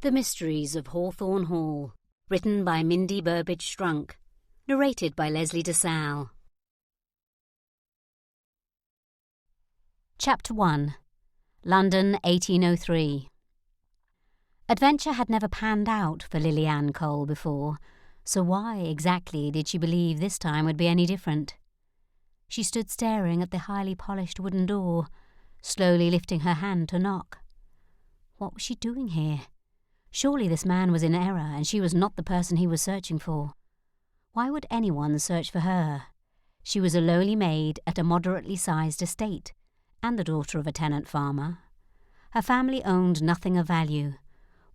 The Mysteries of Hawthorn Hall, written by Mindy Burbage-Strunk, narrated by Leslie DeSalle. Chapter 1. London, 1803. Adventure had never panned out for Lily-Anne Cole before, so why exactly did she believe this time would be any different? She stood staring at the highly polished wooden door, slowly lifting her hand to knock. What was she doing here? Surely this man was in error, and she was not the person he was searching for. Why would anyone search for her? She was a lowly maid at a moderately sized estate, and the daughter of a tenant farmer. Her family owned nothing of value.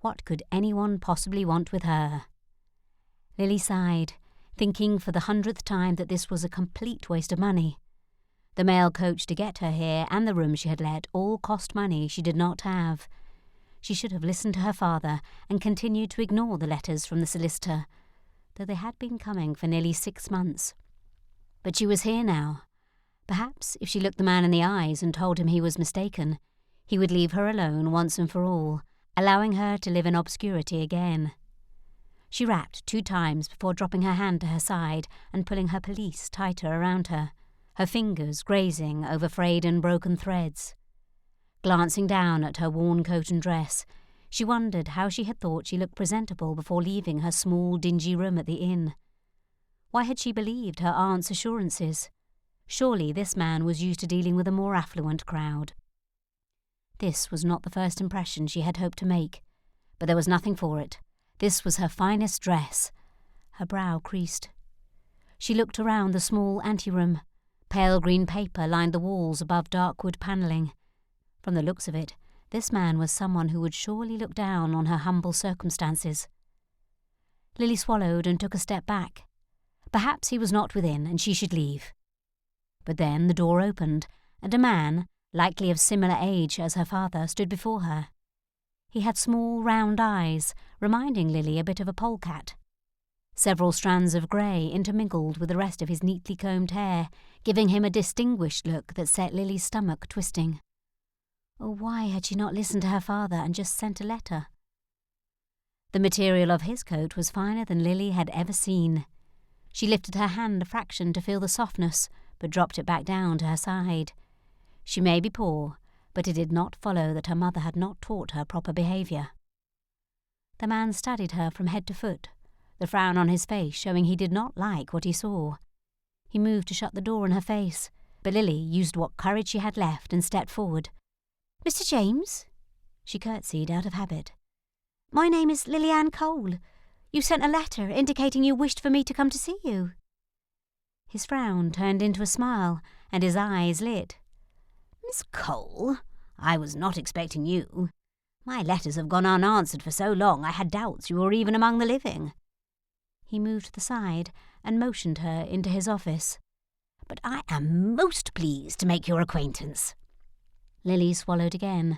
What could anyone possibly want with her? Lily sighed, thinking for the 100th time that this was a complete waste of money. The mail coach to get her here and the room she had let all cost money she did not have. She should have listened to her father and continued to ignore the letters from the solicitor, though they had been coming for nearly 6 months. But she was here now. Perhaps if she looked the man in the eyes and told him he was mistaken, he would leave her alone once and for all, allowing her to live in obscurity again. She rapped 2 times before dropping her hand to her side and pulling her pelisse tighter around her, her fingers grazing over frayed and broken threads. Glancing down at her worn coat and dress, she wondered how she had thought she looked presentable before leaving her small, dingy room at the inn. Why had she believed her aunt's assurances? Surely this man was used to dealing with a more affluent crowd. This was not the first impression she had hoped to make, but there was nothing for it. This was her finest dress. Her brow creased. She looked around the small anteroom. Pale green paper lined the walls above dark wood panelling. From the looks of it, this man was someone who would surely look down on her humble circumstances. Lily swallowed and took a step back. Perhaps he was not within, and she should leave. But then the door opened, and a man, likely of similar age as her father, stood before her. He had small, round eyes, reminding Lily a bit of a polecat. Several strands of grey intermingled with the rest of his neatly combed hair, giving him a distinguished look that set Lily's stomach twisting. Oh, why had she not listened to her father and just sent a letter? The material of his coat was finer than Lily had ever seen. She lifted her hand a fraction to feel the softness, but dropped it back down to her side. She may be poor, but it did not follow that her mother had not taught her proper behaviour. The man studied her from head to foot, the frown on his face showing he did not like what he saw. He moved to shut the door in her face, but Lily used what courage she had left and stepped forward. "Mr. James?" She curtsied out of habit. "My name is Lily-Anne Cole. You sent a letter indicating you wished for me to come to see you." His frown turned into a smile, and his eyes lit. "Miss Cole, I was not expecting you. My letters have gone unanswered for so long I had doubts you were even among the living." He moved to the side and motioned her into his office. "But I am most pleased to make your acquaintance." Lily swallowed again.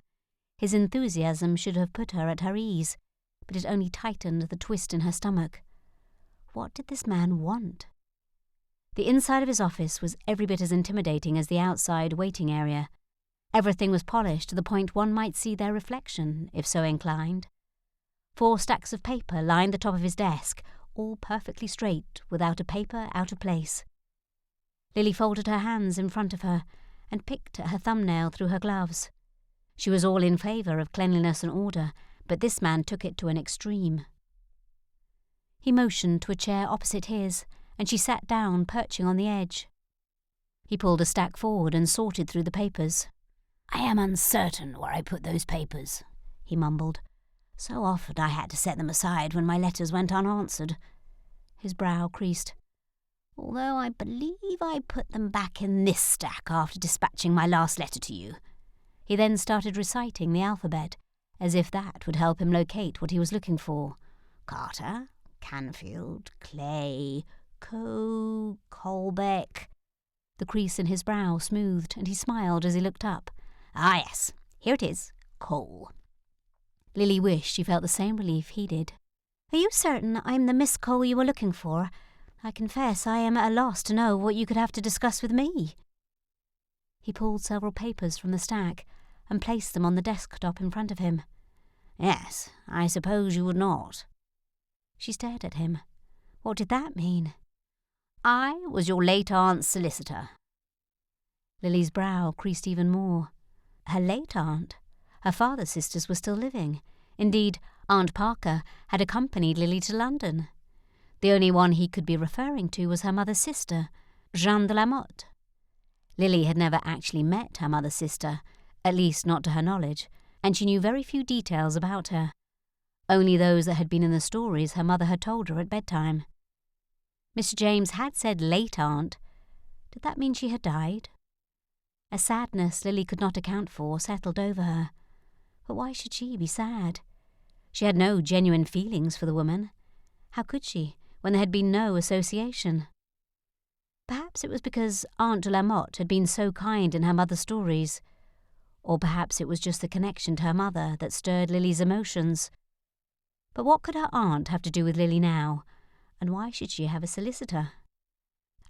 His enthusiasm should have put her at her ease, but it only tightened the twist in her stomach. What did this man want? The inside of his office was every bit as intimidating as the outside waiting area. Everything was polished to the point one might see their reflection, if so inclined. 4 stacks of paper lined the top of his desk, all perfectly straight, without a paper out of place. Lily folded her hands in front of her and picked at her thumbnail through her gloves. She was all in favour of cleanliness and order, but this man took it to an extreme. He motioned to a chair opposite his, and she sat down, perching on the edge. He pulled a stack forward and sorted through the papers. "I am uncertain where I put those papers," he mumbled. "So often I had to set them aside when my letters went unanswered." His brow creased. "Although I believe I put them back in this stack after dispatching my last letter to you." He then started reciting the alphabet, as if that would help him locate what he was looking for. "Carter, Canfield, Clay, Colbeck." The crease in his brow smoothed, and he smiled as he looked up. "Ah, yes, here it is, Cole." Lily wished she felt the same relief he did. "Are you certain I'm the Miss Cole you were looking for? I confess I am at a loss to know what you could have to discuss with me." He pulled several papers from the stack and placed them on the desktop in front of him. Yes, I suppose you would not. She stared at him. What did that mean? I was your late aunt's solicitor. Lily's brow creased even more. Her late aunt? Her father's sisters were still living. Indeed, Aunt Parker had accompanied Lily to London. The only one he could be referring to was her mother's sister, Jeanne de la Motte. Lily had never actually met her mother's sister, at least not to her knowledge, and she knew very few details about her, only those that had been in the stories her mother had told her at bedtime. Mr. James had said late aunt. Did that mean she had died? A sadness Lily could not account for settled over her. But why should she be sad? She had no genuine feelings for the woman. How could she, when there had been no association? Perhaps it was because Aunt de la Motte had been so kind in her mother's stories. Or perhaps it was just the connection to her mother that stirred Lily's emotions. But what could her aunt have to do with Lily now? And why should she have a solicitor?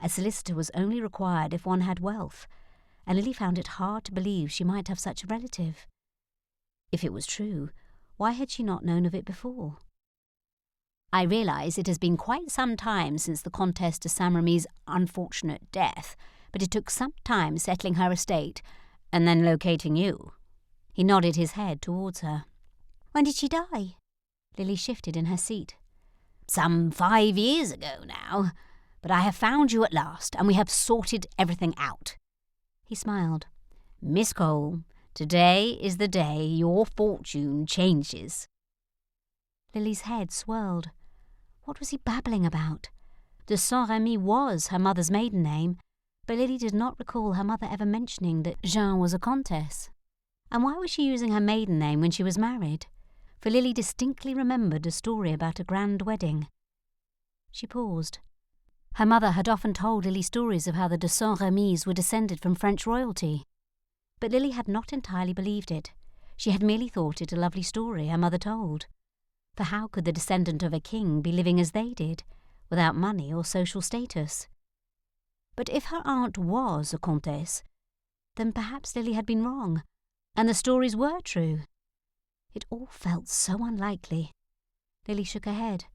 A solicitor was only required if one had wealth, and Lily found it hard to believe she might have such a relative. If it was true, why had she not known of it before? I realise it has been quite some time since the contest to Sam Remy's unfortunate death, but it took some time settling her estate, and then locating you. He nodded his head towards her. When did she die? Lily shifted in her seat. Some 5 years ago now, but I have found you at last, and we have sorted everything out. He smiled. Miss Cole, today is the day your fortune changes. Lily's head swirled. What was he babbling about? De Saint-Remy was her mother's maiden name, but Lily did not recall her mother ever mentioning that Jeanne was a countess. And why was she using her maiden name when she was married? For Lily distinctly remembered a story about a grand wedding. She paused. Her mother had often told Lily stories of how the de Saint-Remys were descended from French royalty. But Lily had not entirely believed it. She had merely thought it a lovely story her mother told. For how could the descendant of a king be living as they did, without money or social status? But if her aunt was a countess, then perhaps Lily had been wrong, and the stories were true. It all felt so unlikely. Lily shook her head.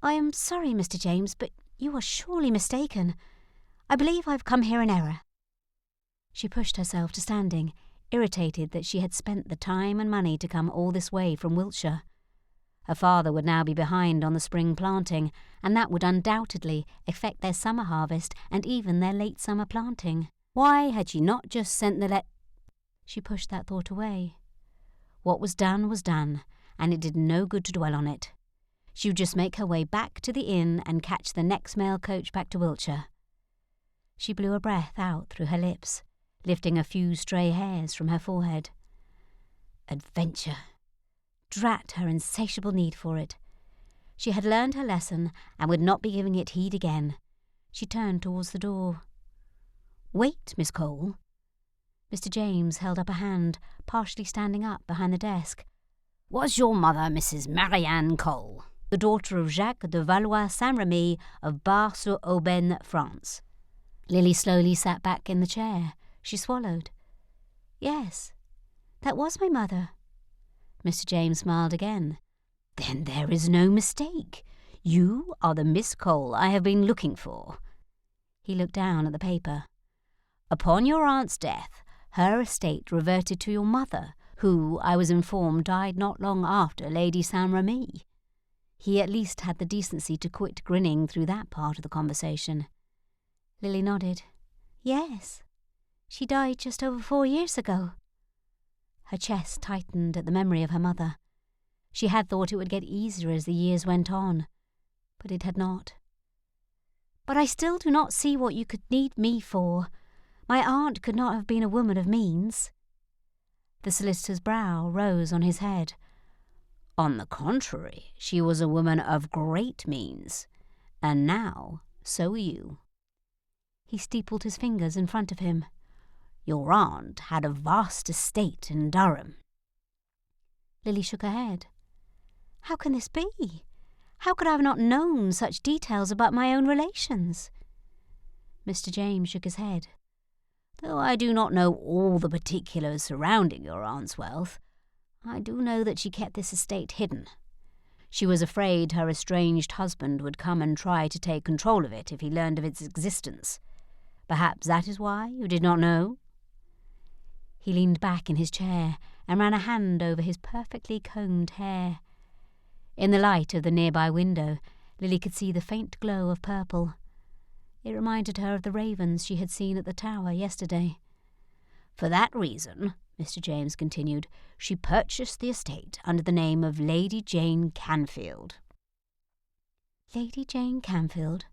I am sorry, Mr. James, but you are surely mistaken. I believe I've come here in error. She pushed herself to standing, irritated that she had spent the time and money to come all this way from Wiltshire. Her father would now be behind on the spring planting, and that would undoubtedly affect their summer harvest and even their late summer planting. Why had she not just sent the She pushed that thought away. What was done, and it did no good to dwell on it. She would just make her way back to the inn and catch the next mail coach back to Wiltshire. She blew a breath out through her lips, lifting a few stray hairs from her forehead. Adventure. Drat her insatiable need for it. She had learned her lesson and would not be giving it heed again. She turned towards the door. Wait, Miss Cole. Mr. James held up a hand, partially standing up behind the desk. Was your mother Mrs. Marianne Cole, the daughter of Jacques de Valois Saint-Remy of Bar-sur-Aubenne, France? Lily slowly sat back in the chair. She swallowed. Yes, that was my mother. Mr. James smiled again. Then there is no mistake. You are the Miss Cole I have been looking for. He looked down at the paper. Upon your aunt's death, her estate reverted to your mother, who, I was informed, died not long after Lady Saint-Remy. He at least had the decency to quit grinning through that part of the conversation. Lily nodded. Yes, she died just over 4 years ago. Her chest tightened at the memory of her mother. She had thought it would get easier as the years went on, but it had not. But I still do not see what you could need me for. My aunt could not have been a woman of means. The solicitor's brow rose on his head. On the contrary, she was a woman of great means, and now so are you. He steepled his fingers in front of him. Your aunt had a vast estate in Durham. Lily shook her head. How can this be? How could I have not known such details about my own relations? Mr. James shook his head. Though I do not know all the particulars surrounding your aunt's wealth, I do know that she kept this estate hidden. She was afraid her estranged husband would come and try to take control of it if he learned of its existence. Perhaps that is why you did not know?" He leaned back in his chair and ran a hand over his perfectly combed hair. In the light of the nearby window, Lily could see the faint glow of purple. It reminded her of the ravens she had seen at the tower yesterday. "For that reason," Mr. James continued, "she purchased the estate under the name of Lady Jane Canfield." Lady Jane Canfield?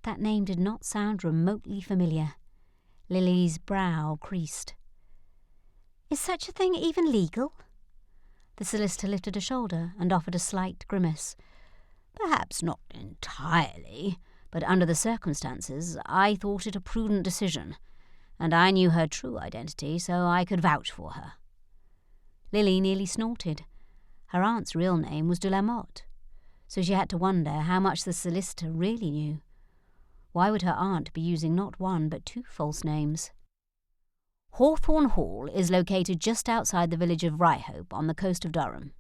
That name did not sound remotely familiar. Lily's brow creased. "Is such a thing even legal?" The solicitor lifted a shoulder and offered a slight grimace. "Perhaps not entirely, but under the circumstances I thought it a prudent decision, and I knew her true identity, so I could vouch for her." Lily nearly snorted. Her aunt's real name was de la Motte, so she had to wonder how much the solicitor really knew. Why would her aunt be using not one but two false names? "Hawthorn Hall is located just outside the village of Ryhope on the coast of Durham."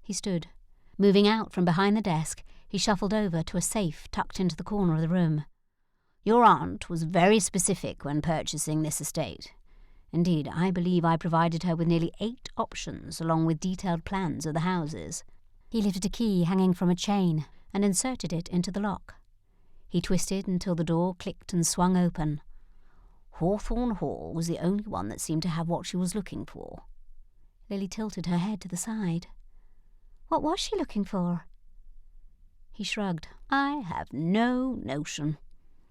He stood. Moving out from behind the desk, he shuffled over to a safe tucked into the corner of the room. "Your aunt was very specific when purchasing this estate. Indeed, I believe I provided her with nearly 8 options along with detailed plans of the houses." He lifted a key hanging from a chain and inserted it into the lock. He twisted until the door clicked and swung open. Hawthorn Hall was the only one that seemed to have what she was looking for. Lily tilted her head to the side. What was she looking for? He shrugged. "I have no notion.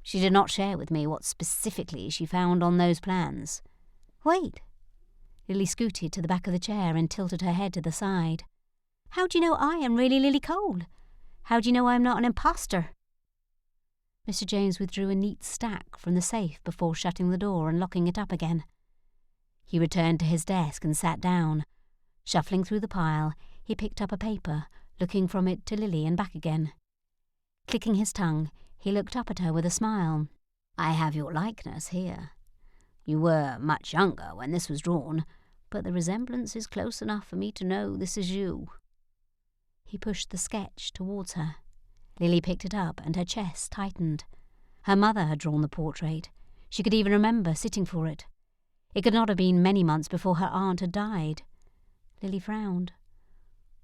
She did not share with me what specifically she found on those plans." "Wait." Lily scooted to the back of the chair and tilted her head to the side. "How do you know I am really Lily Cole? How do you know I am not an imposter?" Mr. James withdrew a neat stack from the safe before shutting the door and locking it up again. He returned to his desk and sat down. Shuffling through the pile, he picked up a paper, looking from it to Lily and back again. Clicking his tongue, he looked up at her with a smile. "I have your likeness here. You were much younger when this was drawn, but the resemblance is close enough for me to know this is you." He pushed the sketch towards her. Lily picked it up and her chest tightened. Her mother had drawn the portrait. She could even remember sitting for it. It could not have been many months before her aunt had died. Lily frowned.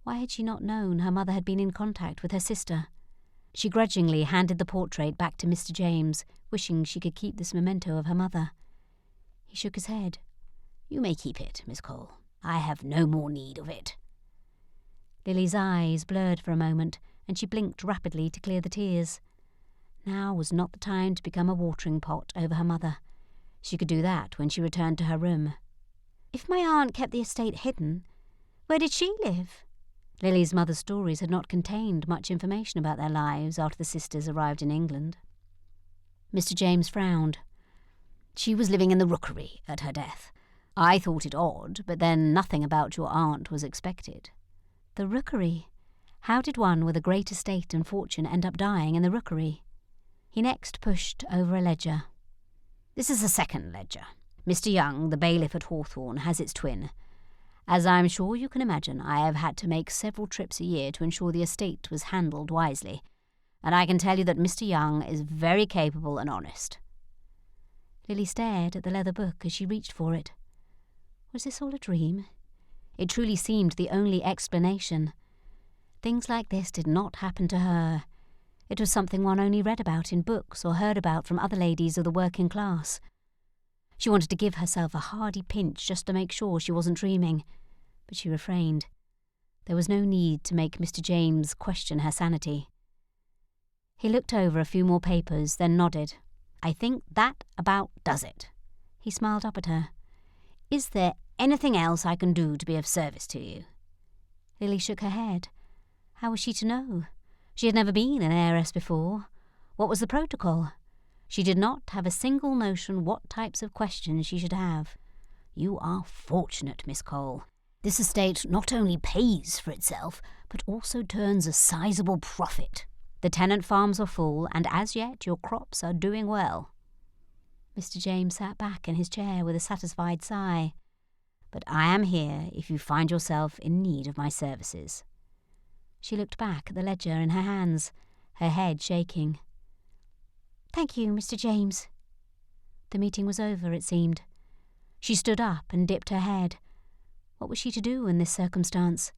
Why had she not known her mother had been in contact with her sister? She grudgingly handed the portrait back to Mr. James, wishing she could keep this memento of her mother. He shook his head. "You may keep it, Miss Cole. I have no more need of it." Lily's eyes blurred for a moment, and she blinked rapidly to clear the tears. Now was not the time to become a watering pot over her mother. She could do that when she returned to her room. "If my aunt kept the estate hidden, where did she live?" Lily's mother's stories had not contained much information about their lives after the sisters arrived in England. Mr. James frowned. "She was living in the Rookery at her death. I thought it odd, but then nothing about your aunt was expected." The Rookery? How did one with a great estate and fortune end up dying in the Rookery? He next pushed over a ledger. "This is the second ledger. Mr. Young, the bailiff at Hawthorn, has its twin. As I am sure you can imagine, I have had to make several trips a year to ensure the estate was handled wisely, and I can tell you that Mr. Young is very capable and honest." Lily stared at the leather book as she reached for it. Was this all a dream? It truly seemed the only explanation. Things like this did not happen to her. It was something one only read about in books or heard about from other ladies of the working class. She wanted to give herself a hearty pinch just to make sure she wasn't dreaming, but she refrained. There was no need to make Mr. James question her sanity. He looked over a few more papers, then nodded. "I think that about does it." He smiled up at her. "Is there anything else I can do to be of service to you?" Lily shook her head. How was she to know? She had never been an heiress before. What was the protocol? She did not have a single notion what types of questions she should have. "You are fortunate, Miss Cole. This estate not only pays for itself, but also turns a sizable profit. The tenant farms are full, and as yet your crops are doing well." Mr. James sat back in his chair with a satisfied sigh. but I am here if you find yourself in need of my services." She looked back at the ledger in her hands, her head shaking. "Thank you, Mr. James." The meeting was over, it seemed. She stood up and dipped her head. What was she to do in this circumstance?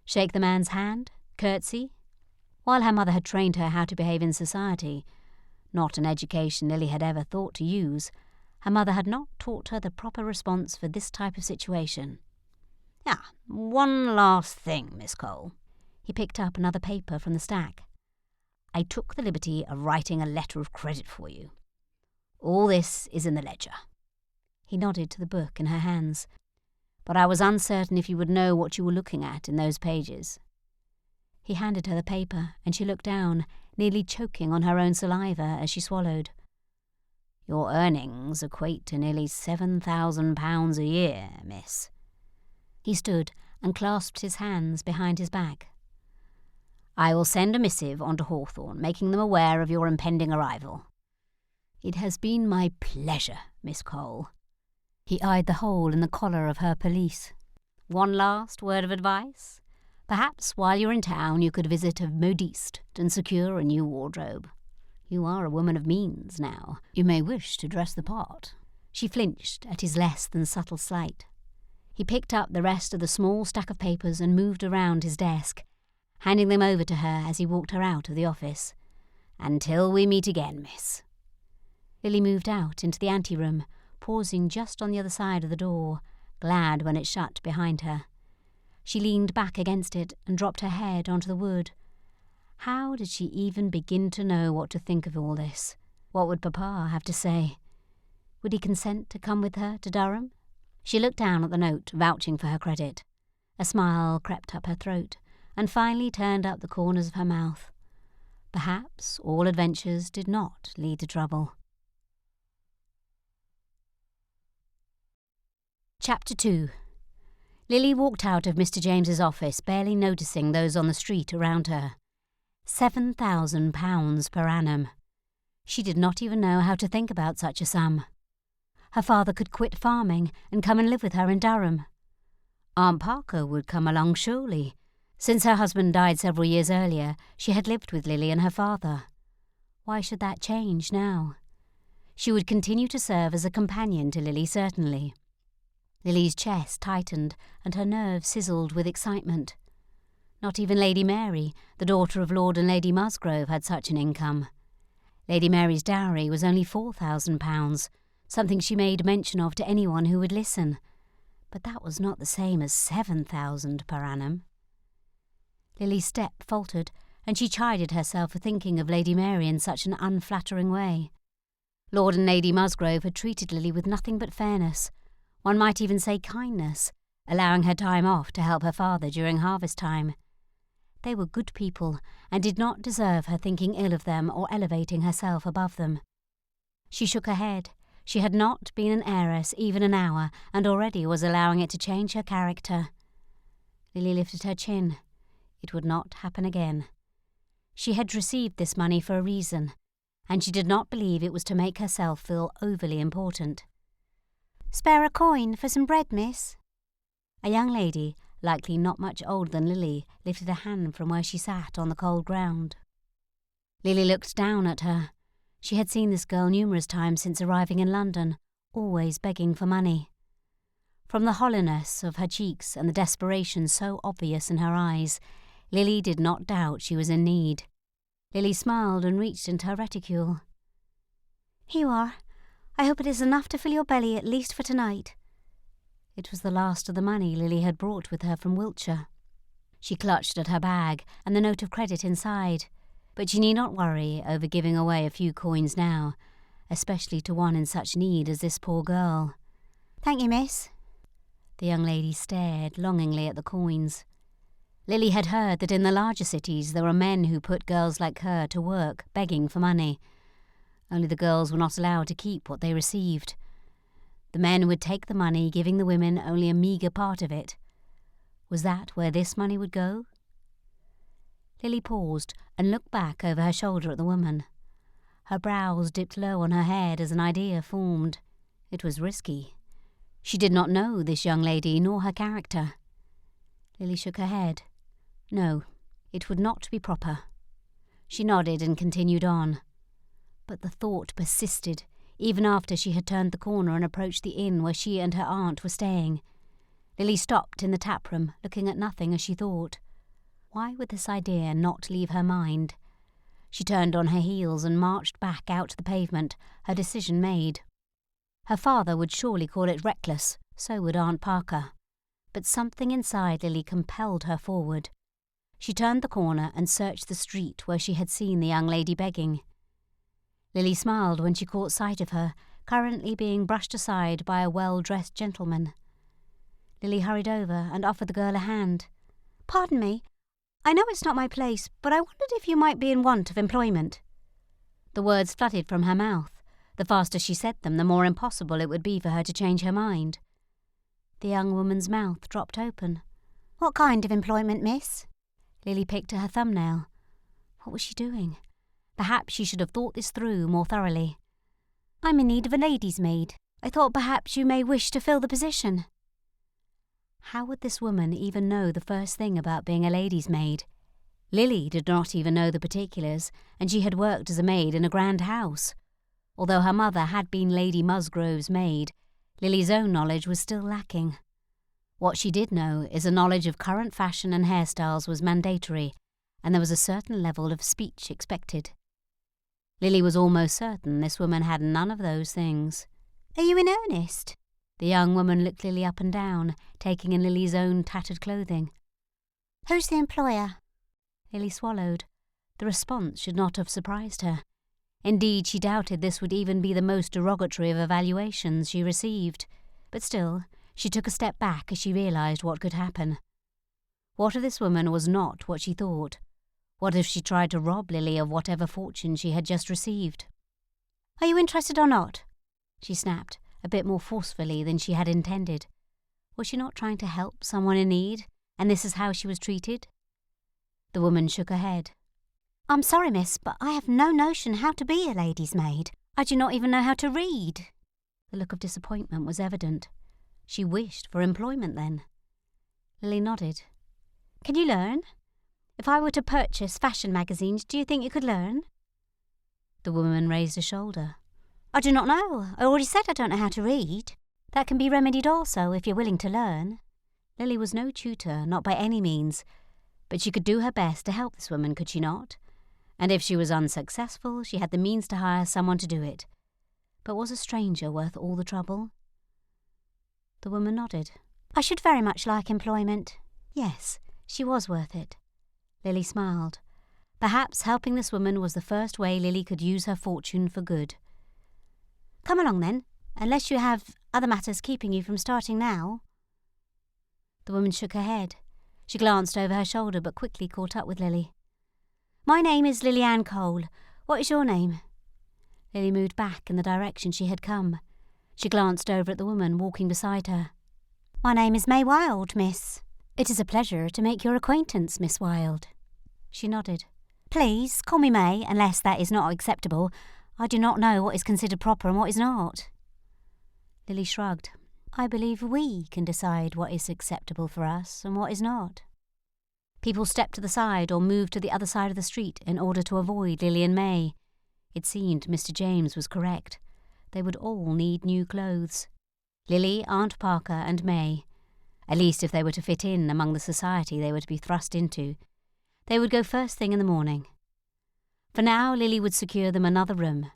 Shake the man's hand? Curtsy? While her mother had trained her how to behave in society, not an education Lily had ever thought to use, her mother had not taught her the proper response for this type of situation. One last thing, Miss Cole." He picked up another paper from the stack. "I took the liberty of writing a letter of credit for you. All this is in the ledger." He nodded to the book in her hands. "But I was uncertain if you would know what you were looking at in those pages." He handed her the paper, and she looked down, nearly choking on her own saliva as she swallowed. "Your earnings equate to nearly £7,000 a year, miss." He stood and clasped his hands behind his back. "I will send a missive on to Hawthorn, making them aware of your impending arrival." "It has been my pleasure, Miss Cole." He eyed the hole in the collar of her pelisse. "One last word of advice? Perhaps while you're in town you could visit a modiste and secure a new wardrobe. You are a woman of means now. You may wish to dress the part." She flinched at his less than subtle slight. He picked up the rest of the small stack of papers and moved around his desk, handing them over to her as he walked her out of the office. "Until we meet again, miss." Lily moved out into the anteroom, pausing just on the other side of the door, glad when it shut behind her. She leaned back against it and dropped her head onto the wood. How did she even begin to know what to think of all this? What would Papa have to say? Would he consent to come with her to Durham? She looked down at the note vouching for her credit. A smile crept up her throat and finally turned up the corners of her mouth. Perhaps all adventures did not lead to trouble. Chapter 2. Lily walked out of Mr. James's office, barely noticing those on the street around her. £7,000 per annum. She did not even know how to think about such a sum. Her father could quit farming and come and live with her in Durham. Aunt Parker would come along surely. Since her husband died several years earlier, she had lived with Lily and her father. Why should that change now? She would continue to serve as a companion to Lily, certainly. Lily's chest tightened and her nerves sizzled with excitement. Not even Lady Mary, the daughter of Lord and Lady Musgrove, had such an income. Lady Mary's dowry was only £4,000, something she made mention of to anyone who would listen. But that was not the same as £7,000 per annum. Lily's step faltered, and she chided herself for thinking of Lady Mary in such an unflattering way. Lord and Lady Musgrove had treated Lily with nothing but fairness, one might even say kindness, allowing her time off to help her father during harvest time. They were good people, and did not deserve her thinking ill of them or elevating herself above them. She shook her head. She had not been an heiress even an hour, and already was allowing it to change her character. Lily lifted her chin. It would not happen again. She had received this money for a reason, and she did not believe it was to make herself feel overly important. "Spare a coin for some bread, miss?" A young lady, likely not much older than Lily, lifted a hand from where she sat on the cold ground. Lily looked down at her. She had seen this girl numerous times since arriving in London, always begging for money. From the hollowness of her cheeks and the desperation so obvious in her eyes, Lily did not doubt she was in need. Lily smiled and reached into her reticule. "Here you are. I hope it is enough to fill your belly at least for tonight." It was the last of the money Lily had brought with her from Wiltshire. She clutched at her bag and the note of credit inside, but she need not worry over giving away a few coins now, especially to one in such need as this poor girl. "Thank you, miss." The young lady stared longingly at the coins. Lily had heard that in the larger cities there were men who put girls like her to work, begging for money. Only the girls were not allowed to keep what they received. The men would take the money, giving the women only a meagre part of it. Was that where this money would go? Lily paused and looked back over her shoulder at the woman. Her brows dipped low on her head as an idea formed. It was risky. She did not know this young lady nor her character. Lily shook her head. No, it would not be proper. She nodded and continued on. But the thought persisted, even after she had turned the corner and approached the inn where she and her aunt were staying. Lily stopped in the taproom, looking at nothing as she thought. Why would this idea not leave her mind? She turned on her heels and marched back out to the pavement, her decision made. Her father would surely call it reckless, so would Aunt Parker. But something inside Lily compelled her forward. She turned the corner and searched the street where she had seen the young lady begging. Lily smiled when she caught sight of her, currently being brushed aside by a well-dressed gentleman. Lily hurried over and offered the girl a hand. "Pardon me, I know it's not my place, but I wondered if you might be in want of employment." The words fluttered from her mouth. The faster she said them, the more impossible it would be for her to change her mind. The young woman's mouth dropped open. "What kind of employment, miss?" Lily picked at her thumbnail. What was she doing? Perhaps she should have thought this through more thoroughly. "I'm in need of a lady's maid. I thought perhaps you may wish to fill the position." How would this woman even know the first thing about being a lady's maid? Lily did not even know the particulars, and she had worked as a maid in a grand house. Although her mother had been Lady Musgrove's maid, Lily's own knowledge was still lacking. What she did know is a knowledge of current fashion and hairstyles was mandatory, and there was a certain level of speech expected. Lily was almost certain this woman had none of those things. "Are you in earnest?" The young woman looked Lily up and down, taking in Lily's own tattered clothing. "Who's the employer?" Lily swallowed. The response should not have surprised her. Indeed, she doubted this would even be the most derogatory of evaluations she received. But still, she took a step back as she realized what could happen. What if this woman was not what she thought? What if she tried to rob Lily of whatever fortune she had just received? "Are you interested or not?" she snapped, a bit more forcefully than she had intended. Was she not trying to help someone in need, and this is how she was treated? The woman shook her head. "I'm sorry, miss, but I have no notion how to be a lady's maid. I do not even know how to read." The look of disappointment was evident. She wished for employment, then. Lily nodded. "Can you learn? If I were to purchase fashion magazines, do you think you could learn?" The woman raised a shoulder. "I do not know. I already said I don't know how to read. That can be remedied also, if you're willing to learn." Lily was no tutor, not by any means, but she could do her best to help this woman, could she not? And if she was unsuccessful, she had the means to hire someone to do it. But was a stranger worth all the trouble? The woman nodded. "I should very much like employment." Yes, she was worth it. Lily smiled. Perhaps helping this woman was the first way Lily could use her fortune for good. "Come along, then, unless you have other matters keeping you from starting now." The woman shook her head. She glanced over her shoulder but quickly caught up with Lily. "My name is Liliane Cole. What is your name?" Lily moved back in the direction she had come. She glanced over at the woman walking beside her. "My name is May Wilde, miss." "It is a pleasure to make your acquaintance, Miss Wilde." She nodded. "Please call me May, unless that is not acceptable. I do not know what is considered proper and what is not." Lily shrugged. "I believe we can decide what is acceptable for us and what is not." People stepped to the side or moved to the other side of the street in order to avoid Lily and May. It seemed Mr. James was correct. They would all need new clothes. Lily, Aunt Parker, and May. At least if they were to fit in among the society they were to be thrust into. They would go first thing in the morning. For now, Lily would secure them another room.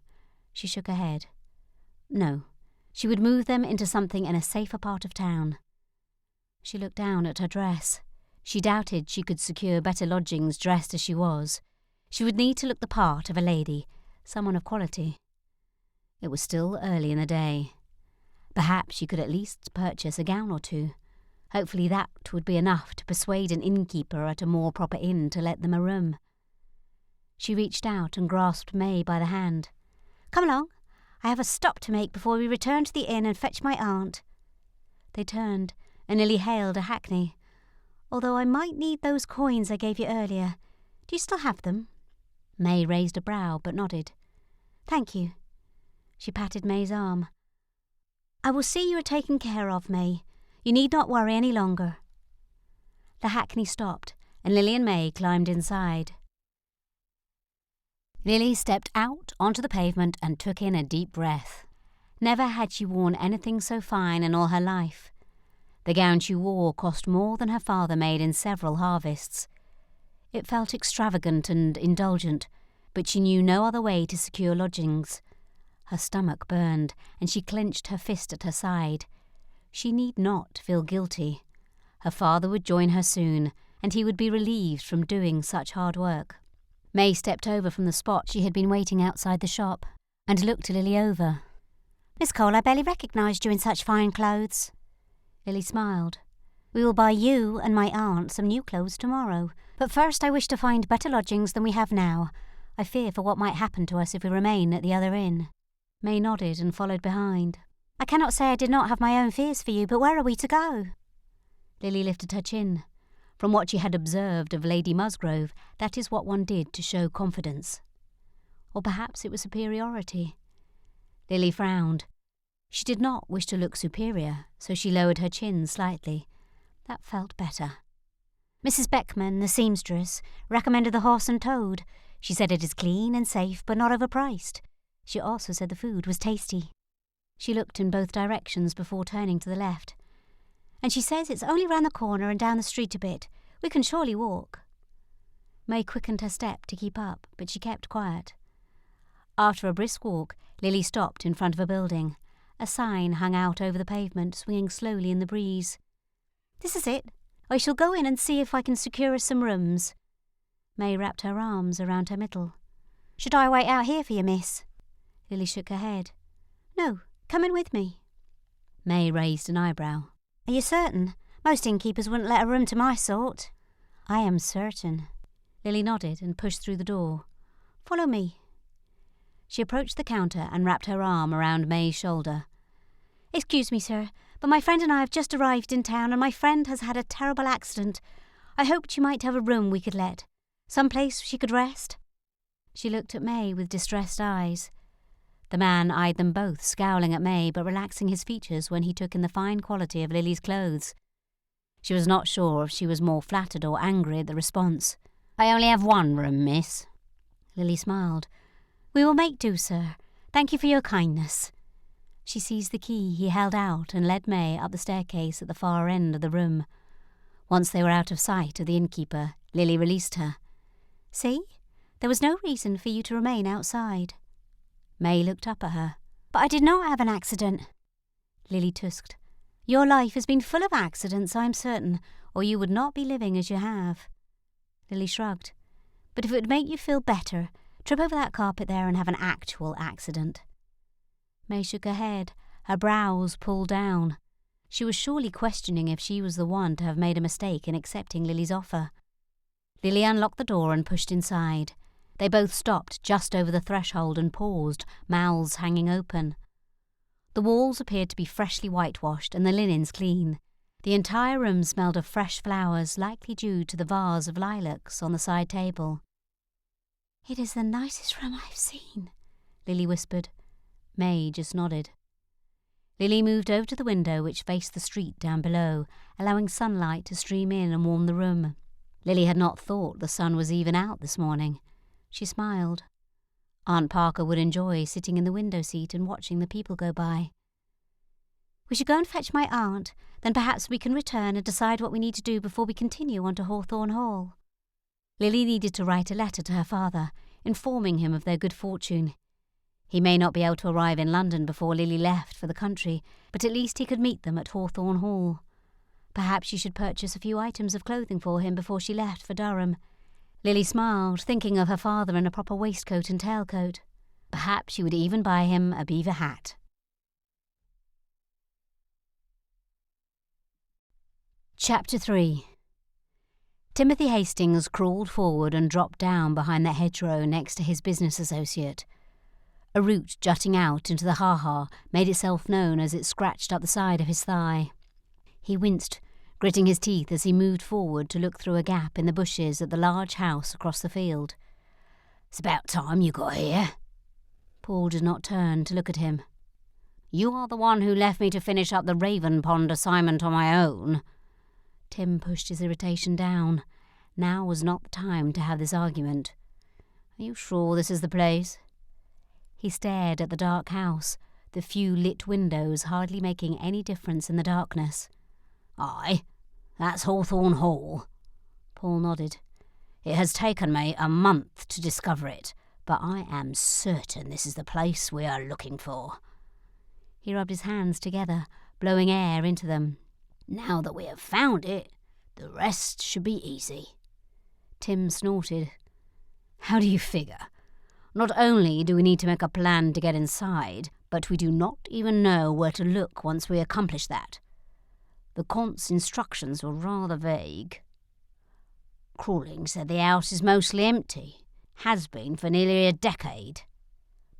She shook her head. No, she would move them into something in a safer part of town. She looked down at her dress. She doubted she could secure better lodgings dressed as she was. She would need to look the part of a lady, someone of quality. It was still early in the day. Perhaps she could at least purchase a gown or two. Hopefully that would be enough to persuade an innkeeper at a more proper inn to let them a room. She reached out and grasped May by the hand. "Come along. I have a stop to make before we return to the inn and fetch my aunt." They turned and Lily hailed a hackney. "Although I might need those coins I gave you earlier. Do you still have them?" May raised a brow but nodded. "Thank you." She patted May's arm. "I will see you are taken care of, May. You need not worry any longer." The hackney stopped, and Lily and May climbed inside. Lily stepped out onto the pavement and took in a deep breath. Never had she worn anything so fine in all her life. The gown she wore cost more than her father made in several harvests. It felt extravagant and indulgent, but she knew no other way to secure lodgings. Her stomach burned, and she clenched her fist at her side. She need not feel guilty. Her father would join her soon, and he would be relieved from doing such hard work. May stepped over from the spot she had been waiting outside the shop, and looked Lily over. "Miss Cole, I barely recognised you in such fine clothes." Lily smiled. "We will buy you and my aunt some new clothes tomorrow, but first I wish to find better lodgings than we have now. I fear for what might happen to us if we remain at the other inn." May nodded and followed behind. "I cannot say I did not have my own fears for you, but where are we to go?" Lily lifted her chin. From what she had observed of Lady Musgrove, that is what one did to show confidence. Or perhaps it was superiority. Lily frowned. She did not wish to look superior, so she lowered her chin slightly. That felt better. "Mrs. Beckman, the seamstress, recommended the Horse and Toad. She said it is clean and safe, but not overpriced. She also said the food was tasty." She looked in both directions before turning to the left. "And she says it's only round the corner and down the street a bit. We can surely walk." May quickened her step to keep up, but she kept quiet. After a brisk walk, Lily stopped in front of a building. A sign hung out over the pavement, swinging slowly in the breeze. "This is it. I shall go in and see if I can secure us some rooms." May wrapped her arms around her middle. "Should I wait out here for you, miss?" Lily shook her head. "No, come in with me." May raised an eyebrow. "Are you certain? Most innkeepers wouldn't let a room to my sort." "I am certain." Lily nodded and pushed through the door. "Follow me." She approached the counter and wrapped her arm around May's shoulder. "Excuse me, sir, but my friend and I have just arrived in town, and my friend has had a terrible accident. I hoped you might have a room we could let. Some place she could rest." She looked at May with distressed eyes. The man eyed them both, scowling at May but relaxing his features when he took in the fine quality of Lily's clothes. She was not sure if she was more flattered or angry at the response. "I only have one room, miss." Lily smiled. "We will make do, sir. Thank you for your kindness." She seized the key he held out and led May up the staircase at the far end of the room. Once they were out of sight of the innkeeper, Lily released her. "See? There was no reason for you to remain outside." May looked up at her. "But I did not have an accident." Lily tusked. "Your life has been full of accidents, I am certain, or you would not be living as you have." Lily shrugged. "But if it would make you feel better, trip over that carpet there and have an actual accident." May shook her head, her brows pulled down. She was surely questioning if she was the one to have made a mistake in accepting Lily's offer. Lily unlocked the door and pushed inside. They both stopped just over the threshold and paused, mouths hanging open. The walls appeared to be freshly whitewashed and the linens clean. The entire room smelled of fresh flowers, likely due to the vase of lilacs on the side table. "It is the nicest room I've seen," Lily whispered. May just nodded. Lily moved over to the window which faced the street down below, allowing sunlight to stream in and warm the room. Lily had not thought the sun was even out this morning. She smiled. Aunt Parker would enjoy sitting in the window seat and watching the people go by. "We should go and fetch my aunt, then perhaps we can return and decide what we need to do before we continue on to Hawthorn Hall." Lily needed to write a letter to her father, informing him of their good fortune. He may not be able to arrive in London before Lily left for the country, but at least he could meet them at Hawthorn Hall. Perhaps she should purchase a few items of clothing for him before she left for Durham. Lily smiled, thinking of her father in a proper waistcoat and tailcoat. Perhaps she would even buy him a beaver hat. Chapter 3. Timothy Hastings crawled forward and dropped down behind the hedgerow next to his business associate. A root jutting out into the ha-ha made itself known as it scratched up the side of his thigh. He winced, gritting his teeth as he moved forward to look through a gap in the bushes at the large house across the field. "It's about time you got here." Paul did not turn to look at him. You are the one who left me to finish up the Raven Pond assignment on my own." Tim pushed his irritation down. Now was not the time to have this argument. "Are you sure this is the place?" He stared at the dark house, the few lit windows hardly making any difference in the darkness. "Aye, that's Hawthorn Hall." Paul nodded. "It has taken me a month to discover it, but I am certain this is the place we are looking for." He rubbed his hands together, blowing air into them. "Now that we have found it, the rest should be easy." Tim snorted. "How do you figure? Not only do we need to make a plan to get inside, but we do not even know where to look once we accomplish that. The Comte's instructions were rather vague. Crawling said the house is mostly empty. Has been for nearly a decade."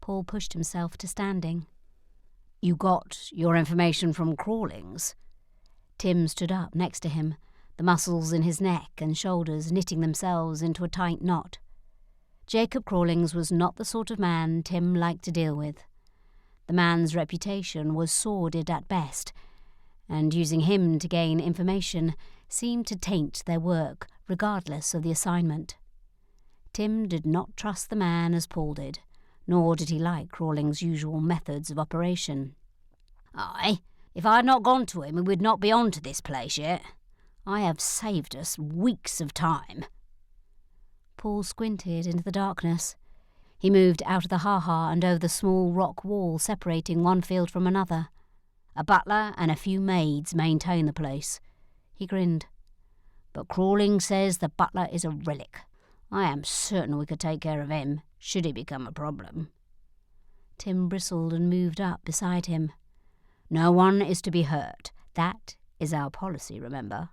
Paul pushed himself to standing. "You got your information from Crawlings?" Tim stood up next to him, the muscles in his neck and shoulders knitting themselves into a tight knot. Jacob Crawlings was not the sort of man Tim liked to deal with. The man's reputation was sordid at best, and using him to gain information seemed to taint their work regardless of the assignment. Tim did not trust the man as Paul did, nor did he like Crawling's usual methods of operation. "Aye, if I had not gone to him we would not be on to this place yet. I have saved us weeks of time." Paul squinted into the darkness. He moved out of the ha-ha and over the small rock wall separating one field from another. "A butler and a few maids maintain the place." He grinned. "But Crawling says the butler is a relic. I am certain we could take care of him, should he become a problem." Tim bristled and moved up beside him. "No one is to be hurt. That is our policy, remember?"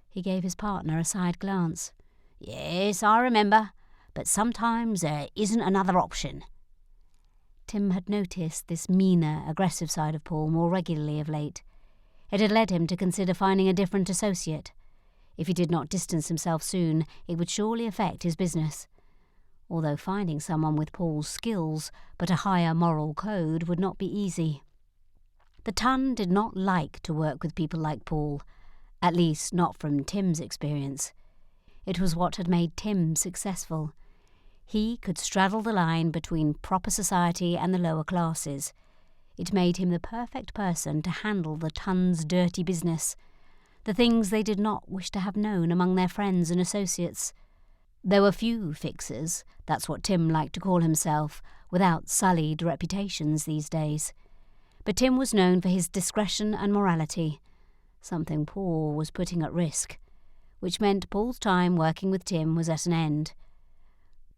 He gave his partner a side glance. "Yes, I remember, but sometimes there isn't another option." Tim had noticed this meaner, aggressive side of Paul more regularly of late. It had led him to consider finding a different associate. If he did not distance himself soon, it would surely affect his business. Although finding someone with Paul's skills, but a higher moral code, would not be easy. The Ton did not like to work with people like Paul, at least not from Tim's experience. It was what had made Tim successful. He could straddle the line between proper society and the lower classes. It made him the perfect person to handle the Ton's dirty business, the things they did not wish to have known among their friends and associates. There were few fixers, that's what Tim liked to call himself, without sullied reputations these days. But Tim was known for his discretion and morality, something Paul was putting at risk, which meant Paul's time working with Tim was at an end.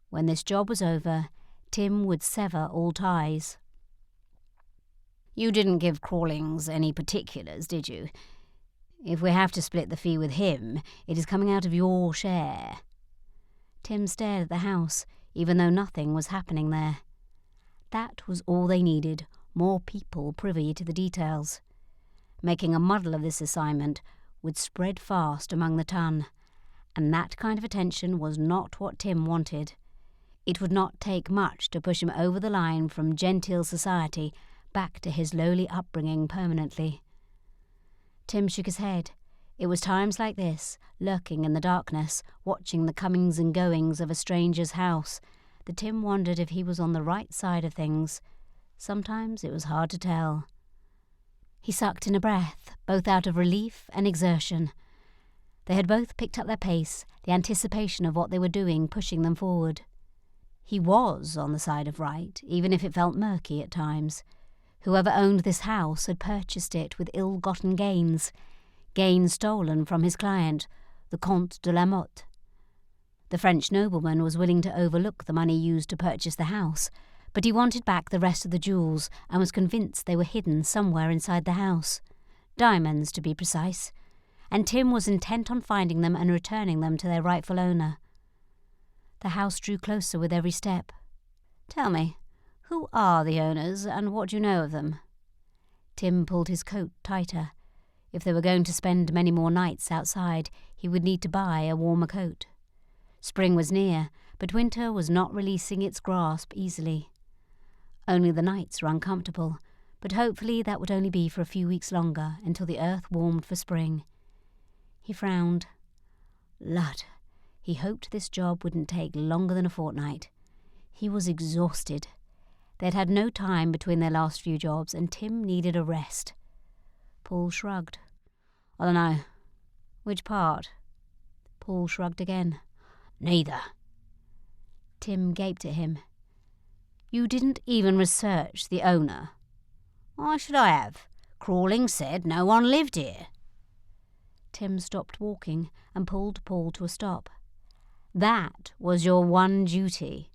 When this job was over, Tim would sever all ties. "You didn't give Crawlings any particulars, did you? If we have to split the fee with him, it is coming out of your share." Tim stared at the house, even though nothing was happening there. That was all they needed, more people privy to the details. Making a muddle of this assignment would spread fast among the Ton, and that kind of attention was not what Tim wanted. It would not take much to push him over the line from genteel society back to his lowly upbringing permanently. Tim shook his head. It was times like this, lurking in the darkness, watching the comings and goings of a stranger's house, that Tim wondered if he was on the right side of things. Sometimes it was hard to tell. He sucked in a breath, both out of relief and exertion. They had both picked up their pace, the anticipation of what they were doing pushing them forward. He was on the side of right, even if it felt murky at times. Whoever owned this house had purchased it with ill-gotten gains stolen from his client, the Comte de la Motte. The French nobleman was willing to overlook the money used to purchase the house, but he wanted back the rest of the jewels and was convinced they were hidden somewhere inside the house. Diamonds, to be precise. And Tim was intent on finding them and returning them to their rightful owner. The house drew closer with every step. "Tell me, who are the owners and what do you know of them?" Tim pulled his coat tighter. If they were going to spend many more nights outside, he would need to buy a warmer coat. Spring was near, but winter was not releasing its grasp easily. Only the nights were uncomfortable, but hopefully that would only be for a few weeks longer, until the earth warmed for spring. He frowned. Lud, he hoped this job wouldn't take longer than a fortnight. He was exhausted. They'd had no time between their last few jobs, and Tim needed a rest. Paul shrugged. I don't know. Which part? Paul shrugged again. Neither. Tim gaped at him. You didn't even research the owner. Why should I have? Crawling said no one lived here. Tim stopped walking and pulled Paul to a stop. That was your one duty.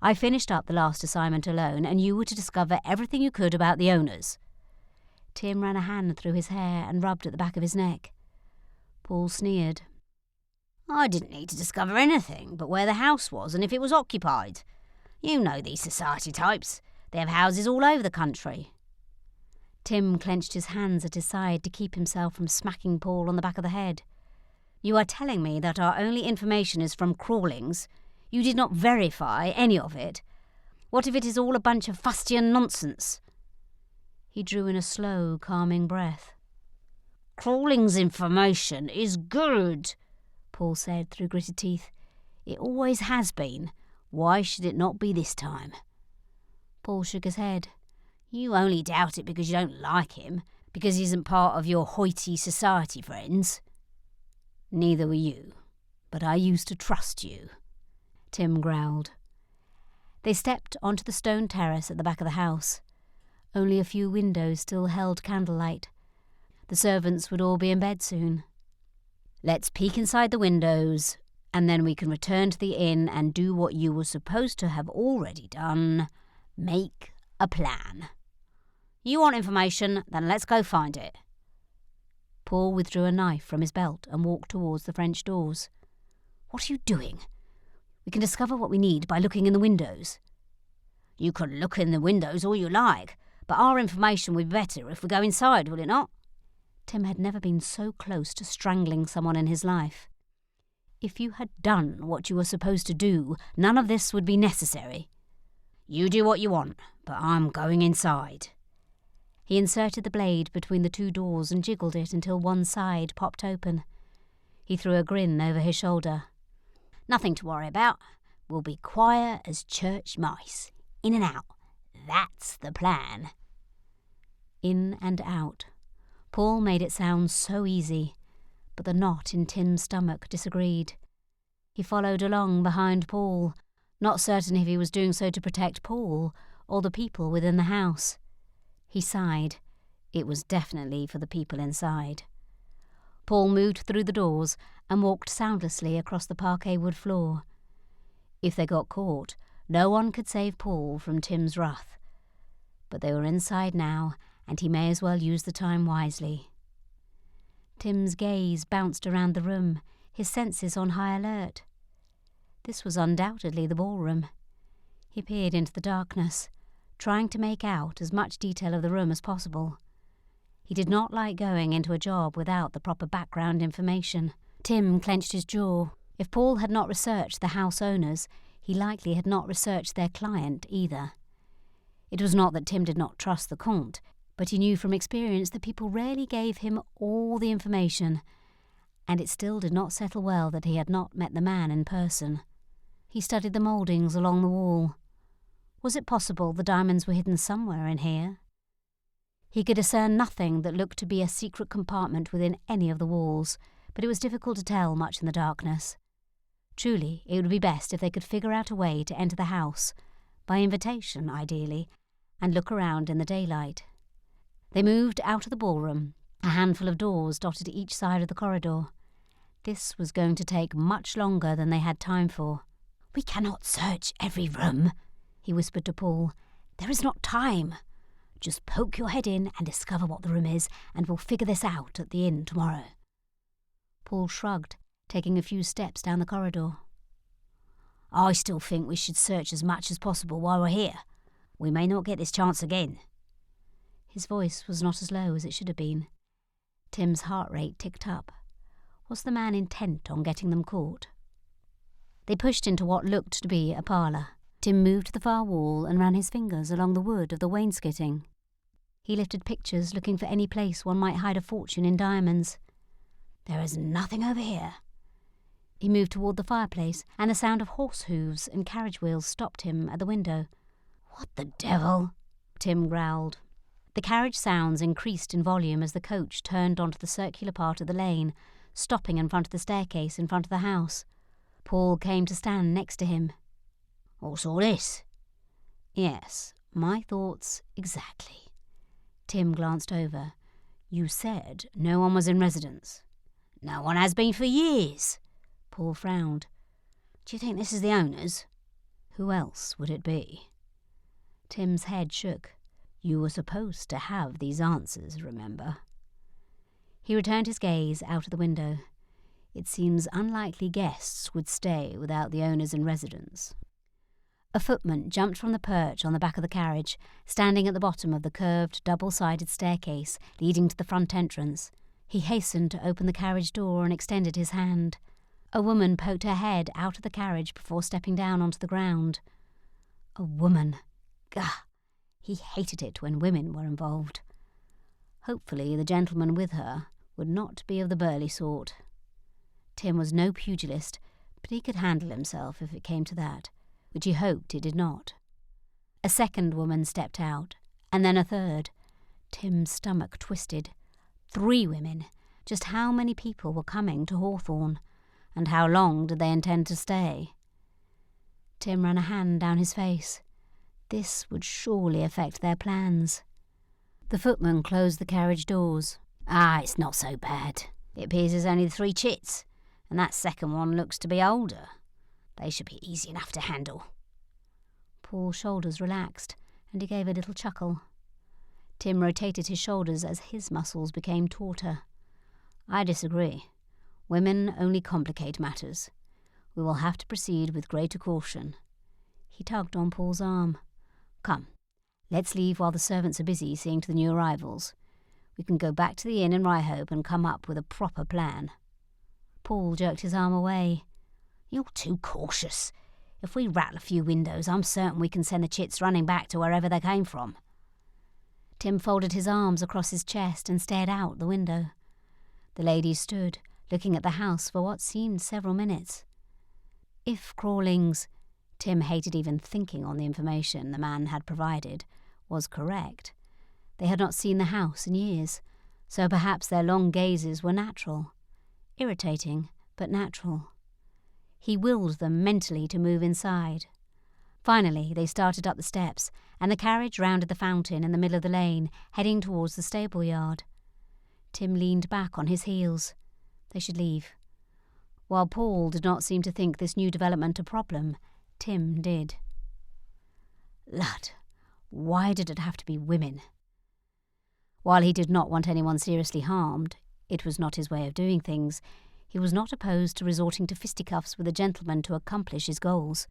I finished up the last assignment alone, and you were to discover everything you could about the owners. Tim ran a hand through his hair and rubbed at the back of his neck. Paul sneered. I didn't need to discover anything but where the house was and if it was occupied. You know these society types. They have houses all over the country. Tim clenched his hands at his side to keep himself from smacking Paul on the back of the head. You are telling me that our only information is from Crawlings? You did not verify any of it? What if it is all a bunch of fustian nonsense? He drew in a slow, calming breath. Crawling's information is good, Paul said through gritted teeth. It always has been. Why should it not be this time? Paul shook his head. You only doubt it because you don't like him, because he isn't part of your hoity society friends. Neither were you, but I used to trust you, Tim growled. They stepped onto the stone terrace at the back of the house. Only a few windows still held candlelight. The servants would all be in bed soon. Let's peek inside the windows, and then we can return to the inn and do what you were supposed to have already done. Make a plan. You want information, then let's go find it. Paul withdrew a knife from his belt and walked towards the French doors. What are you doing? We can discover what we need by looking in the windows. You can look in the windows all you like, but our information will be better if we go inside, will it not? Tim had never been so close to strangling someone in his life. If you had done what you were supposed to do, none of this would be necessary. You do what you want, but I'm going inside. He inserted the blade between the two doors and jiggled it until one side popped open. He threw a grin over his shoulder. Nothing to worry about. We'll be quiet as church mice. In and out. That's the plan. In and out. Paul made it sound so easy, but the knot in Tim's stomach disagreed. He followed along behind Paul, not certain if he was doing so to protect Paul or the people within the house. He sighed. It was definitely for the people inside. Paul moved through the doors and walked soundlessly across the parquet wood floor. If they got caught, no one could save Paul from Tim's wrath. But they were inside now, and he may as well use the time wisely. Tim's gaze bounced around the room, his senses on high alert. This was undoubtedly the ballroom. He peered into the darkness, trying to make out as much detail of the room as possible. He did not like going into a job without the proper background information. Tim clenched his jaw. If Paul had not researched the house owners, he likely had not researched their client either. It was not that Tim did not trust the Comte, but he knew from experience that people rarely gave him all the information, and it still did not settle well that he had not met the man in person. He studied the mouldings along the wall. Was it possible the diamonds were hidden somewhere in here? He could discern nothing that looked to be a secret compartment within any of the walls, but it was difficult to tell much in the darkness. Truly, it would be best if they could figure out a way to enter the house, by invitation ideally, and look around in the daylight. They moved out of the ballroom, a handful of doors dotted each side of the corridor. This was going to take much longer than they had time for. "We cannot search every room," he whispered to Paul. "There is not time. Just poke your head in and discover what the room is, and we'll figure this out at the inn tomorrow." Paul shrugged, taking a few steps down the corridor. "I still think we should search as much as possible while we're here. We may not get this chance again." His voice was not as low as it should have been. Tim's heart rate ticked up. Was the man intent on getting them caught? They pushed into what looked to be a parlour. Tim moved to the far wall and ran his fingers along the wood of the wainscoting. He lifted pictures, looking for any place one might hide a fortune in diamonds. There is nothing over here. He moved toward the fireplace, and the sound of horse hooves and carriage wheels stopped him at the window. "What the devil?" Tim growled. The carriage sounds increased in volume as the coach turned onto the circular part of the lane, stopping in front of the staircase in front of the house. Paul came to stand next to him. "What's all this?" "Yes, my thoughts exactly." Tim glanced over. "You said no one was in residence." "No one has been for years." Paul frowned. "Do you think this is the owner's?" "Who else would it be?" Tim's head shook. "You were supposed to have these answers, remember?" He returned his gaze out of the window. "It seems unlikely guests would stay without the owners in residence." A footman jumped from the perch on the back of the carriage, standing at the bottom of the curved, double-sided staircase leading to the front entrance. He hastened to open the carriage door and extended his hand. A woman poked her head out of the carriage before stepping down onto the ground. A woman. Gah! He hated it when women were involved. Hopefully the gentleman with her would not be of the burly sort. Tim was no pugilist, but he could handle himself if it came to that, which he hoped it did not. A second woman stepped out, and then a third. Tim's stomach twisted. 3 women. Just how many people were coming to Hawthorn, and how long did they intend to stay? Tim ran a hand down his face. This would surely affect their plans. The footman closed the carriage doors. It's not so bad. It appears there's only the 3 chits, and that second one looks to be older. They should be easy enough to handle." Paul's shoulders relaxed, and he gave a little chuckle. Tim rotated his shoulders as his muscles became tauter. "I disagree. Women only complicate matters. We will have to proceed with greater caution." He tugged on Paul's arm. "Come, let's leave while the servants are busy seeing to the new arrivals. We can go back to the inn in Ryhope and come up with a proper plan." Paul jerked his arm away. "You're too cautious. If we rattle a few windows, I'm certain we can send the chits running back to wherever they came from." Tim folded his arms across his chest and stared out the window. The ladies stood, looking at the house for what seemed several minutes. If Crawling's— Tim hated even thinking on the information the man had provided— was correct. They had not seen the house in years, so perhaps their long gazes were natural. Irritating, but natural. He willed them mentally to move inside. Finally, they started up the steps, and the carriage rounded the fountain in the middle of the lane, heading towards the stable yard. Tim leaned back on his heels. They should leave. While Paul did not seem to think this new development a problem, Tim did. Lud, why did it have to be women? While he did not want anyone seriously harmed, it was not his way of doing things. He was not opposed to resorting to fisticuffs with a gentleman to accomplish his goals.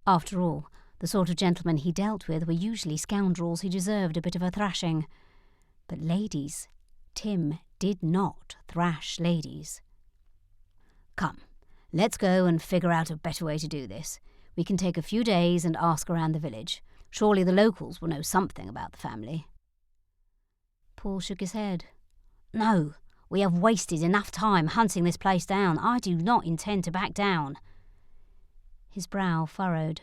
After all, the sort of gentlemen he dealt with were usually scoundrels who deserved a bit of a thrashing. But ladies, Tim did not thrash ladies. "Come, let's go and figure out a better way to do this. We can take a few days and ask around the village. Surely the locals will know something about the family." Paul shook his head. "No, we have wasted enough time hunting this place down. I do not intend to back down." His brow furrowed.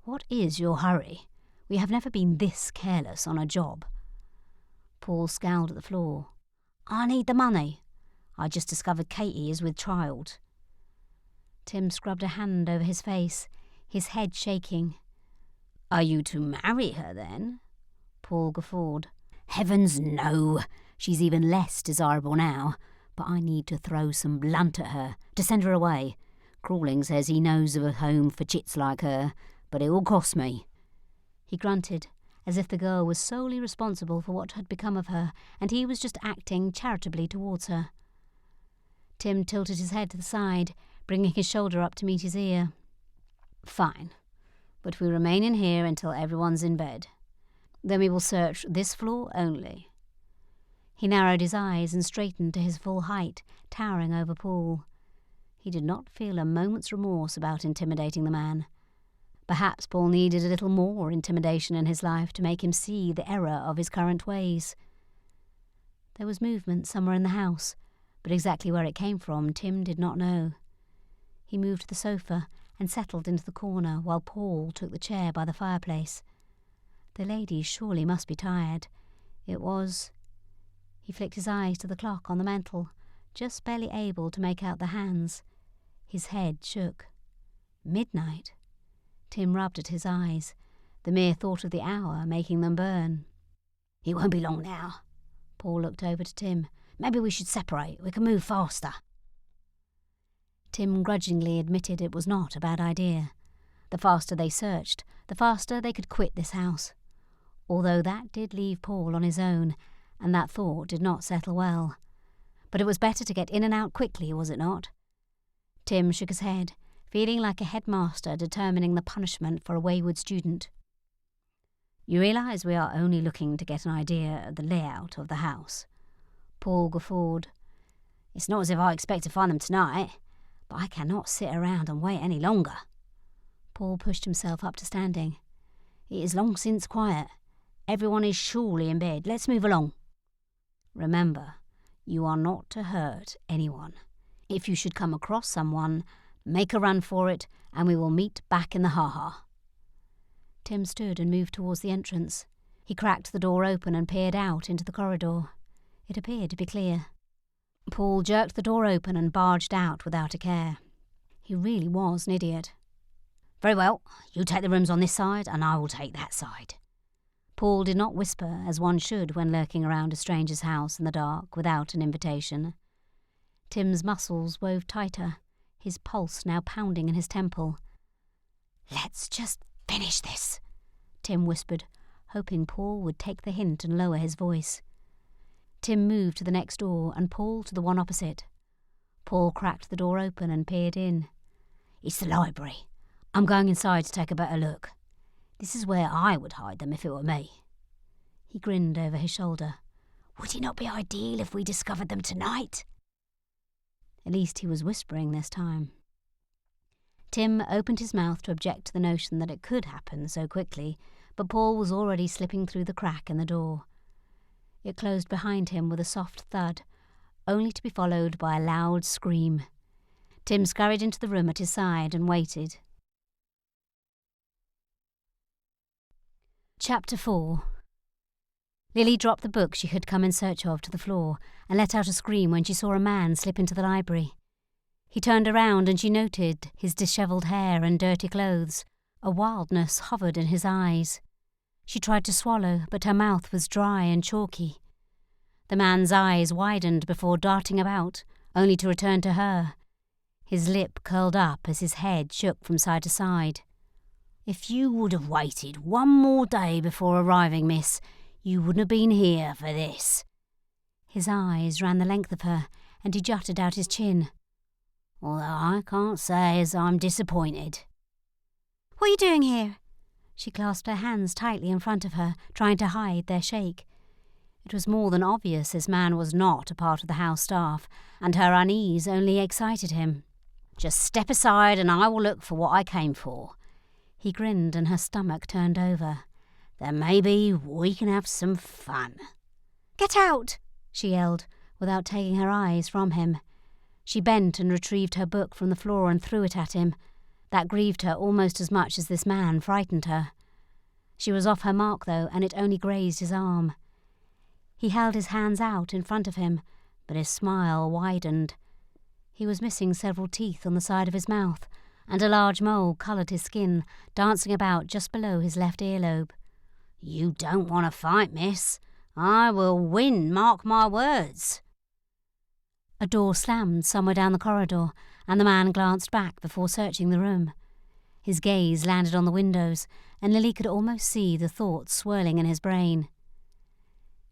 "What is your hurry? We have never been this careless on a job." Paul scowled at the floor. "I need the money. I just discovered Katie is with child." Tim scrubbed a hand over his face, his head shaking. "Are you to marry her, then?" Paul guffawed. "Heavens, no! She's even less desirable now. But I need to throw some blunt at her, to send her away. Crawling says he knows of a home for chits like her, but it will cost me." He grunted, as if the girl was solely responsible for what had become of her, and he was just acting charitably towards her. Tim tilted his head to the side, bringing his shoulder up to meet his ear. "Fine, but we remain in here until everyone's in bed. Then we will search this floor only." He narrowed his eyes and straightened to his full height, towering over Paul. He did not feel a moment's remorse about intimidating the man. Perhaps Paul needed a little more intimidation in his life to make him see the error of his current ways. There was movement somewhere in the house, but exactly where it came from Tim did not know. He moved the sofa and settled into the corner while Paul took the chair by the fireplace. The ladies surely must be tired. It was... He flicked his eyes to the clock on the mantel, just barely able to make out the hands. His head shook. Midnight. Tim rubbed at his eyes, the mere thought of the hour making them burn. "It won't be long now." Paul looked over to Tim. "Maybe we should separate. We can move faster." Tim grudgingly admitted it was not a bad idea. The faster they searched, the faster they could quit this house. Although that did leave Paul on his own, and that thought did not settle well. But it was better to get in and out quickly, was it not? Tim shook his head, feeling like a headmaster determining the punishment for a wayward student. "You realise we are only looking to get an idea of the layout of the house?" Paul guffawed. "It's not as if I expect to find them tonight, but I cannot sit around and wait any longer." Paul pushed himself up to standing. "It is long since quiet. Everyone is surely in bed. Let's move along." "Remember, you are not to hurt anyone. If you should come across someone, make a run for it, and we will meet back in the ha-ha." Tim stood and moved towards the entrance. He cracked the door open and peered out into the corridor. It appeared to be clear. Paul jerked the door open and barged out without a care. He really was an idiot. "Very well, you take the rooms on this side, and I will take that side." Paul did not whisper as one should when lurking around a stranger's house in the dark without an invitation. Tim's muscles wove tighter, his pulse now pounding in his temple. "Let's just finish this," Tim whispered, hoping Paul would take the hint and lower his voice. Tim moved to the next door and Paul to the one opposite. Paul cracked the door open and peered in. "It's the library. I'm going inside to take a better look. This is where I would hide them if it were me." He grinned over his shoulder. "Would it not be ideal if we discovered them tonight?" At least he was whispering this time. Tim opened his mouth to object to the notion that it could happen so quickly, but Paul was already slipping through the crack in the door. It closed behind him with a soft thud, only to be followed by a loud scream. Tim scurried into the room at his side and waited. Chapter 4. Lily dropped the book she had come in search of to the floor and let out a scream when she saw a man slip into the library. He turned around and she noted his dishevelled hair and dirty clothes. A wildness hovered in his eyes. She tried to swallow, but her mouth was dry and chalky. The man's eyes widened before darting about, only to return to her. His lip curled up as his head shook from side to side. "If you would have waited one more day before arriving, miss, you wouldn't have been here for this." His eyes ran the length of her, and he jutted out his chin. "Although I can't say as I'm disappointed." "What are you doing here?" She clasped her hands tightly in front of her, trying to hide their shake. It was more than obvious this man was not a part of the house staff, and her unease only excited him. "Just step aside and I will look for what I came for." He grinned and her stomach turned over. "Then maybe we can have some fun." "Get out!" she yelled, without taking her eyes from him. She bent and retrieved her book from the floor and threw it at him. That grieved her almost as much as this man frightened her. She was off her mark, though, and it only grazed his arm. He held his hands out in front of him, but his smile widened. He was missing several teeth on the side of his mouth, and a large mole coloured his skin, dancing about just below his left earlobe. "You don't want to fight, miss. I will win, mark my words." A door slammed somewhere down the corridor, and the man glanced back before searching the room. His gaze landed on the windows, and Lily could almost see the thoughts swirling in his brain.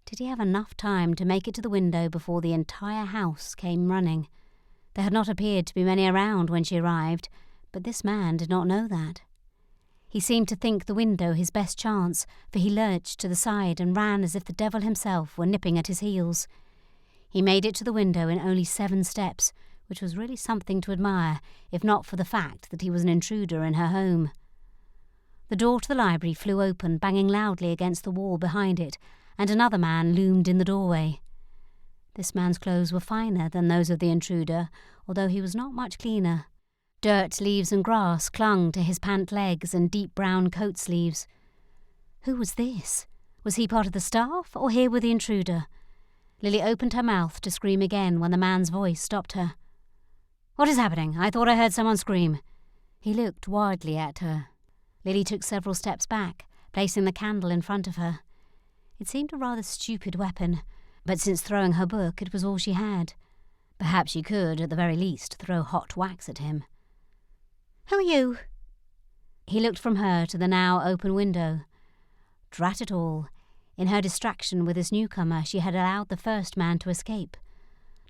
Did he have enough time to make it to the window before the entire house came running? There had not appeared to be many around when she arrived, but this man did not know that. He seemed to think the window his best chance, for he lurched to the side and ran as if the devil himself were nipping at his heels. He made it to the window in only 7 steps, which was really something to admire, if not for the fact that he was an intruder in her home. The door to the library flew open, banging loudly against the wall behind it, and another man loomed in the doorway. This man's clothes were finer than those of the intruder, although he was not much cleaner. Dirt, leaves and grass clung to his pant legs and deep brown coat sleeves. Who was this? Was he part of the staff, or here with the intruder? Lily opened her mouth to scream again when the man's voice stopped her. "What is happening? I thought I heard someone scream." He looked wildly at her. Lily took several steps back, placing the candle in front of her. It seemed a rather stupid weapon, but since throwing her book it was all she had. Perhaps she could, at the very least, throw hot wax at him. "Who are you?" He looked from her to the now open window. Drat it all. In her distraction with this newcomer, she had allowed the first man to escape.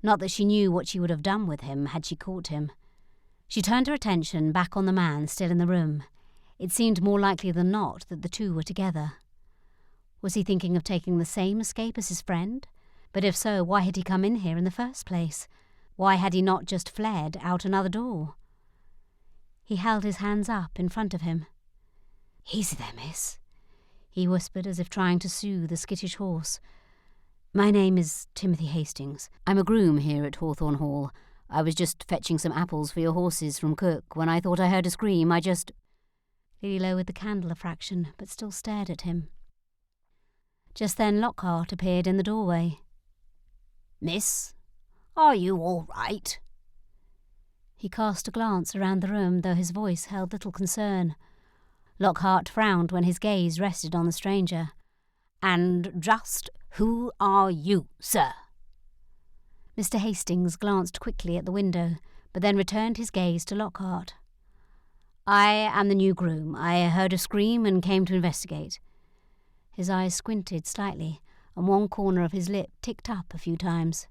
Not that she knew what she would have done with him had she caught him. She turned her attention back on the man still in the room. It seemed more likely than not that the two were together. Was he thinking of taking the same escape as his friend? But if so, why had he come in here in the first place? Why had he not just fled out another door? He held his hands up in front of him. "Easy there, miss," he whispered as if trying to soothe the skittish horse. "My name is Timothy Hastings. I'm a groom here at Hawthorn Hall. I was just fetching some apples for your horses from cook when I thought I heard a scream. Lily lowered the candle a fraction, but still stared at him. Just then Lockhart appeared in the doorway. "Miss, are you all right?" He cast a glance around the room, though his voice held little concern. Lockhart frowned when his gaze rested on the stranger. "And just who are you, sir?" Mr. Hastings glanced quickly at the window, but then returned his gaze to Lockhart. "I am the new groom. I heard a scream and came to investigate." His eyes squinted slightly, and one corner of his lip ticked up a few times.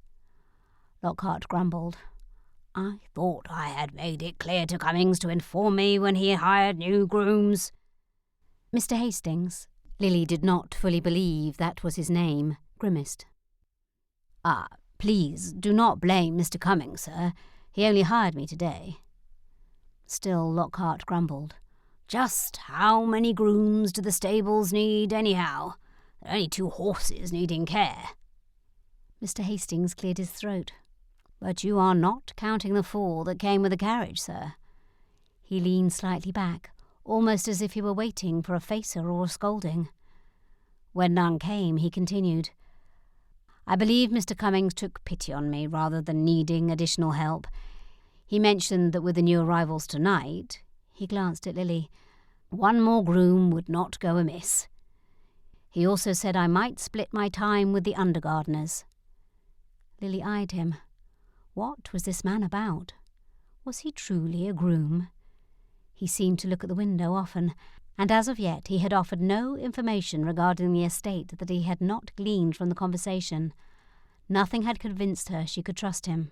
Lockhart grumbled. "I thought I had made it clear to Cummings to inform me when he hired new grooms." Mr. Hastings, Lily did not fully believe that was his name, grimaced. Please do not blame Mr. Cummings, sir. He only hired me today." Still Lockhart grumbled. "Just how many grooms do the stables need, anyhow? There are only 2 horses needing care." Mr. Hastings cleared his throat. "But you are not counting the 4 that came with the carriage, sir." He leaned slightly back, almost as if he were waiting for a facer or a scolding. When none came, he continued. "I believe Mr. Cummings took pity on me rather than needing additional help. He mentioned that with the new arrivals tonight," he glanced at Lily, "1 more groom would not go amiss. He also said I might split my time with the undergardeners." Lily eyed him. What was this man about? Was he truly a groom? He seemed to look at the window often, and as of yet he had offered no information regarding the estate that he had not gleaned from the conversation. Nothing had convinced her she could trust him.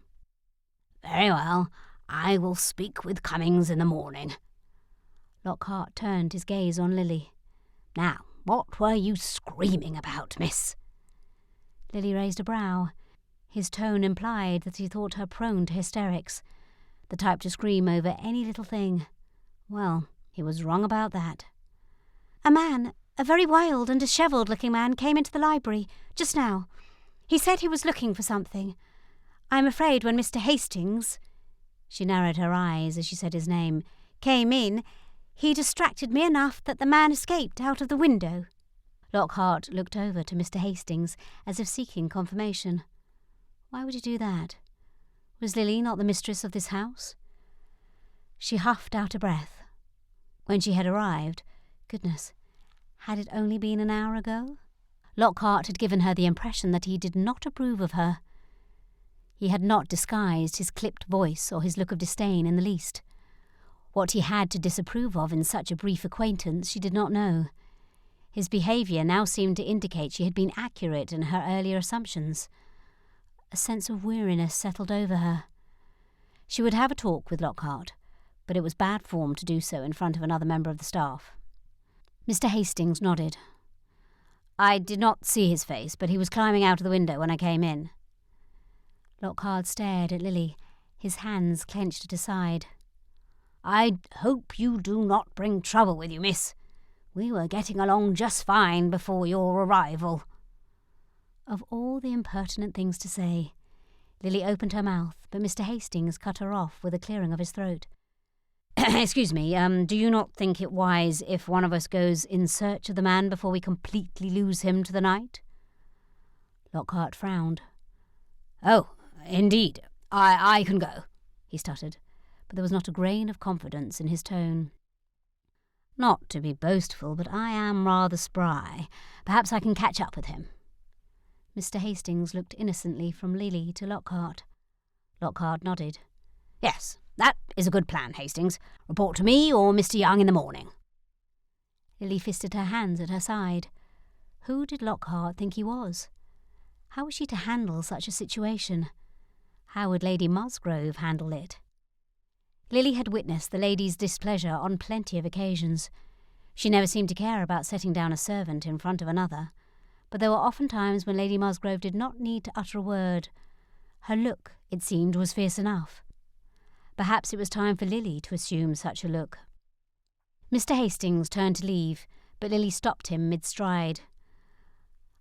"Very well, I will speak with Cummings in the morning." Lockhart turned his gaze on Lily. "Now, what were you screaming about, miss?" Lily raised a brow. His tone implied that he thought her prone to hysterics, the type to scream over any little thing. Well, he was wrong about that. "A man, a very wild and dishevelled-looking man, came into the library just now. He said he was looking for something. I'm afraid when Mr. Hastings," she narrowed her eyes as she said his name, "came in, he distracted me enough that the man escaped out of the window." Lockhart looked over to Mr. Hastings as if seeking confirmation. Why would he do that? Was Lily not the mistress of this house? She huffed out a breath. When she had arrived, goodness, had it only been an hour ago? Lockhart had given her the impression that he did not approve of her. He had not disguised his clipped voice or his look of disdain in the least. What he had to disapprove of in such a brief acquaintance she did not know. His behaviour now seemed to indicate she had been accurate in her earlier assumptions. A sense of weariness settled over her. She would have a talk with Lockhart, but it was bad form to do so in front of another member of the staff. Mr. Hastings nodded. "I did not see his face, but he was climbing out of the window when I came in." Lockhart stared at Lily, his hands clenched at his side. "I hope you do not bring trouble with you, miss," We were getting along just fine before your arrival." Of all the impertinent things to say, Lily opened her mouth, but Mr. Hastings cut her off with a clearing of his throat. "Excuse me, do you not think it wise if one of us goes in search of the man before we completely lose him to the night?" Lockhart frowned. "Oh, indeed, I can go," he stuttered, but there was not a grain of confidence in his tone. "Not to be boastful, but I am rather spry. Perhaps I can catch up with him." Mr. Hastings looked innocently from Lily to Lockhart. Lockhart nodded. "Yes, that is a good plan, Hastings. Report to me or Mr. Young in the morning." Lily fisted her hands at her side. Who did Lockhart think he was? How was she to handle such a situation? How would Lady Musgrove handle it? Lily had witnessed the lady's displeasure on plenty of occasions. She never seemed to care about setting down a servant in front of another, but there were often times when Lady Musgrove did not need to utter a word. Her look, it seemed, was fierce enough. Perhaps it was time for Lily to assume such a look. Mr. Hastings turned to leave, but Lily stopped him mid-stride.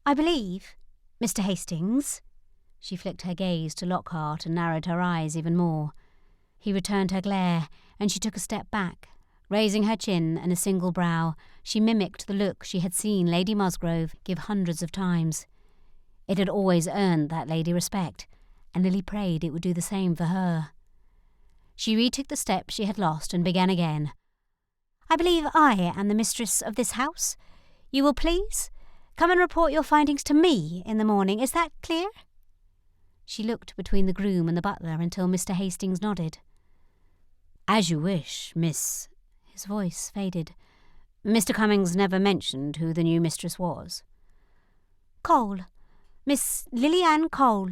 "I believe, Mr. Hastings—" She flicked her gaze to Lockhart and narrowed her eyes even more. He returned her glare, and she took a step back. Raising her chin and a single brow, she mimicked the look she had seen Lady Musgrove give hundreds of times. It had always earned that lady respect, and Lily prayed it would do the same for her. She retook the step she had lost and began again. "I believe I am the mistress of this house. You will please come and report your findings to me in the morning. Is that clear?" She looked between the groom and the butler until Mr. Hastings nodded. "As you wish, Miss—" His voice faded. "Mr. Cummings never mentioned who the new mistress was." "Cole. Miss Lily-Ann Cole."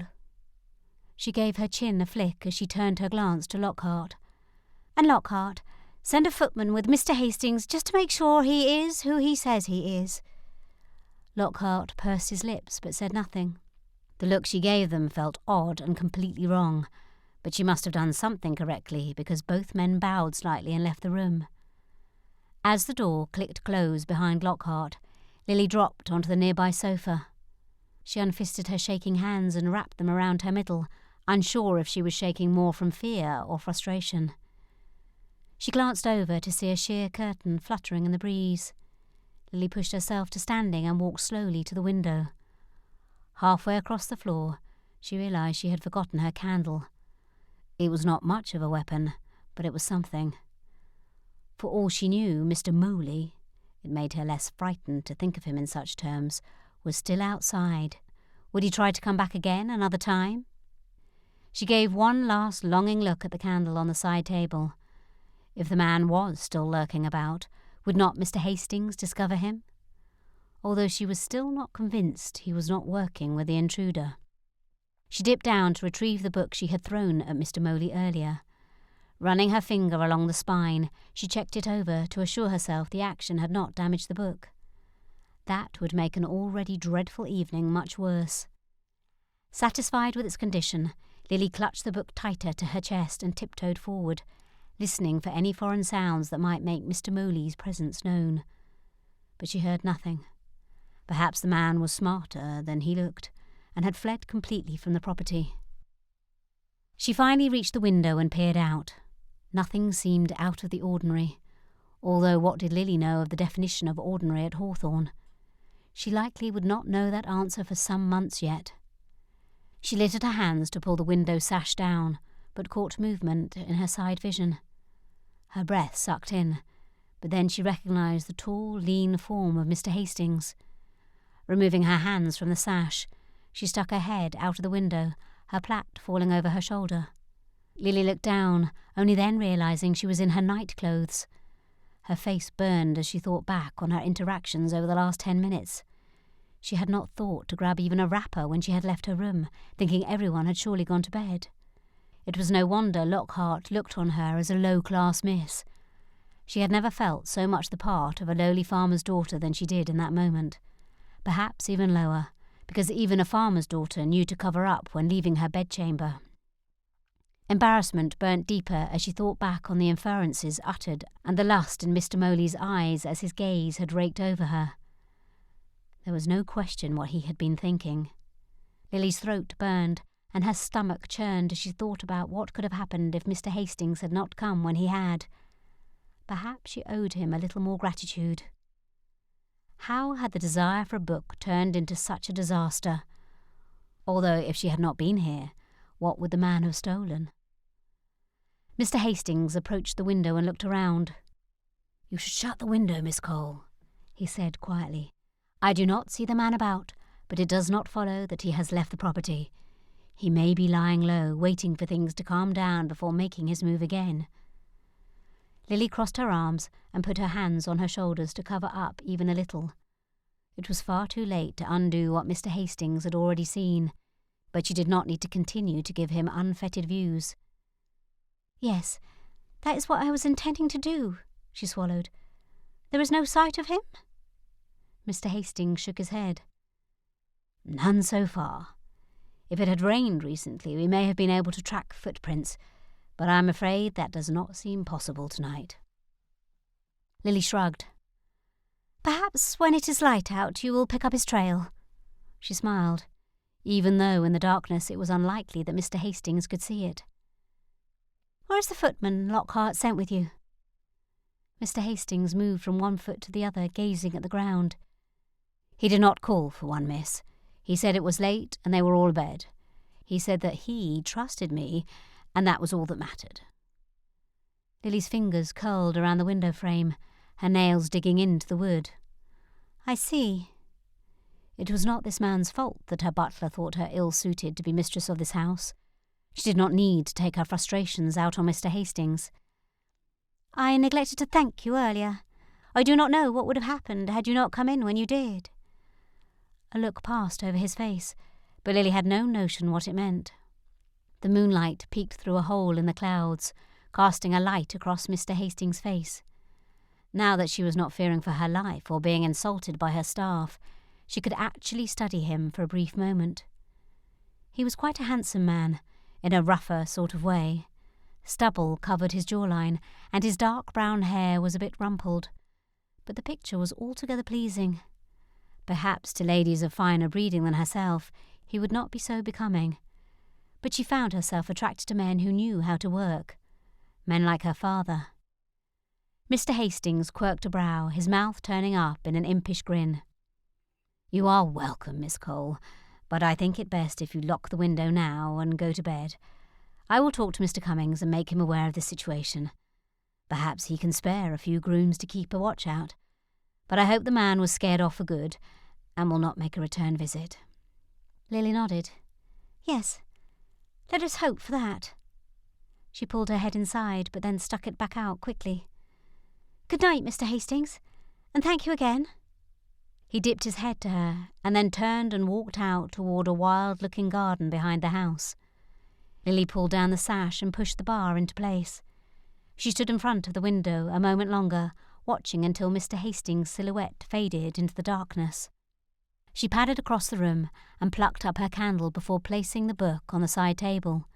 She gave her chin a flick as she turned her glance to Lockhart. "And Lockhart, send a footman with Mr. Hastings just to make sure he is who he says he is." Lockhart pursed his lips but said nothing. The look she gave them felt odd and completely wrong, but she must have done something correctly because both men bowed slightly and left the room. As the door clicked close behind Lockhart, Lily dropped onto the nearby sofa. She unfisted her shaking hands and wrapped them around her middle, unsure if she was shaking more from fear or frustration. She glanced over to see a sheer curtain fluttering in the breeze. Lily pushed herself to standing and walked slowly to the window. Halfway across the floor, she realized she had forgotten her candle. It was not much of a weapon, but it was something. For all she knew, Mr. Moley, it made her less frightened to think of him in such terms, was still outside. Would he try to come back again another time? She gave one last longing look at the candle on the side table. If the man was still lurking about, would not Mr. Hastings discover him? Although she was still not convinced he was not working with the intruder. She dipped down to retrieve the book she had thrown at Mr. Moley earlier. Running her finger along the spine, she checked it over to assure herself the action had not damaged the book. That would make an already dreadful evening much worse. Satisfied with its condition, Lily clutched the book tighter to her chest and tiptoed forward, listening for any foreign sounds that might make Mr. Moley's presence known. But she heard nothing. Perhaps the man was smarter than he looked, and had fled completely from the property. She finally reached the window and peered out. Nothing seemed out of the ordinary, although what did Lily know of the definition of ordinary at Hawthorn? She likely would not know that answer for some months yet. She lifted her hands to pull the window sash down, but caught movement in her side vision. Her breath sucked in, but then she recognized the tall, lean form of Mr. Hastings. Removing her hands from the sash, she stuck her head out of the window, her plait falling over her shoulder. Lily looked down, only then realizing she was in her night-clothes. Her face burned as she thought back on her interactions over the last 10 minutes. She had not thought to grab even a wrapper when she had left her room, thinking everyone had surely gone to bed. It was no wonder Lockhart looked on her as a low-class miss. She had never felt so much the part of a lowly farmer's daughter than she did in that moment. Perhaps even lower, because even a farmer's daughter knew to cover up when leaving her bedchamber. Embarrassment burnt deeper as she thought back on the inferences uttered and the lust in Mr. Moley's eyes as his gaze had raked over her. There was no question what he had been thinking. Lily's throat burned, and her stomach churned as she thought about what could have happened if Mr. Hastings had not come when he had. Perhaps she owed him a little more gratitude. How had the desire for a book turned into such a disaster? Although, if she had not been here, what would the man have stolen? Mr. Hastings approached the window and looked around. "You should shut the window, Miss Cole," he said quietly. "I do not see the man about, but it does not follow that he has left the property. He may be lying low, waiting for things to calm down before making his move again." Lily crossed her arms and put her hands on her shoulders to cover up even a little. It was far too late to undo what Mr. Hastings had already seen, but she did not need to continue to give him unfettered views. "Yes, that is what I was intending to do," she swallowed. "There is no sight of him?" Mr. Hastings shook his head. "None so far. If it had rained recently, we may have been able to track footprints, but I am afraid that does not seem possible tonight." Lily shrugged. "Perhaps when it is light out you will pick up his trail." She smiled, even though in the darkness it was unlikely that Mr. Hastings could see it. "Where is the footman Lockhart sent with you?" Mr. Hastings moved from one foot to the other, gazing at the ground. "He did not call for one, miss. He said it was late and they were all abed. He said that he trusted me, and that was all that mattered." Lily's fingers curled around the window frame, her nails digging into the wood. "I see." It was not this man's fault that her butler thought her ill-suited to be mistress of this house. She did not need to take her frustrations out on Mr. Hastings. "I neglected to thank you earlier. I do not know what would have happened had you not come in when you did." A look passed over his face, but Lily had no notion what it meant. The moonlight peeked through a hole in the clouds, casting a light across Mr. Hastings' face. Now that she was not fearing for her life or being insulted by her staff, she could actually study him for a brief moment. He was quite a handsome man, in a rougher sort of way. Stubble covered his jawline, and his dark brown hair was a bit rumpled. But the picture was altogether pleasing. Perhaps to ladies of finer breeding than herself, he would not be so becoming. But she found herself attracted to men who knew how to work. Men like her father. Mr. Hastings quirked a brow, his mouth turning up in an impish grin. "You are welcome, Miss Cole, but I think it best if you lock the window now and go to bed. I will talk to Mr. Cummings and make him aware of the situation. Perhaps he can spare a few grooms to keep a watch out, but I hope the man was scared off for good and will not make a return visit." Lily nodded. "Yes, let us hope for that." She pulled her head inside, but then stuck it back out quickly. "Good night, Mr. Hastings, and thank you again." He dipped his head to her, and then turned and walked out toward a wild-looking garden behind the house. Lily pulled down the sash and pushed the bar into place. She stood in front of the window a moment longer, watching until Mr. Hastings' silhouette faded into the darkness. She padded across the room and plucked up her candle before placing the book on the side table.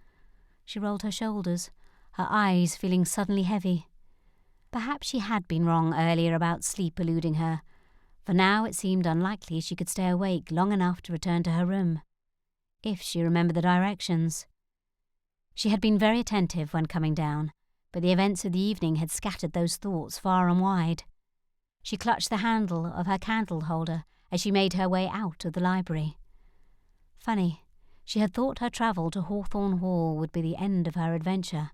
She rolled her shoulders, her eyes feeling suddenly heavy. Perhaps she had been wrong earlier about sleep eluding her, for now it seemed unlikely she could stay awake long enough to return to her room, if she remembered the directions. She had been very attentive when coming down, but the events of the evening had scattered those thoughts far and wide. She clutched the handle of her candle holder as she made her way out of the library. Funny, she had thought her travel to Hawthorn Hall would be the end of her adventure.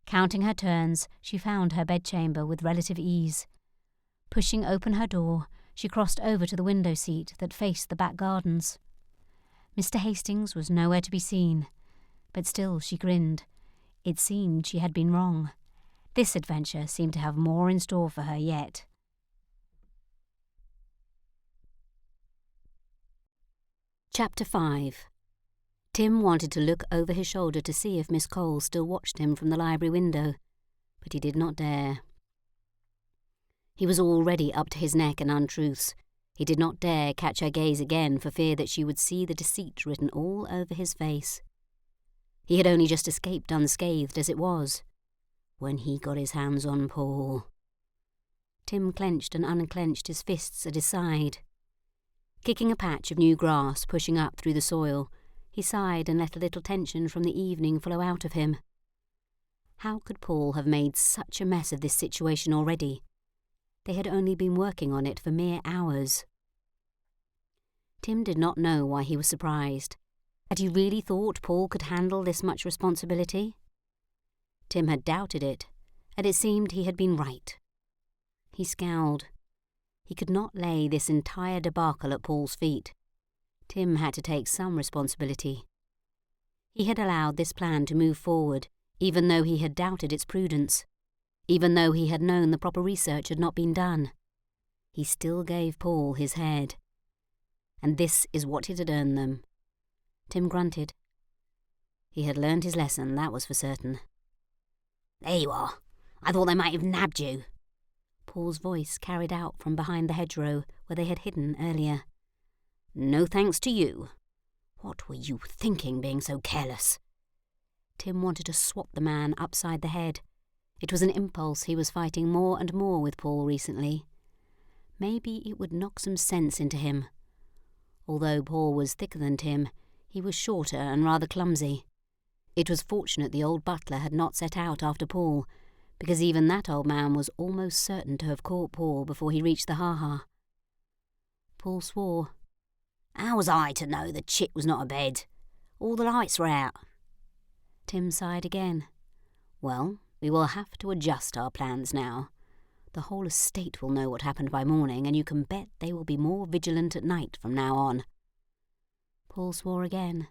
Counting her turns, she found her bedchamber with relative ease. Pushing open her door, she crossed over to the window seat that faced the back gardens. Mr. Hastings was nowhere to be seen, but still she grinned. It seemed she had been wrong. This adventure seemed to have more in store for her yet. Chapter 5. Tim wanted to look over his shoulder to see if Miss Cole still watched him from the library window, but he did not dare. He was already up to his neck in untruths. He did not dare catch her gaze again for fear that she would see the deceit written all over his face. He had only just escaped unscathed as it was. When he got his hands on Paul... Tim clenched and unclenched his fists at his side. Kicking a patch of new grass pushing up through the soil, he sighed and let a little tension from the evening flow out of him. How could Paul have made such a mess of this situation already? They had only been working on it for mere hours. Tim did not know why he was surprised. Had he really thought Paul could handle this much responsibility? Tim had doubted it, and it seemed he had been right. He scowled. He could not lay this entire debacle at Paul's feet. Tim had to take some responsibility. He had allowed this plan to move forward, even though he had doubted its prudence, even though he had known the proper research had not been done. He still gave Paul his head. And this is what it had earned them. Tim grunted. He had learned his lesson, that was for certain. "There you are. I thought they might have nabbed you." Paul's voice carried out from behind the hedgerow where they had hidden earlier. "No thanks to you. What were you thinking, being so careless?" Tim wanted to swat the man upside the head. It was an impulse he was fighting more and more with Paul recently. Maybe it would knock some sense into him. Although Paul was thicker than Tim, he was shorter and rather clumsy. It was fortunate the old butler had not set out after Paul, because even that old man was almost certain to have caught Paul before he reached the ha-ha. Paul swore. "How was I to know the chit was not abed? All the lights were out." Tim sighed again. "Well, we will have to adjust our plans now. The whole estate will know what happened by morning, and you can bet they will be more vigilant at night from now on." Paul swore again.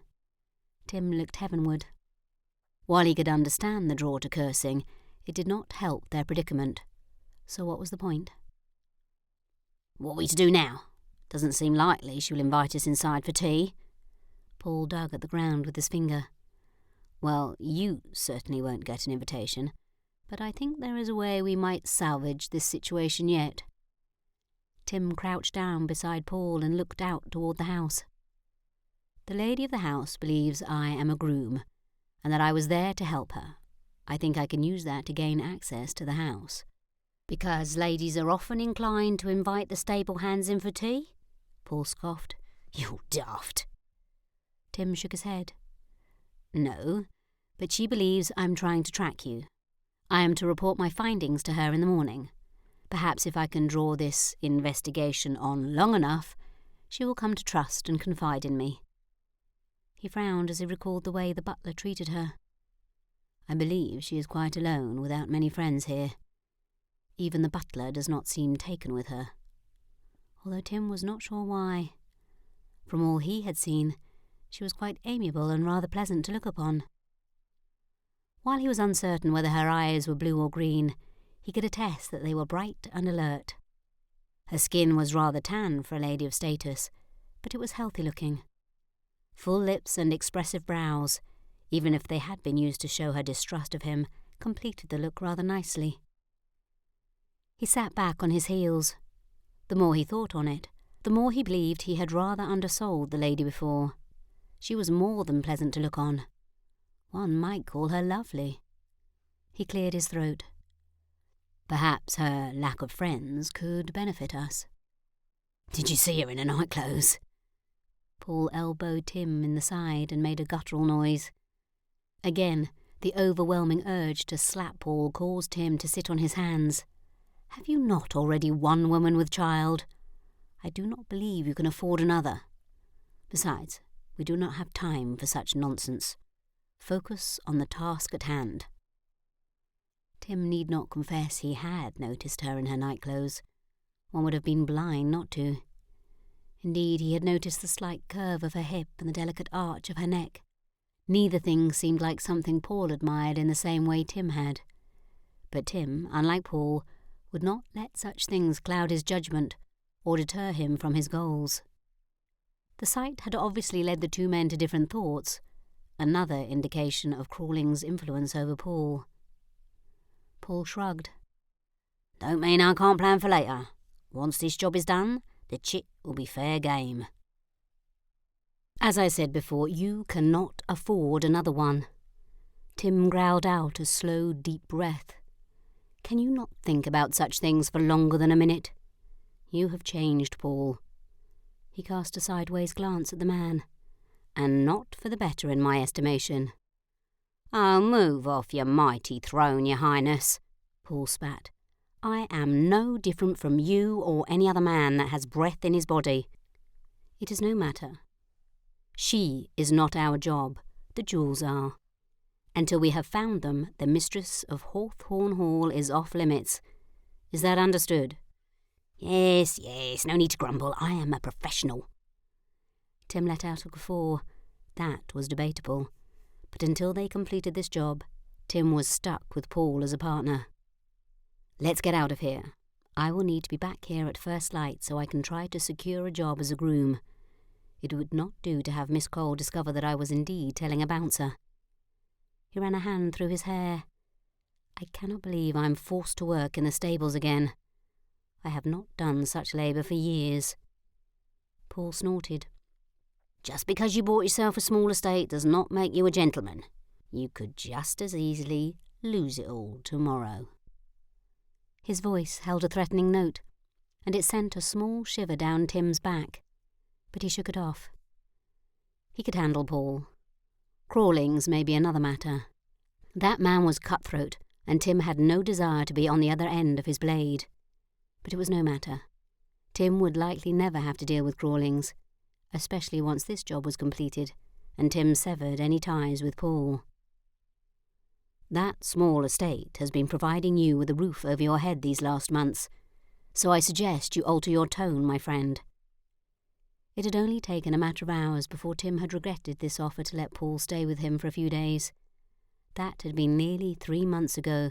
Tim looked heavenward. While he could understand the draw to cursing, it did not help their predicament. So what was the point? "What are we to do now? Doesn't seem likely she will invite us inside for tea." Paul dug at the ground with his finger. "Well, you certainly won't get an invitation, but I think there is a way we might salvage this situation yet." Tim crouched down beside Paul and looked out toward the house. "The lady of the house believes I am a groom, and that I was there to help her. I think I can use that to gain access to the house." "Because ladies are often inclined to invite the stable hands in for tea?" Paul scoffed. "You're daft." Tim shook his head. "No, but she believes I'm trying to track you. I am to report my findings to her in the morning. Perhaps if I can draw this investigation on long enough, she will come to trust and confide in me." He frowned as he recalled the way the butler treated her. "I believe she is quite alone, without many friends here. Even the butler does not seem taken with her." Although Tim was not sure why. From all he had seen, she was quite amiable and rather pleasant to look upon. While he was uncertain whether her eyes were blue or green, he could attest that they were bright and alert. Her skin was rather tan for a lady of status, but it was healthy-looking. Full lips and expressive brows, even if they had been used to show her distrust of him, completed the look rather nicely. He sat back on his heels. The more he thought on it, the more he believed he had rather undersold the lady before. She was more than pleasant to look on. One might call her lovely. He cleared his throat. "Perhaps her lack of friends could benefit us." "Did you see her in her nightclothes?" Paul elbowed Tim in the side and made a guttural noise. Again, the overwhelming urge to slap Paul caused him to sit on his hands. "Have you not already one woman with child? I do not believe you can afford another. Besides, we do not have time for such nonsense. Focus on the task at hand." Tim need not confess he had noticed her in her nightclothes. One would have been blind not to. Indeed, he had noticed the slight curve of her hip and the delicate arch of her neck. Neither thing seemed like something Paul admired in the same way Tim had. But Tim, unlike Paul, would not let such things cloud his judgment or deter him from his goals. The sight had obviously led the two men to different thoughts, another indication of Crawling's influence over Paul. Paul shrugged. "Don't mean I can't plan for later. Once this job is done, the chit will be fair game." "As I said before, you cannot afford another one. Tim growled out a slow, deep breath. "Can you not think about such things for longer than a minute? You have changed, Paul." He cast a sideways glance at the man. "And not for the better in my estimation." "Oh, move off your mighty throne, your highness," Paul spat. "I am no different from you or any other man that has breath in his body." "It is no matter. She is not our job. The jewels are. Until we have found them, the mistress of Hawthorn Hall is off limits. Is that understood?" Yes, no need to grumble. I am a professional." Tim let out a guffaw. That was debatable. But until they completed this job, Tim was stuck with Paul as a partner. "Let's get out of here. I will need to be back here at first light so I can try to secure a job as a groom. It would not do to have Miss Cole discover that I was indeed telling a bouncer." He ran a hand through his hair. "I cannot believe I am forced to work in the stables again. I have not done such labour for years." Paul snorted. "Just because you bought yourself a small estate does not make you a gentleman. You could just as easily lose it all tomorrow." His voice held a threatening note, and it sent a small shiver down Tim's back, but he shook it off. He could handle Paul. Crawlings may be another matter. That man was cutthroat, and Tim had no desire to be on the other end of his blade. But it was no matter. Tim would likely never have to deal with crawlings, especially once this job was completed, and Tim severed any ties with Paul. "That small estate has been providing you with a roof over your head these last months, so I suggest you alter your tone, my friend." It had only taken a matter of hours before Tim had regretted this offer to let Paul stay with him for a few days. That had been nearly 3 months ago.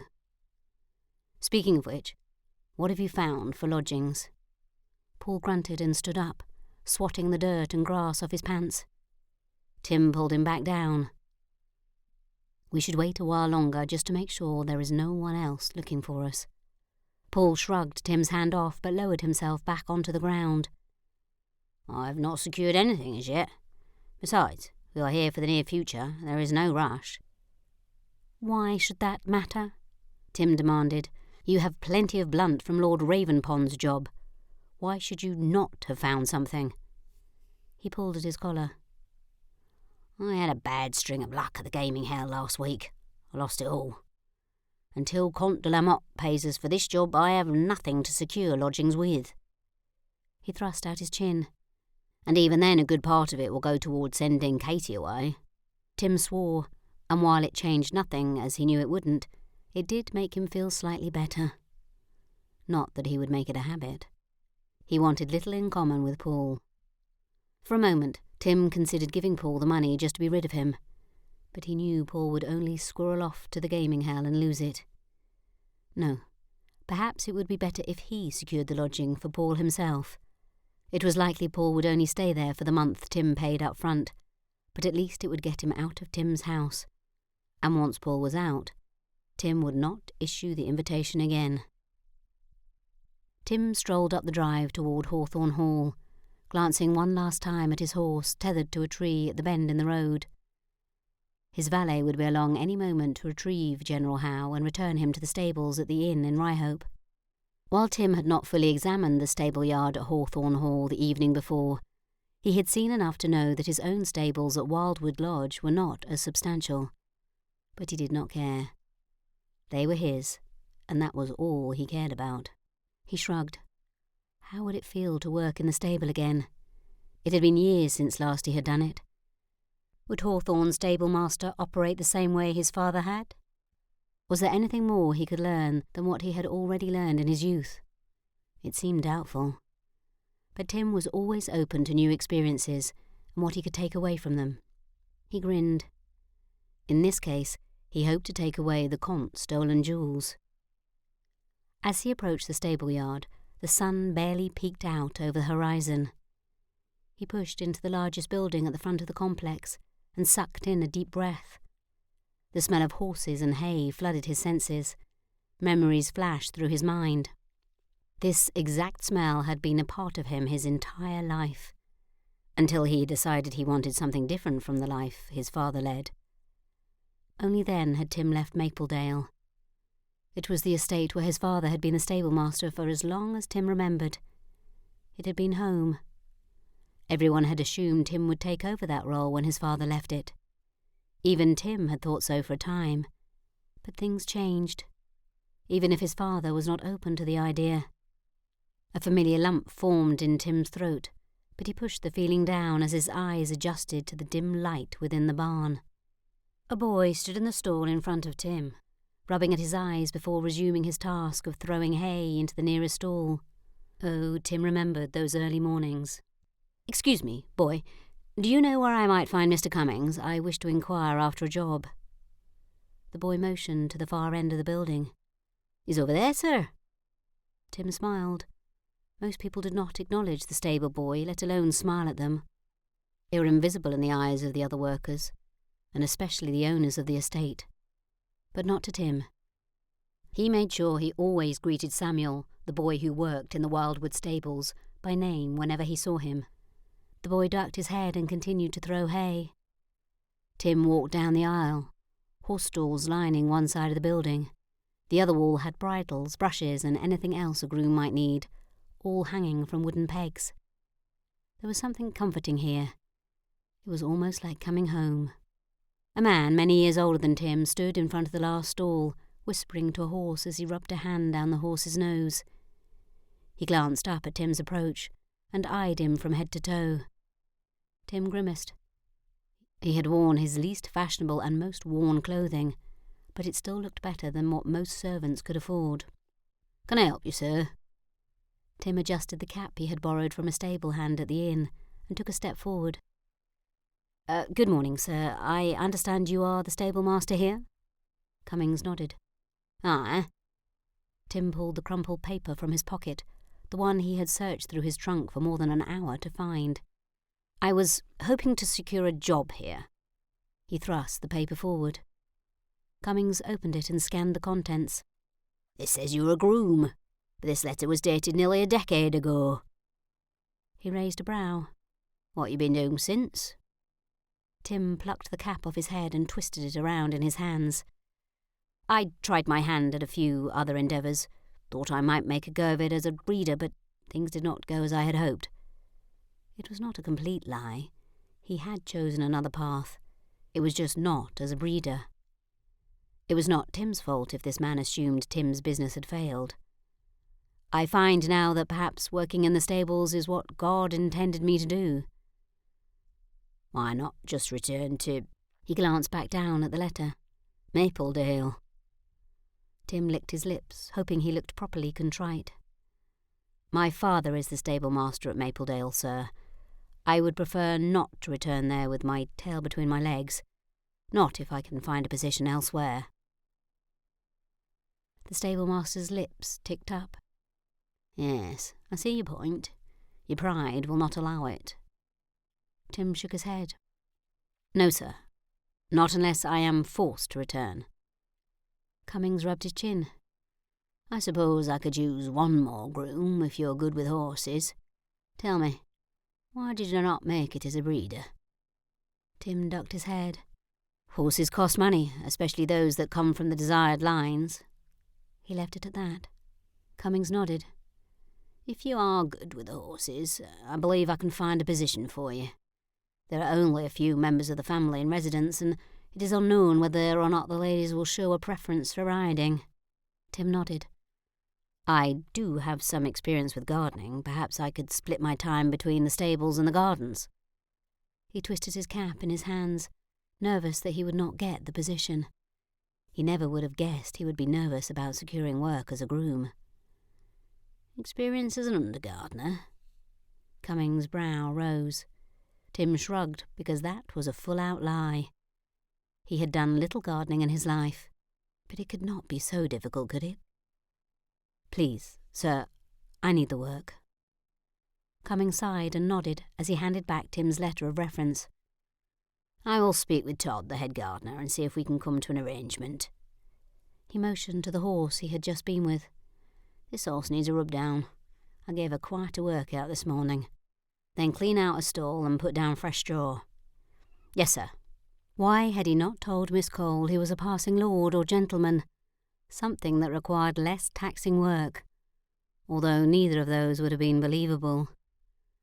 "Speaking of which, what have you found for lodgings?" Paul grunted and stood up, swatting the dirt and grass off his pants. Tim pulled him back down. "We should wait a while longer just to make sure there is no one else looking for us." Paul shrugged Tim's hand off but lowered himself back onto the ground. "I've not secured anything as yet. Besides, we are here for the near future. There is no rush." "Why should that matter?" Tim demanded. "You have plenty of blunt from Lord Ravenpond's job. Why should you not have found something?" He pulled at his collar. "I had a bad string of luck at the gaming hell last week. I lost it all. Until Comte de la Motte pays us for this job, I have nothing to secure lodgings with." He thrust out his chin. "And even then a good part of it will go towards sending Katie away." Tim swore, and while it changed nothing, as he knew it wouldn't, it did make him feel slightly better. Not that he would make it a habit. He wanted little in common with Paul. For a moment, Tim considered giving Paul the money just to be rid of him, but he knew Paul would only squirrel off to the gaming hell and lose it. No, perhaps it would be better if he secured the lodging for Paul himself. It was likely Paul would only stay there for the month Tim paid up front, but at least it would get him out of Tim's house. And once Paul was out, Tim would not issue the invitation again. Tim strolled up the drive toward Hawthorn Hall, glancing one last time at his horse tethered to a tree at the bend in the road. His valet would be along any moment to retrieve General Howe and return him to the stables at the inn in Ryhope. While Tim had not fully examined the stable yard at Hawthorn Hall the evening before, he had seen enough to know that his own stables at Wildwood Lodge were not as substantial. But he did not care. They were his, and that was all he cared about. He shrugged. How would it feel to work in the stable again? It had been years since last he had done it. Would Hawthorn's stablemaster operate the same way his father had? Was there anything more he could learn than what he had already learned in his youth? It seemed doubtful. But Tim was always open to new experiences and what he could take away from them. He grinned. In this case, he hoped to take away the Comte's stolen jewels. As he approached the stable yard, the sun barely peeked out over the horizon. He pushed into the largest building at the front of the complex and sucked in a deep breath. The smell of horses and hay flooded his senses. Memories flashed through his mind. This exact smell had been a part of him his entire life, until he decided he wanted something different from the life his father led. Only then had Tim left Mapledale. It was the estate where his father had been the stable-master for as long as Tim remembered. It had been home. Everyone had assumed Tim would take over that role when his father left it. Even Tim had thought so for a time. But things changed, even if his father was not open to the idea. A familiar lump formed in Tim's throat, but he pushed the feeling down as his eyes adjusted to the dim light within the barn. A boy stood in the stall in front of Tim, rubbing at his eyes before resuming his task of throwing hay into the nearest stall. Oh, Tim remembered those early mornings. "Excuse me, boy, do you know where I might find Mr. Cummings? I wish to inquire after a job." The boy motioned to the far end of the building. "He's over there, sir." Tim smiled. Most people did not acknowledge the stable boy, let alone smile at them. They were invisible in the eyes of the other workers, and especially the owners of the estate. But not to Tim. He made sure he always greeted Samuel, the boy who worked in the Wildwood stables, by name whenever he saw him. The boy ducked his head and continued to throw hay. Tim walked down the aisle, horse stalls lining one side of the building. The other wall had bridles, brushes, and anything else a groom might need, all hanging from wooden pegs. There was something comforting here. It was almost like coming home. A man many years older than Tim stood in front of the last stall, whispering to a horse as he rubbed a hand down the horse's nose. He glanced up at Tim's approach and eyed him from head to toe. Tim grimaced. He had worn his least fashionable and most worn clothing, but it still looked better than what most servants could afford. "Can I help you, sir?" Tim adjusted the cap he had borrowed from a stable hand at the inn and took a step forward. Good morning, sir. I understand you are the stable-master here?" Cummings nodded. "Aye." Tim pulled the crumpled paper from his pocket, the one he had searched through his trunk for more than an hour to find. "I was hoping to secure a job here." He thrust the paper forward. Cummings opened it and scanned the contents. "This says you're a groom, but this letter was dated nearly a decade ago." He raised a brow. "What you been doing since?" Tim plucked the cap off his head and twisted it around in his hands. "I tried my hand at a few other endeavours. Thought I might make a go of it as a breeder, but things did not go as I had hoped." It was not a complete lie. He had chosen another path. It was just not as a breeder. It was not Tim's fault if this man assumed Tim's business had failed. "I find now that perhaps working in the stables is what God intended me to do." "Why not just return to—" He glanced back down at the letter. "Mapledale." Tim licked his lips, hoping he looked properly contrite. "My father is the stable-master at Mapledale, sir. I would prefer not to return there with my tail between my legs. Not if I can find a position elsewhere." The stable-master's lips ticked up. "Yes, I see your point. Your pride will not allow it." Tim shook his head. "No, sir. Not unless I am forced to return." Cummings rubbed his chin. "I suppose I could use one more groom if you're good with horses. Tell me, why did you not make it as a breeder?" Tim ducked his head. "Horses cost money, especially those that come from the desired lines." He left it at that. Cummings nodded. "If you are good with the horses, I believe I can find a position for you. There are only a few members of the family in residence, and it is unknown whether or not the ladies will show a preference for riding." Tim nodded. "I do have some experience with gardening. Perhaps I could split my time between the stables and the gardens." He twisted his cap in his hands, nervous that he would not get the position. He never would have guessed he would be nervous about securing work as a groom. "Experience as an undergardener?" Cummings' brow rose. Tim shrugged, because that was a full-out lie. He had done little gardening in his life, but it could not be so difficult, could it? "Please, sir, I need the work." Cummings sighed and nodded as he handed back Tim's letter of reference. "I will speak with Todd, the head gardener, and see if we can come to an arrangement." He motioned to the horse he had just been with. "This horse needs a rub-down. I gave her quite a workout this morning. Then clean out a stall and put down fresh straw." "Yes, sir. Why had he not told Miss Cole he was a passing lord or gentleman, something that required less taxing work, although neither of those would have been believable?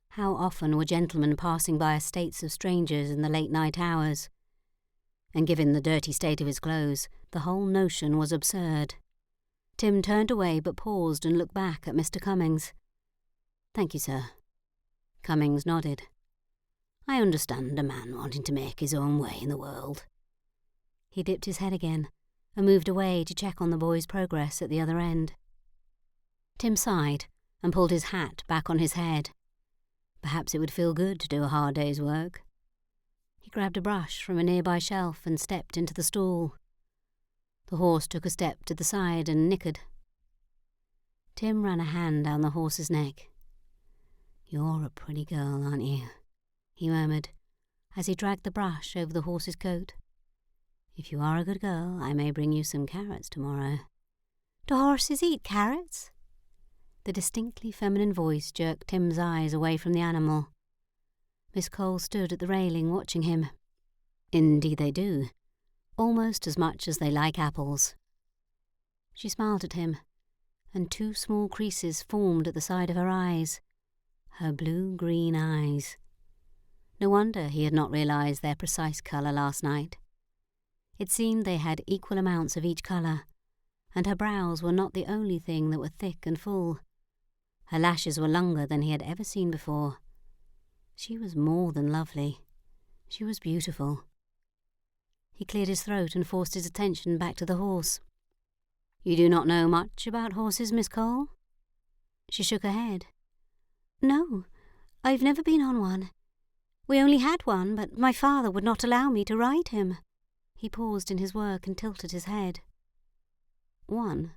How often were gentlemen passing by estates of strangers in the late night hours? And given the dirty state of his clothes, the whole notion was absurd. Tim turned away but paused and looked back at Mr. Cummings. "Thank you, sir." Cummings nodded. "I understand a man wanting to make his own way in the world." He dipped his head again and moved away to check on the boy's progress at the other end. Tim sighed and pulled his hat back on his head. Perhaps it would feel good to do a hard day's work. He grabbed a brush from a nearby shelf and stepped into the stall. The horse took a step to the side and nickered. Tim ran a hand down the horse's neck. "You're a pretty girl, aren't you?" he murmured, as he dragged the brush over the horse's coat. "If you are a good girl, I may bring you some carrots tomorrow." "Do horses eat carrots?" The distinctly feminine voice jerked Tim's eyes away from the animal. Miss Cole stood at the railing watching him. "Indeed they do, almost as much as they like apples." She smiled at him, and 2 small creases formed at the side of her eyes. Her blue-green eyes. No wonder he had not realised their precise colour last night. It seemed they had equal amounts of each colour, and her brows were not the only thing that were thick and full. Her lashes were longer than he had ever seen before. She was more than lovely. She was beautiful. He cleared his throat and forced his attention back to the horse. "You do not know much about horses, Miss Cole?" She shook her head. "No, I've never been on one. We only had one, but my father would not allow me to ride him." He paused in his work and tilted his head. One?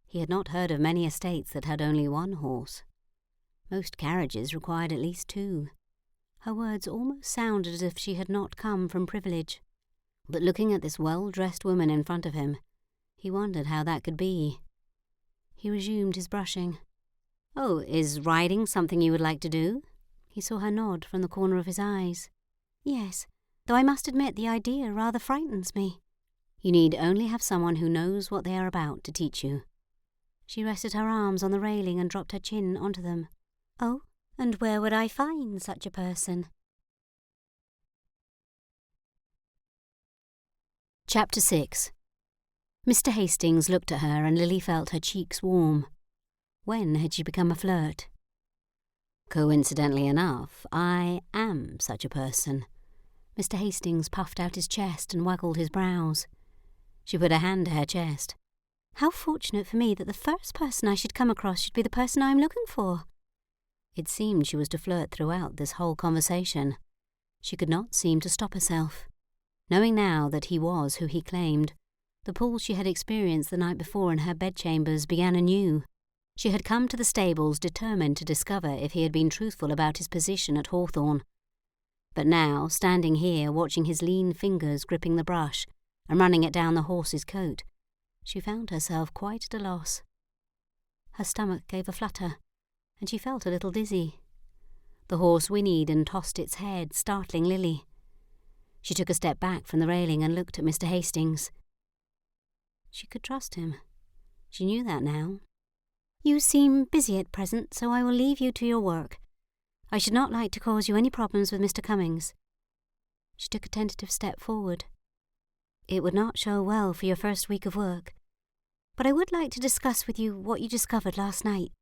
He had not heard of many estates that had only one horse. Most carriages required at least 2. Her words almost sounded as if she had not come from privilege. But looking at this well-dressed woman in front of him, he wondered how that could be. He resumed his brushing. "Oh, is riding something you would like to do?" He saw her nod from the corner of his eyes. "Yes, though I must admit the idea rather frightens me." "You need only have someone who knows what they are about to teach you." She rested her arms on the railing and dropped her chin onto them. "Oh, and where would I find such a person?" Chapter 6. Mr. Hastings looked at her and Lily felt her cheeks warm. When had she become a flirt? "Coincidentally enough, I am such a person." Mr. Hastings puffed out his chest and waggled his brows. She put her hand to her chest. "How fortunate for me that the first person I should come across should be the person I am looking for." It seemed she was to flirt throughout this whole conversation. She could not seem to stop herself. Knowing now that he was who he claimed, the pull she had experienced the night before in her bedchambers began anew. She had come to the stables determined to discover if he had been truthful about his position at Hawthorn. But now, standing here watching his lean fingers gripping the brush and running it down the horse's coat, she found herself quite at a loss. Her stomach gave a flutter, and she felt a little dizzy. The horse whinnied and tossed its head, startling Lily. She took a step back from the railing and looked at Mr. Hastings. She could trust him. She knew that now. "You seem busy at present, so I will leave you to your work. I should not like to cause you any problems with Mr. Cummings." She took a tentative step forward. "It would not show well for your first week of work. But I would like to discuss with you what you discovered last night.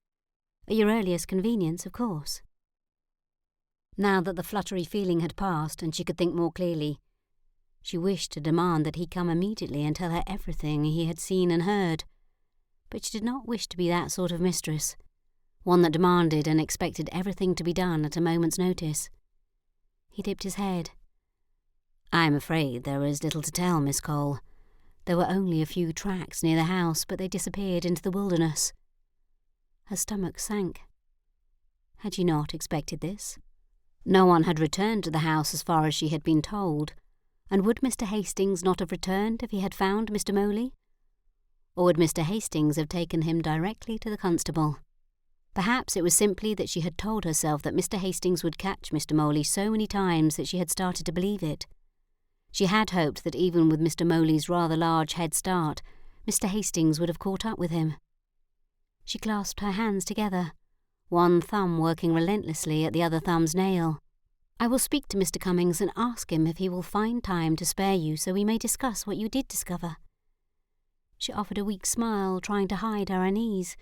At your earliest convenience, of course." Now that the fluttery feeling had passed and she could think more clearly, she wished to demand that he come immediately and tell her everything he had seen and heard. But she did not wish to be that sort of mistress, one that demanded and expected everything to be done at a moment's notice. He dipped his head. "I am afraid there is little to tell, Miss Cole. There were only a few tracks near the house, but they disappeared into the wilderness." Her stomach sank. Had she not expected this? No one had returned to the house as far as she had been told, and would Mr. Hastings not have returned if he had found Mr. Moley? Or would Mr. Hastings have taken him directly to the constable? Perhaps it was simply that she had told herself that Mr. Hastings would catch Mr. Moley so many times that she had started to believe it. She had hoped that even with Mr. Moley's rather large head start, Mr. Hastings would have caught up with him. She clasped her hands together, one thumb working relentlessly at the other thumb's nail. "I will speak to Mr. Cummings and ask him if he will find time to spare you so we may discuss what you did discover." She offered a weak smile, trying to hide her unease.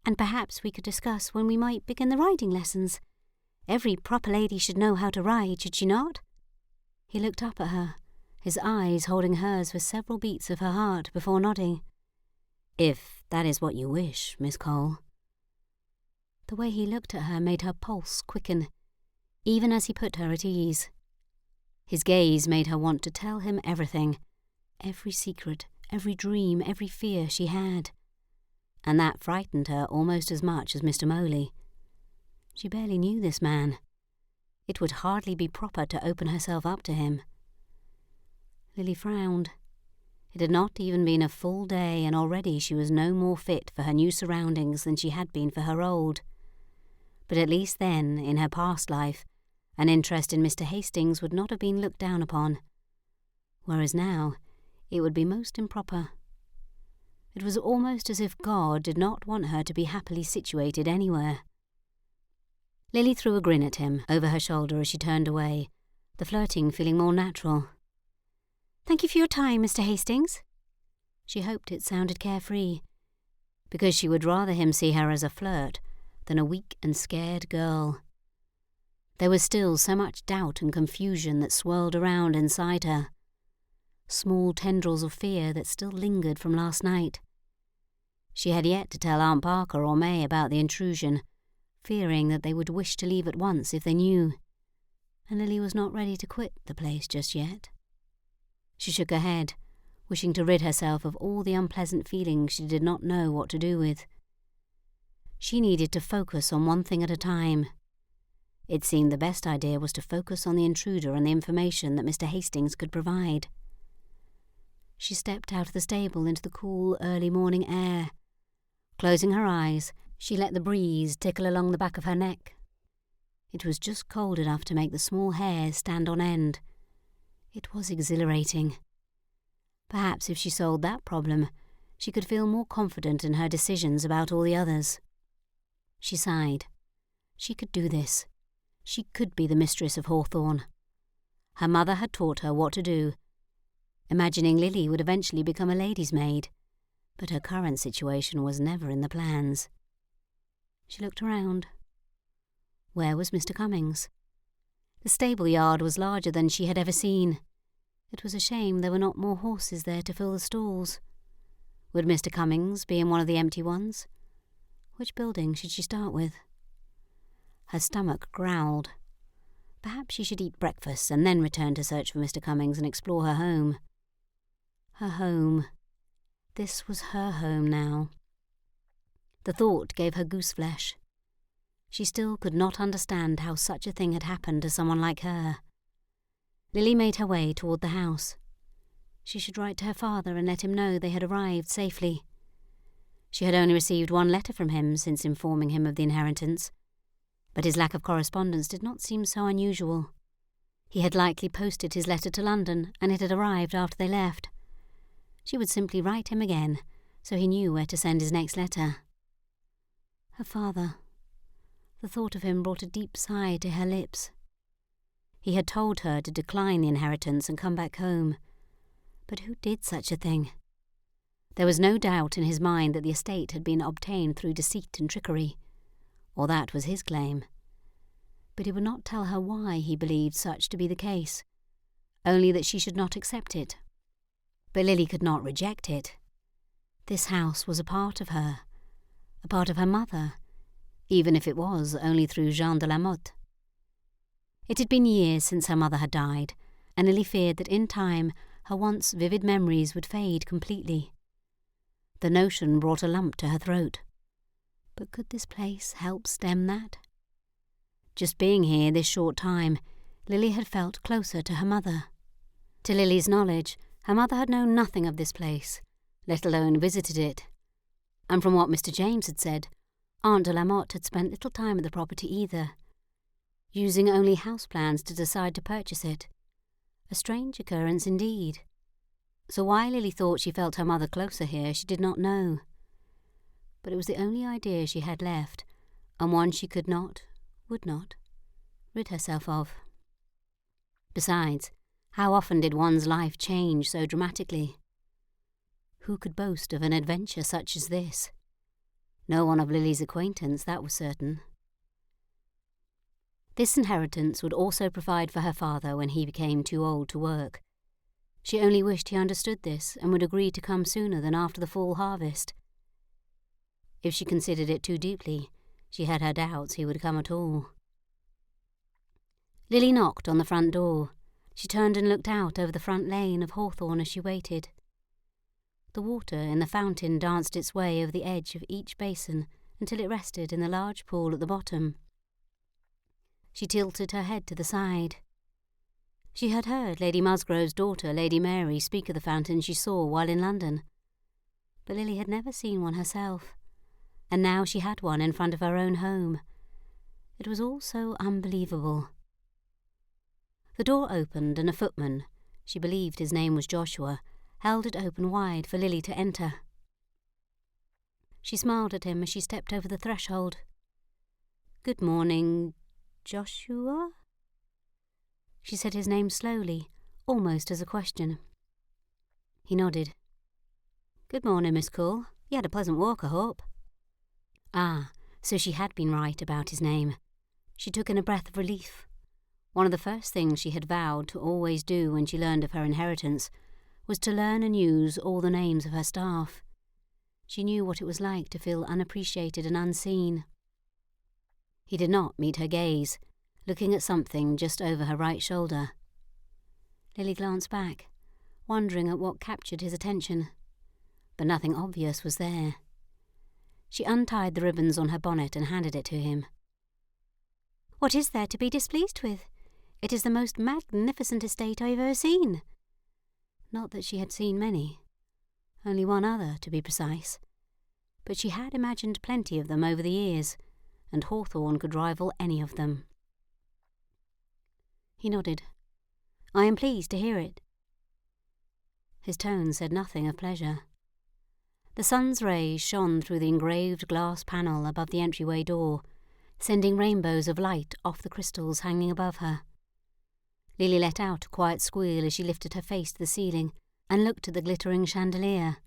"And perhaps we could discuss when we might begin the riding lessons. Every proper lady should know how to ride, should she not?" He looked up at her, his eyes holding hers for several beats of her heart before nodding. "If that is what you wish, Miss Cole." The way he looked at her made her pulse quicken, even as he put her at ease. His gaze made her want to tell him everything, every secret, every dream, every fear she had. And that frightened her almost as much as Mr. Moley. She barely knew this man. It would hardly be proper to open herself up to him. Lily frowned. It had not even been a full day, and already she was no more fit for her new surroundings than she had been for her old. But at least then, in her past life, an interest in Mr. Hastings would not have been looked down upon, whereas now it would be most improper. It was almost as if God did not want her to be happily situated anywhere. Lily threw a grin at him over her shoulder as she turned away, the flirting feeling more natural. "Thank you for your time, Mr. Hastings." She hoped it sounded carefree, because she would rather him see her as a flirt than a weak and scared girl. There was still so much doubt and confusion that swirled around inside her, small tendrils of fear that still lingered from last night. She had yet to tell Aunt Parker or May about the intrusion, fearing that they would wish to leave at once if they knew, and Lily was not ready to quit the place just yet. She shook her head, wishing to rid herself of all the unpleasant feelings she did not know what to do with. She needed to focus on one thing at a time. It seemed the best idea was to focus on the intruder and the information that Mr. Hastings could provide. She stepped out of the stable into the cool, early morning air. Closing her eyes, she let the breeze tickle along the back of her neck. It was just cold enough to make the small hairs stand on end. It was exhilarating. Perhaps if she solved that problem, she could feel more confident in her decisions about all the others. She sighed. She could do this. She could be the mistress of Hawthorn. Her mother had taught her what to do. Imagining Lily would eventually become a lady's maid, but her current situation was never in the plans. She looked around. Where was Mr. Cummings? The stable yard was larger than she had ever seen. It was a shame there were not more horses there to fill the stalls. Would Mr. Cummings be in one of the empty ones? Which building should she start with? Her stomach growled. Perhaps she should eat breakfast and then return to search for Mr. Cummings and explore her home. Her home. This was her home now. The thought gave her gooseflesh. She still could not understand how such a thing had happened to someone like her. Lily made her way toward the house. She should write to her father and let him know they had arrived safely. She had only received one letter from him since informing him of the inheritance, but his lack of correspondence did not seem so unusual. He had likely posted his letter to London, and it had arrived after they left. She would simply write him again, so he knew where to send his next letter. Her father. The thought of him brought a deep sigh to her lips. He had told her to decline the inheritance and come back home. But who did such a thing? There was no doubt in his mind that the estate had been obtained through deceit and trickery, or that was his claim. But he would not tell her why he believed such to be the case, only that she should not accept it. But Lily could not reject it. This house was a part of her mother, even if it was only through Jean de la Motte. It had been years since her mother had died, and Lily feared that in time her once vivid memories would fade completely. The notion brought a lump to her throat. But could this place help stem that? Just being here this short time, Lily had felt closer to her mother. To Lily's knowledge, her mother had known nothing of this place, let alone visited it. And from what Mr. James had said, Aunt de la Motte had spent little time at the property either, using only house plans to decide to purchase it, A strange occurrence indeed. So why Lily thought she felt her mother closer here, she did not know. But it was the only idea she had left, and one she could not, would not, rid herself of. Besides, how often did one's life change so dramatically? Who could boast of an adventure such as this? No one of Lily's acquaintance, that was certain. This inheritance would also provide for her father when he became too old to work. She only wished he understood this and would agree to come sooner than after the fall harvest. If she considered it too deeply, she had her doubts he would come at all. Lily knocked on the front door. She turned and looked out over the front lane of Hawthorn as she waited. The water in the fountain danced its way over the edge of each basin until it rested in the large pool at the bottom. She tilted her head to the side. She had heard Lady Musgrove's daughter, Lady Mary, speak of the fountain she saw while in London. But Lily had never seen one herself, and now she had one in front of her own home. It was all so unbelievable. The door opened and a footman, she believed his name was Joshua, held it open wide for Lily to enter. She smiled at him as she stepped over the threshold. "Good morning, Joshua?" She said his name slowly, almost as a question. He nodded. "Good morning, Miss Cole. You had a pleasant walk, I hope." Ah, so she had been right about his name. She took in a breath of relief. One of the first things she had vowed to always do when she learned of her inheritance was to learn and use all the names of her staff. She knew what it was like to feel unappreciated and unseen. He did not meet her gaze, looking at something just over her right shoulder. Lily glanced back, wondering at what captured his attention, but nothing obvious was there. She untied the ribbons on her bonnet and handed it to him. "What is there to be displeased with? It is the most magnificent estate I have ever seen." Not that she had seen many, only one other to be precise, but she had imagined plenty of them over the years, and Hawthorn could rival any of them. He nodded. "I am pleased to hear it." His tone said nothing of pleasure. The sun's rays shone through the engraved glass panel above the entryway door, sending rainbows of light off the crystals hanging above her. Lily let out a quiet squeal as she lifted her face to the ceiling and looked at the glittering chandelier.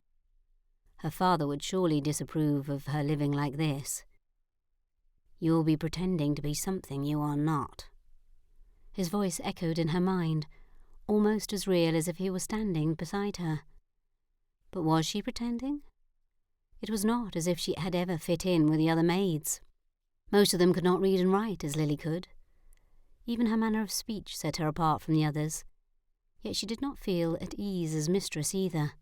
Her father would surely disapprove of her living like this. "You'll be pretending to be something you are not." His voice echoed in her mind, almost as real as if he were standing beside her. But was she pretending? It was not as if she had ever fit in with the other maids. Most of them could not read and write as Lily could. Even her manner of speech set her apart from the others, yet she did not feel at ease as mistress either.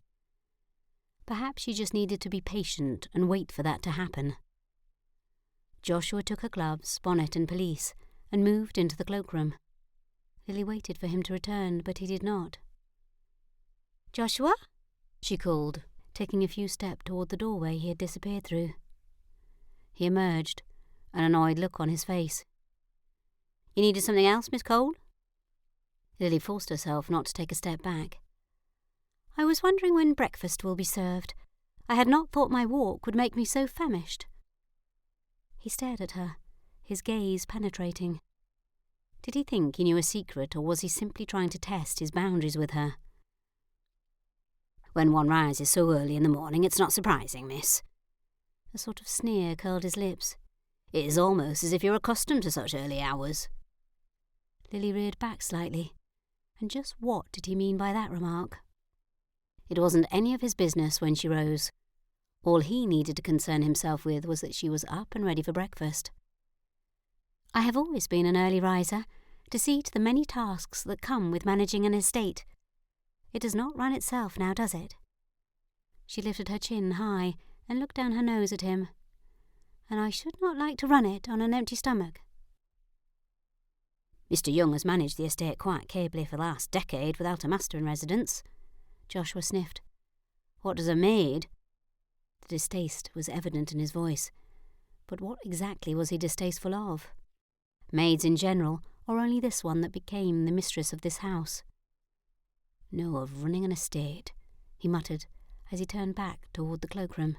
Perhaps she just needed to be patient and wait for that to happen. Joshua took her gloves, bonnet and pelisse and moved into the cloakroom. Lily waited for him to return, but he did not. "Joshua?" she called, taking a few steps toward the doorway he had disappeared through. He emerged, an annoyed look on his face. "You needed something else, Miss Cole?" Lily forced herself not to take a step back. "I was wondering when breakfast will be served. I had not thought my walk would make me so famished." He stared at her, his gaze penetrating. Did he think he knew a secret, or was he simply trying to test his boundaries with her? "When one rises so early in the morning, it's not surprising, miss." A sort of sneer curled his lips. "It is almost as if you're accustomed to such early hours." Lily reared back slightly. And just what did he mean by that remark? It wasn't any of his business when she rose. All he needed to concern himself with was that she was up and ready for breakfast. "I have always been an early riser, to see to the many tasks that come with managing an estate. It does not run itself now, does it?" She lifted her chin high and looked down her nose at him. "And I should not like to run it on an empty stomach." "Mr. Young has managed the estate quite capably for the last decade without a master in residence," Joshua sniffed. "What does a maid—" The distaste was evident in his voice. But what exactly was he distasteful of? Maids in general, or only this one that became the mistress of this house? know of running an estate," he muttered as he turned back toward the cloakroom.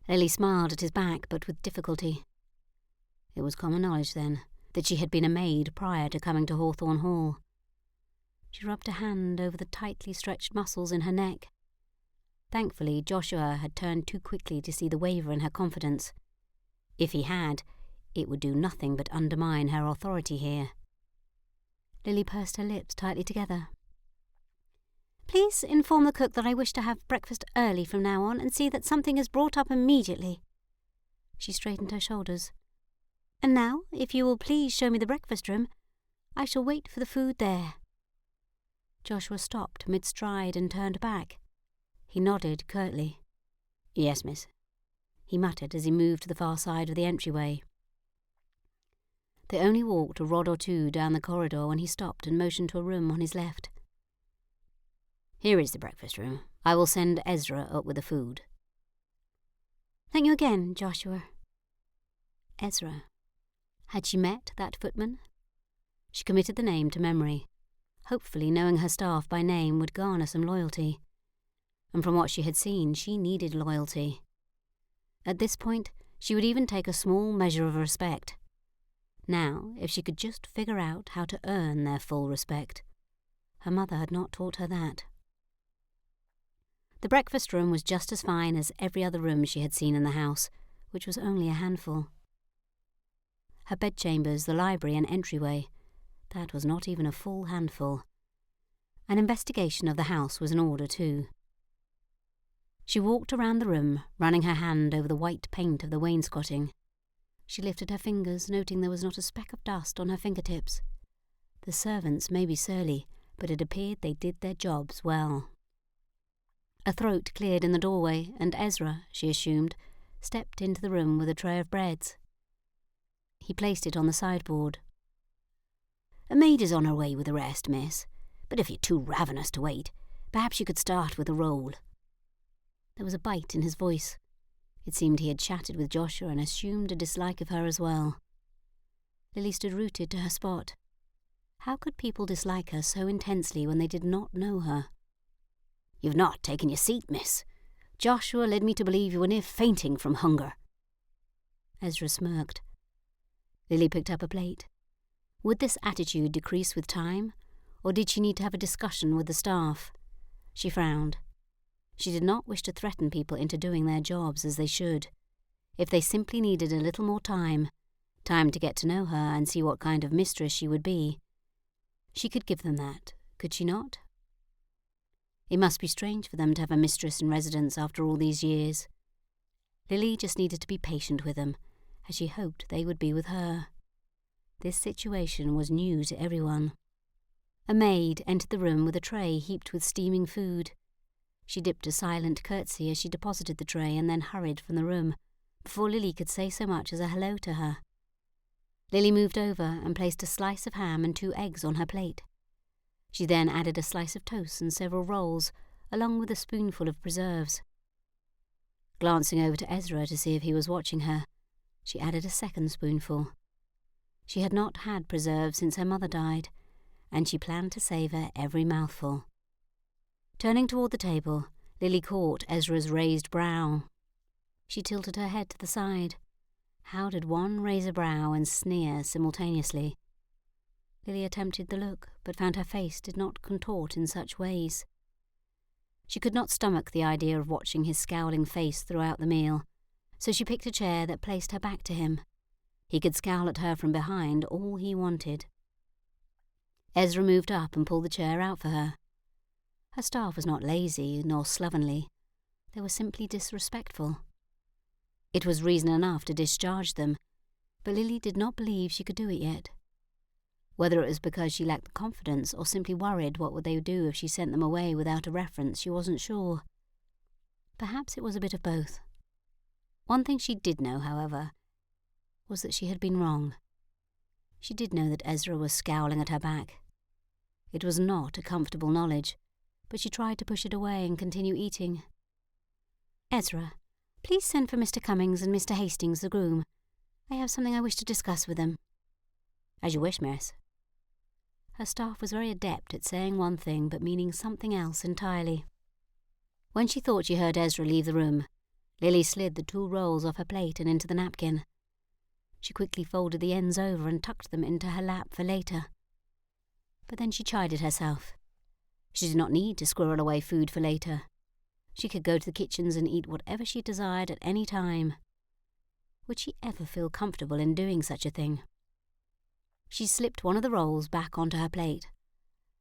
Lily smiled at his back, but with difficulty. It was common knowledge, then, that she had been a maid prior to coming to Hawthorn Hall. She rubbed a hand over the tightly stretched muscles in her neck. Thankfully, Joshua had turned too quickly to see the waver in her confidence. If he had, it would do nothing but undermine her authority here. Lily pursed her lips tightly together. "Please inform the cook that I wish to have breakfast early from now on, and see that something is brought up immediately." She straightened her shoulders. "And now, if you will please show me the breakfast room, I shall wait for the food there." Joshua stopped mid-stride and turned back. He nodded curtly. "Yes, miss," he muttered as he moved to the far side of the entryway. They only walked a rod or two down the corridor when he stopped and motioned to a room on his left. "Here is the breakfast room. I will send Ezra up with the food." "Thank you again, Joshua." Ezra. Had she met that footman? She committed the name to memory. Hopefully, knowing her staff by name would garner some loyalty. And from what she had seen, she needed loyalty. At this point, she would even take a small measure of respect. Now, if she could just figure out how to earn their full respect. Her mother had not taught her that. The breakfast room was just as fine as every other room she had seen in the house, which was only a handful. Her bedchambers, the library and entryway, that was not even a full handful. An investigation of the house was in order, too. She walked around the room, running her hand over the white paint of the wainscoting. She lifted her fingers, noting there was not a speck of dust on her fingertips. The servants may be surly, but it appeared they did their jobs well. A throat cleared in the doorway, and Ezra, she assumed, stepped into the room with a tray of breads. He placed it on the sideboard. "A maid is on her way with the rest, miss, but if you're too ravenous to wait, perhaps you could start with a roll." There was a bite in his voice. It seemed he had chatted with Joshua and assumed a dislike of her as well. Lily stood rooted to her spot. How could people dislike her so intensely when they did not know her? "You've not taken your seat, miss. Joshua led me to believe you were near fainting from hunger." Ezra smirked. Lily picked up a plate. Would this attitude decrease with time, or did she need to have a discussion with the staff? She frowned. She did not wish to threaten people into doing their jobs as they should. If they simply needed a little more time to get to know her and see what kind of mistress she would be, she could give them that, could she not? It must be strange for them to have a mistress in residence after all these years. Lily just needed to be patient with them, as she hoped they would be with her. This situation was new to everyone. A maid entered the room with a tray heaped with steaming food. She dipped a silent curtsy as she deposited the tray and then hurried from the room, before Lily could say so much as a hello to her. Lily moved over and placed a slice of ham and 2 eggs on her plate. She then added a slice of toast and several rolls, along with a spoonful of preserves. Glancing over to Ezra to see if he was watching her, she added a second spoonful. She had not had preserves since her mother died, and she planned to savour every mouthful. Turning toward the table, Lily caught Ezra's raised brow. She tilted her head to the side. How did one raise a brow and sneer simultaneously? Lily attempted the look, but found her face did not contort in such ways. She could not stomach the idea of watching his scowling face throughout the meal, so she picked a chair that placed her back to him. He could scowl at her from behind all he wanted. Ezra moved up and pulled the chair out for her. Her staff was not lazy nor slovenly. They were simply disrespectful. It was reason enough to discharge them, but Lily did not believe she could do it yet. Whether it was because she lacked the confidence or simply worried what would they do if she sent them away without a reference, she wasn't sure. Perhaps it was a bit of both. One thing she did know, however, was that she had been wrong. She did know that Ezra was scowling at her back. It was not a comfortable knowledge, but she tried to push it away and continue eating. "Ezra, please send for Mr. Cummings and Mr. Hastings, the groom. I have something I wish to discuss with them." "As you wish, miss." Her staff was very adept at saying one thing but meaning something else entirely. When she thought she heard Ezra leave the room, Lily slid the 2 rolls off her plate and into the napkin. She quickly folded the ends over and tucked them into her lap for later. But then she chided herself. She did not need to squirrel away food for later. She could go to the kitchens and eat whatever she desired at any time. Would she ever feel comfortable in doing such a thing? She slipped one of the rolls back onto her plate,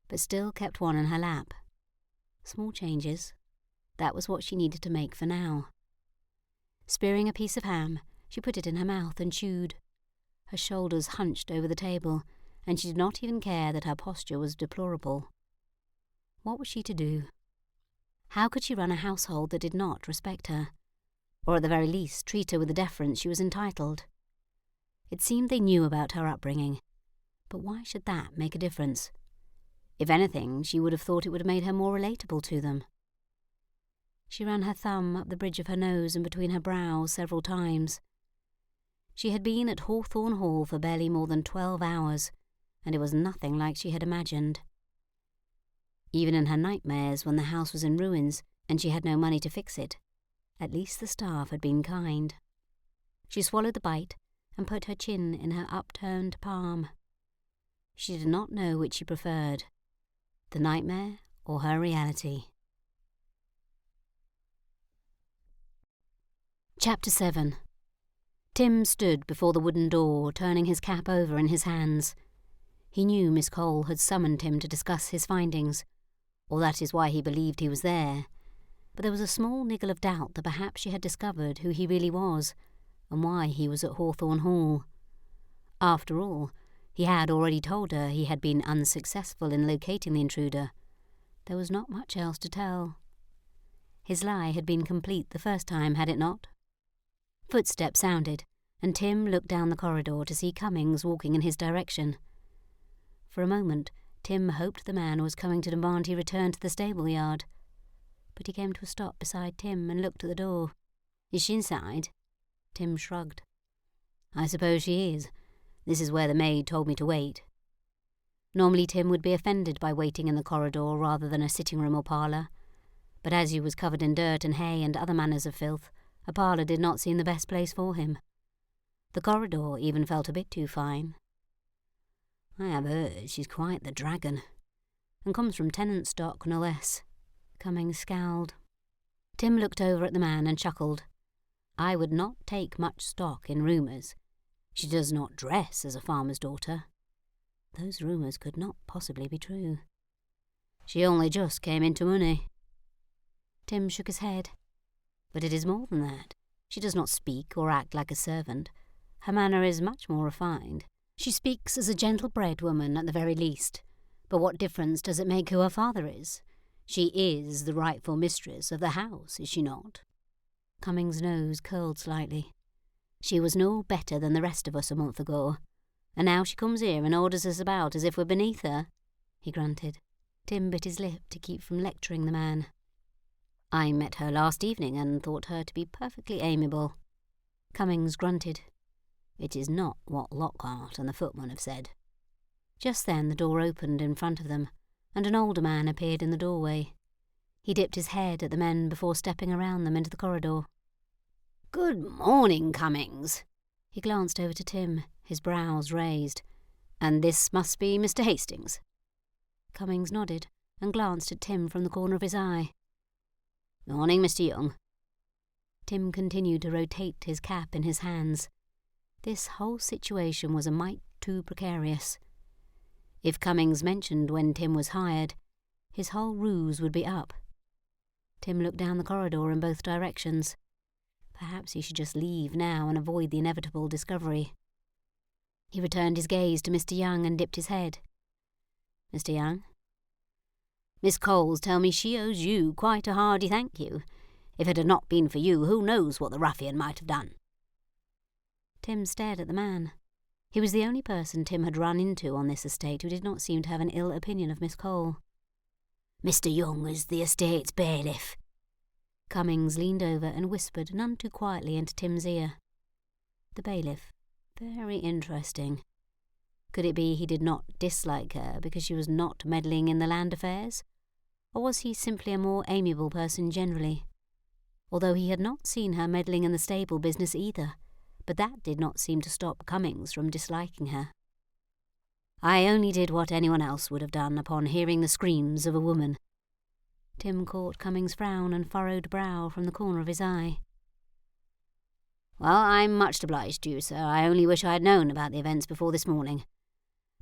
but still kept one in her lap. Small changes. That was what she needed to make for now. Spearing a piece of ham, she put it in her mouth and chewed. Her shoulders hunched over the table, and she did not even care that her posture was deplorable. What was she to do? How could she run a household that did not respect her, or at the very least treat her with the deference she was entitled? It seemed they knew about her upbringing, but why should that make a difference? If anything, she would have thought it would have made her more relatable to them. She ran her thumb up the bridge of her nose and between her brows several times. She had been at Hawthorn Hall for barely more than 12 hours, and it was nothing like she had imagined. Even in her nightmares, when the house was in ruins and she had no money to fix it, at least the staff had been kind. She swallowed the bite and put her chin in her upturned palm. She did not know which she preferred, the nightmare or her reality. Chapter 7. Tim stood before the wooden door, turning his cap over in his hands. He knew Miss Cole had summoned him to discuss his findings, or that is why he believed he was there, but there was a small niggle of doubt that perhaps she had discovered who he really was, and why he was at Hawthorn Hall. After all, he had already told her he had been unsuccessful in locating the intruder. There was not much else to tell. His lie had been complete the first time, had it not? Footsteps sounded, and Tim looked down the corridor to see Cummings walking in his direction. For a moment, Tim hoped the man was coming to demand he return to the stable yard, but he came to a stop beside Tim and looked at the door. "Is she inside?" Tim shrugged. "I suppose she is. This is where the maid told me to wait." Normally Tim would be offended by waiting in the corridor rather than a sitting room or parlour, but as he was covered in dirt and hay and other manners of filth, a parlour did not seem the best place for him. The corridor even felt a bit too fine. "I have heard she's quite the dragon, and comes from tenant stock, no less." Cummings scowled. Tim looked over at the man and chuckled. "I would not take much stock in rumours. She does not dress as a farmer's daughter." Those rumours could not possibly be true. "She only just came into money." Tim shook his head. "But it is more than that. She does not speak or act like a servant. Her manner is much more refined. She speaks as a gentle-bred woman at the very least. But what difference does it make who her father is? She is the rightful mistress of the house, is she not?" Cummings' nose curled slightly. "She was no better than the rest of us a month ago, and now she comes here and orders us about as if we're beneath her," he grunted. Tim bit his lip to keep from lecturing the man. "I met her last evening and thought her to be perfectly amiable." Cummings grunted. "It is not what Lockhart and the footman have said." Just then the door opened in front of them, and an older man appeared in the doorway. He dipped his head at the men before stepping around them into the corridor. "Good morning, Cummings." He glanced over to Tim, his brows raised. "And this must be Mr. Hastings." Cummings nodded and glanced at Tim from the corner of his eye. "Morning, Mr. Young." Tim continued to rotate his cap in his hands. This whole situation was a mite too precarious. If Cummings mentioned when Tim was hired, his whole ruse would be up. Tim looked down the corridor in both directions. Perhaps he should just leave now and avoid the inevitable discovery. He returned his gaze to Mr. Young and dipped his head. "Mr. Young?" "Miss Coles tells me she owes you quite a hearty thank you. If it had not been for you, who knows what the ruffian might have done." Tim stared at the man. He was the only person Tim had run into on this estate who did not seem to have an ill opinion of Miss Cole. "Mr. Young is the estate's bailiff." Cummings leaned over and whispered none too quietly into Tim's ear. The bailiff. Very interesting. Could it be he did not dislike her because she was not meddling in the land affairs? Or was he simply a more amiable person generally? Although he had not seen her meddling in the stable business either, but that did not seem to stop Cummings from disliking her. "I only did what anyone else would have done upon hearing the screams of a woman." Tim caught Cummings' frown and furrowed brow from the corner of his eye. "Well, I'm much obliged to you, sir. I only wish I had known about the events before this morning.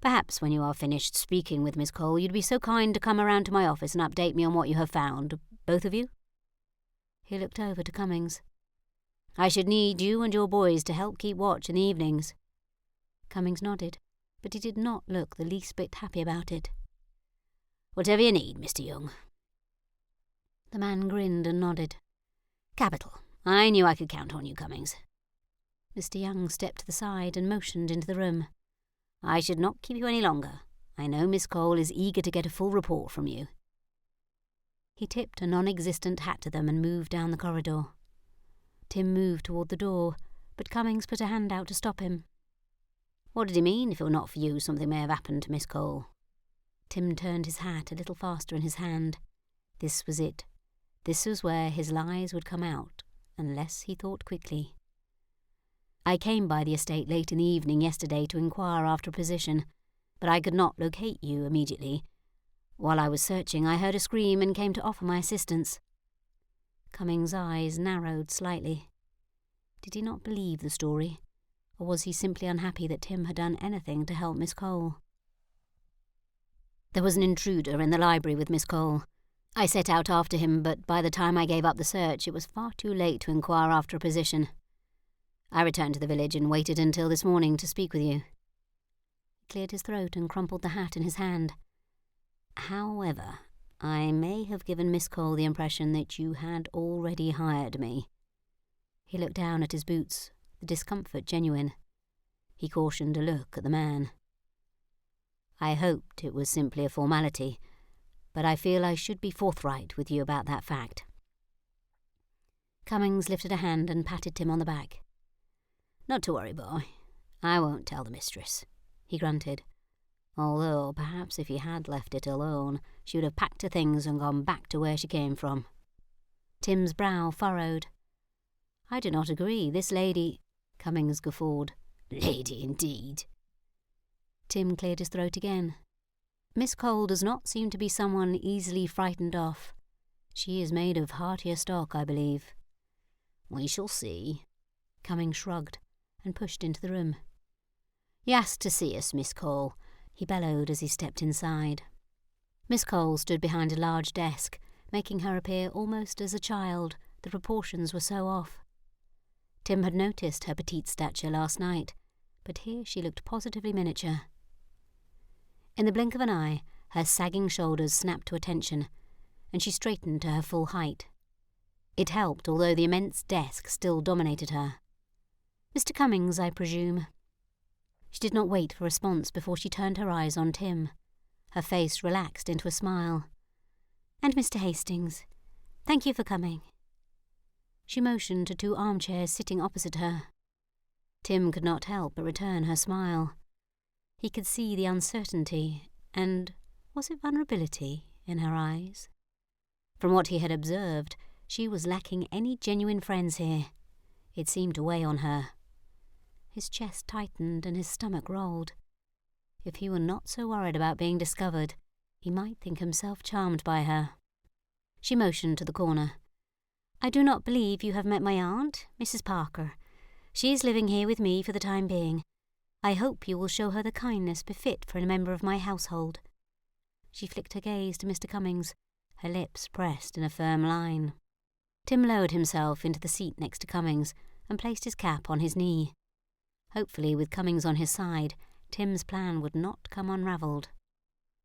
Perhaps when you are finished speaking with Miss Cole, you'd be so kind to come around to my office and update me on what you have found, both of you?" He looked over to Cummings. "I should need you and your boys to help keep watch in the evenings." Cummings nodded, but he did not look the least bit happy about it. "Whatever you need, Mr. Young." The man grinned and nodded. "Capital. I knew I could count on you, Cummings." Mr. Young stepped to the side and motioned into the room. "I should not keep you any longer. I know Miss Cole is eager to get a full report from you." He tipped a non-existent hat to them and moved down the corridor. Tim moved toward the door, but Cummings put a hand out to stop him. "What did he mean? If it were not for you, something may have happened to Miss Cole." Tim turned his hat a little faster in his hand. This was it. This was where his lies would come out, unless he thought quickly. "I came by the estate late in the evening yesterday to inquire after a position, but I could not locate you immediately. While I was searching, I heard a scream and came to offer my assistance." Cummings' eyes narrowed slightly. Did he not believe the story, or was he simply unhappy that Tim had done anything to help Miss Cole? "There was an intruder in the library with Miss Cole. I set out after him, but by the time I gave up the search, it was far too late to inquire after a position. I returned to the village and waited until this morning to speak with you." He cleared his throat and crumpled the hat in his hand. "However, I may have given Miss Cole the impression that you had already hired me." He looked down at his boots, the discomfort genuine. He cautioned a look at the man. "I hoped it was simply a formality, but I feel I should be forthright with you about that fact." Cummings lifted a hand and patted Tim on the back. "Not to worry, boy. I won't tell the mistress," he grunted. "Although perhaps if you had left it alone, she would have packed her things and gone back to where she came from." Tim's brow furrowed. "I do not agree. This lady—" Cummings guffawed. "Lady, indeed." Tim cleared his throat again. "Miss Cole does not seem to be someone easily frightened off. She is made of heartier stock, I believe." "We shall see." Cummings shrugged and pushed into the room. "You asked to see us, Miss Cole," he bellowed as he stepped inside. Miss Cole stood behind a large desk, making her appear almost as a child, the proportions were so off. Tim had noticed her petite stature last night, but here she looked positively miniature. In the blink of an eye, her sagging shoulders snapped to attention, and she straightened to her full height. It helped, although the immense desk still dominated her. "Mr. Cummings, I presume?" She did not wait for a response before she turned her eyes on Tim. Her face relaxed into a smile. "And Mr. Hastings. Thank you for coming." She motioned to two armchairs sitting opposite her. Tim could not help but return her smile. He could see the uncertainty, and was it vulnerability, in her eyes? From what he had observed, she was lacking any genuine friends here. It seemed to weigh on her. His chest tightened and his stomach rolled. If he were not so worried about being discovered, he might think himself charmed by her. She motioned to the corner. "I do not believe you have met my aunt, Mrs. Parker. She is living here with me for the time being. I hope you will show her the kindness befit for a member of my household." She flicked her gaze to Mr. Cummings, her lips pressed in a firm line. Tim lowered himself into the seat next to Cummings and placed his cap on his knee. Hopefully, with Cummings on his side, Tim's plan would not come unravelled.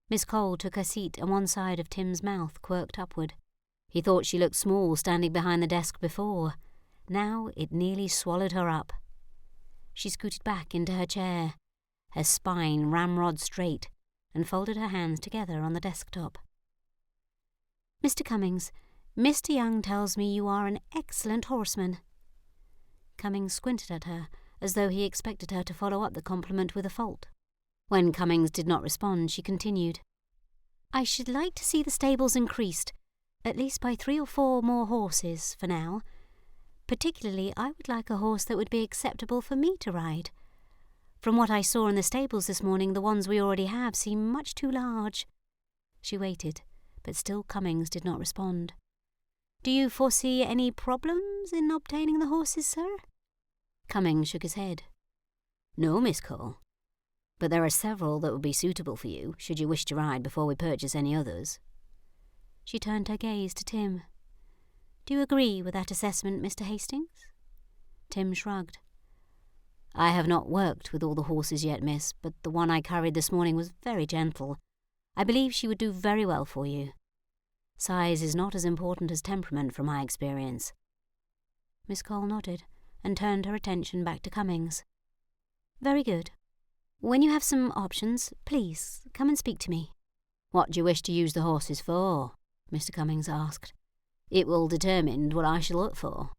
Miss Cole took her seat and one side of Tim's mouth quirked upward. He thought she looked small standing behind the desk before. Now it nearly swallowed her up. She scooted back into her chair, her spine ramrod straight, and folded her hands together on the desktop. "Mr. Cummings, Mr. Young tells me you are an excellent horseman." Cummings squinted at her, as though he expected her to follow up the compliment with a fault. When Cummings did not respond, she continued, "I should like to see the stables increased, at least by 3 or 4 more horses for now. Particularly, I would like a horse that would be acceptable for me to ride. From what I saw in the stables this morning, the ones we already have seem much too large." She waited, but still Cummings did not respond. "Do you foresee any problems in obtaining the horses, sir?" Cummings shook his head. "No, Miss Cole. But there are several that would be suitable for you, should you wish to ride before we purchase any others." She turned her gaze to Tim. "Do you agree with that assessment, Mr. Hastings?" Tim shrugged. "I have not worked with all the horses yet, miss, but the one I carried this morning was very gentle. I believe she would do very well for you. Size is not as important as temperament from my experience." Miss Cole nodded and turned her attention back to Cummings. "Very good. When you have some options, please come and speak to me." "What do you wish to use the horses for?" Mr. Cummings asked. "It will determine what I shall look for."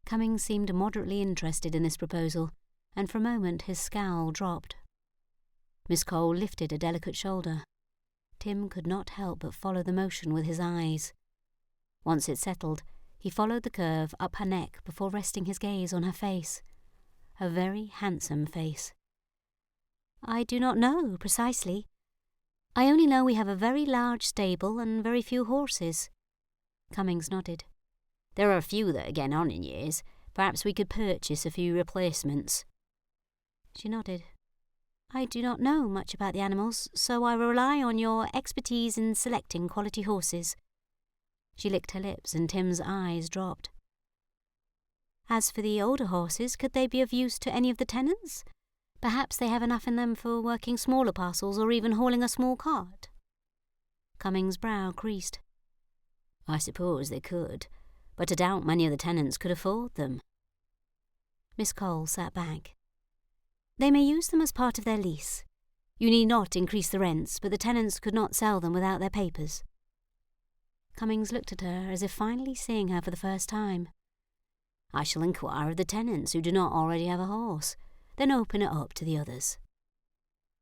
Cummings seemed moderately interested in this proposal, and for a moment his scowl dropped. Miss Cole lifted a delicate shoulder. Tim could not help but follow the motion with his eyes. Once it settled, he followed the curve up her neck before resting his gaze on her face. A very handsome face. "I do not know, precisely. I only know we have a very large stable and very few horses." Cummings nodded. "There are a few that are getting on in years. Perhaps we could purchase a few replacements." She nodded. "I do not know much about the animals, so I rely on your expertise in selecting quality horses." She licked her lips and Tim's eyes dropped. "As for the older horses, could they be of use to any of the tenants? Perhaps they have enough in them for working smaller parcels or even hauling a small cart." Cummings' brow creased. "I suppose they could, but I doubt many of the tenants could afford them." Miss Cole sat back. "They may use them as part of their lease. You need not increase the rents, but the tenants could not sell them without their papers." Cummings looked at her as if finally seeing her for the first time. "I shall inquire of the tenants who do not already have a horse, then open it up to the others."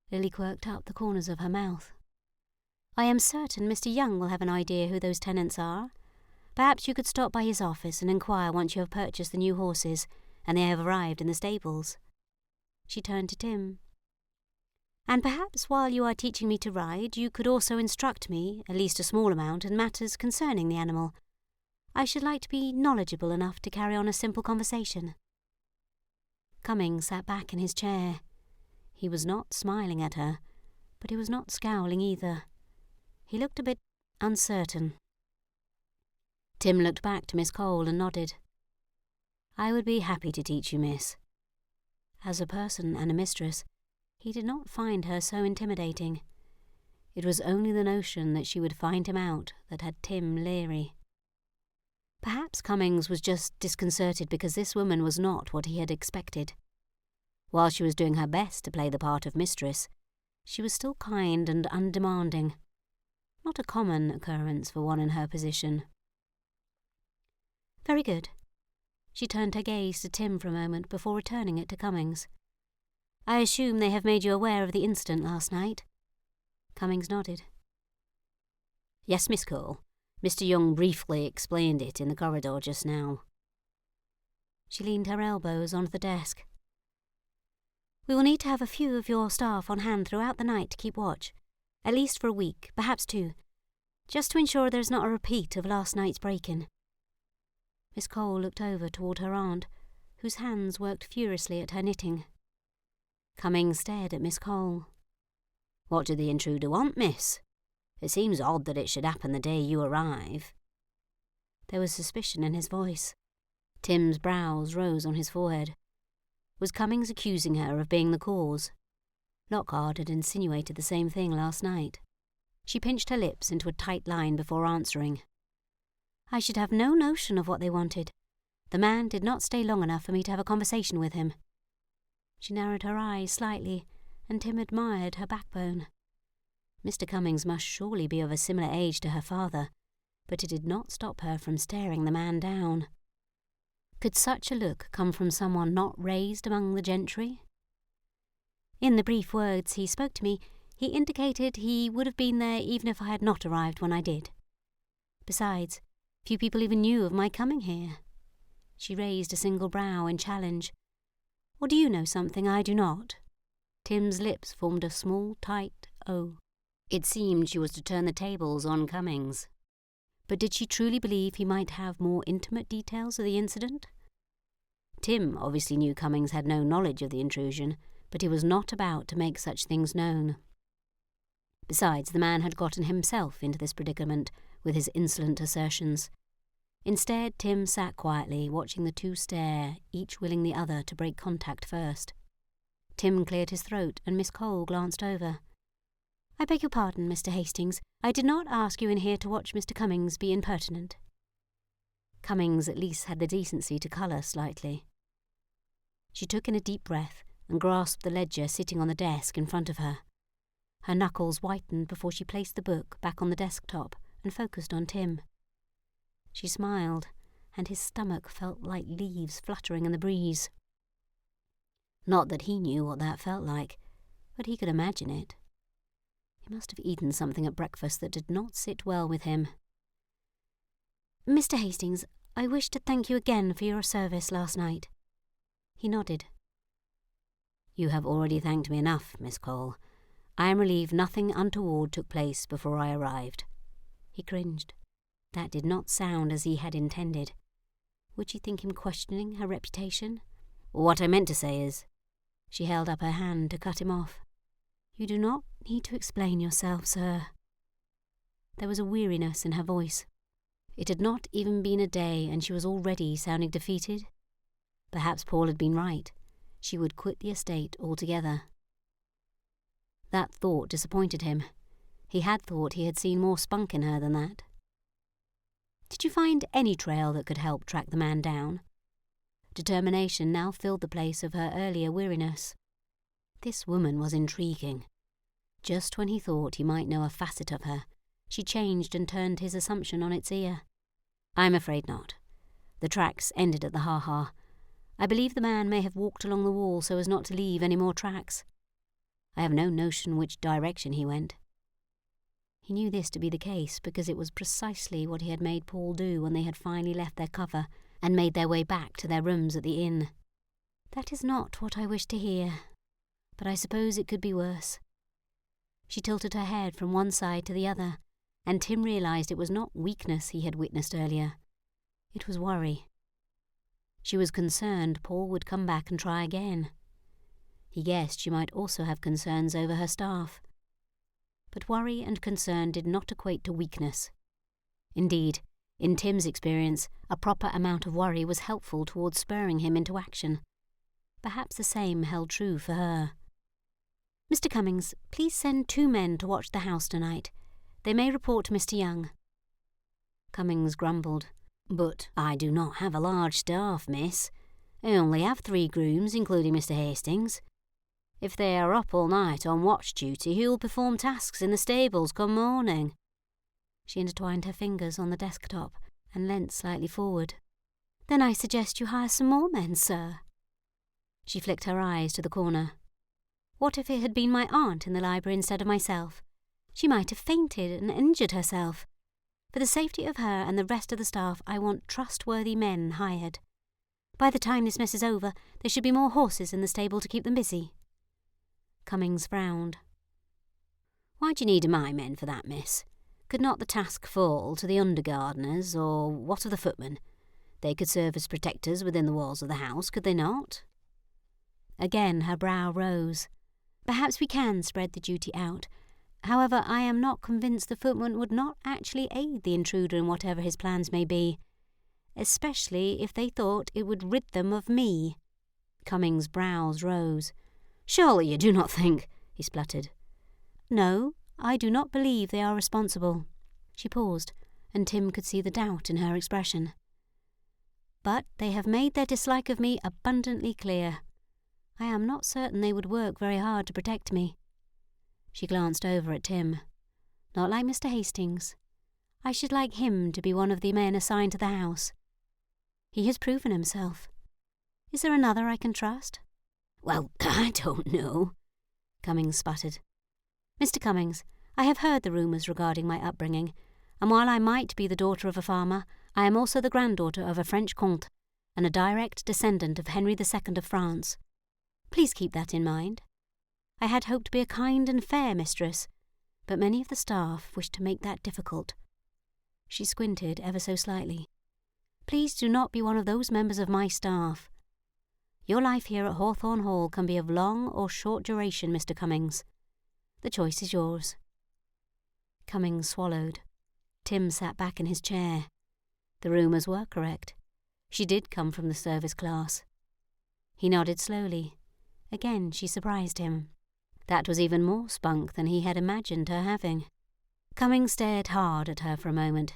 Lily quirked up the corners of her mouth. "I am certain Mr. Young will have an idea who those tenants are. Perhaps you could stop by his office and inquire once you have purchased the new horses and they have arrived in the stables." She turned to Tim. "And perhaps while you are teaching me to ride, you could also instruct me, at least a small amount, in matters concerning the animal. I should like to be knowledgeable enough to carry on a simple conversation." Cummings sat back in his chair. He was not smiling at her, but he was not scowling either. He looked a bit uncertain. Tim looked back to Miss Cole and nodded. "I would be happy to teach you, miss." As a person and a mistress, he did not find her so intimidating. It was only the notion that she would find him out that had Tim leery. Perhaps Cummings was just disconcerted because this woman was not what he had expected. While she was doing her best to play the part of mistress, she was still kind and undemanding. Not a common occurrence for one in her position. "Very good." She turned her gaze to Tim for a moment before returning it to Cummings. "I assume they have made you aware of the incident last night?" Cummings nodded. "Yes, Miss Cole. Mr. Young briefly explained it in the corridor just now." She leaned her elbows onto the desk. "We will need to have a few of your staff on hand throughout the night to keep watch, at least for a week, perhaps 2, just to ensure there is not a repeat of last night's break-in." Miss Cole looked over toward her aunt, whose hands worked furiously at her knitting. Cummings stared at Miss Cole. "What did the intruder want, miss? It seems odd that it should happen the day you arrive." There was suspicion in his voice. Tim's brows rose on his forehead. Was Cummings accusing her of being the cause? Lockhart had insinuated the same thing last night. She pinched her lips into a tight line before answering. "I should have no notion of what they wanted. The man did not stay long enough for me to have a conversation with him." She narrowed her eyes slightly, and Tim admired her backbone. Mr. Cummings must surely be of a similar age to her father, but it did not stop her from staring the man down. Could such a look come from someone not raised among the gentry? In the brief words he spoke to me, he indicated he would have been there even if I had not arrived when I did. Besides, few people even knew of my coming here." She raised a single brow in challenge. "Or do you know something I do not?" Tim's lips formed a small, tight O. It seemed she was to turn the tables on Cummings. But did she truly believe he might have more intimate details of the incident? Tim obviously knew Cummings had no knowledge of the intrusion, but he was not about to make such things known. Besides, the man had gotten himself into this predicament with his insolent assertions. Instead, Tim sat quietly, watching the two stare, each willing the other to break contact first. Tim cleared his throat, and Miss Cole glanced over. "I beg your pardon, Mr. Hastings. I did not ask you in here to watch Mr. Cummings be impertinent." Cummings at least had the decency to colour slightly. She took in a deep breath and grasped the ledger sitting on the desk in front of her. Her knuckles whitened before she placed the book back on the desktop and focused on Tim. She smiled, and his stomach felt like leaves fluttering in the breeze. Not that he knew what that felt like, but he could imagine it. He must have eaten something at breakfast that did not sit well with him. "Mr. Hastings, I wish to thank you again for your service last night." He nodded. "You have already thanked me enough, Miss Cole. I am relieved nothing untoward took place before I arrived." He cringed. That did not sound as he had intended. Would she think him questioning her reputation? "What I meant to say is—" She held up her hand to cut him off. "You do not need to explain yourself, sir." There was a weariness in her voice. It had not even been a day, and she was already sounding defeated. Perhaps Paul had been right. She would quit the estate altogether. That thought disappointed him. He had thought he had seen more spunk in her than that. "Did you find any trail that could help track the man down?" Determination now filled the place of her earlier weariness. This woman was intriguing. Just when he thought he might know a facet of her, she changed and turned his assumption on its ear. "I'm afraid not. The tracks ended at the ha-ha. I believe the man may have walked along the wall so as not to leave any more tracks. I have no notion which direction he went." He knew this to be the case because it was precisely what he had made Paul do when they had finally left their cover and made their way back to their rooms at the inn. "That is not what I wish to hear, but I suppose it could be worse." She tilted her head from one side to the other, and Tim realised it was not weakness he had witnessed earlier. It was worry. She was concerned Paul would come back and try again. He guessed she might also have concerns over her staff. But worry and concern did not equate to weakness. Indeed, in Tim's experience, a proper amount of worry was helpful towards spurring him into action. Perhaps the same held true for her. "Mr. Cummings, please send 2 men to watch the house tonight. They may report to Mr. Young." Cummings grumbled. "But I do not have a large staff, miss. I only have 3 grooms, including Mr. Hastings. If they are up all night on watch duty, who will perform tasks in the stables come morning?" She intertwined her fingers on the desktop and leant slightly forward. "Then I suggest you hire some more men, sir." She flicked her eyes to the corner. "What if it had been my aunt in the library instead of myself? She might have fainted and injured herself. For the safety of her and the rest of the staff, I want trustworthy men hired. By the time this mess is over, there should be more horses in the stable to keep them busy." Cummings frowned. "Why do you need my men for that, miss? Could not the task fall to the under-gardeners, or what of the footmen? They could serve as protectors within the walls of the house, could they not?" Again her brow rose. "Perhaps we can spread the duty out. However, I am not convinced the footman would not actually aid the intruder in whatever his plans may be, especially if they thought it would rid them of me." Cummings' brows rose. "Surely you do not think—" he spluttered. "No, I do not believe they are responsible." She paused, and Tim could see the doubt in her expression. "But they have made their dislike of me abundantly clear. I am not certain they would work very hard to protect me." She glanced over at Tim. "Not like Mr. Hastings. I should like him to be one of the men assigned to the house. He has proven himself. Is there another I can trust?" "Well, I don't know." Cummings sputtered. "Mr. Cummings, I have heard the rumours regarding my upbringing, and while I might be the daughter of a farmer, I am also the granddaughter of a French comte and a direct descendant of Henry II of France. Please keep that in mind. I had hoped to be a kind and fair mistress, but many of the staff wish to make that difficult." She squinted ever so slightly. "Please do not be one of those members of my staff. Your life here at Hawthorn Hall can be of long or short duration, Mr. Cummings. The choice is yours." Cummings swallowed. Tim sat back in his chair. The rumours were correct. She did come from the service class. He nodded slowly. Again she surprised him. That was even more spunk than he had imagined her having. Cummings stared hard at her for a moment.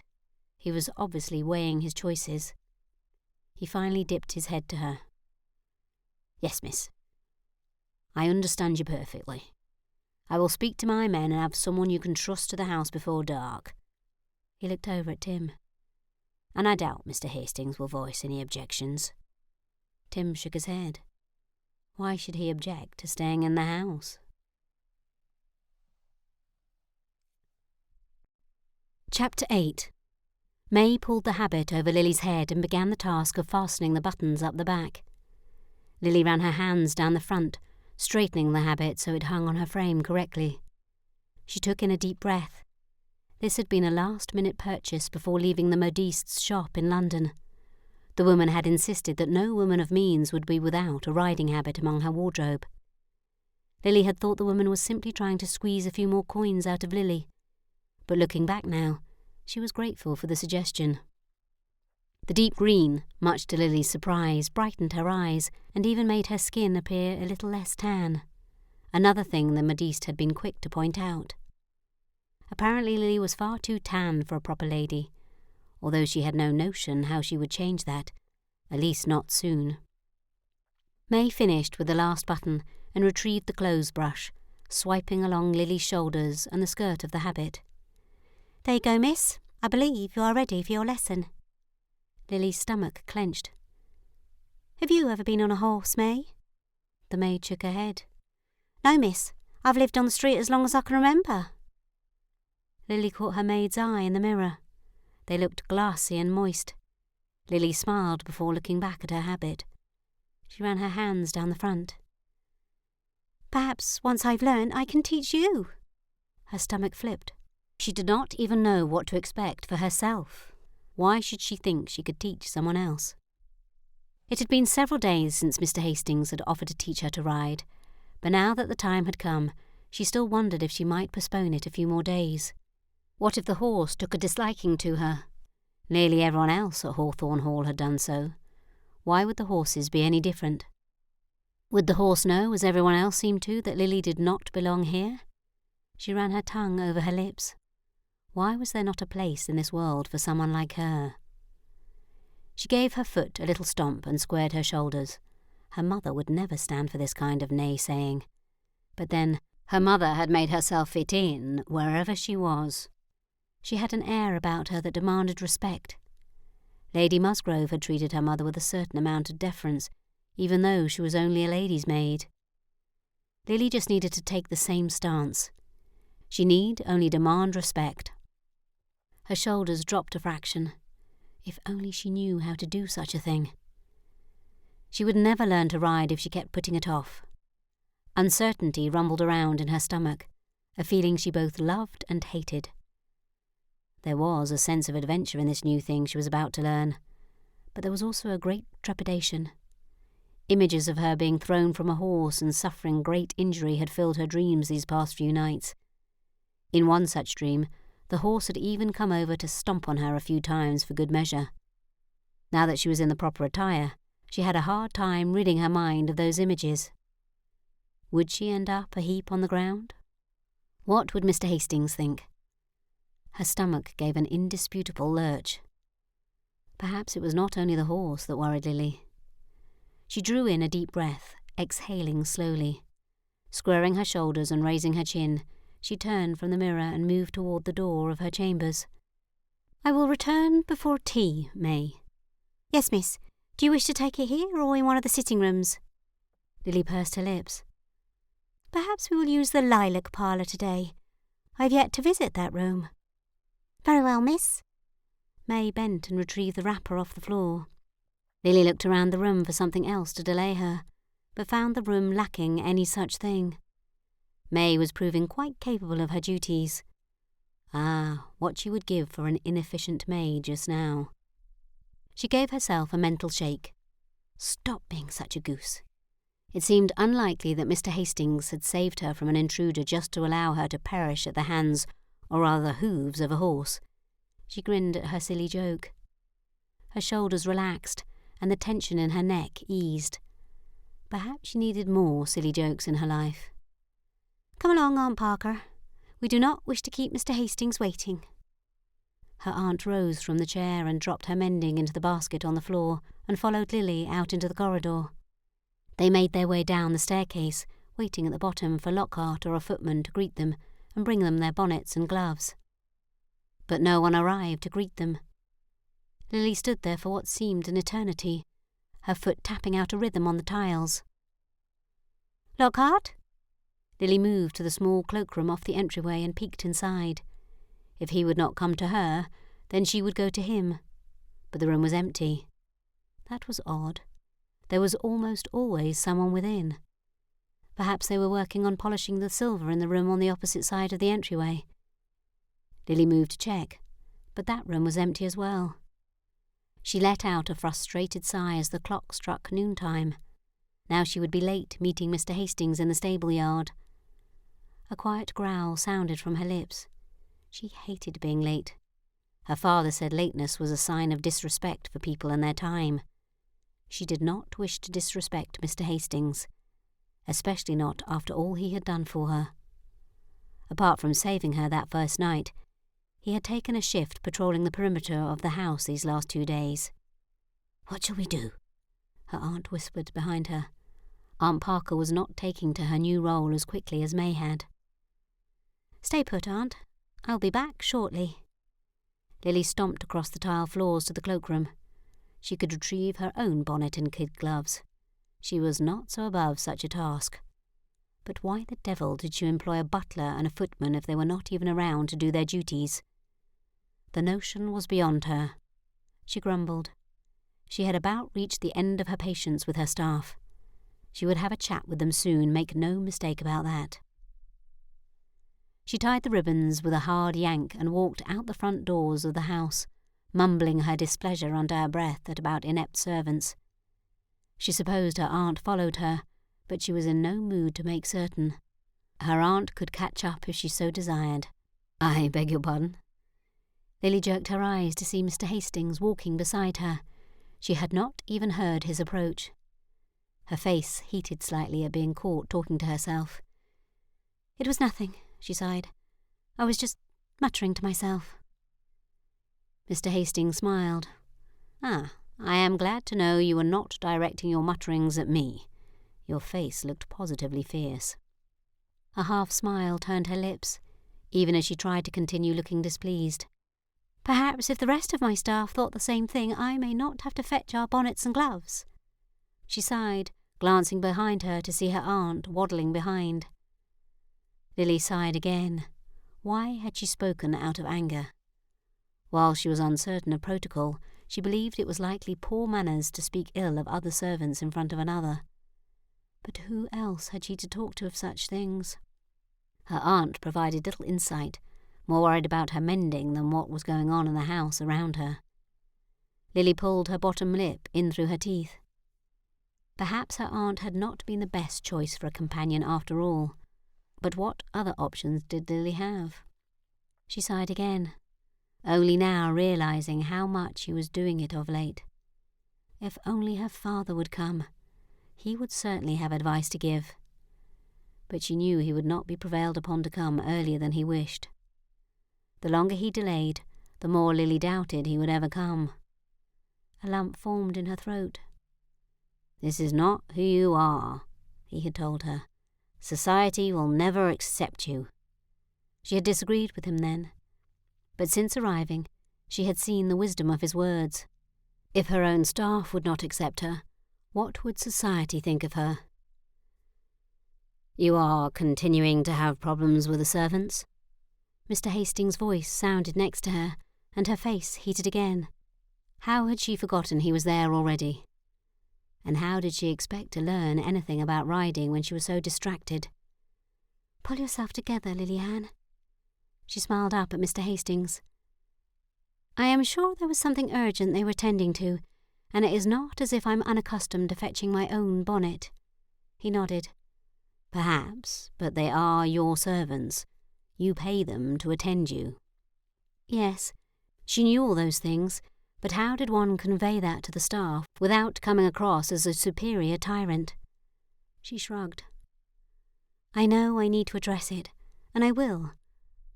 He was obviously weighing his choices. He finally dipped his head to her. "Yes, miss. I understand you perfectly. I will speak to my men and have someone you can trust to the house before dark." He looked over at Tim. "And I doubt Mr. Hastings will voice any objections." Tim shook his head. Why should he object to staying in the house? Chapter 8. May pulled the habit over Lily's head and began the task of fastening the buttons up the back. Lily ran her hands down the front, straightening the habit so it hung on her frame correctly. She took in a deep breath. This had been a last-minute purchase before leaving the modiste's shop in London. The woman had insisted that no woman of means would be without a riding habit among her wardrobe. Lily had thought the woman was simply trying to squeeze a few more coins out of Lily, but looking back now, she was grateful for the suggestion. The deep green, much to Lily's surprise, brightened her eyes and even made her skin appear a little less tan. Another thing the modiste had been quick to point out. Apparently Lily was far too tan for a proper lady, although she had no notion how she would change that, at least not soon. May finished with the last button and retrieved the clothes brush, swiping along Lily's shoulders and the skirt of the habit. "There you go, miss. I believe you are ready for your lesson." Lily's stomach clenched. "Have you ever been on a horse, May?" The maid shook her head. "No, miss. I've lived on the street as long as I can remember." Lily caught her maid's eye in the mirror. They looked glassy and moist. Lily smiled before looking back at her habit. She ran her hands down the front. "Perhaps once I've learned I can teach you." Her stomach flipped. She did not even know what to expect for herself. Why should she think she could teach someone else? It had been several days since Mr. Hastings had offered to teach her to ride, but now that the time had come, she still wondered if she might postpone it a few more days. What if the horse took a disliking to her? Nearly everyone else at Hawthorn Hall had done so. Why would the horses be any different? Would the horse know, as everyone else seemed to, that Lily did not belong here? She ran her tongue over her lips. Why was there not a place in this world for someone like her? She gave her foot a little stomp and squared her shoulders. Her mother would never stand for this kind of naysaying. But then, her mother had made herself fit in wherever she was. She had an air about her that demanded respect. Lady Musgrove had treated her mother with a certain amount of deference, even though she was only a lady's maid. Lily just needed to take the same stance. She need only demand respect. Her shoulders dropped a fraction. If only she knew how to do such a thing. She would never learn to ride if she kept putting it off. Uncertainty rumbled around in her stomach, a feeling she both loved and hated. There was a sense of adventure in this new thing she was about to learn, but there was also a great trepidation. Images of her being thrown from a horse and suffering great injury had filled her dreams these past few nights. In one such dream, the horse had even come over to stomp on her a few times for good measure. Now that she was in the proper attire, she had a hard time ridding her mind of those images. Would she end up a heap on the ground? What would Mr. Hastings think? Her stomach gave an indisputable lurch. Perhaps it was not only the horse that worried Lily. She drew in a deep breath, exhaling slowly. Squaring her shoulders and raising her chin, she turned from the mirror and moved toward the door of her chambers. "I will return before tea, May." "Yes, miss. Do you wish to take it here or in one of the sitting rooms?" Lily pursed her lips. Perhaps we will use the lilac parlour today. I've yet to visit that room." "Very well, miss." May bent and retrieved the wrapper off the floor. Lily looked around the room for something else to delay her, but found the room lacking any such thing. May was proving quite capable of her duties. Ah, what she would give for an inefficient maid just now. She gave herself a mental shake. Stop being such a goose. It seemed unlikely that Mr. Hastings had saved her from an intruder just to allow her to perish at the hands, or rather hooves, of a horse. She grinned at her silly joke. Her shoulders relaxed, and the tension in her neck eased. Perhaps she needed more silly jokes in her life. "Come along, Aunt Parker. We do not wish to keep Mr. Hastings waiting." Her aunt rose from the chair and dropped her mending into the basket on the floor and followed Lily out into the corridor. They made their way down the staircase, waiting at the bottom for Lockhart or a footman to greet them and bring them their bonnets and gloves. But no one arrived to greet them. Lily stood there for what seemed an eternity, her foot tapping out a rhythm on the tiles. "Lockhart?" Lily moved to the small cloakroom off the entryway and peeked inside. If he would not come to her, then she would go to him. But the room was empty. That was odd. There was almost always someone within. Perhaps they were working on polishing the silver in the room on the opposite side of the entryway. Lily moved to check, but that room was empty as well. She let out a frustrated sigh as the clock struck noontime. Now she would be late meeting Mr. Hastings in the stable yard. A quiet growl sounded from her lips. She hated being late. Her father said lateness was a sign of disrespect for people and their time. She did not wish to disrespect Mr. Hastings, especially not after all he had done for her. Apart from saving her that first night, he had taken a shift patrolling the perimeter of the house these last 2 days. "What shall we do?" her aunt whispered behind her. Aunt Parker was not taking to her new role as quickly as May had. "Stay put, Aunt. I'll be back shortly." Lily stomped across the tile floors to the cloakroom. She could retrieve her own bonnet and kid gloves. She was not so above such a task. But why the devil did she employ a butler and a footman if they were not even around to do their duties? The notion was beyond her. She grumbled. She had about reached the end of her patience with her staff. She would have a chat with them soon, make no mistake about that. She tied the ribbons with a hard yank and walked out the front doors of the house, mumbling her displeasure under her breath about inept servants. She supposed her aunt followed her, but she was in no mood to make certain. Her aunt could catch up if she so desired. "I beg your pardon?" Lily jerked her eyes to see Mr. Hastings walking beside her. She had not even heard his approach. Her face heated slightly at being caught talking to herself. "It was nothing," she sighed. "I was just muttering to myself." Mr. Hastings smiled. "Ah, I am glad to know you were not directing your mutterings at me." Your face looked positively fierce. A half smile turned her lips, even as she tried to continue looking displeased. "Perhaps if the rest of my staff thought the same thing, I may not have to fetch our bonnets and gloves." She sighed, glancing behind her to see her aunt waddling behind. Lily sighed again. Why had she spoken out of anger? While she was uncertain of protocol, she believed it was likely poor manners to speak ill of other servants in front of another. But who else had she to talk to of such things? Her aunt provided little insight, more worried about her mending than what was going on in the house around her. Lily pulled her bottom lip in through her teeth. Perhaps her aunt had not been the best choice for a companion after all. But what other options did Lily have? She sighed again, only now realizing how much she was doing it of late. If only her father would come. He would certainly have advice to give. But she knew he would not be prevailed upon to come earlier than he wished. The longer he delayed, the more Lily doubted he would ever come. A lump formed in her throat. "This is not who you are," he had told her. "Society will never accept you." She had disagreed with him then. But since arriving, she had seen the wisdom of his words. If her own staff would not accept her, what would society think of her? You are continuing to have problems with the servants? Mr. Hastings' voice sounded next to her, and her face heated again. How had she forgotten he was there already? And how did she expect to learn anything about riding when she was so distracted? "Pull yourself together, Lily-Anne." She smiled up at Mr. Hastings. "I am sure there was something urgent they were tending to, and it is not as if I'm unaccustomed to fetching my own bonnet." He nodded. "Perhaps, but they are your servants. You pay them to attend you." Yes, she knew all those things, but how did one convey that to the staff without coming across as a superior tyrant? She shrugged. "I know I need to address it, and I will.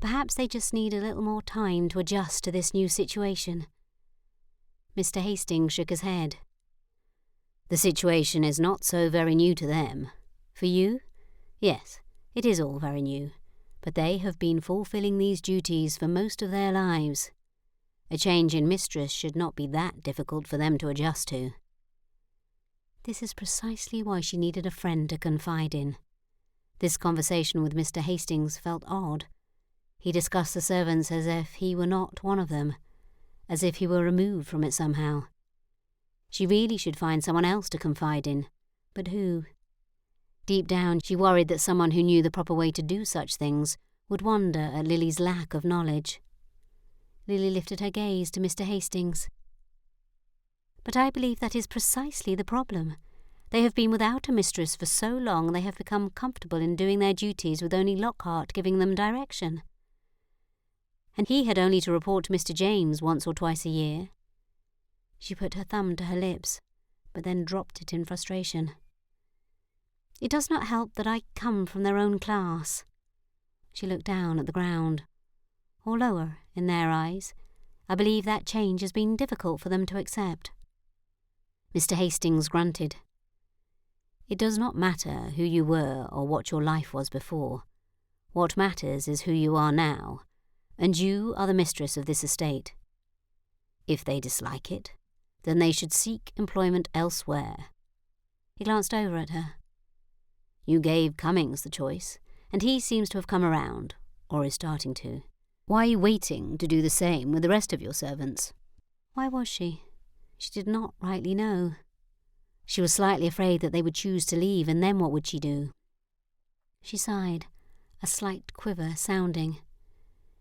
Perhaps they just need a little more time to adjust to this new situation." Mr. Hastings shook his head. "The situation is not so very new to them. For you? Yes, it is all very new, but they have been fulfilling these duties for most of their lives. A change in mistress should not be that difficult for them to adjust to." This is precisely why she needed a friend to confide in. This conversation with Mr. Hastings felt odd. He discussed the servants as if he were not one of them, as if he were removed from it somehow. She really should find someone else to confide in, but who? Deep down, she worried that someone who knew the proper way to do such things would wonder at Lily's lack of knowledge. Lily lifted her gaze to Mr. Hastings. "But I believe that is precisely the problem. They have been without a mistress for so long they have become comfortable in doing their duties with only Lockhart giving them direction. And he had only to report to Mr. James once or twice a year." She put her thumb to her lips, but then dropped it in frustration. "It does not help that I come from their own class." She looked down at the ground. "Or lower, in their eyes. I believe that change has been difficult for them to accept." Mr. Hastings grunted. "It does not matter who you were or what your life was before. What matters is who you are now, and you are the mistress of this estate. If they dislike it, then they should seek employment elsewhere." He glanced over at her. "You gave Cummings the choice, and he seems to have come around, or is starting to. Why are you waiting to do the same with the rest of your servants?" Why was she? She did not rightly know. She was slightly afraid that they would choose to leave, and then what would she do? She sighed, a slight quiver sounding.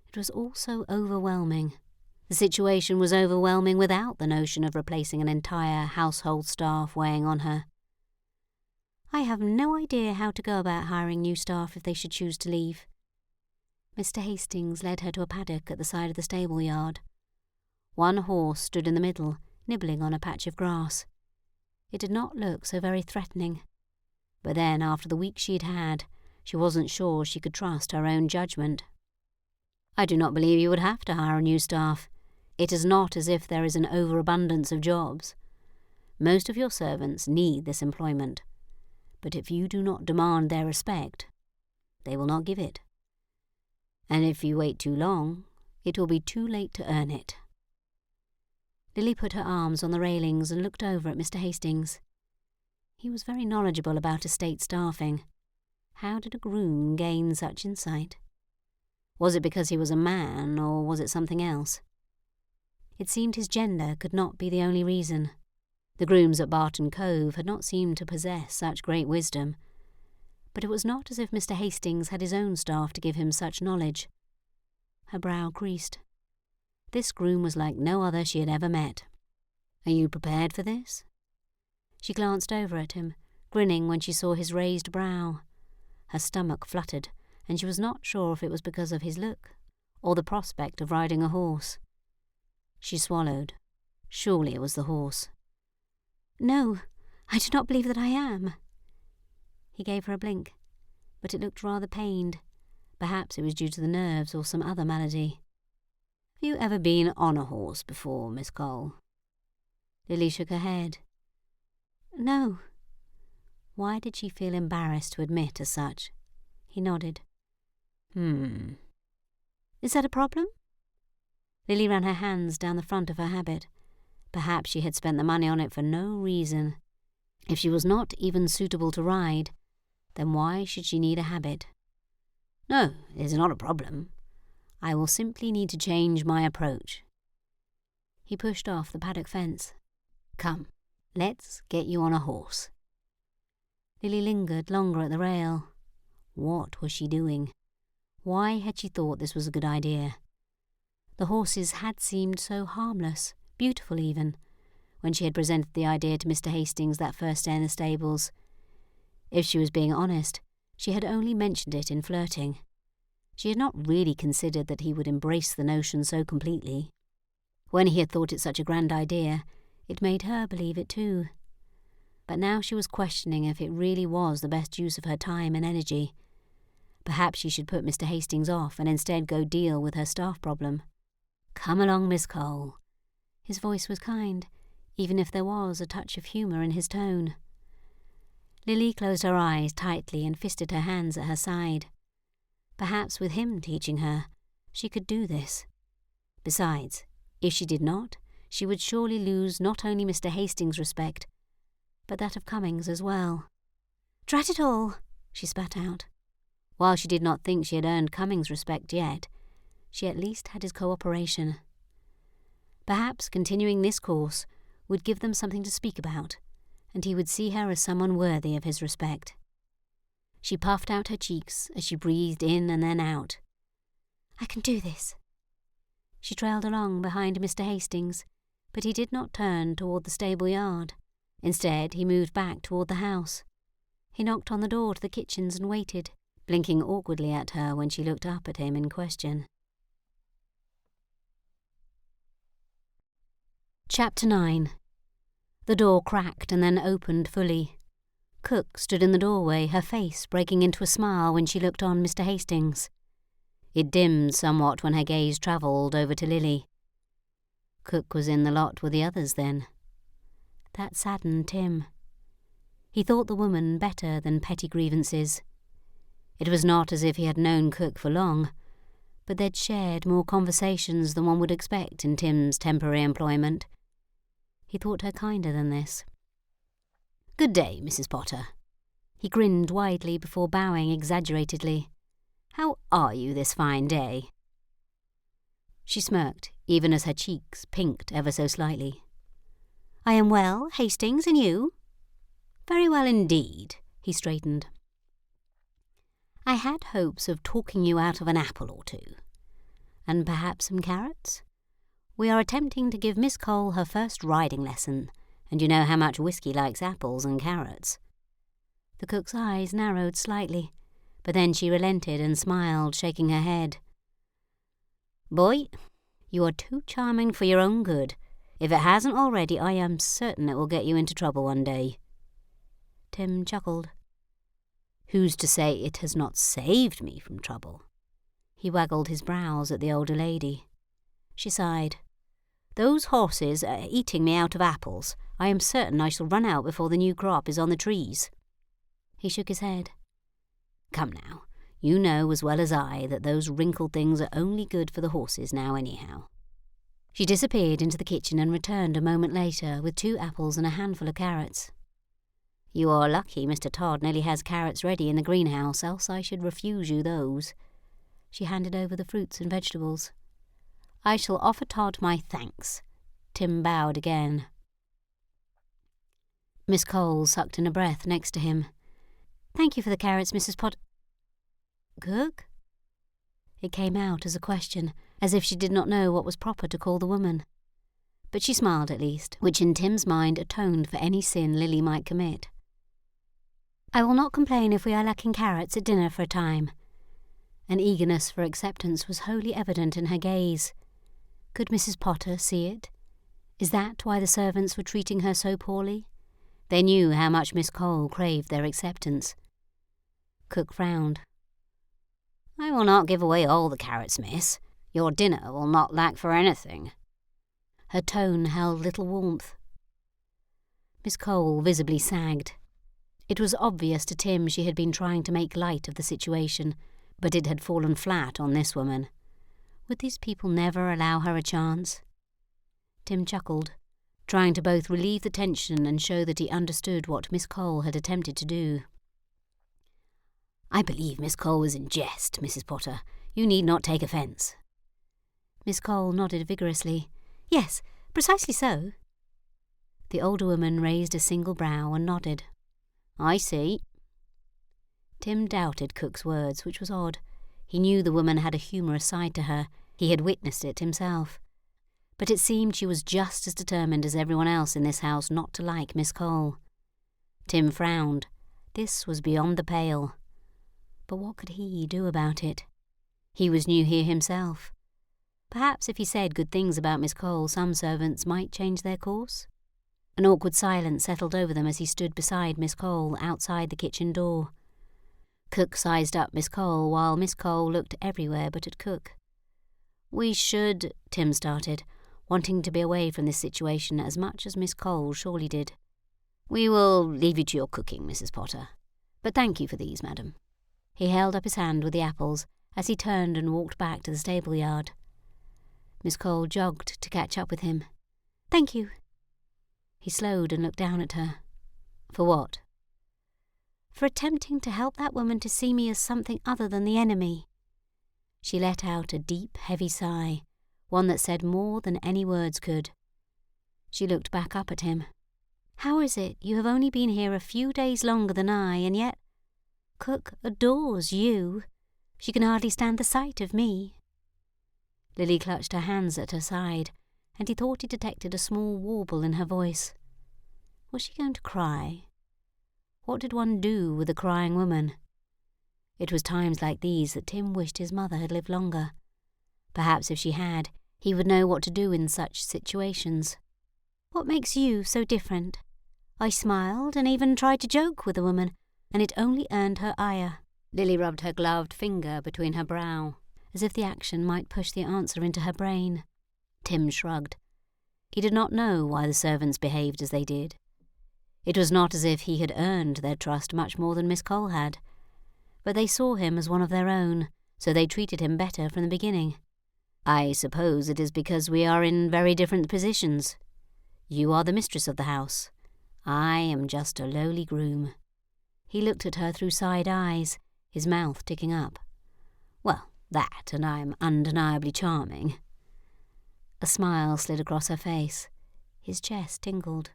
It was all so overwhelming. The situation was overwhelming without the notion of replacing an entire household staff weighing on her. "I have no idea how to go about hiring new staff if they should choose to leave." Mr. Hastings led her to a paddock at the side of the stable yard. One horse stood in the middle, nibbling on a patch of grass. It did not look so very threatening. But then, after the week she'd had, she wasn't sure she could trust her own judgment. "I do not believe you would have to hire a new staff. It is not as if there is an overabundance of jobs. Most of your servants need this employment. But if you do not demand their respect, they will not give it. And if you wait too long, it will be too late to earn it." Lily put her arms on the railings and looked over at Mr. Hastings. He was very knowledgeable about estate staffing. How did a groom gain such insight? Was it because he was a man, or was it something else? It seemed his gender could not be the only reason. The grooms at Barton Cove had not seemed to possess such great wisdom. But it was not as if Mr. Hastings had his own staff to give him such knowledge. Her brow creased. This groom was like no other she had ever met. "Are you prepared for this?" She glanced over at him, grinning when she saw his raised brow. Her stomach fluttered, and she was not sure if it was because of his look or the prospect of riding a horse. She swallowed. Surely it was the horse. "No, I do not believe that I am." He gave her a blink, but it looked rather pained. Perhaps it was due to the nerves or some other malady. "Have you ever been on a horse before, Miss Cole?" Lily shook her head. "No." Why did she feel embarrassed to admit as such? He nodded. Is that a problem?" Lily ran her hands down the front of her habit. Perhaps she had spent the money on it for no reason. If she was not even suitable to ride, Then why should she need a habit? No, it is not a problem. I will simply need to change my approach. He pushed off the paddock fence. Come, let's get you on a horse. Lily lingered longer at the rail. What was she doing? Why had she thought this was a good idea? The horses had seemed so harmless, beautiful even, when she had presented the idea to Mr. Hastings that first day in the stables. If she was being honest, she had only mentioned it in flirting. She had not really considered that he would embrace the notion so completely. When he had thought it such a grand idea, it made her believe it too. But now she was questioning if it really was the best use of her time and energy. Perhaps she should put Mr. Hastings off and instead go deal with her staff problem. Come along, Miss Cole. His voice was kind, even if there was a touch of humour in his tone. Lily closed her eyes tightly and fisted her hands at her side. Perhaps with him teaching her, she could do this. Besides, if she did not, she would surely lose not only Mr. Hastings' respect, but that of Cummings as well. Drat it all, she spat out. While she did not think she had earned Cummings' respect yet, she at least had his cooperation. Perhaps continuing this course would give them something to speak about, and he would see her as someone worthy of his respect. She puffed out her cheeks as she breathed in and then out. I can do this. She trailed along behind Mr. Hastings, but he did not turn toward the stable yard. Instead, he moved back toward the house. He knocked on the door to the kitchens and waited, blinking awkwardly at her when she looked up at him in question. Chapter 9. The door cracked and then opened fully. Cook stood in the doorway, her face breaking into a smile when she looked on Mr. Hastings. It dimmed somewhat when her gaze travelled over to Lily. Cook was in the lot with the others then. That saddened Tim. He thought the woman better than petty grievances. It was not as if he had known Cook for long, but they'd shared more conversations than one would expect in Tim's temporary employment. He thought her kinder than this. Good day, Mrs. Potter. He grinned widely before bowing exaggeratedly. How are you this fine day? She smirked, even as her cheeks pinked ever so slightly. I am well, Hastings, and you? Very well indeed, he straightened. I had hopes of talking you out of an apple or two. And perhaps some carrots? We are attempting to give Miss Cole her first riding lesson, and you know how much whiskey likes apples and carrots. The cook's eyes narrowed slightly, but then she relented and smiled, shaking her head. Boy, you are too charming for your own good. If it hasn't already, I am certain it will get you into trouble one day. Tim chuckled. Who's to say it has not saved me from trouble? He waggled his brows at the older lady. She sighed. Those horses are eating me out of apples. I am certain I shall run out before the new crop is on the trees. He shook his head. Come now, you know as well as I that those wrinkled things are only good for the horses now anyhow. She disappeared into the kitchen and returned a moment later with 2 apples and a handful of carrots. You are lucky Mr. Todd nearly has carrots ready in the greenhouse, else I should refuse you those. She handed over the fruits and vegetables. I shall offer Todd my thanks. Tim bowed again. Miss Cole sucked in a breath next to him. Thank you for the carrots, Mrs. Cook? It came out as a question, as if she did not know what was proper to call the woman. But she smiled at least, which in Tim's mind atoned for any sin Lily might commit. I will not complain if we are lacking carrots at dinner for a time. An eagerness for acceptance was wholly evident in her gaze. Could Mrs. Potter see it? Is that why the servants were treating her so poorly? They knew how much Miss Cole craved their acceptance. Cook frowned. I will not give away all the carrots, miss. Your dinner will not lack for anything. Her tone held little warmth. Miss Cole visibly sagged. It was obvious to Tim she had been trying to make light of the situation, but it had fallen flat on this woman. Would these people never allow her a chance? Tim chuckled, trying to both relieve the tension and show that he understood what Miss Cole had attempted to do. I believe Miss Cole was in jest, Mrs. Potter. You need not take offence. Miss Cole nodded vigorously. Yes, precisely so. The older woman raised a single brow and nodded. I see. Tim doubted Cook's words, which was odd. He knew the woman had a humorous side to her. He had witnessed it himself. But it seemed she was just as determined as everyone else in this house not to like Miss Cole. Tim frowned. This was beyond the pale. But what could he do about it? He was new here himself. Perhaps if he said good things about Miss Cole, some servants might change their course. An awkward silence settled over them as he stood beside Miss Cole outside the kitchen door. Cook sized up Miss Cole while Miss Cole looked everywhere but at Cook. "We should," Tim started, wanting to be away from this situation as much as Miss Cole surely did. "We will leave you to your cooking, Mrs. Potter. But thank you for these, madam." He held up his hand with the apples as he turned and walked back to the stable yard. Miss Cole jogged to catch up with him. "Thank you." He slowed and looked down at her. "For what?" "For attempting to help that woman to see me as something other than the enemy." She let out a deep, heavy sigh, one that said more than any words could. She looked back up at him. "How is it you have only been here a few days longer than I, and yet Cook adores you? She can hardly stand the sight of me." Lily clutched her hands at her side, and he thought he detected a small warble in her voice. Was she going to cry? What did one do with a crying woman? It was times like these that Tim wished his mother had lived longer. Perhaps if she had, he would know what to do in such situations. "What makes you so different?" I smiled and even tried to joke with the woman, and it only earned her ire. Lily rubbed her gloved finger between her brow, as if the action might push the answer into her brain. Tim shrugged. He did not know why the servants behaved as they did. It was not as if he had earned their trust much more than Miss Cole had, but they saw him as one of their own, so they treated him better from the beginning. "I suppose it is because we are in very different positions. You are the mistress of the house. I am just a lowly groom." He looked at her through side eyes, his mouth ticking up. "Well, that, and I am undeniably charming." A smile slid across her face. His chest tingled.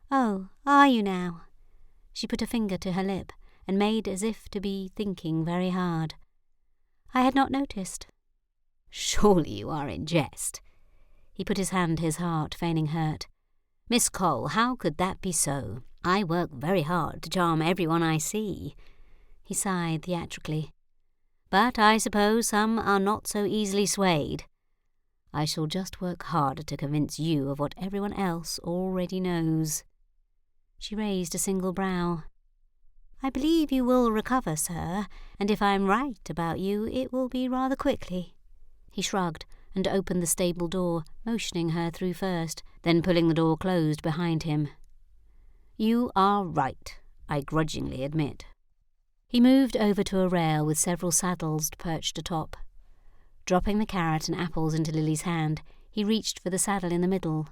"Oh, are you now?" She put a finger to her lip and made as if to be thinking very hard. "I had not noticed." "Surely you are in jest." He put his hand to his heart, feigning hurt. "Miss Cole, how could that be so? I work very hard to charm everyone I see." He sighed theatrically. "But I suppose some are not so easily swayed. I shall just work harder to convince you of what everyone else already knows." She raised a single brow. "I believe you will recover, sir, and if I am right about you, it will be rather quickly." He shrugged and opened the stable door, motioning her through first, then pulling the door closed behind him. "You are right, I grudgingly admit." He moved over to a rail with several saddles perched atop. Dropping the carrot and apples into Lily's hand, he reached for the saddle in the middle.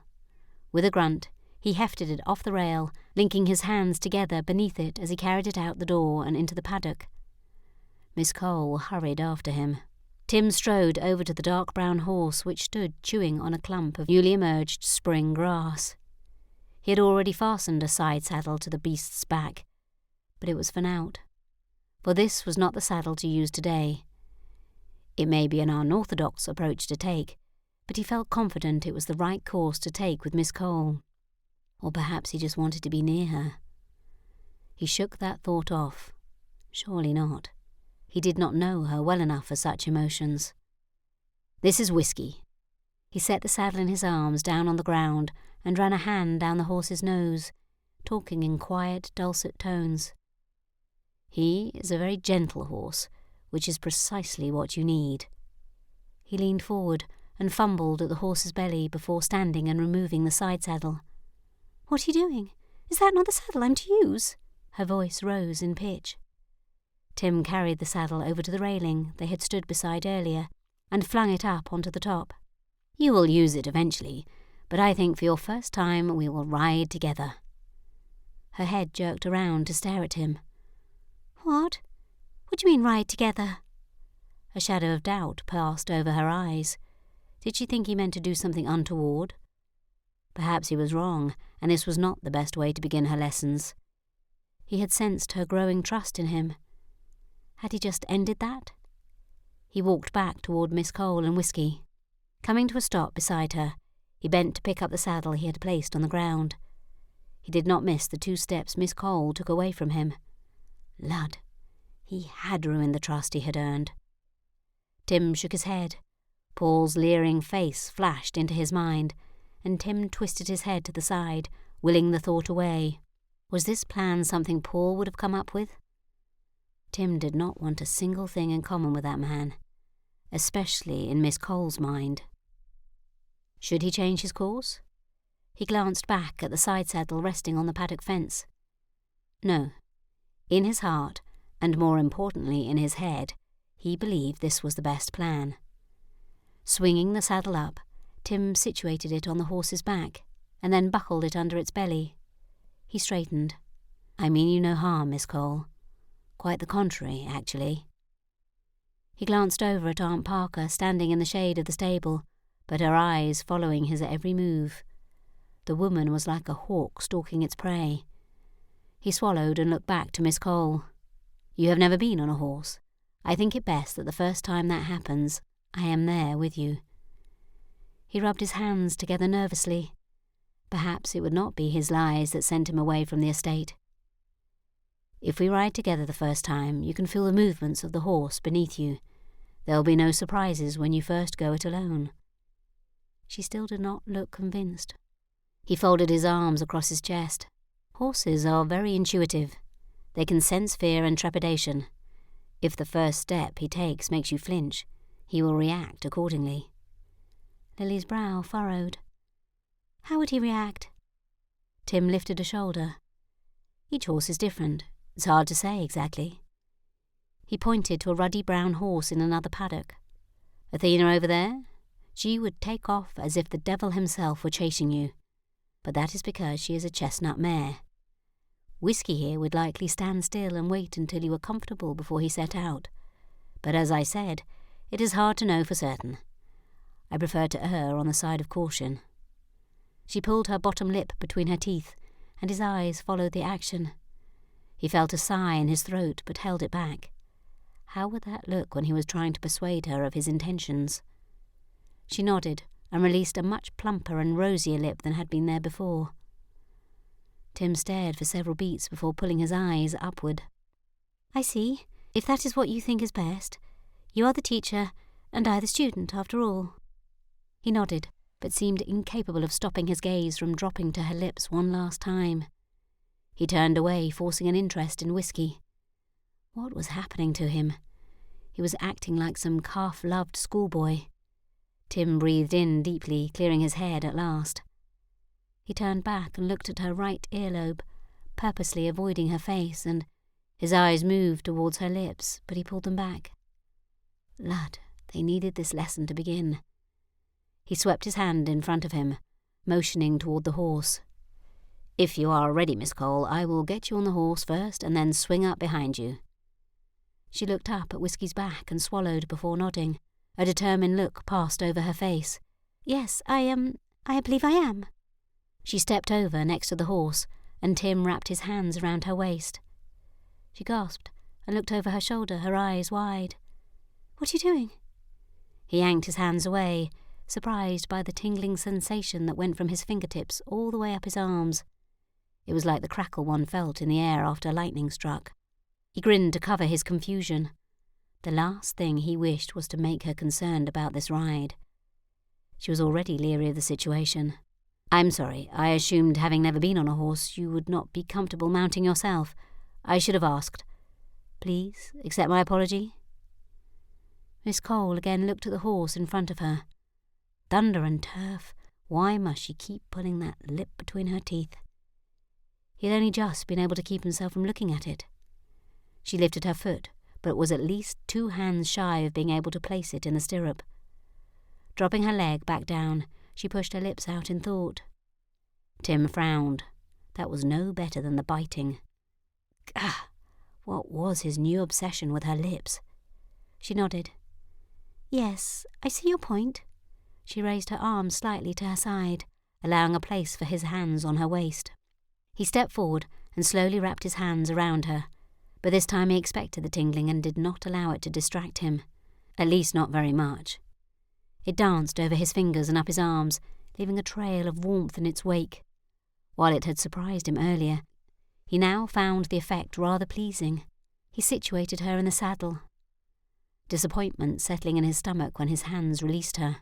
With a grunt, he hefted it off the rail, linking his hands together beneath it as he carried it out the door and into the paddock. Miss Cole hurried after him. Tim strode over to the dark brown horse which stood chewing on a clump of newly emerged spring grass. He had already fastened a side saddle to the beast's back, but it was for naught. For this was not the saddle to use today. It may be an unorthodox approach to take, but he felt confident it was the right course to take with Miss Cole. Or perhaps he just wanted to be near her. He shook that thought off. Surely not. He did not know her well enough for such emotions. "This is whiskey." He set the saddle in his arms down on the ground and ran a hand down the horse's nose, talking in quiet, dulcet tones. "He is a very gentle horse, which is precisely what you need." He leaned forward and fumbled at the horse's belly before standing and removing the side saddle. "What are you doing? Is that not the saddle I'm to use?" Her voice rose in pitch. Tim carried the saddle over to the railing they had stood beside earlier and flung it up onto the top. "You will use it eventually, but I think for your first time we will ride together." Her head jerked around to stare at him. What What do you mean ride together? A shadow of doubt passed over her eyes. Did she think he meant to do something untoward? Perhaps he was wrong, and this was not the best way to begin her lessons. He had sensed her growing trust in him. Had he just ended that? He walked back toward Miss Cole and Whisky. Coming to a stop beside her, he bent to pick up the saddle he had placed on the ground. He did not miss the 2 steps Miss Cole took away from him. Lud, he had ruined the trust he had earned. Tim shook his head. Paul's leering face flashed into his mind, and Tim twisted his head to the side, willing the thought away. Was this plan something Paul would have come up with? Tim did not want a single thing in common with that man, especially in Miss Cole's mind. Should he change his course? He glanced back at the side saddle resting on the paddock fence. No. In his heart, and more importantly in his head, he believed this was the best plan. Swinging the saddle up, Tim situated it on the horse's back, and then buckled it under its belly. He straightened. I mean you no harm, Miss Cole. Quite the contrary, actually. He glanced over at Aunt Parker standing in the shade of the stable, but her eyes following his every move. The woman was like a hawk stalking its prey. He swallowed and looked back to Miss Cole. You have never been on a horse. I think it best that the first time that happens, I am there with you. He rubbed his hands together nervously. Perhaps it would not be his lies that sent him away from the estate. If we ride together the first time, you can feel the movements of the horse beneath you. There will be no surprises when you first go it alone. She still did not look convinced. He folded his arms across his chest. Horses are very intuitive. They can sense fear and trepidation. If the first step he takes makes you flinch, he will react accordingly. Lily's brow furrowed. How would he react? Tim lifted a shoulder. Each horse is different. It's hard to say exactly. He pointed to a ruddy brown horse in another paddock. Athena over there? She would take off as if the devil himself were chasing you. But that is because she is a chestnut mare. Whisky here would likely stand still and wait until you were comfortable before he set out. But as I said, it is hard to know for certain. I prefer to err on the side of caution. She pulled her bottom lip between her teeth, and his eyes followed the action. He felt a sigh in his throat, but held it back. How would that look when he was trying to persuade her of his intentions? She nodded and released a much plumper and rosier lip than had been there before. Tim stared for several beats before pulling his eyes upward. I see. If that is what you think is best, you are the teacher, and I the student, after all. He nodded, but seemed incapable of stopping his gaze from dropping to her lips one last time. He turned away, forcing an interest in Whisky. What was happening to him? He was acting like some calf-loved schoolboy. Tim breathed in deeply, clearing his head at last. He turned back and looked at her right earlobe, purposely avoiding her face, and his eyes moved towards her lips, but he pulled them back. Lud, they needed this lesson to begin. He swept his hand in front of him, motioning toward the horse. If you are ready, Miss Cole, I will get you on the horse first and then swing up behind you. She looked up at Whisky's back and swallowed before nodding. A determined look passed over her face. Yes, I believe I am. She stepped over next to the horse, and Tim wrapped his hands around her waist. She gasped and looked over her shoulder, her eyes wide. What are you doing? He yanked his hands away, surprised by the tingling sensation that went from his fingertips all the way up his arms. It was like the crackle one felt in the air after lightning struck. He grinned to cover his confusion. The last thing he wished was to make her concerned about this ride. She was already leery of the situation. I'm sorry, I assumed having never been on a horse you would not be comfortable mounting yourself. I should have asked. Please, accept my apology. Miss Cole again looked at the horse in front of her. Thunder and turf, why must she keep pulling that lip between her teeth? He had only just been able to keep himself from looking at it. She lifted her foot, but was at least 2 hands shy of being able to place it in the stirrup. Dropping her leg back down, she pushed her lips out in thought. Tim frowned. That was no better than the biting. Gah! What was his new obsession with her lips? She nodded. "Yes, I see your point." She raised her arm slightly to her side, allowing a place for his hands on her waist. He stepped forward and slowly wrapped his hands around her, but this time he expected the tingling and did not allow it to distract him, at least not very much. It danced over his fingers and up his arms, leaving a trail of warmth in its wake. While it had surprised him earlier, he now found the effect rather pleasing. He situated her in the saddle, disappointment settling in his stomach when his hands released her.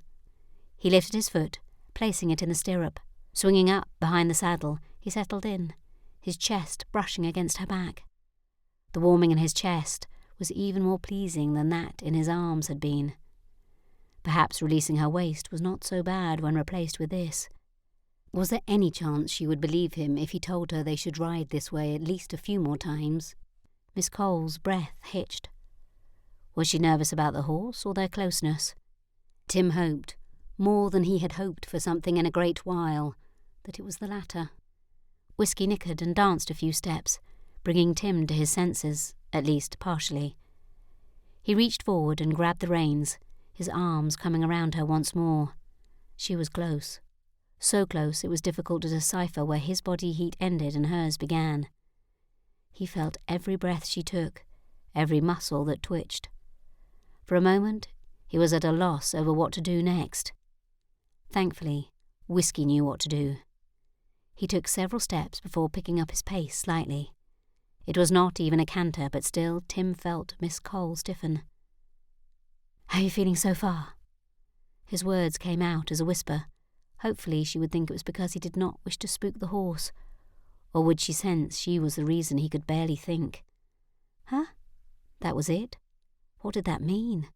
He lifted his foot, placing it in the stirrup. Swinging up behind the saddle, he settled in, his chest brushing against her back. The warming in his chest was even more pleasing than that in his arms had been. Perhaps releasing her waist was not so bad when replaced with this. Was there any chance she would believe him if he told her they should ride this way at least a few more times? Miss Cole's breath hitched. Was she nervous about the horse or their closeness? Tim hoped, more than he had hoped for something in a great while, that it was the latter. Whiskey nickered and danced a few steps, bringing Tim to his senses, at least partially. He reached forward and grabbed the reins, his arms coming around her once more. She was close. So close it was difficult to decipher where his body heat ended and hers began. He felt every breath she took, every muscle that twitched. For a moment, he was at a loss over what to do next. Thankfully, Whiskey knew what to do. He took several steps before picking up his pace slightly. It was not even a canter, but still Tim felt Miss Cole stiffen. "How are you feeling so far?" His words came out as a whisper. Hopefully she would think it was because he did not wish to spook the horse, or would she sense she was the reason he could barely think? Huh? That was it? What did that mean?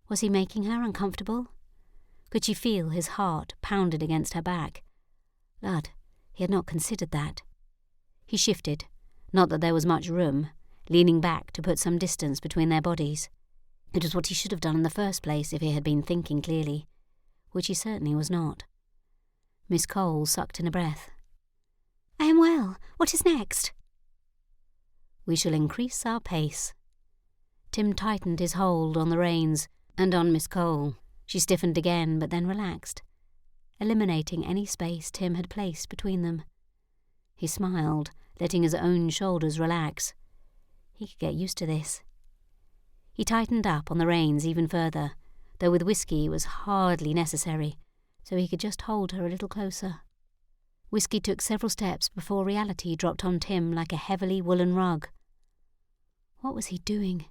Was he making her uncomfortable? Could she feel his heart pounded against her back? Lud, he had not considered that. He shifted, not that there was much room, leaning back to put some distance between their bodies. It was what he should have done in the first place if he had been thinking clearly, which he certainly was not. Miss Cole sucked in a breath. "I am well. What is next?" "We shall increase our pace." Tim tightened his hold on the reins and on Miss Cole. She stiffened again, but then relaxed, eliminating any space Tim had placed between them. He smiled, letting his own shoulders relax. He could get used to this. He tightened up on the reins even further, though with Whiskey it was hardly necessary, so he could just hold her a little closer. Whiskey took several steps before reality dropped on Tim like a heavily woolen rug. What was he doing?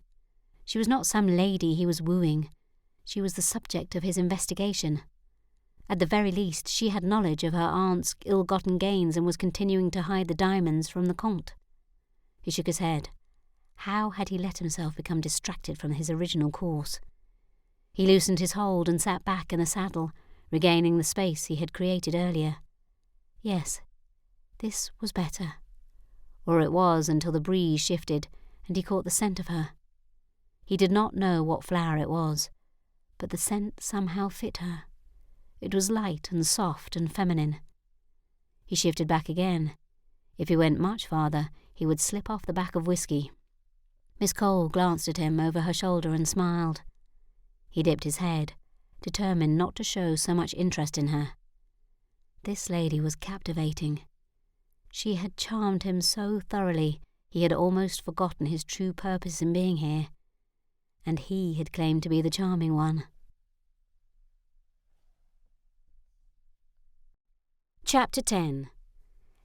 She was not some lady he was wooing. She was the subject of his investigation. At the very least, she had knowledge of her aunt's ill-gotten gains and was continuing to hide the diamonds from the Comte. He shook his head. How had he let himself become distracted from his original course? He loosened his hold and sat back in the saddle, regaining the space he had created earlier. Yes, this was better. Or it was until the breeze shifted and he caught the scent of her. He did not know what flower it was, but the scent somehow fit her. It was light and soft and feminine. He shifted back again. If he went much farther, he would slip off the back of Whiskey. Miss Cole glanced at him over her shoulder and smiled. He dipped his head, determined not to show so much interest in her. This lady was captivating. She had charmed him so thoroughly he had almost forgotten his true purpose in being here, and he had claimed to be the charming one. Chapter 10.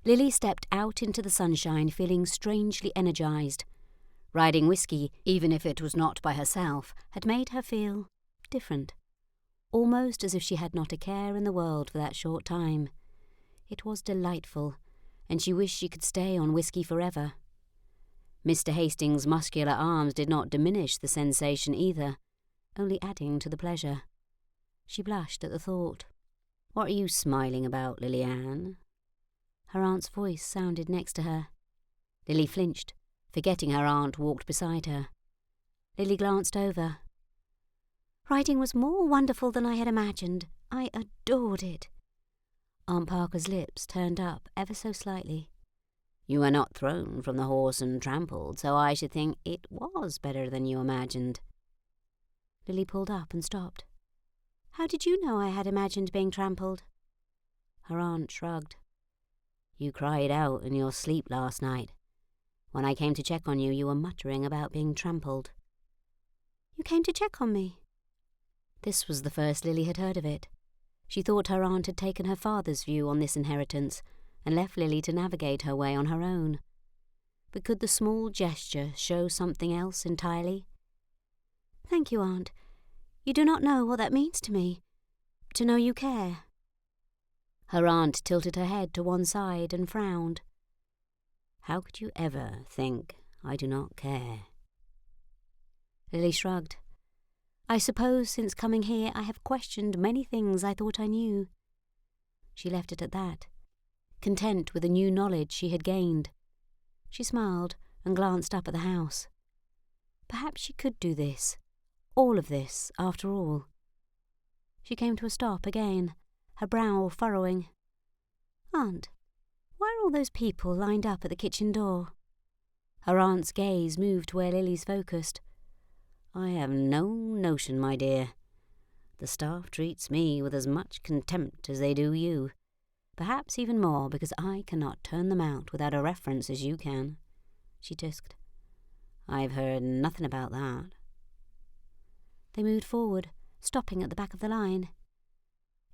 Lily stepped out into the sunshine feeling strangely energized. Riding Whiskey, even if it was not by herself, had made her feel different, almost as if she had not a care in the world for that short time. It was delightful, and she wished she could stay on Whiskey forever. Mr. Hastings' muscular arms did not diminish the sensation either, only adding to the pleasure. She blushed at the thought. "What are you smiling about, Lily-Anne?" Her aunt's voice sounded next to her. Lily flinched, forgetting her aunt walked beside her. Lily glanced over. "Riding was more wonderful than I had imagined. I adored it." Aunt Parker's lips turned up ever so slightly. You were not thrown from the horse and trampled, so I should think it was better than you imagined." Lily pulled up and stopped. "How did you know I had imagined being trampled?" Her aunt shrugged. "You cried out in your sleep last night. When I came to check on you, you were muttering about being trampled." "You came to check on me?" This was the first Lily had heard of it. She thought her aunt had taken her father's view on this inheritance and left Lily to navigate her way on her own. But could the small gesture show something else entirely? "Thank you, Aunt. You do not know what that means to me. To know you care." Her aunt tilted her head to one side and frowned. "How could you ever think I do not care?" Lily shrugged. "I suppose since coming here I have questioned many things I thought I knew." She left it at that, content with the new knowledge she had gained. She smiled and glanced up at the house. Perhaps she could do this, all of this, after all. She came to a stop again, her brow furrowing. "Aunt, why are all those people lined up at the kitchen door?" Her aunt's gaze moved to where Lily's focused. "I have no notion, my dear. The staff treats me with as much contempt as they do you. Perhaps even more, because I cannot turn them out without a reference as you can," she tisked. "I've heard nothing about that." They moved forward, stopping at the back of the line.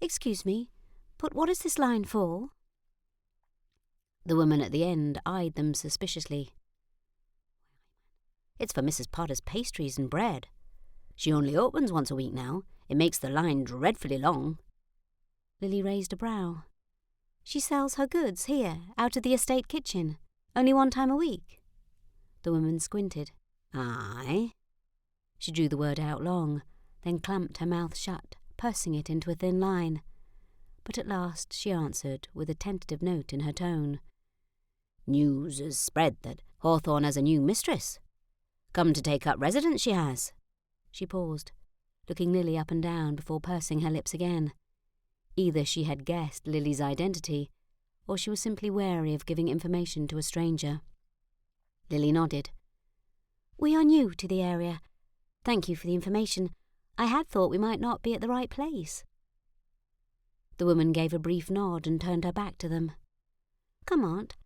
"Excuse me, but what is this line for?" The woman at the end eyed them suspiciously. "It's for Mrs. Potter's pastries and bread. She only opens once a week now. It makes the line dreadfully long." Lily raised a brow. "She sells her goods here, out of the estate kitchen, only one time a week?" The woman squinted. "Aye." She drew the word out long, then clamped her mouth shut, pursing it into a thin line. But at last she answered, with a tentative note in her tone. "News has spread that Hawthorn has a new mistress. Come to take up residence, she has." She paused, looking Lily up and down before pursing her lips again. Either she had guessed Lily's identity, or she was simply wary of giving information to a stranger. Lily nodded. "We are new to the area. Thank you for the information. I had thought we might not be at the right place." The woman gave a brief nod and turned her back to them. "Come, Aunt,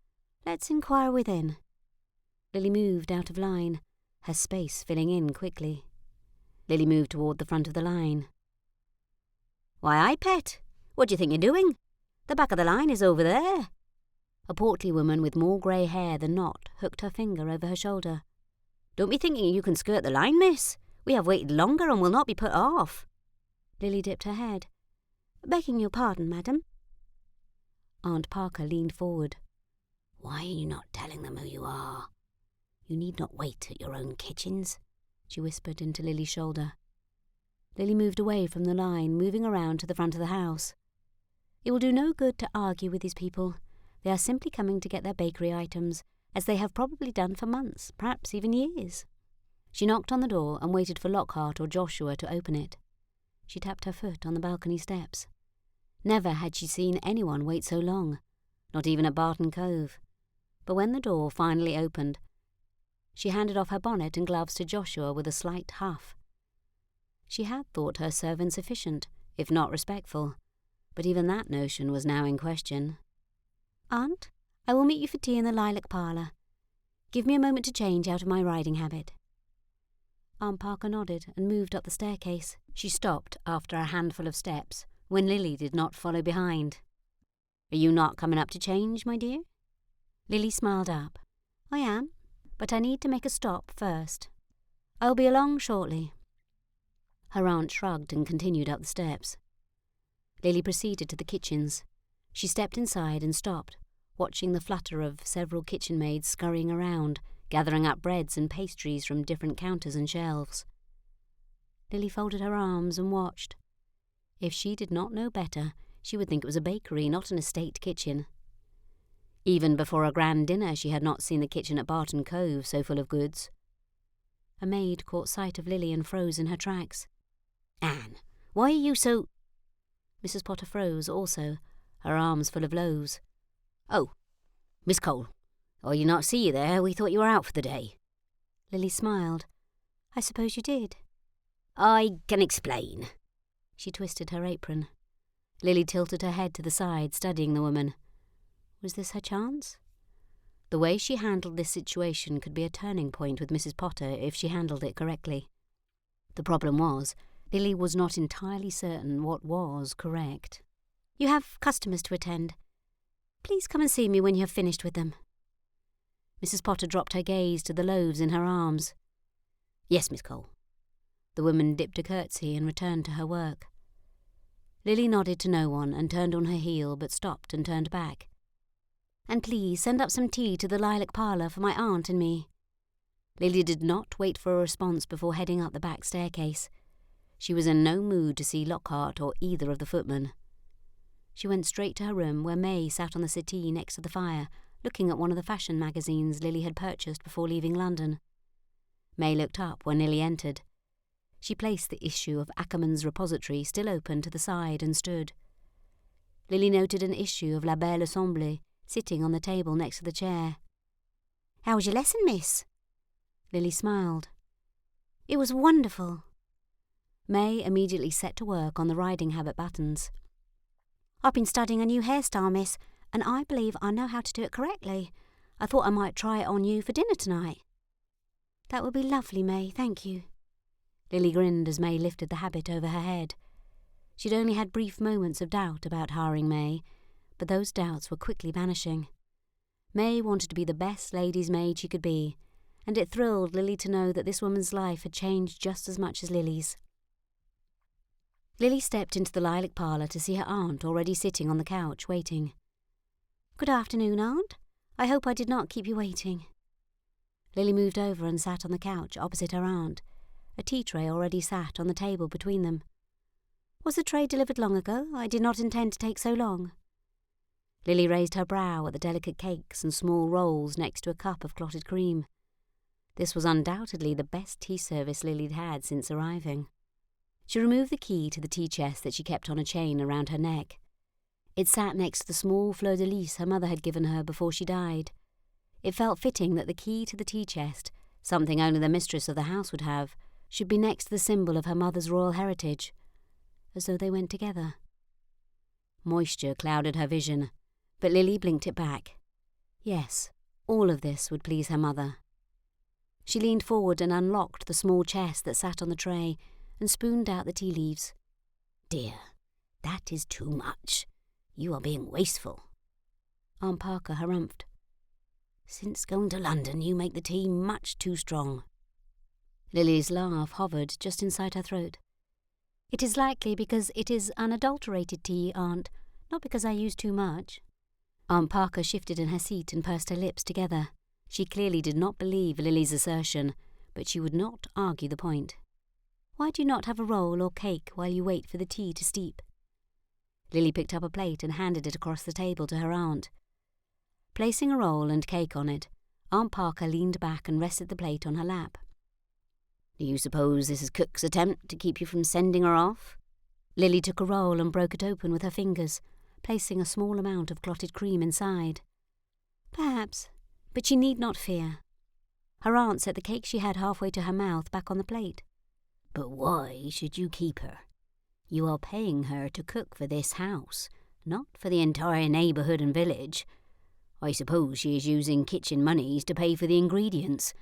let's inquire within." Lily moved out of line, her space filling in quickly. Lily moved toward the front of the line. "Why, pet, what do you think you're doing? The back of the line is over there." A portly woman with more grey hair than not hooked her finger over her shoulder. "Don't be thinking you can skirt the line, miss. We have waited longer and will not be put off." Lily dipped her head. "Begging your pardon, madam." Aunt Parker leaned forward. "Why are you not telling them who you are? You need not wait at your own kitchens," she whispered into Lily's shoulder. Lily moved away from the line, moving around to the front of the house. It will do no good to argue with these people. They are simply coming to get their bakery items, as they have probably done for months, perhaps even years. She knocked on the door and waited for Lockhart or Joshua to open it. She tapped her foot on the balcony steps. Never had she seen anyone wait so long, not even at Barton Cove. But when the door finally opened, she handed off her bonnet and gloves to Joshua with a slight huff. She had thought her servants efficient, if not respectful, but even that notion was now in question. "Aunt, I will meet you for tea in the lilac parlour. Give me a moment to change out of my riding habit." Aunt Parker nodded and moved up the staircase. She stopped after a handful of steps, when Lily did not follow behind. "Are you not coming up to change, my dear?" Lily smiled up. "I am, but I need to make a stop first. I will be along shortly." Her aunt shrugged and continued up the steps. Lily proceeded to the kitchens. She stepped inside and stopped, watching the flutter of several kitchen maids scurrying around, gathering up breads and pastries from different counters and shelves. Lily folded her arms and watched. If she did not know better, she would think it was a bakery, not an estate kitchen. Even before a grand dinner, she had not seen the kitchen at Barton Cove so full of goods. A maid caught sight of Lily and froze in her tracks. "Anne, why are you so—" Mrs. Potter froze also, her arms full of loaves. "Oh, Miss Cole, "I did not see you there. We thought you were out for the day." Lily smiled. "I suppose you did." "I can explain." She twisted her apron. Lily tilted her head to the side, studying the woman. Was this her chance? The way she handled this situation could be a turning point with Mrs. Potter if she handled it correctly. The problem was, Lily was not entirely certain what was correct. "You have customers to attend. Please come and see me when you have finished with them." Mrs. Potter dropped her gaze to the loaves in her arms. "Yes, Miss Cole." The woman dipped a curtsy and returned to her work. Lily nodded to no one and turned on her heel, but stopped and turned back. "And please send up some tea to the lilac parlour for my aunt and me." Lily did not wait for a response before heading up the back staircase. She was in no mood to see Lockhart or either of the footmen. She went straight to her room, where May sat on the settee next to the fire, looking at one of the fashion magazines Lily had purchased before leaving London. May looked up when Lily entered. She placed the issue of Ackerman's Repository still open to the side and stood. Lily noted an issue of La Belle Assemblée sitting on the table next to the chair. "How was your lesson, miss?" Lily smiled. "It was wonderful." May immediately set to work on the riding habit buttons. "I've been studying a new hairstyle, miss, and I believe I know how to do it correctly. I thought I might try it on you for dinner tonight." "That would be lovely, May, thank you." Lily grinned as May lifted the habit over her head. She'd only had brief moments of doubt about hiring May, but those doubts were quickly vanishing. May wanted to be the best lady's maid she could be, and it thrilled Lily to know that this woman's life had changed just as much as Lily's. Lily stepped into the lilac parlour to see her aunt already sitting on the couch waiting. "Good afternoon, Aunt. I hope I did not keep you waiting." Lily moved over and sat on the couch opposite her aunt. A tea tray already sat on the table between them. "Was the tray delivered long ago? I did not intend to take so long." Lily raised her brow at the delicate cakes and small rolls next to a cup of clotted cream. This was undoubtedly the best tea service Lily'd had since arriving. She removed the key to the tea chest that she kept on a chain around her neck. It sat next to the small fleur-de-lis her mother had given her before she died. It felt fitting that the key to the tea chest, something only the mistress of the house would have, should be next to the symbol of her mother's royal heritage, as though they went together. Moisture clouded her vision, but Lily blinked it back. Yes, all of this would please her mother. She leaned forward and unlocked the small chest that sat on the tray and spooned out the tea leaves. "Dear, that is too much. You are being wasteful." Aunt Parker harumphed. "Since going to London, you make the tea much too strong." Lily's laugh hovered just inside her throat. "It is likely because it is unadulterated tea, Aunt, not because I use too much." Aunt Parker shifted in her seat and pursed her lips together. She clearly did not believe Lily's assertion, but she would not argue the point. "Why do you not have a roll or cake while you wait for the tea to steep?" Lily picked up a plate and handed it across the table to her aunt. Placing a roll and cake on it, Aunt Parker leaned back and rested the plate on her lap. "Do you suppose this is Cook's attempt to keep you from sending her off?" Lily took a roll and broke it open with her fingers, placing a small amount of clotted cream inside. "Perhaps, but she need not fear." Her aunt set the cake she had halfway to her mouth back on the plate. "But why should you keep her? You are paying her to cook for this house, not for the entire neighbourhood and village. I suppose she is using kitchen monies to pay for the ingredients,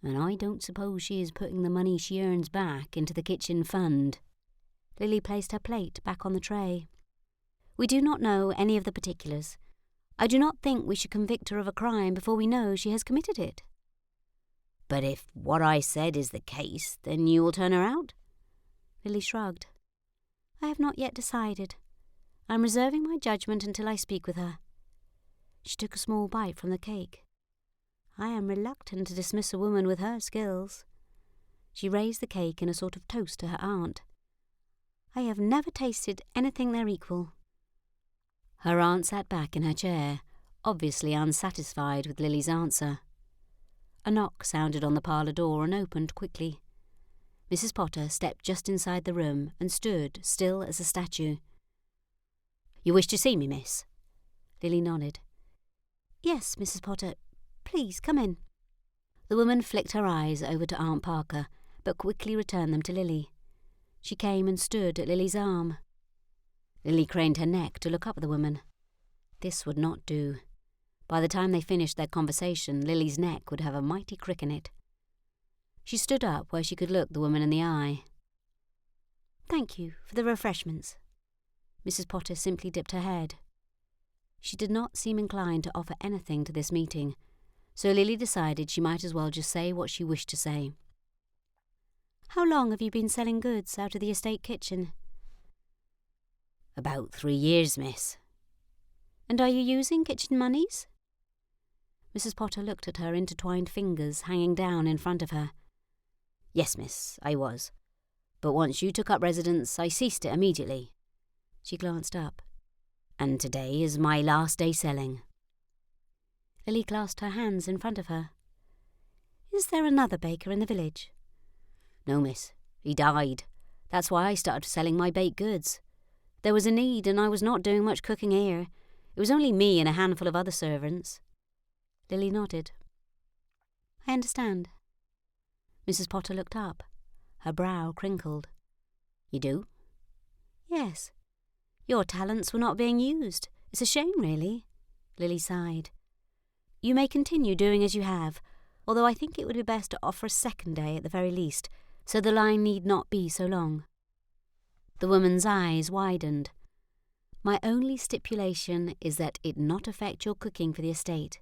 and I don't suppose she is putting the money she earns back into the kitchen fund." Lily placed her plate back on the tray. "We do not know any of the particulars. I do not think we should convict her of a crime before we know she has committed it." "But if what I said is the case, then you will turn her out?" Lily shrugged. "I have not yet decided. I am reserving my judgment until I speak with her." She took a small bite from the cake. "I am reluctant to dismiss a woman with her skills." She raised the cake in a sort of toast to her aunt. "I have never tasted anything their equal." Her aunt sat back in her chair, obviously unsatisfied with Lily's answer. A knock sounded on the parlour door and opened quickly. Mrs. Potter stepped just inside the room and stood still as a statue. "You wish to see me, miss?" Lily nodded. "Yes, Mrs. Potter. Please, come in." The woman flicked her eyes over to Aunt Parker, but quickly returned them to Lily. She came and stood at Lily's arm. Lily craned her neck to look up at the woman. This would not do. By the time they finished their conversation, Lily's neck would have a mighty crick in it. She stood up where she could look the woman in the eye. "Thank you for the refreshments." Mrs. Potter simply dipped her head. She did not seem inclined to offer anything to this meeting, so Lily decided she might as well just say what she wished to say. "How long have you been selling goods out of the estate kitchen?" "About 3 years, miss." "And are you using kitchen moneys?" Mrs. Potter looked at her intertwined fingers hanging down in front of her. "Yes, miss, I was. But once you took up residence, I ceased it immediately." She glanced up. "And today is my last day selling." Lily clasped her hands in front of her. "Is there another baker in the village?" "No, miss. He died. That's why I started selling my baked goods. There was a need, and I was not doing much cooking here. It was only me and a handful of other servants." Lily nodded. "I understand." Mrs. Potter looked up. Her brow crinkled. "You do?" "Yes. Your talents were not being used. It's a shame, really." Lily sighed. "You may continue doing as you have, although I think it would be best to offer a second day at the very least, so the line need not be so long." The woman's eyes widened. "My only stipulation is that it not affect your cooking for the estate.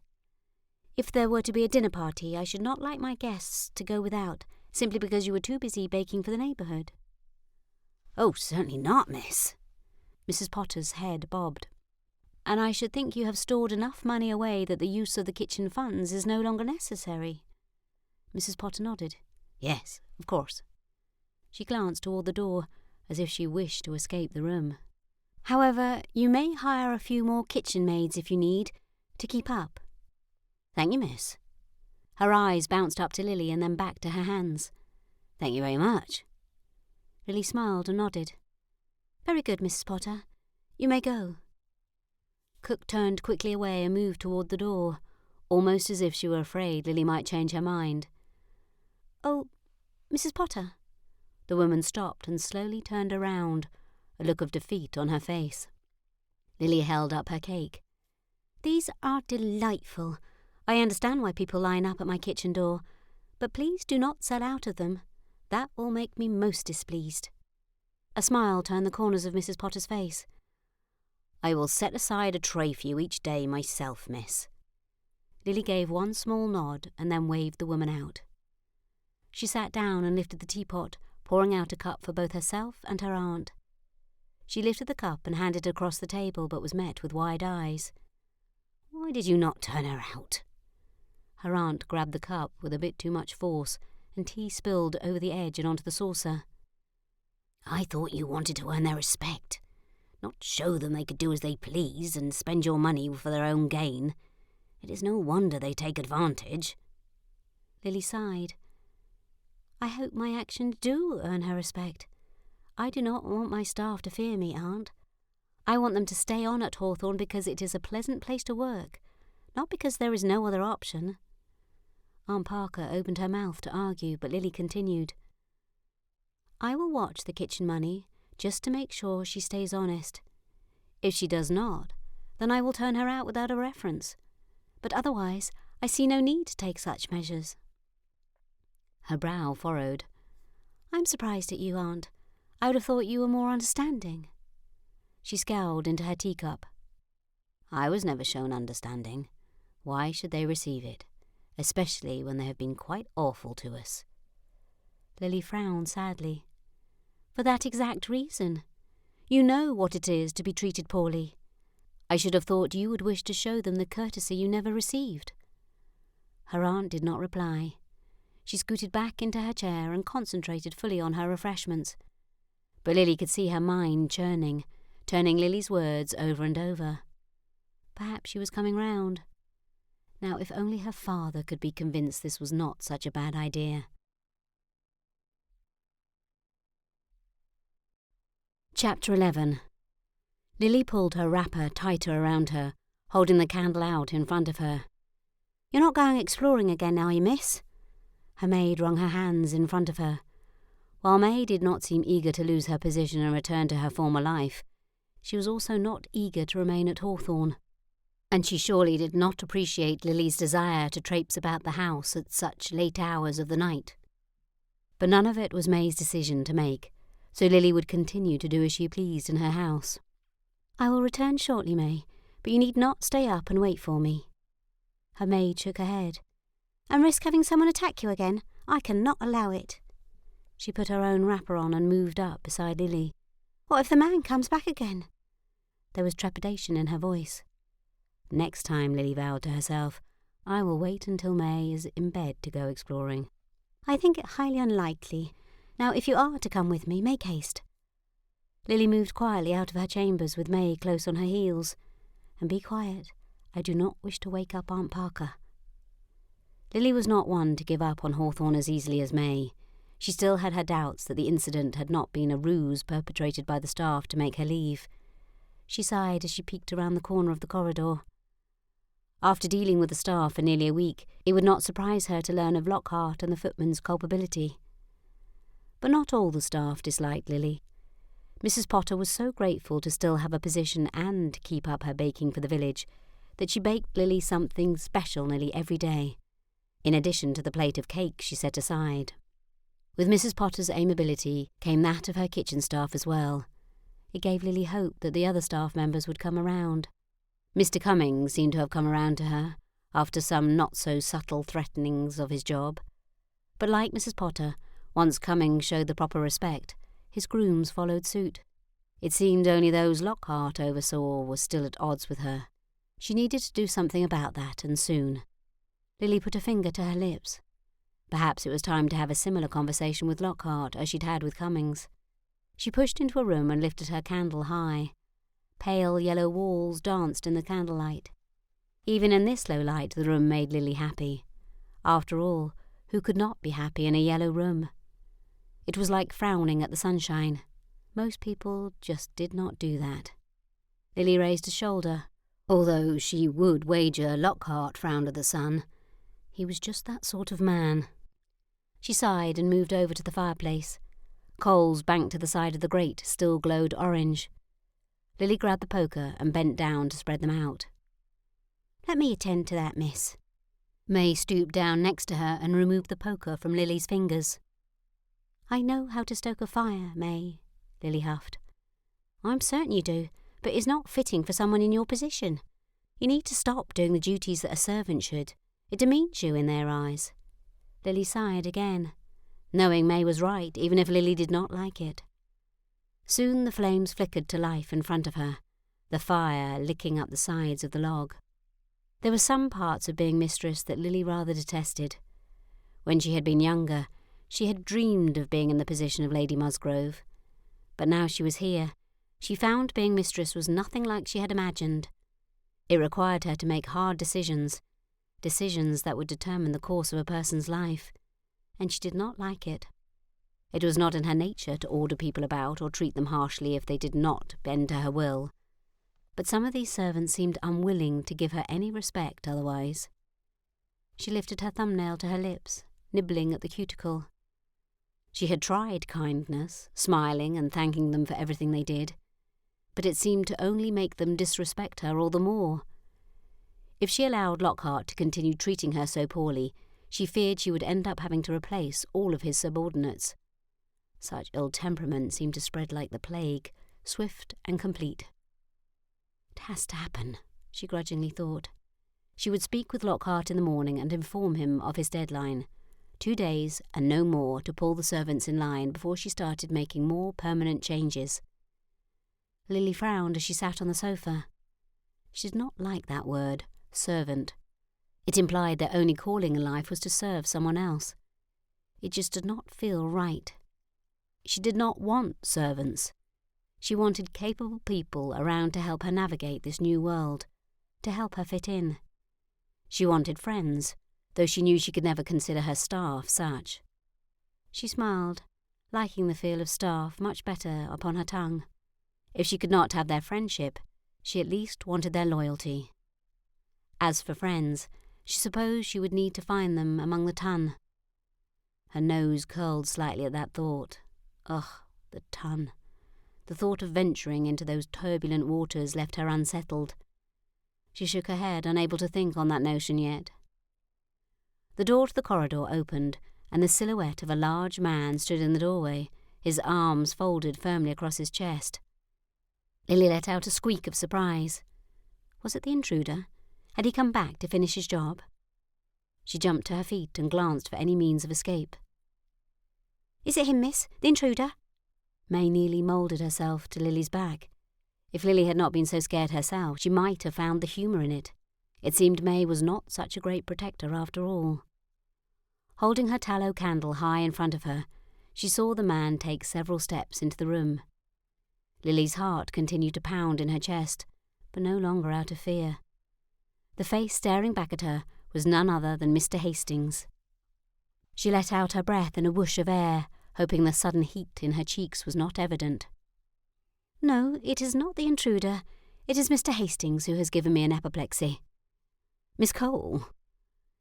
If there were to be a dinner party, I should not like my guests to go without, simply because you were too busy baking for the neighbourhood." "Oh, certainly not, miss." Mrs. Potter's head bobbed. "And I should think you have stored enough money away that the use of the kitchen funds is no longer necessary." Mrs. Potter nodded. "Yes, of course." She glanced toward the door, as if she wished to escape the room. "However, you may hire a few more kitchen maids if you need, to keep up." "Thank you, miss." Her eyes bounced up to Lily and then back to her hands. "Thank you very much." Lily smiled and nodded. "Very good, Mrs. Potter. You may go." Cook turned quickly away and moved toward the door, almost as if she were afraid Lily might change her mind. "Oh, Mrs. Potter." The woman stopped and slowly turned around, a look of defeat on her face. Lily held up her cake. "These are delightful. I understand why people line up at my kitchen door, but please do not sell out of them. That will make me most displeased." A smile turned the corners of Mrs. Potter's face. "I will set aside a tray for you each day myself, miss." Lily gave one small nod and then waved the woman out. She sat down and lifted the teapot, pouring out a cup for both herself and her aunt. She lifted the cup and handed it across the table, but was met with wide eyes. "Why did you not turn her out?" Her aunt grabbed the cup with a bit too much force, and tea spilled over the edge and onto the saucer. "I thought you wanted to earn their respect, not show them they could do as they please and spend your money for their own gain. It is no wonder they take advantage." Lily sighed. "I hope my actions do earn her respect. I do not want my staff to fear me, Aunt. I want them to stay on at Hawthorn because it is a pleasant place to work, not because there is no other option." Aunt Parker opened her mouth to argue, but Lily continued. "I will watch the kitchen money, just to make sure she stays honest. If she does not, then I will turn her out without a reference. But otherwise, I see no need to take such measures." Her brow furrowed. "I'm surprised at you, Aunt. I would have thought you were more understanding." She scowled into her teacup. "I was never shown understanding. Why should they receive it, especially when they have been quite awful to us?" Lily frowned sadly. "For that exact reason. You know what it is to be treated poorly. I should have thought you would wish to show them the courtesy you never received." Her aunt did not reply. She scooted back into her chair and concentrated fully on her refreshments. But Lily could see her mind churning, turning Lily's words over and over. Perhaps she was coming round. Now, if only her father could be convinced this was not such a bad idea. Chapter 11. Lily pulled her wrapper tighter around her, holding the candle out in front of her. "You're not going exploring again, are you, miss?" Her maid wrung her hands in front of her. While May did not seem eager to lose her position and return to her former life, she was also not eager to remain at Hawthorn, and she surely did not appreciate Lily's desire to traipse about the house at such late hours of the night. But none of it was May's decision to make, so Lily would continue to do as she pleased in her house. "I will return shortly, May, but you need not stay up and wait for me." Her maid shook her head. "And risk having someone attack you again? I cannot allow it." She put her own wrapper on and moved up beside Lily. "What if the man comes back again?" There was trepidation in her voice. Next time, Lily vowed to herself, I will wait until May is in bed to go exploring. "I think it highly unlikely. Now, if you are to come with me, make haste." Lily moved quietly out of her chambers with May close on her heels. "And be quiet. I do not wish to wake up Aunt Parker." Lily was not one to give up on Hawthorn as easily as May. She still had her doubts that the incident had not been a ruse perpetrated by the staff to make her leave. She sighed as she peeked around the corner of the corridor. After dealing with the staff for nearly a week, it would not surprise her to learn of Lockhart and the footman's culpability. But not all the staff disliked Lily. Mrs. Potter was so grateful to still have a position and keep up her baking for the village that she baked Lily something special nearly every day, in addition to the plate of cake she set aside. With Mrs. Potter's amiability came that of her kitchen staff as well. It gave Lily hope that the other staff members would come around. Mr. Cummings seemed to have come around to her, after some not-so-subtle threatenings of his job. But like Mrs. Potter, once Cummings showed the proper respect, his grooms followed suit. It seemed only those Lockhart oversaw were still at odds with her. She needed to do something about that, and soon. Lily put a finger to her lips. Perhaps it was time to have a similar conversation with Lockhart as she'd had with Cummings. She pushed into a room and lifted her candle high. Pale yellow walls danced in the candlelight. Even in this low light the room made Lily happy. After all, who could not be happy in a yellow room? It was like frowning at the sunshine. Most people just did not do that. Lily raised a shoulder, although she would wager Lockhart frowned at the sun. He was just that sort of man. She sighed and moved over to the fireplace. Coals banked to the side of the grate still glowed orange. Lily grabbed the poker and bent down to spread them out. "Let me attend to that, miss." May stooped down next to her and removed the poker from Lily's fingers. "I know how to stoke a fire, May," Lily huffed. "I'm certain you do, but it's not fitting for someone in your position. You need to stop doing the duties that a servant should. It demeans you in their eyes." Lily sighed again, knowing May was right, even if Lily did not like it. Soon the flames flickered to life in front of her, the fire licking up the sides of the log. There were some parts of being mistress that Lily rather detested. When she had been younger, she had dreamed of being in the position of Lady Musgrove. But now she was here, she found being mistress was nothing like she had imagined. It required her to make hard decisions that would determine the course of a person's life, and she did not like it. It was not in her nature to order people about or treat them harshly if they did not bend to her will. But some of these servants seemed unwilling to give her any respect otherwise. She lifted her thumbnail to her lips, nibbling at the cuticle. She had tried kindness, smiling and thanking them for everything they did, but it seemed to only make them disrespect her all the more. If she allowed Lockhart to continue treating her so poorly, she feared she would end up having to replace all of his subordinates. Such ill temperament seemed to spread like the plague, swift and complete. It has to happen, she grudgingly thought. She would speak with Lockhart in the morning and inform him of his deadline. 2 days and no more to pull the servants in line before she started making more permanent changes. Lily frowned as she sat on the sofa. She did not like that word, servant. It implied their only calling in life was to serve someone else. It just did not feel right. She did not want servants. She wanted capable people around to help her navigate this new world, to help her fit in. She wanted friends, though she knew she could never consider her staff such. She smiled, liking the feel of staff much better upon her tongue. If she could not have their friendship, she at least wanted their loyalty. As for friends, She supposed she would need to find them among the ton. Her nose curled slightly at that thought. Ugh, the ton. The thought of venturing into those turbulent waters left her unsettled. She shook her head, unable to think on that notion yet. The door to the corridor opened, and the silhouette of a large man stood in the doorway, his arms folded firmly across his chest. Lily let out a squeak of surprise. Was it the intruder? Had he come back to finish his job? She jumped to her feet and glanced for any means of escape. "Is it him, miss? The intruder?" May nearly moulded herself to Lily's back. If Lily had not been so scared herself, she might have found the humour in it. It seemed May was not such a great protector after all. Holding her tallow candle high in front of her, she saw the man take several steps into the room. Lily's heart continued to pound in her chest, but no longer out of fear. The face staring back at her was none other than Mr. Hastings. She let out her breath in a whoosh of air, hoping the sudden heat in her cheeks was not evident. "No, it is not the intruder. It is Mr. Hastings who has given me an apoplexy." "Miss Cole?"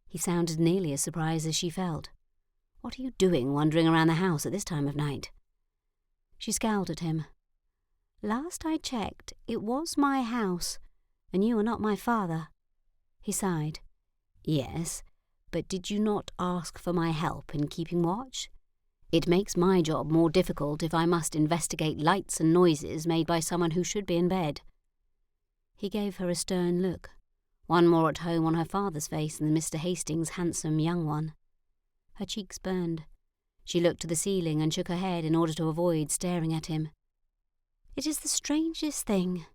He sounded nearly as surprised as she felt. "What are you doing wandering around the house at this time of night?" She scowled at him. "Last I checked, it was my house, and you are not my father." He sighed. "Yes, but did you not ask for my help in keeping watch? It makes my job more difficult if I must investigate lights and noises made by someone who should be in bed." He gave her a stern look, one more at home on her father's face than Mr. Hastings' handsome young one. Her cheeks burned. She looked to the ceiling and shook her head in order to avoid staring at him. "It is the strangest thing,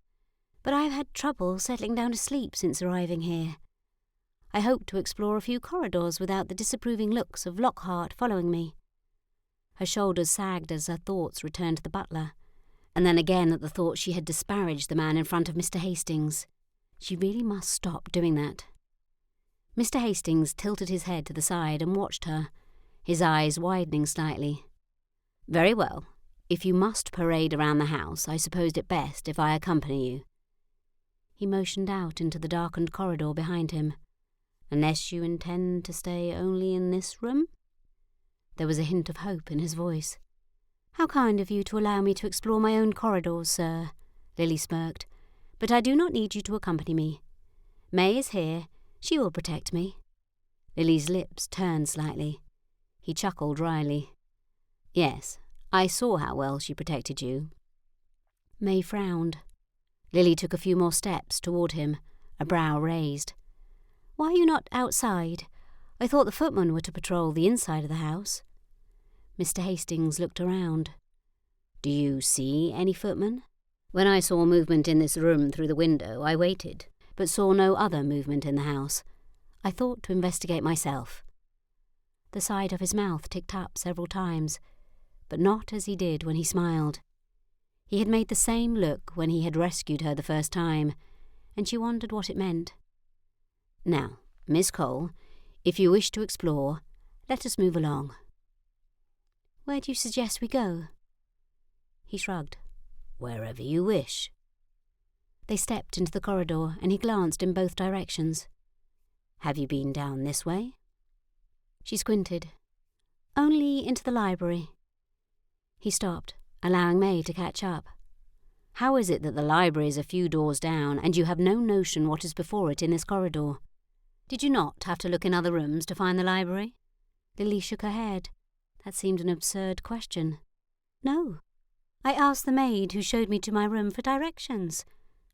but I have had trouble settling down to sleep since arriving here. I hoped to explore a few corridors without the disapproving looks of Lockhart following me." Her shoulders sagged as her thoughts returned to the butler, and then again at the thought she had disparaged the man in front of Mr. Hastings. She really must stop doing that. Mr. Hastings tilted his head to the side and watched her, his eyes widening slightly. "Very well. If you must parade around the house, I supposed it best if I accompany you." He motioned out into the darkened corridor behind him. "Unless you intend to stay only in this room?" There was a hint of hope in his voice. "How kind of you to allow me to explore my own corridors, sir," Lily smirked. "But I do not need you to accompany me. May is here. She will protect me." Lily's lips turned slightly. He chuckled wryly. "Yes, I saw how well she protected you." May frowned. Lily took a few more steps toward him, a brow raised. "Why are you not outside? I thought the footmen were to patrol the inside of the house." Mr. Hastings looked around. "Do you see any footmen? When I saw movement in this room through the window, I waited, but saw no other movement in the house. I thought to investigate myself." The side of his mouth ticked up several times, but not as he did when he smiled. He had made the same look when he had rescued her the first time, and she wondered what it meant. "Now, Miss Cole, if you wish to explore, let us move along." "Where do you suggest we go?" He shrugged. "Wherever you wish." They stepped into the corridor, and he glanced in both directions. "Have you been down this way?" She squinted. "Only into the library." He stopped, allowing May to catch up. "How is it that the library is a few doors down, and you have no notion what is before it in this corridor? Did you not have to look in other rooms to find the library?" Lily shook her head. That seemed an absurd question. "No. I asked the maid who showed me to my room for directions.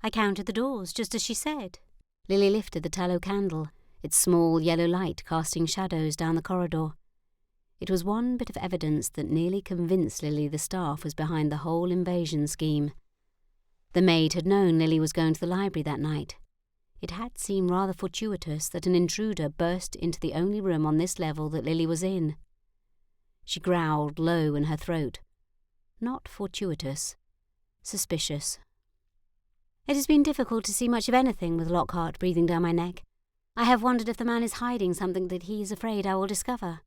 I counted the doors, just as she said." Lily lifted the tallow candle, its small yellow light casting shadows down the corridor. It was one bit of evidence that nearly convinced Lily the staff was behind the whole invasion scheme. The maid had known Lily was going to the library that night. It had seemed rather fortuitous that an intruder burst into the only room on this level that Lily was in. She growled low in her throat. Not fortuitous. Suspicious. "It has been difficult to see much of anything with Lockhart breathing down my neck. I have wondered if the man is hiding something that he is afraid I will discover."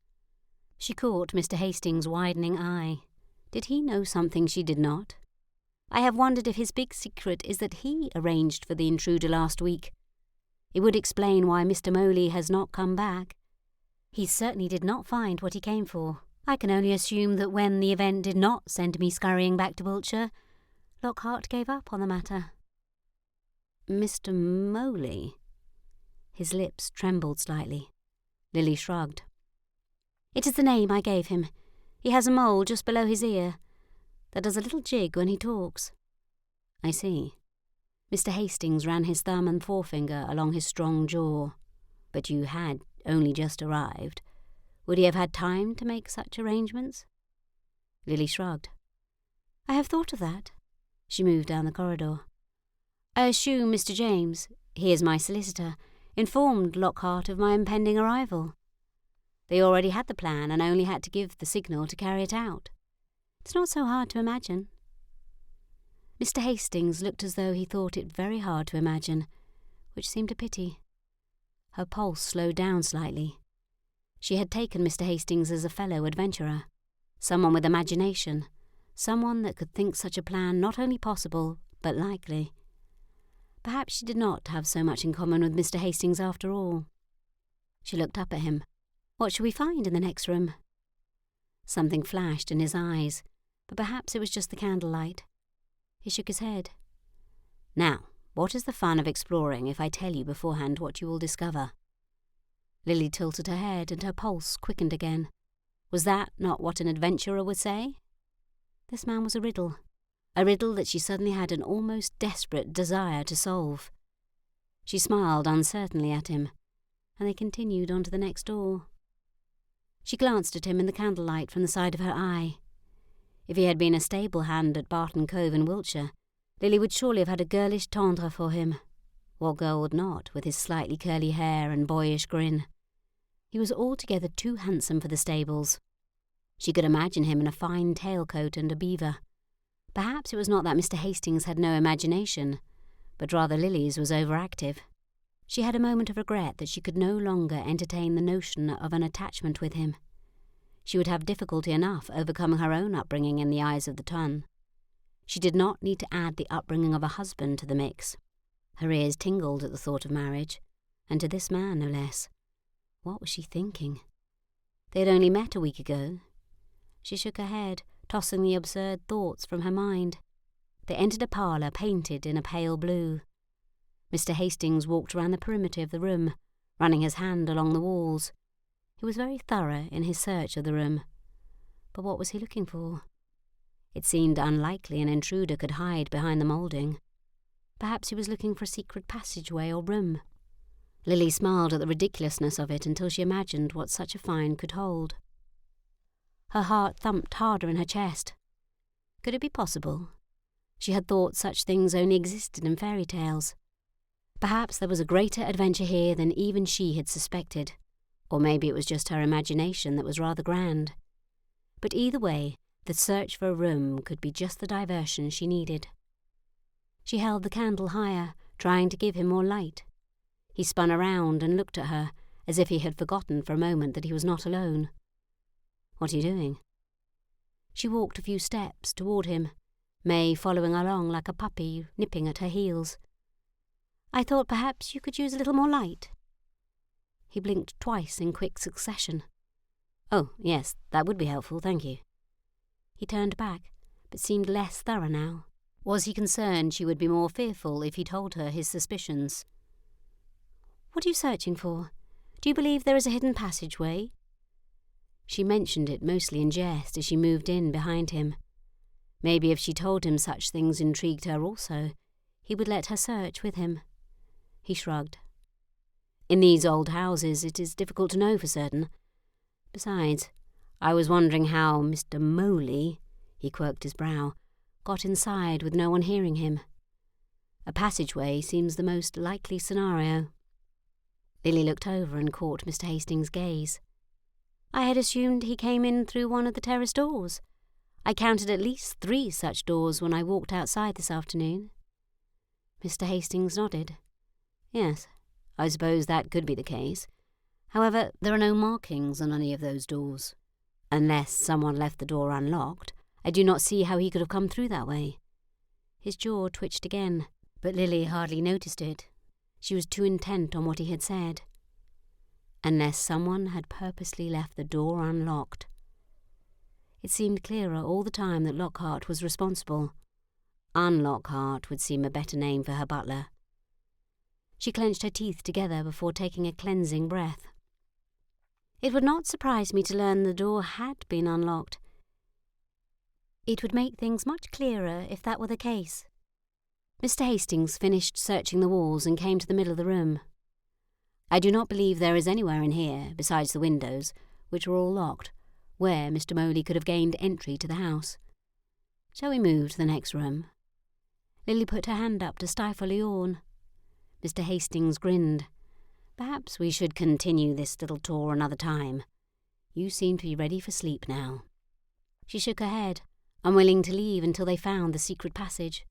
She caught Mr. Hastings' widening eye. Did he know something she did not? "I have wondered if his big secret is that he arranged for the intruder last week." It would explain why Mr. Moley has not come back. He certainly did not find what he came for. I can only assume that when the event did not send me scurrying back to Wiltshire, Lockhart gave up on the matter." "Mr. Moley?" His lips trembled slightly. Lily shrugged. "It is the name I gave him. He has a mole just below his ear that does a little jig when he talks." "I see." Mr. Hastings ran his thumb and forefinger along his strong jaw. "But you had only just arrived. Would he have had time to make such arrangements?" Lily shrugged. "I have thought of that." She moved down the corridor. "I assume Mr. James, he is my solicitor, informed Lockhart of my impending arrival. They already had the plan and only had to give the signal to carry it out. It's not so hard to imagine." Mr. Hastings looked as though he thought it very hard to imagine, which seemed a pity. Her pulse slowed down slightly. She had taken Mr. Hastings as a fellow adventurer, someone with imagination, someone that could think such a plan not only possible, but likely. Perhaps she did not have so much in common with Mr. Hastings after all. She looked up at him. "What shall we find in the next room?" Something flashed in his eyes, but perhaps it was just the candlelight. He shook his head. "Now, what is the fun of exploring if I tell you beforehand what you will discover?" Lily tilted her head and her pulse quickened again. Was that not what an adventurer would say? This man was a riddle that she suddenly had an almost desperate desire to solve. She smiled uncertainly at him, and they continued on to the next door. She glanced at him in the candlelight from the side of her eye. If he had been a stable hand at Barton Cove in Wiltshire, Lily would surely have had a girlish tendre for him. What girl would not, with his slightly curly hair and boyish grin? He was altogether too handsome for the stables. She could imagine him in a fine tailcoat and a beaver. Perhaps it was not that Mr. Hastings had no imagination, but rather Lily's was overactive. She had a moment of regret that she could no longer entertain the notion of an attachment with him. She would have difficulty enough overcoming her own upbringing in the eyes of the ton. She did not need to add the upbringing of a husband to the mix. Her ears tingled at the thought of marriage, and to this man no less. What was she thinking? They had only met a week ago. She shook her head, tossing the absurd thoughts from her mind. They entered a parlour painted in a pale blue. Mr. Hastings walked round the perimeter of the room, running his hand along the walls. He was very thorough in his search of the room. But what was he looking for? It seemed unlikely an intruder could hide behind the moulding. Perhaps he was looking for a secret passageway or room. Lily smiled at the ridiculousness of it until she imagined what such a find could hold. Her heart thumped harder in her chest. Could it be possible? She had thought such things only existed in fairy tales. Perhaps there was a greater adventure here than even she had suspected, or maybe it was just her imagination that was rather grand. But either way, the search for a room could be just the diversion she needed. She held the candle higher, trying to give him more light. He spun around and looked at her, as if he had forgotten for a moment that he was not alone. "What are you doing?" She walked a few steps toward him, May following along like a puppy, nipping at her heels. "I thought perhaps you could use a little more light." He blinked twice in quick succession. "Oh, yes, that would be helpful, thank you." He turned back, but seemed less thorough now. Was he concerned she would be more fearful if he told her his suspicions? "What are you searching for? Do you believe there is a hidden passageway?" She mentioned it mostly in jest as she moved in behind him. Maybe if she told him such things intrigued her also, he would let her search with him. He shrugged. "In these old houses it is difficult to know for certain. Besides, I was wondering how Mr. Moley," he quirked his brow, "got inside with no one hearing him. A passageway seems the most likely scenario." Lily looked over and caught Mr. Hastings' gaze. "I had assumed he came in through one of the terrace doors. I counted at least 3 such doors when I walked outside this afternoon." Mr. Hastings nodded. "Yes, I suppose that could be the case. However, there are no markings on any of those doors. Unless someone left the door unlocked, I do not see how he could have come through that way." His jaw twitched again, but Lily hardly noticed it. She was too intent on what he had said. Unless someone had purposely left the door unlocked. It seemed clearer all the time that Lockhart was responsible. Unlockhart would seem a better name for her butler. She clenched her teeth together before taking a cleansing breath. It would not surprise me to learn the door had been unlocked. It would make things much clearer if that were the case. Mr. Hastings finished searching the walls and came to the middle of the room. I do not believe there is anywhere in here, besides the windows, which were all locked, where Mr. Moley could have gained entry to the house. Shall we move to the next room? Lily put her hand up to stifle a yawn. Mr. Hastings grinned. Perhaps we should continue this little tour another time. You seem to be ready for sleep now. She shook her head, unwilling to leave until they found the secret passage.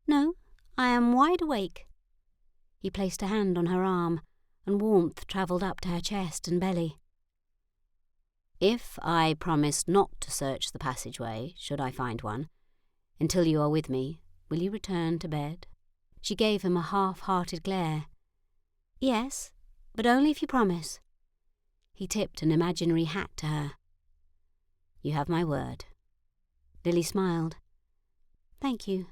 No, I am wide awake. He placed a hand on her arm, and warmth travelled up to her chest and belly. If I promise not to search the passageway, should I find one, until you are with me, will you return to bed? She gave him a half-hearted glare. Yes, but only if you promise. He tipped an imaginary hat to her. You have my word. Lily smiled. Thank you.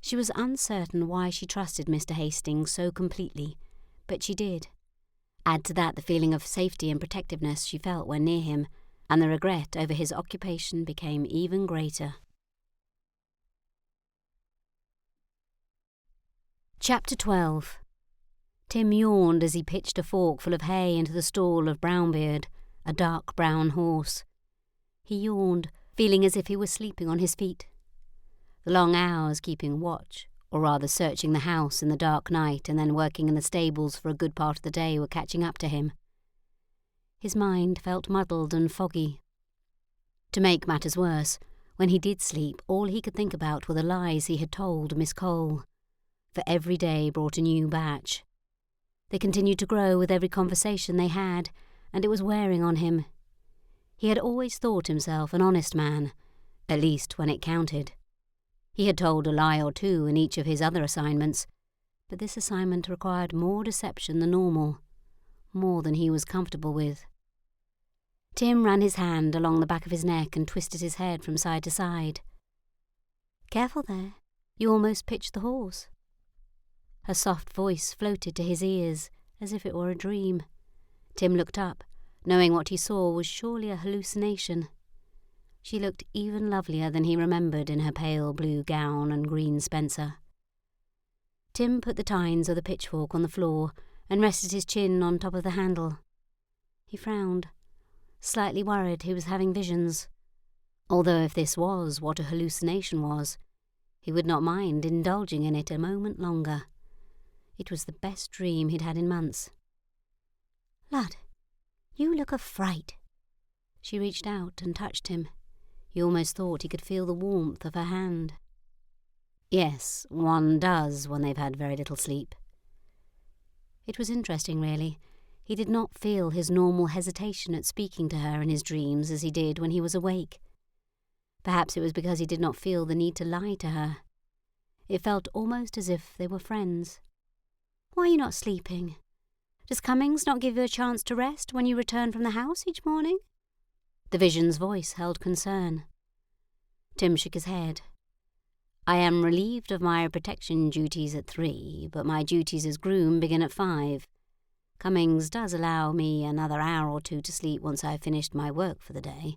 She was uncertain why she trusted Mr. Hastings so completely, but she did. Add to that the feeling of safety and protectiveness she felt when near him, and the regret over his occupation became even greater. Chapter 12. Tim yawned as he pitched a fork full of hay into the stall of Brownbeard, a dark brown horse. He yawned, feeling as if he were sleeping on his feet. The long hours keeping watch, or rather searching the house in the dark night and then working in the stables for a good part of the day, were catching up to him. His mind felt muddled and foggy. To make matters worse, when he did sleep, all he could think about were the lies he had told Miss Cole. For every day brought a new batch. They continued to grow with every conversation they had, and it was wearing on him. He had always thought himself an honest man, at least when it counted. He had told a lie or two in each of his other assignments, but this assignment required more deception than normal, more than he was comfortable with. Tim ran his hand along the back of his neck and twisted his head from side to side. Careful there, you almost pitched the horse. Her soft voice floated to his ears as if it were a dream. Tim looked up, knowing what he saw was surely a hallucination. She looked even lovelier than he remembered in her pale blue gown and green spencer. Tim put the tines of the pitchfork on the floor and rested his chin on top of the handle. He frowned, slightly worried he was having visions, although if this was what a hallucination was, he would not mind indulging in it a moment longer. It was the best dream he'd had in months. Lud, you look a fright. She reached out and touched him. He almost thought he could feel the warmth of her hand. Yes, one does when they've had very little sleep. It was interesting, really. He did not feel his normal hesitation at speaking to her in his dreams as he did when he was awake. Perhaps it was because he did not feel the need to lie to her. It felt almost as if they were friends. Why are you not sleeping? Does Cummings not give you a chance to rest when you return from the house each morning? The vision's voice held concern. Tim shook his head. I am relieved of my protection duties at 3, but my duties as groom begin at 5. Cummings does allow me another hour or 2 to sleep once I have finished my work for the day.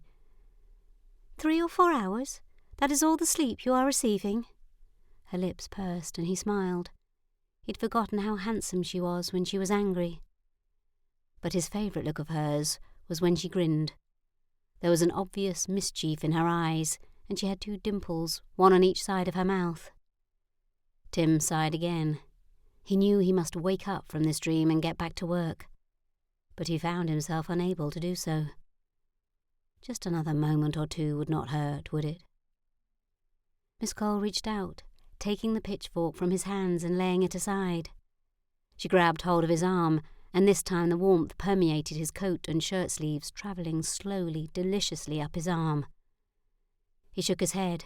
3 or 4 hours? That is all the sleep you are receiving? Her lips pursed and he smiled. He'd forgotten how handsome she was when she was angry. But his favourite look of hers was when she grinned. There was an obvious mischief in her eyes, and she had 2 dimples, one on each side of her mouth. Tim sighed again. He knew he must wake up from this dream and get back to work, but he found himself unable to do so. Just another moment or 2 would not hurt, would it? Miss Cole reached out, taking the pitchfork from his hands and laying it aside. She grabbed hold of his arm, and this time the warmth permeated his coat and shirt sleeves, travelling slowly, deliciously up his arm. He shook his head.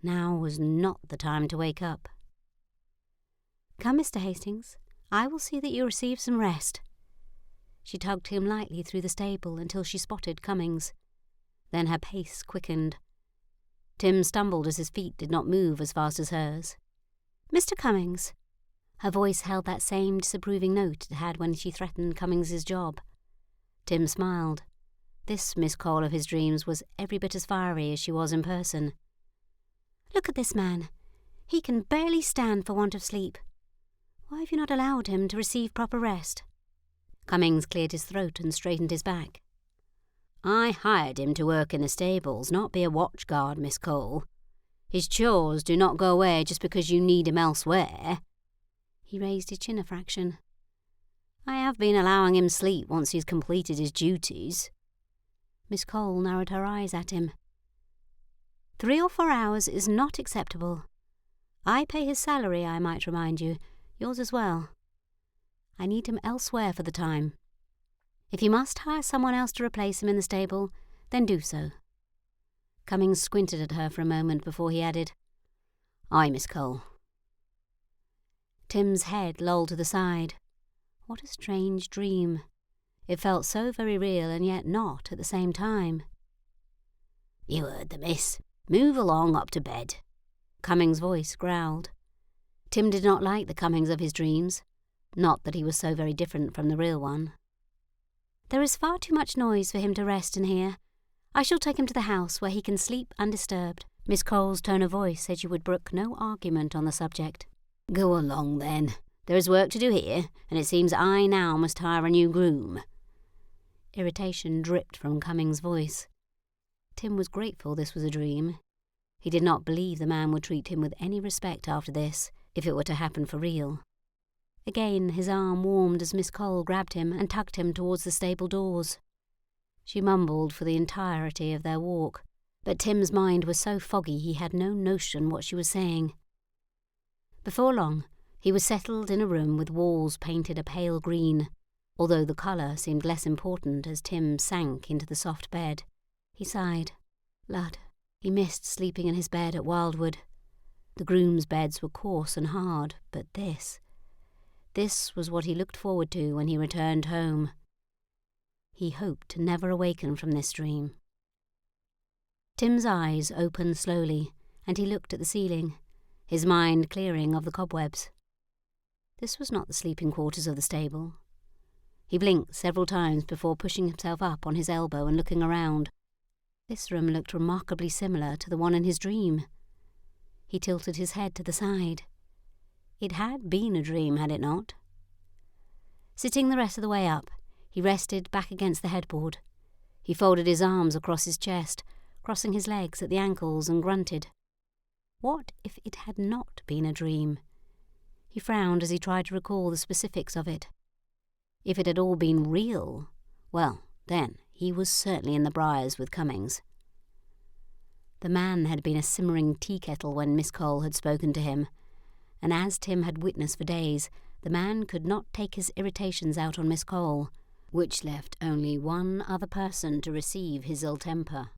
Now was not the time to wake up. Come, Mr. Hastings, I will see that you receive some rest. She tugged him lightly through the stable until she spotted Cummings. Then her pace quickened. Tim stumbled as his feet did not move as fast as hers. Mr. Cummings. Her voice held that same disapproving note it had when she threatened Cummings's job. Tim smiled. This Miss Cole of his dreams was every bit as fiery as she was in person. Look at this man. He can barely stand for want of sleep. Why have you not allowed him to receive proper rest? Cummings cleared his throat and straightened his back. I hired him to work in the stables, not be a watchguard, Miss Cole. His chores do not go away just because you need him elsewhere. He raised his chin a fraction. I have been allowing him sleep once he's completed his duties. Miss Cole narrowed her eyes at him. 3 or 4 hours is not acceptable. I pay his salary, I might remind you, yours as well. I need him elsewhere for the time. If you must hire someone else to replace him in the stable, then do so. Cummings squinted at her for a moment before he added, Aye, Miss Cole. Tim's head lolled to the side. What a strange dream. It felt so very real and yet not at the same time. You heard the miss. Move along up to bed. Cummings' voice growled. Tim did not like the Cummings of his dreams. Not that he was so very different from the real one. There is far too much noise for him to rest in here. I shall take him to the house where he can sleep undisturbed. Miss Cole's tone of voice said she would brook no argument on the subject. Go along, then. There is work to do here, and it seems I now must hire a new groom. Irritation dripped from Cummings' voice. Tim was grateful this was a dream. He did not believe the man would treat him with any respect after this, if it were to happen for real. Again his arm warmed as Miss Cole grabbed him and tugged him towards the stable doors. She mumbled for the entirety of their walk, but Tim's mind was so foggy he had no notion what she was saying. Before long, he was settled in a room with walls painted a pale green, although the colour seemed less important as Tim sank into the soft bed. He sighed. Lud, he missed sleeping in his bed at Wildwood. The grooms' beds were coarse and hard, but this was what he looked forward to when he returned home. He hoped to never awaken from this dream. Tim's eyes opened slowly, and he looked at the ceiling, his mind clearing of the cobwebs. This was not the sleeping quarters of the stable. He blinked several times before pushing himself up on his elbow and looking around. This room looked remarkably similar to the one in his dream. He tilted his head to the side. It had been a dream, had it not? Sitting the rest of the way up, he rested back against the headboard. He folded his arms across his chest, crossing his legs at the ankles, and grunted. What if it had not been a dream? He frowned as he tried to recall the specifics of it. If it had all been real, well, then he was certainly in the briars with Cummings. The man had been a simmering tea kettle when Miss Cole had spoken to him, and as Tim had witnessed for days, the man could not take his irritations out on Miss Cole, which left only one other person to receive his ill temper.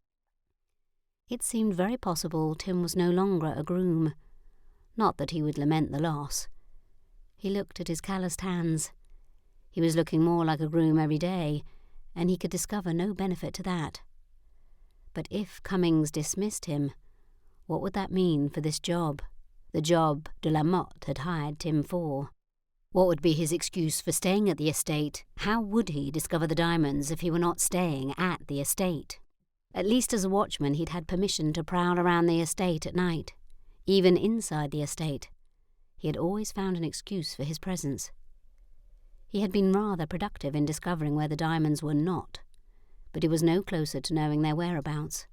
It seemed very possible Tim was no longer a groom. Not that he would lament the loss. He looked at his calloused hands. He was looking more like a groom every day, and he could discover no benefit to that. But if Cummings dismissed him, what would that mean for this job? The job de la Motte had hired Tim for. What would be his excuse for staying at the estate? How would he discover the diamonds if he were not staying at the estate? At least as a watchman he'd had permission to prowl around the estate at night. Even inside the estate, he had always found an excuse for his presence. He had been rather productive in discovering where the diamonds were not, but he was no closer to knowing their whereabouts.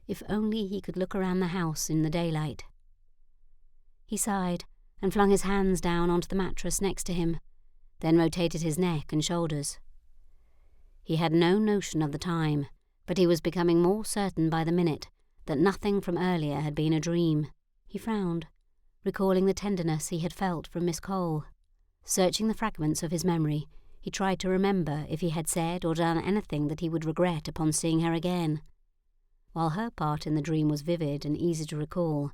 If only he could look around the house in the daylight. He sighed and flung his hands down onto the mattress next to him, then rotated his neck and shoulders. He had no notion of the time, but he was becoming more certain by the minute that nothing from earlier had been a dream. He frowned, recalling the tenderness he had felt from Miss Cole. Searching the fragments of his memory, he tried to remember if he had said or done anything that he would regret upon seeing her again. While her part in the dream was vivid and easy to recall,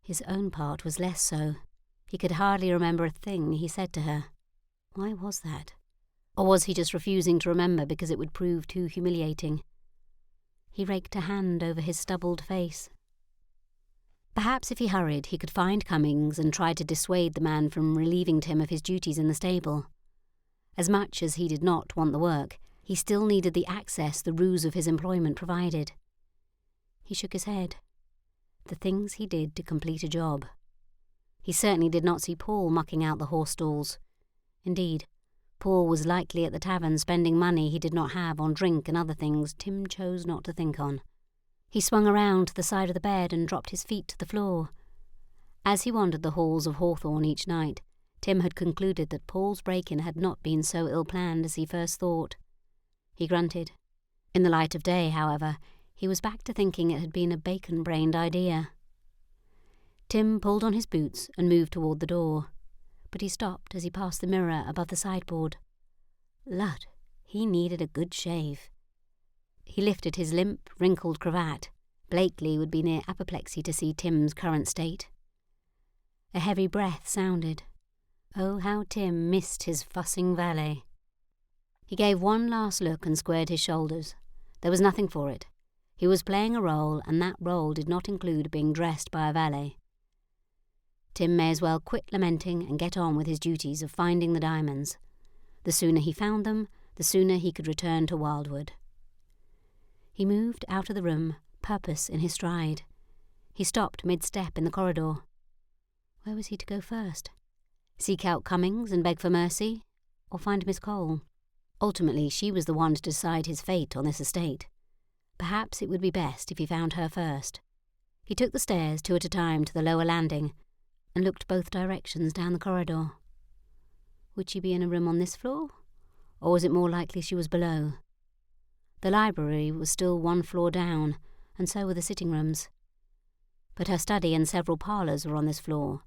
his own part was less so. He could hardly remember a thing he said to her. Why was that? Or was he just refusing to remember because it would prove too humiliating? He raked a hand over his stubbled face. Perhaps if he hurried, he could find Cummings and try to dissuade the man from relieving Tim of his duties in the stable. As much as he did not want the work, he still needed the access the ruse of his employment provided. He shook his head. The things he did to complete a job. He certainly did not see Paul mucking out the horse stalls. Indeed, Paul was likely at the tavern spending money he did not have on drink and other things Tim chose not to think on. He swung around to the side of the bed and dropped his feet to the floor. As he wandered the halls of Hawthorn each night, Tim had concluded that Paul's break-in had not been so ill-planned as he first thought. He grunted. In the light of day, however, he was back to thinking it had been a bacon-brained idea. Tim pulled on his boots and moved toward the door, but he stopped as he passed the mirror above the sideboard. Lud, he needed a good shave. He lifted his limp, wrinkled cravat. Blakely would be near apoplexy to see Tim's current state. A heavy breath sounded. Oh, how Tim missed his fussing valet. He gave one last look and squared his shoulders. There was nothing for it. He was playing a role, and that role did not include being dressed by a valet. Tim may as well quit lamenting and get on with his duties of finding the diamonds. The sooner he found them, the sooner he could return to Wildwood. He moved out of the room, purpose in his stride. He stopped mid-step in the corridor. Where was he to go first? Seek out Cummings and beg for mercy, or find Miss Cole? Ultimately, she was the one to decide his fate on this estate. Perhaps it would be best if he found her first. He took the stairs 2 at a time to the lower landing and looked both directions down the corridor. Would she be in a room on this floor, or was it more likely she was below? The library was still 1 floor down, and so were the sitting rooms. But her study and several parlours were on this floor.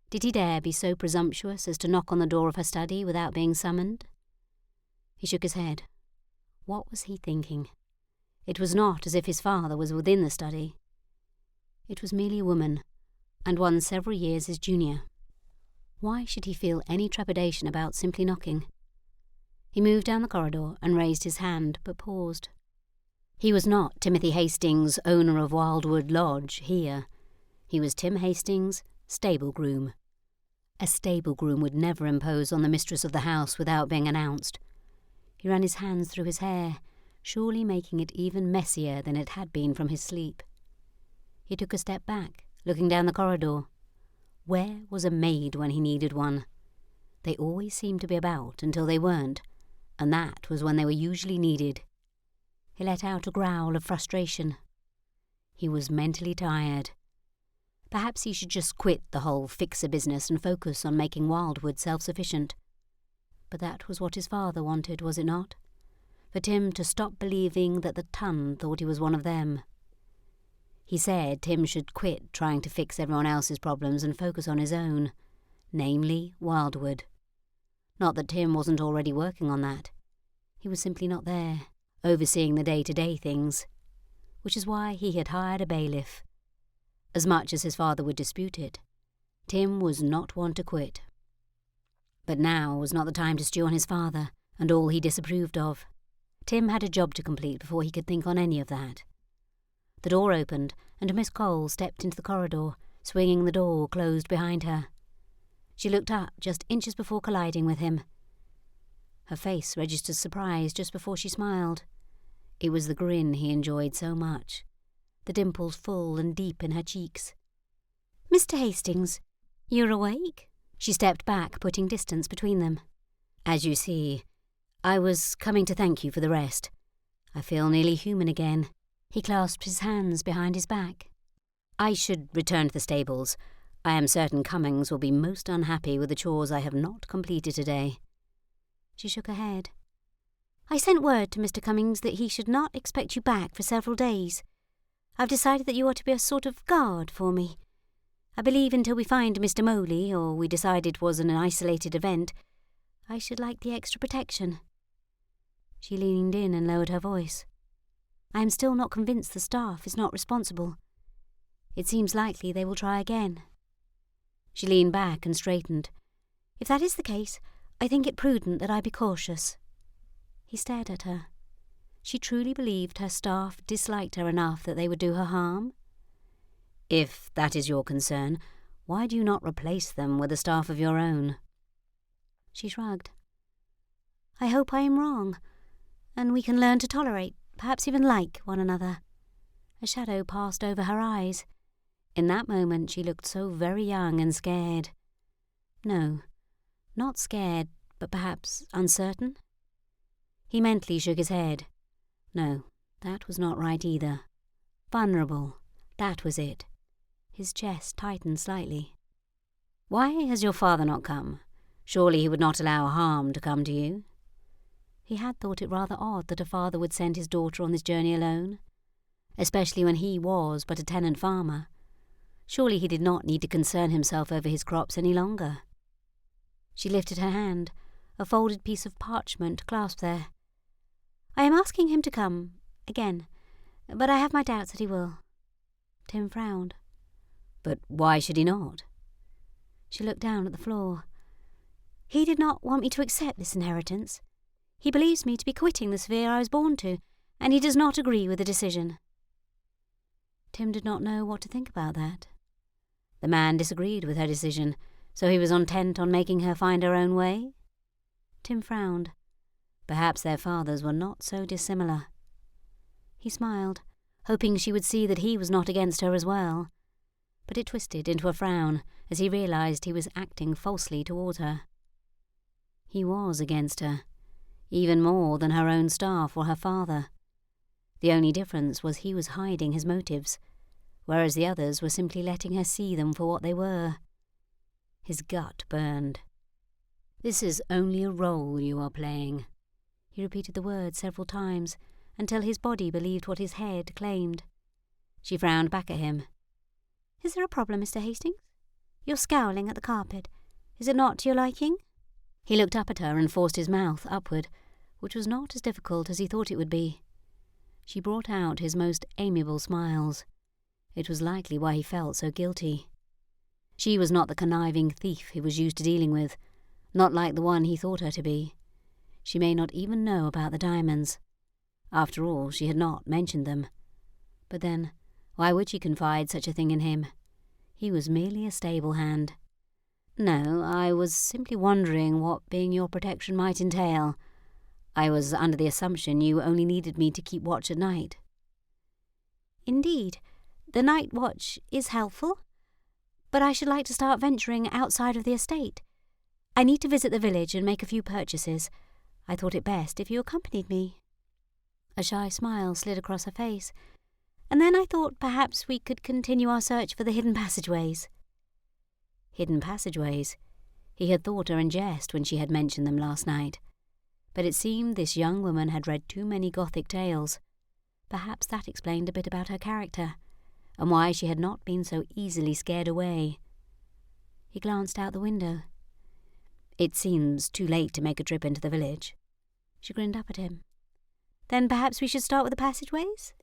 Did he dare be so presumptuous as to knock on the door of her study without being summoned? He shook his head. What was he thinking? It was not as if his father was within the study. It was merely a woman, and one several years his junior. Why should he feel any trepidation about simply knocking? He moved down the corridor and raised his hand, but paused. He was not Timothy Hastings, owner of Wildwood Lodge, here. He was Tim Hastings, stable groom. A stable groom would never impose on the mistress of the house without being announced. He ran his hands through his hair, surely making it even messier than it had been from his sleep. He took a step back, looking down the corridor. Where was a maid when he needed one? They always seemed to be about until they weren't, and that was when they were usually needed. He let out a growl of frustration. He was mentally tired. Perhaps he should just quit the whole fixer business and focus on making Wildwood self-sufficient. But that was what his father wanted, was it not? For Tim to stop believing that the ton thought he was one of them. He said Tim should quit trying to fix everyone else's problems and focus on his own, namely Wildwood. Not that Tim wasn't already working on that. He was simply not there, overseeing the day-to-day things, which is why he had hired a bailiff. As much as his father would dispute it, Tim was not one to quit. But now was not the time to stew on his father and all he disapproved of. Tim had a job to complete before he could think on any of that. The door opened, and Miss Cole stepped into the corridor, swinging the door closed behind her. She looked up just inches before colliding with him. Her face registered surprise just before she smiled. It was the grin he enjoyed so much, the dimples full and deep in her cheeks. "Mr. Hastings, you're awake?" She stepped back, putting distance between them. "As you see, I was coming to thank you for the rest. I feel nearly human again." He clasped his hands behind his back. "I should return to the stables. I am certain Cummings will be most unhappy with the chores I have not completed today." She shook her head. "I sent word to Mr. Cummings that he should not expect you back for several days. I've decided that you are to be a sort of guard for me. I believe until we find Mr. Moley, or we decide it was an isolated event, I should like the extra protection." She leaned in and lowered her voice. "I am still not convinced the staff is not responsible. It seems likely they will try again." She leaned back and straightened. "If that is the case, I think it prudent that I be cautious." He stared at her. She truly believed her staff disliked her enough that they would do her harm? "If that is your concern, why do you not replace them with a staff of your own?" She shrugged. "I hope I am wrong, and we can learn to tolerate, perhaps even like, one another." A shadow passed over her eyes. In that moment she looked so very young and scared. No, not scared, but perhaps uncertain. He mentally shook his head. No, that was not right either. Vulnerable, that was it. His chest tightened slightly. "Why has your father not come? Surely he would not allow harm to come to you?" He had thought it rather odd that a father would send his daughter on this journey alone, especially when he was but a tenant farmer. Surely he did not need to concern himself over his crops any longer. She lifted her hand, a folded piece of parchment clasped there. "I am asking him to come, again, but I have my doubts that he will." Tim frowned. "But why should he not?" She looked down at the floor. "He did not want me to accept this inheritance. He believes me to be quitting the sphere I was born to, and he does not agree with the decision." Tim did not know what to think about that. The man disagreed with her decision, so he was intent on making her find her own way? Tim frowned. Perhaps their fathers were not so dissimilar. He smiled, hoping she would see that he was not against her as well, but it twisted into a frown as he realized he was acting falsely toward her. He was against her, even more than her own staff or her father. The only difference was he was hiding his motives, whereas the others were simply letting her see them for what they were. His gut burned. "This is only a role you are playing." He repeated the word several times, until his body believed what his head claimed. She frowned back at him. "Is there a problem, Mr. Hastings? You're scowling at the carpet. Is it not to your liking?" He looked up at her and forced his mouth upward, which was not as difficult as he thought it would be. She brought out his most amiable smiles. It was likely why he felt so guilty. She was not the conniving thief he was used to dealing with, not like the one he thought her to be. She may not even know about the diamonds. After all, she had not mentioned them. But then, why would she confide such a thing in him? He was merely a stable hand. "No, I was simply wondering what being your protection might entail. I was under the assumption you only needed me to keep watch at night." "Indeed, the night watch is helpful, but I should like to start venturing outside of the estate. I need to visit the village and make a few purchases. I thought it best if you accompanied me." A shy smile slid across her face, and then I thought perhaps we could continue our search for the hidden passageways. Hidden passageways. He had thought her in jest when she had mentioned them last night. But it seemed this young woman had read too many Gothic tales. Perhaps that explained a bit about her character, and why she had not been so easily scared away. He glanced out the window. "It seems too late to make a trip into the village." She grinned up at him. "Then perhaps we should start with the passageways?"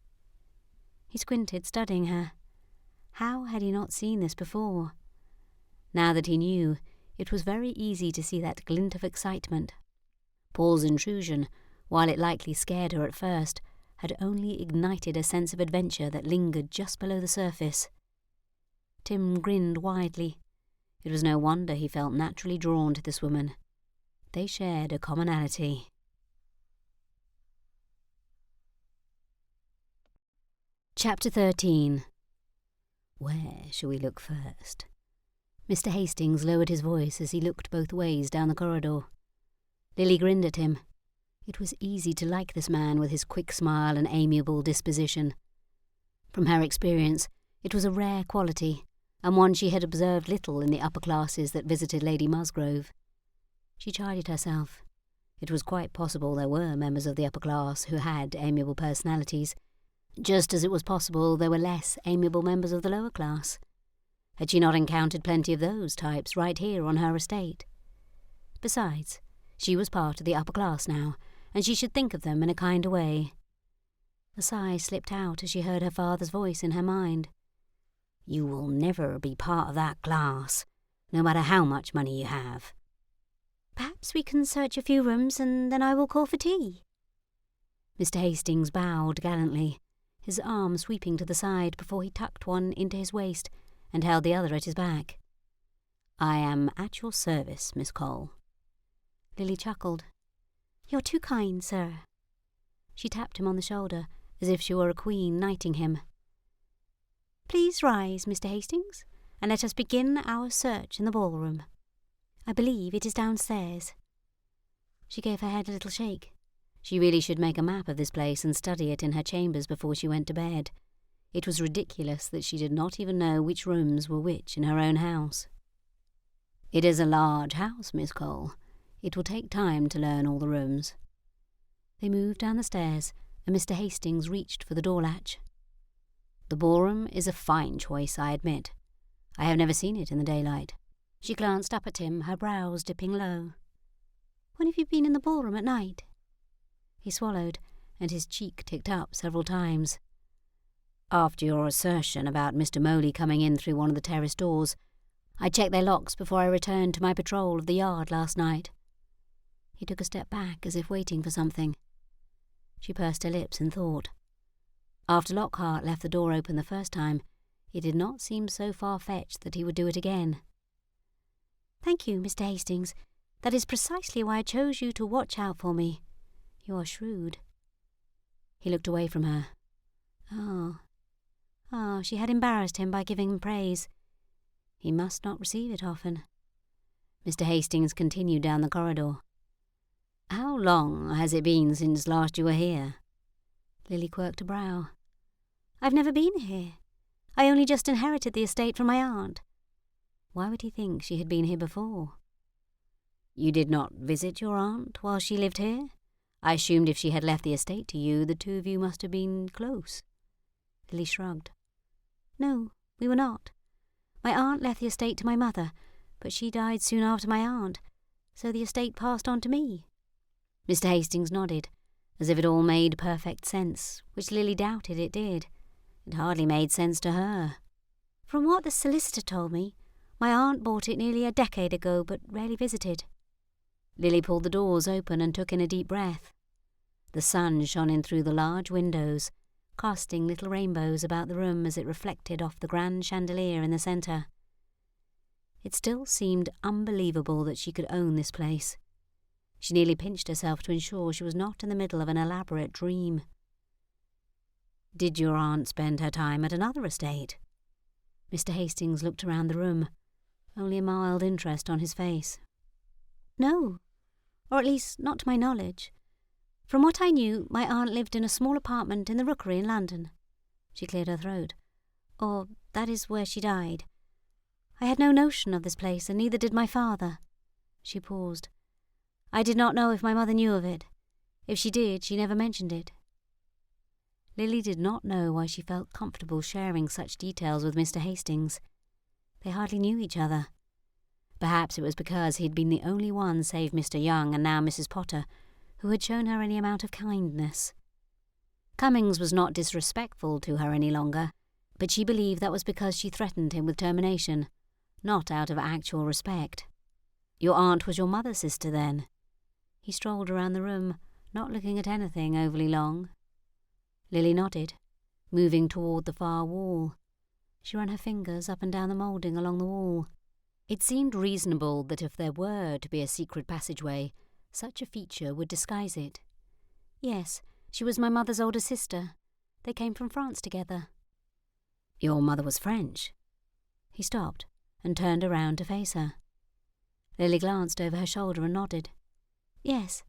He squinted, studying her. How had he not seen this before? Now that he knew, it was very easy to see that glint of excitement. Paul's intrusion, while it likely scared her at first, had only ignited a sense of adventure that lingered just below the surface. Tim grinned widely. It was no wonder he felt naturally drawn to this woman. They shared a commonality. Chapter 13. Where shall we look first? Mr. Hastings lowered his voice as he looked both ways down the corridor. Lily grinned at him. It was easy to like this man with his quick smile and amiable disposition. From her experience, it was a rare quality, and one she had observed little in the upper classes that visited Lady Musgrove. She chided herself. It was quite possible there were members of the upper class who had amiable personalities, just as it was possible there were less amiable members of the lower class. Had she not encountered plenty of those types right here on her estate? Besides, she was part of the upper class now, and she should think of them in a kinder way. A sigh slipped out as she heard her father's voice in her mind. "You will never be part of that class. no matter how much money you have. Perhaps we can search a few rooms and then I will call for tea. Mr. Hastings bowed gallantly, his arm sweeping to the side before he tucked one into his waist and held the other at his back. I am at your service, Miss Cole. Lily chuckled. You're too kind, sir. She tapped him on the shoulder, as if she were a queen knighting him. Please rise, Mr. Hastings, and let us begin our search in the ballroom. I believe it is downstairs. She gave her head a little shake. She really should make a map of this place and study it in her chambers before she went to bed. It was ridiculous that she did not even know which rooms were which in her own house. It is a large house, Miss Cole. It will take time to learn all the rooms. They moved down the stairs, and Mr. Hastings reached for the door latch. The ballroom is a fine choice, I admit. I have never seen it in the daylight. She glanced up at him, her brows dipping low. When have you been in the ballroom at night? He swallowed, and his cheek ticked up several times. After your assertion about Mr. Moley coming in through one of the terrace doors, I checked their locks before I returned to my patrol of the yard last night. He took a step back as if waiting for something. She pursed her lips in thought. After Lockhart left the door open the first time, it did not seem so far-fetched that he would do it again. Thank you, Mr. Hastings. That is precisely why I chose you to watch out for me. You are shrewd. He looked away from her. She had embarrassed him by giving him praise. He must not receive it often. Mr. Hastings continued down the corridor. How long has it been since last you were here? Lily quirked a brow. I've never been here. I only just inherited the estate from my aunt. Why would he think she had been here before? You did not visit your aunt while she lived here? I assumed if she had left the estate to you, the two of you must have been close. Lily shrugged. No, we were not. My aunt left the estate to my mother, but she died soon after my aunt, so the estate passed on to me. Mr. Hastings nodded, as if it all made perfect sense, which Lily doubted it did. It hardly made sense to her. From what the solicitor told me, my aunt bought it nearly a decade ago, but rarely visited. Lily pulled the doors open and took in a deep breath. The sun shone in through the large windows, casting little rainbows about the room as it reflected off the grand chandelier in the centre. It still seemed unbelievable that she could own this place. She nearly pinched herself to ensure she was not in the middle of an elaborate dream. Did your aunt spend her time at another estate? Mr. Hastings looked around the room, only a mild interest on his face. No, or at least not to my knowledge. From what I knew, my aunt lived in a small apartment in the Rookery in London. She cleared her throat. Or that is where she died. I had no notion of this place, and neither did my father. She paused. I did not know if my mother knew of it. If she did, she never mentioned it. Lily did not know why she felt comfortable sharing such details with Mr. Hastings. They hardly knew each other. Perhaps it was because he had been the only one save Mr. Young and now Mrs. Potter who had shown her any amount of kindness. Cummings was not disrespectful to her any longer, but she believed that was because she threatened him with termination, not out of actual respect. Your aunt was your mother's sister, then? He strolled around the room, not looking at anything overly long. Lily nodded, moving toward the far wall. She ran her fingers up and down the moulding along the wall. It seemed reasonable that if there were to be a secret passageway, such a feature would disguise it. Yes, she was my mother's older sister. They came from France together. Your mother was French? He stopped and turned around to face her. Lily glanced over her shoulder and nodded. Yes.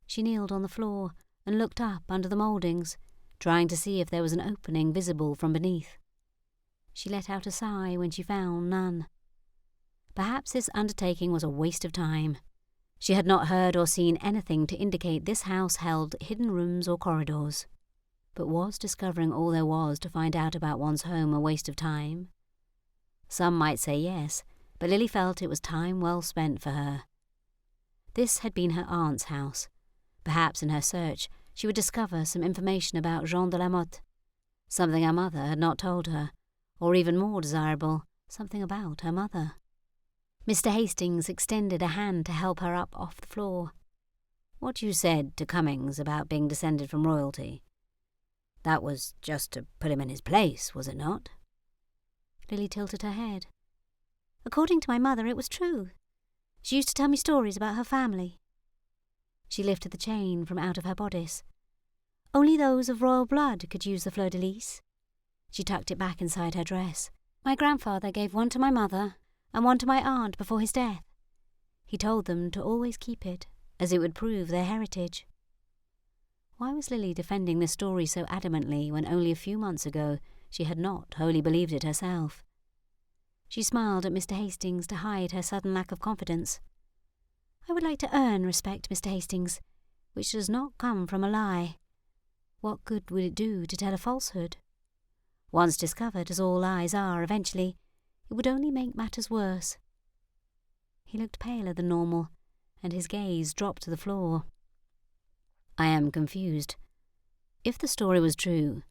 She kneeled on the floor and looked up under the mouldings, trying to see if there was an opening visible from beneath. She let out a sigh when she found none. Perhaps this undertaking was a waste of time. She had not heard or seen anything to indicate this house held hidden rooms or corridors. But was discovering all there was to find out about one's home a waste of time? Some might say yes, but Lily felt it was time well spent for her. This had been her aunt's house. Perhaps in her search she would discover some information about Jean de la Motte, something her mother had not told her, or even more desirable, something about her mother. Mr. Hastings extended a hand to help her up off the floor. "What you said to Cummings about being descended from royalty, that was just to put him in his place, was it not?" Lily tilted her head. "According to my mother, it was true. She used to tell me stories about her family." She lifted the chain from out of her bodice. "Only those of royal blood could use the fleur-de-lis." She tucked it back inside her dress. "My grandfather gave one to my mother and one to my aunt before his death. He told them to always keep it, as it would prove their heritage." Why was Lily defending this story so adamantly when only a few months ago she had not wholly believed it herself? She smiled at Mr. Hastings to hide her sudden lack of confidence. "I would like to earn respect, Mr. Hastings, which does not come from a lie. What good would it do to tell a falsehood? Once discovered, as all lies are eventually, it would only make matters worse." He looked paler than normal, and his gaze dropped to the floor. "I am confused. If the story was true,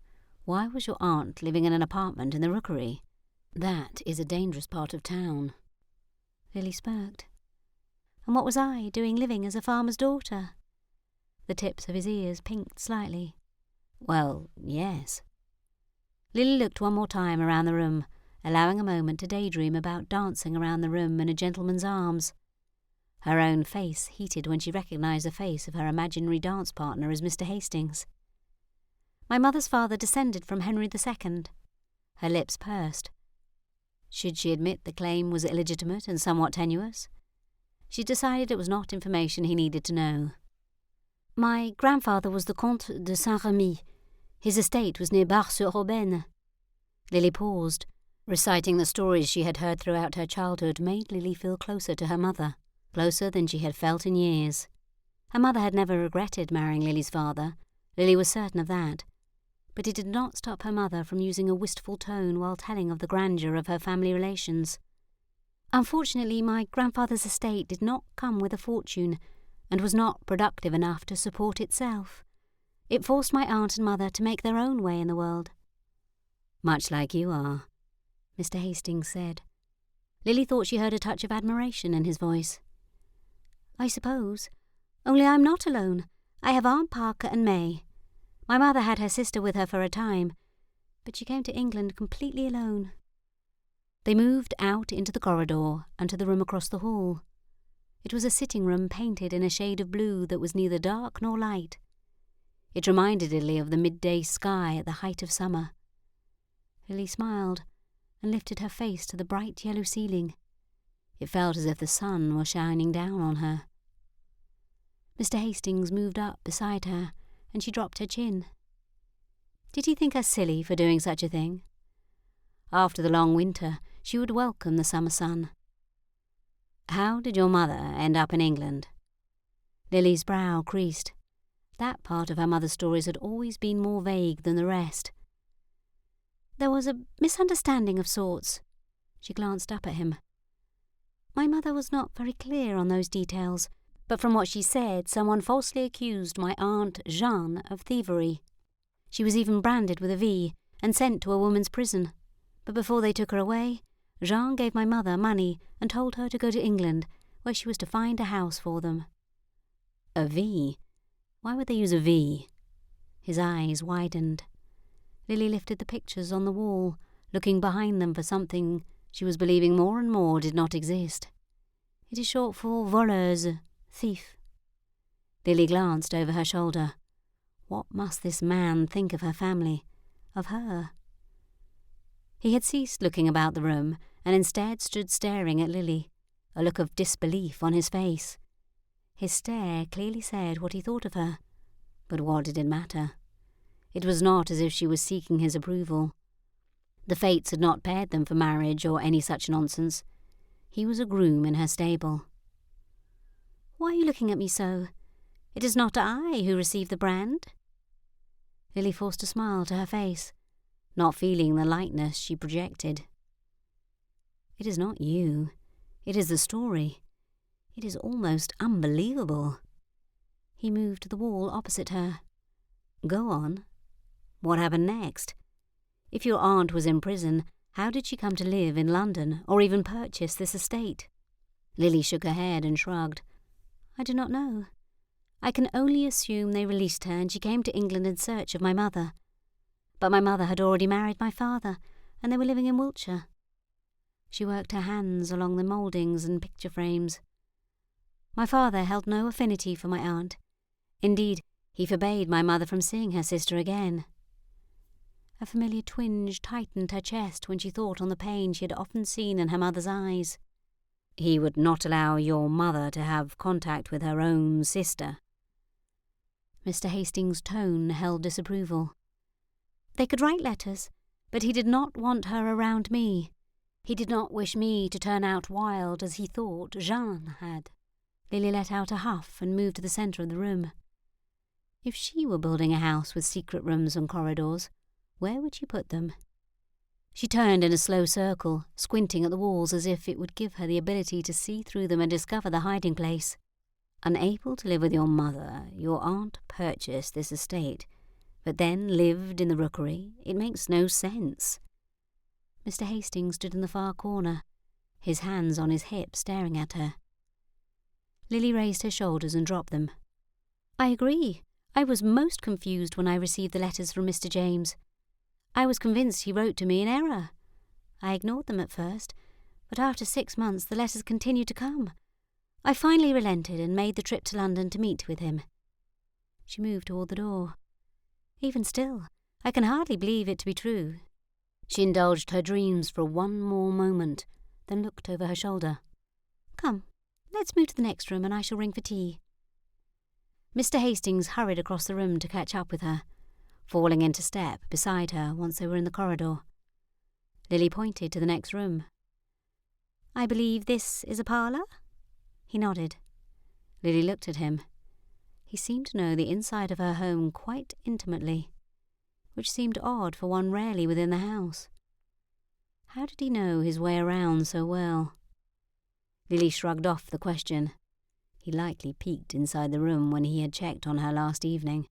why was your aunt living in an apartment in the Rookery? That is a dangerous part of town." Lily smirked. "And what was I doing living as a farmer's daughter?" The tips of his ears pinked slightly. "Well, yes." Lily looked one more time around the room, allowing a moment to daydream about dancing around the room in a gentleman's arms. Her own face heated when she recognised the face of her imaginary dance partner as Mr. Hastings. "My mother's father descended from Henry II. Her lips pursed. Should she admit the claim was illegitimate and somewhat tenuous? She decided it was not information he needed to know. "My grandfather was the Comte de Saint-Remy. His estate was near Bar-sur-Aubaine." Lily paused. Reciting the stories she had heard throughout her childhood made Lily feel closer to her mother, closer than she had felt in years. Her mother had never regretted marrying Lily's father. Lily was certain of that. But it did not stop her mother from using a wistful tone while telling of the grandeur of her family relations. "Unfortunately, my grandfather's estate did not come with a fortune, and was not productive enough to support itself. It forced my aunt and mother to make their own way in the world." "Much like you are," Mr. Hastings said. Lily thought she heard a touch of admiration in his voice. "I suppose. Only I'm not alone. I have Aunt Parker and May. My mother had her sister with her for a time, but she came to England completely alone." They moved out into the corridor and to the room across the hall. It was a sitting room painted in a shade of blue that was neither dark nor light. It reminded Lily of the midday sky at the height of summer. Lily smiled and lifted her face to the bright yellow ceiling. It felt as if the sun were shining down on her. Mr. Hastings moved up beside her, and she dropped her chin. Did he think her silly for doing such a thing? After the long winter, she would welcome the summer sun. "How did your mother end up in England?" Lily's brow creased. That part of her mother's stories had always been more vague than the rest. "There was a misunderstanding of sorts." She glanced up at him. "My mother was not very clear on those details, but from what she said, someone falsely accused my Aunt Jeanne of thievery. She was even branded with a V and sent to a woman's prison. But before they took her away, Jeanne gave my mother money and told her to go to England, where she was to find a house for them." "A V? Why would they use a V?" His eyes widened. Lily lifted the pictures on the wall, looking behind them for something she was believing more and more did not exist. "It is short for voleuse, thief." Lily glanced over her shoulder. What must this man think of her family, of her? He had ceased looking about the room and instead stood staring at Lily, a look of disbelief on his face. His stare clearly said what he thought of her, but what did it matter? It was not as if she was seeking his approval. The fates had not paired them for marriage or any such nonsense. He was a groom in her stable. "Why are you looking at me so? It is not I who received the brand." Lily forced a smile to her face, not feeling the lightness she projected. "It is not you. It is the story. It is almost unbelievable." He moved to the wall opposite her. "Go on. What happened next? If your aunt was in prison, how did she come to live in London or even purchase this estate?" Lily shook her head and shrugged. I do not know. I can only assume they released her and she came to England in search of my mother. But my mother had already married my father, and they were living in Wiltshire. She worked her hands along the mouldings and picture frames. My father held no affinity for my aunt. Indeed, he forbade my mother from seeing her sister again. A familiar twinge tightened her chest when she thought on the pain she had often seen in her mother's eyes. He would not allow your mother to have contact with her own sister. Mr. Hastings' tone held disapproval. They could write letters, but he did not want her around me. He did not wish me to turn out wild as he thought Jeanne had. Lily let out a huff and moved to the centre of the room. If she were building a house with secret rooms and corridors, where would she put them? She turned in a slow circle, squinting at the walls as if it would give her the ability to see through them and discover the hiding place. Unable to live with your mother, your aunt purchased this estate, but then lived in the rookery. It makes no sense. Mr. Hastings stood in the far corner, his hands on his hips, staring at her. Lily raised her shoulders and dropped them. I agree. I was most confused when I received the letters from Mr. James. I was convinced he wrote to me in error. I ignored them at first, but after 6 months the letters continued to come. I finally relented and made the trip to London to meet with him. She moved toward the door. Even still, I can hardly believe it to be true. She indulged her dreams for one more moment, then looked over her shoulder. Come, let's move to the next room and I shall ring for tea. Mr. Hastings hurried across the room to catch up with her, falling into step beside her once they were in the corridor. Lily pointed to the next room. I believe this is a parlour? He nodded. Lily looked at him. He seemed to know the inside of her home quite intimately, which seemed odd for one rarely within the house. How did he know his way around so well? Lily shrugged off the question. He likely peeked inside the room when he had checked on her last evening.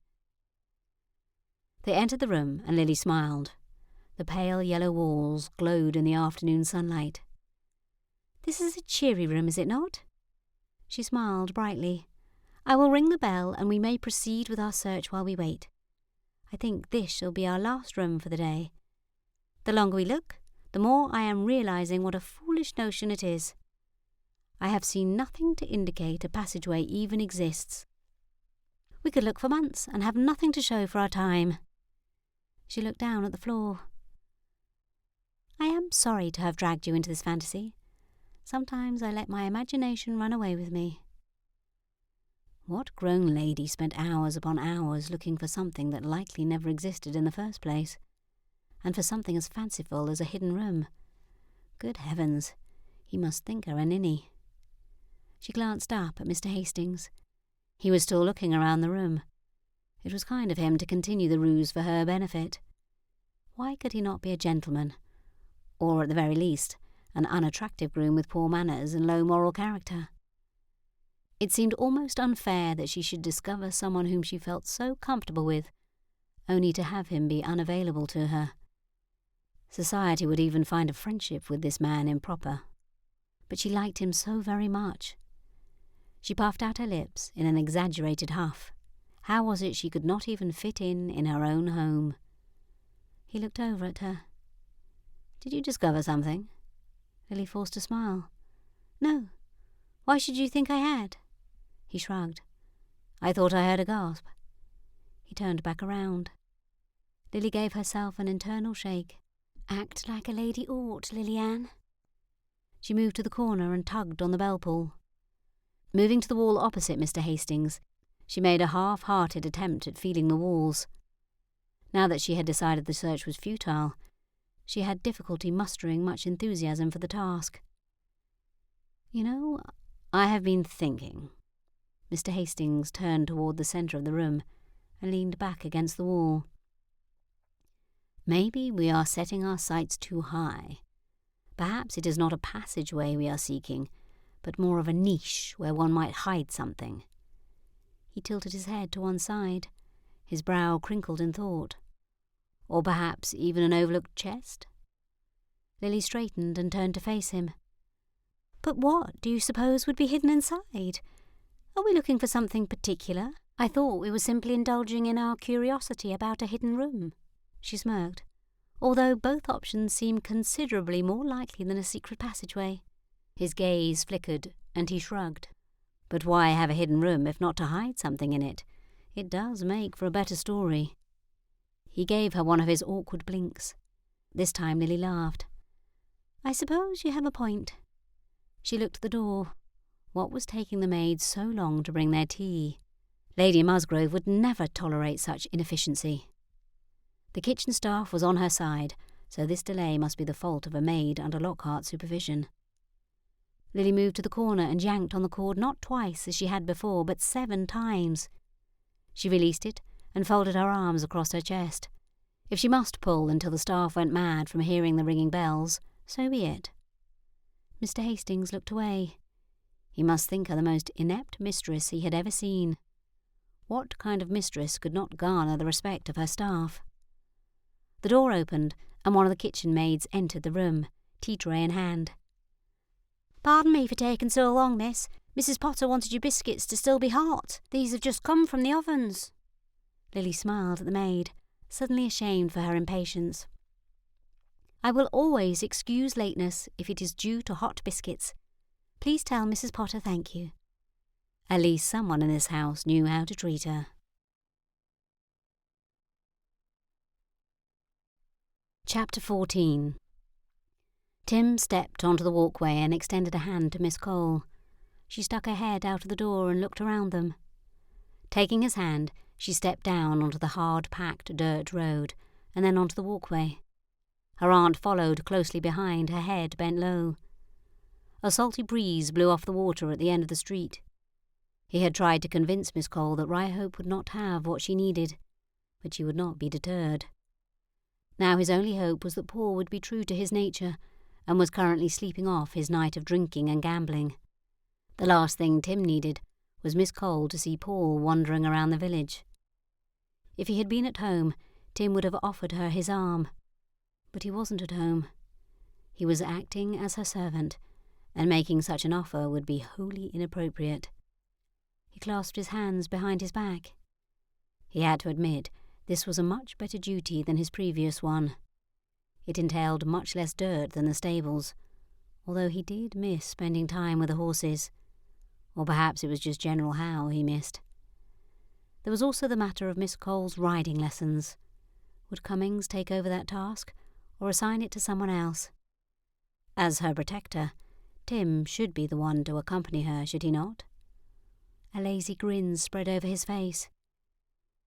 They entered the room and Lily smiled. The pale yellow walls glowed in the afternoon sunlight. This is a cheery room, is it not? She smiled brightly. I will ring the bell and we may proceed with our search while we wait. I think this shall be our last room for the day. The longer we look, the more I am realizing what a foolish notion it is. I have seen nothing to indicate a passageway even exists. We could look for months and have nothing to show for our time. She looked down at the floor. I am sorry to have dragged you into this fantasy. Sometimes I let my imagination run away with me. What grown lady spent hours upon hours looking for something that likely never existed in the first place, and for something as fanciful as a hidden room? Good heavens, he must think her a ninny. She glanced up at Mr. Hastings. He was still looking around the room. It was kind of him to continue the ruse for her benefit. Why could he not be a gentleman, or at the very least, an unattractive groom with poor manners and low moral character? It seemed almost unfair that she should discover someone whom she felt so comfortable with, only to have him be unavailable to her. Society would even find a friendship with this man improper. But she liked him so very much. She puffed out her lips in an exaggerated huff. How was it she could not even fit in her own home? He looked over at her. Did you discover something? Lily forced a smile. No. Why should you think I had? He shrugged. I thought I heard a gasp. He turned back around. Lily gave herself an internal shake. Act like a lady ought, Lily-Anne. She moved to the corner and tugged on the bell pull. Moving to the wall opposite Mr. Hastings, she made a half-hearted attempt at feeling the walls. Now that she had decided the search was futile, she had difficulty mustering much enthusiasm for the task. You know, I have been thinking. Mr. Hastings turned toward the centre of the room and leaned back against the wall. Maybe we are setting our sights too high. Perhaps it is not a passageway we are seeking, but more of a niche where one might hide something. He tilted his head to one side, his brow crinkled in thought. Or perhaps even an overlooked chest? Lily straightened and turned to face him. But what do you suppose would be hidden inside? Are we looking for something particular? I thought we were simply indulging in our curiosity about a hidden room. She smirked, although both options seemed considerably more likely than a secret passageway. His gaze flickered, and he shrugged. But why have a hidden room if not to hide something in it? It does make for a better story. He gave her one of his awkward blinks. This time Lily laughed. I suppose you have a point. She looked at the door. What was taking the maids so long to bring their tea? Lady Musgrove would never tolerate such inefficiency. The kitchen staff was on her side, so this delay must be the fault of a maid under Lockhart's supervision. Lily moved to the corner and yanked on the cord not twice as she had before, but 7 times. She released it and folded her arms across her chest. If she must pull until the staff went mad from hearing the ringing bells, so be it. Mr. Hastings looked away. He must think her the most inept mistress he had ever seen. What kind of mistress could not garner the respect of her staff? The door opened, and one of the kitchen maids entered the room, tea tray in hand. Pardon me for taking so long, miss. Mrs. Potter wanted your biscuits to still be hot. These have just come from the ovens. Lily smiled at the maid, suddenly ashamed for her impatience. I will always excuse lateness if it is due to hot biscuits. Please tell Mrs. Potter thank you. At least someone in this house knew how to treat her. Chapter 14. Tim stepped onto the walkway and extended a hand to Miss Cole. She stuck her head out of the door and looked around them. Taking his hand, she stepped down onto the hard-packed dirt road and then onto the walkway. Her aunt followed closely behind, her head bent low. A salty breeze blew off the water at the end of the street. He had tried to convince Miss Cole that Ryhope would not have what she needed, but she would not be deterred. Now his only hope was that Paul would be true to his nature, and was currently sleeping off his night of drinking and gambling. The last thing Tim needed was Miss Cole to see Paul wandering around the village. If he had been at home, Tim would have offered her his arm. But he wasn't at home. He was acting as her servant, and making such an offer would be wholly inappropriate. He clasped his hands behind his back. He had to admit this was a much better duty than his previous one. It entailed much less dirt than the stables, although he did miss spending time with the horses. Or perhaps it was just General Howe he missed. There was also the matter of Miss Cole's riding lessons. Would Cummings take over that task, or assign it to someone else? As her protector, Tim should be the one to accompany her, should he not? A lazy grin spread over his face.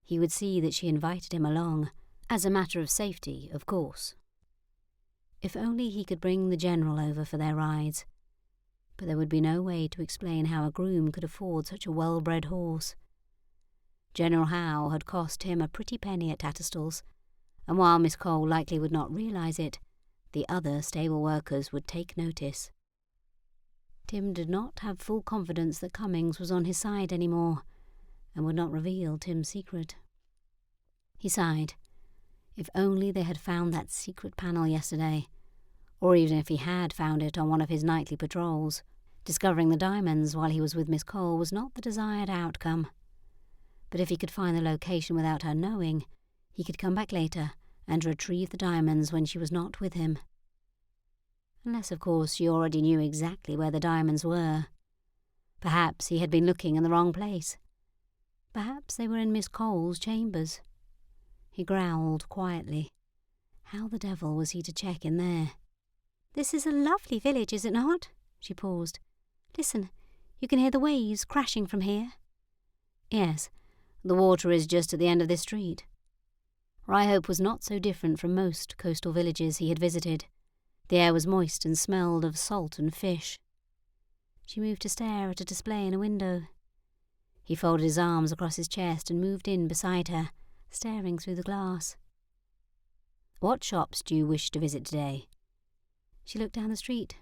He would see that she invited him along, as a matter of safety, of course. If only he could bring the General over for their rides. But there would be no way to explain how a groom could afford such a well-bred horse. General Howe had cost him a pretty penny at Tattersall's, and while Miss Cole likely would not realise it, the other stable workers would take notice. Tim did not have full confidence that Cummings was on his side any more, and would not reveal Tim's secret. He sighed. If only they had found that secret panel yesterday, or even if he had found it on one of his nightly patrols. Discovering the diamonds while he was with Miss Cole was not the desired outcome. But if he could find the location without her knowing, he could come back later and retrieve the diamonds when she was not with him. Unless, of course, she already knew exactly where the diamonds were. Perhaps he had been looking in the wrong place. Perhaps they were in Miss Cole's chambers. He growled quietly. How the devil was he to check in there? This is a lovely village, is it not? She paused. Listen, you can hear the waves crashing from here. Yes, the water is just at the end of this street. Ryhope was not so different from most coastal villages he had visited. The air was moist and smelled of salt and fish. She moved to stare at a display in a window. He folded his arms across his chest and moved in beside her, staring through the glass. What shops do you wish to visit today? She looked down the street.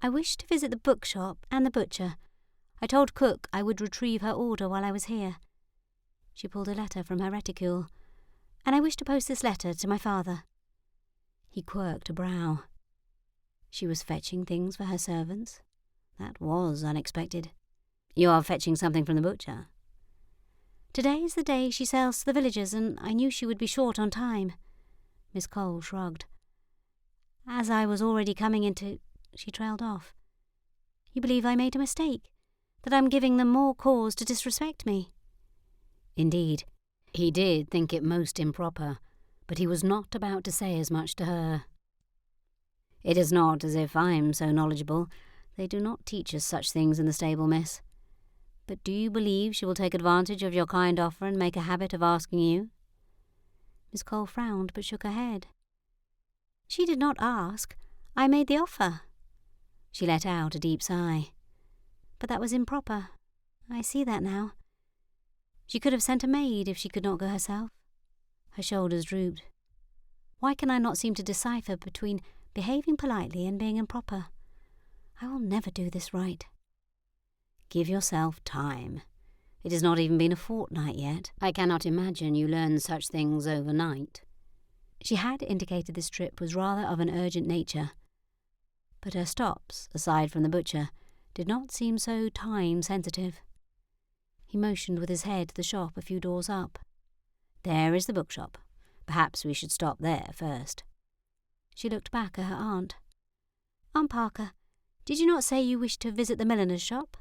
I wish to visit the bookshop and the butcher. I told cook I would retrieve her order while I was here. She pulled a letter from her reticule. And I wish to post this letter to my father. He quirked a brow. She was fetching things for her servants? That was unexpected. You are fetching something from the butcher? Today is the day she sells to the villagers, and I knew she would be short on time. Miss Cole shrugged. As I was already coming into... She trailed off. You believe I made a mistake? That I'm giving them more cause to disrespect me? Indeed, he did think it most improper, but he was not about to say as much to her. It is not as if I'm so knowledgeable. They do not teach us such things in the stable, miss. But do you believe she will take advantage of your kind offer and make a habit of asking you? Miss Cole frowned but shook her head. She did not ask. I made the offer. She let out a deep sigh. But that was improper. I see that now. She could have sent a maid if she could not go herself. Her shoulders drooped. Why can I not seem to decipher between behaving politely and being improper? I will never do this right. Give yourself time. It has not even been a fortnight yet. I cannot imagine you learn such things overnight. She had indicated this trip was rather of an urgent nature, but her stops, aside from the butcher, did not seem so time-sensitive. He motioned with his head to the shop a few doors up. There is the bookshop. Perhaps we should stop there first. She looked back at her aunt. Aunt Parker, did you not say you wished to visit the milliner's shop?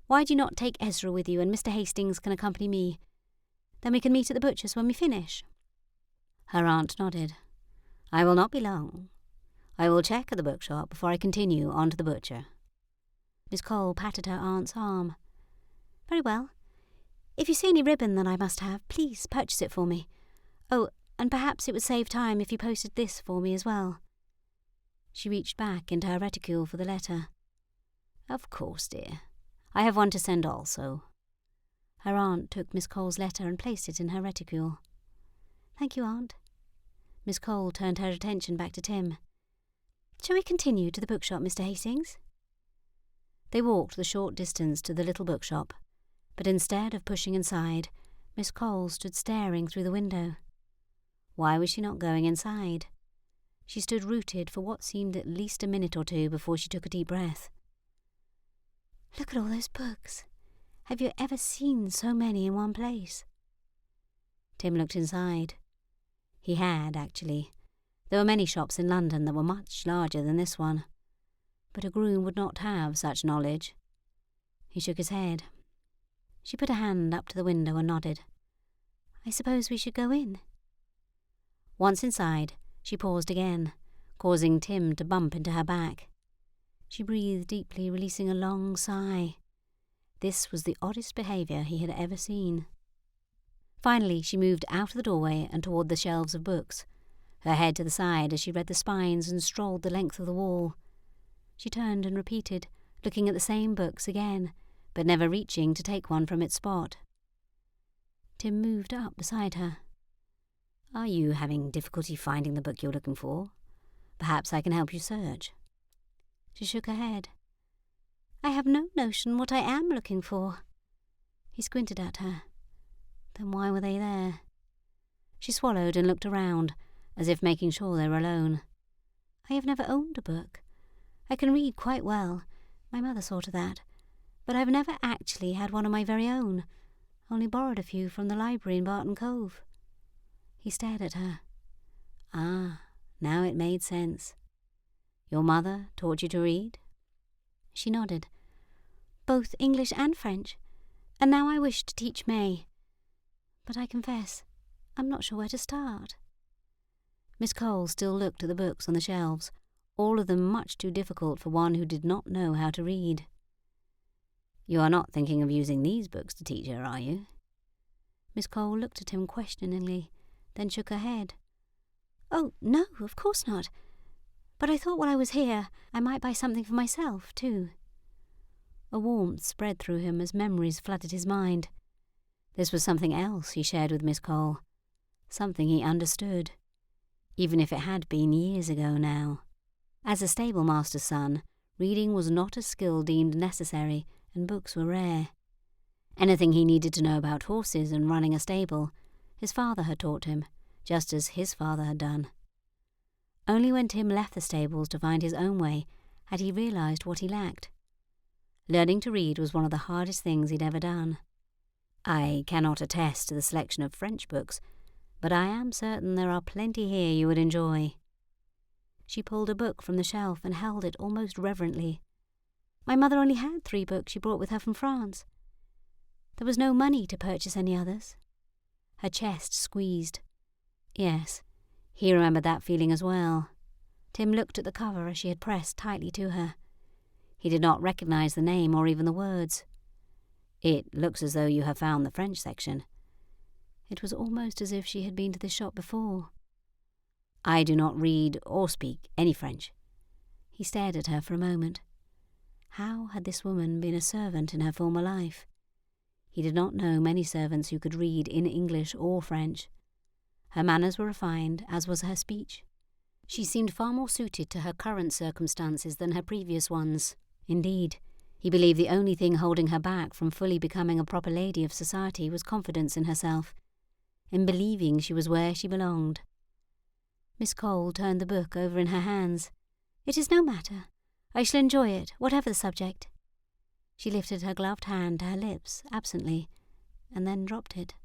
Why do you not take Ezra with you, and Mr. Hastings can accompany me? Then we can meet at the butcher's when we finish. Her aunt nodded. I will not be long. I will check at the bookshop before I continue on to the butcher. Miss Cole patted her aunt's arm. Very well. If you see any ribbon that I must have, please purchase it for me. Oh, and perhaps it would save time if you posted this for me as well. She reached back into her reticule for the letter. Of course, dear. I have one to send also. Her aunt took Miss Cole's letter and placed it in her reticule. Thank you, Aunt. Miss Cole turned her attention back to Tim. Shall we continue to the bookshop, Mr. Hastings? They walked the short distance to the little bookshop, but instead of pushing inside, Miss Cole stood staring through the window. Why was she not going inside? She stood rooted for what seemed at least a minute or two before she took a deep breath. Look at all those books. Have you ever seen so many in one place? Tim looked inside. He had, actually. There were many shops in London that were much larger than this one. But a groom would not have such knowledge. He shook his head. She put a hand up to the window and nodded. I suppose we should go in. Once inside, she paused again, causing Tim to bump into her back. She breathed deeply, releasing a long sigh. This was the oddest behaviour he had ever seen. Finally, she moved out of the doorway and toward the shelves of books, her head to the side as she read the spines and strolled the length of the wall. She turned and repeated, looking at the same books again, but never reaching to take one from its spot. Tim moved up beside her. Are you having difficulty finding the book you're looking for? Perhaps I can help you search. She shook her head. I have no notion what I am looking for. He squinted at her. Then why were they there? She swallowed and looked around, as if making sure they were alone. I have never owned a book. I can read quite well. My mother saw to that. But I've never actually had one of my very own. Only borrowed a few from the library in Barton Cove. He stared at her. Ah, now it made sense. Your mother taught you to read? She nodded. Both English and French. And now I wish to teach May. But I confess, I'm not sure where to start. Miss Cole still looked at the books on the shelves, all of them much too difficult for one who did not know how to read. You are not thinking of using these books to teach her, are you? Miss Cole looked at him questioningly, then shook her head. Oh, no, of course not. But I thought while I was here, I might buy something for myself, too. A warmth spread through him as memories flooded his mind. This was something else he shared with Miss Cole, something he understood, even if it had been years ago now. As a stable-master's son, reading was not a skill deemed necessary, and books were rare. Anything he needed to know about horses and running a stable, his father had taught him, just as his father had done. Only when Tim left the stables to find his own way had he realised what he lacked. Learning to read was one of the hardest things he'd ever done. I cannot attest to the selection of French books, but I am certain there are plenty here you would enjoy. She pulled a book from the shelf and held it almost reverently. My mother only had 3 books she brought with her from France. There was no money to purchase any others. Her chest squeezed. Yes, he remembered that feeling as well. Tim looked at the cover as she had pressed tightly to her. He did not recognize the name or even the words. It looks as though you have found the French section. It was almost as if she had been to this shop before. I do not read or speak any French. He stared at her for a moment. How had this woman been a servant in her former life? He did not know many servants who could read in English or French. Her manners were refined, as was her speech. She seemed far more suited to her current circumstances than her previous ones. Indeed, he believed the only thing holding her back from fully becoming a proper lady of society was confidence in herself, in believing she was where she belonged. Miss Cole turned the book over in her hands. "It is no matter. I shall enjoy it, whatever the subject." She lifted her gloved hand to her lips, absently, and then dropped it.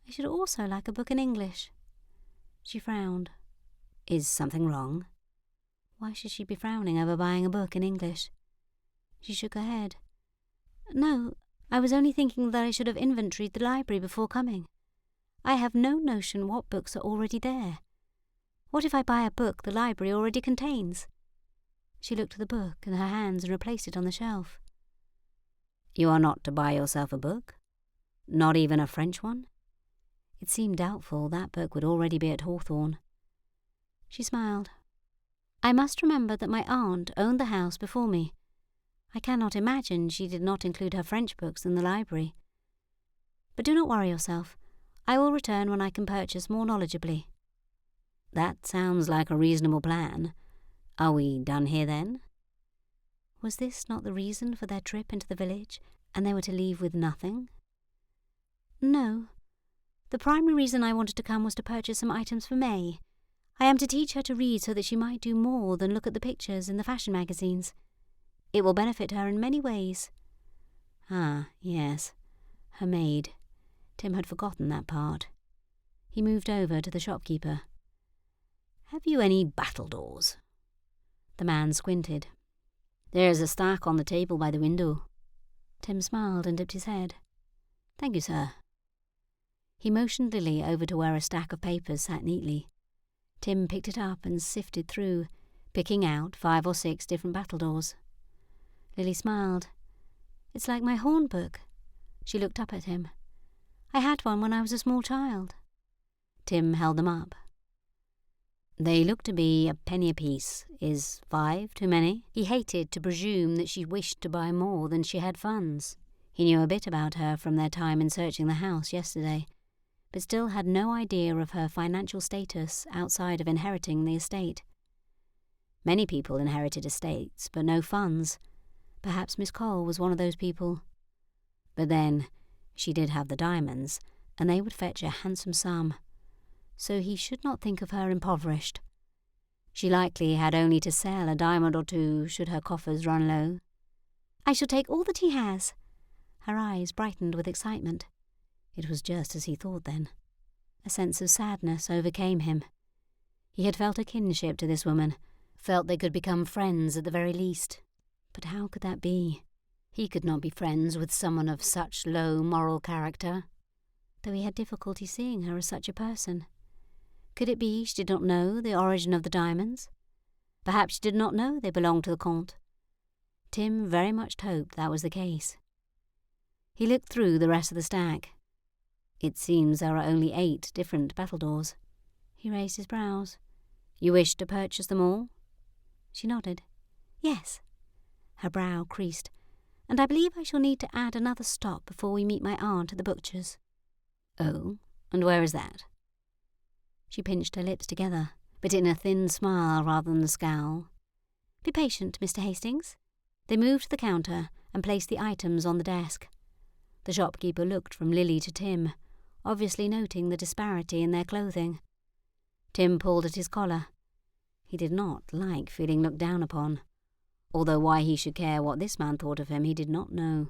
"I should also like a book in English." She frowned. Is something wrong? Why should she be frowning over buying a book in English? She shook her head. "No, I was only thinking that I should have inventoried the library before coming. I have no notion what books are already there. What if I buy a book the library already contains?" She looked at the book in her hands and replaced it on the shelf. "You are not to buy yourself a book? Not even a French one?" It seemed doubtful that book would already be at Hawthorn. She smiled. "I must remember that my aunt owned the house before me. I cannot imagine she did not include her French books in the library. But do not worry yourself. I will return when I can purchase more knowledgeably." "That sounds like a reasonable plan. Are we done here then?" Was this not the reason for their trip into the village, and they were to leave with nothing? "No. The primary reason I wanted to come was to purchase some items for May. I am to teach her to read so that she might do more than look at the pictures in the fashion magazines. It will benefit her in many ways." Ah, yes. Her maid. Tim had forgotten that part. He moved over to the shopkeeper. "Have you any battledores?" The man squinted. "There's a stack on the table by the window." Tim smiled and dipped his head. "Thank you, sir." He motioned Lily over to where a stack of papers sat neatly. Tim picked it up and sifted through, picking out 5 or 6 different battledores. Lily smiled. "It's like my horn book." She looked up at him. "I had one when I was a small child." Tim held them up. "They look to be a penny apiece. Is 5 too many?" He hated to presume that she wished to buy more than she had funds. He knew a bit about her from their time in searching the house yesterday, but still had no idea of her financial status outside of inheriting the estate. Many people inherited estates, but no funds. Perhaps Miss Cole was one of those people. But then, she did have the diamonds, and they would fetch a handsome sum. So he should not think of her impoverished. She likely had only to sell a diamond or 2 should her coffers run low. "I shall take all that he has." Her eyes brightened with excitement. It was just as he thought then. A sense of sadness overcame him. He had felt a kinship to this woman, felt they could become friends at the very least. But how could that be? He could not be friends with someone of such low moral character, though he had difficulty seeing her as such a person. Could it be she did not know the origin of the diamonds? Perhaps she did not know they belonged to the Comte. Tim very much hoped that was the case. He looked through the rest of the stack. It seems there are only 8 different battledores. He raised his brows. "You wish to purchase them all?" She nodded. "Yes." Her brow creased. "And I believe I shall need to add another stop before we meet my aunt at the butcher's." "Oh, and where is that?" She pinched her lips together, but in a thin smile rather than a scowl. "Be patient, Mr. Hastings." They moved to the counter and placed the items on the desk. The shopkeeper looked from Lily to Tim, obviously noting the disparity in their clothing. Tim pulled at his collar. He did not like feeling looked down upon. although why he should care what this man thought of him he did not know.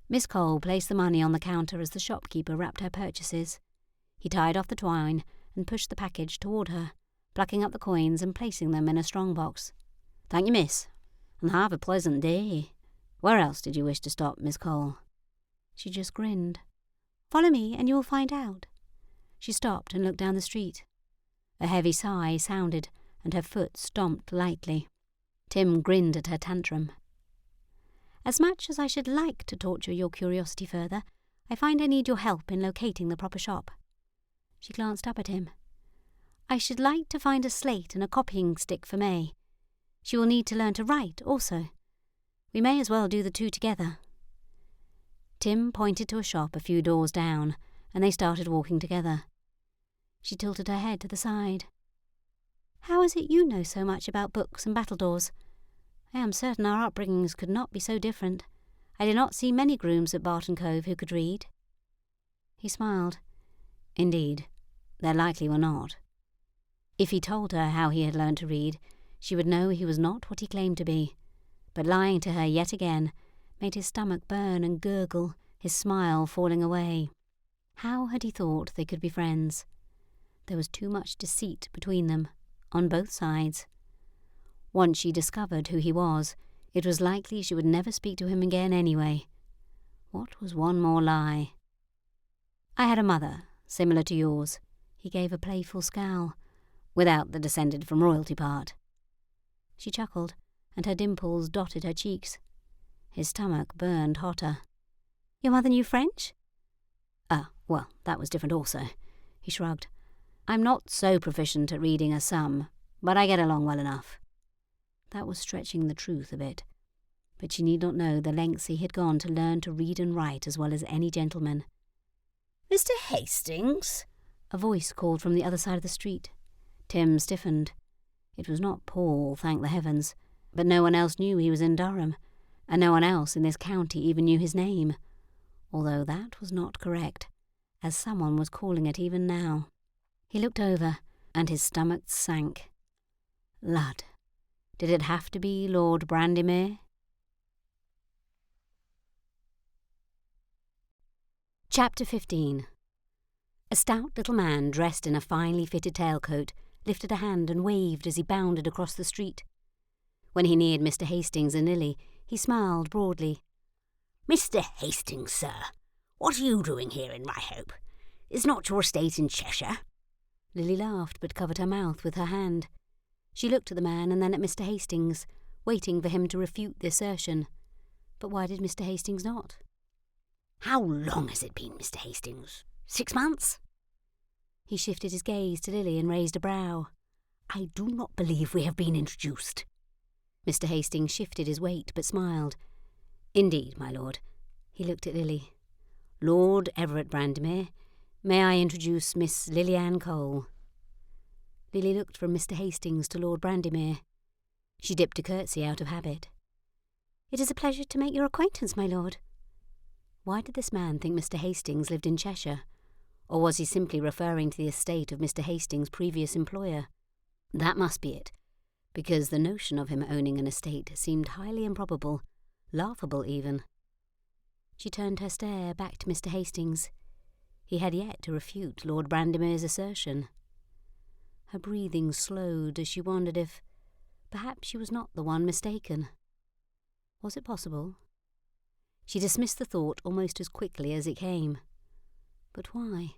Miss Cole placed the money on the counter as the shopkeeper wrapped her purchases. He tied off the twine and pushed the package toward her, plucking up the coins and placing them in a strong box. "Thank you, miss, and have a pleasant day. Where else did you wish to stop, Miss Cole?" She just grinned. "Follow me and you will find out." She stopped and looked down the street. A heavy sigh sounded and her foot stomped lightly. Tim grinned at her tantrum. "As much as I should like to torture your curiosity further, I find I need your help in locating the proper shop." She glanced up at him. "I should like to find a slate and a copying stick for May. She will need to learn to write also. We may as well do the two together." Tim pointed to a shop a few doors down, and they started walking together. She tilted her head to the side. "How is it you know so much about books and battledores? I am certain our upbringings could not be so different. I did not see many grooms at Barton Cove who could read." He smiled. Indeed, there likely were not. If he told her how he had learned to read, she would know he was not what he claimed to be, but lying to her yet again made his stomach burn and gurgle, his smile falling away. How had he thought they could be friends? There was too much deceit between them, on both sides. Once she discovered who he was, it was likely she would never speak to him again anyway. What was one more lie? "I had a mother, similar to yours." He gave a playful scowl, "without the descended from royalty part." She chuckled, and her dimples dotted her cheeks. His stomach burned hotter. "Your mother knew French?" Well, that was different also." He shrugged. "I'm not so proficient at reading as some, but I get along well enough." That was stretching the truth a bit, but she need not know the lengths he had gone to learn to read and write as well as any gentleman. "Mr. Hastings?" A voice called from the other side of the street. Tim stiffened. It was not Paul, thank the heavens, but no one else knew he was in Durham, and no one else in this county even knew his name, although that was not correct, as someone was calling it even now. He looked over, and his stomach sank. Lud. Did it have to be Lord Brandymere? Chapter 15. A stout little man dressed in a finely fitted tailcoat lifted a hand and waved as he bounded across the street. When he neared Mr. Hastings and Lily, he smiled broadly. "Mr. Hastings, sir, what are you doing here in my hope? Is not your estate in Cheshire?" Lily laughed but covered her mouth with her hand. She looked at the man and then at Mr. Hastings, waiting for him to refute the assertion. But why did Mr. Hastings not? "How long has it been, Mr. Hastings? 6 months?" He shifted his gaze to Lily and raised a brow. "I do not believe we have been introduced." Mr. Hastings shifted his weight but smiled. "Indeed, my lord." He looked at Lily. "Lord Everett Brandymere, may I introduce Miss Lilian Cole?" Lily looked from Mr. Hastings to Lord Brandymere. She dipped a curtsy out of habit. "It is a pleasure to make your acquaintance, my lord." Why did this man think Mr. Hastings lived in Cheshire? Or was he simply referring to the estate of Mr. Hastings' previous employer? That must be it, because the notion of him owning an estate seemed highly improbable, laughable even. She turned her stare back to Mr. Hastings. He had yet to refute Lord Brandymere's assertion. Her breathing slowed as she wondered if perhaps she was not the one mistaken. Was it possible? She dismissed the thought almost as quickly as it came. But why?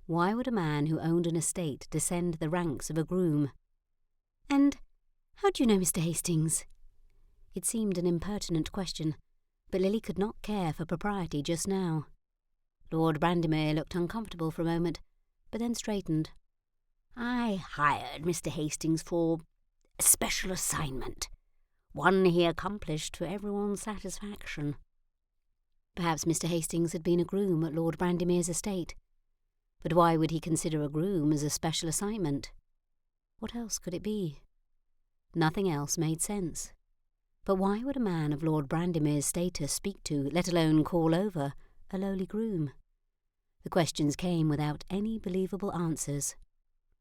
Why would a man who owned an estate descend the ranks of a groom? "And how do you know Mr. Hastings?" It seemed an impertinent question, but Lily could not care for propriety just now. Lord Brandymere looked uncomfortable for a moment, but then straightened. "I hired Mr. Hastings for a special assignment, one he accomplished to everyone's satisfaction." Perhaps Mr. Hastings had been a groom at Lord Brandymere's estate. But why would he consider a groom as a special assignment? What else could it be? Nothing else made sense. But why would a man of Lord Brandymere's status speak to, let alone call over, a lowly groom? The questions came without any believable answers.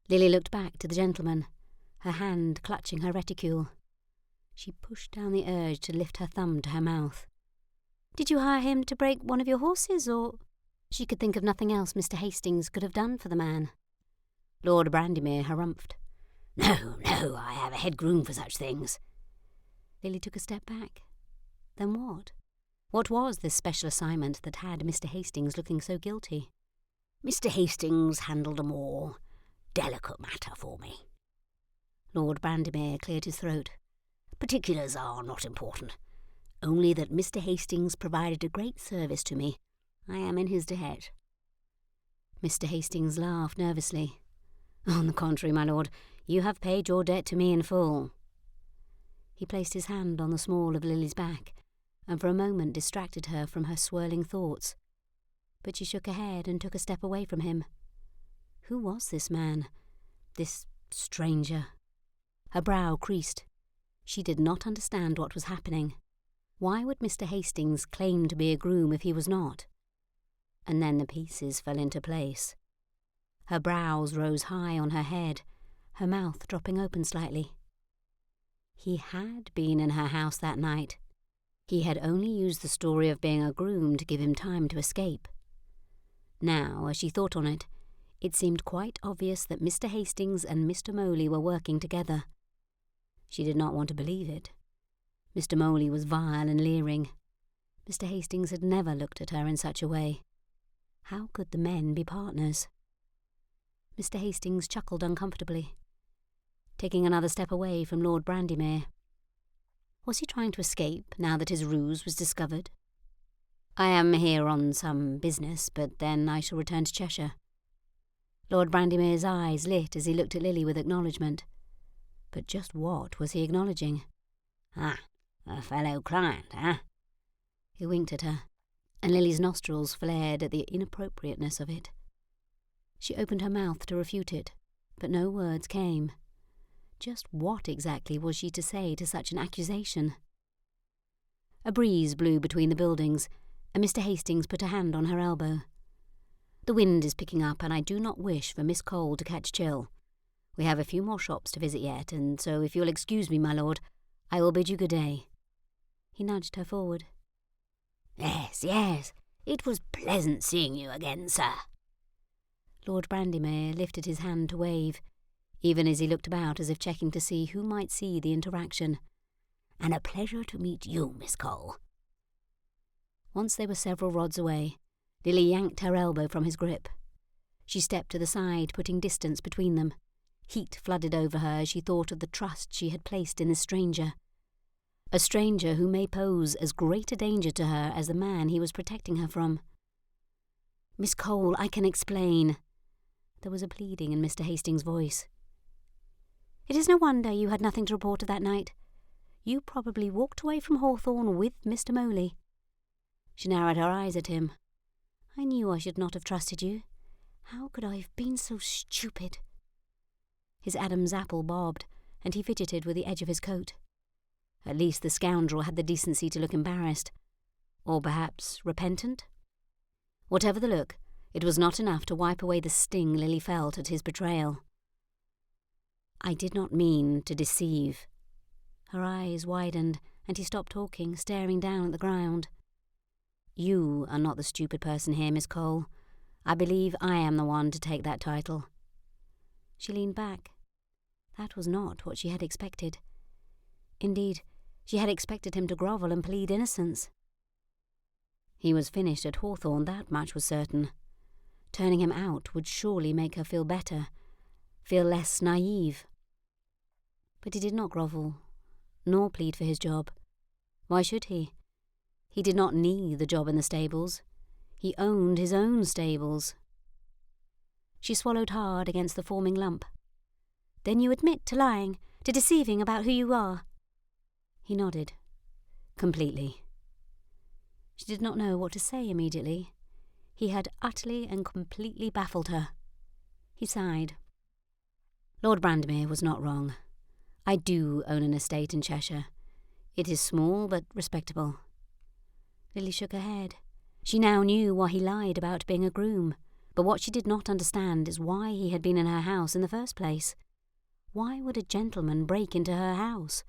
Lily looked back to the gentleman, her hand clutching her reticule. She pushed down the urge to lift her thumb to her mouth. "Did you hire him to break one of your horses, or—" She could think of nothing else Mr. Hastings could have done for the man. Lord Brandymere harumphed. No, I have a head groom for such things." Lily took a step back. Then what? What was this special assignment that had Mr. Hastings looking so guilty? "Mr. Hastings handled a more delicate matter for me." Lord Brandymere cleared his throat. "Particulars are not important. Only that Mr. Hastings provided a great service to me. I am in his debt." Mr. Hastings laughed nervously. "On the contrary, my lord, you have paid your debt to me in full." He placed his hand on the small of Lily's back, and for a moment distracted her from her swirling thoughts. But she shook her head and took a step away from him. Who was this man? This stranger? Her brow creased. She did not understand what was happening. Why would Mr. Hastings claim to be a groom if he was not? And then the pieces fell into place. Her brows rose high on her head, her mouth dropping open slightly. He had been in her house that night. He had only used the story of being a groom to give him time to escape. Now, as she thought on it, it seemed quite obvious that Mr. Hastings and Mr. Mowley were working together. She did not want to believe it. Mr. Mowley was vile and leering. Mr. Hastings had never looked at her in such a way. How could the men be partners? Mr. Hastings chuckled uncomfortably, taking another step away from Lord Brandymere. Was he trying to escape now that his ruse was discovered? "I am here on some business, but then I shall return to Cheshire." Lord Brandymere's eyes lit as he looked at Lily with acknowledgement. But just what was he acknowledging? "Ah, a fellow client, eh?" He winked at her, and Lily's nostrils flared at the inappropriateness of it. She opened her mouth to refute it, but no words came. Just what exactly was she to say to such an accusation? A breeze blew between the buildings, and Mr. Hastings put a hand on her elbow. "The wind is picking up, and I do not wish for Miss Cole to catch chill. We have a few more shops to visit yet, and so if you'll excuse me, my lord, I will bid you good day." He nudged her forward. Yes, it was pleasant seeing you again, sir." Lord Brandymere lifted his hand to wave, even as he looked about as if checking to see who might see the interaction. "And a pleasure to meet you, Miss Cole." Once they were several rods away, Lily yanked her elbow from his grip. She stepped to the side, putting distance between them. Heat flooded over her as she thought of the trust she had placed in this stranger. A stranger who may pose as great a danger to her as the man he was protecting her from. "Miss Cole, I can explain." There was a pleading in Mr. Hastings' voice. "It is no wonder you had nothing to report of that night. You probably walked away from Hawthorn with Mr. Mowley." She narrowed her eyes at him. "I knew I should not have trusted you. How could I have been so stupid?" His Adam's apple bobbed, and he fidgeted with the edge of his coat. At least the scoundrel had the decency to look embarrassed. Or perhaps repentant? Whatever the look, it was not enough to wipe away the sting Lily felt at his betrayal. "I did not mean to deceive." Her eyes widened, and he stopped talking, staring down at the ground. "You are not the stupid person here, Miss Cole. I believe I am the one to take that title." She leaned back. That was not what she had expected. Indeed, she had expected him to grovel and plead innocence. He was finished at Hawthorn, that much was certain. Turning him out would surely make her feel better, feel less naive. But he did not grovel, nor plead for his job. Why should he? He did not need the job in the stables. He owned his own stables. She swallowed hard against the forming lump. "Then you admit to lying, to deceiving about who you are?" He nodded. "Completely." She did not know what to say immediately. He had utterly and completely baffled her. He sighed. "Lord Brandymere was not wrong. I do own an estate in Cheshire. It is small but respectable." Lily shook her head. She now knew why he lied about being a groom, but what she did not understand is why he had been in her house in the first place. Why would a gentleman break into her house?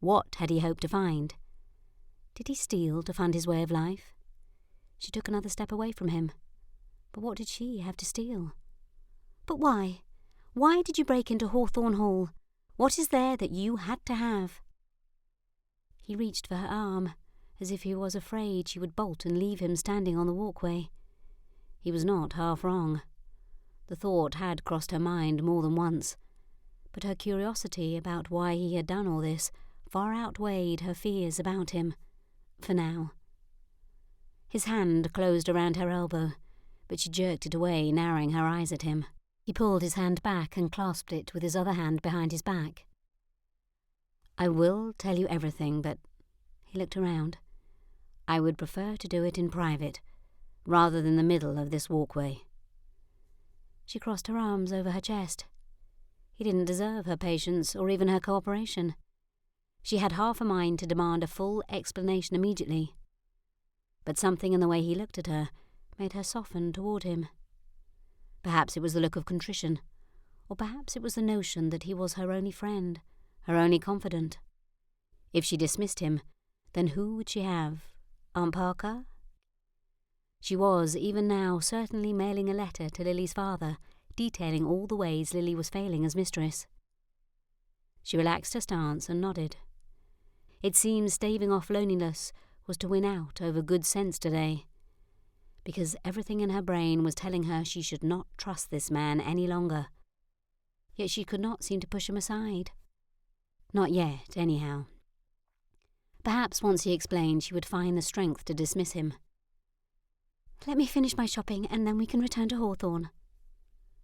What had he hoped to find? Did he steal to fund his way of life? She took another step away from him. But what did she have to steal? But why? Why did you break into Hawthorn Hall? What is there that you had to have? He reached for her arm, as if he was afraid she would bolt and leave him standing on the walkway. He was not half wrong. The thought had crossed her mind more than once, but her curiosity about why he had done all this far outweighed her fears about him, for now. His hand closed around her elbow, but she jerked it away, narrowing her eyes at him. He pulled his hand back and clasped it with his other hand behind his back. "I will tell you everything, but—" He looked around. "I would prefer to do it in private, rather than the middle of this walkway." She crossed her arms over her chest. He didn't deserve her patience or even her cooperation. She had half a mind to demand a full explanation immediately. But something in the way he looked at her made her soften toward him. Perhaps it was the look of contrition, or perhaps it was the notion that he was her only friend, her only confidant. If she dismissed him, then who would she have? Aunt Parker? She was, even now, certainly mailing a letter to Lily's father, detailing all the ways Lily was failing as mistress. She relaxed her stance and nodded. It seemed staving off loneliness was to win out over good sense today, because everything in her brain was telling her she should not trust this man any longer. Yet she could not seem to push him aside. Not yet, anyhow. Perhaps once he explained she would find the strength to dismiss him. "Let me finish my shopping, and then we can return to Hawthorn."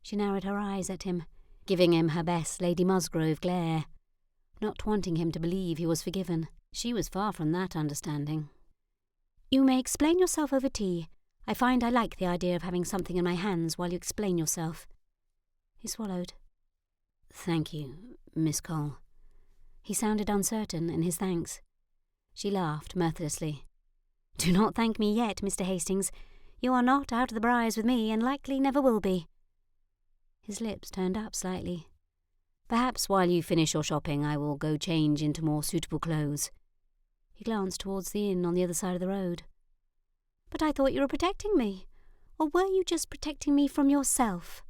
She narrowed her eyes at him, giving him her best Lady Musgrove glare, not wanting him to believe he was forgiven. She was far from that understanding. "You may explain yourself over tea. I find I like the idea of having something in my hands while you explain yourself." He swallowed. "Thank you, Miss Cole." He sounded uncertain in his thanks. She laughed mirthlessly. "Do not thank me yet, Mr. Hastings. You are not out of the briars with me, and likely never will be." His lips turned up slightly. "Perhaps while you finish your shopping I will go change into more suitable clothes." He glanced towards the inn on the other side of the road. "But I thought you were protecting me. Or were you just protecting me from yourself?"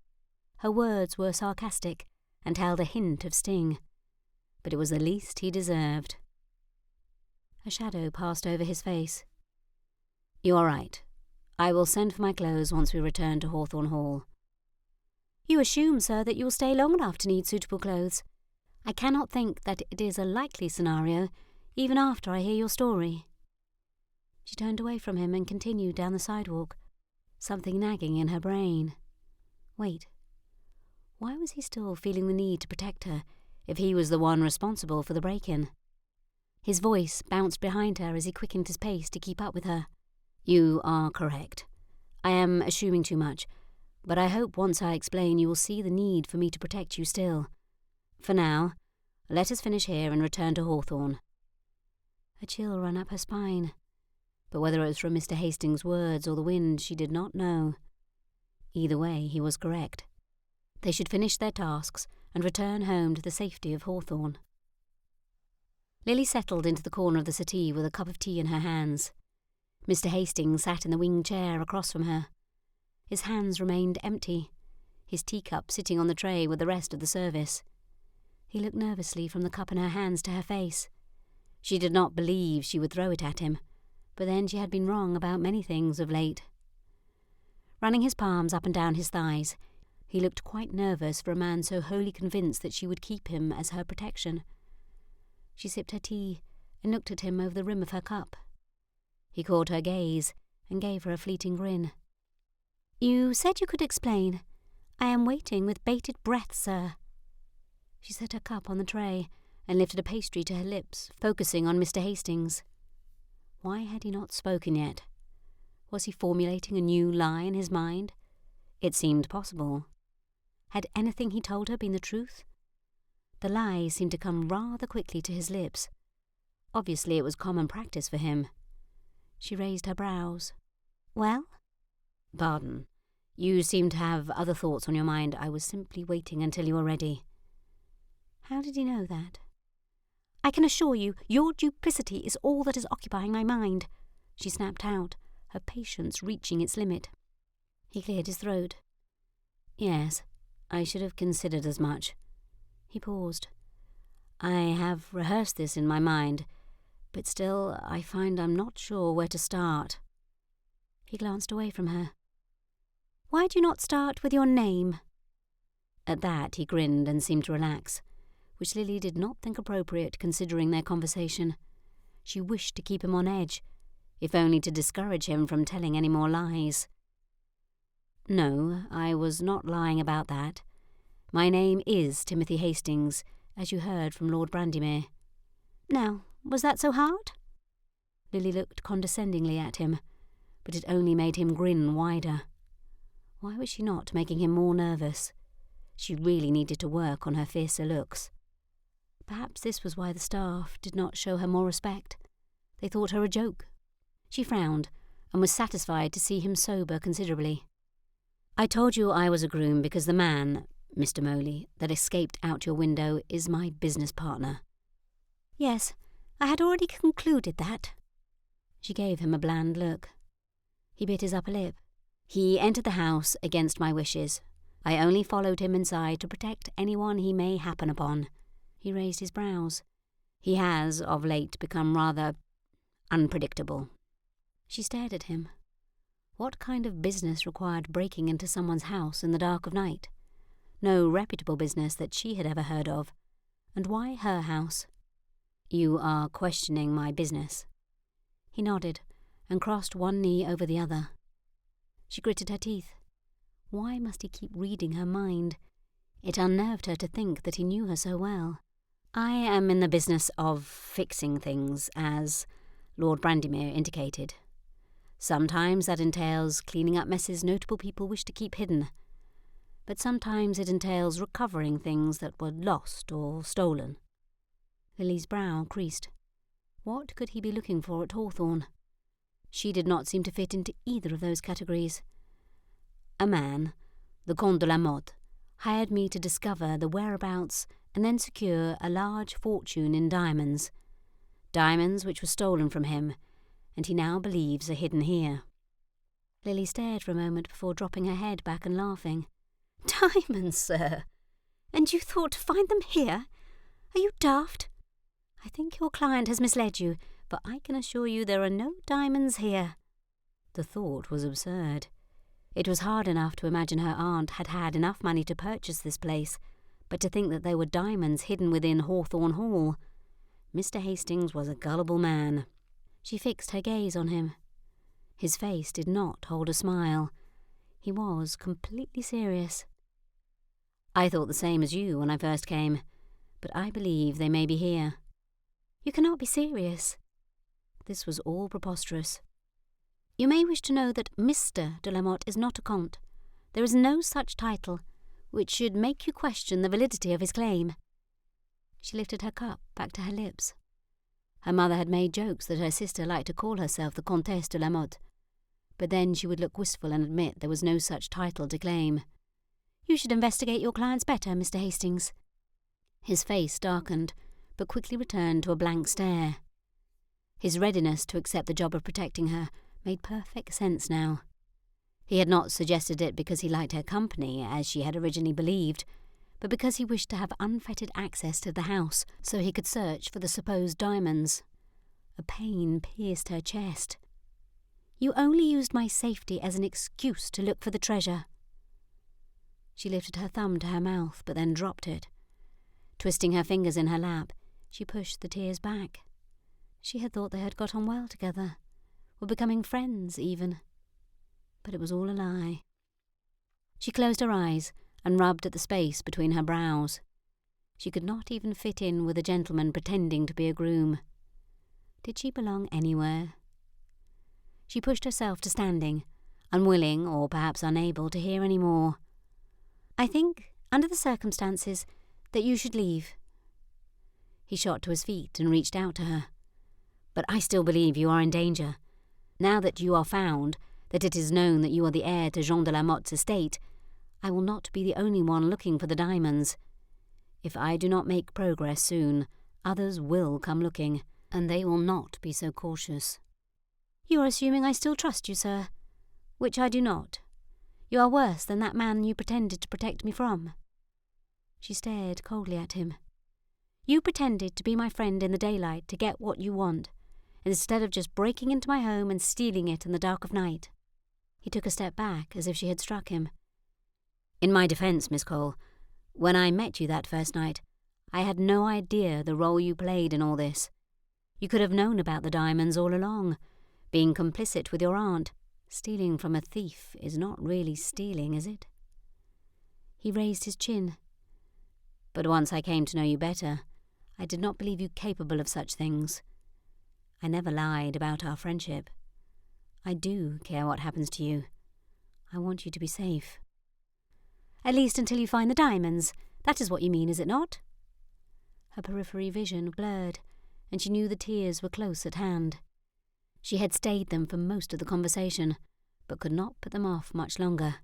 Her words were sarcastic and held a hint of sting, but it was the least he deserved. A shadow passed over his face. "You are right. I will send for my clothes once we return to Hawthorn Hall." "You assume, sir, that you will stay long enough to need suitable clothes. I cannot think that it is a likely scenario, even after I hear your story." She turned away from him and continued down the sidewalk, something nagging in her brain. Wait. Why was he still feeling the need to protect her if he was the one responsible for the break-in? His voice bounced behind her as he quickened his pace to keep up with her. "You are correct. I am assuming too much, but I hope once I explain you will see the need for me to protect you still. For now, let us finish here and return to Hawthorn." A chill ran up her spine, but whether it was from Mr. Hastings' words or the wind she did not know. Either way, he was correct. They should finish their tasks and return home to the safety of Hawthorn. Lily settled into the corner of the settee with a cup of tea in her hands. Mr. Hastings sat in the wing chair across from her. His hands remained empty, his teacup sitting on the tray with the rest of the service. He looked nervously from the cup in her hands to her face. She did not believe she would throw it at him, but then she had been wrong about many things of late. Running his palms up and down his thighs, he looked quite nervous for a man so wholly convinced that she would keep him as her protection. She sipped her tea and looked at him over the rim of her cup. He caught her gaze and gave her a fleeting grin. "You said you could explain. I am waiting with bated breath, sir." She set her cup on the tray and lifted a pastry to her lips, focusing on Mr. Hastings. Why had he not spoken yet? Was he formulating a new lie in his mind? It seemed possible. Had anything he told her been the truth? The lie seemed to come rather quickly to his lips. Obviously it was common practice for him. She raised her brows. "Well?" "Pardon. You seem to have other thoughts on your mind. I was simply waiting until you were ready." How did he know that? I can assure you, your duplicity is all that is occupying my mind, she snapped out, her patience reaching its limit. He cleared his throat. Yes, I should have considered as much. He paused. I have rehearsed this in my mind, but still I find I'm not sure where to start. He glanced away from her. Why do you not start with your name? At that he grinned and seemed to relax, which Lily did not think appropriate considering their conversation. She wished to keep him on edge, if only to discourage him from telling any more lies. No, I was not lying about that. My name is Timothy Hastings, as you heard from Lord Brandymere. Now, was that so hard? Lily looked condescendingly at him, but it only made him grin wider. Why was she not making him more nervous? She really needed to work on her fiercer looks. Perhaps this was why the staff did not show her more respect. They thought her a joke. She frowned, and was satisfied to see him sober considerably. I told you I was a groom because the man, Mr. Moley, that escaped out your window is my business partner. Yes, I had already concluded that. She gave him a bland look. He bit his upper lip. He entered the house against my wishes. I only followed him inside to protect anyone he may happen upon. He raised his brows. He has, of late, become rather unpredictable. She stared at him. What kind of business required breaking into someone's house in the dark of night? No reputable business that she had ever heard of. And why her house? You are questioning my business. He nodded and crossed one knee over the other. She gritted her teeth. Why must he keep reading her mind? It unnerved her to think that he knew her so well. I am in the business of fixing things, as Lord Brandymere indicated. Sometimes that entails cleaning up messes notable people wish to keep hidden, but sometimes it entails recovering things that were lost or stolen. Lily's brow creased. What could he be looking for at Hawthorn? She did not seem to fit into either of those categories. A man, the Comte de la Motte, hired me to discover the whereabouts and then secure a large fortune in diamonds. Diamonds which were stolen from him, and he now believes are hidden here. Lily stared for a moment before dropping her head back and laughing. Diamonds, sir? And you thought to find them here? Are you daft? I think your client has misled you, for I can assure you there are no diamonds here. The thought was absurd. It was hard enough to imagine her aunt had had enough money to purchase this place, but to think that there were diamonds hidden within Hawthorn Hall. Mr. Hastings was a gullible man. She fixed her gaze on him. His face did not hold a smile. He was completely serious. I thought the same as you when I first came, but I believe they may be here. You cannot be serious. This was all preposterous. You may wish to know that Mr. de la Motte is not a comte. There is no such title, which should make you question the validity of his claim. She lifted her cup back to her lips. Her mother had made jokes that her sister liked to call herself the Comtesse de la Motte, but then she would look wistful and admit there was no such title to claim. You should investigate your clients better, Mr. Hastings. His face darkened, but quickly returned to a blank stare. His readiness to accept the job of protecting her made perfect sense now. He had not suggested it because he liked her company, as she had originally believed, but because he wished to have unfettered access to the house so he could search for the supposed diamonds. A pain pierced her chest. You only used my safety as an excuse to look for the treasure. She lifted her thumb to her mouth, but then dropped it. Twisting her fingers in her lap, she pushed the tears back. She had thought they had got on well together, were becoming friends even. But it was all a lie. She closed her eyes and rubbed at the space between her brows. She could not even fit in with a gentleman pretending to be a groom. Did she belong anywhere? She pushed herself to standing, unwilling or perhaps unable to hear any more. I think, under the circumstances, that you should leave. He shot to his feet and reached out to her. But I still believe you are in danger. Now that you are found, that it is known that you are the heir to Jean de la Motte's estate, I will not be the only one looking for the diamonds. If I do not make progress soon, Others will come looking, and they will not be so cautious. You are assuming I still trust you, sir, which I do not. You are worse than that man you pretended to protect me from. She stared coldly at him. You pretended to be my friend in the daylight to get what you want, instead of just breaking into my home and stealing it in the dark of night. He took a step back, as if she had struck him. In my defence, Miss Cole, when I met you that first night, I had no idea the role you played in all this. You could have known about the diamonds all along, being complicit with your aunt. Stealing from a thief is not really stealing, is it? He raised his chin. But once I came to know you better, I did not believe you capable of such things. I never lied about our friendship. I do care what happens to you. I want you to be safe. At least until you find the diamonds. That is what you mean, is it not? Her periphery vision blurred, and she knew the tears were close at hand. She had stayed them for most of the conversation, but could not put them off much longer.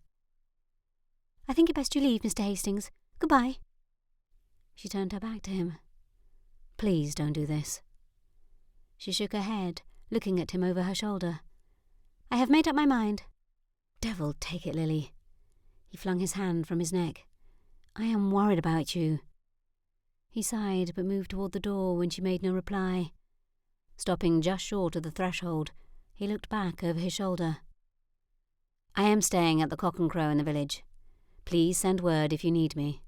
I think it best you leave, Mr. Hastings. Goodbye. She turned her back to him. Please don't do this. She shook her head, looking at him over her shoulder. I have made up my mind. Devil take it, Lily. He flung his hand from his neck. I am worried about you. He sighed, but moved toward the door when she made no reply. Stopping just short of the threshold, he looked back over his shoulder. I am staying at the Cock and Crow in the village. Please send word if you need me.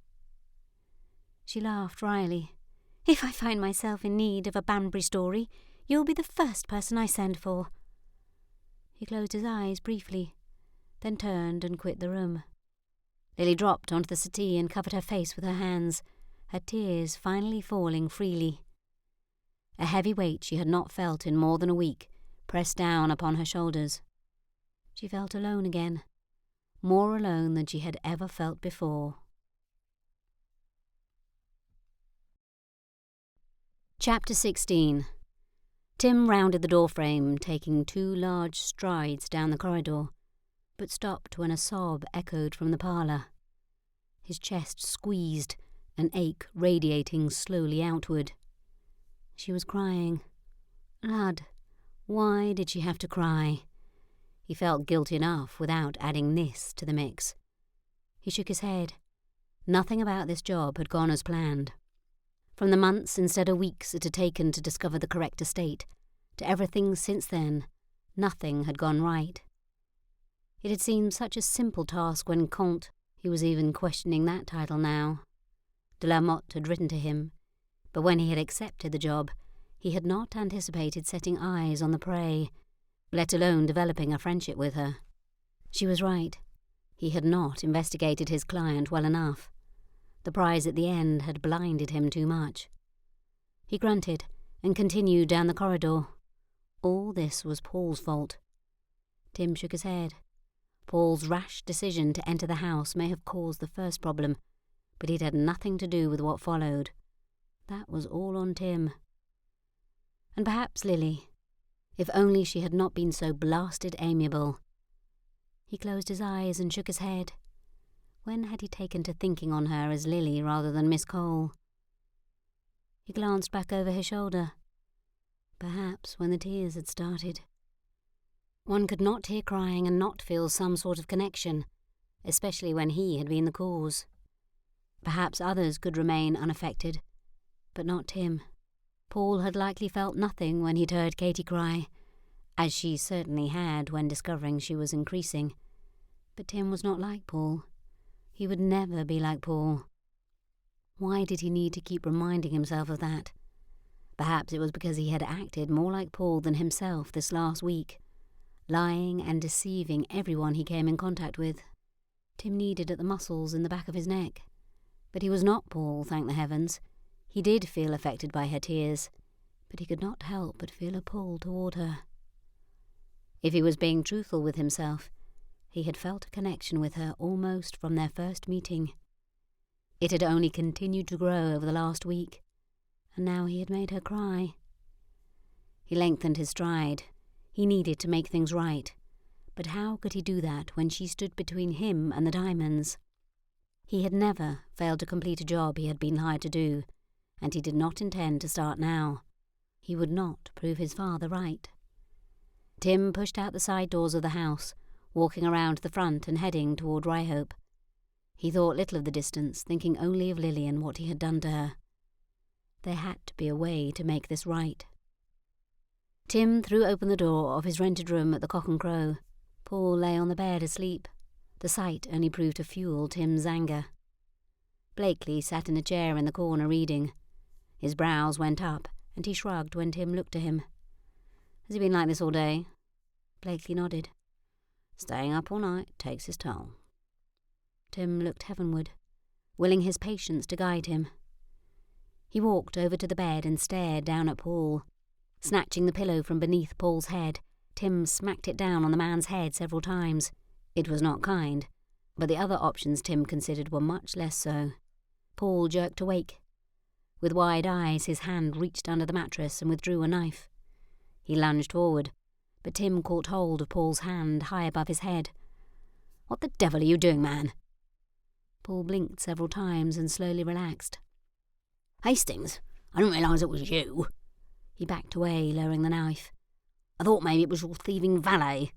She laughed wryly. If I find myself in need of a Banbury story, you'll be the first person I send for. He closed his eyes briefly, then turned and quit the room. Lily dropped onto the settee and covered her face with her hands, her tears finally falling freely. A heavy weight she had not felt in more than a week pressed down upon her shoulders. She felt alone again, more alone than she had ever felt before. Chapter 16. Tim rounded the doorframe, taking 2 large strides down the corridor, but stopped when a sob echoed from the parlour. His chest squeezed, an ache radiating slowly outward. She was crying. Lud, why did she have to cry? He felt guilty enough without adding this to the mix. He shook his head. Nothing about this job had gone as planned. From the months instead of weeks it had taken to discover the correct estate, to everything since then, nothing had gone right. It had seemed such a simple task when Comte, he was even questioning that title now. De la Motte had written to him, but when he had accepted the job, he had not anticipated setting eyes on the prey, let alone developing a friendship with her. She was right. He had not investigated his client well enough. The prize at the end had blinded him too much. He grunted and continued down the corridor. All this was Paul's fault. Tim shook his head. Paul's rash decision to enter the house may have caused the first problem, but it had nothing to do with what followed. That was all on Tim. And perhaps Lily, if only she had not been so blasted amiable. He closed his eyes and shook his head. When had he taken to thinking on her as Lily rather than Miss Cole? He glanced back over his shoulder. Perhaps when the tears had started. One could not hear crying and not feel some sort of connection, especially when he had been the cause. Perhaps others could remain unaffected, but not Tim. Paul had likely felt nothing when he'd heard Katie cry, as she certainly had when discovering she was increasing. But Tim was not like Paul. He would never be like Paul. Why did he need to keep reminding himself of that? Perhaps it was because he had acted more like Paul than himself this last week, lying and deceiving everyone he came in contact with. Tim kneaded at the muscles in the back of his neck. But he was not Paul, thank the heavens. He did feel affected by her tears, but he could not help but feel a pull toward her. If he was being truthful with himself, he had felt a connection with her almost from their first meeting. It had only continued to grow over the last week, and now he had made her cry. He lengthened his stride. He needed to make things right, but how could he do that when she stood between him and the diamonds? He had never failed to complete a job he had been hired to do, and he did not intend to start now. He would not prove his father right. Tim pushed out the side doors of the house, walking around the front and heading toward Ryhope. He thought little of the distance, thinking only of Lily and what he had done to her. There had to be a way to make this right. Tim threw open the door of his rented room at the Cock and Crow. Paul lay on the bed asleep. The sight only proved to fuel Tim's anger. Blakely sat in a chair in the corner reading. His brows went up, and he shrugged when Tim looked at him. "Has he been like this all day?" Blakely nodded. "Staying up all night takes his toll." Tim looked heavenward, willing his patience to guide him. He walked over to the bed and stared down at Paul. Snatching the pillow from beneath Paul's head, Tim smacked it down on the man's head several times. It was not kind, but the other options Tim considered were much less so. Paul jerked awake. With wide eyes, his hand reached under the mattress and withdrew a knife. He lunged forward, but Tim caught hold of Paul's hand high above his head. "What the devil are you doing, man?" Paul blinked several times and slowly relaxed. "Hastings, I didn't realise it was you." He backed away, lowering the knife. "I thought maybe it was your thieving valet."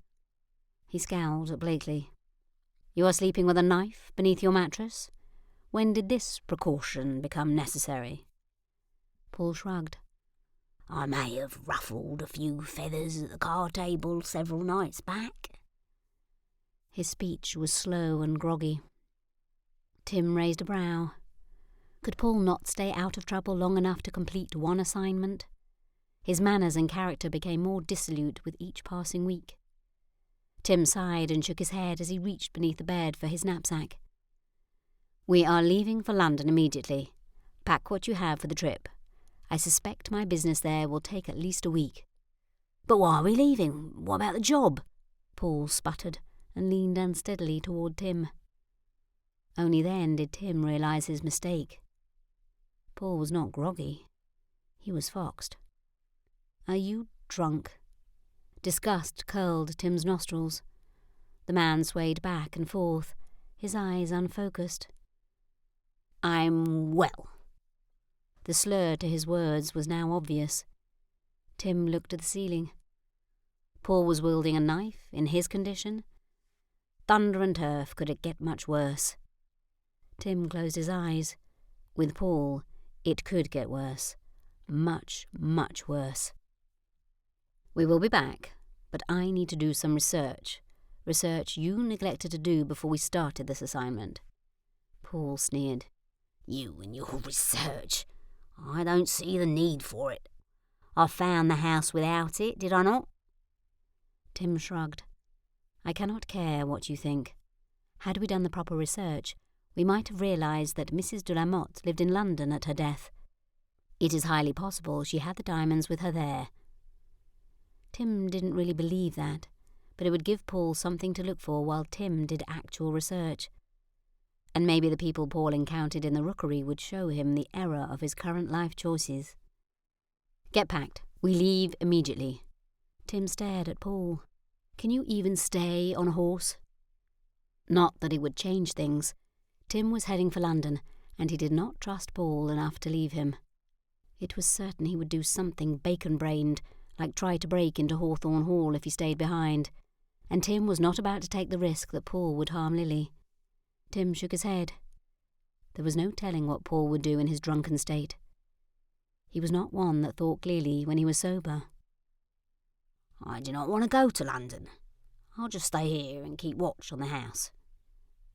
He scowled at Blakely. "You are sleeping with a knife beneath your mattress? When did this precaution become necessary?" Paul shrugged. "I may have ruffled a few feathers at the card table several nights back." His speech was slow and groggy. Tim raised a brow. Could Paul not stay out of trouble long enough to complete one assignment? His manners and character became more dissolute with each passing week. Tim sighed and shook his head as he reached beneath the bed for his knapsack. "We are leaving for London immediately. Pack what you have for the trip. I suspect my business there will take at least a week." "But why are we leaving? What about the job?" Paul sputtered and leaned unsteadily toward Tim. Only then did Tim realise his mistake. Paul was not groggy. He was foxed. "Are you drunk?" Disgust curled Tim's nostrils. The man swayed back and forth, his eyes unfocused. "I'm well." The slur to his words was now obvious. Tim looked at the ceiling. Paul was wielding a knife in his condition. Thunder and turf, could it get much worse? Tim closed his eyes. With Paul, it could get worse. Much, much worse. "We will be back, but I need to do some research. Research you neglected to do before we started this assignment." Paul sneered. "You and your research. I don't see the need for it. I found the house without it, did I not?" Tim shrugged. "I cannot care what you think. Had we done the proper research, we might have realised that Mrs. de la Motte lived in London at her death. It is highly possible she had the diamonds with her there." Tim didn't really believe that, but it would give Paul something to look for while Tim did actual research. And maybe the people Paul encountered in the rookery would show him the error of his current life choices. "Get packed. We leave immediately." Tim stared at Paul. "Can you even stay on a horse?" Not that it would change things. Tim was heading for London, and he did not trust Paul enough to leave him. It was certain he would do something bacon-brained, like try to break into Hawthorn Hall if he stayed behind, and Tim was not about to take the risk that Paul would harm Lily. Tim shook his head. There was no telling what Paul would do in his drunken state. He was not one that thought clearly when he was sober. "I do not want to go to London. I'll just stay here and keep watch on the house."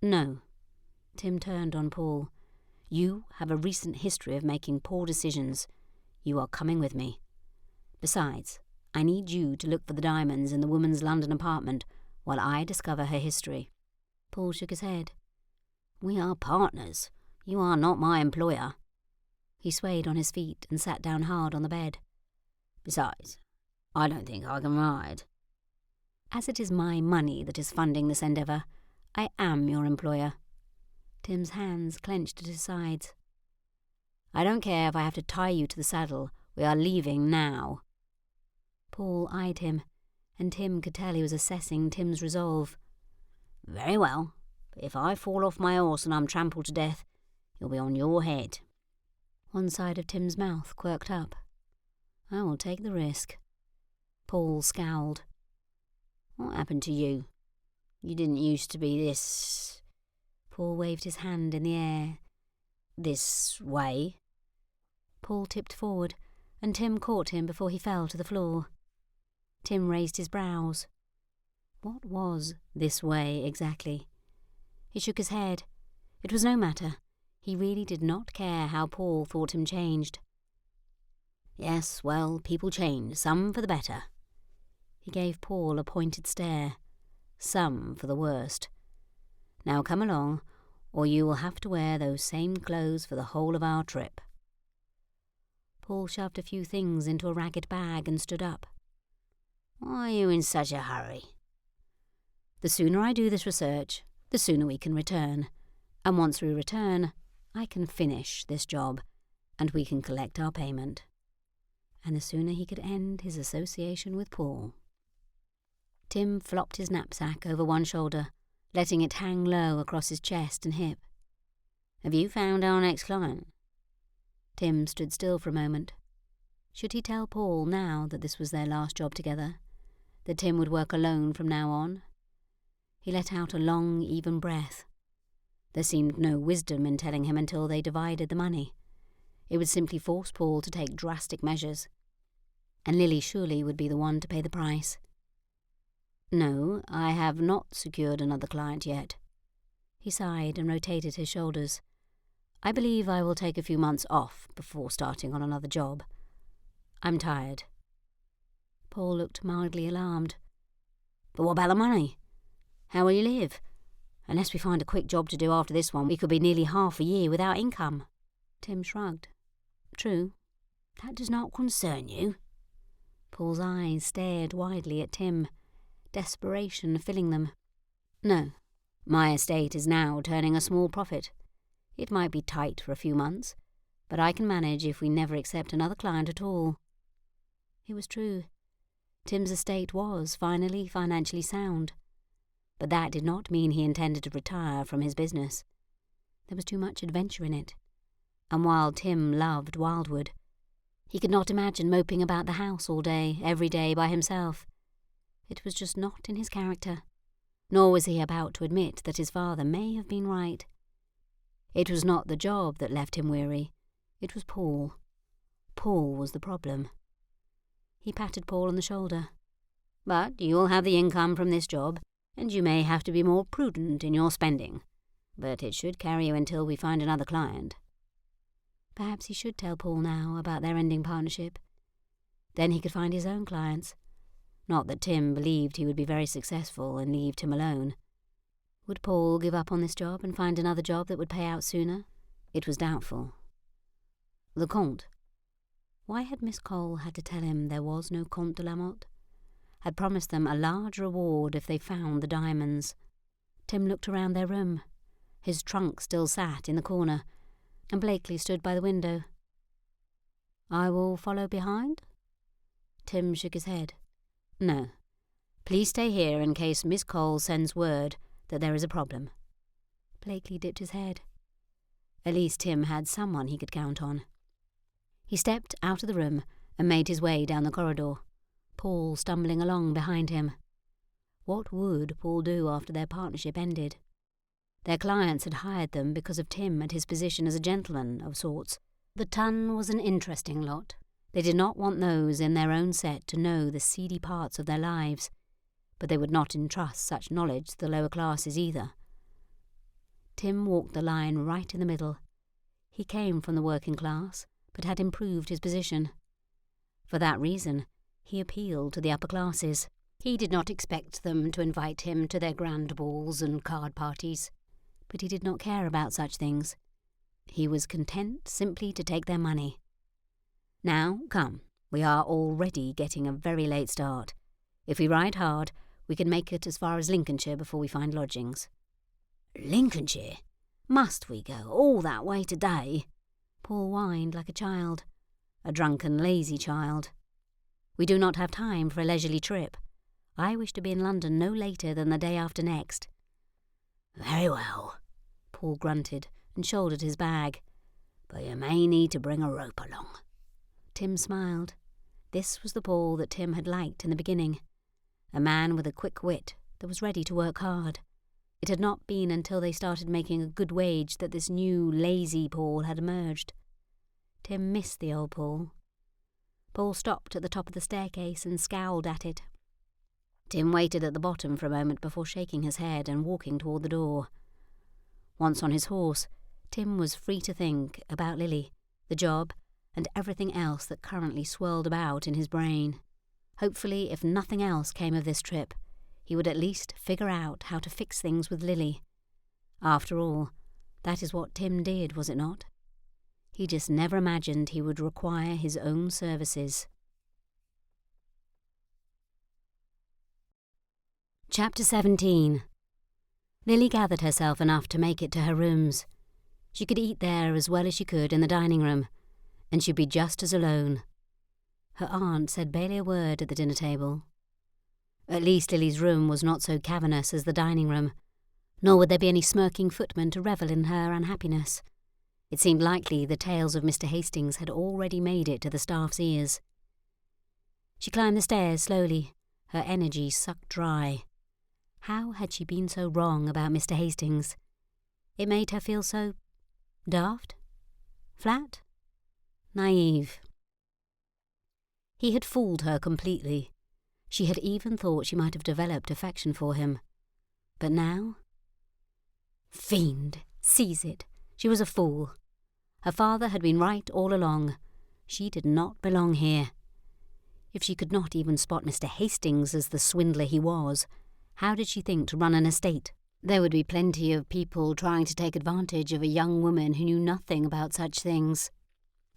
"No." Tim turned on Paul. "You have a recent history of making poor decisions. You are coming with me. Besides, I need you to look for the diamonds in the woman's London apartment while I discover her history." Paul shook his head. "We are partners. You are not my employer." He swayed on his feet and sat down hard on the bed. "Besides, I don't think I can ride." "As it is my money that is funding this endeavour, I am your employer." Tim's hands clenched at his sides. "I don't care if I have to tie you to the saddle. We are leaving now." Paul eyed him, and Tim could tell he was assessing Tim's resolve. "Very well, but if I fall off my horse and I'm trampled to death, you'll be on your head." One side of Tim's mouth quirked up. "I will take the risk." Paul scowled. "What happened to you? You didn't used to be this—" Paul waved his hand in the air. "This way?" Paul tipped forward, and Tim caught him before he fell to the floor. Tim raised his brows. What was this way exactly? He shook his head. It was no matter. He really did not care how Paul thought him changed. "Yes, well, people change, some for the better." He gave Paul a pointed stare. "Some for the worst. Now come along, or you will have to wear those same clothes for the whole of our trip." Paul shoved a few things into a ragged bag and stood up. "Why are you in such a hurry?" "The sooner I do this research, the sooner we can return. And once we return, I can finish this job, and we can collect our payment." And the sooner he could end his association with Paul. Tim flopped his knapsack over one shoulder, letting it hang low across his chest and hip. "Have you found our next client?" Tim stood still for a moment. Should he tell Paul now that this was their last job together, that Tim would work alone from now on? He let out a long, even breath. There seemed no wisdom in telling him until they divided the money. It would simply force Paul to take drastic measures. And Lily surely would be the one to pay the price. "No, I have not secured another client yet." He sighed and rotated his shoulders. "I believe I will take a few months off before starting on another job. I'm tired." Paul looked mildly alarmed. "But what about the money? How will you live? Unless we find a quick job to do after this one, we could be nearly half a year without income." Tim shrugged. "True. That does not concern you." Paul's eyes stared widely at Tim, desperation filling them. "No. My estate is now turning a small profit. It might be tight for a few months, but I can manage if we never accept another client at all." It was true. Tim's estate was finally financially sound. But that did not mean he intended to retire from his business. There was too much adventure in it. And while Tim loved Wildwood, he could not imagine moping about the house all day, every day by himself. It was just not in his character. Nor was he about to admit that his father may have been right. It was not the job that left him weary. It was Paul. Paul was the problem. He patted Paul on the shoulder. "But you will have the income from this job, and you may have to be more prudent in your spending. But it should carry you until we find another client." Perhaps he should tell Paul now about their ending partnership. Then he could find his own clients. Not that Tim believed he would be very successful and leave Tim alone. Would Paul give up on this job and find another job that would pay out sooner? It was doubtful. The Comte. Why had Miss Cole had to tell him there was no Comte de la Motte? Had promised them a large reward if they found the diamonds. Tim looked around their room. His trunk still sat in the corner, and Blakely stood by the window. "I will follow behind?" Tim shook his head. "No. Please stay here in case Miss Cole sends word that there is a problem." Blakely dipped his head. At least Tim had someone he could count on. He stepped out of the room and made his way down the corridor, Paul stumbling along behind him. What would Paul do after their partnership ended? Their clients had hired them because of Tim and his position as a gentleman of sorts. The ton was an interesting lot. They did not want those in their own set to know the seedy parts of their lives, but they would not entrust such knowledge to the lower classes either. Tim walked the line right in the middle. He came from the working class, but had improved his position. For that reason, he appealed to the upper classes. He did not expect them to invite him to their grand balls and card parties, but he did not care about such things. He was content simply to take their money. "Now, come, we are already getting a very late start. If we ride hard, we can make it as far as Lincolnshire before we find lodgings." "Lincolnshire? Must we go all that way today?" Paul whined like a child. A drunken, lazy child. "We do not have time for a leisurely trip. I wish to be in London no later than the day after next." "Very well," Paul grunted and shouldered his bag. but you may need to bring a rope along." Tim smiled. This was the Paul that Tim had liked in the beginning. A man with a quick wit that was ready to work hard. It had not been until they started making a good wage that this new, lazy Paul had emerged. Tim missed the old Paul. Paul stopped at the top of the staircase and scowled at it. Tim waited at the bottom for a moment before shaking his head and walking toward the door. Once on his horse, Tim was free to think about Lily, the job, and everything else that currently swirled about in his brain. Hopefully, if nothing else came of this trip, he would at least figure out how to fix things with Lily. After all, that is what Tim did, was it not? He just never imagined he would require his own services. Chapter 17. Lily gathered herself enough to make it to her rooms. She could eat there as well as she could in the dining room, and she'd be just as alone. Her aunt said barely a word at the dinner table. At least Lily's room was not so cavernous as the dining room, nor would there be any smirking footman to revel in her unhappiness. It seemed likely the tales of Mr. Hastings had already made it to the staff's ears. She climbed the stairs slowly, her energy sucked dry. How had she been so wrong about Mr. Hastings? It made her feel so daft, flat, naive. He had fooled her completely. She had even thought she might have developed affection for him. But now? Fiend! Seize it! She was a fool. Her father had been right all along. She did not belong here. If she could not even spot Mr. Hastings as the swindler he was, how did she think to run an estate? There would be plenty of people trying to take advantage of a young woman who knew nothing about such things.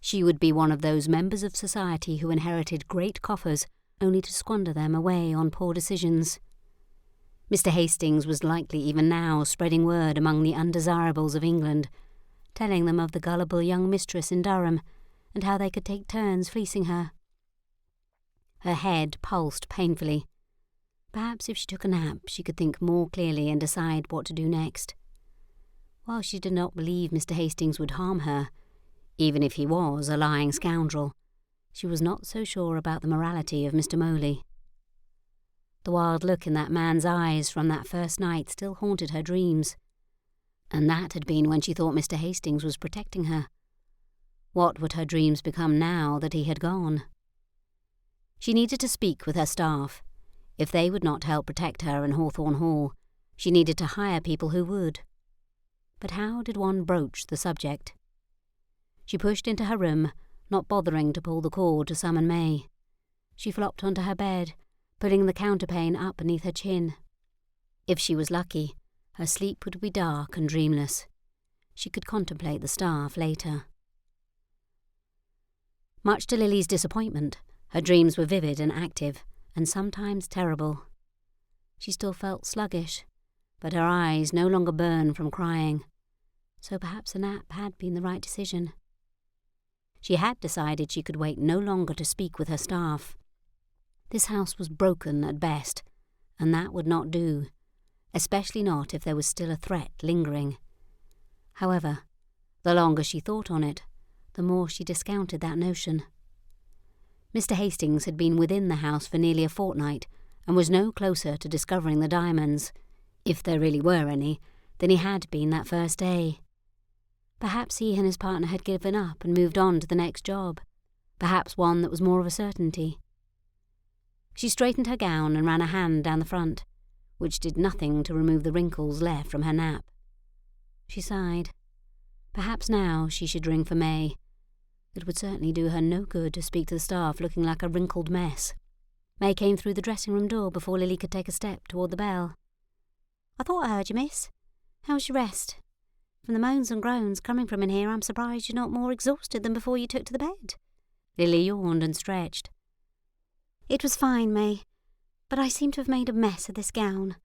She would be one of those members of society who inherited great coffers only to squander them away on poor decisions. Mr. Hastings was likely even now spreading word among the undesirables of England, telling them of the gullible young mistress in Durham and how they could take turns fleecing her. Her head pulsed painfully. Perhaps if she took a nap she could think more clearly and decide what to do next. While she did not believe Mr. Hastings would harm her, even if he was a lying scoundrel, she was not so sure about the morality of Mr. Moley. The wild look in that man's eyes from that first night still haunted her dreams, and that had been when she thought Mr. Hastings was protecting her. What would her dreams become now that he had gone? She needed to speak with her staff. If they would not help protect her in Hawthorn Hall, she needed to hire people who would. But how did one broach the subject? She pushed into her room, not bothering to pull the cord to summon May. She flopped onto her bed, pulling the counterpane up beneath her chin. If she was lucky, her sleep would be dark and dreamless. She could contemplate the staff later. Much to Lily's disappointment, her dreams were vivid and active, and sometimes terrible. She still felt sluggish, but her eyes no longer burned from crying, so perhaps a nap had been the right decision. She had decided she could wait no longer to speak with her staff. This house was broken at best, and that would not do, especially not if there was still a threat lingering. However, the longer she thought on it, the more she discounted that notion. Mr. Hastings had been within the house for nearly a fortnight, and was no closer to discovering the diamonds, if there really were any, than he had been that first day. Perhaps he and his partner had given up and moved on to the next job, perhaps one that was more of a certainty. She straightened her gown and ran a hand down the front, which did nothing to remove the wrinkles left from her nap. She sighed. Perhaps now she should ring for May. It would certainly do her no good to speak to the staff looking like a wrinkled mess. May came through the dressing-room door before Lily could take a step toward the bell. "I thought I heard you, miss. How was your rest? From the moans and groans coming from in here, I'm surprised you're not more exhausted than before you took to the bed." Lily yawned and stretched. "It was fine, May, but I seem to have made a mess of this gown.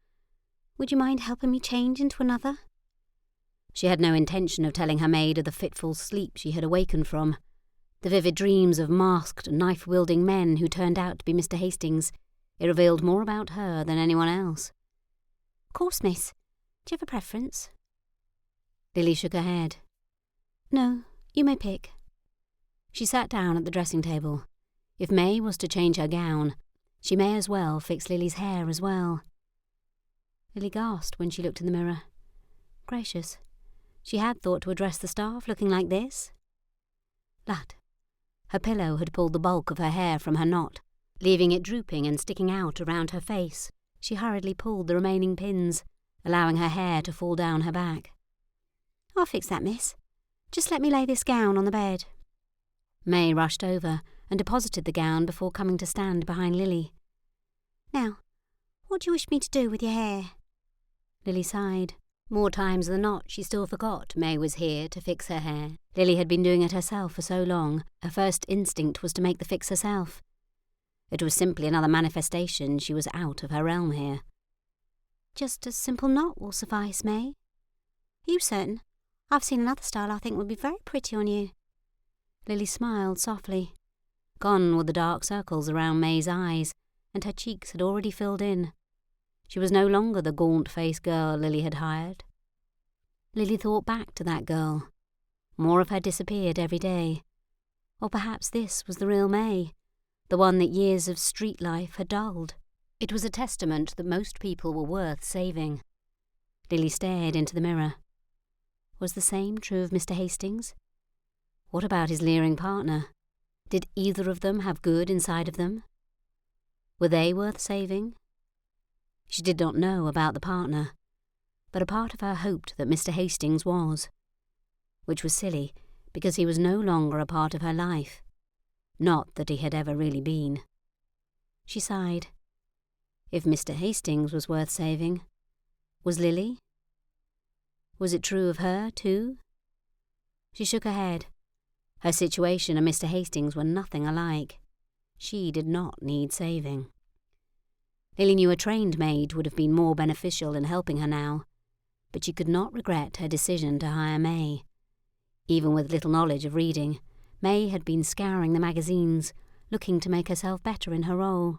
Would you mind helping me change into another?" She had no intention of telling her maid of the fitful sleep she had awakened from. The vivid dreams of masked, knife-wielding men who turned out to be Mr. Hastings. It revealed more about her than anyone else. "Of course, miss. Do you have a preference?" Lily shook her head. "No, You may pick. She sat down at the dressing table. If May was to change her gown, she may as well fix Lily's hair as well. Lily gasped when she looked in the mirror. Gracious, she had thought to address the staff looking like this? Lud. Her pillow had pulled the bulk of her hair from her knot, leaving it drooping and sticking out around her face. She hurriedly pulled the remaining pins, allowing her hair to fall down her back. I'll fix that, miss. Just let me lay this gown on the bed. May rushed over and deposited the gown before coming to stand behind Lily. Now, what do you wish me to do with your hair? Lily sighed. More times than not, she still forgot May was here to fix her hair. Lily had been doing it herself for so long, her first instinct was to make the fix herself. It was simply another manifestation she was out of her realm here. Just a simple knot will suffice, May. Are you certain? I've seen another style I think would be very pretty on you. Lily smiled softly. Gone were the dark circles around May's eyes, and her cheeks had already filled in. She was no longer the gaunt-faced girl Lily had hired. Lily thought back to that girl. More of her disappeared every day. Or perhaps this was the real May, the one that years of street life had dulled. It was a testament that most people were worth saving. Lily stared into the mirror. Was the same true of Mr. Hastings? What about his leering partner? Did either of them have good inside of them? Were they worth saving? She did not know about the partner, but a part of her hoped that Mr. Hastings was. Which was silly, because he was no longer a part of her life. Not that he had ever really been. She sighed. If Mr. Hastings was worth saving, was Lily? Was it true of her, too? She shook her head. Her situation and Mr. Hastings were nothing alike. She did not need saving. Lily knew a trained maid would have been more beneficial in helping her now, but she could not regret her decision to hire May. Even with little knowledge of reading, May had been scouring the magazines, looking to make herself better in her role.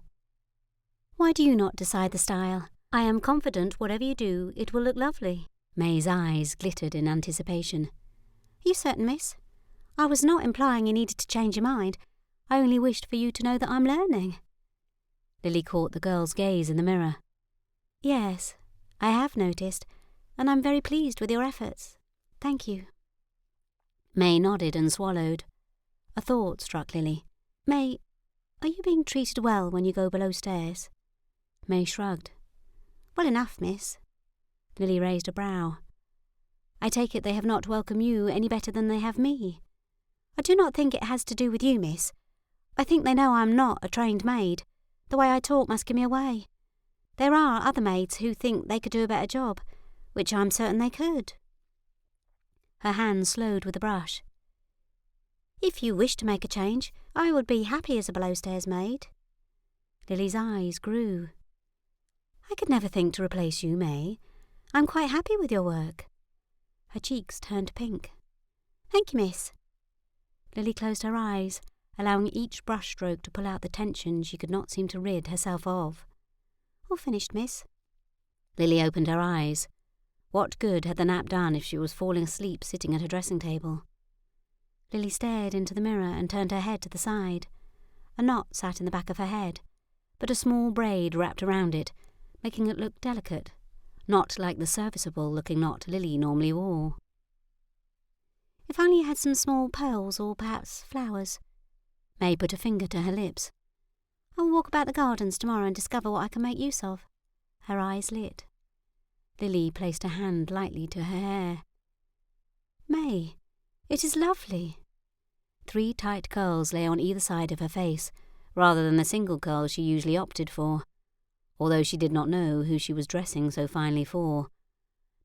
Why do you not decide the style? I am confident whatever you do, it will look lovely. May's eyes glittered in anticipation. Are you certain, miss? I was not implying you needed to change your mind. I only wished for you to know that I'm learning. Lily caught the girl's gaze in the mirror. Yes, I have noticed, and I'm very pleased with your efforts. Thank you. May nodded and swallowed. A thought struck Lily. May, are you being treated well when you go below stairs? May shrugged. Well enough, miss. Lily raised a brow. I take it they have not welcomed you any better than they have me. I do not think it has to do with you, miss. I think they know I'm not a trained maid. The way I talk must give me away. There are other maids who think they could do a better job, which I'm certain they could. Her hand slowed with the brush. If you wish to make a change, I would be happy as a below-stairs maid. Lily's eyes grew. I could never think to replace you, May. I'm quite happy with your work. Her cheeks turned pink. Thank you, miss. Lily closed her eyes, allowing each brushstroke to pull out the tension she could not seem to rid herself of. All finished, miss. Lily opened her eyes. What good had the nap done if she was falling asleep sitting at her dressing table? Lily stared into the mirror and turned her head to the side. A knot sat in the back of her head, but a small braid wrapped around it, making it look delicate, not like the serviceable-looking knot Lily normally wore. If only you had some small pearls or perhaps flowers. May put a finger to her lips. I will walk about the gardens tomorrow and discover what I can make use of. Her eyes lit. Lily placed her hand lightly to her hair. May, it is lovely. 3 tight curls lay on either side of her face, rather than the single curl she usually opted for, although she did not know who she was dressing so finely for.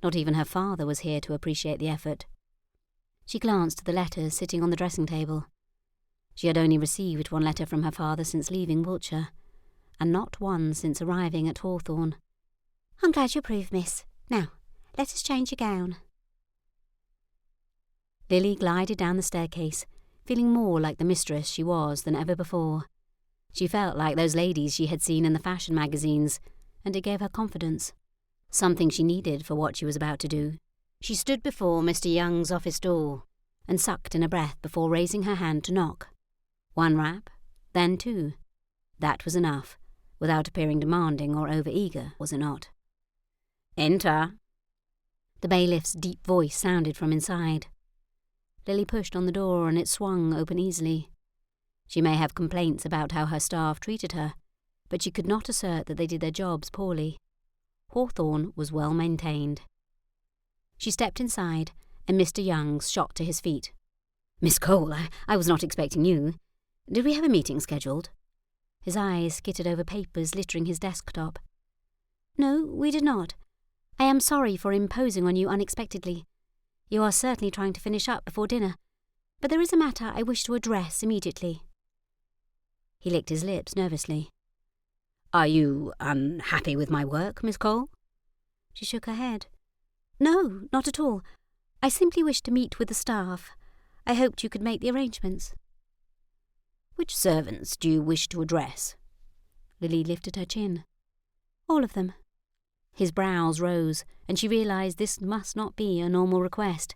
Not even her father was here to appreciate the effort. She glanced at the letters sitting on the dressing table. She had only received 1 letter from her father since leaving Wiltshire, and not one since arriving at Hawthorn. I'm glad you approve, miss. Now, let us change your gown. Lily glided down the staircase, feeling more like the mistress she was than ever before. She felt like those ladies she had seen in the fashion magazines, and it gave her confidence, something she needed for what she was about to do. She stood before Mr. Young's office door. and sucked in a breath before raising her hand to knock. 1 rap, then 2. That was enough, without appearing demanding or over-eager, was it not? "Enter." The bailiff's deep voice sounded from inside. Lily pushed on the door and it swung open easily. She may have complaints about how her staff treated her, but she could not assert that they did their jobs poorly. Hawthorn was well maintained. She stepped inside, and Mr. Young shot to his feet. "Miss Cole, I was not expecting you. Did we have a meeting scheduled?" His eyes skittered over papers littering his desktop. "No, we did not. I am sorry for imposing on you unexpectedly. You are certainly trying to finish up before dinner, but there is a matter I wish to address immediately." He licked his lips nervously. "Are you unhappy with my work, Miss Cole?" She shook her head. "No, not at all. I simply wished to meet with the staff. I hoped you could make the arrangements." "Which servants do you wish to address?" Lily lifted her chin. "All of them." His brows rose, and she realised this must not be a normal request.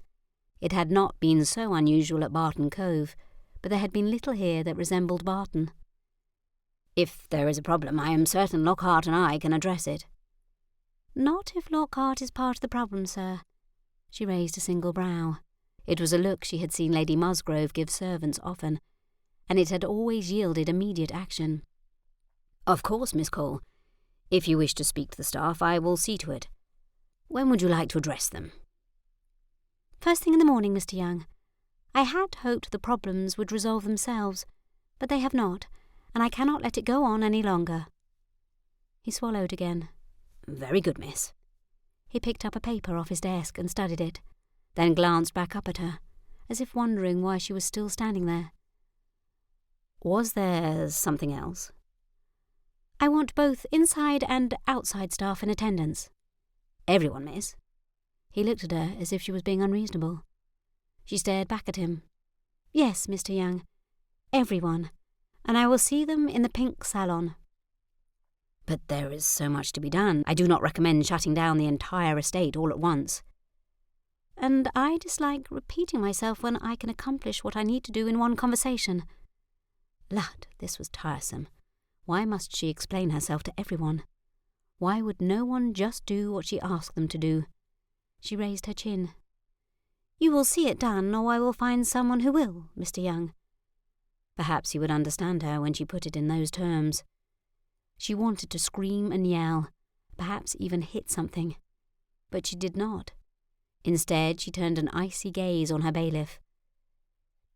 It had not been so unusual at Barton Cove, but there had been little here that resembled Barton. "If there is a problem, I am certain Lockhart and I can address it." "Not if Lockhart is part of the problem, sir." She raised a single brow. It was a look she had seen Lady Musgrove give servants often, and it had always yielded immediate action. "Of course, Miss Cole. If you wish to speak to the staff, I will see to it. When would you like to address them?" "First thing in the morning, Mr. Young. I had hoped the problems would resolve themselves, but they have not, and I cannot let it go on any longer." He swallowed again. "Very good, miss." He picked up a paper off his desk and studied it, then glanced back up at her, as if wondering why she was still standing there. "Was there something else?" "I want both inside and outside staff in attendance." "Everyone, miss?" He looked at her as if she was being unreasonable. She stared back at him. "Yes, Mr. Young, everyone, and I will see them in the pink salon." "But there is so much to be done. I do not recommend shutting down the entire estate all at once." "And I dislike repeating myself when I can accomplish what I need to do in one conversation." Lud, this was tiresome. Why must she explain herself to everyone? Why would no one just do what she asked them to do? She raised her chin. "You will see it done, or I will find someone who will, Mr. Young." Perhaps he would understand her when she put it in those terms. She wanted to scream and yell, perhaps even hit something. But she did not. Instead, she turned an icy gaze on her bailiff.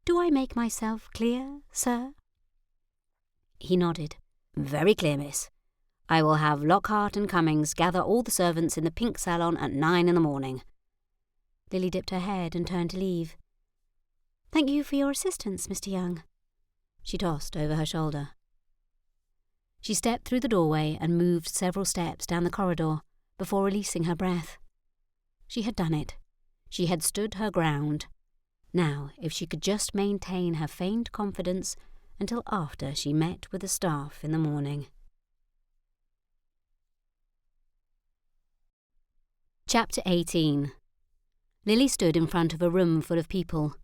"Do I make myself clear, sir?" He nodded. "Very clear, miss. I will have Lockhart and Cummings gather all the servants in the pink salon at 9 in the morning. Lily dipped her head and turned to leave. "Thank you for your assistance, Mr. Young." She tossed over her shoulder. She stepped through the doorway and moved several steps down the corridor before releasing her breath. She had done it. She had stood her ground. Now, if she could just maintain her feigned confidence until after she met with the staff in the morning. Chapter 18. Lily stood in front of a room full of people.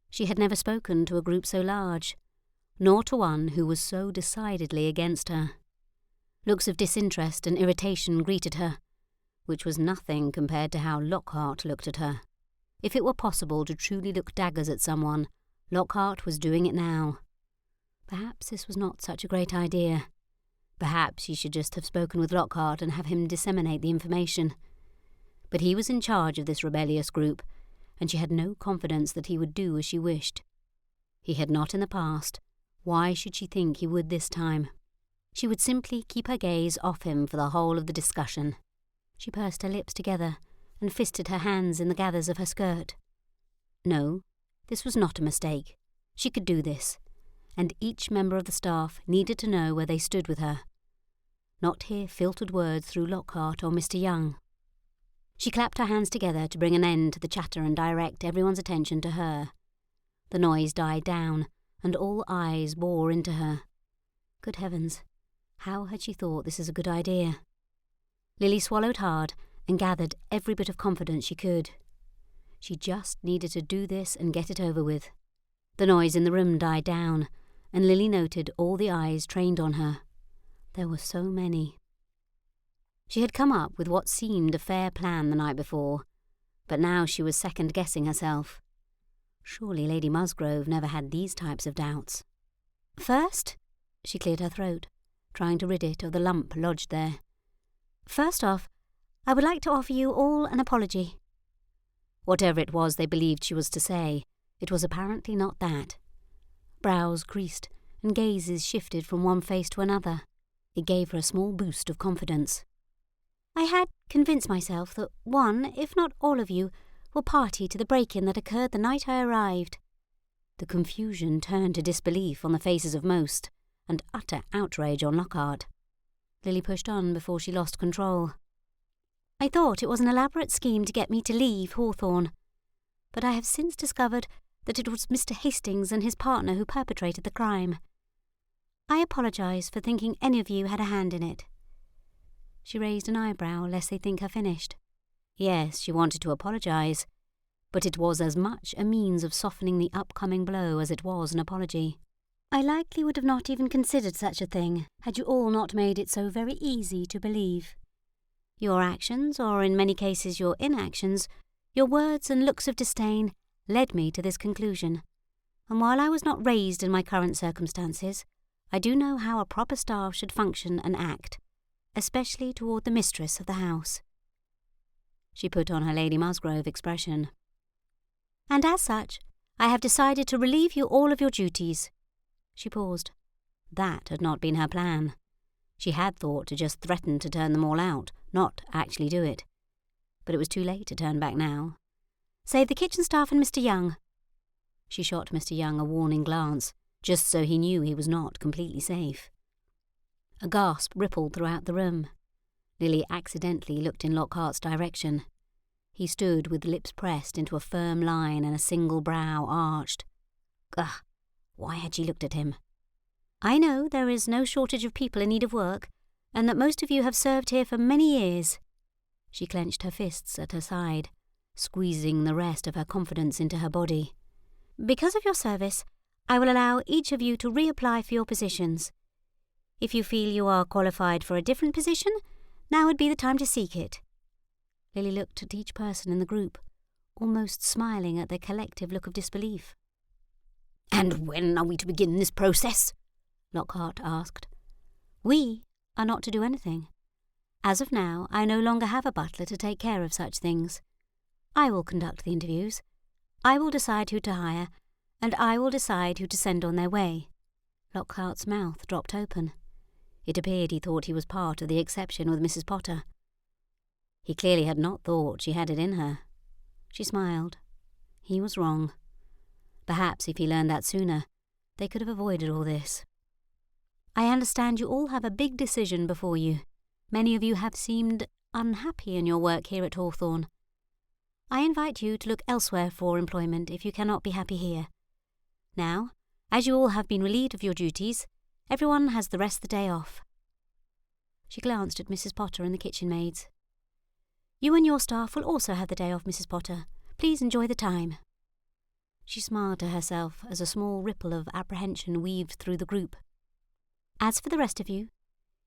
She had never spoken to a group so large, nor to one who was so decidedly against her. Looks of disinterest and irritation greeted her, which was nothing compared to how Lockhart looked at her. If it were possible to truly look daggers at someone, Lockhart was doing it now. Perhaps this was not such a great idea. Perhaps she should just have spoken with Lockhart and have him disseminate the information. But he was in charge of this rebellious group, and she had no confidence that he would do as she wished. He had not in the past. Why should she think he would this time? She would simply keep her gaze off him for the whole of the discussion. She pursed her lips together and fisted her hands in the gathers of her skirt. No, this was not a mistake. She could do this, and each member of the staff needed to know where they stood with her. Not hear filtered words through Lockhart or Mr. Young. She clapped her hands together to bring an end to the chatter and direct everyone's attention to her. The noise died down, and all eyes bore into her. Good heavens, how had she thought this is a good idea? Lily swallowed hard and gathered every bit of confidence she could. She just needed to do this and get it over with. The noise in the room died down, and Lily noted all the eyes trained on her. There were so many. She had come up with what seemed a fair plan the night before, but now she was second-guessing herself. Surely Lady Musgrove never had these types of doubts. First, she cleared her throat, trying to rid it of the lump lodged there. First off, I would like to offer you all an apology. Whatever it was they believed she was to say, it was apparently not that. Brows creased, and gazes shifted from one face to another. It gave her a small boost of confidence. I had convinced myself that one, if not all of you, were party to the break-in that occurred the night I arrived. The confusion turned to disbelief on the faces of most, and utter outrage on Lockhart. Lily pushed on before she lost control. I thought it was an elaborate scheme to get me to leave Hawthorn, but I have since discovered that it was Mr. Hastings and his partner who perpetrated the crime. I apologise for thinking any of you had a hand in it. She raised an eyebrow lest they think her finished. Yes, she wanted to apologise, but it was as much a means of softening the upcoming blow as it was an apology. I likely would have not even considered such a thing had you all not made it so very easy to believe. Your actions, or in many cases your inactions, your words and looks of disdain, led me to this conclusion. And while I was not raised in my current circumstances, I do know how a proper staff should function and act, especially toward the mistress of the house. She put on her Lady Musgrove expression. And as such, I have decided to relieve you all of your duties. She paused. That had not been her plan. She had thought to just threaten to turn them all out, not actually do it. But it was too late to turn back now. Save the kitchen staff and Mr. Young. She shot Mr. Young a warning glance, just so he knew he was not completely safe. A gasp rippled throughout the room. Lily accidentally looked in Lockhart's direction. He stood with lips pressed into a firm line and a single brow arched. Ugh! Why had she looked at him? I know there is no shortage of people in need of work, and that most of you have served here for many years. She clenched her fists at her side, squeezing the rest of her confidence into her body. Because of your service, I will allow each of you to reapply for your positions. If you feel you are qualified for a different position, now would be the time to seek it. Lily looked at each person in the group, almost smiling at their collective look of disbelief. And when are we to begin this process? Lockhart asked. We are not to do anything. As of now, I no longer have a butler to take care of such things. I will conduct the interviews. I will decide who to hire, and I will decide who to send on their way. Lockhart's mouth dropped open. It appeared he thought he was part of the exception with Mrs. Potter. He clearly had not thought she had it in her. She smiled. He was wrong. Perhaps if he learned that sooner, they could have avoided all this. I understand you all have a big decision before you. Many of you have seemed unhappy in your work here at Hawthorn. I invite you to look elsewhere for employment if you cannot be happy here. Now, as you all have been relieved of your duties, everyone has the rest of the day off. She glanced at Mrs. Potter and the kitchen maids. You and your staff will also have the day off, Mrs. Potter. Please enjoy the time. She smiled to herself as a small ripple of apprehension weaved through the group. As for the rest of you,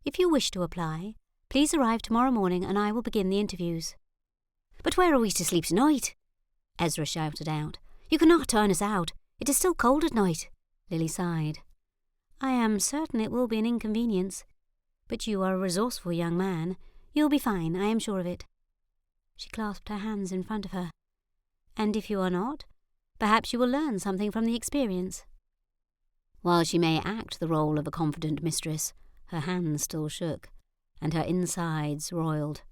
if you wish to apply, please arrive tomorrow morning and I will begin the interviews. But where are we to sleep tonight? Ezra shouted out. You cannot turn us out. It is still cold at night. Lily sighed. I am certain it will be an inconvenience. But you are a resourceful young man. You'll be fine, I am sure of it. She clasped her hands in front of her. And if you are not, perhaps you will learn something from the experience. While she may act the role of a confident mistress, her hands still shook, and her insides roiled.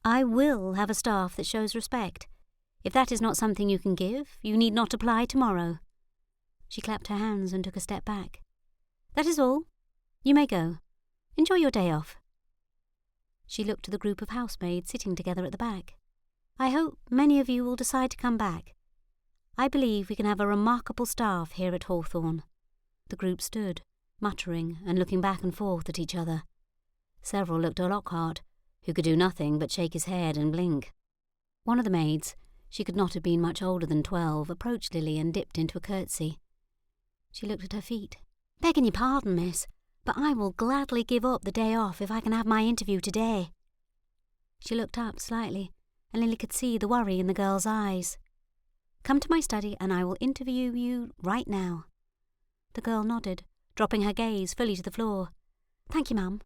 I will have a staff that shows respect. If that is not something you can give, you need not apply tomorrow. She clapped her hands and took a step back. That is all. You may go. Enjoy your day off. She looked at the group of housemaids sitting together at the back. I hope many of you will decide to come back. I believe we can have a remarkable staff here at Hawthorn. The group stood, muttering and looking back and forth at each other. Several looked at Lockhart, who could do nothing but shake his head and blink. One of the maids, She could not have been much older than 12, approached Lily and dipped into a curtsy. She looked at her feet. "Begging your pardon, miss, but I will gladly give up the day off if I can have my interview today." She looked up slightly, and Lily could see the worry in the girl's eyes. "Come to my study and I will interview you right now." The girl nodded, dropping her gaze fully to the floor. "Thank you, ma'am."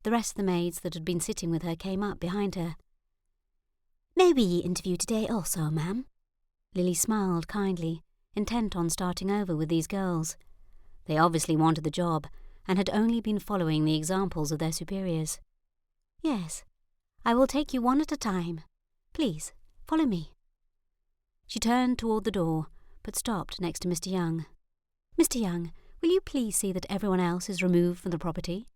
The rest of the maids that had been sitting with her came up behind her. "May we interview today also, ma'am?" Lily smiled kindly, intent on starting over with these girls. They obviously wanted the job and had only been following the examples of their superiors. "Yes, I will take you one at a time. Please, follow me." She turned toward the door, but stopped next to Mr. Young. "Mr. Young, will you please see that everyone else is removed from the property?"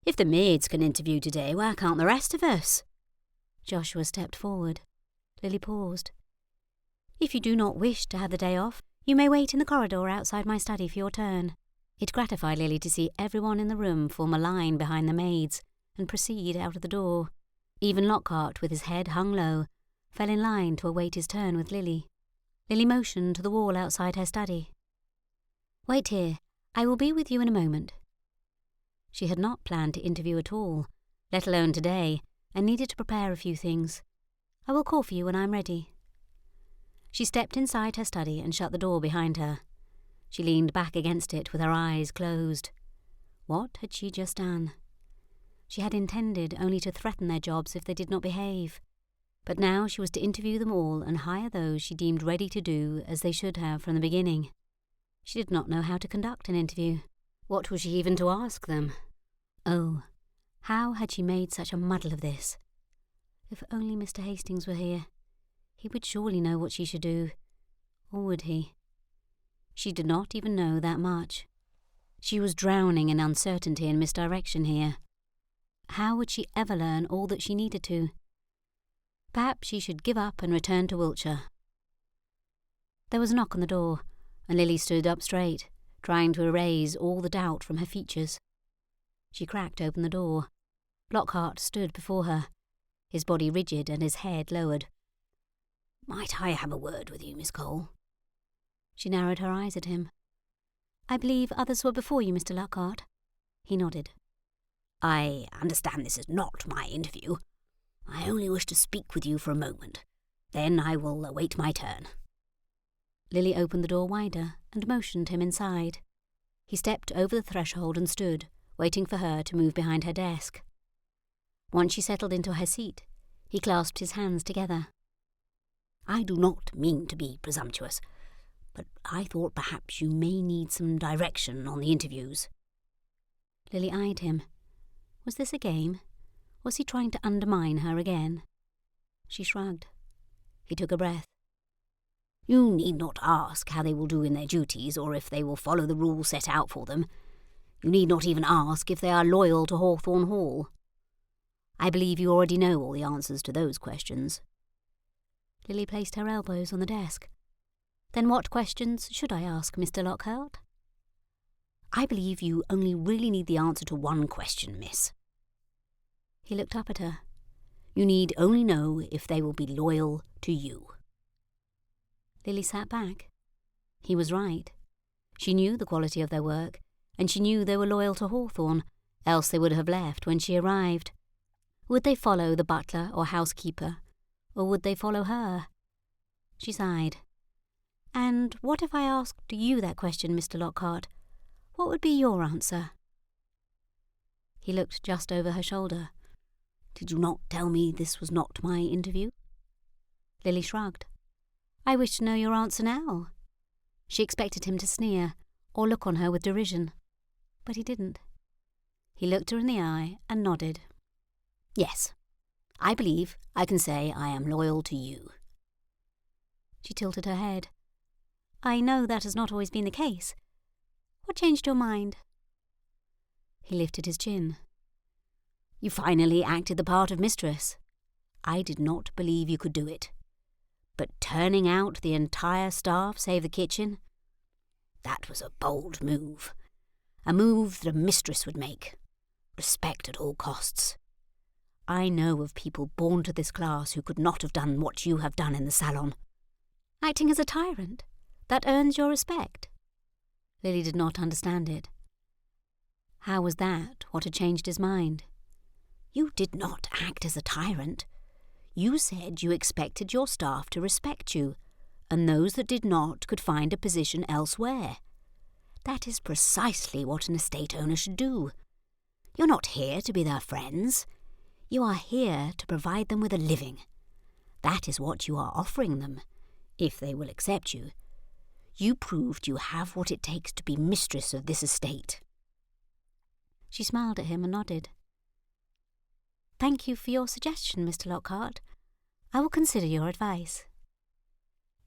"If the maids can interview today, why can't the rest of us?" Joshua stepped forward. Lily paused. "If you do not wish to have the day off, you may wait in the corridor outside my study for your turn." It gratified Lily to see everyone in the room form a line behind the maids and proceed out of the door. Even Lockhart, with his head hung low, fell in line to await his turn with Lily. Lily motioned to the wall outside her study. "Wait here. I will be with you in a moment." She had not planned to interview at all, let alone today, and needed to prepare a few things. "I will call for you when I am ready." She stepped inside her study and shut the door behind her. She leaned back against it with her eyes closed. What had she just done? She had intended only to threaten their jobs if they did not behave. But now she was to interview them all and hire those she deemed ready to do as they should have from the beginning. She did not know how to conduct an interview. What was she even to ask them? Oh, how had she made such a muddle of this? If only Mr. Hastings were here. He would surely know what she should do. Or would he? She did not even know that much. She was drowning in uncertainty and misdirection here. How would she ever learn all that she needed to? Perhaps she should give up and return to Wiltshire. There was a knock on the door, and Lily stood up straight, trying to erase all the doubt from her features. She cracked open the door. Lockhart stood before her, his body rigid and his head lowered. "Might I have a word with you, Miss Cole?" She narrowed her eyes at him. "I believe others were before you, Mr. Lockhart." He nodded. "I understand this is not my interview. I only wish to speak with you for a moment. Then I will await my turn." Lily opened the door wider and motioned him inside. He stepped over the threshold and stood, waiting for her to move behind her desk. Once she settled into her seat, he clasped his hands together. "I do not mean to be presumptuous, but I thought perhaps you may need some direction on the interviews." Lily eyed him. Was this a game? Was he trying to undermine her again? She shrugged. He took a breath. "You need not ask how they will do in their duties or if they will follow the rules set out for them. You need not even ask if they are loyal to Hawthorn Hall. I believe you already know all the answers to those questions." Lily placed her elbows on the desk. "Then what questions should I ask, Mr. Lockhart?" "I believe you only really need the answer to one question, miss." He looked up at her. "You need only know if they will be loyal to you." Lily sat back. He was right. She knew the quality of their work, and she knew they were loyal to Hawthorn, else they would have left when she arrived. Would they follow the butler or housekeeper, or would they follow her? She sighed. "And what if I asked you that question, Mr. Lockhart? What would be your answer?" He looked just over her shoulder. "Did you not tell me this was not my interview?" Lily shrugged. "I wish to know your answer now." She expected him to sneer or look on her with derision, but he didn't. He looked her in the eye and nodded. "Yes, I believe I can say I am loyal to you." She tilted her head. "I know that has not always been the case. What changed your mind?" He lifted his chin. "You finally acted the part of mistress. I did not believe you could do it. But turning out the entire staff save the kitchen, that was a bold move. A move that a mistress would make. Respect at all costs. I know of people born to this class who could not have done what you have done in the salon. Acting as a tyrant? That earns your respect? Lily did not understand it. How was that what had changed his mind? You did not act as a tyrant. You said you expected your staff to respect you, and those that did not could find a position elsewhere. That is precisely what an estate owner should do. You're not here to be their friends. You are here to provide them with a living. That is what you are offering them, if they will accept you. You proved you have what it takes to be mistress of this estate. She smiled at him and nodded. Thank you for your suggestion, Mr. Lockhart. I will consider your advice.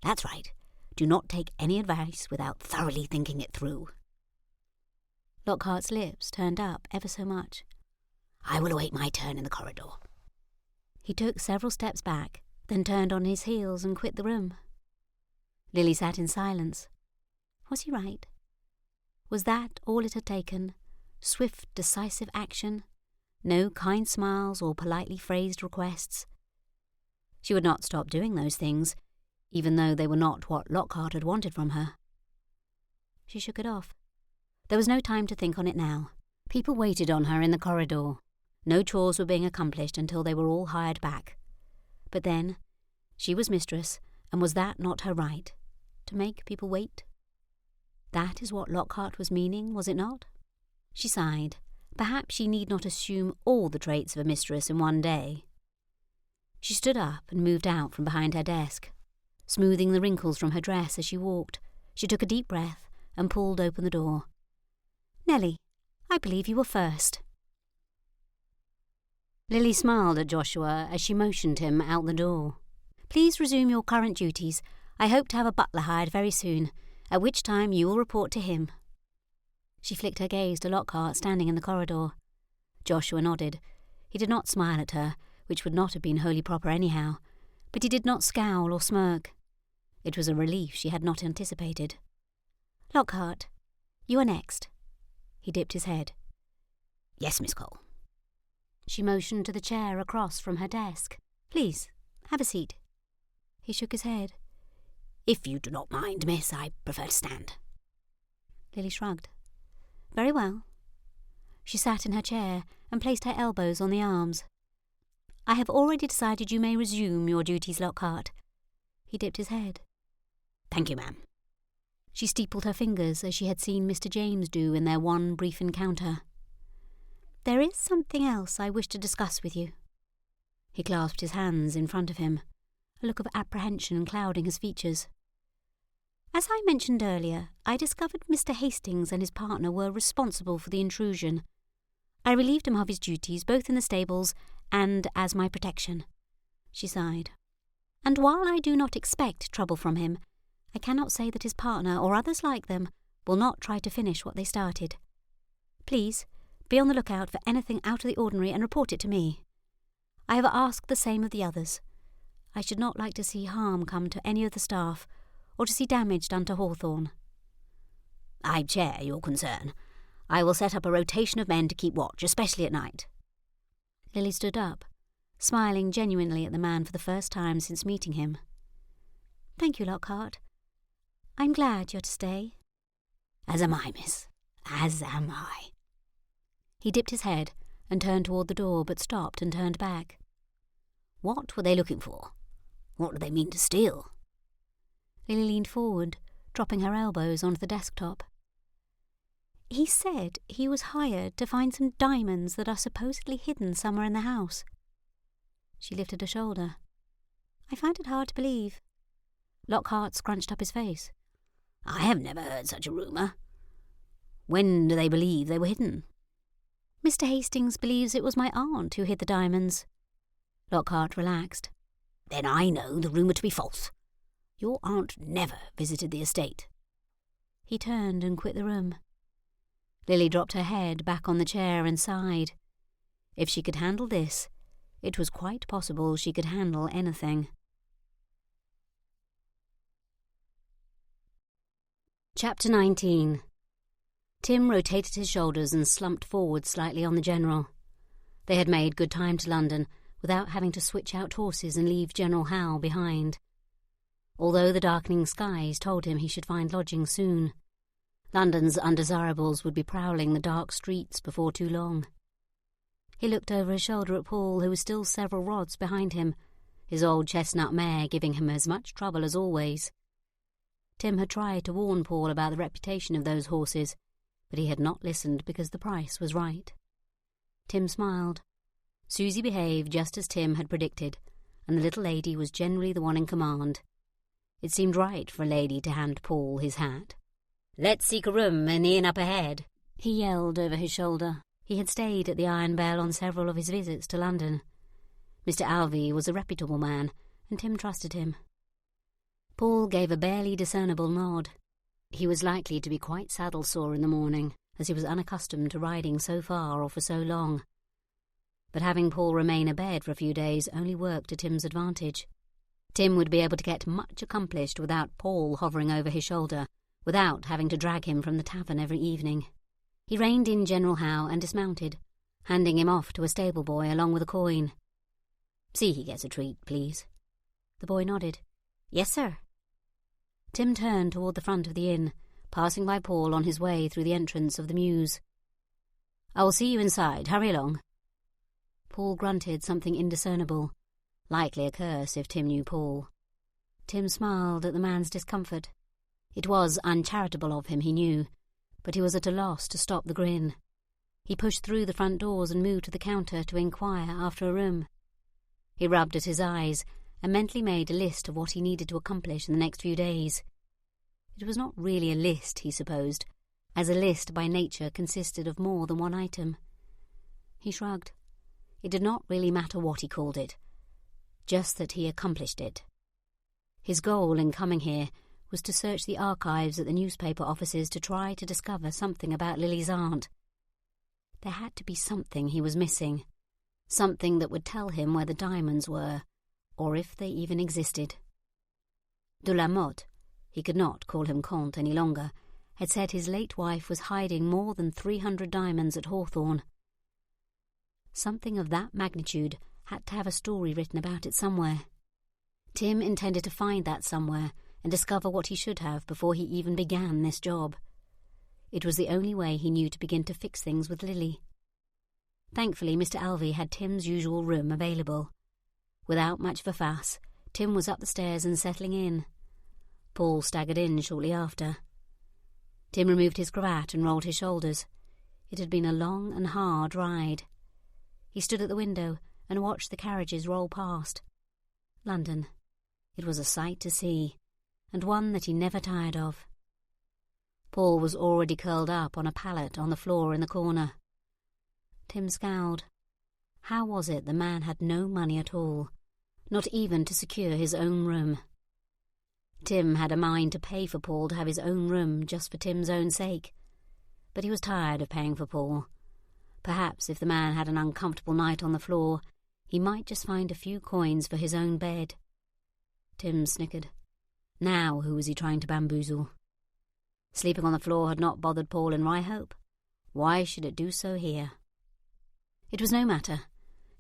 That's right. Do not take any advice without thoroughly thinking it through. Lockhart's lips turned up ever so much. I will await my turn in the corridor. He took several steps back, then turned on his heels and quit the room. Lily sat in silence. Was he right? Was that all it had taken? Swift, decisive action? No kind smiles or politely phrased requests? She would not stop doing those things, even though they were not what Lockhart had wanted from her. She shook it off. There was no time to think on it now. People waited on her in the corridor. No chores were being accomplished until they were all hired back. But then, she was mistress, and was that not her right? To make people wait? That is what Lockhart was meaning, was it not? She sighed. Perhaps she need not assume all the traits of a mistress in one day. She stood up and moved out from behind her desk. Smoothing the wrinkles from her dress as she walked, she took a deep breath and pulled open the door. Nellie, I believe you were first. Lily smiled at Joshua as she motioned him out the door. Please resume your current duties. I hope to have a butler hired very soon, at which time you will report to him. She flicked her gaze to Lockhart standing in the corridor. Joshua nodded. He did not smile at her, which would not have been wholly proper anyhow, but he did not scowl or smirk. It was a relief she had not anticipated. Lockhart, you are next. He dipped his head. Yes, Miss Cole. She motioned to the chair across from her desk. Please, have a seat. He shook his head. If you do not mind, miss, I prefer to stand. Lily shrugged. Very well. She sat in her chair and placed her elbows on the arms. I have already decided you may resume your duties, Lockhart. He dipped his head. Thank you, ma'am. She steepled her fingers as she had seen Mr. James do in their one brief encounter. There is something else I wish to discuss with you. He clasped his hands in front of him, a look of apprehension clouding his features. As I mentioned earlier, I discovered Mr. Hastings and his partner were responsible for the intrusion. I relieved him of his duties both in the stables and as my protection. She sighed. And while I do not expect trouble from him, I cannot say that his partner or others like them will not try to finish what they started. Please, be on the lookout for anything out of the ordinary and report it to me. I have asked the same of the others. I should not like to see harm come to any of the staff, or to see damage done to Hawthorn. I share your concern. I will set up a rotation of men to keep watch, especially at night. Lily stood up, smiling genuinely at the man for the first time since meeting him. Thank you, Lockhart. I'm glad you're to stay. As am I, miss. As am I. He dipped his head and turned toward the door, but stopped and turned back. What were they looking for? What do they mean to steal? Lily leaned forward, dropping her elbows onto the desktop. He said he was hired to find some diamonds that are supposedly hidden somewhere in the house. She lifted a shoulder. I find it hard to believe. Lockhart scrunched up his face. I have never heard such a rumour. When do they believe they were hidden? Mr. Hastings believes it was my aunt who hid the diamonds. Lockhart relaxed. Then I know the rumour to be false. Your aunt never visited the estate. He turned and quit the room. Lily dropped her head back on the chair and sighed. If she could handle this, it was quite possible she could handle anything. Chapter 19. Tim rotated his shoulders and slumped forward slightly on the general. They had made good time to London without having to switch out horses and leave General Howe behind. Although the darkening skies told him he should find lodging soon, London's undesirables would be prowling the dark streets before too long. He looked over his shoulder at Paul, who was still several rods behind him, his old chestnut mare giving him as much trouble as always. Tim had tried to warn Paul about the reputation of those horses, but he had not listened because the price was right. Tim smiled. Susie behaved just as Tim had predicted, and the little lady was generally the one in command. It seemed right for a lady to hand Paul his hat. "Let's seek a room in the inn up ahead," he yelled over his shoulder. He had stayed at the Iron Bell on several of his visits to London. Mr. Alvey was a reputable man, and Tim trusted him. Paul gave a barely discernible nod. He was likely to be quite saddle-sore in the morning, as he was unaccustomed to riding so far or for so long. But having Paul remain abed for a few days only worked to Tim's advantage. Tim would be able to get much accomplished without Paul hovering over his shoulder, without having to drag him from the tavern every evening. He reined in General Howe and dismounted, handing him off to a stable boy along with a coin. "See he gets a treat, please." The boy nodded. "Yes, sir." Tim turned toward the front of the inn, passing by Paul on his way through the entrance of the mews. "I will see you inside. Hurry along." Paul grunted something indiscernible, likely a curse if Tim knew Paul. Tim smiled at the man's discomfort. It was uncharitable of him, he knew, but he was at a loss to stop the grin. He pushed through the front doors and moved to the counter to inquire after a room. He rubbed at his eyes and mentally made a list of what he needed to accomplish in the next few days. It was not really a list, he supposed, as a list by nature consisted of more than one item. He shrugged. It did not really matter what he called it, just that he accomplished it. His goal in coming here was to search the archives at the newspaper offices to try to discover something about Lily's aunt. There had to be something he was missing, something that would tell him where the diamonds were, or if they even existed. De la Motte, he could not call him Comte any longer, had said his late wife was hiding more than 300 diamonds at Hawthorn. Something of that magnitude had to have a story written about it somewhere. Tim intended to find that somewhere and discover what he should have before he even began this job. It was the only way he knew to begin to fix things with Lily. Thankfully, Mr. Alvey had Tim's usual room available. Without much of a fuss, Tim was up the stairs and settling in. Paul staggered in shortly after. Tim removed his cravat and rolled his shoulders. It had been a long and hard ride. He stood at the window and watched the carriages roll past. London. It was a sight to see, and one that he never tired of. Paul was already curled up on a pallet on the floor in the corner. Tim scowled. How was it the man had no money at all, not even to secure his own room? Tim had a mind to pay for Paul to have his own room just for Tim's own sake, but he was tired of paying for Paul. Perhaps if the man had an uncomfortable night on the floor, he might just find a few coins for his own bed. Tim snickered. Now who was he trying to bamboozle? Sleeping on the floor had not bothered Paul in Ryhope. Why should it do so here? It was no matter.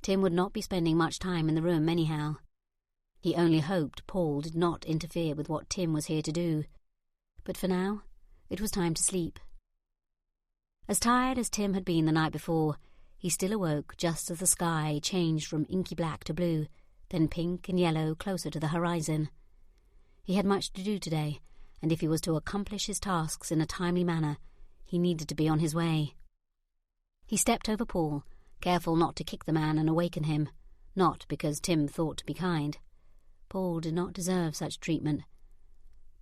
Tim would not be spending much time in the room anyhow. He only hoped Paul did not interfere with what Tim was here to do. But for now, it was time to sleep. As tired as Tim had been the night before, he still awoke just as the sky changed from inky black to blue, then pink and yellow closer to the horizon. He had much to do today, and if he was to accomplish his tasks in a timely manner, he needed to be on his way. He stepped over Paul, careful not to kick the man and awaken him, not because Tim thought to be kind. Paul did not deserve such treatment.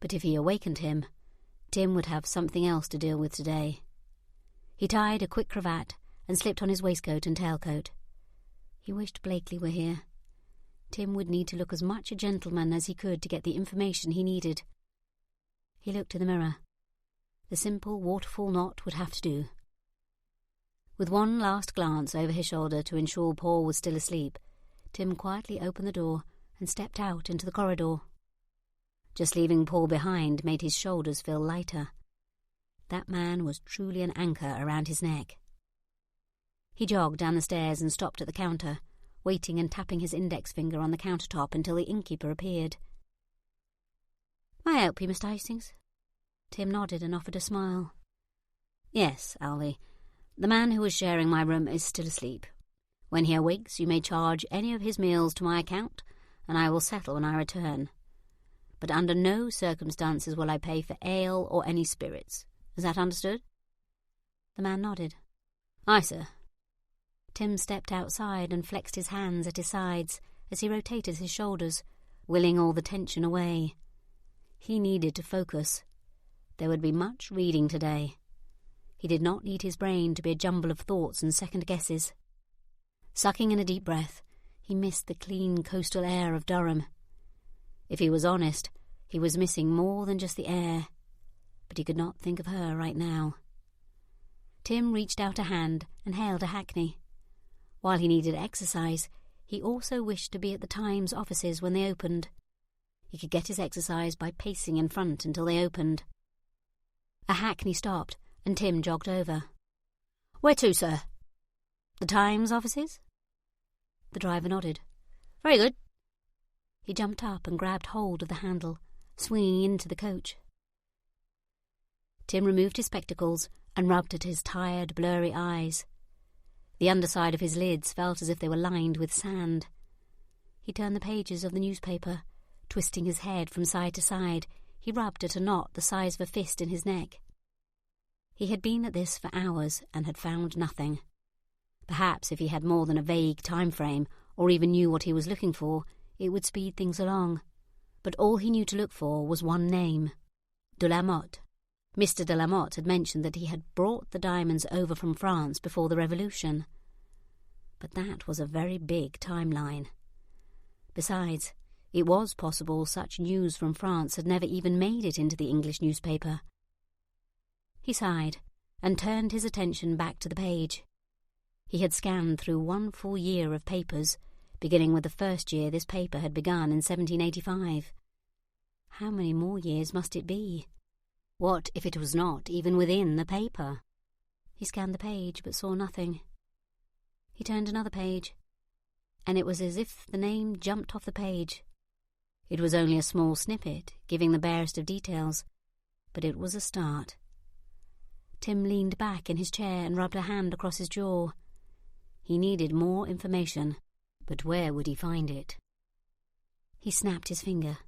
But if he awakened him, Tim would have something else to deal with today. He tied a quick cravat and slipped on his waistcoat and tailcoat. He wished Blakely were here. Tim would need to look as much a gentleman as he could to get the information he needed. He looked in the mirror. The simple waterfall knot would have to do. With one last glance over his shoulder to ensure Paul was still asleep, Tim quietly opened the door and stepped out into the corridor. Just leaving Paul behind made his shoulders feel lighter. That man was truly an anchor around his neck. He jogged down the stairs and stopped at the counter, waiting and tapping his index finger on the countertop until the innkeeper appeared. "May I help you, Mr. Hastings?" Tim nodded and offered a smile. "Yes, Alvy. The man who was sharing my room is still asleep. When he awakes, you may charge any of his meals to my account, and I will settle when I return. But under no circumstances will I pay for ale or any spirits. Is that understood?" The man nodded. "Aye, sir." Tim stepped outside and flexed his hands at his sides as he rotated his shoulders, willing all the tension away. He needed to focus. There would be much reading today. He did not need his brain to be a jumble of thoughts and second guesses. Sucking in a deep breath, he missed the clean coastal air of Durham. If he was honest, he was missing more than just the air, but he could not think of her right now. Tim reached out a hand and hailed a hackney. While he needed exercise, he also wished to be at the Times offices when they opened. He could get his exercise by pacing in front until they opened. A hackney stopped, and Tim jogged over. "Where to, sir?" "The Times offices?" The driver nodded. "Very good." He jumped up and grabbed hold of the handle, swinging into the coach. Tim removed his spectacles and rubbed at his tired, blurry eyes. The underside of his lids felt as if they were lined with sand. He turned the pages of the newspaper. Twisting his head from side to side, he rubbed at a knot the size of a fist in his neck. He had been at this for hours and had found nothing. Perhaps if he had more than a vague time frame, or even knew what he was looking for, it would speed things along. But all he knew to look for was one name: de la Motte. Mr. de la Motte had mentioned that he had brought the diamonds over from France before the Revolution. But that was a very big timeline. Besides, it was possible such news from France had never even made it into the English newspaper. He sighed and turned his attention back to the page. He had scanned through 1 full year of papers, beginning with the first year this paper had begun in 1785. How many more years must it be? What if it was not even within the paper? He scanned the page but saw nothing. He turned another page, and it was as if the name jumped off the page. It was only a small snippet, giving the barest of details, but it was a start. Tim leaned back in his chair and rubbed a hand across his jaw. He needed more information, but where would he find it? He snapped his finger.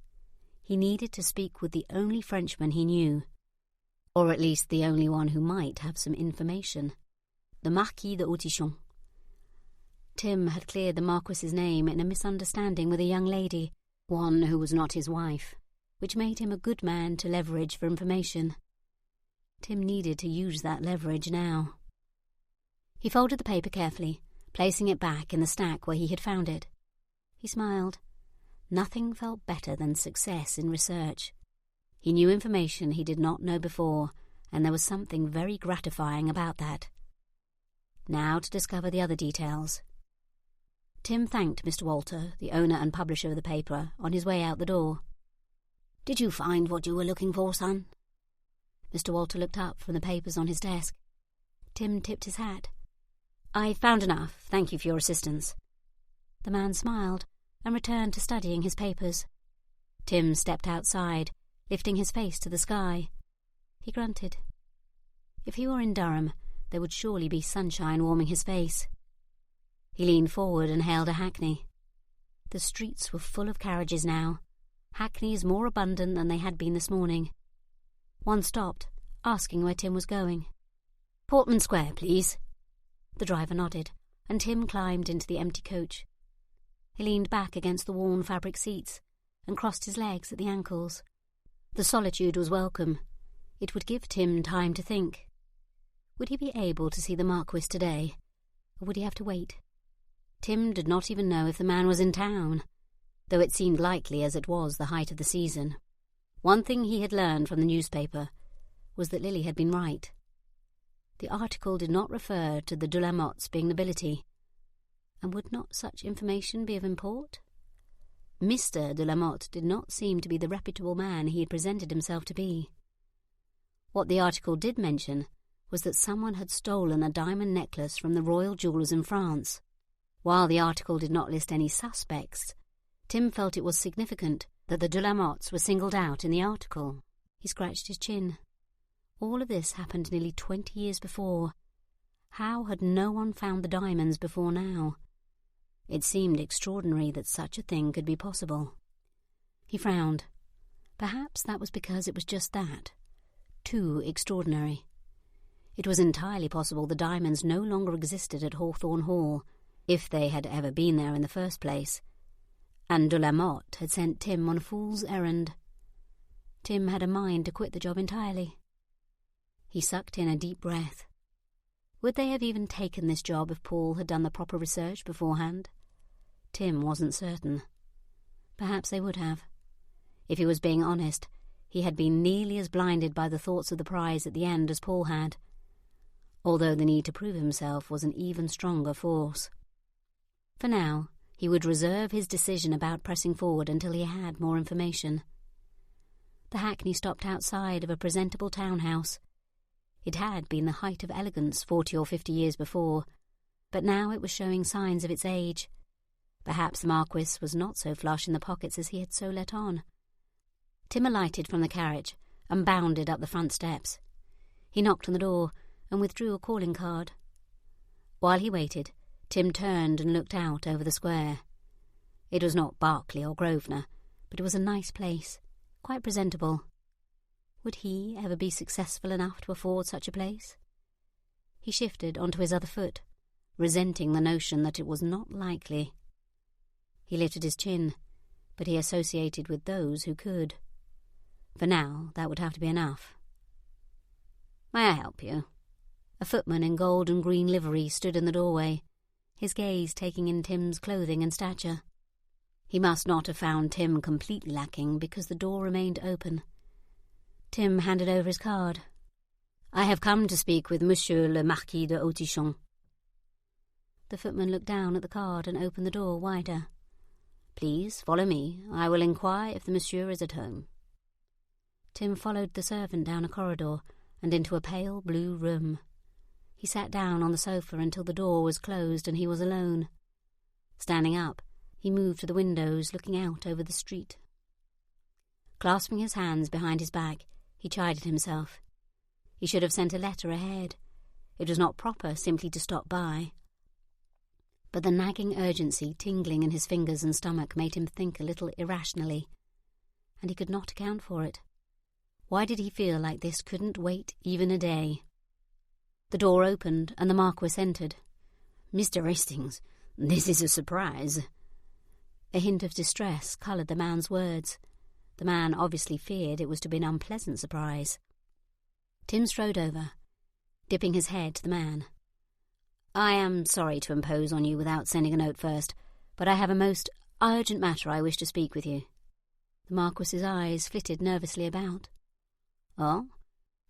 He needed to speak with the only Frenchman he knew, or at least the only one who might have some information: the Marquis de Hautichon. Tim had cleared the Marquis's name in a misunderstanding with a young lady, one who was not his wife, which made him a good man to leverage for information. Tim needed to use that leverage now. He folded the paper carefully, placing it back in the stack where he had found it. He smiled. Nothing felt better than success in research. He knew information he did not know before, and there was something very gratifying about that. Now to discover the other details. Tim thanked Mr. Walter, the owner and publisher of the paper, on his way out the door. "Did you find what you were looking for, son?" Mr. Walter looked up from the papers on his desk. Tim tipped his hat. "I found enough. Thank you for your assistance." The man smiled and returned to studying his papers. Tim stepped outside, lifting his face to the sky. He grunted. If he were in Durham, there would surely be sunshine warming his face. He leaned forward and hailed a hackney. The streets were full of carriages now, hackneys more abundant than they had been this morning. One stopped, asking where Tim was going. "Portman Square, please." The driver nodded, and Tim climbed into the empty coach. He leaned back against the worn fabric seats and crossed his legs at the ankles. The solitude was welcome. It would give Tim time to think. Would he be able to see the Marquis today, or would he have to wait? Tim did not even know if the man was in town, though it seemed likely as it was the height of the season. One thing he had learned from the newspaper was that Lily had been right. The article did not refer to the de la Mottes being nobility, and would not such information be of import? Mr. de la Motte did not seem to be the reputable man he had presented himself to be. What the article did mention was that someone had stolen a diamond necklace from the royal jewellers in France. While the article did not list any suspects, Tim felt it was significant that the de la Mottes were singled out in the article. He scratched his chin. All of this happened nearly 20 years before. How had no one found the diamonds before now? It seemed extraordinary that such a thing could be possible. He frowned. Perhaps that was because it was just that. Too extraordinary. It was entirely possible the diamonds no longer existed at Hawthorn Hall, if they had ever been there in the first place, and de la Motte had sent Tim on a fool's errand. Tim had a mind to quit the job entirely. He sucked in a deep breath. Would they have even taken this job if Paul had done the proper research beforehand? Tim wasn't certain. Perhaps they would have. If he was being honest, he had been nearly as blinded by the thoughts of the prize at the end as Paul had, although the need to prove himself was an even stronger force. For now, he would reserve his decision about pressing forward until he had more information. The hackney stopped outside of a presentable townhouse. It had been the height of elegance 40 or 50 years before, but now it was showing signs of its age. Perhaps the Marquis was not so flush in the pockets as he had so let on. Tim alighted from the carriage and bounded up the front steps. He knocked on the door and withdrew a calling card. While he waited, Tim turned and looked out over the square. It was not Berkeley or Grosvenor, but it was a nice place, quite presentable. Would he ever be successful enough to afford such a place? He shifted onto his other foot, resenting the notion that it was not likely. He lifted his chin, but he associated with those who could. For now, that would have to be enough. "May I help you?" A footman in gold and green livery stood in the doorway, his gaze taking in Tim's clothing and stature. He must not have found Tim completely lacking, because the door remained open. Tim handed over his card. "I have come to speak with Monsieur le Marquis de Hautichon." The footman looked down at the card and opened the door wider. "Please follow me. I will inquire if the monsieur is at home." Tim followed the servant down a corridor and into a pale blue room. He sat down on the sofa until the door was closed and he was alone. Standing up, he moved to the windows looking out over the street. Clasping his hands behind his back, he chided himself. He should have sent a letter ahead. It was not proper simply to stop by. But the nagging urgency tingling in his fingers and stomach made him think a little irrationally, and he could not account for it. Why did he feel like this couldn't wait even a day? The door opened and the Marquis entered. "Mr. Hastings, this is a surprise." A hint of distress coloured the man's words. The man obviously feared it was to be an unpleasant surprise. Tim strode over, dipping his head to the man. "I am sorry to impose on you without sending a note first, but I have a most urgent matter I wish to speak with you." The Marquis's eyes flitted nervously about. "Oh?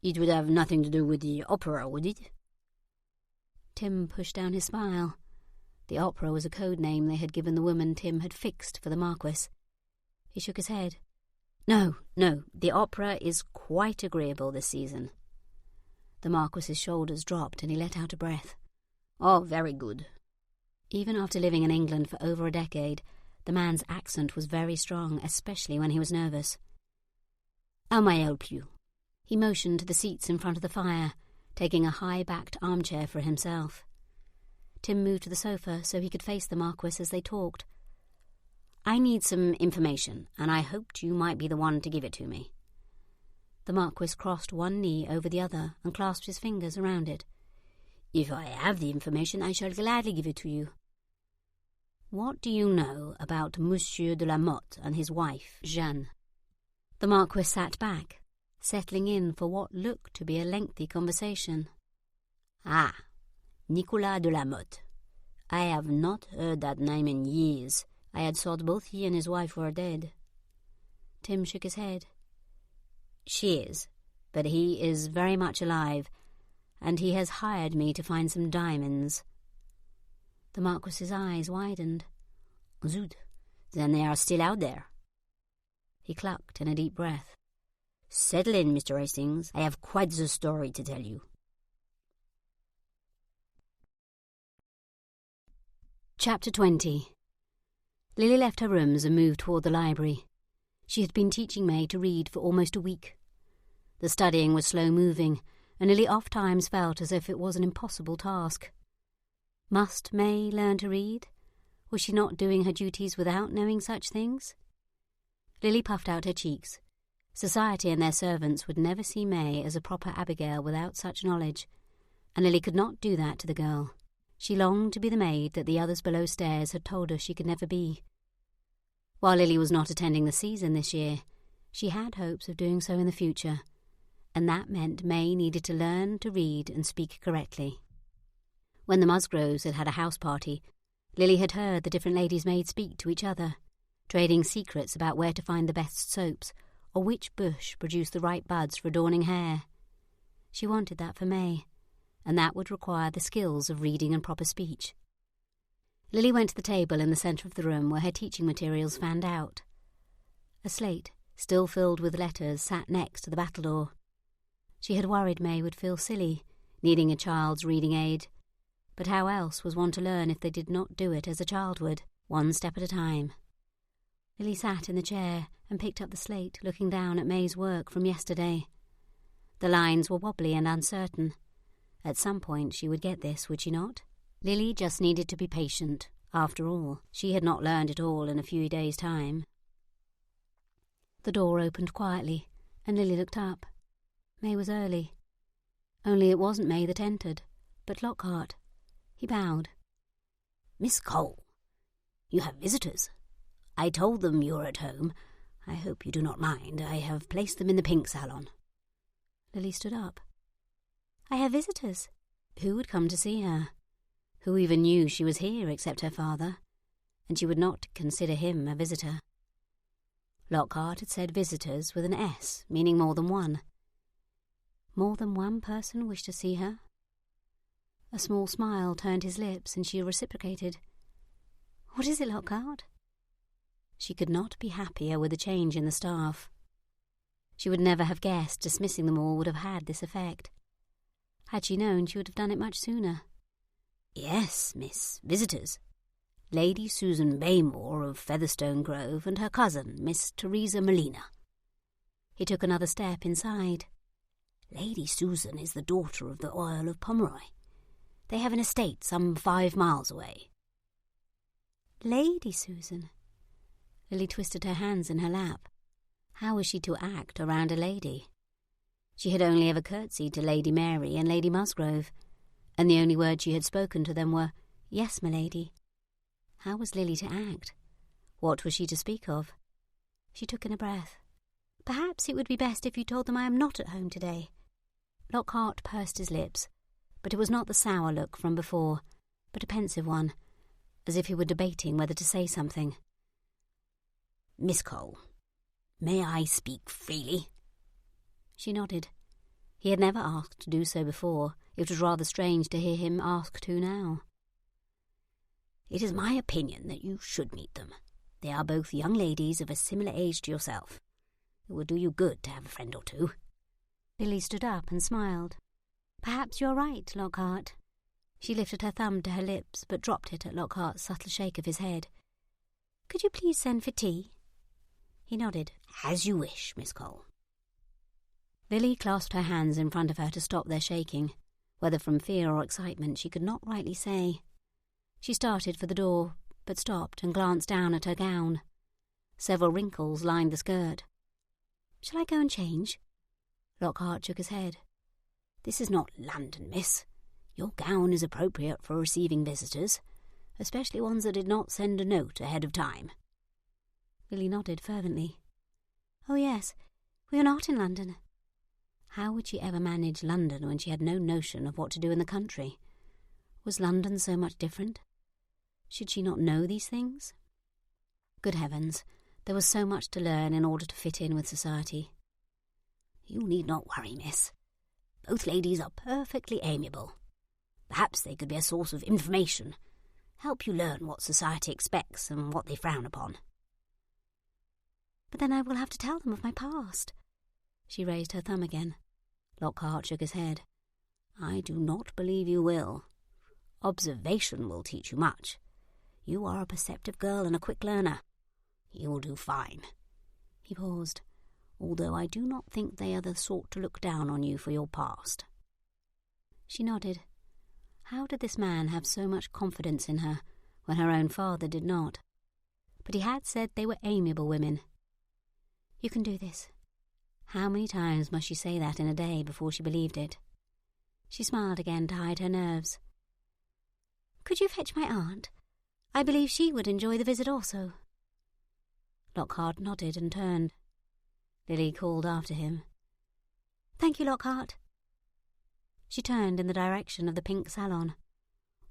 It would have nothing to do with the opera, would it?" Tim pushed down his smile. The opera was a code name they had given the woman Tim had fixed for the Marquis. He shook his head. No, the opera is quite agreeable this season." The Marquis's shoulders dropped and he let out a breath. "Oh, very good." Even after living in England for over a decade, the man's accent was very strong, especially when he was nervous. "How may I help you?" He motioned to the seats in front of the fire, taking a high-backed armchair for himself. Tim moved to the sofa so he could face the Marquis as they talked. "I need some information, and I hoped you might be the one to give it to me." The Marquis crossed one knee over the other and clasped his fingers around it. "If I have the information, I shall gladly give it to you." "What do you know about Monsieur de la Motte and his wife, Jeanne?" The Marquis sat back, settling in for what looked to be a lengthy conversation. "Ah, Nicolas de la Motte. I have not heard that name in years. I had thought both he and his wife were dead." Tim shook his head. "She is, but he is very much alive, and he has hired me to find some diamonds." The Marquis's eyes widened. "Zut, then they are still out there." He clucked in a deep breath. "Settle in, Mr. Hastings. I have quite the story to tell you." Chapter 20. Lily left her rooms and moved toward the library. She had been teaching May to read for almost a week. The studying was slow-moving, and Lily oft-times felt as if it was an impossible task. Must May learn to read? Was she not doing her duties without knowing such things? Lily puffed out her cheeks. Society and their servants would never see May as a proper Abigail without such knowledge, and Lily could not do that to the girl. She longed to be the maid that the others below stairs had told her she could never be. While Lily was not attending the season this year, she had hopes of doing so in the future, and that meant May needed to learn to read and speak correctly. When the Musgroves had had a house party, Lily had heard the different ladies' maids speak to each other, trading secrets about where to find the best soaps or which bush produced the right buds for adorning hair. She wanted that for May, and that would require the skills of reading and proper speech. Lily went to the table in the centre of the room where her teaching materials fanned out. A slate, still filled with letters, sat next to the battledore. She had worried May would feel silly, needing a child's reading aid, but how else was one to learn if they did not do it as a child would, one step at a time? Lily sat in the chair and picked up the slate, looking down at May's work from yesterday. The lines were wobbly and uncertain. At some point she would get this, would she not? Lily just needed to be patient. After all, she had not learned it all in a few days' time. The door opened quietly, and Lily looked up. May was early. Only it wasn't May that entered, but Lockhart. He bowed. "Miss Cole, you have visitors. I told them you were at home. I hope you do not mind. I have placed them in the pink salon." Lily stood up. "I have visitors." Who would come to see her? Who even knew she was here except her father? And she would not consider him a visitor. Lockhart had said visitors with an S, meaning more than one. More than one person wished to see her? A small smile turned his lips, and she reciprocated. "What is it, Lockhart?" She could not be happier with the change in the staff. She would never have guessed dismissing them all would have had this effect. Had she known, she would have done it much sooner. "Yes, miss, visitors. Lady Susan Baymore of Featherstone Grove and her cousin, Miss Teresa Molina." He took another step inside. "Lady Susan is the daughter of the Earl of Pomeroy. They have an estate some 5 miles away." Lady Susan. Lily twisted her hands in her lap. How was she to act around a lady? She had only ever curtsied to Lady Mary and Lady Musgrove, and the only words she had spoken to them were, "Yes, my lady." How was Lily to act? What was she to speak of? She took in a breath. "Perhaps it would be best if you told them I am not at home today." Lockhart pursed his lips, but it was not the sour look from before, but a pensive one, as if he were debating whether to say something. "Miss Cole, may I speak freely?" She nodded. He had never asked to do so before. It was rather strange to hear him ask to now. "It is my opinion that you should meet them. They are both young ladies of a similar age to yourself. It would do you good to have a friend or two." Lily stood up and smiled. "Perhaps you are right, Lockhart." She lifted her thumb to her lips, but dropped it at Lockhart's subtle shake of his head. "Could you please send for tea?" He nodded. "As you wish, Miss Cole." Lily clasped her hands in front of her to stop their shaking. Whether from fear or excitement, she could not rightly say. She started for the door, but stopped and glanced down at her gown. Several wrinkles lined the skirt. "Shall I go and change?" Lockhart shook his head. "This is not London, miss. Your gown is appropriate for receiving visitors, especially ones that did not send a note ahead of time." Lily nodded fervently. "Oh yes, we are not in London." How would she ever manage London when she had no notion of what to do in the country? Was London so much different? Should she not know these things? Good heavens, there was so much to learn in order to fit in with society. "You need not worry, miss. Both ladies are perfectly amiable. Perhaps they could be a source of information, help you learn what society expects and what they frown upon." "But then I will have to tell them of my past." She raised her thumb again. Lockhart shook his head. "I do not believe you will. Observation will teach you much. You are a perceptive girl and a quick learner. You'll do fine." He paused. "Although I do not think they are the sort to look down on you for your past." She nodded. How did this man have so much confidence in her when her own father did not? But he had said they were amiable women. "You can do this." How many times must she say that in a day before she believed it? She smiled again to hide her nerves. "Could you fetch my aunt? I believe she would enjoy the visit also." Lockhart nodded and turned. Lily called after him. "Thank you, Lockhart." She turned in the direction of the pink salon.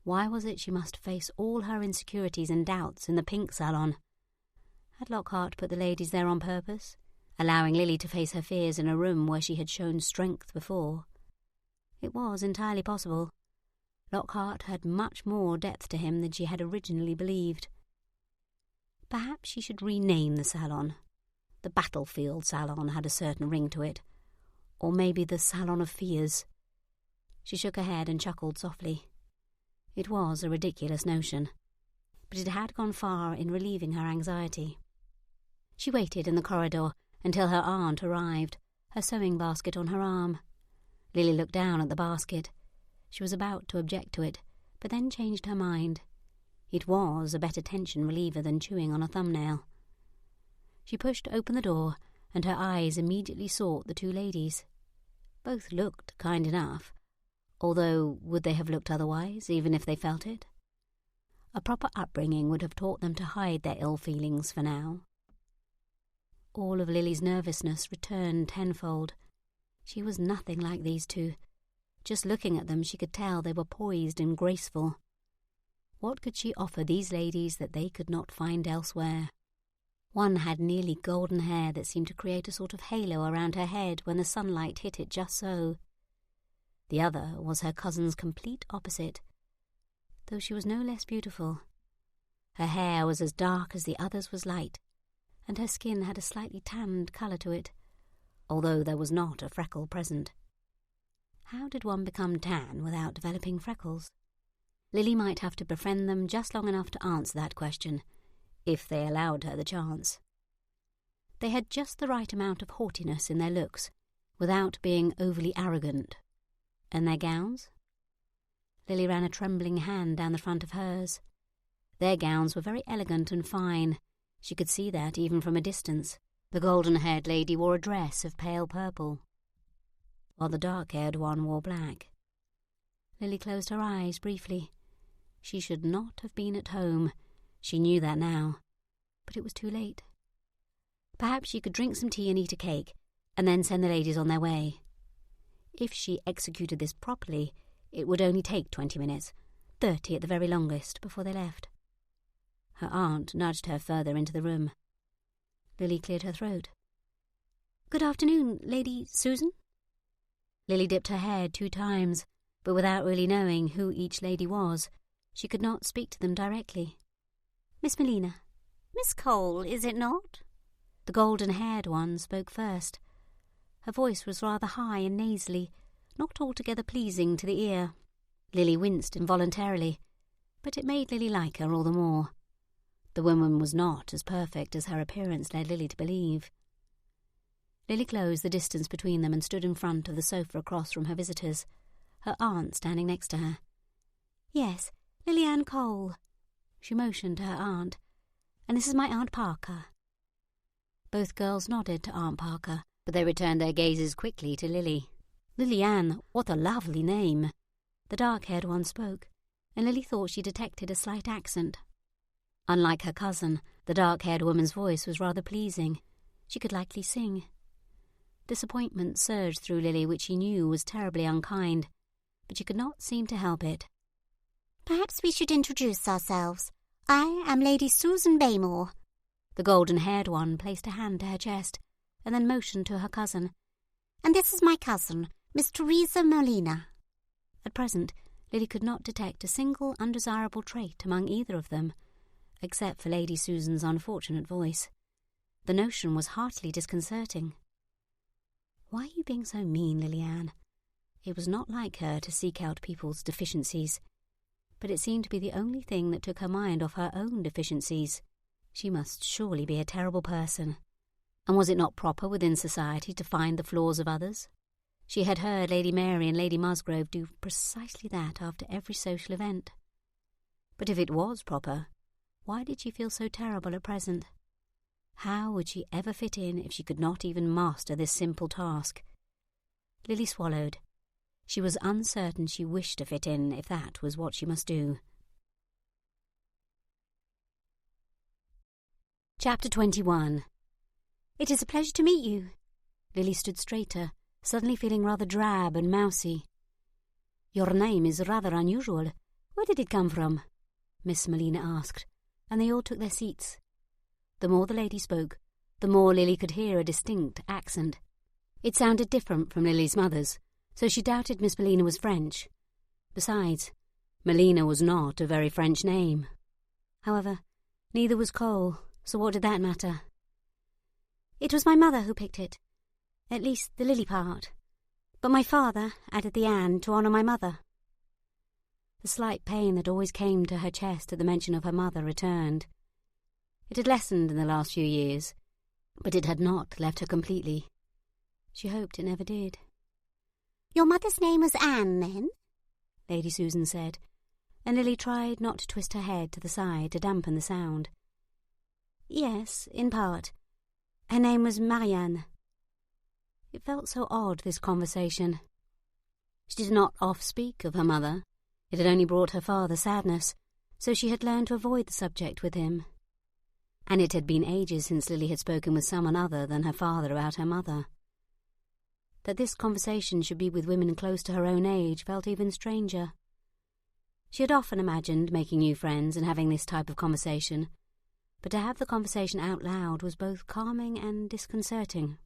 Why was it she must face all her insecurities and doubts in the pink salon? Had Lockhart put the ladies there on purpose, allowing Lily to face her fears in a room where she had shown strength before? It was entirely possible. Lockhart had much more depth to him than she had originally believed. Perhaps she should rename the salon. The battlefield salon had a certain ring to it. Or maybe the salon of fears. She shook her head and chuckled softly. It was a ridiculous notion, but it had gone far in relieving her anxiety. She waited in the corridor until her aunt arrived, her sewing basket on her arm. Lily looked down at the basket. She was about to object to it, but then changed her mind. It was a better tension reliever than chewing on a thumbnail. She pushed open the door, and her eyes immediately sought the two ladies. Both looked kind enough, although would they have looked otherwise, even if they felt it? A proper upbringing would have taught them to hide their ill feelings for now. All of Lily's nervousness returned tenfold. She was nothing like these two. Just looking at them, she could tell they were poised and graceful. What could she offer these ladies that they could not find elsewhere? One had nearly golden hair that seemed to create a sort of halo around her head when the sunlight hit it just so. The other was her cousin's complete opposite, though she was no less beautiful. Her hair was as dark as the other's was light, and her skin had a slightly tanned colour to it, although there was not a freckle present. How did one become tan without developing freckles? Lily might have to befriend them just long enough to answer that question, if they allowed her the chance. They had just the right amount of haughtiness in their looks, without being overly arrogant. And their gowns? Lily ran a trembling hand down the front of hers. Their gowns were very elegant and fine. She could see that even from a distance. The golden-haired lady wore a dress of pale purple, while the dark-haired one wore black. Lily closed her eyes briefly. She should not have been at home. She knew that now, but it was too late. Perhaps she could drink some tea and eat a cake, and then send the ladies on their way. If she executed this properly, it would only take 20 minutes, 30 at the very longest, before they left. Her aunt nudged her further into the room. Lily cleared her throat. "Good afternoon, Lady Susan?" Lily dipped her head 2 times, but without really knowing who each lady was, she could not speak to them directly. "Miss Melina." "Miss Cole, is it not?" The golden-haired one spoke first. Her voice was rather high and nasally, not altogether pleasing to the ear. Lily winced involuntarily, but it made Lily like her all the more. The woman was not as perfect as her appearance led Lily to believe. Lily closed the distance between them and stood in front of the sofa across from her visitors, her aunt standing next to her. "Yes, Lilianne Cole." She motioned to her aunt. "And this is my Aunt Parker." Both girls nodded to Aunt Parker, but they returned their gazes quickly to Lily. "Lilianne, what a lovely name." The dark-haired one spoke, and Lily thought she detected a slight accent. Unlike her cousin, the dark-haired woman's voice was rather pleasing. She could likely sing. Disappointment surged through Lily, which she knew was terribly unkind, but she could not seem to help it. "Perhaps we should introduce ourselves. I am Lady Susan Baymore." The golden-haired one placed a hand to her chest, and then motioned to her cousin. "And this is my cousin, Miss Teresa Molina." At present, Lily could not detect a single undesirable trait among either of them, except for Lady Susan's unfortunate voice. The notion was heartily disconcerting. Why are you being so mean, Lilianne? It was not like her to seek out people's deficiencies. but it seemed to be the only thing that took her mind off her own deficiencies. She must surely be a terrible person. And was it not proper within society to find the flaws of others? She had heard Lady Mary and Lady Musgrove do precisely that after every social event. But if it was proper, why did she feel so terrible at present? How would she ever fit in if she could not even master this simple task? Lily swallowed. She was uncertain she wished to fit in if that was what she must do. Chapter 21. It is a pleasure to meet you. Lily stood straighter, suddenly feeling rather drab and mousy. Your name is rather unusual. Where did it come from? Miss Melina asked, and they all took their seats. The more the lady spoke, the more Lily could hear a distinct accent. It sounded different from Lily's mother's, so she doubted Miss Melina was French. Besides, Melina was not a very French name. However, neither was Cole, so what did that matter? It was my mother who picked it, at least the Lily part, but my father added the Anne to honour my mother. The slight pain that always came to her chest at the mention of her mother returned. It had lessened in the last few years, but it had not left her completely. She hoped it never did. Your mother's name was Anne, then? Lady Susan said, and Lily tried not to twist her head to the side to dampen the sound. Yes, in part. Her name was Marianne. It felt so odd, this conversation. She did not oft speak of her mother. It had only brought her father sadness, so she had learned to avoid the subject with him. And it had been ages since Lily had spoken with someone other than her father about her mother. That this conversation should be with women close to her own age felt even stranger. She had often imagined making new friends and having this type of conversation, but to have the conversation out loud was both calming and disconcerting.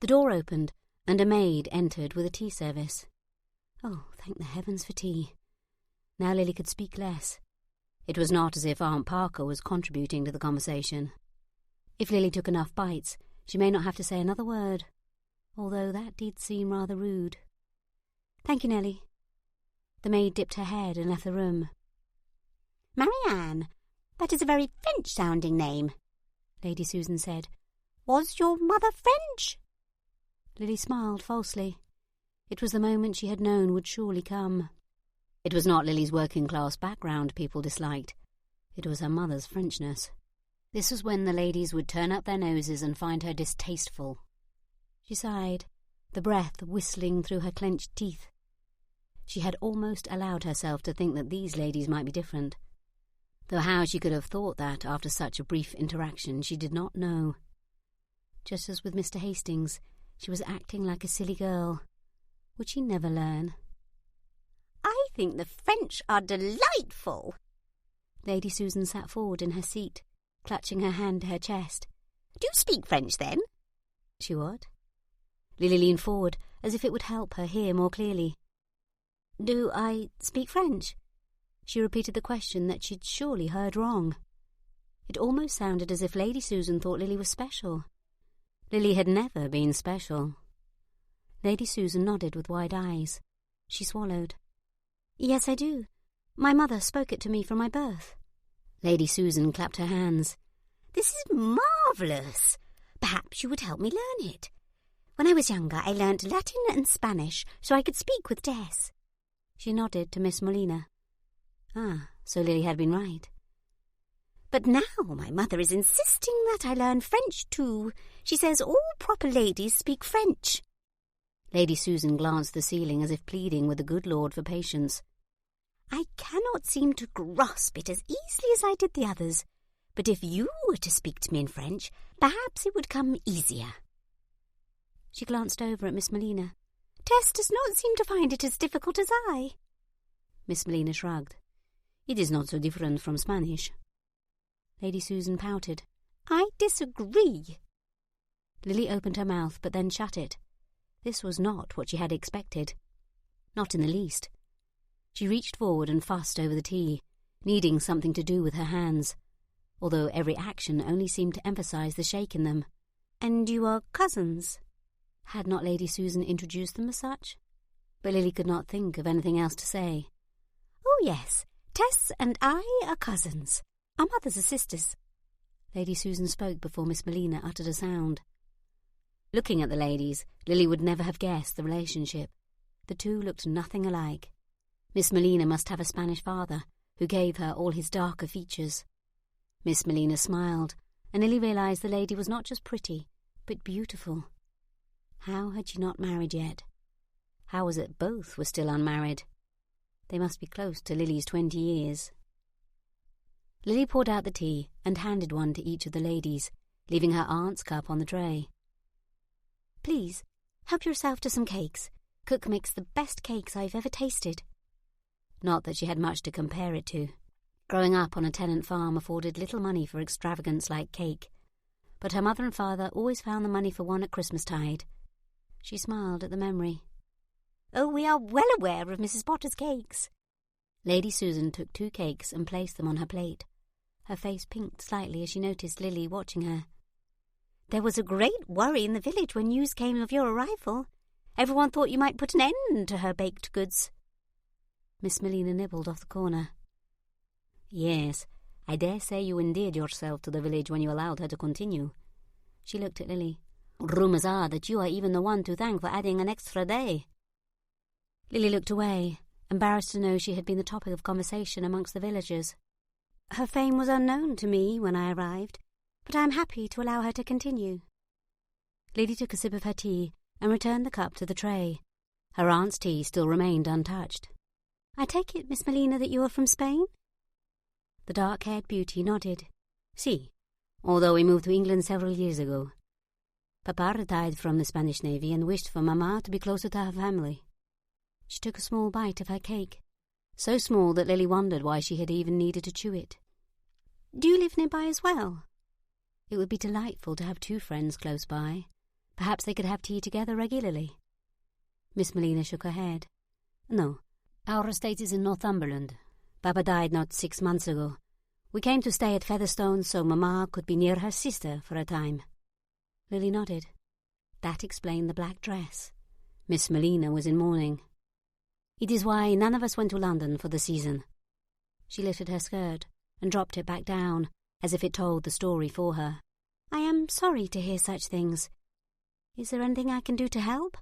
The door opened, and a maid entered with a tea service. Oh, thank the heavens for tea. Now Lily could speak less. It was not as if Aunt Parker was contributing to the conversation. If Lily took enough bites, she may not have to say another word, although that did seem rather rude. Thank you, Nellie. The maid dipped her head and left the room. Marianne, that is a very French-sounding name, Lady Susan said. Was your mother French? Lily smiled falsely. It was the moment she had known would surely come. It was not Lily's working-class background people disliked. It was her mother's Frenchness. This was when the ladies would turn up their noses and find her distasteful. She sighed, the breath whistling through her clenched teeth. She had almost allowed herself to think that these ladies might be different, though how she could have thought that after such a brief interaction she did not know. Just as with Mr. Hastings, she was acting like a silly girl. Would she never learn? I think the French are delightful. Lady Susan sat forward in her seat, clutching her hand to her chest. Do you speak French, then? She would. Lily leaned forward, as if it would help her hear more clearly. Do I speak French? She repeated the question that she'd surely heard wrong. It almost sounded as if Lady Susan thought Lily was special. Lily had never been special. Lady Susan nodded with wide eyes. She swallowed. Yes, I do. My mother spoke it to me from my birth. Lady Susan clapped her hands. This is marvellous. Perhaps you would help me learn it. When I was younger, I learnt Latin and Spanish so I could speak with Tess. She nodded to Miss Melina. Ah, so Lily had been right. But now my mother is insisting that I learn French too. She says all proper ladies speak French. Lady Susan glanced at the ceiling as if pleading with the good Lord for patience. I cannot seem to grasp it as easily as I did the others, but if you were to speak to me in French, perhaps it would come easier. She glanced over at Miss Melina. Tess does not seem to find it as difficult as I. Miss Melina shrugged. It is not so different from Spanish. Lady Susan pouted. I disagree. Lily opened her mouth, but then shut it. This was not what she had expected. Not in the least. She reached forward and fussed over the tea, needing something to do with her hands, although every action only seemed to emphasize the shake in them. And you are cousins? Had not Lady Susan introduced them as such? But Lily could not think of anything else to say. Oh, yes, Tess and I are cousins. Our mothers are sisters. Lady Susan spoke before Miss Melina uttered a sound. Looking at the ladies, Lily would never have guessed the relationship. The two looked nothing alike. Miss Melina must have a Spanish father, who gave her all his darker features. Miss Melina smiled, and Lily realised the lady was not just pretty, but beautiful. How had she not married yet? How was it both were still unmarried? They must be close to Lily's 20 years. Lily poured out the tea and handed one to each of the ladies, leaving her aunt's cup on the tray. Please, help yourself to some cakes. Cook makes the best cakes I've ever tasted. Not that she had much to compare it to. Growing up on a tenant farm afforded little money for extravagance like cake, but her mother and father always found the money for one at Christmastide. She smiled at the memory. Oh, we are well aware of Mrs. Potter's cakes. Lady Susan took 2 cakes and placed them on her plate. Her face pinked slightly as she noticed Lily watching her. There was a great worry in the village when news came of your arrival. Everyone thought you might put an end to her baked goods. Miss Melina nibbled off the corner. Yes, I dare say you endeared yourself to the village when you allowed her to continue. She looked at Lily. Rumours are that you are even the one to thank for adding an extra day. Lily looked away, embarrassed to know she had been the topic of conversation amongst the villagers. Her fame was unknown to me when I arrived, but I am happy to allow her to continue. Lily took a sip of her tea and returned the cup to the tray. Her aunt's tea still remained untouched. I take it, Miss Melina, that you are from Spain? The dark-haired beauty nodded. Si, although we moved to England several years ago. Papa retired from the Spanish Navy and wished for Mamma to be closer to her family. She took a small bite of her cake, so small that Lily wondered why she had even needed to chew it. Do you live nearby as well? It would be delightful to have 2 friends close by. Perhaps they could have tea together regularly. Miss Melina shook her head. No, our estate is in Northumberland. Papa died not 6 months ago. We came to stay at Featherstone so Mamma could be near her sister for a time. Lily nodded. That explained the black dress. Miss Melina was in mourning. It is why none of us went to London for the season. She lifted her skirt and dropped it back down, as if it told the story for her. I am sorry to hear such things. Is there anything I can do to help?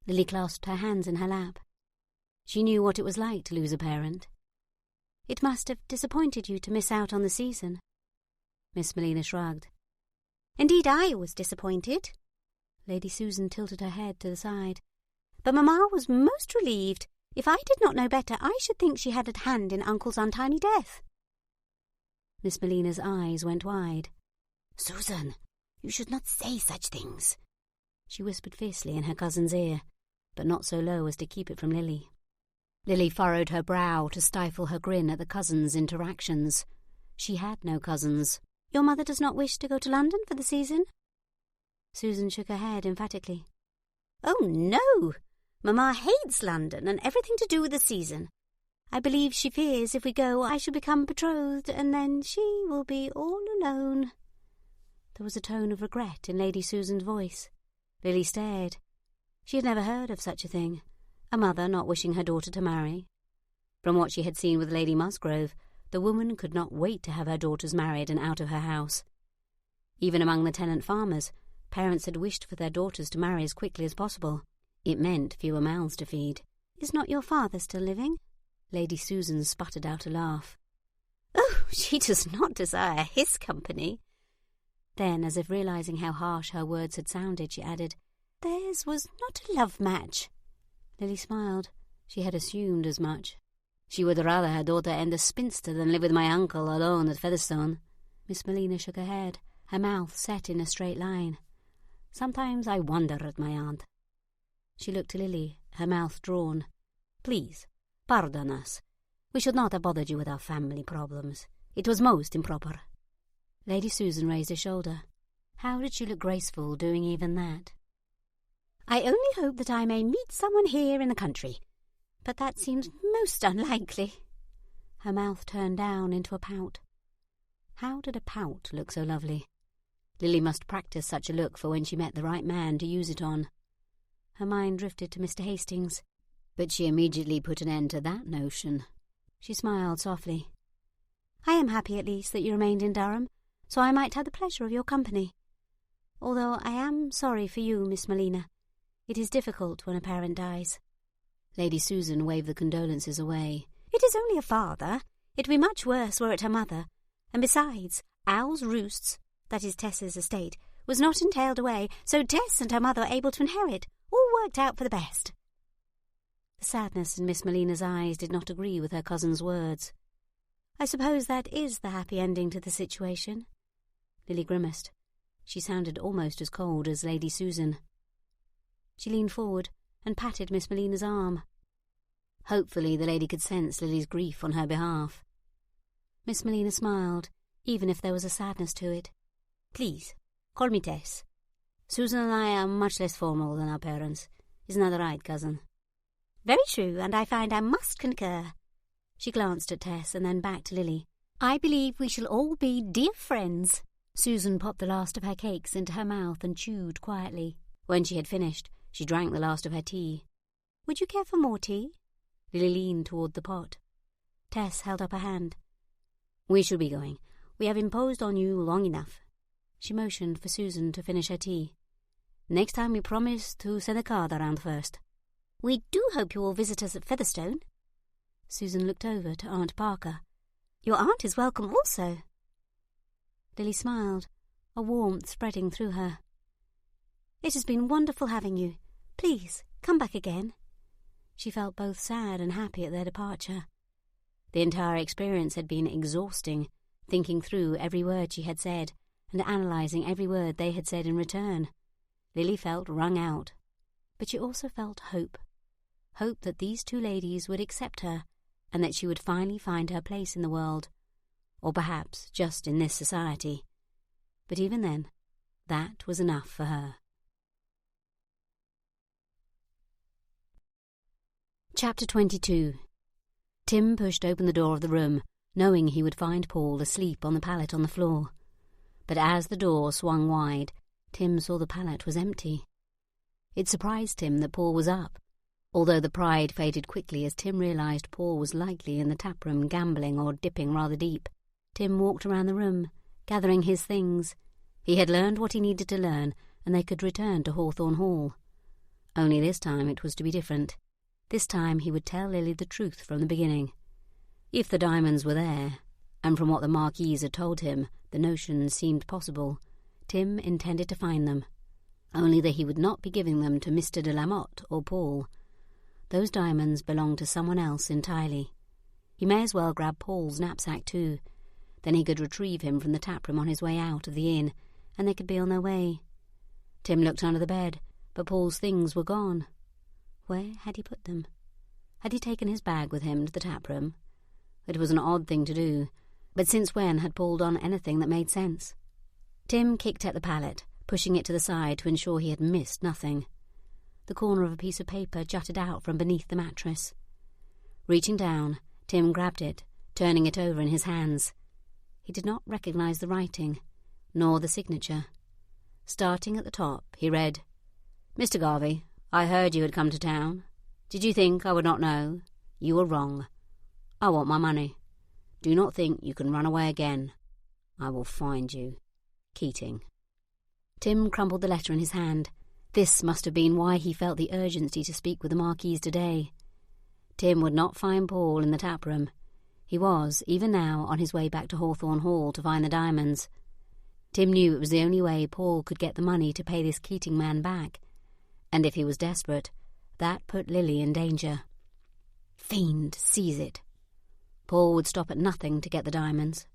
Lily clasped her hands in her lap. She knew what it was like to lose a parent. It must have disappointed you to miss out on the season. Miss Melina shrugged. Indeed, I was disappointed. Lady Susan tilted her head to the side. But Mamma was most relieved. If I did not know better, I should think she had a hand in Uncle's untimely death. Miss Melina's eyes went wide. Susan, you should not say such things. She whispered fiercely in her cousin's ear, but not so low as to keep it from Lily. Lily furrowed her brow to stifle her grin at the cousins' interactions. She had no cousins. Your mother does not wish to go to London for the season? Susan shook her head emphatically. Oh, no! Mamma hates London and everything to do with the season. I believe she fears if we go I shall become betrothed and then she will be all alone. There was a tone of regret in Lady Susan's voice. Lily stared. She had never heard of such a thing, a mother not wishing her daughter to marry. From what she had seen with Lady Musgrove, the woman could not wait to have her daughters married and out of her house. Even among the tenant farmers, parents had wished for their daughters to marry as quickly as possible. It meant fewer mouths to feed. Is not your father still living? Lady Susan sputtered out a laugh. Oh, she does not desire his company. Then, as if realising how harsh her words had sounded, she added, Theirs was not a love match. Lily smiled. She had assumed as much. She would rather her daughter end a spinster than live with my uncle alone at Featherstone. Miss Melina shook her head, her mouth set in a straight line. Sometimes I wonder at my aunt. She looked to Lily, her mouth drawn. Please, pardon us. We should not have bothered you with our family problems. It was most improper. Lady Susan raised a shoulder. How did she look graceful doing even that? I only hope that I may meet someone here in the country, but that seems most unlikely. Her mouth turned down into a pout. How did a pout look so lovely? Lily must practice such a look for when she met the right man to use it on. Her mind drifted to Mr. Hastings, but she immediately put an end to that notion. She smiled softly. "I am happy at least that you remained in Durham, so I might have the pleasure of your company. Although I am sorry for you, Miss Melina. It is difficult when a parent dies." Lady Susan waved the condolences away. "It is only a father. It would be much worse were it her mother. And besides, Owl's Roosts, that is Tess's estate, was not entailed away, so Tess and her mother were able to inherit. All worked out for the best." The sadness in Miss Melina's eyes did not agree with her cousin's words. "I suppose that is the happy ending to the situation?" Lily grimaced. She sounded almost as cold as Lady Susan. She leaned forward and patted Miss Melina's arm. Hopefully the lady could sense Lily's grief on her behalf. Miss Melina smiled, even if there was a sadness to it. "Please, call me Tess. Susan and I are much less formal than our parents. Isn't that right, cousin?" "Very true, and I find I must concur." She glanced at Tess and then back to Lily. "I believe we shall all be dear friends." Susan popped the last of her cakes into her mouth and chewed quietly. When she had finished, she drank the last of her tea. "Would you care for more tea?" Lily leaned toward the pot. Tess held up a hand. "We shall be going. We have imposed on you long enough." She motioned for Susan to finish her tea. "Next time we promise to send a card around first." "We do hope you will visit us at Featherstone." Susan looked over to Aunt Parker. "Your aunt is welcome also." Lily smiled, a warmth spreading through her. "It has been wonderful having you. Please, come back again." She felt both sad and happy at their departure. The entire experience had been exhausting, thinking through every word she had said and analysing every word they had said in return. Lily felt wrung out, but she also felt hope. Hope that these two ladies would accept her and that she would finally find her place in the world, or perhaps just in this society. But even then, that was enough for her. Chapter 22. Tim pushed open the door of the room, knowing he would find Paul asleep on the pallet on the floor. But as the door swung wide, Tim saw the pallet was empty. It surprised him that Paul was up, although the pride faded quickly as Tim realised Paul was likely in the taproom gambling or dipping rather deep. Tim walked around the room, gathering his things. He had learned what he needed to learn, and they could return to Hawthorn Hall. Only this time it was to be different. This time he would tell Lily the truth from the beginning. If the diamonds were there, and from what the Marquise had told him, the notion seemed possible, Tim intended to find them. Only that he would not be giving them to Mr. de Lamotte or Paul. Those diamonds belonged to someone else entirely. He may as well grab Paul's knapsack too. Then he could retrieve him from the taproom on his way out of the inn, and they could be on their way. Tim looked under the bed, but Paul's things were gone. Where had he put them? Had he taken his bag with him to the taproom? It was an odd thing to do, but since when had Paul done anything that made sense? Tim kicked at the pallet, pushing it to the side to ensure he had missed nothing. The corner of a piece of paper jutted out from beneath the mattress. Reaching down, Tim grabbed it, turning it over in his hands. He did not recognise the writing, nor the signature. Starting at the top, he read, "Mr. Garvey, I heard you had come to town. Did you think I would not know? You were wrong. I want my money. Do not think you can run away again. I will find you. Keating." Tim crumpled the letter in his hand. This must have been why he felt the urgency to speak with the Marquise today. Tim would not find Paul in the taproom. He was, even now, on his way back to Hawthorn Hall to find the diamonds. Tim knew it was the only way Paul could get the money to pay this Keating man back. And if he was desperate, that put Lily in danger. Fiend, seize it. Paul would stop at nothing to get the diamonds.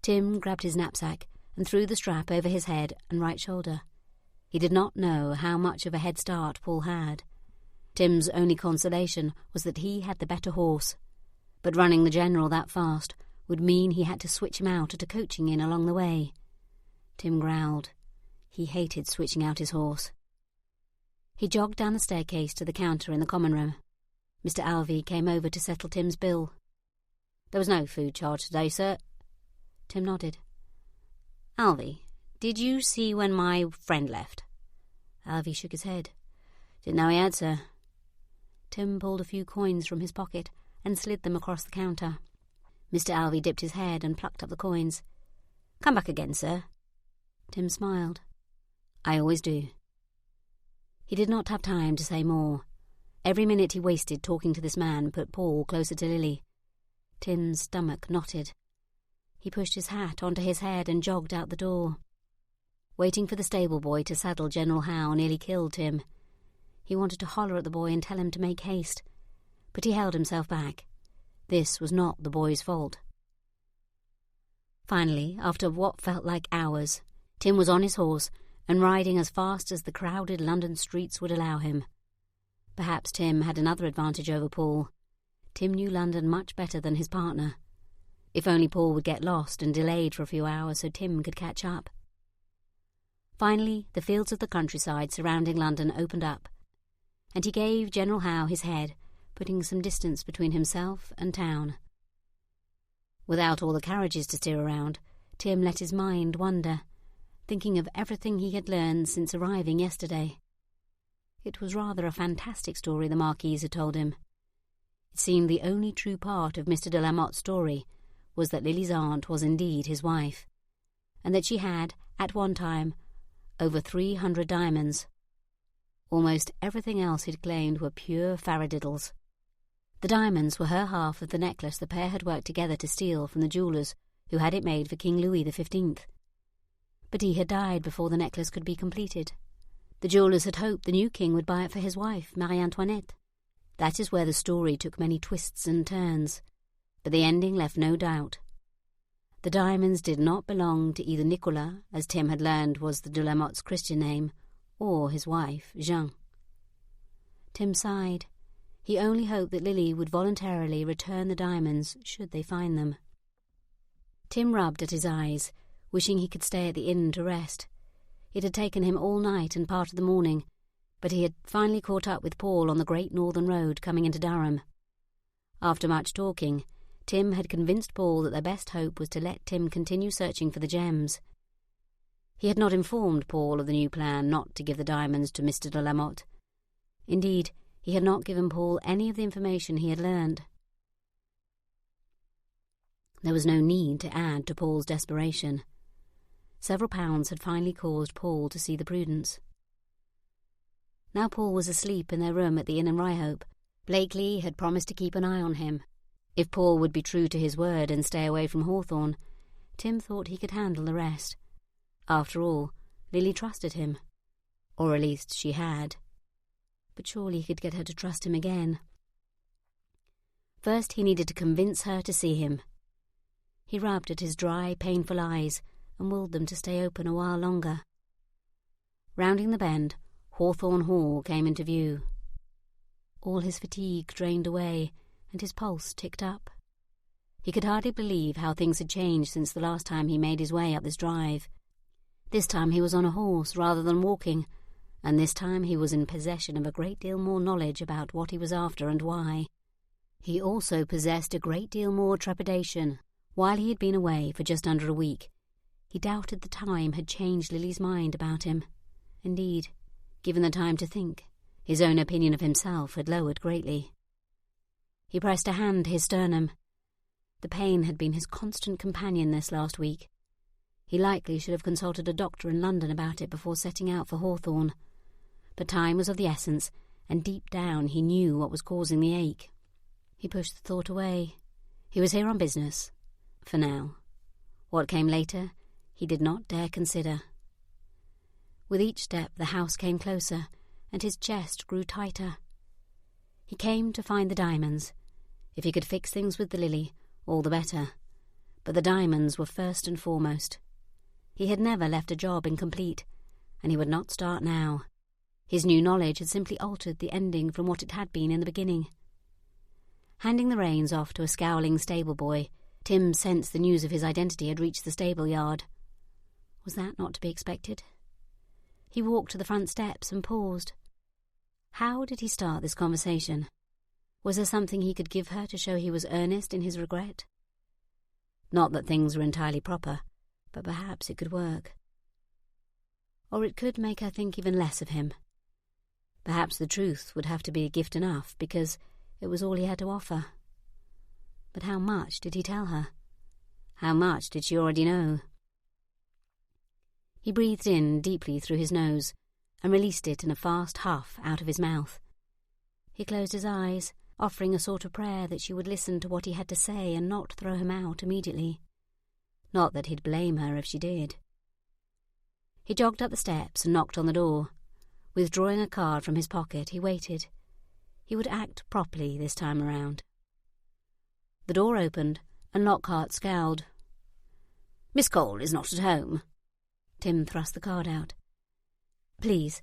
Tim grabbed his knapsack and threw the strap over his head and right shoulder. He did not know how much of a head start Paul had. Tim's only consolation was that he had the better horse, but running the General that fast would mean he had to switch him out at a coaching inn along the way. Tim growled. He hated switching out his horse. He jogged down the staircase to the counter in the common room. Mr. Alvey came over to settle Tim's bill. "There was no food charge today, sir." Tim nodded. "Alvey, did you see when my friend left?" Alvey shook his head. "Didn't know he had, sir." Tim pulled a few coins from his pocket and slid them across the counter. Mr. Alvey dipped his head and plucked up the coins. "Come back again, sir." Tim smiled. "I always do." He did not have time to say more. Every minute he wasted talking to this man put Paul closer to Lily. Tim's stomach knotted. He pushed his hat onto his head and jogged out the door. Waiting for the stable boy to saddle General Howe nearly killed Tim. He wanted to holler at the boy and tell him to make haste, but he held himself back. This was not the boy's fault. Finally, after what felt like hours, Tim was on his horse and riding as fast as the crowded London streets would allow him. Perhaps Tim had another advantage over Paul. Tim knew London much better than his partner. If only Paul would get lost and delayed for a few hours so Tim could catch up. Finally, the fields of the countryside surrounding London opened up, and he gave General Howe his head, putting some distance between himself and town. Without all the carriages to steer around, Tim let his mind wander, thinking of everything he had learned since arriving yesterday. It was rather a fantastic story the Marquise had told him. It seemed the only true part of Mr. de la Motte's story was that Lily's aunt was indeed his wife, and that she had, at one time, over 300 diamonds. Almost everything else he'd claimed were pure faradiddles. The diamonds were her half of the necklace the pair had worked together to steal from the jewellers who had it made for King Louis XV. But he had died before the necklace could be completed. The jewellers had hoped the new king would buy it for his wife, Marie-Antoinette. That is where the story took many twists and turns, but the ending left no doubt. The diamonds did not belong to either Nicolas, as Tim had learned was the de la Motte's Christian name, or his wife, Jeanne. Tim sighed. He only hoped that Lily would voluntarily return the diamonds should they find them. Tim rubbed at his eyes, wishing he could stay at the inn to rest. It had taken him all night and part of the morning, but he had finally caught up with Paul on the Great Northern Road coming into Durham. After much talking, Tim had convinced Paul that their best hope was to let Tim continue searching for the gems. He had not informed Paul of the new plan not to give the diamonds to Mr. de la Motte. Indeed, he had not given Paul any of the information he had learned. There was no need to add to Paul's desperation. Several pounds had finally caused Paul to see the prudence. Now Paul was asleep in their room at the inn in Ryhope. Blakeley had promised to keep an eye on him. If Paul would be true to his word and stay away from Hawthorn, Tim thought he could handle the rest. After all, Lily trusted him. Or at least she had. But surely he could get her to trust him again. First he needed to convince her to see him. He rubbed at his dry, painful eyes and willed them to stay open a while longer. Rounding the bend, Hawthorn Hall came into view. All his fatigue drained away, and his pulse ticked up. He could hardly believe how things had changed since the last time he made his way up this drive. This time he was on a horse rather than walking, and this time he was in possession of a great deal more knowledge about what he was after and why. He also possessed a great deal more trepidation. While he had been away for just under a week, he doubted the time had changed Lily's mind about him. Indeed, given the time to think, his own opinion of himself had lowered greatly. He pressed a hand to his sternum. The pain had been his constant companion this last week. He likely should have consulted a doctor in London about it before setting out for Hawthorn. But time was of the essence, and deep down he knew what was causing the ache. He pushed the thought away. He was here on business. For now. What came later, he did not dare consider. With each step the house came closer, and his chest grew tighter. He came to find the diamonds. If he could fix things with the Lily, all the better. But the diamonds were first and foremost. He had never left a job incomplete, and he would not start now. His new knowledge had simply altered the ending from what it had been in the beginning. Handing the reins off to a scowling stable boy, Tim sensed the news of his identity had reached the stable yard. Was that not to be expected? He walked to the front steps and paused. How did he start this conversation? Was there something he could give her to show he was earnest in his regret? Not that things were entirely proper, but perhaps it could work. Or it could make her think even less of him. Perhaps the truth would have to be gift enough, because it was all he had to offer. But how much did he tell her? How much did she already know? He breathed in deeply through his nose and released it in a fast huff out of his mouth. He closed his eyes, offering a sort of prayer that she would listen to what he had to say and not throw him out immediately. Not that he'd blame her if she did. He jogged up the steps and knocked on the door. Withdrawing a card from his pocket, he waited. He would act properly this time around. The door opened, and Lockhart scowled. "Miss Cole is not at home." Tim thrust the card out. "Please,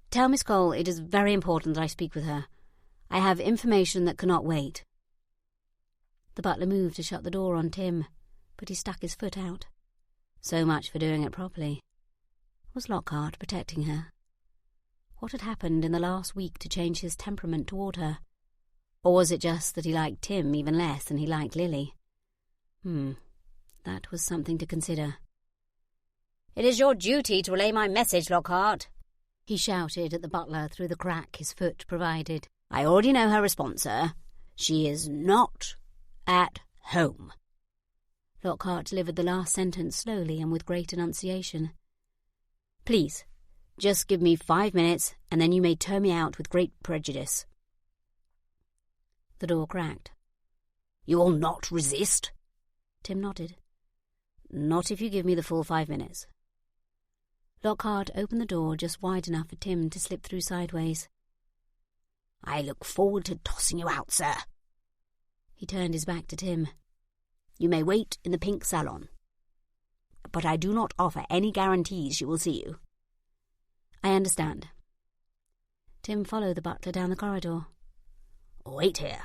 tell Miss Cole it is very important that I speak with her. I have information that cannot wait." The butler moved to shut the door on Tim, but he stuck his foot out. So much for doing it properly. Was Lockhart protecting her? What had happened in the last week to change his temperament toward her? Or was it just that he liked Tim even less than he liked Lily? That was something to consider. "It is your duty to relay my message, Lockhart," he shouted at the butler through the crack his foot provided. "I already know her response, sir. She is not at home." Lockhart delivered the last sentence slowly and with great enunciation. "Please, just give me 5 minutes, and then you may turn me out with great prejudice." The door cracked. "You will not resist?" Tim nodded. "Not if you give me the full 5 minutes." Lockhart opened the door just wide enough for Tim to slip through sideways. "I look forward to tossing you out, sir." He turned his back to Tim. "You may wait in the pink salon, but I do not offer any guarantees she will see you." "I understand." Tim followed the butler down the corridor. "Wait here."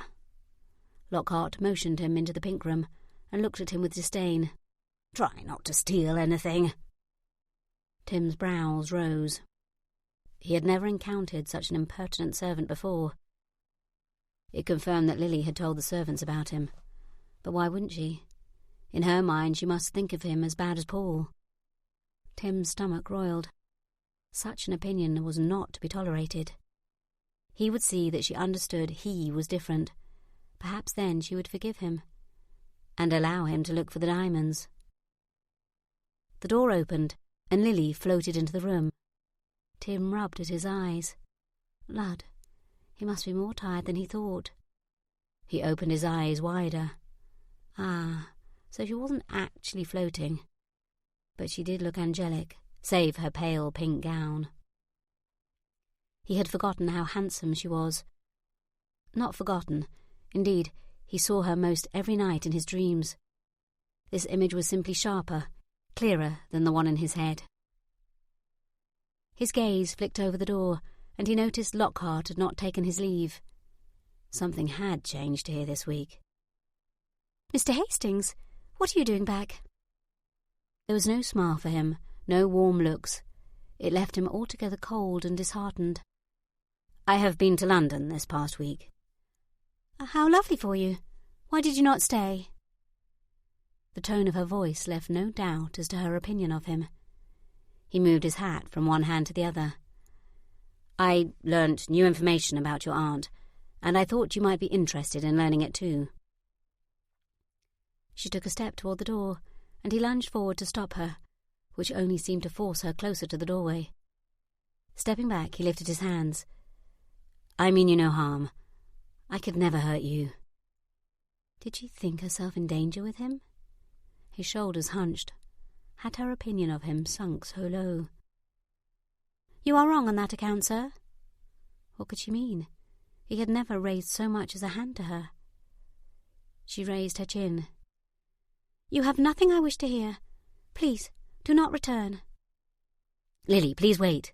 Lockhart motioned him into the pink room and looked at him with disdain. "Try not to steal anything." Tim's brows rose. He had never encountered such an impertinent servant before. It confirmed that Lily had told the servants about him. But why wouldn't she? In her mind she must think of him as bad as Paul. Tim's stomach roiled. Such an opinion was not to be tolerated. He would see that she understood he was different. Perhaps then she would forgive him, and allow him to look for the diamonds. The door opened, and Lily floated into the room. Tim rubbed at his eyes. Lud, he must be more tired than he thought. He opened his eyes wider. So she wasn't actually floating. But she did look angelic, save her pale pink gown. He had forgotten how handsome she was. Not forgotten. Indeed, he saw her most every night in his dreams. This image was simply sharper, clearer than the one in his head. His gaze flicked over the door, and he noticed Lockhart had not taken his leave. Something had changed here this week. "Mr. Hastings, what are you doing back?" There was no smile for him, no warm looks. It left him altogether cold and disheartened. "I have been to London this past week." "How lovely for you. Why did you not stay?" The tone of her voice left no doubt as to her opinion of him. He moved his hat from one hand to the other. "I learnt new information about your aunt, and I thought you might be interested in learning it too." She took a step toward the door, and he lunged forward to stop her, which only seemed to force her closer to the doorway. Stepping back, he lifted his hands. "I mean you no harm. I could never hurt you." Did she think herself in danger with him? His shoulders hunched. Had her opinion of him sunk so low? "You are wrong on that account, sir." What could she mean? He had never raised so much as a hand to her. She raised her chin. "You have nothing I wish to hear. Please, do not return." "Lily, please wait."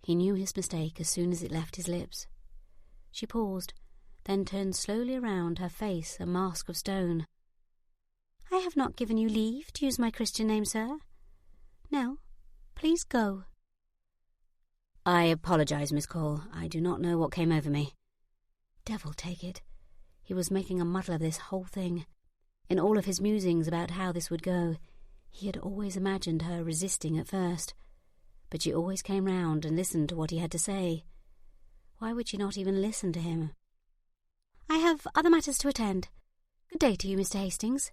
He knew his mistake as soon as it left his lips. She paused, then turned slowly around, her face a mask of stone. "I have not given you leave to use my Christian name, sir. Now, please go." "I apologize, Miss Cole. I do not know what came over me." Devil take it. He was making a muddle of this whole thing. In all of his musings about how this would go, he had always imagined her resisting at first, but she always came round and listened to what he had to say. Why would she not even listen to him? "I have other matters to attend. Good day to you, Mr. Hastings.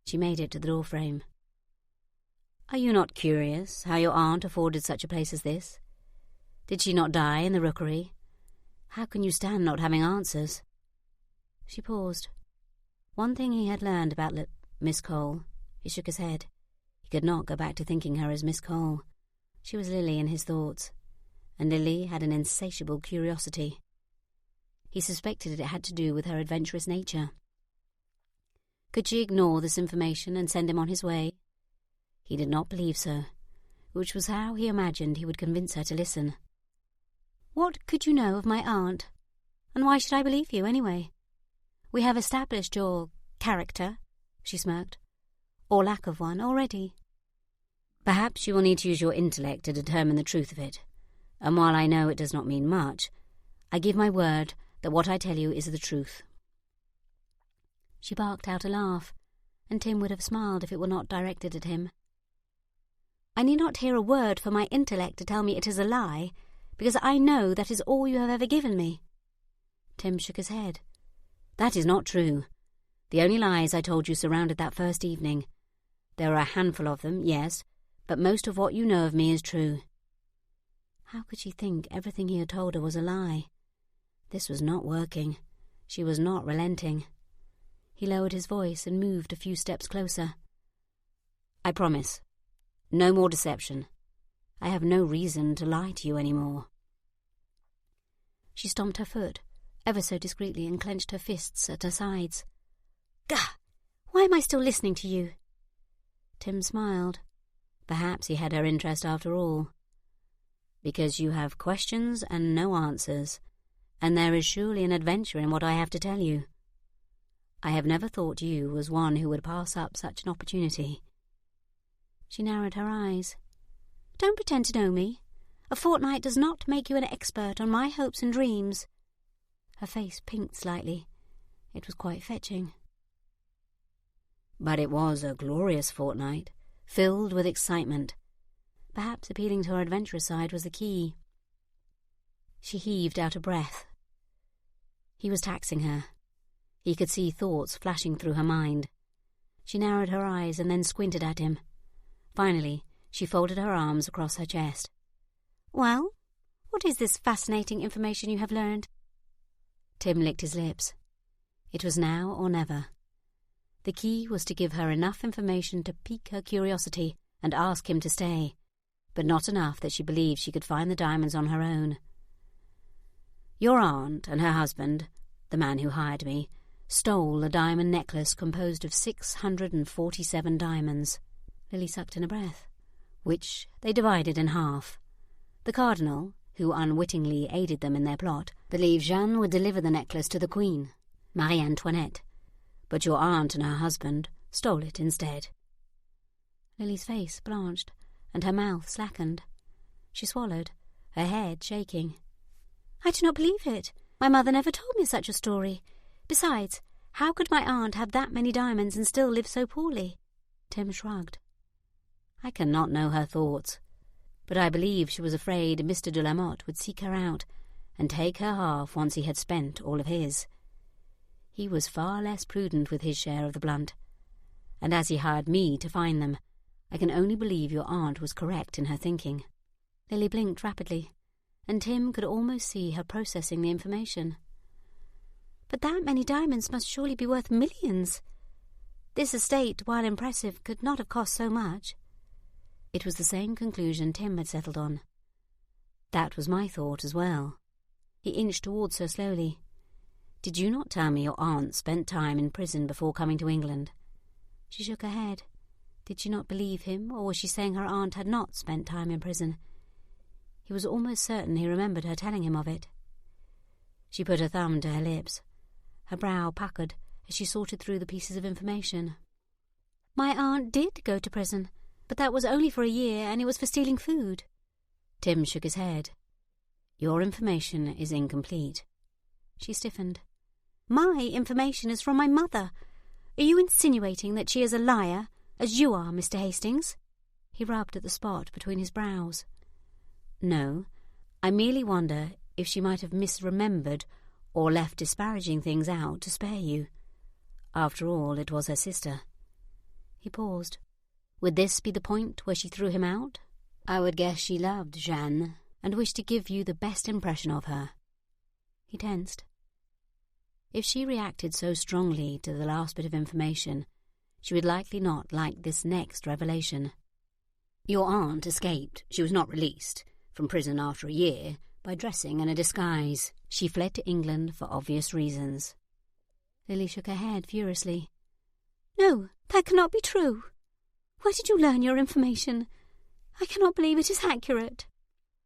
She made it to the doorframe. Are you not curious how your aunt afforded such a place as this? Did she not die in the rookery? How can you stand not having answers? She paused. One thing he had learned about Miss Cole. He shook his head. He could not go back to thinking her as Miss Cole. She was Lily in his thoughts, and Lily had an insatiable curiosity. He suspected it had to do with her adventurous nature. Could she ignore this information and send him on his way? He did not believe so, which was how he imagined he would convince her to listen. What could you know of my aunt? And why should I believe you, anyway? We have established your character, she smirked, or lack of one, already. Perhaps you will need to use your intellect to determine the truth of it, and while I know it does not mean much, I give my word that what I tell you is the truth. She barked out a laugh, and Tim would have smiled if it were not directed at him. I need not hear a word for my intellect to tell me it is a lie, because I know that is all you have ever given me. Tim shook his head. That is not true. The only lies I told you surrounded that first evening. There are a handful of them, yes, but most of what you know of me is true. How could she think everything he had told her was a lie? This was not working. She was not relenting. He lowered his voice and moved a few steps closer. I promise. No more deception. I have no reason to lie to you any more. She stomped her foot, ever so discreetly, and clenched her fists at her sides. Gah! Why am I still listening to you? Tim smiled. Perhaps he had her interest after all. Because you have questions and no answers, and there is surely an adventure in what I have to tell you. I have never thought you was one who would pass up such an opportunity. She narrowed her eyes. Don't pretend to know me. A fortnight does not make you an expert on my hopes and dreams. Her face pinked slightly. It was quite fetching. But it was a glorious fortnight, filled with excitement. Perhaps appealing to her adventurous side was the key. She heaved out a breath. He was taxing her. He could see thoughts flashing through her mind. She narrowed her eyes and then squinted at him. Finally, she folded her arms across her chest. Well, what is this fascinating information you have learned? Tim licked his lips. It was now or never. The key was to give her enough information to pique her curiosity and ask him to stay, but not enough that she believed she could find the diamonds on her own. Your aunt and her husband, the man who hired me, stole a diamond necklace composed of 647 diamonds. Lily sucked in a breath, which they divided in half. The cardinal, who unwittingly aided them in their plot, believed Jeanne would deliver the necklace to the Queen, Marie Antoinette, but your aunt and her husband stole it instead. Lily's face blanched, and her mouth slackened. She swallowed, her head shaking. I do not believe it. My mother never told me such a story. Besides, how could my aunt have that many diamonds and still live so poorly? Tim shrugged. I cannot know her thoughts, but I believe she was afraid Mr. de la Motte would seek her out and take her half once he had spent all of his. He was far less prudent with his share of the blunt, and as he hired me to find them, I can only believe your aunt was correct in her thinking. Lily blinked rapidly, and Tim could almost see her processing the information. But that many diamonds must surely be worth millions. This estate, while impressive, could not have cost so much. It was the same conclusion Tim had settled on. That was my thought as well. He inched towards her slowly. Did you not tell me your aunt spent time in prison before coming to England? She shook her head. Did she not believe him, or was she saying her aunt had not spent time in prison? He was almost certain he remembered her telling him of it. She put her thumb to her lips. Her brow puckered as she sorted through the pieces of information. My aunt did go to prison, but that was only for a year, and it was for stealing food. Tim shook his head. Your information is incomplete. She stiffened. My information is from my mother. Are you insinuating that she is a liar, as you are, Mr. Hastings? He rubbed at the spot between his brows. No, I merely wonder if she might have misremembered or left disparaging things out to spare you. After all, it was her sister. He paused. Would this be the point where she threw him out? I would guess she loved Jeanne and wished to give you the best impression of her. He tensed. If she reacted so strongly to the last bit of information, she would likely not like this next revelation. Your aunt escaped, she was not released, from prison after a year, by dressing in a disguise. She fled to England for obvious reasons. Lily shook her head furiously. No, that cannot be true. Where did you learn your information? I cannot believe it is accurate.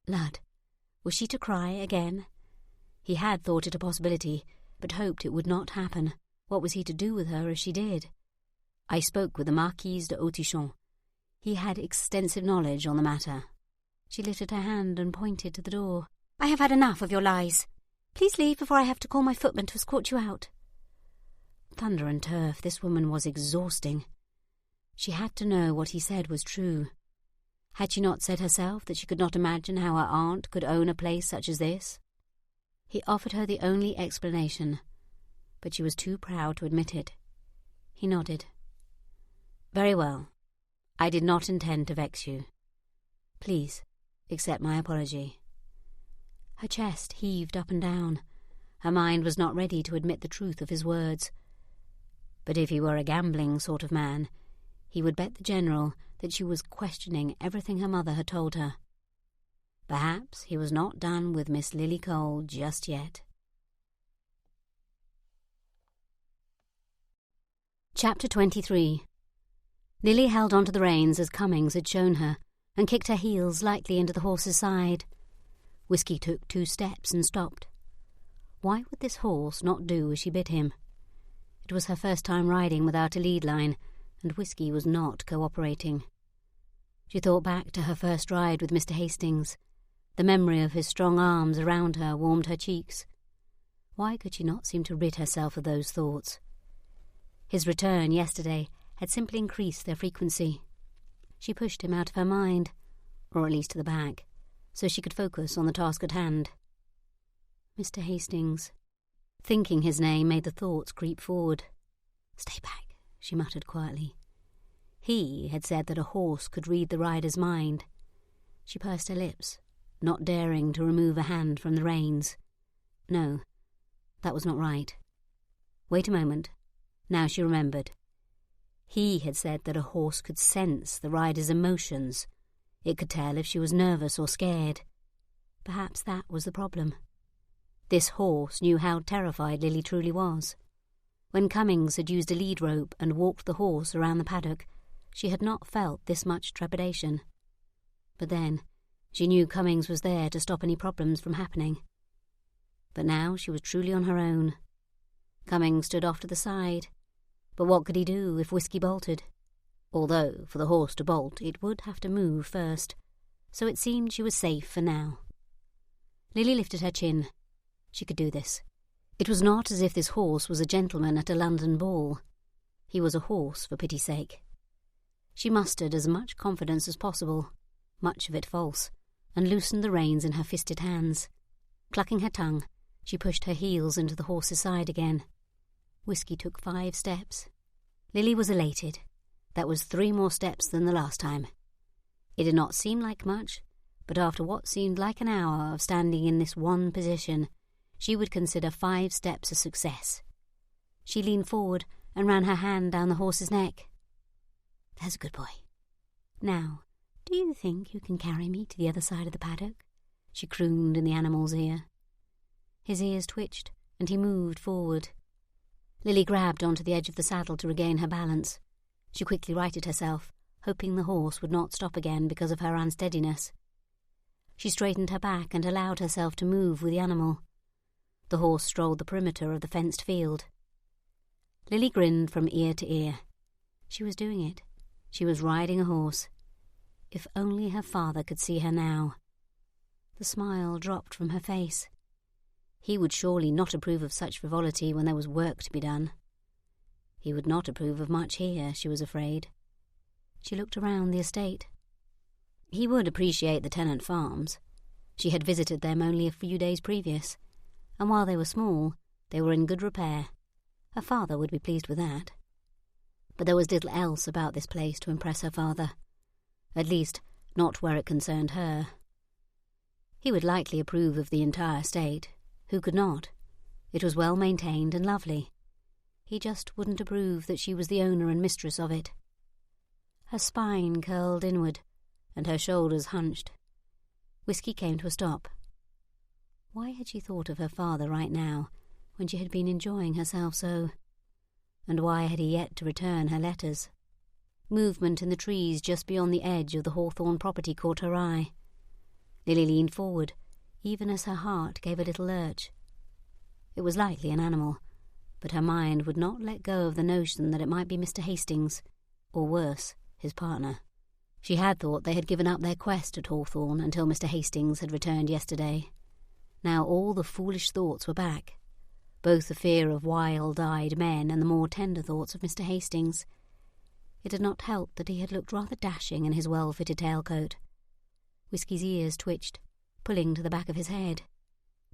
Lud, was she to cry again? He had thought it a possibility, but hoped it would not happen. What was he to do with her if she did? I spoke with the Marquise de Hautichon. He had extensive knowledge on the matter. She lifted her hand and pointed to the door. I have had enough of your lies. Please leave before I have to call my footman to escort you out. Thunder and turf, this woman was exhausting. She had to know what he said was true. Had she not said herself that she could not imagine how her aunt could own a place such as this? He offered her the only explanation, but she was too proud to admit it. He nodded. Very well. I did not intend to vex you. Please, accept my apology. Her chest heaved up and down. Her mind was not ready to admit the truth of his words. But if he were a gambling sort of man, he would bet the General that she was questioning everything her mother had told her. Perhaps he was not done with Miss Lily Cole just yet. Chapter 23. Lily held onto the reins as Cummings had shown her, and kicked her heels lightly into the horse's side. Whisky took 2 steps and stopped. Why would this horse not do as she bid him? It was her first time riding without a lead line, and Whisky was not cooperating. She thought back to her first ride with Mr. Hastings. The memory of his strong arms around her warmed her cheeks. Why could she not seem to rid herself of those thoughts? His return yesterday had simply increased their frequency. She pushed him out of her mind, or at least to the back, so she could focus on the task at hand. Mr. Hastings. Thinking his name made the thoughts creep forward. Stay back, she muttered quietly. He had said that a horse could read the rider's mind. She pursed her lips, not daring to remove a hand from the reins. No, that was not right. Wait a moment. Now she remembered. He had said that a horse could sense the rider's emotions. It could tell if she was nervous or scared. Perhaps that was the problem. This horse knew how terrified Lily truly was. When Cummings had used a lead rope and walked the horse around the paddock, she had not felt this much trepidation. But then, she knew Cummings was there to stop any problems from happening. But now she was truly on her own. Cummings stood off to the side. But what could he do if Whisky bolted? Although, for the horse to bolt, it would have to move first, so it seemed she was safe for now. Lily lifted her chin. She could do this. It was not as if this horse was a gentleman at a London ball. He was a horse, for pity's sake. She mustered as much confidence as possible, much of it false, and loosened the reins in her fisted hands. Clucking her tongue, she pushed her heels into the horse's side again. Whisky took 5 steps. Lily was elated. That was 3 more steps than the last time. It did not seem like much, but after what seemed like an hour of standing in this one position, she would consider 5 steps a success. She leaned forward and ran her hand down the horse's neck. There's a good boy. Now, do you think you can carry me to the other side of the paddock? She crooned in the animal's ear. His ears twitched, and he moved forward. Lily grabbed onto the edge of the saddle to regain her balance. She quickly righted herself, hoping the horse would not stop again because of her unsteadiness. She straightened her back and allowed herself to move with the animal. The horse strolled the perimeter of the fenced field. Lily grinned from ear to ear. She was doing it. She was riding a horse. If only her father could see her now. The smile dropped from her face. He would surely not approve of such frivolity when there was work to be done. He would not approve of much here, she was afraid. She looked around the estate. He would appreciate the tenant farms. She had visited them only a few days previous, and while they were small, they were in good repair. Her father would be pleased with that. But there was little else about this place to impress her father, at least not where it concerned her. He would likely approve of the entire estate. Who could not? It was well maintained and lovely. He just wouldn't approve that she was the owner and mistress of it. Her spine curled inward, and her shoulders hunched. Whiskey came to a stop. Why had she thought of her father right now, when she had been enjoying herself so? And why had he yet to return her letters? Movement in the trees just beyond the edge of the Hawthorn property caught her eye. Lily leaned forward, even as her heart gave a little lurch. It was likely an animal, but her mind would not let go of the notion that it might be Mr. Hastings, or worse, his partner. She had thought they had given up their quest at Hawthorn until Mr. Hastings had returned yesterday. Now all the foolish thoughts were back, both the fear of wild-eyed men and the more tender thoughts of Mr. Hastings. It had not helped that he had looked rather dashing in his well-fitted tailcoat. Whiskey's ears twitched, pulling to the back of his head.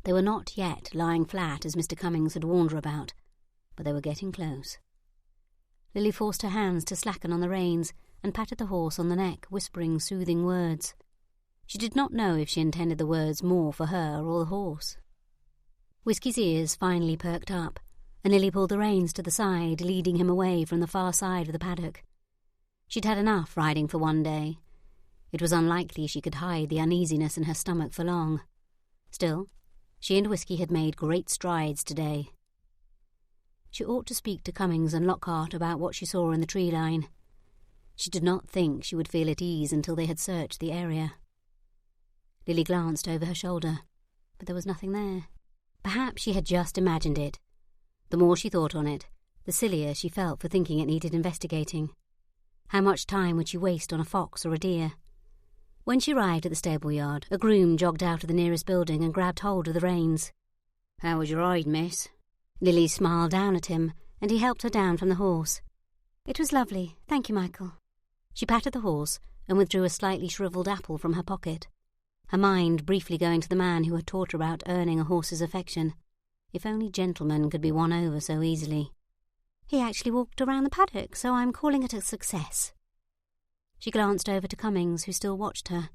They were not yet lying flat as Mr. Cummings had warned her about, but they were getting close. Lily forced her hands to slacken on the reins and patted the horse on the neck, whispering soothing words. She did not know if she intended the words more for her or the horse. Whiskey's ears finally perked up, and Lily pulled the reins to the side, leading him away from the far side of the paddock. She'd had enough riding for one day. It was unlikely she could hide the uneasiness in her stomach for long. Still, she and Whiskey had made great strides today. She ought to speak to Cummings and Lockhart about what she saw in the tree line. She did not think she would feel at ease until they had searched the area. Lily glanced over her shoulder, but there was nothing there. Perhaps she had just imagined it. The more she thought on it, the sillier she felt for thinking it needed investigating. How much time would she waste on a fox or a deer? When she arrived at the stable yard, a groom jogged out of the nearest building and grabbed hold of the reins. "How was your ride, miss?" Lily smiled down at him, and he helped her down from the horse. "It was lovely, thank you, Michael." She patted the horse and withdrew a slightly shriveled apple from her pocket, her mind briefly going to the man who had taught her about earning a horse's affection. If only gentlemen could be won over so easily. "He actually walked around the paddock, so I'm calling it a success." She glanced over to Cummings, who still watched her.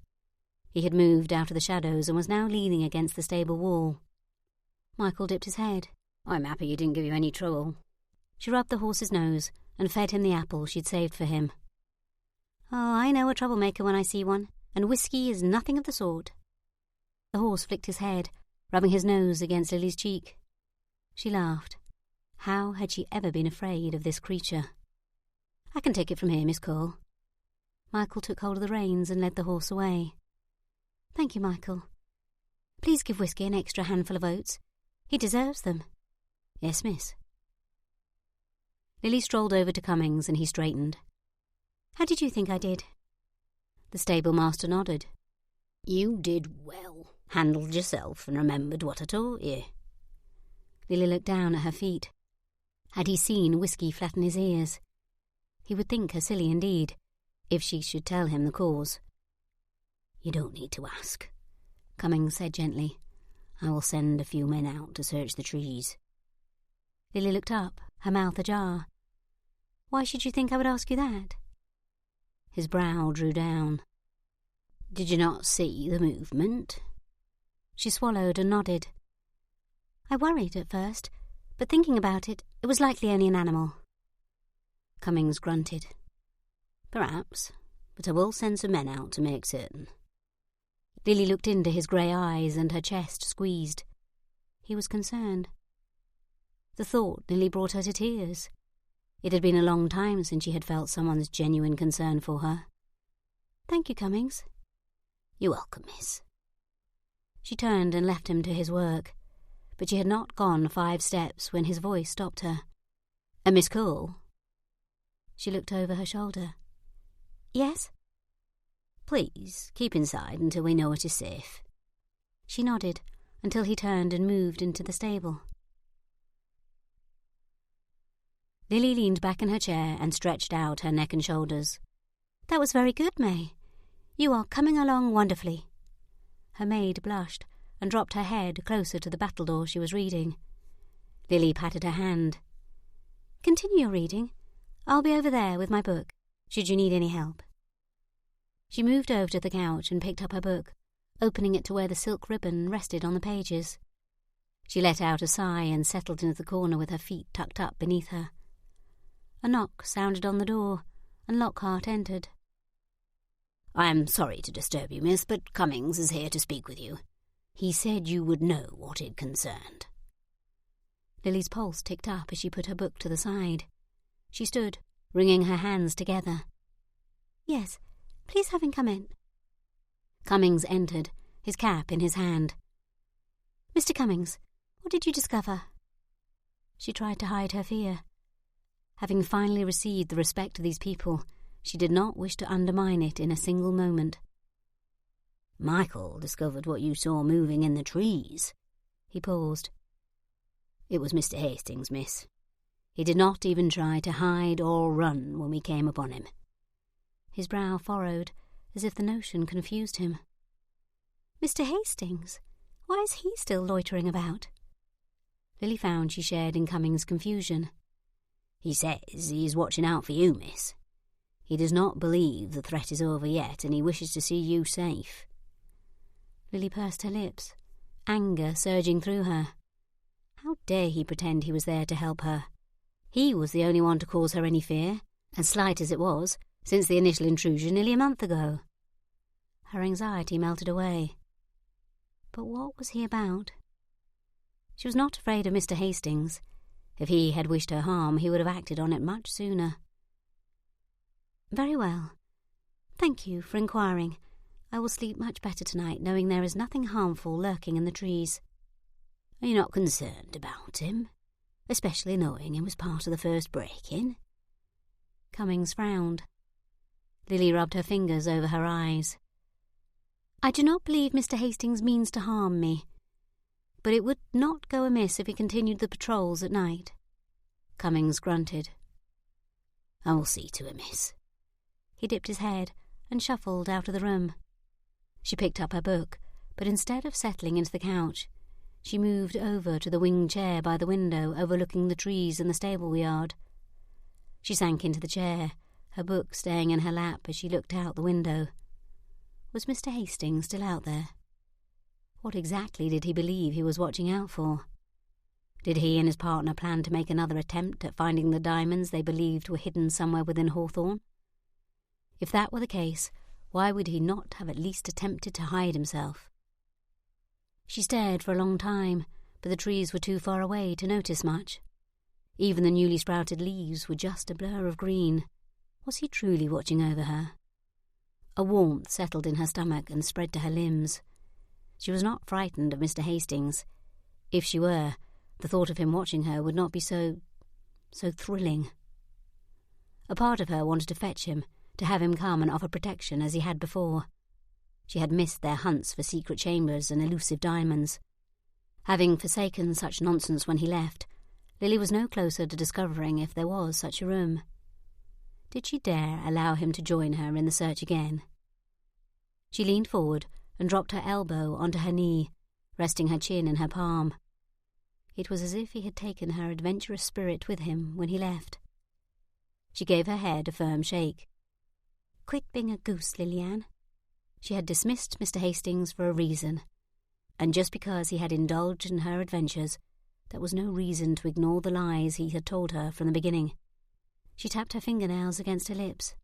He had moved out of the shadows and was now leaning against the stable wall. Michael dipped his head. "I'm happy he didn't give you any trouble." She rubbed the horse's nose and fed him the apple she'd saved for him. "Oh, I know a troublemaker when I see one, and Whiskey is nothing of the sort." The horse flicked his head, rubbing his nose against Lily's cheek. She laughed. How had she ever been afraid of this creature? "I can take it from here, Miss Cole." Michael took hold of the reins and led the horse away. "Thank you, Michael. Please give Whiskey an extra handful of oats. He deserves them." "Yes, miss." Lily strolled over to Cummings and he straightened. "How did you think I did?" The stable master nodded. "You did well. Handled yourself and remembered what I taught you." Lily looked down at her feet. Had he seen Whiskey flatten his ears? He would think her silly indeed, if she should tell him the cause. "You don't need to ask," Cummings said gently. "I will send a few men out to search the trees." Lily looked up, her mouth ajar. "Why should you think I would ask you that?" His brow drew down. "Did you not see the movement?" She swallowed and nodded. "I worried at first, but thinking about it, it was likely only an animal." Cummings grunted. "Perhaps, but I will send some men out to make certain." Lily looked into his grey eyes and her chest squeezed. He was concerned. The thought nearly brought her to tears. It had been a long time since she had felt someone's genuine concern for her. "Thank you, Cummings." "You're welcome, miss." She turned and left him to his work, but she had not gone 5 steps when his voice stopped her. "Miss Cole?" She looked over her shoulder. "Yes?" "Please, keep inside until we know it is safe." She nodded until he turned and moved into the stable. Lily leaned back in her chair and stretched out her neck and shoulders. "That was very good, May. You are coming along wonderfully." Her maid blushed and dropped her head closer to the battledore she was reading. Lily patted her hand. Continue your reading. I'll be over there with my book, should you need any help. She moved over to the couch and picked up her book, opening it to where the silk ribbon rested on the pages. She let out a sigh and settled into the corner with her feet tucked up beneath her. A knock sounded on the door, and Lockhart entered. "I am sorry to disturb you, miss, but Cummings is here to speak with you. He said you would know what it concerned." Lily's pulse ticked up as she put her book to the side. She stood, wringing her hands together. "Yes, please have him come in." Cummings entered, his cap in his hand. "Mr. Cummings, what did you discover?" She tried to hide her fear. Having finally received the respect of these people, she did not wish to undermine it in a single moment. "Michael discovered what you saw moving in the trees." He paused. "It was Mr. Hastings, miss. He did not even try to hide or run when we came upon him." His brow furrowed, as if the notion confused him. "Mr. Hastings? Why is he still loitering about?" Lily found she shared in Cummings' confusion. "He says he is watching out for you, miss. He does not believe the threat is over yet, and he wishes to see you safe." Lily pursed her lips, anger surging through her. How dare he pretend he was there to help her? He was the only one to cause her any fear, as slight as it was, since the initial intrusion nearly a month ago. Her anxiety melted away. But what was he about? She was not afraid of Mr. Hastings. If he had wished her harm, he would have acted on it much sooner. "Very well. Thank you for inquiring. I will sleep much better tonight, knowing there is nothing harmful lurking in the trees." "Are you not concerned about him, especially knowing he was part of the first break-in?" Cummings frowned. Lily rubbed her fingers over her eyes. "I do not believe Mr. Hastings means to harm me, but it would not go amiss if he continued the patrols at night." Cummings grunted. "I will see to it, miss." He dipped his head and shuffled out of the room. She picked up her book, but instead of settling into the couch, she moved over to the wing chair by the window overlooking the trees and the stable yard. She sank into the chair, her book staying in her lap as she looked out the window. Was Mr. Hastings still out there? What exactly did he believe he was watching out for? Did he and his partner plan to make another attempt at finding the diamonds they believed were hidden somewhere within Hawthorn? If that were the case, why would he not have at least attempted to hide himself? She stared for a long time, but the trees were too far away to notice much. Even the newly sprouted leaves were just a blur of green. Was he truly watching over her? A warmth settled in her stomach and spread to her limbs. She was not frightened of Mr. Hastings. If she were, the thought of him watching her would not be so thrilling. A part of her wanted to fetch him, to have him come and offer protection as he had before. She had missed their hunts for secret chambers and elusive diamonds. Having forsaken such nonsense when he left, Lily was no closer to discovering if there was such a room. Did she dare allow him to join her in the search again? She leaned forward and dropped her elbow onto her knee, resting her chin in her palm. It was as if he had taken her adventurous spirit with him when he left. She gave her head a firm shake. "Quit being a goose, Liliane." She had dismissed Mr. Hastings for a reason, and just because he had indulged in her adventures, that was no reason to ignore the lies he had told her from the beginning. She tapped her fingernails against her lips.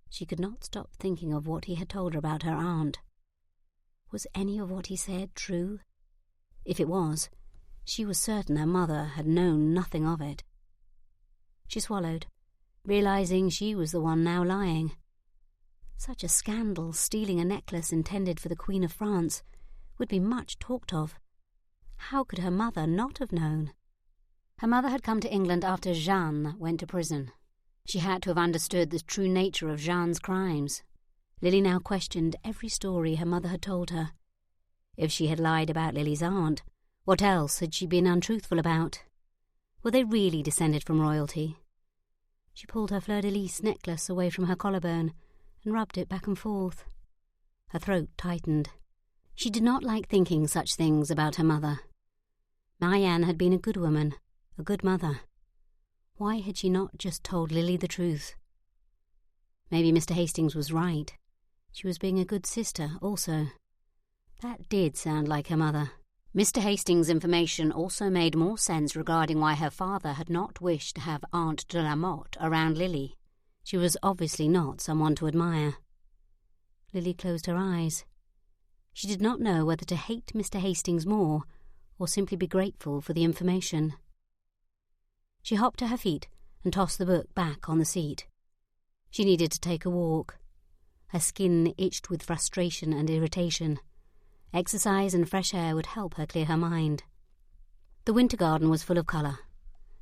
She could not stop thinking of what he had told her about her aunt. Was any of what he said true? If it was, she was certain her mother had known nothing of it. She swallowed, realizing she was the one now lying. Such a scandal, stealing a necklace intended for the Queen of France, would be much talked of. How could her mother not have known? Her mother had come to England after Jeanne went to prison. She had to have understood the true nature of Jeanne's crimes. Lily now questioned every story her mother had told her. If she had lied about Lily's aunt, what else had she been untruthful about? Were they really descended from royalty? She pulled her fleur-de-lis necklace away from her collarbone and rubbed it back and forth. Her throat tightened. She did not like thinking such things about her mother. Marianne had been a good woman, a good mother. Why had she not just told Lily the truth? Maybe Mr. Hastings was right. She was being a good sister also. That did sound like her mother. Mr. Hastings' information also made more sense regarding why her father had not wished to have Aunt de la Motte around Lily. She was obviously not someone to admire. Lily closed her eyes. She did not know whether to hate Mr. Hastings more or simply be grateful for the information. She hopped to her feet and tossed the book back on the seat. She needed to take a walk. Her skin itched with frustration and irritation. Exercise and fresh air would help her clear her mind. The winter garden was full of colour.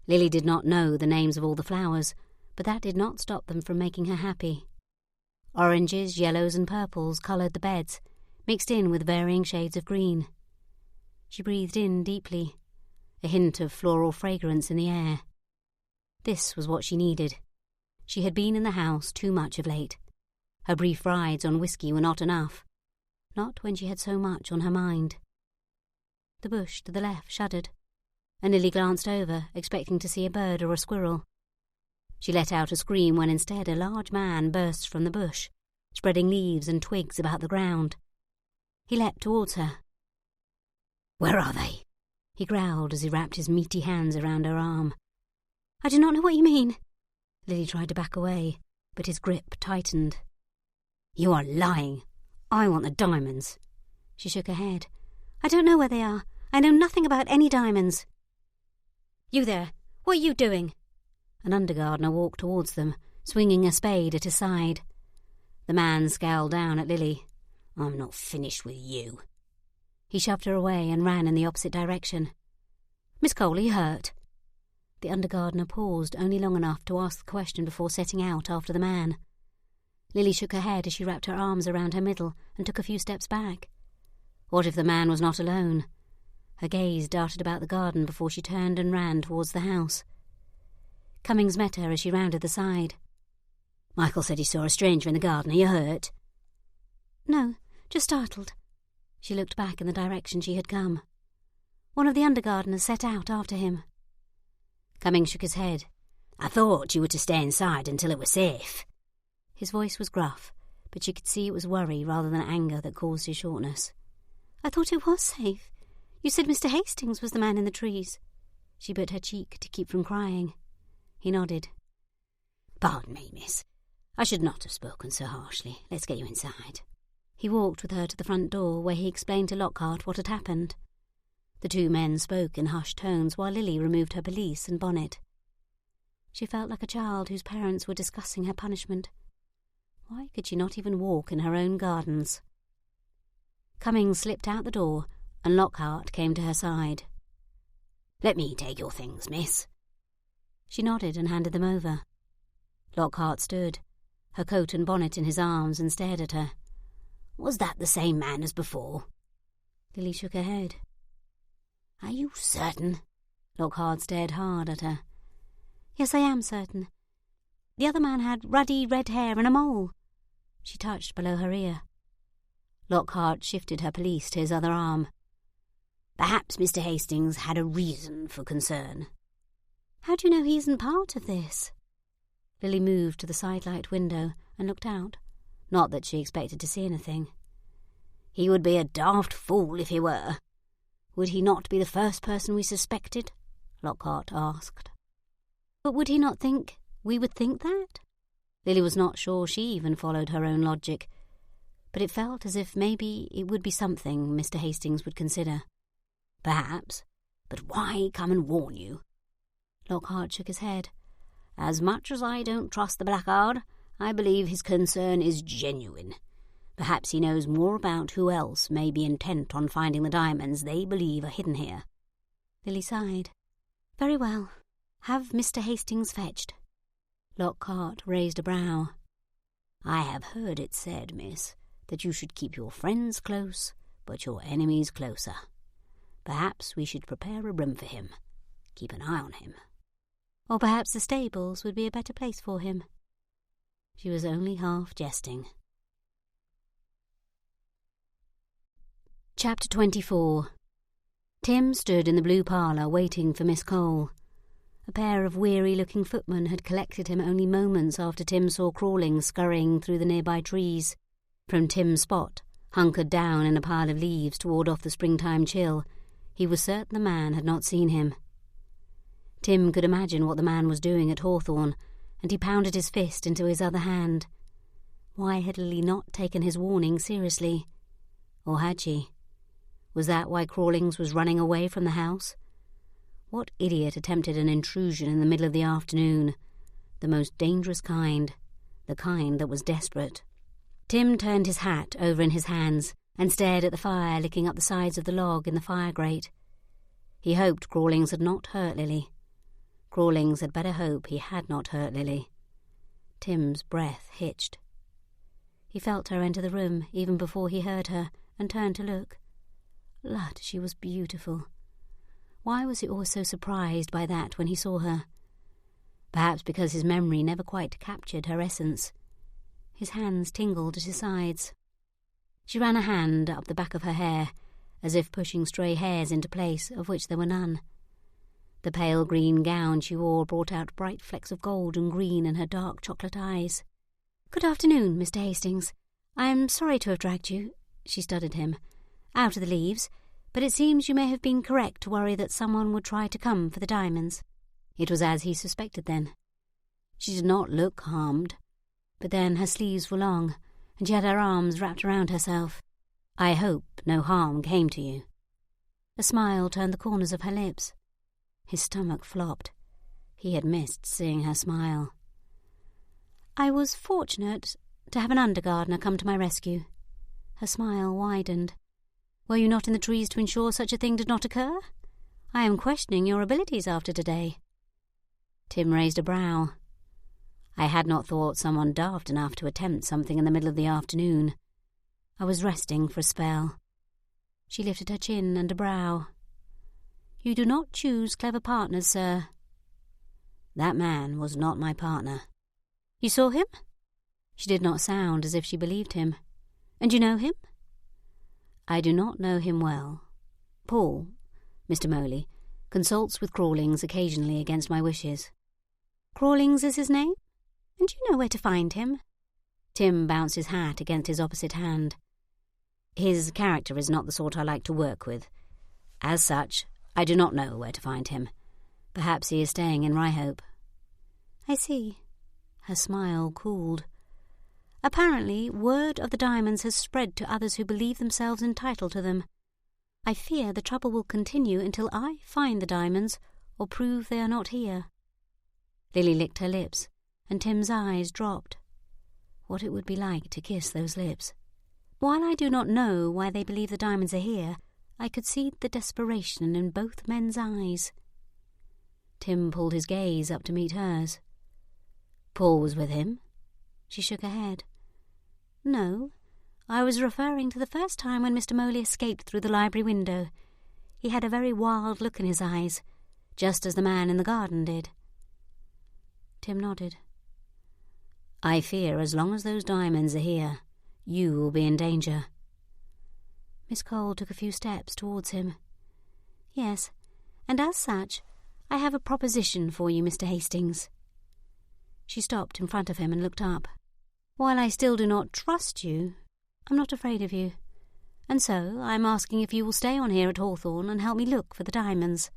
Lily did not know the names of all the flowers, but that did not stop them from making her happy. Oranges, yellows and purples coloured the beds, mixed in with varying shades of green. She breathed in deeply, a hint of floral fragrance in the air. This was what she needed. She had been in the house too much of late. Her brief rides on whiskey were not enough. Not when she had so much on her mind. The bush to the left shuddered, and Lily glanced over, expecting to see a bird or a squirrel. She let out a scream when instead a large man burst from the bush, spreading leaves and twigs about the ground. He leapt towards her. "Where are they?" he growled as he wrapped his meaty hands around her arm. "I do not know what you mean." Lily tried to back away, but his grip tightened. "You are lying. I want the diamonds." She shook her head. "I don't know where they are. I know nothing about any diamonds." "You there, what are you doing?" An undergardener walked towards them, swinging a spade at his side. The man scowled down at Lily. "I'm not finished with you." He shoved her away and ran in the opposite direction. "Miss Cole, are you hurt?" The undergardener paused only long enough to ask the question before setting out after the man. Lily shook her head as she wrapped her arms around her middle and took a few steps back. What if the man was not alone? Her gaze darted about the garden before she turned and ran towards the house. Cummings met her as she rounded the side. "Michael said he saw a stranger in the garden. Are you hurt?" "No, just startled." She looked back in the direction she had come. One of the undergardeners set out after him. Cummings shook his head. "I thought you were to stay inside until it was safe." His voice was gruff, but she could see it was worry rather than anger that caused his shortness. "I thought it was safe. You said Mr. Hastings was the man in the trees." She bit her cheek to keep from crying. He nodded. "Pardon me, miss. I should not have spoken so harshly. Let's get you inside." He walked with her to the front door, where he explained to Lockhart what had happened. The two men spoke in hushed tones while Lily removed her pelisse and bonnet. She felt like a child whose parents were discussing her punishment. Why could she not even walk in her own gardens? Cummings slipped out the door, and Lockhart came to her side. "Let me take your things, miss." She nodded and handed them over. Lockhart stood, her coat and bonnet in his arms, and stared at her. "Was that the same man as before?" Lily shook her head. "Are you certain?" Lockhart stared hard at her. "Yes, I am certain. The other man had ruddy red hair and a mole." She touched below her ear. Lockhart shifted her pelisse to his other arm. "Perhaps Mr. Hastings had a reason for concern." "How do you know he isn't part of this?" Lily moved to the sidelight window and looked out. Not that she expected to see anything. "He would be a daft fool if he were." "Would he not be the first person we suspected?" Lockhart asked. "But would he not think we would think that?" Lily was not sure she even followed her own logic, but it felt as if maybe it would be something Mr. Hastings would consider. "Perhaps, but why come and warn you?" Lockhart shook his head. "As much as I don't trust the blackguard, I believe his concern is genuine. Perhaps he knows more about who else may be intent on finding the diamonds they believe are hidden here." Lily sighed. "Very well. Have Mr. Hastings fetched." Lockhart raised a brow. "I have heard it said, miss, that you should keep your friends close, but your enemies closer. Perhaps we should prepare a room for him. Keep an eye on him." "Or perhaps the stables would be a better place for him." She was only half jesting. Chapter 24. Tim stood in the blue parlour waiting for Miss Cole. A pair of weary-looking footmen had collected him only moments after Tim saw Crawlings scurrying through the nearby trees. From Tim's spot, hunkered down in a pile of leaves to ward off the springtime chill, he was certain the man had not seen him. Tim could imagine what the man was doing at Hawthorn, and he pounded his fist into his other hand. Why had Lily not taken his warning seriously? Or had she? Was that why Crawlings was running away from the house? What idiot attempted an intrusion in the middle of the afternoon? The most dangerous kind, the kind that was desperate. Tim turned his hat over in his hands and stared at the fire licking up the sides of the log in the fire grate. He hoped Crawlings had not hurt Lily. Crawlings had better hope he had not hurt Lily. Tim's breath hitched. He felt her enter the room even before he heard her and turned to look. Lud, she was beautiful. Why was he always so surprised by that when he saw her? Perhaps because his memory never quite captured her essence. His hands tingled at his sides. She ran a hand up the back of her hair, as if pushing stray hairs into place of which there were none. The pale green gown she wore brought out bright flecks of gold and green in her dark chocolate eyes. "Good afternoon, Mr. Hastings. I am sorry to have dragged you," she stuttered him, "out of the leaves, but it seems you may have been correct to worry that someone would try to come for the diamonds." It was as he suspected then. She did not look harmed, but then her sleeves were long, and she had her arms wrapped around herself. "I hope no harm came to you." A smile turned the corners of her lips. His stomach flopped. He had missed seeing her smile. "I was fortunate to have an undergardener come to my rescue." Her smile widened. "Were you not in the trees to ensure such a thing did not occur? I am questioning your abilities after today." Tim raised a brow. "I had not thought someone daft enough to attempt something in the middle of the afternoon. I was resting for a spell." She lifted her chin and a brow. "You do not choose clever partners, sir." "That man was not my partner." "You saw him?" She did not sound as if she believed him. "And you know him?" "I do not know him well. Paul, Mr. Moley, consults with Crawlings occasionally against my wishes." "Crawlings is his name? And do you know where to find him?" Tim bounced his hat against his opposite hand. "His character is not the sort I like to work with. As such, I do not know where to find him. Perhaps he is staying in Ryhope." "I see." Her smile cooled. "Apparently, word of the diamonds has spread to others who believe themselves entitled to them. I fear the trouble will continue until I find the diamonds or prove they are not here." Lily licked her lips, and Tim's eyes dropped. What it would be like to kiss those lips. While I do not know why they believe the diamonds are here, I could see the desperation in both men's eyes. Tim pulled his gaze up to meet hers. "Paul was with him?" She shook her head. "No, I was referring to the first time when Mr. Moley escaped through the library window. He had a very wild look in his eyes, just as the man in the garden did." Tim nodded. "I fear as long as those diamonds are here, you will be in danger." Miss Cole took a few steps towards him. "Yes, and as such, I have a proposition for you, Mr. Hastings." She stopped in front of him and looked up. "While I still do not trust you, I'm not afraid of you. And so I'm asking if you will stay on here at Hawthorn and help me look for the diamonds."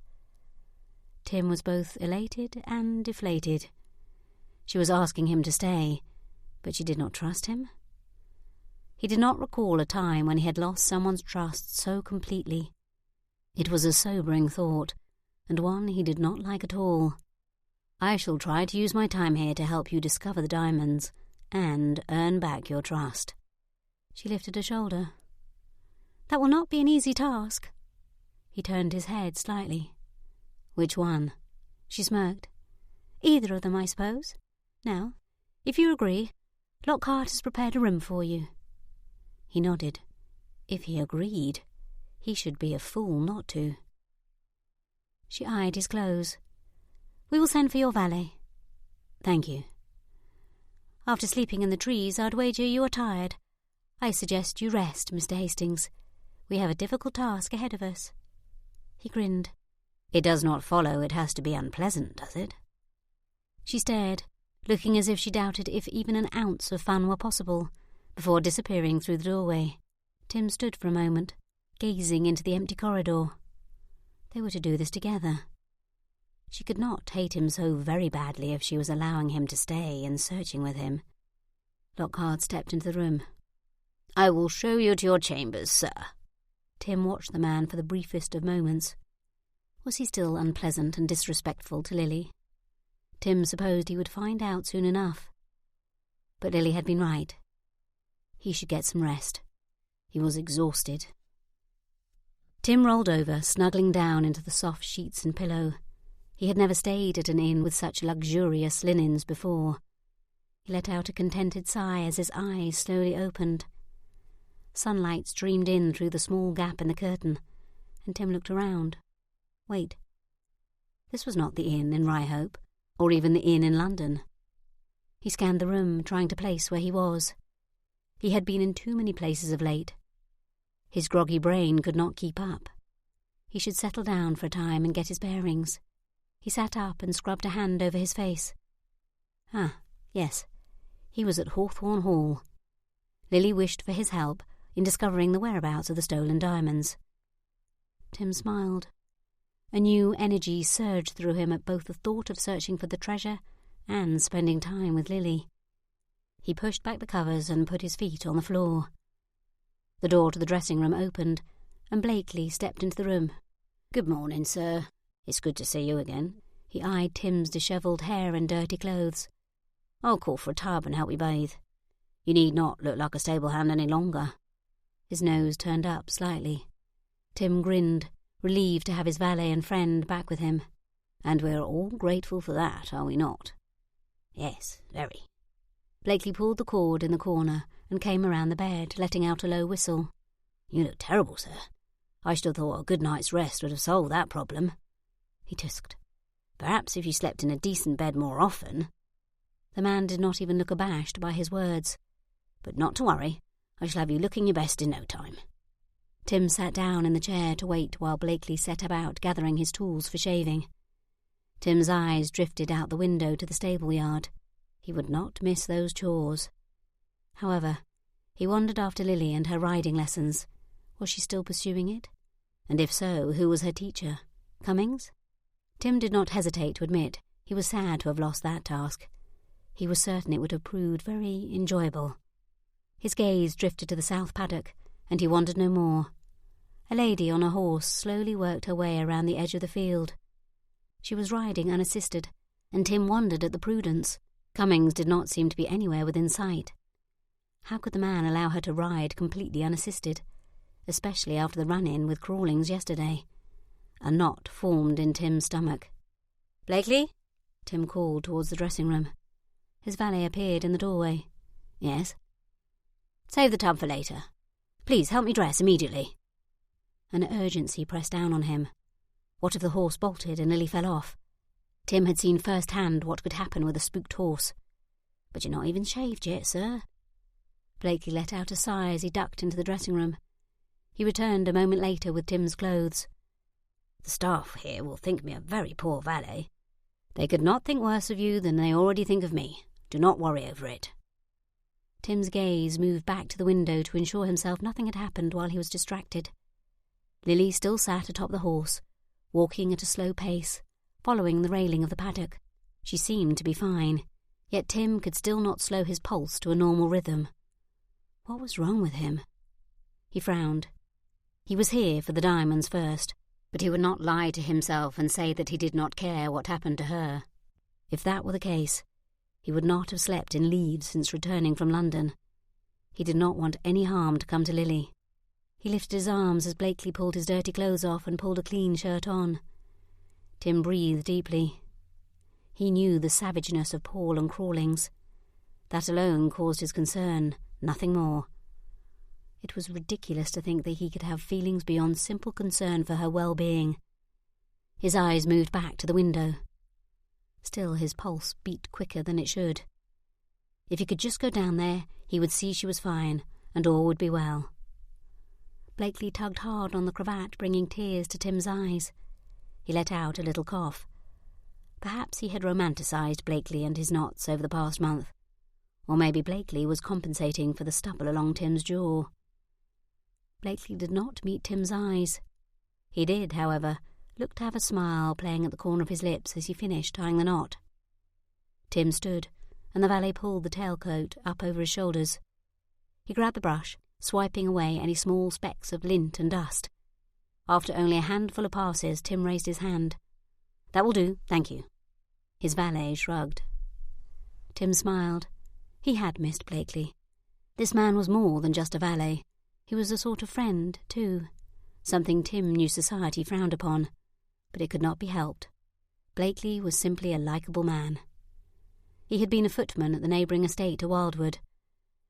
Tim was both elated and deflated. She was asking him to stay, but she did not trust him. He did not recall a time when he had lost someone's trust so completely. It was a sobering thought, and one he did not like at all. "I shall try to use my time here to help you discover the diamonds and earn back your trust." She lifted a shoulder. "That will not be an easy task." He turned his head slightly. "Which one?" She smirked. "Either of them, I suppose. Now, if you agree, Lockhart has prepared a room for you." He nodded. If he agreed, he should be a fool not to. She eyed his clothes. "We will send for your valet." "Thank you." "After sleeping in the trees, I'd wager you are tired. I suggest you rest, Mr. Hastings. We have a difficult task ahead of us." He grinned. It does not follow it has to be unpleasant, does it? She stared, looking as if she doubted if even an ounce of fun were possible, before disappearing through the doorway. Tim stood for a moment, gazing into the empty corridor. They were to do this together. She could not hate him so very badly if she was allowing him to stay and searching with him. Lockhart stepped into the room. "I will show you to your chambers, sir." Tim watched the man for the briefest of moments. Was he still unpleasant and disrespectful to Lily? Tim supposed he would find out soon enough. But Lily had been right. He should get some rest. He was exhausted. Tim rolled over, snuggling down into the soft sheets and pillow. He had never stayed at an inn with such luxurious linens before. He let out a contented sigh as his eyes slowly opened. Sunlight streamed in through the small gap in the curtain, and Tim looked around. Wait. This was not the inn in Ryhope, or even the inn in London. He scanned the room, trying to place where he was. He had been in too many places of late. His groggy brain could not keep up. He should settle down for a time and get his bearings. He sat up and scrubbed a hand over his face. Yes, he was at Hawthorn Hall. Lily wished for his help in discovering the whereabouts of the stolen diamonds. Tim smiled. A new energy surged through him at both the thought of searching for the treasure and spending time with Lily. He pushed back the covers and put his feet on the floor. The door to the dressing-room opened, and Blakely stepped into the room. "Good morning, sir. It's good to see you again." He eyed Tim's dishevelled hair and dirty clothes. "I'll call for a tub and help you bathe. You need not look like a stable hand any longer." His nose turned up slightly. Tim grinned, relieved to have his valet and friend back with him. "And we're all grateful for that, are we not?" "Yes, very." Blakely pulled the cord in the corner and came around the bed, letting out a low whistle. "You look terrible, sir. I should have thought a good night's rest would have solved that problem." He tusked. "Perhaps if you slept in a decent bed more often." The man did not even look abashed by his words. "But not to worry. I shall have you looking your best in no time." Tim sat down in the chair to wait while Blakely set about gathering his tools for shaving. Tim's eyes drifted out the window to the stable yard. He would not miss those chores. However, he wondered after Lily and her riding lessons. Was she still pursuing it? And if so, who was her teacher? Cummings? Tim did not hesitate to admit he was sad to have lost that task. He was certain it would have proved very enjoyable. His gaze drifted to the south paddock, and he wondered no more. A lady on a horse slowly worked her way around the edge of the field. She was riding unassisted, and Tim wondered at the prudence. Cummings did not seem to be anywhere within sight. How could the man allow her to ride completely unassisted, especially after the run-in with Crawlings yesterday? A knot formed in Tim's stomach. "Blakely?" Tim called towards the dressing-room. His valet appeared in the doorway. "Yes?" "Save the tub for later. Please help me dress immediately." An urgency pressed down on him. What if the horse bolted and Lily fell off? Tim had seen first-hand what could happen with a spooked horse. "But you're not even shaved yet, sir." Blakely let out a sigh as he ducked into the dressing-room. He returned a moment later with Tim's clothes. "The staff here will think me a very poor valet. They could not think worse of you than they already think of me. Do not worry over it." Tim's gaze moved back to the window to ensure himself nothing had happened while he was distracted. Lily still sat atop the horse, walking at a slow pace, following the railing of the paddock. She seemed to be fine, yet Tim could still not slow his pulse to a normal rhythm. What was wrong with him? He frowned. He was here for the diamonds first, but he would not lie to himself and say that he did not care what happened to her. If that were the case, he would not have slept in Leeds since returning from London. He did not want any harm to come to Lily. He lifted his arms as Blakely pulled his dirty clothes off and pulled a clean shirt on. Tim breathed deeply. He knew the savageness of Paul and Crawlings. That alone caused his concern, nothing more. It was ridiculous to think that he could have feelings beyond simple concern for her well-being. His eyes moved back to the window. Still his pulse beat quicker than it should. If he could just go down there, he would see she was fine, and all would be well. Blakely tugged hard on the cravat, bringing tears to Tim's eyes. He let out a little cough. Perhaps he had romanticised Blakely and his knots over the past month. Or maybe Blakely was compensating for the stubble along Tim's jaw. Blakely did not meet Tim's eyes. He did, however, look to have a smile playing at the corner of his lips as he finished tying the knot. Tim stood, and the valet pulled the tailcoat up over his shoulders. He grabbed the brush, swiping away any small specks of lint and dust. After only a handful of passes, Tim raised his hand. "That will do, thank you." His valet shrugged. Tim smiled. He had missed Blakely. This man was more than just a valet. He was a sort of friend, too. Something Tim knew society frowned upon. But it could not be helped. Blakely was simply a likeable man. He had been a footman at the neighbouring estate to Wildwood.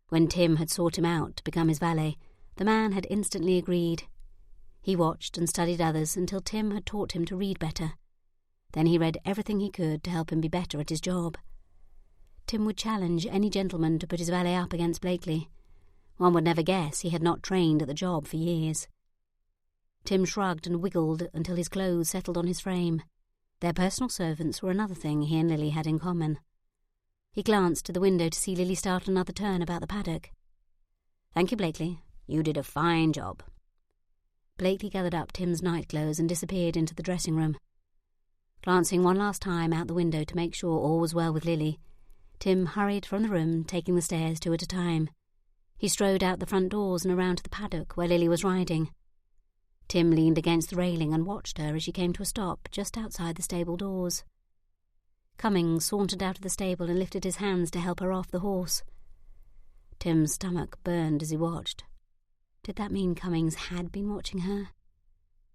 When Tim had sought him out to become his valet, the man had instantly agreed. He watched and studied others until Tim had taught him to read better. Then he read everything he could to help him be better at his job. Tim would challenge any gentleman to put his valet up against Blakely. One would never guess he had not trained at the job for years. Tim shrugged and wiggled until his clothes settled on his frame. Their personal servants were another thing he and Lily had in common. He glanced to the window to see Lily start another turn about the paddock. "Thank you, Blakely. You did a fine job." Blakely gathered up Tim's nightclothes and disappeared into the dressing room. Glancing one last time out the window to make sure all was well with Lily, Tim hurried from the room, taking the stairs 2 at a time. He strode out the front doors and around to the paddock where Lily was riding. Tim leaned against the railing and watched her as she came to a stop just outside the stable doors. Cummings sauntered out of the stable and lifted his hands to help her off the horse. Tim's stomach burned as he watched. Did that mean Cummings had been watching her?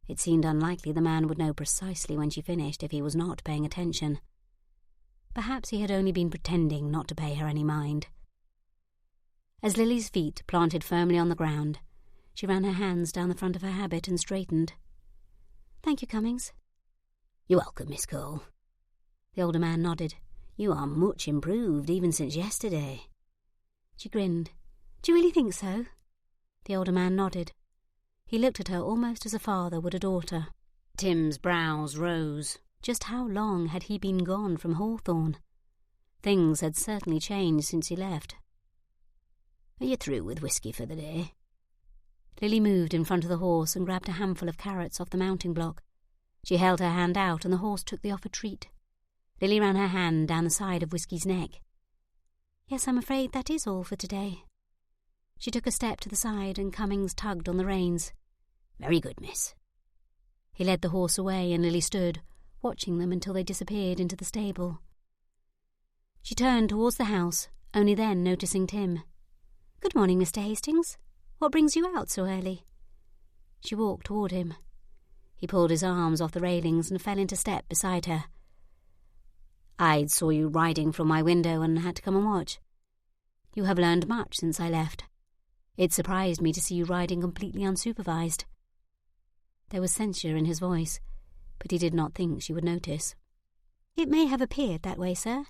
It seemed unlikely the man would know precisely when she finished if he was not paying attention. Perhaps he had only been pretending not to pay her any mind. As Lily's feet planted firmly on the ground, she ran her hands down the front of her habit and straightened. "Thank you, Cummings." "You're welcome, Miss Cole." The older man nodded. "You are much improved even since yesterday." She grinned. "Do you really think so?" The older man nodded. He looked at her almost as a father would a daughter. Tim's brows rose. Just how long had he been gone from Hawthorn? Things had certainly changed since he left. "Are you through with whiskey for the day?" Lily moved in front of the horse and grabbed a handful of carrots off the mounting block. She held her hand out and the horse took the offered treat. Lily ran her hand down the side of Whiskey's neck. "Yes, I'm afraid that is all for today." She took a step to the side and Cummings tugged on the reins. "Very good, miss." He led the horse away and Lily stood, watching them until they disappeared into the stable. She turned towards the house, only then noticing Tim. "Good morning, Mr. Hastings. What brings you out so early?" She walked toward him. He pulled his arms off the railings and fell into step beside her. "I saw you riding from my window and had to come and watch. You have learned much since I left. It surprised me to see you riding completely unsupervised." There was censure in his voice, but he did not think she would notice. "It may have appeared that way, sir,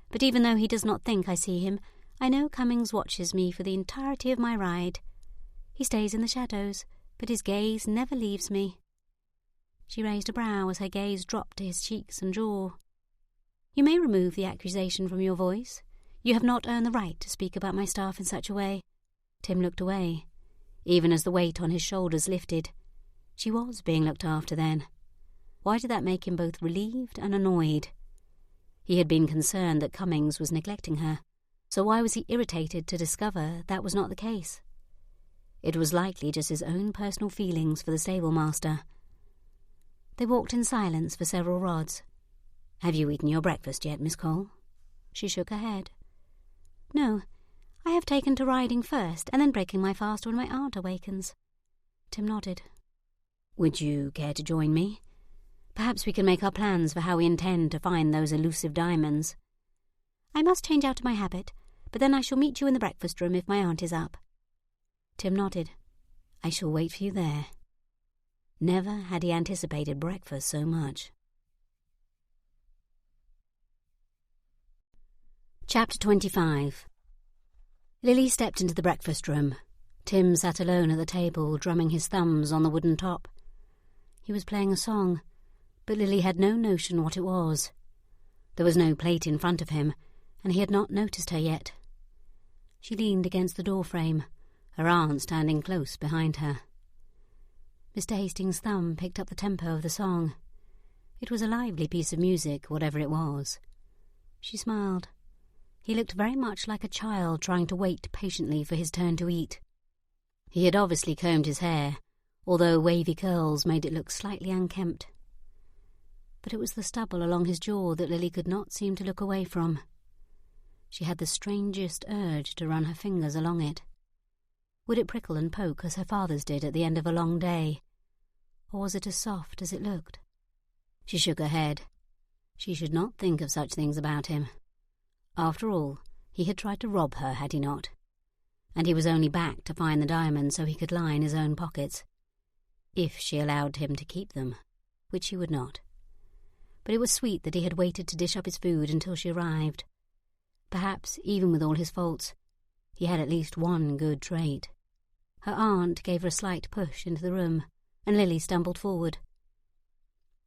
but even though he does not think I see him, I know Cummings watches me for the entirety of my ride. He stays in the shadows, but his gaze never leaves me." She raised a brow as her gaze dropped to his cheeks and jaw. "You may remove the accusation from your voice. You have not earned the right to speak about my staff in such a way." Tim looked away, even as the weight on his shoulders lifted. She was being looked after then. Why did that make him both relieved and annoyed? He had been concerned that Cummings was neglecting her, so why was he irritated to discover that was not the case? It was likely just his own personal feelings for the stable-master. They walked in silence for several rods. "Have you eaten your breakfast yet, Miss Cole?" She shook her head. "No, I have taken to riding first, and then breaking my fast when my aunt awakens." Tim nodded. "Would you care to join me? Perhaps we can make our plans for how we intend to find those elusive diamonds." "I must change out of my habit, but then I shall meet you in the breakfast room if my aunt is up." Tim nodded. "I shall wait for you there." Never had he anticipated breakfast so much. Chapter 25. Lily stepped into the breakfast room. Tim sat alone at the table, drumming his thumbs on the wooden top. He was playing a song, but Lily had no notion what it was. There was no plate in front of him, and he had not noticed her yet. She leaned against the door frame, her aunt standing close behind her. Mr. Hastings' thumb picked up the tempo of the song. It was a lively piece of music, whatever it was. She smiled. He looked very much like a child trying to wait patiently for his turn to eat. He had obviously combed his hair, although wavy curls made it look slightly unkempt. But it was the stubble along his jaw that Lily could not seem to look away from. She had the strangest urge to run her fingers along it. Would it prickle and poke as her father's did at the end of a long day, or was it as soft as it looked? She shook her head. She should not think of such things about him. After all, he had tried to rob her, had he not? And he was only back to find the diamonds so he could line his own pockets. If she allowed him to keep them, which she would not. But it was sweet that he had waited to dish up his food until she arrived. Perhaps, even with all his faults, he had at least one good trait. Her aunt gave her a slight push into the room, and Lily stumbled forward.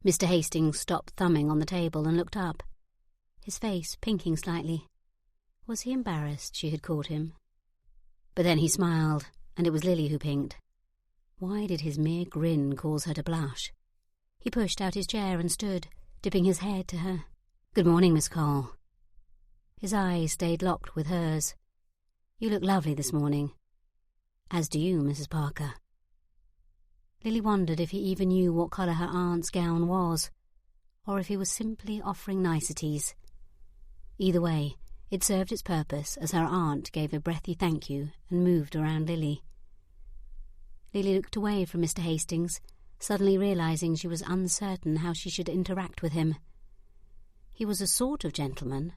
Mr. Hastings stopped thumbing on the table and looked up, his face pinking slightly. Was he embarrassed she had caught him? But then he smiled, and it was Lily who pinked. Why did his mere grin cause her to blush? He pushed out his chair and stood, dipping his head to her. "Good morning, Miss Cole." His eyes stayed locked with hers. "You look lovely this morning. As do you, Mrs. Parker." Lily wondered if he even knew what colour her aunt's gown was, or if he was simply offering niceties. Either way, it served its purpose as her aunt gave a breathy thank you and moved around Lily. Lily looked away from Mr. Hastings, suddenly realising she was uncertain how she should interact with him. He was a sort of gentleman,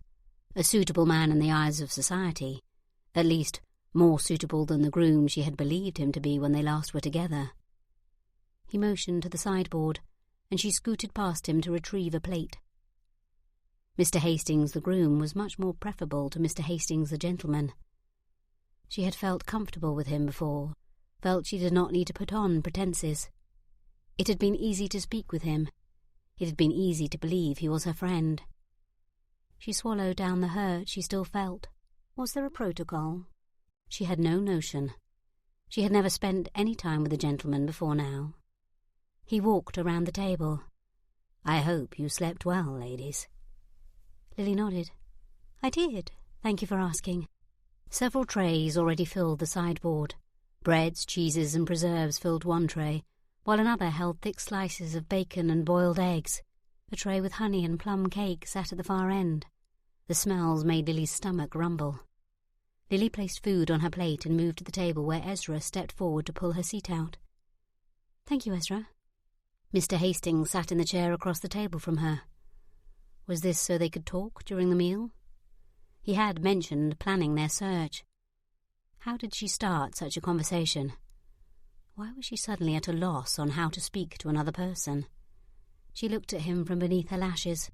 a suitable man in the eyes of society, at least more suitable than the groom she had believed him to be when they last were together. He motioned to the sideboard, and she scooted past him to retrieve a plate. Mr. Hastings the groom was much more preferable to Mr. Hastings the gentleman. She had felt comfortable with him before, felt she did not need to put on pretences. It had been easy to speak with him. It had been easy to believe he was her friend. She swallowed down the hurt she still felt. Was there a protocol? She had no notion. She had never spent any time with a gentleman before now. He walked around the table. "I hope you slept well, ladies." Lily nodded. "I did, thank you for asking." Several trays already filled the sideboard. Breads, cheeses and preserves filled one tray, while another held thick slices of bacon and boiled eggs. A tray with honey and plum cake sat at the far end. The smells made Lily's stomach rumble. Lily placed food on her plate and moved to the table where Ezra stepped forward to pull her seat out. "Thank you, Ezra." Mr. Hastings sat in the chair across the table from her. Was this so they could talk during the meal? He had mentioned planning their search. How did she start such a conversation? Why was she suddenly at a loss on how to speak to another person? She looked at him from beneath her lashes,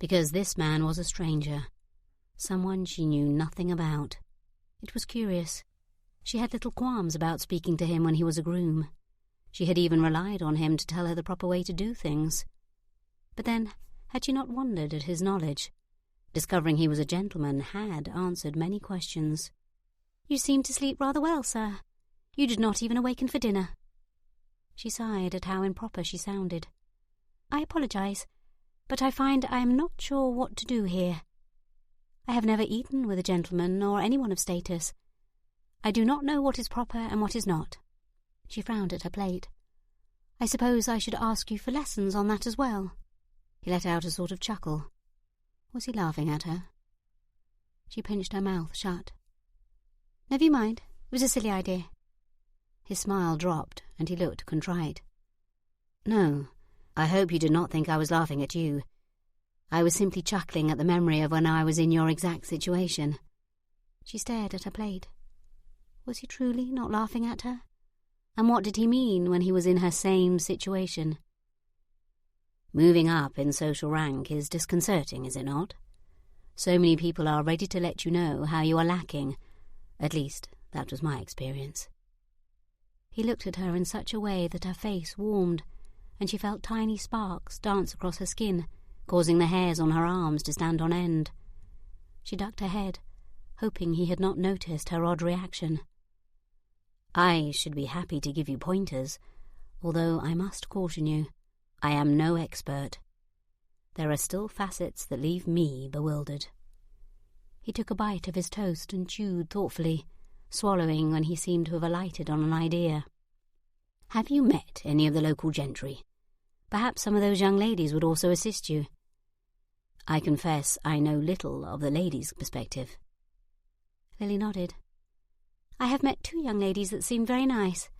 because this man was a stranger, someone she knew nothing about. It was curious. She had little qualms about speaking to him when he was a groom. She had even relied on him to tell her the proper way to do things. But then, had she not wondered at his knowledge? Discovering he was a gentleman had answered many questions. "You seem to sleep rather well, sir. You did not even awaken for dinner." She sighed at how improper she sounded. "I apologise, but I find I am not sure what to do here. I have never eaten with a gentleman or anyone of status. I do not know what is proper and what is not." She frowned at her plate. "I suppose I should ask you for lessons on that as well." He let out a sort of chuckle. Was he laughing at her? She pinched her mouth shut. "Never you mind. It was a silly idea." His smile dropped, and he looked contrite. "No, I hope you did not think I was laughing at you. I was simply chuckling at the memory of when I was in your exact situation." She stared at her plate. Was he truly not laughing at her? And what did he mean when he was in her same situation? Moving up in social rank is disconcerting, is it not? So many people are ready to let you know how you are lacking. At least, that was my experience. He looked at her in such a way that her face warmed, and she felt tiny sparks dance across her skin, causing the hairs on her arms to stand on end. She ducked her head, hoping he had not noticed her odd reaction. "I should be happy to give you pointers, although I must caution you, I am no expert. There are still facets that leave me bewildered." He took a bite of his toast and chewed thoughtfully, swallowing when he seemed to have alighted on an idea. "Have you met any of the local gentry? Perhaps some of those young ladies would also assist you." "I confess I know little of the ladies' perspective." Lily nodded. "I have met 2 young ladies that seemed very nice.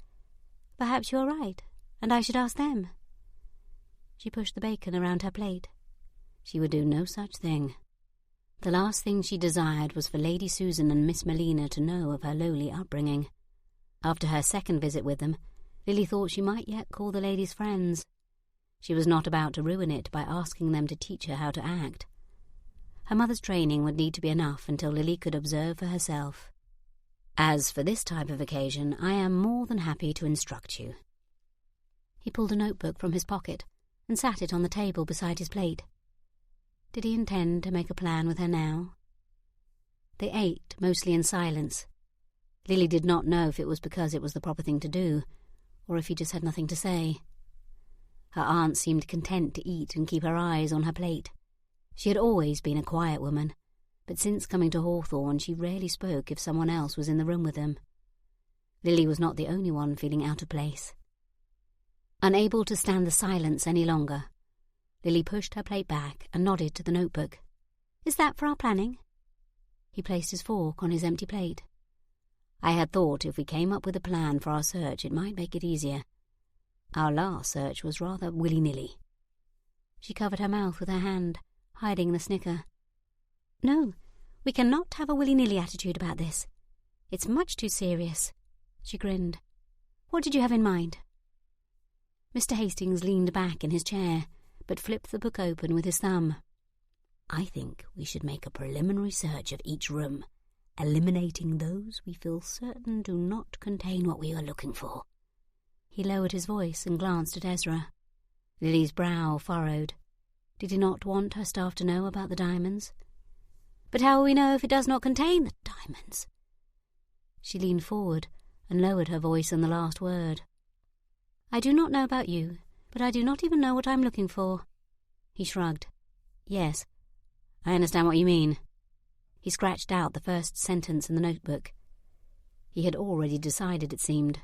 Perhaps you are right, and I should ask them." She pushed the bacon around her plate. She would do no such thing. The last thing she desired was for Lady Susan and Miss Melina to know of her lowly upbringing. After her second visit with them, Lily thought she might yet call the ladies friends. She was not about to ruin it by asking them to teach her how to act. Her mother's training would need to be enough until Lily could observe for herself. "As for this type of occasion, I am more than happy to instruct you." He pulled a notebook from his pocket and sat it on the table beside his plate. Did he intend to make a plan with her now? They ate, mostly in silence. Lily did not know if it was because it was the proper thing to do, or if he just had nothing to say. Her aunt seemed content to eat and keep her eyes on her plate. She had always been a quiet woman, but since coming to Hawthorn she rarely spoke if someone else was in the room with them. Lily was not the only one feeling out of place. Unable to stand the silence any longer, Lily pushed her plate back and nodded to the notebook. "Is that for our planning?" He placed his fork on his empty plate. "I had thought if we came up with a plan for our search it might make it easier. Our last search was rather willy-nilly." She covered her mouth with her hand, hiding the snicker. "No, we cannot have a willy-nilly attitude about this. It's much too serious." She grinned. "What did you have in mind?" Mr. Hastings leaned back in his chair, but flipped the book open with his thumb. "I think we should make a preliminary search of each room, eliminating those we feel certain do not contain what we are looking for." He lowered his voice and glanced at Ezra. Lily's brow furrowed. Did he not want her staff to know about the diamonds? "But how will we know if it does not contain the diamonds?" She leaned forward and lowered her voice on the last word. "I do not know about you, but I do not even know what I am looking for." He shrugged. "Yes, I understand what you mean." He scratched out the first sentence in the notebook. He had already decided, it seemed.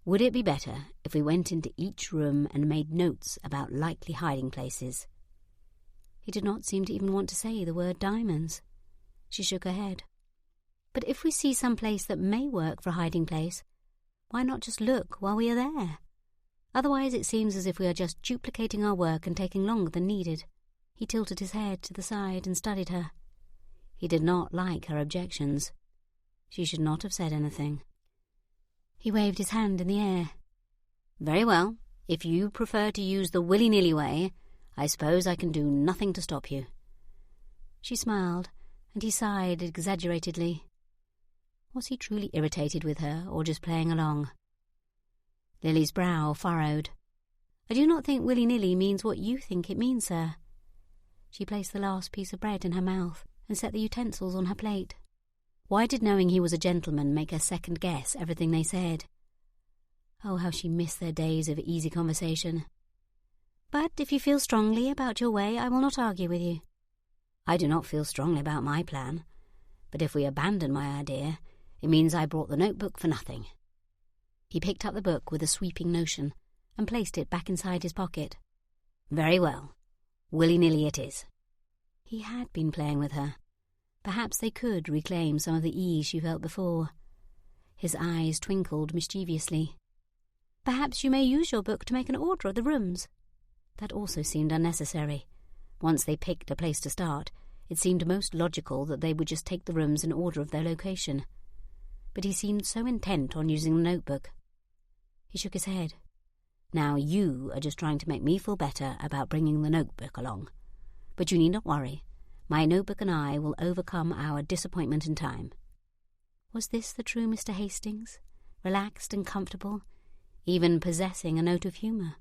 Would it be better if we went into each room and made notes about likely hiding places? He did not seem to even want to say the word diamonds. She shook her head. "But if we see some place that may work for a hiding place, why not just look while we are there? Otherwise it seems as if we are just duplicating our work and taking longer than needed." He tilted his head to the side and studied her. He did not like her objections. She should not have said anything. He waved his hand in the air. "Very well. If you prefer to use the willy-nilly way, I suppose I can do nothing to stop you." She smiled, and he sighed exaggeratedly. Was he truly irritated with her, or just playing along? Lily's brow furrowed. "I do not think willy-nilly means what you think it means, sir." She placed the last piece of bread in her mouth and set the utensils on her plate. Why did knowing he was a gentleman make her second-guess everything they said? Oh, how she missed their days of easy conversation. "But if you feel strongly about your way, I will not argue with you." "I do not feel strongly about my plan, but if we abandon my idea, it means I brought the notebook for nothing." He picked up the book with a sweeping notion and placed it back inside his pocket. "Very well. Willy-nilly it is." He had been playing with her. Perhaps they could reclaim some of the ease she felt before. His eyes twinkled mischievously. "Perhaps you may use your book to make an order of the rooms." That also seemed unnecessary. Once they picked a place to start, it seemed most logical that they would just take the rooms in order of their location. But he seemed so intent on using the notebook. He shook his head. "Now you are just trying to make me feel better about bringing the notebook along. But you need not worry. My notebook and I will overcome our disappointment in time." Was this the true Mr. Hastings, relaxed and comfortable, even possessing a note of humour?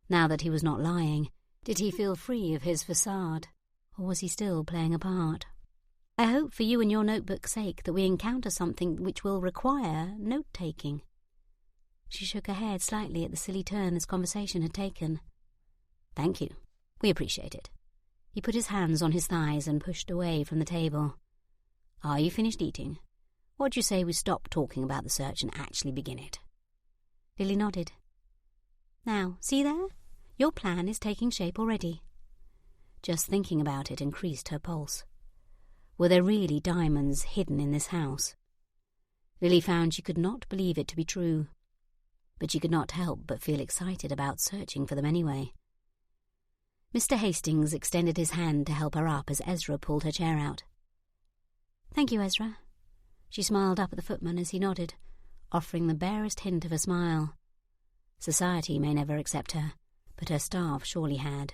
Now that he was not lying, did he feel free of his facade, or was he still playing a part? "I hope for you and your notebook's sake that we encounter something which will require note-taking." She shook her head slightly at the silly turn this conversation had taken. "Thank you. We appreciate it." He put his hands on his thighs and pushed away from the table. "Are you finished eating? What do you say we stop talking about the search and actually begin it?" Lily nodded. "Now, see there? Your plan is taking shape already." Just thinking about it increased her pulse. Were there really diamonds hidden in this house? Lily found she could not believe it to be true, but she could not help but feel excited about searching for them anyway. Mr. Hastings extended his hand to help her up as Ezra pulled her chair out. "Thank you, Ezra." She smiled up at the footman as he nodded, offering the barest hint of a smile. Society may never accept her, but her staff surely had.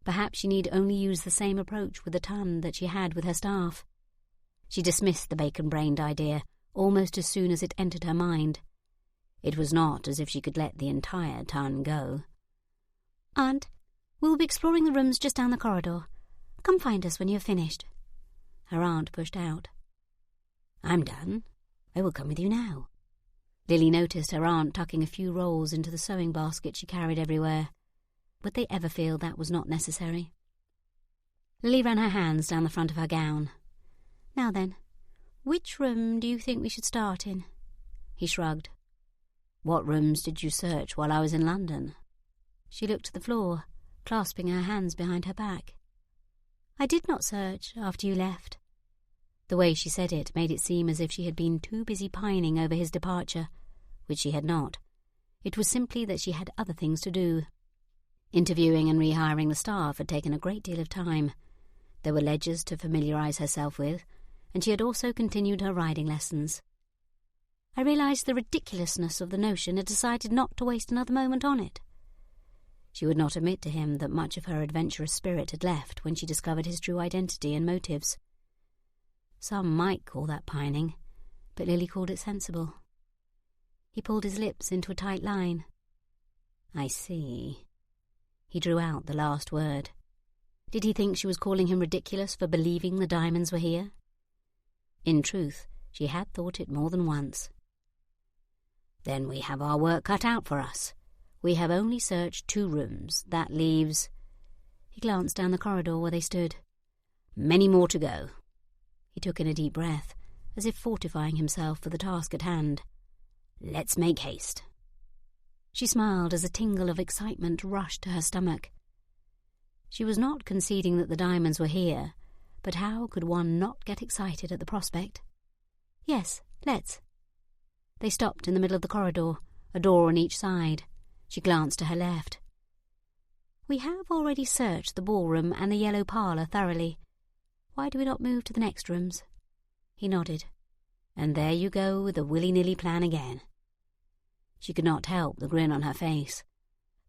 Perhaps she need only use the same approach with the ton that she had with her staff. She dismissed the bacon-brained idea almost as soon as it entered her mind. It was not as if she could let the entire ton go. "Aunt, we'll be exploring the rooms just down the corridor. Come find us when you have finished." Her aunt pushed out. "I'm done. I will come with you now." Lily noticed her aunt tucking a few rolls into the sewing basket she carried everywhere. Would they ever feel that was not necessary? Lily ran her hands down the front of her gown. "Now then, which room do you think we should start in?" He shrugged. "What rooms did you search while I was in London?" She looked to the floor, clasping her hands behind her back. "I did not search after you left." The way she said it made it seem as if she had been too busy pining over his departure, which she had not. It was simply that she had other things to do. Interviewing and rehiring the staff had taken a great deal of time. There were ledgers to familiarise herself with, and she had also continued her riding lessons. "I realised the ridiculousness of the notion and decided not to waste another moment on it." She would not admit to him that much of her adventurous spirit had left when she discovered his true identity and motives. Some might call that pining, but Lily called it sensible. He pulled his lips into a tight line. "I see." He drew out the last word. Did he think she was calling him ridiculous for believing the diamonds were here? In truth, she had thought it more than once. "Then we have our work cut out for us. We have only searched 2 rooms. That leaves—" He glanced down the corridor where they stood. "Many more to go." He took in a deep breath, as if fortifying himself for the task at hand. "Let's make haste." She smiled as a tingle of excitement rushed to her stomach. She was not conceding that the diamonds were here, but how could one not get excited at the prospect? "Yes, let's." They stopped in the middle of the corridor, a door on each side. She glanced to her left. "We have already searched the ballroom and the yellow parlour thoroughly. Why do we not move to the next rooms?" He nodded. "And there you go with a willy-nilly plan again." She could not help the grin on her face.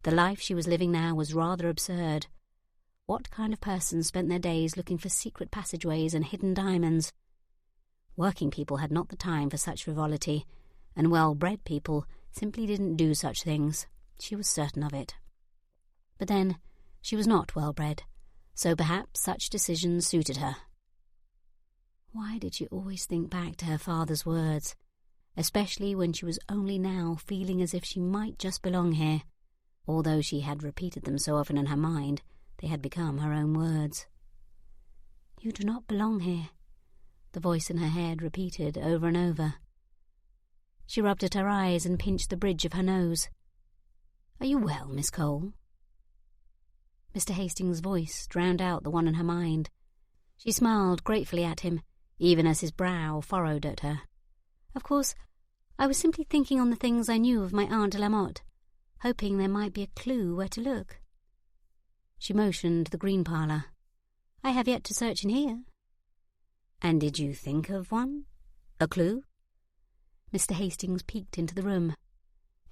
The life she was living now was rather absurd. What kind of person spent their days looking for secret passageways and hidden diamonds? Working people had not the time for such frivolity, and well-bred people simply didn't do such things. She was certain of it. But then, she was not well-bred, so perhaps such decisions suited her. Why did she always think back to her father's words, especially when she was only now feeling as if she might just belong here? Although she had repeated them so often in her mind, they had become her own words. "You do not belong here," the voice in her head repeated over and over. She rubbed at her eyes and pinched the bridge of her nose. "Are you well, Miss Cole?" Mr. Hastings' voice drowned out the one in her mind. She smiled gratefully at him, even as his brow furrowed at her. "Of course, I was simply thinking on the things I knew of my Aunt de la Motte, hoping there might be a clue where to look." She motioned to the green parlour. "I have yet to search in here." "And did you think of one? A clue?" Mr. Hastings peeked into the room.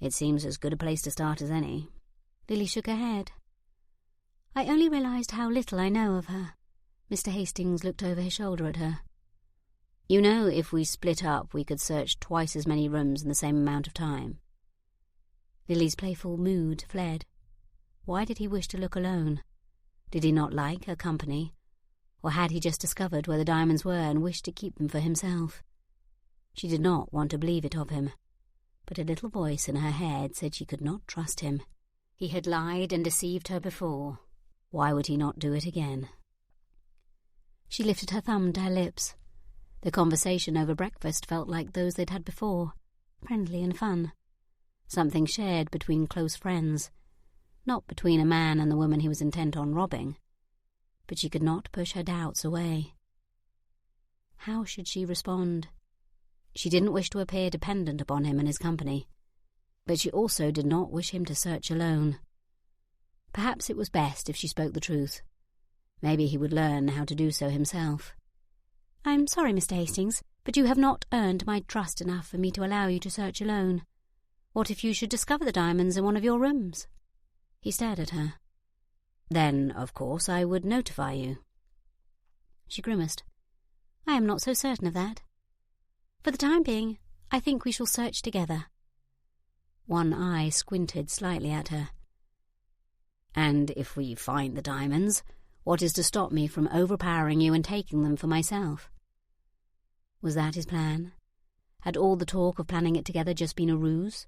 "It seems as good a place to start as any." Lily shook her head. "I only realised how little I know of her." Mr. Hastings looked over his shoulder at her. "You know, if we split up, we could search twice as many rooms in the same amount of time." Lily's playful mood fled. Why did he wish to look alone? Did he not like her company? Or had he just discovered where the diamonds were and wished to keep them for himself? She did not want to believe it of him, but a little voice in her head said she could not trust him. He had lied and deceived her before. Why would he not do it again? She lifted her thumb to her lips. The conversation over breakfast felt like those they'd had before, friendly and fun. Something shared between close friends, not between a man and the woman he was intent on robbing. But she could not push her doubts away. How should she respond? She didn't wish to appear dependent upon him and his company, but she also did not wish him to search alone. Perhaps it was best if she spoke the truth. Maybe he would learn how to do so himself. "I'm sorry, Mr. Hastings, but you have not earned my trust enough for me to allow you to search alone. What if you should discover the diamonds in one of your rooms?" He stared at her. "Then, of course, I would notify you." She grimaced. "I am not so certain of that. For the time being, I think we shall search together." One eye squinted slightly at her. "And if we find the diamonds, what is to stop me from overpowering you and taking them for myself?" Was that his plan? Had all the talk of planning it together just been a ruse?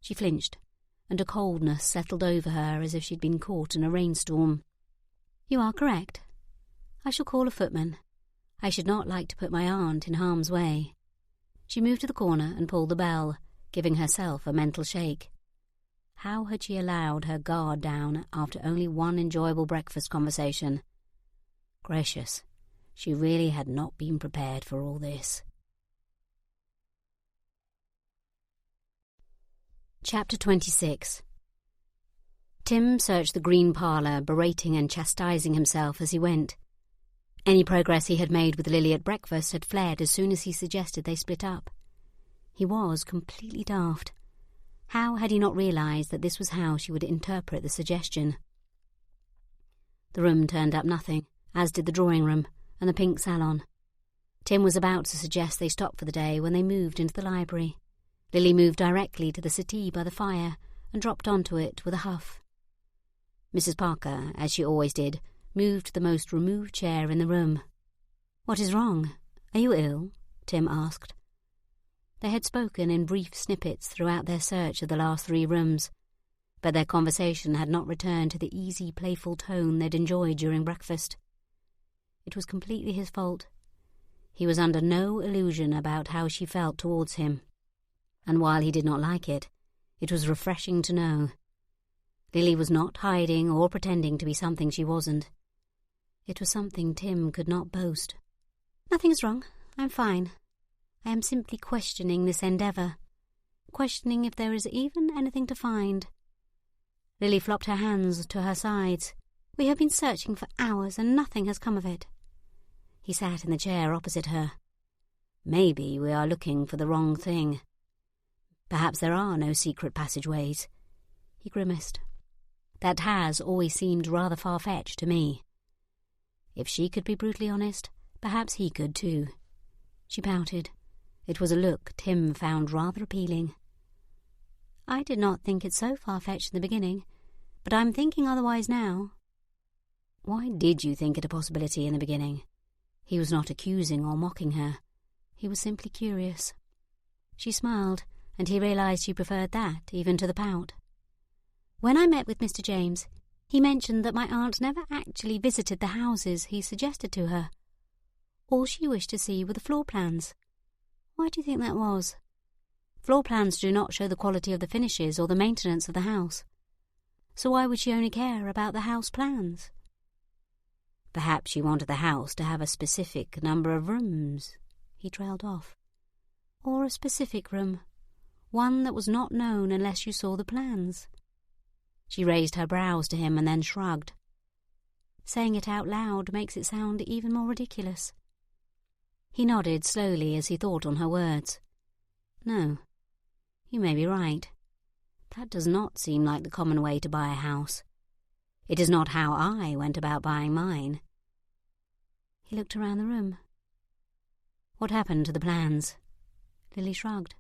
She flinched, and a coldness settled over her as if she'd been caught in a rainstorm. "You are correct. I shall call a footman. I should not like to put my aunt in harm's way." She moved to the corner and pulled the bell, giving herself a mental shake. How had she allowed her guard down after only one enjoyable breakfast conversation? Gracious, she really had not been prepared for all this. Chapter 26. Tim searched the green parlour, berating and chastising himself as he went. Any progress he had made with Lily at breakfast had fled as soon as he suggested they split up. He was completely daft. How had he not realised that this was how she would interpret the suggestion? The room turned up nothing, as did the drawing-room and the pink salon. Tim was about to suggest they stop for the day when they moved into the library. Lily moved directly to the settee by the fire and dropped onto it with a huff. Mrs. Parker, as she always did, moved to the most removed chair in the room. "What is wrong? Are you ill?" Tim asked. They had spoken in brief snippets throughout their search of the last 3 rooms, but their conversation had not returned to the easy, playful tone they'd enjoyed during breakfast. It was completely his fault. He was under no illusion about how she felt towards him, and while he did not like it, it was refreshing to know. Lily was not hiding or pretending to be something she wasn't. It was something Tim could not boast. "Nothing is wrong. I'm fine. I am simply questioning this endeavour, questioning if there is even anything to find." Lily flopped her hands to her sides. "We have been searching for hours and nothing has come of it." He sat in the chair opposite her. "Maybe we are looking for the wrong thing. Perhaps there are no secret passageways." He grimaced. "That has always seemed rather far-fetched to me." If she could be brutally honest, perhaps he could too. She pouted. It was a look Tim found rather appealing. "I did not think it so far-fetched in the beginning, but I'm thinking otherwise now." Why did you think it a possibility in the beginning? He was not accusing or mocking her. He was simply curious. She smiled, and he realised she preferred that even to the pout. "When I met with Mr. James, he mentioned that my aunt never actually visited the houses he suggested to her. All she wished to see were the floor plans. Why do you think that was? Floor plans do not show the quality of the finishes or the maintenance of the house. So why would she only care about the house plans?" "Perhaps she wanted the house to have a specific number of rooms," he trailed off. "Or a specific room, one that was not known unless you saw the plans." She raised her brows to him and then shrugged. Saying it out loud makes it sound even more ridiculous. He nodded slowly as he thought on her words. "No, you may be right. That does not seem like the common way to buy a house. It is not how I went about buying mine." He looked around the room. "What happened to the plans?" Lily shrugged.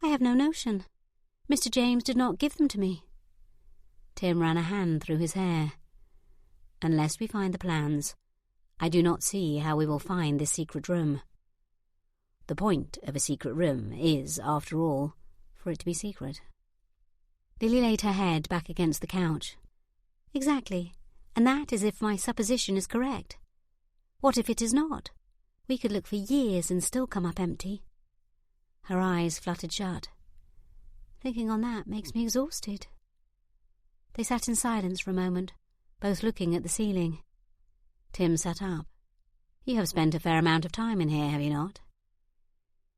"I have no notion. Mr. James did not give them to me." Tim ran a hand through his hair. "Unless we find the plans, I do not see how we will find this secret room. The point of a secret room is, after all, for it to be secret." Lily laid her head back against the couch. "Exactly, and that is if my supposition is correct. What if it is not? We could look for years and still come up empty." Her eyes fluttered shut. "Thinking on that makes me exhausted." They sat in silence for a moment, both looking at the ceiling. Tim sat up. "You have spent a fair amount of time in here, have you not?"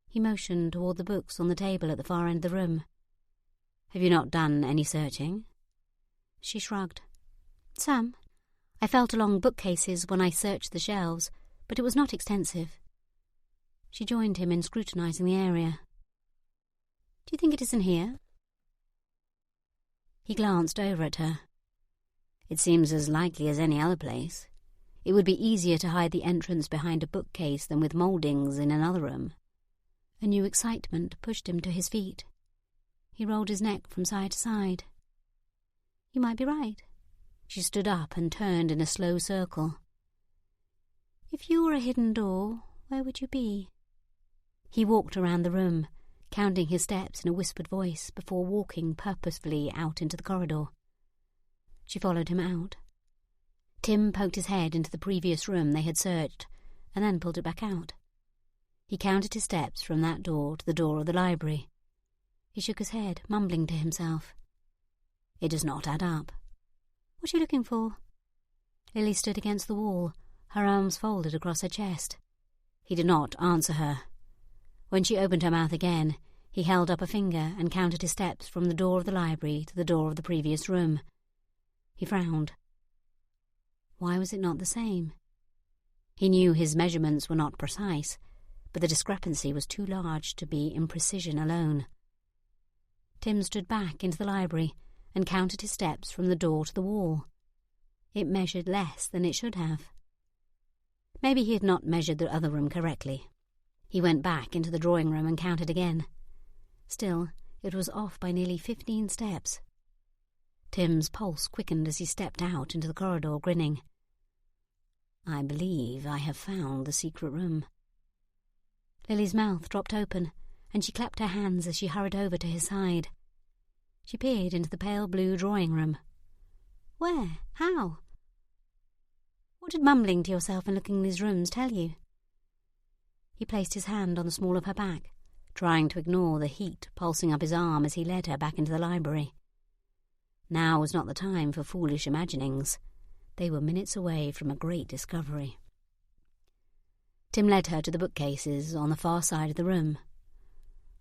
He motioned toward the books on the table at the far end of the room. "Have you not done any searching?" She shrugged. "Some. I felt along bookcases when I searched the shelves, but it was not extensive." She joined him in scrutinizing the area. "Do you think it is in here?" He glanced over at her. "It seems as likely as any other place. It would be easier to hide the entrance behind a bookcase than with mouldings in another room." A new excitement pushed him to his feet. He rolled his neck from side to side. "You might be right." She stood up and turned in a slow circle. "If you were a hidden door, where would you be?" He walked around the room, counting his steps in a whispered voice before walking purposefully out into the corridor. She followed him out. Tim poked his head into the previous room they had searched and then pulled it back out. He counted his steps from that door to the door of the library. He shook his head, mumbling to himself. "It does not add up." "What are you looking for?" Lily stood against the wall, her arms folded across her chest. He did not answer her. When she opened her mouth again, he held up a finger and counted his steps from the door of the library to the door of the previous room. He frowned. Why was it not the same? He knew his measurements were not precise, but the discrepancy was too large to be imprecision alone. Tim stood back into the library and counted his steps from the door to the wall. It measured less than it should have. Maybe he had not measured the other room correctly. He went back into the drawing room and counted again. Still, it was off by nearly 15 steps. Tim's pulse quickened as he stepped out into the corridor, grinning. "I believe I have found the secret room." Lily's mouth dropped open, and she clapped her hands as she hurried over to his side. She peered into the pale blue drawing room. "Where? How? What did mumbling to yourself and looking in these rooms tell you?" He placed his hand on the small of her back, trying to ignore the heat pulsing up his arm as he led her back into the library. Now was not the time for foolish imaginings. They were minutes away from a great discovery. Tim led her to the bookcases on the far side of the room.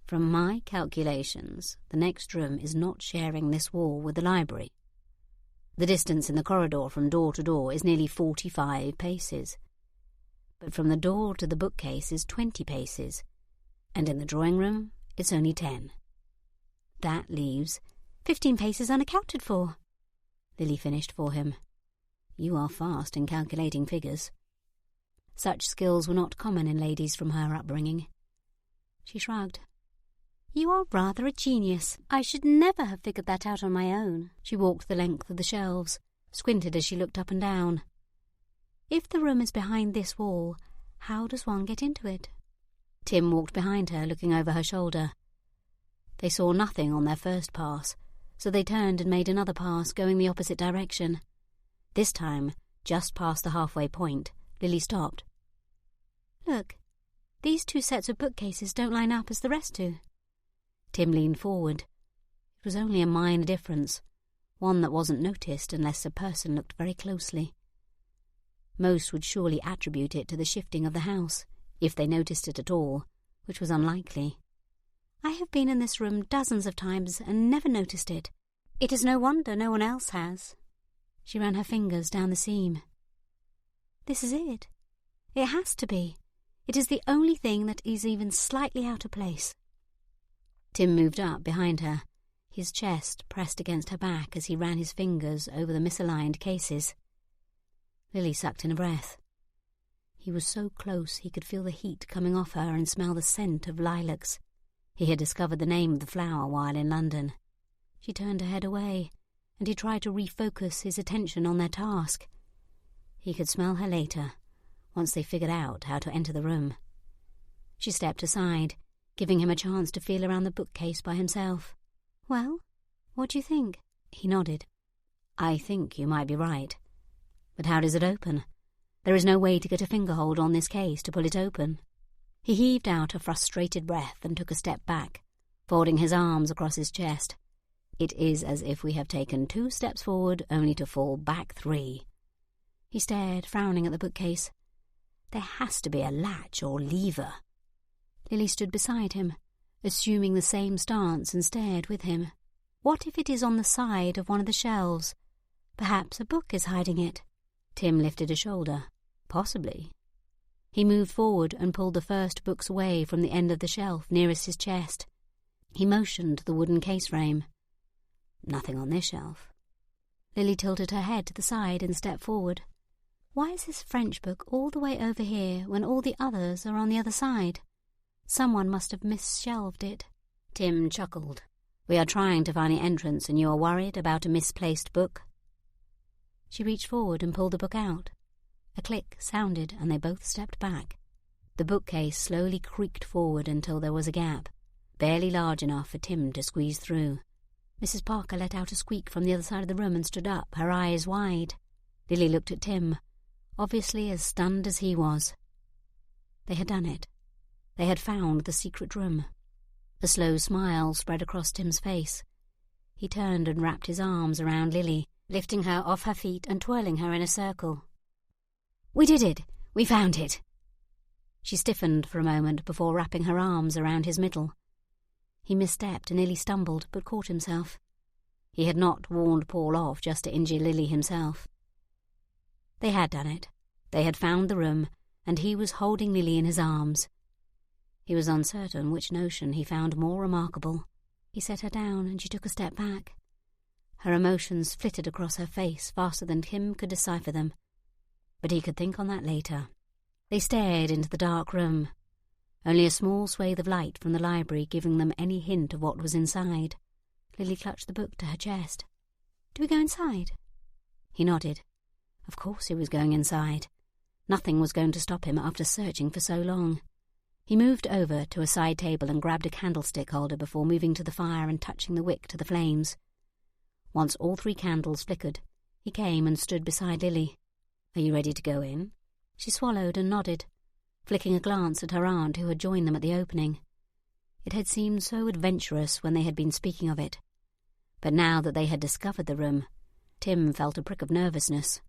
"From my calculations, the next room is not sharing this wall with the library. The distance in the corridor from door to door is nearly 45 paces. But from the door to the bookcase is 20 paces, and in the drawing room it's only 10. That leaves 15 paces unaccounted for," Lily finished for him. "You are fast in calculating figures." Such skills were not common in ladies from her upbringing. She shrugged. "You are rather a genius. I should never have figured that out on my own." She walked the length of the shelves, squinted as she looked up and down. "If the room is behind this wall, how does one get into it?" Tim walked behind her, looking over her shoulder. They saw nothing on their first pass, so they turned and made another pass, going the opposite direction. This time, just past the halfway point, Lily stopped. "Look, these two sets of bookcases don't line up as the rest do." Tim leaned forward. It was only a minor difference, one that wasn't noticed unless a person looked very closely. Most would surely attribute it to the shifting of the house, if they noticed it at all, which was unlikely. "I have been in this room dozens of times and never noticed it. It is no wonder no one else has." She ran her fingers down the seam. "This is it. It has to be. It is the only thing that is even slightly out of place." Tim moved up behind her, his chest pressed against her back as he ran his fingers over the misaligned cases. Lily sucked in a breath. He was so close he could feel the heat coming off her and smell the scent of lilacs. He had discovered the name of the flower while in London. She turned her head away, and he tried to refocus his attention on their task. He could smell her later, once they figured out how to enter the room. She stepped aside, giving him a chance to feel around the bookcase by himself. "Well, what do you think?" He nodded. "I think you might be right. But how does it open? There is no way to get a fingerhold on this case to pull it open." He heaved out a frustrated breath and took a step back, folding his arms across his chest. "It is as if we have taken 2 steps forward only to fall back 3. He stared, frowning at the bookcase. "There has to be a latch or lever." Lily stood beside him, assuming the same stance, and stared with him. "What if it is on the side of one of the shelves? Perhaps a book is hiding it." Tim lifted a shoulder. "Possibly." He moved forward and pulled the first books away from the end of the shelf nearest his chest. He motioned to the wooden case frame. "Nothing on this shelf." Lily tilted her head to the side and stepped forward. "Why is this French book all the way over here when all the others are on the other side? Someone must have misshelved it." Tim chuckled. "We are trying to find the entrance and you are worried about a misplaced book?" She reached forward and pulled the book out. A click sounded and they both stepped back. The bookcase slowly creaked forward until there was a gap, barely large enough for Tim to squeeze through. Mrs. Parker let out a squeak from the other side of the room and stood up, her eyes wide. Lily looked at Tim, obviously as stunned as he was. They had done it. They had found the secret room. A slow smile spread across Tim's face. He turned and wrapped his arms around Lily, lifting her off her feet and twirling her in a circle. "We did it! We found it!" She stiffened for a moment before wrapping her arms around his middle. He misstepped and nearly stumbled, but caught himself. He had not warned Paul off just to injure Lily himself. They had done it. They had found the room, and he was holding Lily in his arms. He was uncertain which notion he found more remarkable. He set her down, and she took a step back. Her emotions flitted across her face faster than Tim could decipher them. But he could think on that later. They stared into the dark room, only a small swathe of light from the library giving them any hint of what was inside. Lily clutched the book to her chest. "Do we go inside?" He nodded. Of course he was going inside. Nothing was going to stop him after searching for so long. He moved over to a side table and grabbed a candlestick holder before moving to the fire and touching the wick to the flames. Once all 3 candles flickered, he came and stood beside Lily. "Are you ready to go in?" She swallowed and nodded, flicking a glance at her aunt who had joined them at the opening. It had seemed so adventurous when they had been speaking of it. But now that they had discovered the room, Tim felt a prick of nervousness.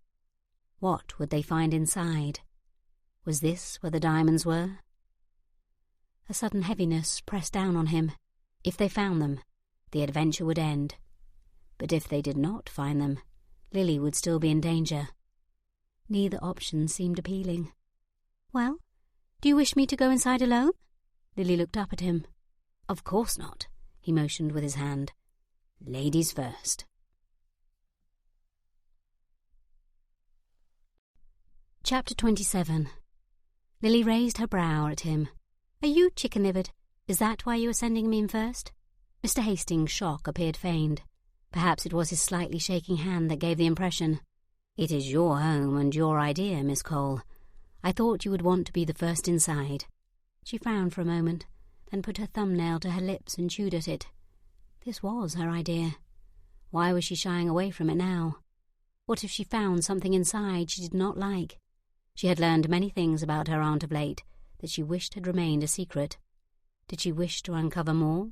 What would they find inside? Was this where the diamonds were? A sudden heaviness pressed down on him. If they found them, the adventure would end. But if they did not find them, Lily would still be in danger. Neither option seemed appealing. "Well, do you wish me to go inside alone?" Lily looked up at him. "Of course not," he motioned with his hand. "Ladies first." Chapter 27. Lily raised her brow at him. "Are you chicken-livered? Is that why you are sending me in first?" Mr. Hastings' shock appeared feigned. Perhaps it was his slightly shaking hand that gave the impression. "It is your home and your idea, Miss Cole. I thought you would want to be the first inside." She frowned for a moment, then put her thumbnail to her lips and chewed at it. This was her idea. Why was she shying away from it now? What if she found something inside she did not like? She had learned many things about her aunt of late that she wished had remained a secret. Did she wish to uncover more?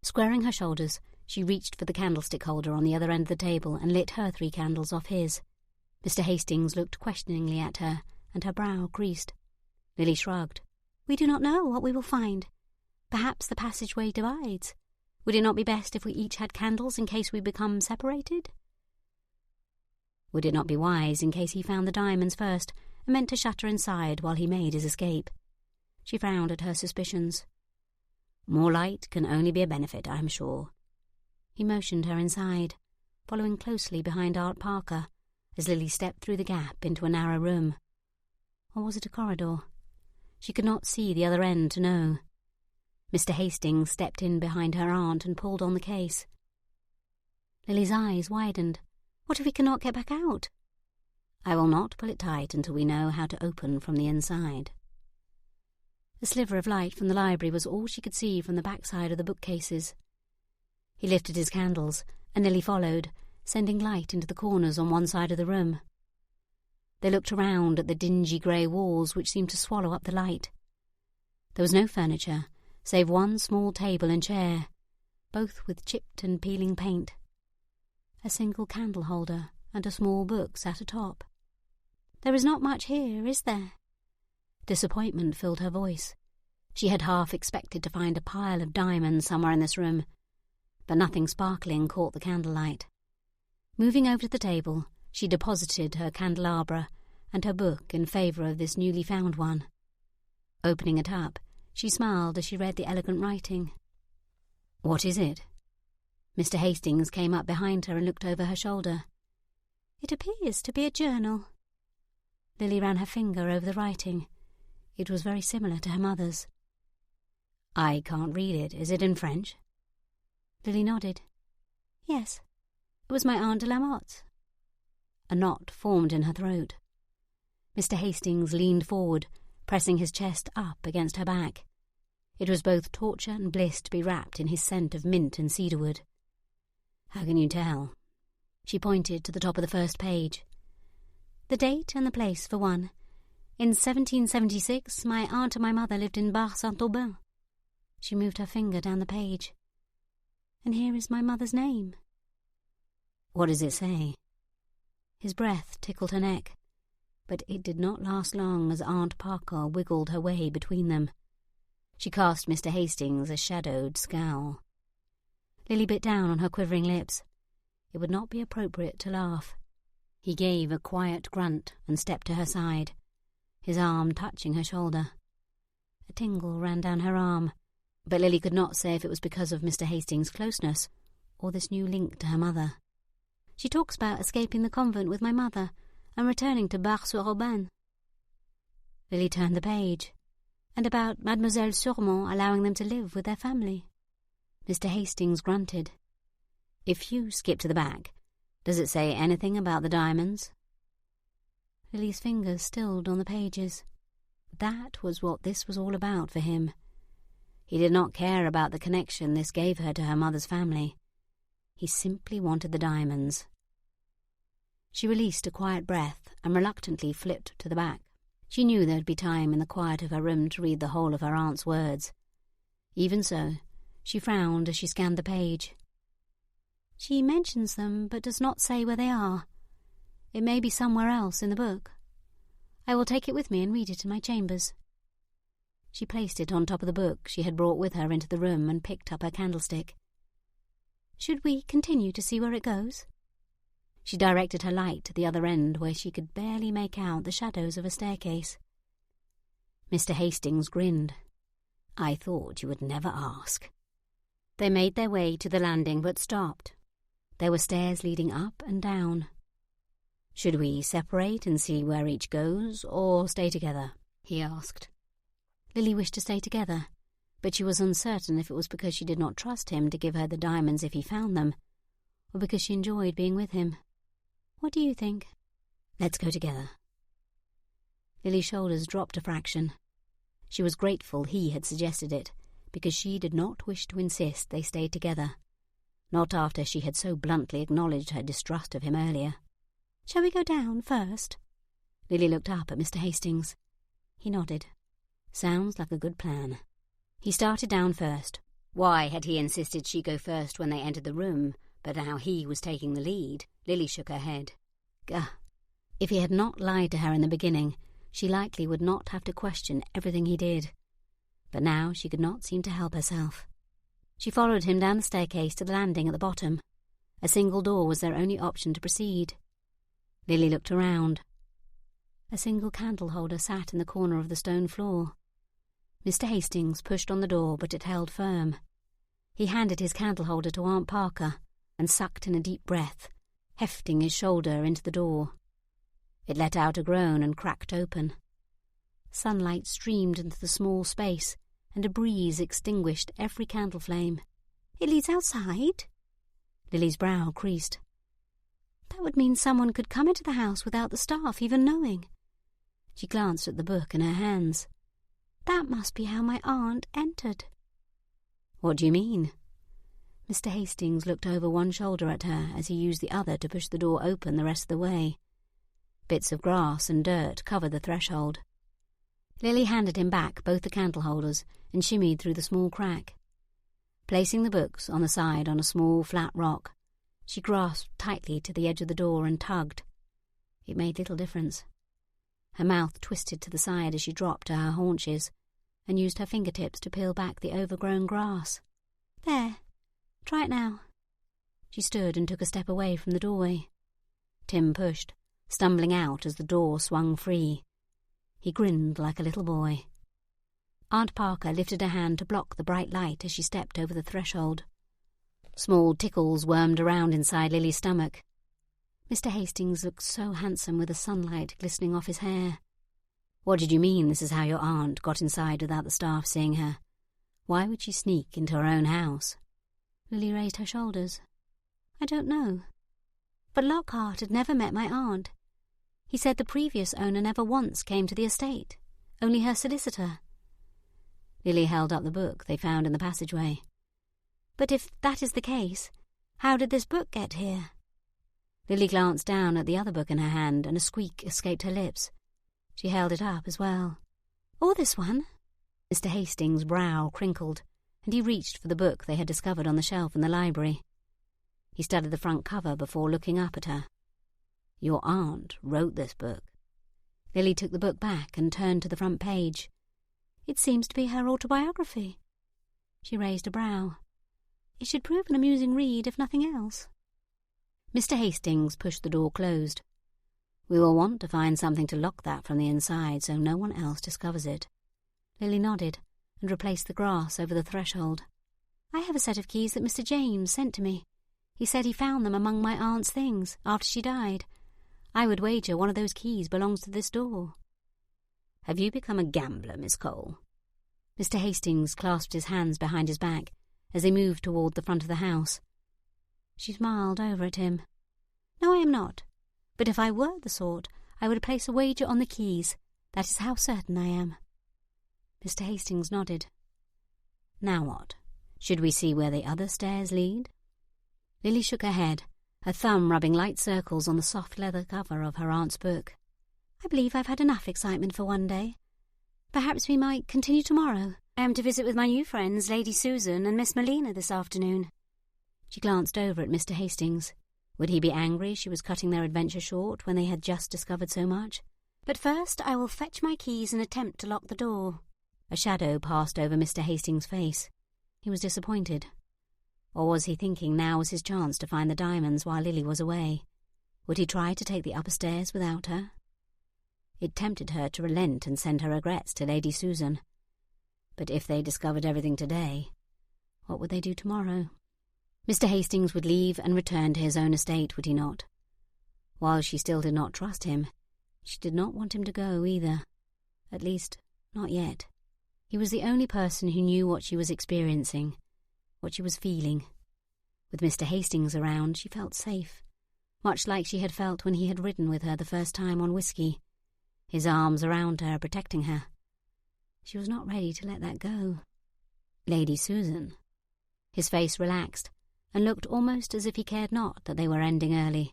Squaring her shoulders, she reached for the candlestick holder on the other end of the table and lit her 3 candles off his. Mr. Hastings looked questioningly at her, and her brow creased. Lily shrugged. "We do not know what we will find. Perhaps the passageway divides. Would it not be best if we each had candles in case we become separated?" Would it not be wise in case he found the diamonds first and meant to shut her inside while he made his escape? She frowned at her suspicions. "More light can only be a benefit, I am sure." He motioned her inside, following closely behind Aunt Parker, as Lily stepped through the gap into a narrow room. Or was it a corridor? She could not see the other end to know. Mr. Hastings stepped in behind her aunt and pulled on the case. Lily's eyes widened. What if we cannot get back out? I will not pull it tight until we know how to open from the inside. A sliver of light from the library was all she could see from the backside of the bookcases. He lifted his candles, and Lily followed, sending light into the corners on one side of the room. They looked around at the dingy grey walls which seemed to swallow up the light. There was no furniture, save one small table and chair, both with chipped and peeling paint. A single candle holder and a small book sat atop. "There is not much here, is there?" Disappointment filled her voice. She had half expected to find a pile of diamonds somewhere in this room, but nothing sparkling caught the candlelight. Moving over to the table, she deposited her candelabra and her book in favour of this newly found one. Opening it up, she smiled as she read the elegant writing. "What is it?" Mr. Hastings came up behind her and looked over her shoulder. "It appears to be a journal." Lily ran her finger over the writing. It was very similar to her mother's. "I can't read it. Is it in French?" Lily nodded. "Yes. It was my Aunt de la Motte's." A knot formed in her throat. Mr. Hastings leaned forward, pressing his chest up against her back. It was both torture and bliss to be wrapped in his scent of mint and cedarwood. "How can you tell?" She pointed to the top of the first page. "The date and the place, for one. In 1776, my aunt and my mother lived in Bar-Saint-Aubin." She moved her finger down the page. "And here is my mother's name." "What does it say?" His breath tickled her neck, but it did not last long as Aunt Parker wiggled her way between them. She cast Mr. Hastings a shadowed scowl. Lily bit down on her quivering lips. It would not be appropriate to laugh. He gave a quiet grunt and stepped to her side, his arm touching her shoulder. A tingle ran down her arm, but Lily could not say if it was because of Mr. Hastings' closeness or this new link to her mother. "She talks about escaping the convent with my mother and returning to Bar-sur-Aubin." Lily turned the page, and about Mademoiselle Surmont allowing them to live with their family. Mr. Hastings grunted. "If you skip to the back, does it say anything about the diamonds?" Lily's fingers stilled on the pages. That was what this was all about for him. He did not care about the connection this gave her to her mother's family. He simply wanted the diamonds. She released a quiet breath and reluctantly flipped to the back. She knew there would be time in the quiet of her room to read the whole of her aunt's words. Even so, she frowned as she scanned the page. "She mentions them, but does not say where they are. It may be somewhere else in the book. I will take it with me and read it in my chambers." She placed it on top of the book she had brought with her into the room and picked up her candlestick. "Should we continue to see where it goes?" She directed her light to the other end where she could barely make out the shadows of a staircase. Mr. Hastings grinned. "I thought you would never ask." They made their way to the landing but stopped. There were stairs leading up and down. "Should we separate and see where each goes, or stay together?" he asked. Lily wished to stay together, but she was uncertain if it was because she did not trust him to give her the diamonds if he found them, or because she enjoyed being with him. "What do you think?" "Let's go together." Lily's shoulders dropped a fraction. She was grateful he had suggested it, because she did not wish to insist they stayed together, not after she had so bluntly acknowledged her distrust of him earlier. "Shall we go down first?" Lily looked up at Mr. Hastings. He nodded. "Sounds like a good plan." He started down first. Why had he insisted she go first when they entered the room, but now he was taking the lead? Lily shook her head. Gah! If he had not lied to her in the beginning, she likely would not have to question everything he did. But now she could not seem to help herself. She followed him down the staircase to the landing at the bottom. A single door was their only option to proceed. Lily looked around. A single candle holder sat in the corner of the stone floor. Mr. Hastings pushed on the door, but it held firm. He handed his candle holder to Aunt Parker and sucked in a deep breath, hefting his shoulder into the door. It let out a groan and cracked open. Sunlight streamed into the small space, and a breeze extinguished every candle flame. "It leads outside?" Lily's brow creased. That would mean someone could come into the house without the staff even knowing. She glanced at the book in her hands. That must be how my aunt entered. What do you mean? Mr. Hastings looked over one shoulder at her as he used the other to push the door open the rest of the way. Bits of grass and dirt covered the threshold. Lily handed him back both the candle holders and shimmied through the small crack. Placing the books on the side on a small flat rock, she grasped tightly to the edge of the door and tugged. It made little difference. Her mouth twisted to the side as she dropped to her haunches and used her fingertips to peel back the overgrown grass. There. Try it now. She stood and took a step away from the doorway. Tim pushed, stumbling out as the door swung free. He grinned like a little boy. Aunt Parker lifted a hand to block the bright light as she stepped over the threshold. Small tickles wormed around inside Lily's stomach. Mr. Hastings looked so handsome with the sunlight glistening off his hair. What did you mean this is how your aunt got inside without the staff seeing her? Why would she sneak into her own house? Lily raised her shoulders. I don't know. But Lockhart had never met my aunt. He said the previous owner never once came to the estate, only her solicitor. Lily held up the book they found in the passageway. But if that is the case, how did this book get here? Lily glanced down at the other book in her hand and a squeak escaped her lips. She held it up as well. Or this one? Mr. Hastings' brow crinkled, and he reached for the book they had discovered on the shelf in the library. He studied the front cover before looking up at her. Your aunt wrote this book. Lily took the book back and turned to the front page. It seems to be her autobiography. She raised a brow. It should prove an amusing read, if nothing else. Mr. Hastings pushed the door closed. We will want to find something to lock that from the inside so no one else discovers it. Lily nodded and replaced the grass over the threshold. I have a set of keys that Mr. James sent to me. He said he found them among my aunt's things after she died. I would wager one of those keys belongs to this door. Have you become a gambler, Miss Cole? Mr. Hastings clasped his hands behind his back as they moved toward the front of the house. She smiled over at him. No, I am not. But if I were the sort, I would place a wager on the keys. That is how certain I am. Mr. Hastings nodded. Now what? Should we see where the other stairs lead? Lily shook her head, her thumb rubbing light circles on the soft leather cover of her aunt's book. I believe I've had enough excitement for one day. Perhaps we might continue tomorrow. I am to visit with my new friends, Lady Susan and Miss Melina, this afternoon. She glanced over at Mr. Hastings. Would he be angry she was cutting their adventure short when they had just discovered so much? But first I will fetch my keys and attempt to lock the door. A shadow passed over Mr. Hastings' face. He was disappointed. Or was he thinking now was his chance to find the diamonds while Lily was away? Would he try to take the upper stairs without her? It tempted her to relent and send her regrets to Lady Susan. But if they discovered everything today, what would they do tomorrow? Mr. Hastings would leave and return to his own estate, would he not? While she still did not trust him, she did not want him to go either. At least, not yet. He was the only person who knew what she was experiencing, what she was feeling. With Mr. Hastings around, she felt safe, much like she had felt when he had ridden with her the first time on whiskey, his arms around her, protecting her. She was not ready to let that go. Lady Susan. His face relaxed, and looked almost as if he cared not that they were ending early.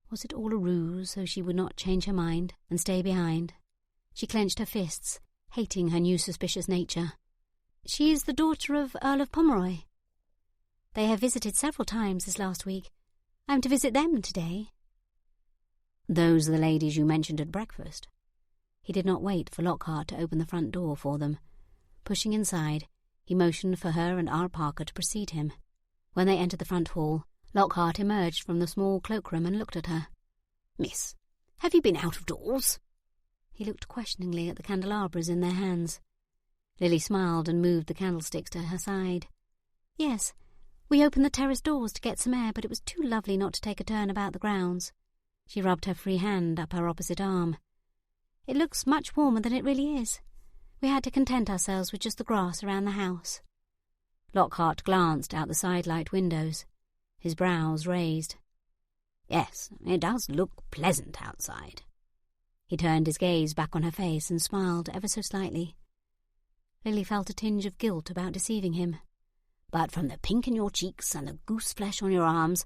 Was it all a ruse so she would not change her mind and stay behind? She clenched her fists, hating her new suspicious nature. She is the daughter of Earl of Pomeroy. They have visited several times this last week. I am to visit them today. Those are the ladies you mentioned at breakfast. He did not wait for Lockhart to open the front door for them. Pushing inside, he motioned for her and Aunt Parker to precede him. When they entered the front hall, Lockhart emerged from the small cloakroom and looked at her. Miss, have you been out of doors? He looked questioningly at the candelabras in their hands. Lily smiled and moved the candlesticks to her side. Yes, we opened the terrace doors to get some air, but it was too lovely not to take a turn about the grounds. She rubbed her free hand up her opposite arm. It looks much warmer than it really is. We had to content ourselves with just the grass around the house. Lockhart glanced out the sidelight windows. his brows raised. Yes, it does look pleasant outside. He turned his gaze back on her face and smiled ever so slightly. Lily felt a tinge of guilt about deceiving him. But from the pink in your cheeks and the goose flesh on your arms,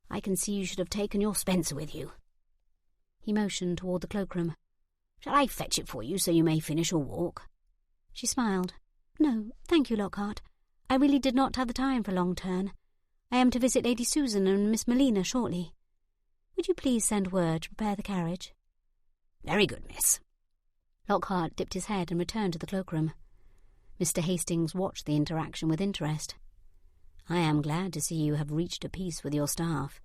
I can see you should have taken your Spencer with you. He motioned toward the cloakroom. Shall I fetch it for you so you may finish your walk? She smiled. No, thank you, Lockhart. I really did not have the time for a long turn. I am to visit Lady Susan and Miss Melina shortly. Would you please send word to prepare the carriage? Very good, miss. Lockhart dipped his head and returned to the cloakroom. Mr. Hastings watched the interaction with interest. I am glad to see you have reached a peace with your staff.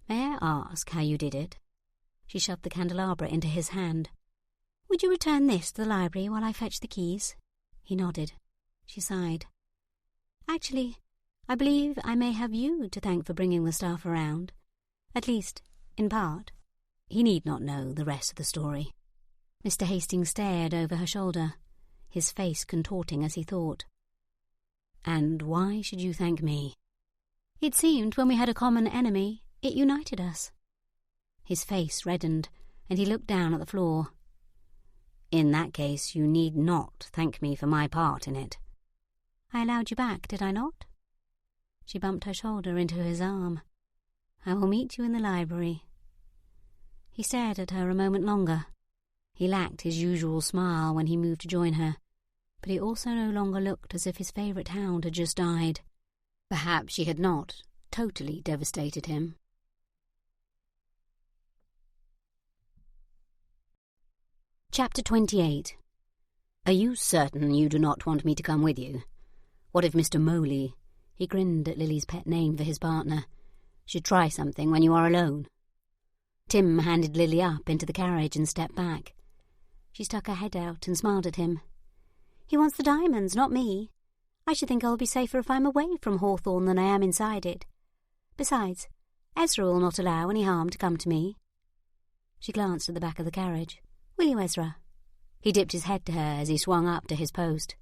May I ask how you did it? She shoved the candelabra into his hand. Would you return this to the library while I fetch the keys? He nodded. She sighed. Actually, I believe I may have you to thank for bringing the staff around. At least, in part. He need not know the rest of the story. Mr. Hastings stared over her shoulder, his face contorting as he thought. And why should you thank me? It seemed when we had a common enemy, it united us. His face reddened, and he looked down at the floor. In that case, you need not thank me for my part in it. I allowed you back, did I not? She bumped her shoulder into his arm. I will meet you in the library. He stared at her a moment longer. He lacked his usual smile when he moved to join her, but he also no longer looked as if his favourite hound had just died. Perhaps she had not totally devastated him. Chapter 28. Are you certain you do not want me to come with you? What if Mr. Moley, he grinned at Lily's pet name for his partner, should try something when you are alone? Tim handed Lily up into the carriage and stepped back. She stuck her head out and smiled at him. He wants the diamonds, not me. I should think I'll be safer if I'm away from Hawthorn than I am inside it. Besides, Ezra will not allow any harm to come to me. She glanced at the back of the carriage. Will you, Ezra? He dipped his head to her as he swung up to his post.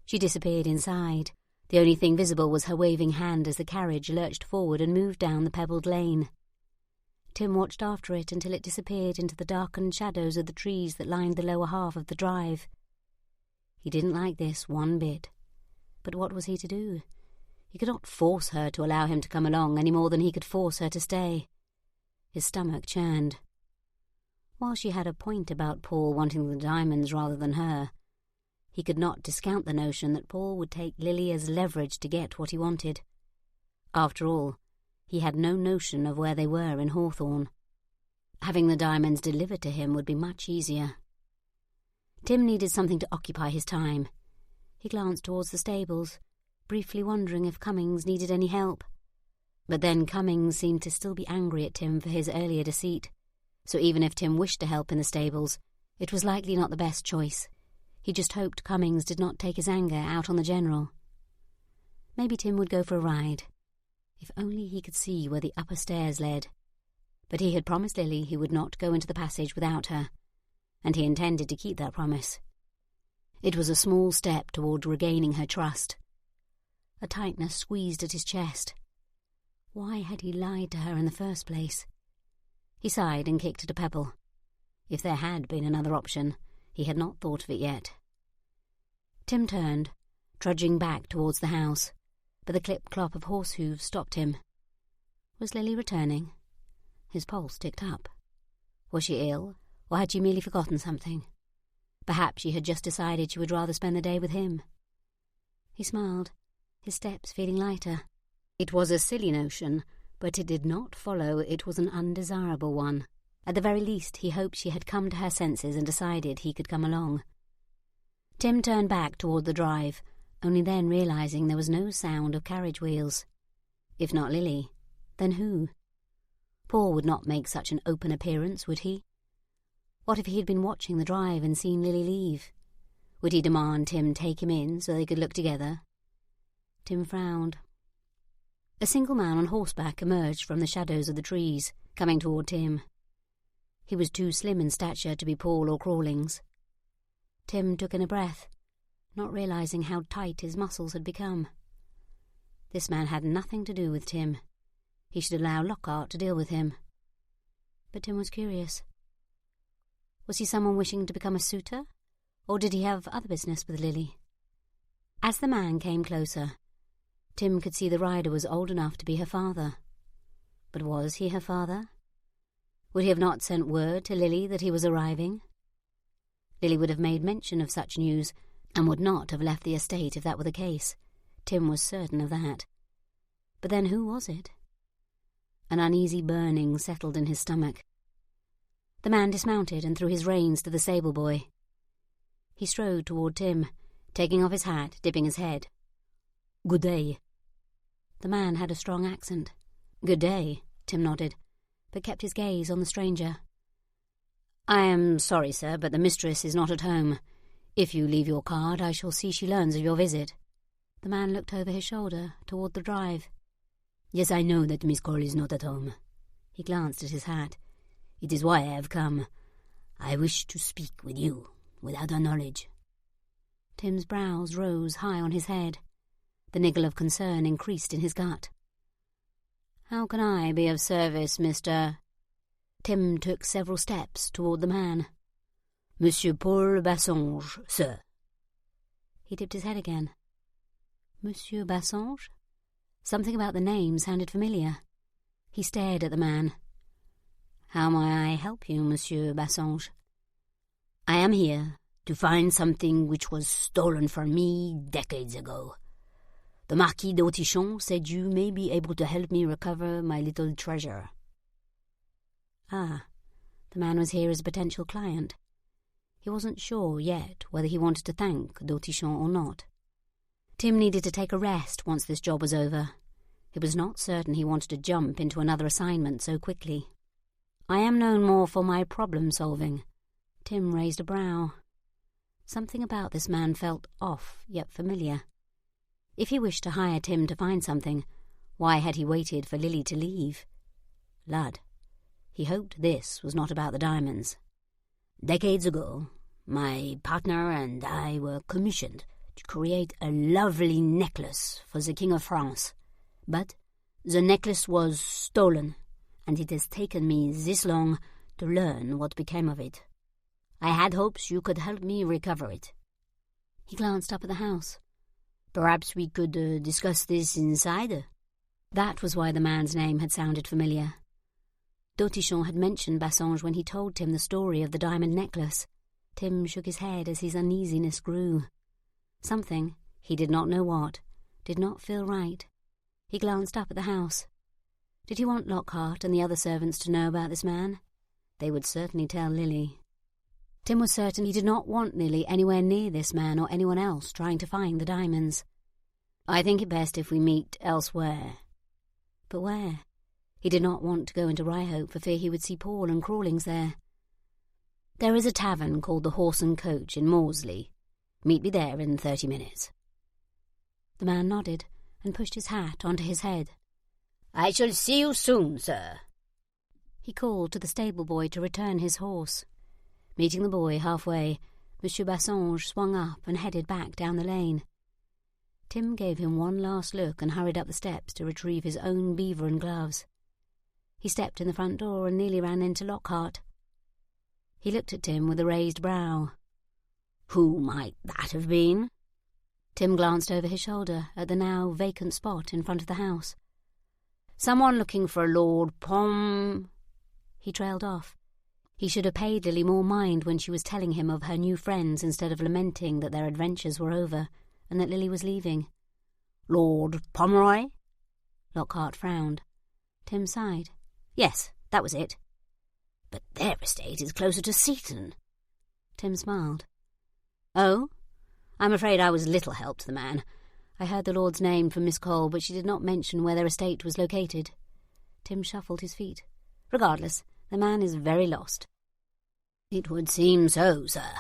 She disappeared inside. The only thing visible was her waving hand as the carriage lurched forward and moved down the pebbled lane. Tim watched after it until it disappeared into the darkened shadows of the trees that lined the lower half of the drive. He didn't like this one bit. But what was he to do? He could not force her to allow him to come along any more than he could force her to stay. His stomach churned. While she had a point about Paul wanting the diamonds rather than her, he could not discount the notion that Paul would take Lily as leverage to get what he wanted. After all, he had no notion of where they were in Hawthorn. Having the diamonds delivered to him would be much easier. Tim needed something to occupy his time. He glanced towards the stables, briefly wondering if Cummings needed any help. But then Cummings seemed to still be angry at Tim for his earlier deceit, so even if Tim wished to help in the stables, it was likely not the best choice. He just hoped Cummings did not take his anger out on the General. Maybe Tim would go for a ride. If only he could see where the upper stairs led. But he had promised Lily he would not go into the passage without her, and he intended to keep that promise. It was a small step toward regaining her trust. A tightness squeezed at his chest. Why had he lied to her in the first place? He sighed and kicked at a pebble. If there had been another option, he had not thought of it yet. Tim turned, trudging back towards the house, but the clip-clop of horse hooves stopped him. Was Lily returning? His pulse ticked up. Was she ill, or had she merely forgotten something? Perhaps she had just decided she would rather spend the day with him. He smiled, his steps feeling lighter. It was a silly notion, but it did not follow it was an undesirable one. At the very least, he hoped she had come to her senses and decided he could come along. Tim turned back toward the drive, only then realizing there was no sound of carriage wheels. If not Lily, then who? Paul would not make such an open appearance, would he? What if he had been watching the drive and seen Lily leave? Would he demand Tim take him in so they could look together? Tim frowned. A single man on horseback emerged from the shadows of the trees, coming toward Tim. He was too slim in stature to be Paul or Crawlings. Tim took in a breath, not realizing how tight his muscles had become. This man had nothing to do with Tim. He should allow Lockhart to deal with him. But Tim was curious. Was he someone wishing to become a suitor, or did he have other business with Lily? As the man came closer, Tim could see the rider was old enough to be her father. But was he her father? Would he have not sent word to Lily that he was arriving? Lily would have made mention of such news, and would not have left the estate if that were the case. Tim was certain of that. But then who was it? An uneasy burning settled in his stomach. The man dismounted and threw his reins to the stable boy. He strode toward Tim, taking off his hat, dipping his head. "Good day." The man had a strong accent. "Good day," Tim nodded, but kept his gaze on the stranger. "I am sorry, sir, but the mistress is not at home. If you leave your card, I shall see she learns of your visit." The man looked over his shoulder toward the drive. "Yes, I know that Miss Cole is not at home." He glanced at his hat. "It is why I have come. I wish to speak with you, without her knowledge." Tim's brows rose high on his head. The niggle of concern increased in his gut. "How can I be of service, Mr.?" Tim took several steps toward the man. "Monsieur Paul Bassange, sir." He dipped his head again. Monsieur Bassange? Something about the name sounded familiar. He stared at the man. "How may I help you, Monsieur Bassange?" "I am here to find something which was stolen from me decades ago. The Marquis d'Autichamp said you may be able to help me recover my little treasure." Ah, the man was here as a potential client. He wasn't sure yet whether he wanted to thank d'Autichamp or not. Tim needed to take a rest once this job was over. It was not certain he wanted to jump into another assignment so quickly. "I am known more for my problem-solving." Tim raised a brow. Something about this man felt off, yet familiar. If he wished to hire Tim to find something, why had he waited for Lily to leave? Lud. He hoped this was not about the diamonds. "Decades ago, my partner and I were commissioned to create a lovely necklace for the King of France. But the necklace was stolen, and it has taken me this long to learn what became of it. I had hopes you could help me recover it." He glanced up at the house. "Perhaps we could discuss this inside?" That was why the man's name had sounded familiar. D'Autichamp had mentioned Bassange when he told Tim the story of the diamond necklace. Tim shook his head as his uneasiness grew. Something, he did not know what, did not feel right. He glanced up at the house. Did he want Lockhart and the other servants to know about this man? They would certainly tell Lily. Tim was certain he did not want Lily anywhere near this man or anyone else trying to find the diamonds. "I think it best if we meet elsewhere." But where? He did not want to go into Ryhope for fear he would see Paul and Crawlings there. "There is a tavern called the Horse and Coach in Morsley. Meet me there in 30 minutes. The man nodded and pushed his hat onto his head. "I shall see you soon, sir." He called to the stable boy to return his horse. Meeting the boy halfway, Monsieur Bassange swung up and headed back down the lane. Tim gave him one last look and hurried up the steps to retrieve his own beaver and gloves. He stepped in the front door and nearly ran into Lockhart. He looked at Tim with a raised brow. "Who might that have been?" Tim glanced over his shoulder at the now vacant spot in front of the house. "Someone looking for Lord Pom—" He trailed off. He should have paid Lily more mind when she was telling him of her new friends instead of lamenting that their adventures were over and that Lily was leaving. "Lord Pomeroy?" Lockhart frowned. Tim sighed. "Yes, that was it." "But their estate is closer to Seaton." Tim smiled. "Oh? I'm afraid I was little help to the man. I heard the Lord's name from Miss Cole, but she did not mention where their estate was located." Tim shuffled his feet. "Regardless, the man is very lost." "It would seem so, sir."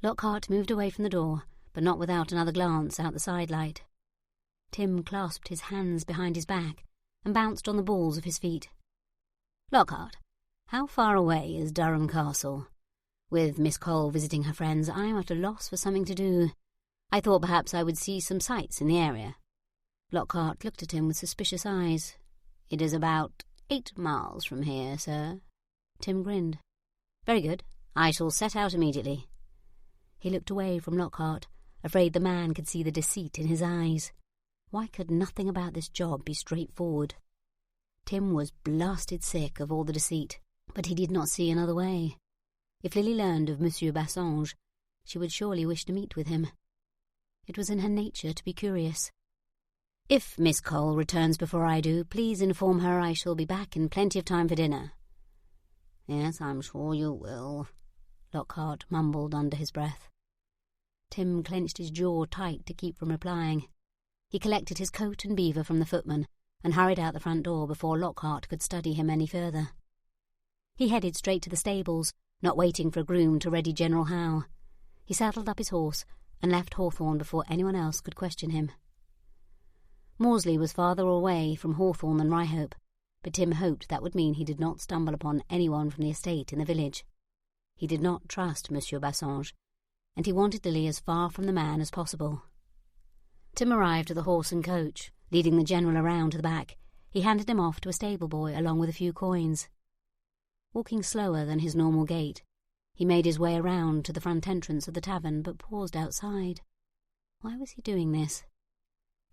Lockhart moved away from the door, but not without another glance out the sidelight. Tim clasped his hands behind his back and bounced on the balls of his feet. "Lockhart, how far away is Durham Castle? With Miss Cole visiting her friends, I am at a loss for something to do. I thought perhaps I would see some sights in the area." Lockhart looked at him with suspicious eyes. "It is about 8 miles from here, sir." Tim grinned. "Very good. I shall set out immediately." He looked away from Lockhart, afraid the man could see the deceit in his eyes. Why could nothing about this job be straightforward? Tim was blasted sick of all the deceit, but he did not see another way. If Lily learned of Monsieur Bassange, she would surely wish to meet with him. It was in her nature to be curious. "If Miss Cole returns before I do, please inform her I shall be back in plenty of time for dinner." "Yes, I'm sure you will," Lockhart mumbled under his breath. Tim clenched his jaw tight to keep from replying. He collected his coat and beaver from the footman and hurried out the front door before Lockhart could study him any further. He headed straight to the stables, not waiting for a groom to ready General Howe. He saddled up his horse and left Hawthorn before anyone else could question him. Morsley was farther away from Hawthorn than Ryhope, but Tim hoped that would mean he did not stumble upon anyone from the estate in the village. He did not trust Monsieur Bassange, and he wanted Lily as far from the man as possible. Tim arrived at the horse and coach. Leading the general around to the back, he handed him off to a stable boy along with a few coins. Walking slower than his normal gait, he made his way around to the front entrance of the tavern but paused outside. Why was he doing this?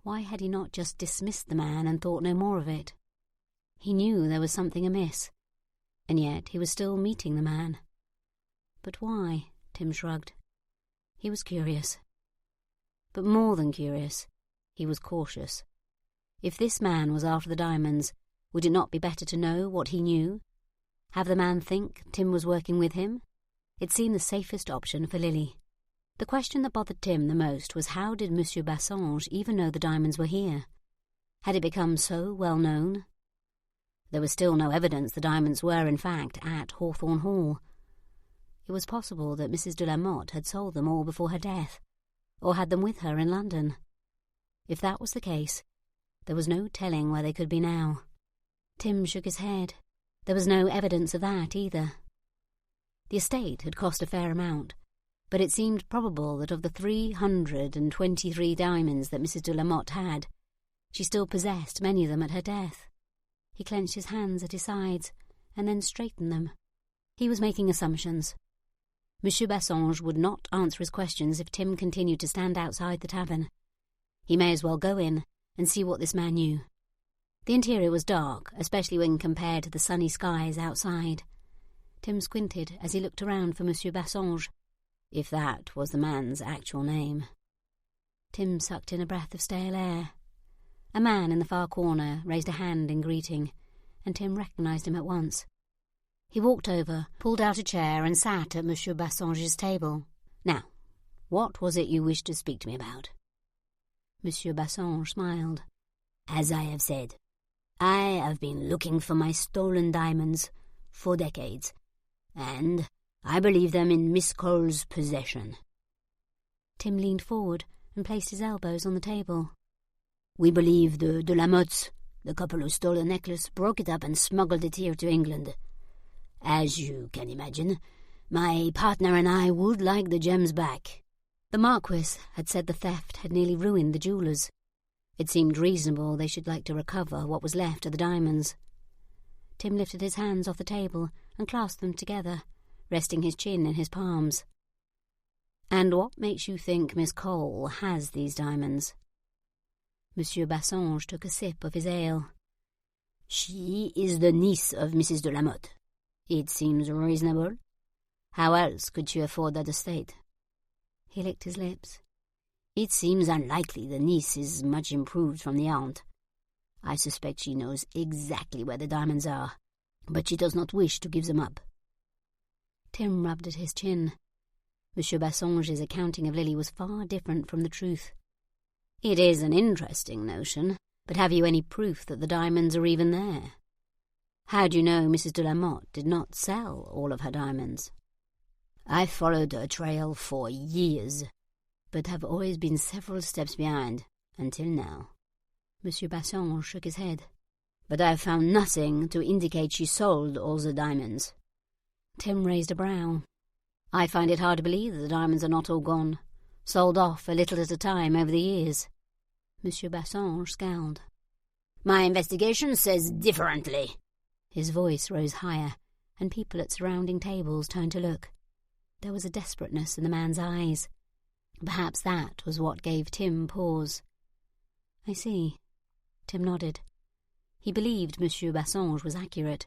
Why had he not just dismissed the man and thought no more of it? He knew there was something amiss, and yet he was still meeting the man. But why? Tim shrugged. He was curious. But more than curious, he was cautious. If this man was after the diamonds, would it not be better to know what he knew? Have the man think Tim was working with him? It seemed the safest option for Lily. The question that bothered Tim the most was how did Monsieur Bassange even know the diamonds were here? Had it become so well known? There was still no evidence the diamonds were, in fact, at Hawthorn Hall. It was possible that Mrs. de la Motte had sold them all before her death, or had them with her in London. If that was the case, there was no telling where they could be now. Tim shook his head. There was no evidence of that either. The estate had cost a fair amount, but it seemed probable that of the 323 diamonds that Mrs. de la Motte had, she still possessed many of them at her death. He clenched his hands at his sides and then straightened them. He was making assumptions. Monsieur Bassange would not answer his questions if Tim continued to stand outside the tavern. He may as well go in and see what this man knew. The interior was dark, especially when compared to the sunny skies outside. Tim squinted as he looked around for Monsieur Bassange, if that was the man's actual name. Tim sucked in a breath of stale air. A man in the far corner raised a hand in greeting, and Tim recognised him at once. He walked over, pulled out a chair, and sat at Monsieur Bassange's table. "Now, what was it you wished to speak to me about?" Monsieur Bassange smiled. "As I have said, I have been looking for my stolen diamonds for decades, and I believe them in Miss Cole's possession." Tim leaned forward and placed his elbows on the table. "We believe the de la Mottes, the couple who stole the necklace, broke it up and smuggled it here to England. As you can imagine, my partner and I would like the gems back." The Marquis had said the theft had nearly ruined the jewellers. It seemed reasonable they should like to recover what was left of the diamonds. Tim lifted his hands off the table and clasped them together, resting his chin in his palms. "And what makes you think Miss Cole has these diamonds?" Monsieur Bassange took a sip of his ale. "She is the niece of Mrs. de la Motte. It seems reasonable. How else could she afford that estate?" He licked his lips. "It seems unlikely the niece is much improved from the aunt. I suspect she knows exactly where the diamonds are, but she does not wish to give them up." Tim rubbed at his chin. Monsieur Bassange's accounting of Lily was far different from the truth. "It is an interesting notion, but have you any proof that the diamonds are even there? How do you know Mrs. de la Motte did not sell all of her diamonds?" "I followed her trail for years, but have always been several steps behind, until now." Monsieur Bassange shook his head. "But I have found nothing to indicate she sold all the diamonds." Tim raised a brow. "I find it hard to believe that the diamonds are not all gone, sold off a little at a time over the years." Monsieur Bassange scowled. My investigation says differently. His voice rose higher, and people at surrounding tables turned to look. There was a desperateness in the man's eyes. Perhaps that was what gave Tim pause. "I see." Tim nodded. He believed Monsieur Bassange was accurate,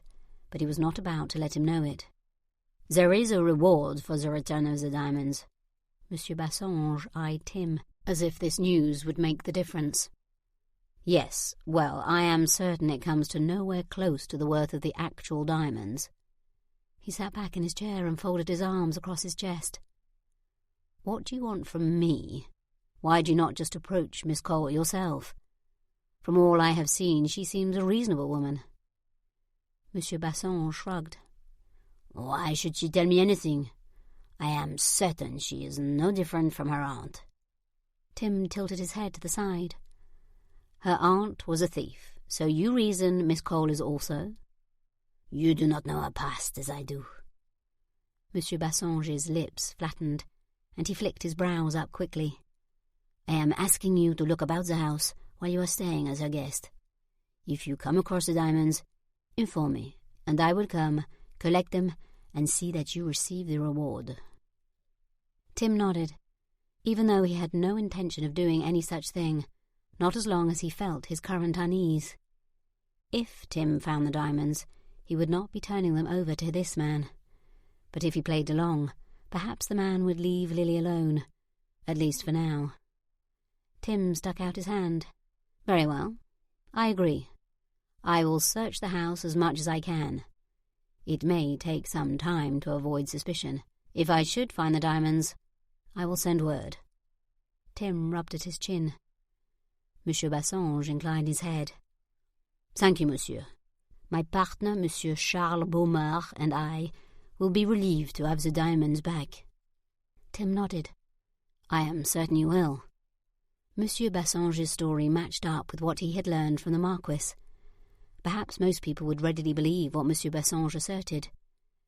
but he was not about to let him know it. "There is a reward for the return of the diamonds." Monsieur Bassange eyed Tim, as if this news would make the difference. "Yes, well, I am certain it comes to nowhere close to the worth of the actual diamonds." He sat back in his chair and folded his arms across his chest. "What do you want from me? Why do you not just approach Miss Cole yourself? From all I have seen, she seems a reasonable woman." Monsieur Bassange shrugged. "Why should she tell me anything? I am certain she is no different from her aunt." Tim tilted his head to the side. "Her aunt was a thief, so you reason Miss Cole is also?" "You do not know her past as I do." Monsieur Bassange's lips flattened, and he flicked his brows up quickly. "I am asking you to look about the house while you are staying as her guest. If you come across the diamonds, inform me, and I will come, collect them, and see that you receive the reward." Tim nodded, even though he had no intention of doing any such thing, not as long as he felt his current unease. If Tim found the diamonds, he would not be turning them over to this man. But if he played along, perhaps the man would leave Lily alone, at least for now. Tim stuck out his hand. "Very well, I agree. I will search the house as much as I can. It may take some time to avoid suspicion. If I should find the diamonds, I will send word." Tim rubbed at his chin. Monsieur Bassange inclined his head. "Thank you, monsieur. My partner, Monsieur Charles Beaumard, and I will be relieved to have the diamonds back." Tim nodded. "I am certain you will." Monsieur Bassange's story matched up with what he had learned from the Marquis. Perhaps most people would readily believe what Monsieur Bassange asserted,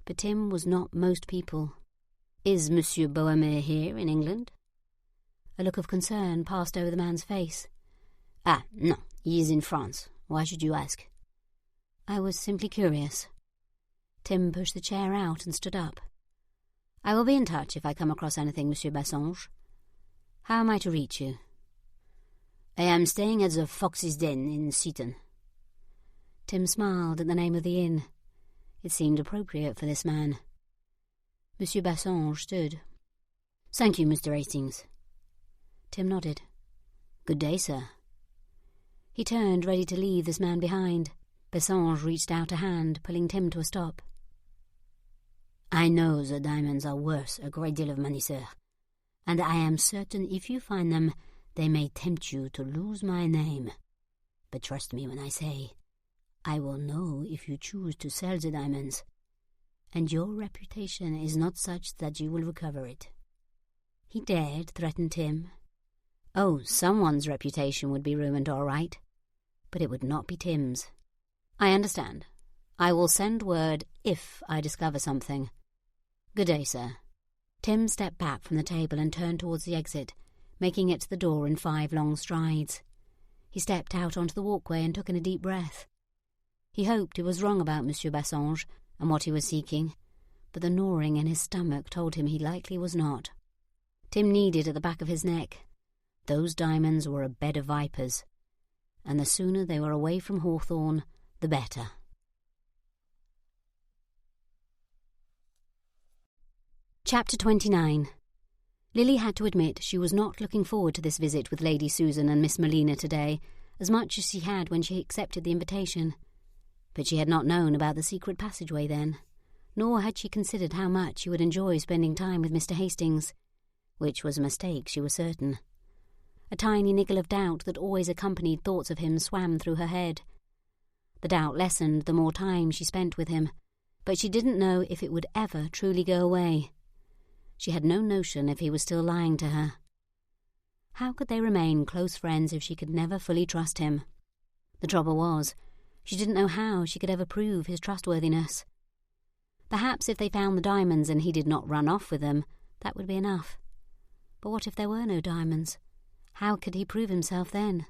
but Tim was not most people. "Is Monsieur Beaumard here in England?" A look of concern passed over the man's face. "Ah, no, he is in France. Why should you ask?" "I was simply curious." Tim pushed the chair out and stood up. "I will be in touch if I come across anything, Monsieur Bassange. How am I to reach you?" "I am staying at the Fox's Den in Seaton." Tim smiled at the name of the inn. It seemed appropriate for this man. Monsieur Bassange stood. "Thank you, Mr. Hastings." Tim nodded. "Good day, sir." He turned, ready to leave this man behind. Bassange reached out a hand, pulling Tim to a stop. "I know the diamonds are worth a great deal of money, sir, and I am certain if you find them, they may tempt you to lose my name. But trust me when I say, I will know if you choose to sell the diamonds, and your reputation is not such that you will recover it." He dared threaten Tim. Oh, someone's reputation would be ruined, all right, but it would not be Tim's. "I understand. I will send word if I discover something. Good day, sir." Tim stepped back from the table and turned towards the exit, making it to the door in 5 long strides. He stepped out onto the walkway and took in a deep breath. He hoped he was wrong about Monsieur Bassange and what he was seeking, but the gnawing in his stomach told him he likely was not. Tim kneaded at the back of his neck. Those diamonds were a bed of vipers, and the sooner they were away from Hawthorn, the better. Chapter 29. Lily had to admit she was not looking forward to this visit with Lady Susan and Miss Melina today as much as she had when she accepted the invitation. But she had not known about the secret passageway then, nor had she considered how much she would enjoy spending time with Mr. Hastings, which was a mistake, she was certain. A tiny niggle of doubt that always accompanied thoughts of him swam through her head. The doubt lessened the more time she spent with him, but she didn't know if it would ever truly go away. She had no notion if he was still lying to her. How could they remain close friends if she could never fully trust him? The trouble was, she didn't know how she could ever prove his trustworthiness. Perhaps if they found the diamonds and he did not run off with them, that would be enough. But what if there were no diamonds? How could he prove himself then?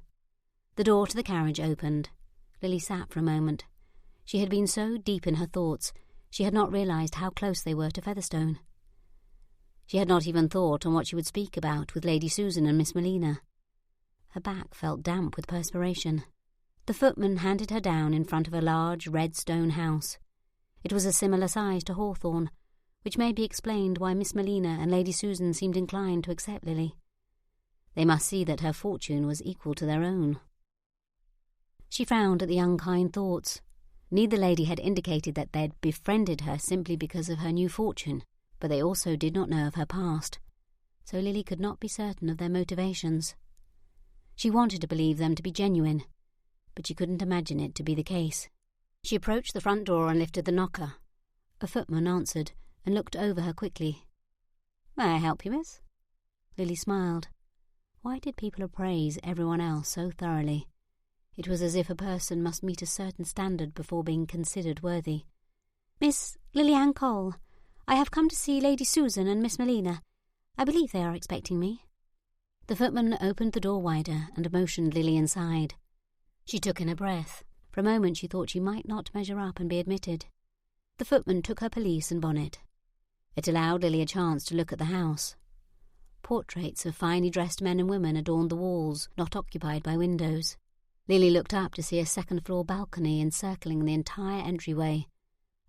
The door to the carriage opened. Lily sat for a moment. She had been so deep in her thoughts, she had not realised how close they were to Featherstone. She had not even thought on what she would speak about with Lady Susan and Miss Melina. Her back felt damp with perspiration. The footman handed her down in front of a large red stone house. It was a similar size to Hawthorn, which may be explained why Miss Melina and Lady Susan seemed inclined to accept Lily. They must see that her fortune was equal to their own. She frowned at the unkind thoughts. Neither lady had indicated that they'd befriended her simply because of her new fortune, but they also did not know of her past, so Lily could not be certain of their motivations. She wanted to believe them to be genuine, but she couldn't imagine it to be the case. She approached the front door and lifted the knocker. A footman answered and looked over her quickly. "May I help you, miss?" Lily smiled. Why did people appraise everyone else so thoroughly? It was as if a person must meet a certain standard before being considered worthy. "Miss Lilian Cole. I have come to see Lady Susan and Miss Melina. I believe they are expecting me." The footman opened the door wider and motioned Lily inside. She took in a breath. For a moment she thought she might not measure up and be admitted. The footman took her pelisse and bonnet. It allowed Lily a chance to look at the house. Portraits of finely dressed men and women adorned the walls, not occupied by windows. Lily looked up to see a second-floor balcony encircling the entire entryway,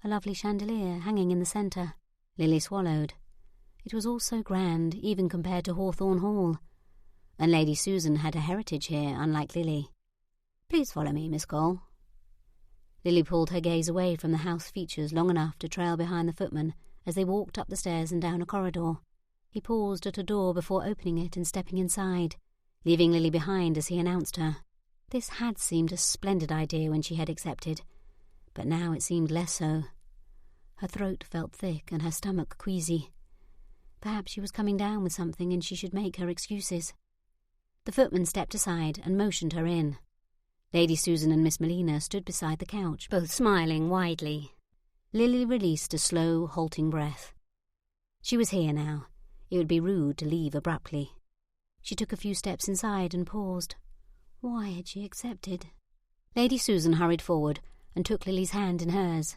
a lovely chandelier hanging in the centre. Lily swallowed. It was all so grand, even compared to Hawthorn Hall. And Lady Susan had a heritage here, unlike Lily. "Please follow me, Miss Cole." Lily pulled her gaze away from the house features long enough to trail behind the footman as they walked up the stairs and down a corridor. He paused at a door before opening it and stepping inside, leaving Lily behind as he announced her. This had seemed a splendid idea when she had accepted, but now it seemed less so. Her throat felt thick and her stomach queasy. Perhaps she was coming down with something and she should make her excuses. The footman stepped aside and motioned her in. Lady Susan and Miss Melina stood beside the couch, both smiling widely. Lily released a slow, halting breath. She was here now. It would be rude to leave abruptly. She took a few steps inside and paused. Why had she accepted? Lady Susan hurried forward and took Lily's hand in hers.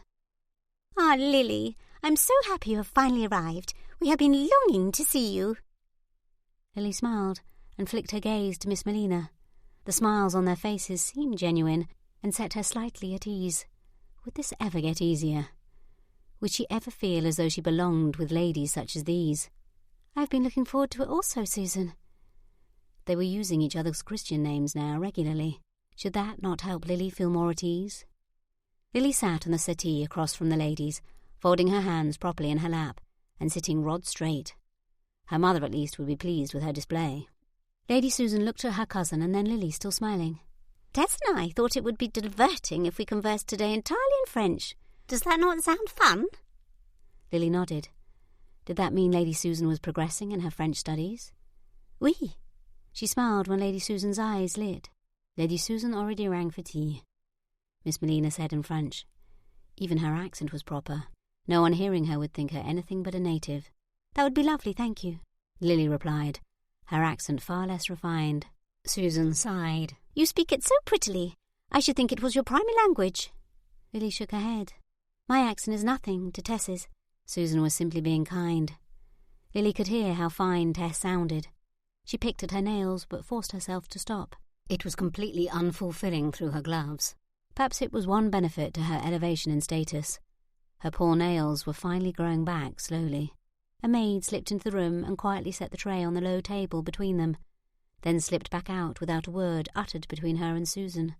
"Ah, Lily, I'm so happy you have finally arrived. We have been longing to see you." Lily smiled and flicked her gaze to Miss Melina. The smiles on their faces seemed genuine and set her slightly at ease. Would this ever get easier? Would she ever feel as though she belonged with ladies such as these? "I've been looking forward to it also, Susan." They were using each other's Christian names now regularly. Should that not help Lily feel more at ease? Lily sat on the settee across from the ladies, folding her hands properly in her lap and sitting rod straight. Her mother at least would be pleased with her display. Lady Susan looked at her cousin and then Lily, still smiling. "Tess and I thought it would be diverting if we conversed today entirely in French. Does that not sound fun?" Lily nodded. Did that mean Lady Susan was progressing in her French studies? "Oui." She smiled when Lady Susan's eyes lit. Lady Susan already rang for tea, Miss Melina said in French. Even her accent was proper. No one hearing her would think her anything but a native. "That would be lovely, thank you," Lily replied, her accent far less refined. Susan sighed. "You speak it so prettily. I should think it was your primary language." Lily shook her head. "My accent is nothing to Tess's." Susan was simply being kind. Lily could hear how fine Tess sounded. She picked at her nails but forced herself to stop. It was completely unfulfilling through her gloves. Perhaps it was one benefit to her elevation in status. Her poor nails were finally growing back slowly. A maid slipped into the room and quietly set the tray on the low table between them, then slipped back out without a word uttered between her and Susan.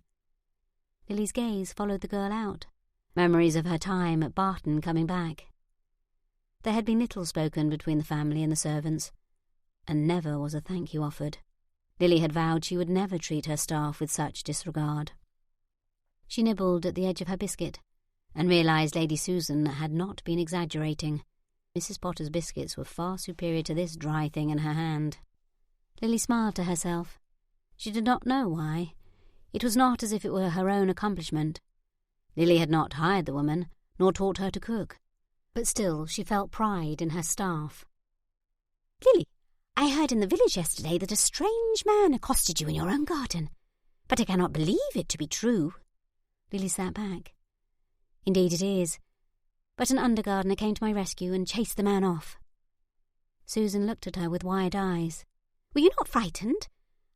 Lily's gaze followed the girl out, memories of her time at Barton coming back. There had been little spoken between the family and the servants, and never was a thank you offered. Lily had vowed she would never treat her staff with such disregard. She nibbled at the edge of her biscuit and realised Lady Susan had not been exaggerating. Mrs. Potter's biscuits were far superior to this dry thing in her hand. Lily smiled to herself. She did not know why. It was not as if it were her own accomplishment. Lily had not hired the woman, nor taught her to cook. But still she felt pride in her staff. "Lily, I heard in the village yesterday that a strange man accosted you in your own garden, but I cannot believe it to be true." Lily sat back. Indeed it is. But an undergardener came to my rescue and chased the man off. Susan looked at her with wide eyes. Were you not frightened?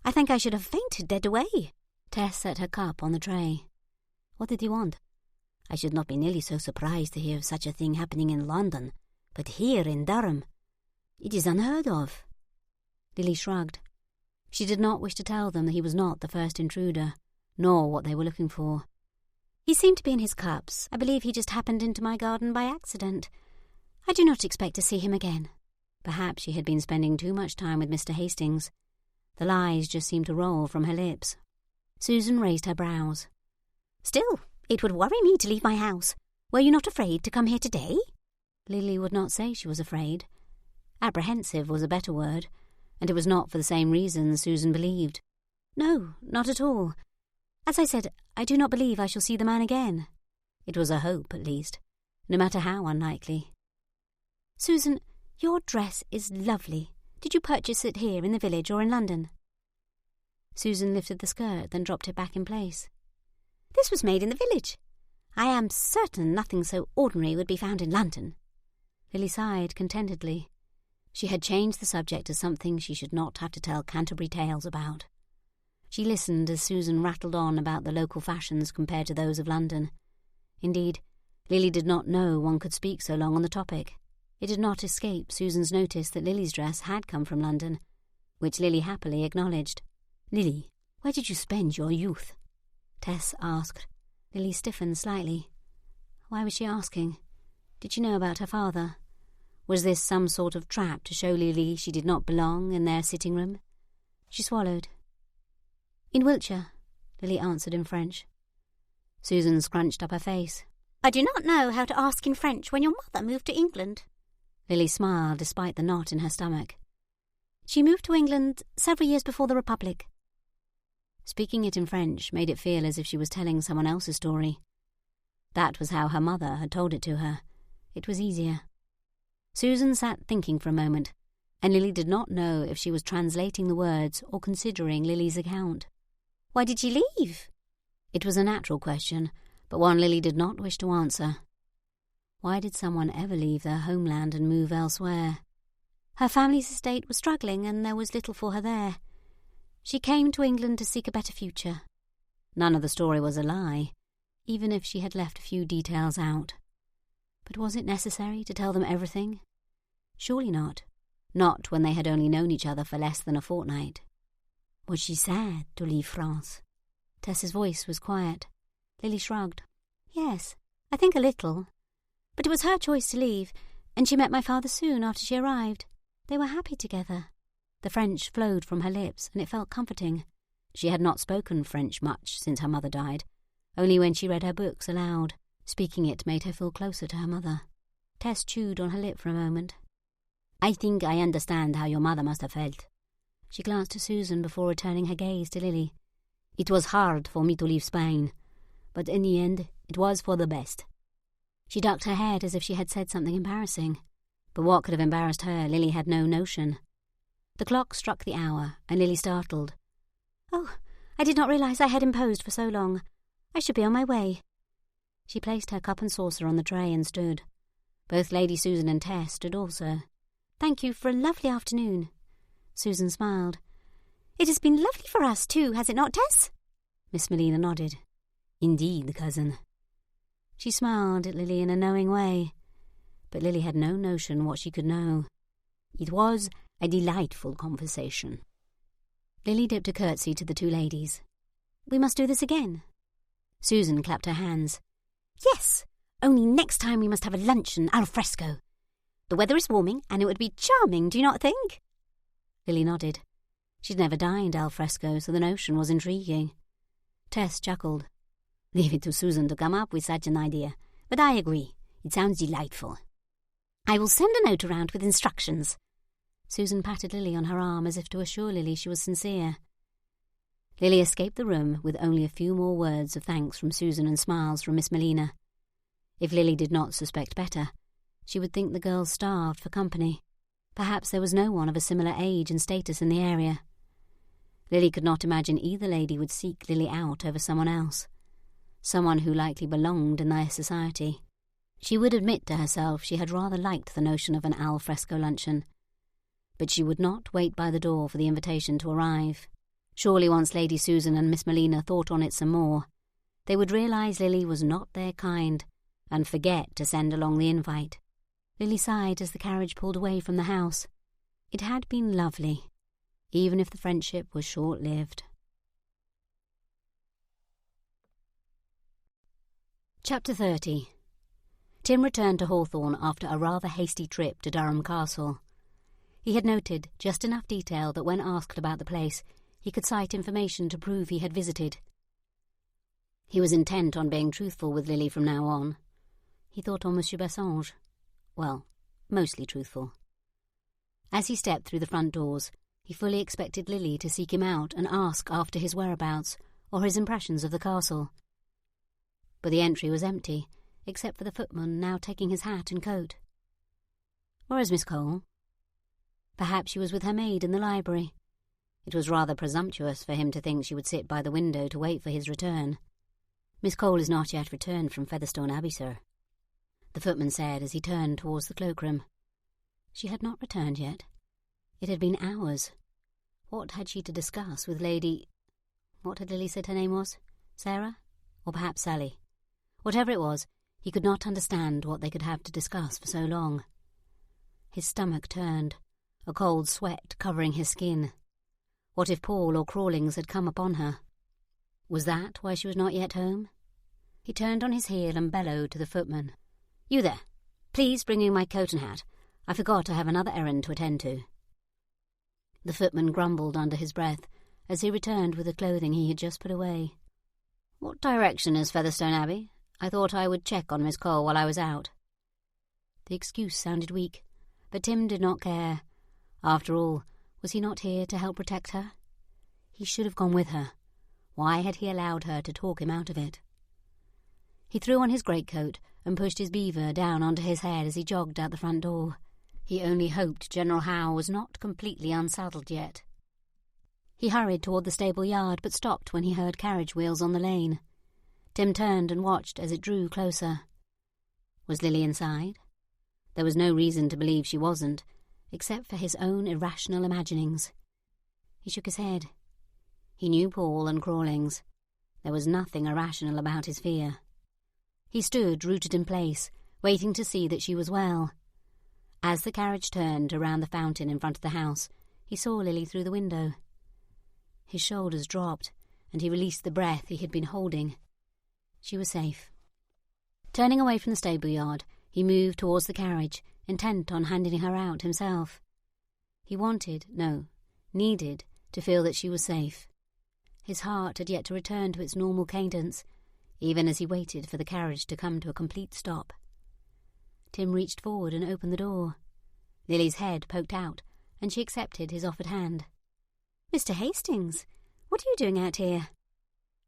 I think I should have fainted dead away. Tess set her cup on the tray. What did you want? I should not be nearly so surprised to hear of such a thing happening in London, but here in Durham, it is unheard of. Lily shrugged. She did not wish to tell them that he was not the first intruder, nor what they were looking for. He seemed to be in his cups. I believe he just happened into my garden by accident. I do not expect to see him again. Perhaps she had been spending too much time with Mr. Hastings. The lies just seemed to roll from her lips. Susan raised her brows. Still, it would worry me to leave my house. Were you not afraid to come here today? Lily would not say she was afraid. Apprehensive was a better word, and it was not for the same reasons Susan believed. No, not at all. As I said, I do not believe I shall see the man again. It was a hope, at least, no matter how unlikely. Susan, your dress is lovely. Did you purchase it here in the village or in London? Susan lifted the skirt, then dropped it back in place. This was made in the village. I am certain nothing so ordinary would be found in London. Lily sighed contentedly. She had changed the subject to something she should not have to tell Canterbury tales about. She listened as Susan rattled on about the local fashions compared to those of London. Indeed, Lily did not know one could speak so long on the topic. It did not escape Susan's notice that Lily's dress had come from London, which Lily happily acknowledged. Lily, where did you spend your youth? Tess asked. Lily stiffened slightly. Why was she asking? Did she know about her father? Was this some sort of trap to show Lily she did not belong in their sitting room? She swallowed. In Wiltshire, Lily answered in French. Susan scrunched up her face. I do not know how to ask in French when your mother moved to England. Lily smiled despite the knot in her stomach. She moved to England several years before the Republic. Speaking it in French made it feel as if she was telling someone else's story. That was how her mother had told it to her. It was easier. Susan sat thinking for a moment, and Lily did not know if she was translating the words or considering Lily's account. Why did she leave? It was a natural question, but one Lily did not wish to answer. Why did someone ever leave their homeland and move elsewhere? Her family's estate was struggling, and there was little for her there. She came to England to seek a better future. None of the story was a lie, even if she had left a few details out. But was it necessary to tell them everything? Surely not. Not when they had only known each other for less than a fortnight. Was she sad to leave France? Tess's voice was quiet. Lily shrugged. Yes, I think a little. But it was her choice to leave, and she met my father soon after she arrived. They were happy together. The French flowed from her lips, and it felt comforting. She had not spoken French much since her mother died, only when she read her books aloud. Speaking it made her feel closer to her mother. Tess chewed on her lip for a moment. I think I understand how your mother must have felt. She glanced to Susan before returning her gaze to Lily. It was hard for me to leave Spain, but in the end it was for the best. She ducked her head as if she had said something embarrassing. But what could have embarrassed her, Lily had no notion. The clock struck the hour, and Lily startled. Oh, I did not realize I had imposed for so long. I should be on my way. She placed her cup and saucer on the tray and stood. Both Lady Susan and Tess stood also. Thank you for a lovely afternoon. Susan smiled. It has been lovely for us too, has it not, Tess? Miss Melina nodded. Indeed, cousin. She smiled at Lily in a knowing way, but Lily had no notion what she could know. It was a delightful conversation. Lily dipped a curtsy to the two ladies. We must do this again. Susan clapped her hands. Yes, only next time we must have a luncheon al fresco. The weather is warming, and it would be charming, do you not think? Lily nodded. She'd never dined al fresco, so the notion was intriguing. Tess chuckled. Leave it to Susan to come up with such an idea, but I agree. It sounds delightful. I will send a note around with instructions. Susan patted Lily on her arm as if to assure Lily she was sincere. Lily escaped the room with only a few more words of thanks from Susan and smiles from Miss Melina. If Lily did not suspect better, she would think the girls starved for company. Perhaps there was no one of a similar age and status in the area. Lily could not imagine either lady would seek Lily out over someone else. someone who likely belonged in their society. She would admit to herself she had rather liked the notion of an al fresco luncheon, but she would not wait by the door for the invitation to arrive. Surely once Lady Susan and Miss Melina thought on it some more, they would realise Lily was not their kind and forget to send along the invite. Lily sighed as the carriage pulled away from the house. It had been lovely, even if the friendship was short-lived. Chapter 30. Tim returned to Hawthorn after a rather hasty trip to Durham Castle. He had noted just enough detail that when asked about the place, he could cite information to prove he had visited. He was intent on being truthful with Lily from now on. He thought on Monsieur Bassange. Well, mostly truthful. As he stepped through the front doors, he fully expected Lily to seek him out and ask after his whereabouts or his impressions of the castle. But the entry was empty, except for the footman now taking his hat and coat. Where is Miss Cole? Perhaps she was with her maid in the library. It was rather presumptuous for him to think she would sit by the window to wait for his return. Miss Cole is not yet returned from Featherstone Abbey, sir, the footman said as he turned towards the cloakroom. She had not returned yet. It had been hours. What had she to discuss with Lady... What had Lily said her name was? Sarah? Or perhaps Sally? Whatever it was, he could not understand what they could have to discuss for so long. His stomach turned, a cold sweat covering his skin. What if Paul or Crawlings had come upon her? Was that why she was not yet home? He turned on his heel and bellowed to the footman. "You there! Please bring me my coat and hat. I forgot I have another errand to attend to." The footman grumbled under his breath as he returned with the clothing he had just put away. "What direction is Featherstone Abbey? I thought I would check on Miss Cole while I was out." The excuse sounded weak, but Tim did not care. After all, was he not here to help protect her? He should have gone with her. Why had he allowed her to talk him out of it? He threw on his greatcoat and pushed his beaver down onto his head as he jogged out the front door. He only hoped General Howe was not completely unsaddled yet. He hurried toward the stable yard, but stopped when he heard carriage wheels on the lane. Tim turned and watched as it drew closer. Was Lily inside? There was no reason to believe she wasn't, except for his own irrational imaginings. He shook his head. He knew Paul and Crawlings. There was nothing irrational about his fear. He stood rooted in place, waiting to see that she was well. As the carriage turned around the fountain in front of the house, he saw Lily through the window. His shoulders dropped, and he released the breath he had been holding. She was safe. Turning away from the stable yard, he moved towards the carriage, intent on handing her out himself. He needed to feel that she was safe. His heart had yet to return to its normal cadence, even as he waited for the carriage to come to a complete stop. Tim reached forward and opened the door. Lily's head poked out, and she accepted his offered hand. "Mr. Hastings, what are you doing out here?"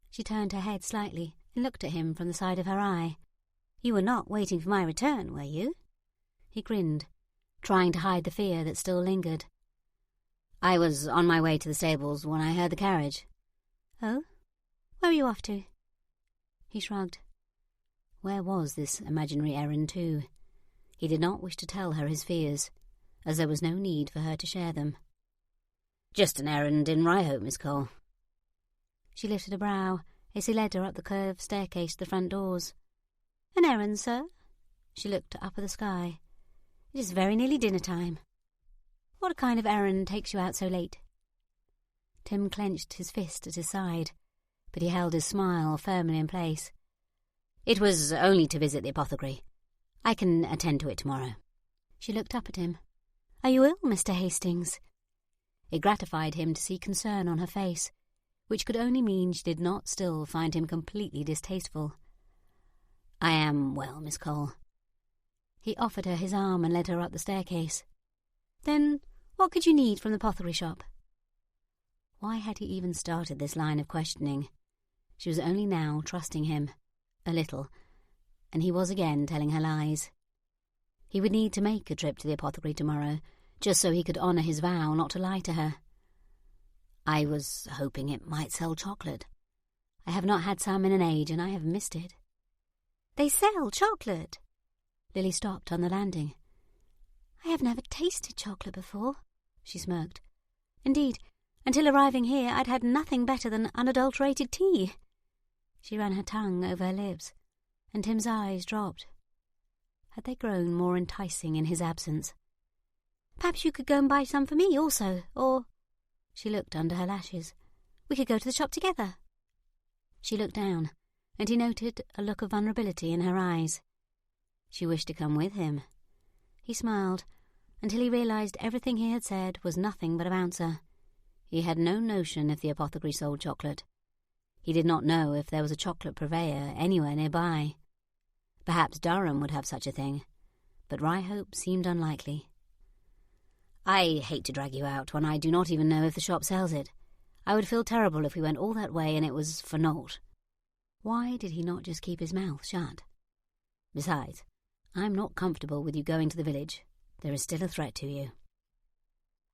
She turned her head slightly and looked at him from the side of her eye. "You were not waiting for my return, were you?" He grinned, trying to hide the fear that still lingered. "I was on my way to the stables when I heard the carriage." "Oh? Where are you off to?" He shrugged. Where was this imaginary errand to? He did not wish to tell her his fears, as there was no need for her to share them. "Just an errand in Ryhope, Miss Cole." She lifted a brow as he led her up the curved staircase to the front doors. "An errand, sir?" She looked up at the sky. "It is very nearly dinner time. What kind of errand takes you out so late?" Tim clenched his fist at his side, but he held his smile firmly in place. "It was only to visit the apothecary. I can attend to it tomorrow." She looked up at him. "Are you ill, Mr. Hastings?" It gratified him to see concern on her face, which could only mean she did not still find him completely distasteful. "I am well, Miss Cole." He offered her his arm and led her up the staircase. "Then what could you need from the apothecary shop?" Why had he even started this line of questioning? She was only now trusting him, a little, and he was again telling her lies. He would need to make a trip to the apothecary tomorrow, just so he could honour his vow not to lie to her. "I was hoping it might sell chocolate. I have not had some in an age, and I have missed it." "They sell chocolate." Lily stopped on the landing. "I have never tasted chocolate before," she smirked. "Indeed, until arriving here, I'd had nothing better than unadulterated tea." She ran her tongue over her lips, and Tim's eyes dropped. Had they grown more enticing in his absence? "Perhaps you could go and buy some for me also, or—" She looked under her lashes. "We could go to the shop together." She looked down, and he noted a look of vulnerability in her eyes. She wished to come with him. He smiled, until he realised everything he had said was nothing but a bouncer. He had no notion if the apothecary sold chocolate. He did not know if there was a chocolate purveyor anywhere nearby. Perhaps Durham would have such a thing, but Ryhope seemed unlikely. "I hate to drag you out when I do not even know if the shop sells it. I would feel terrible if we went all that way and it was for naught." Why did he not just keep his mouth shut? "Besides, I'm not comfortable with you going to the village. There is still a threat to you."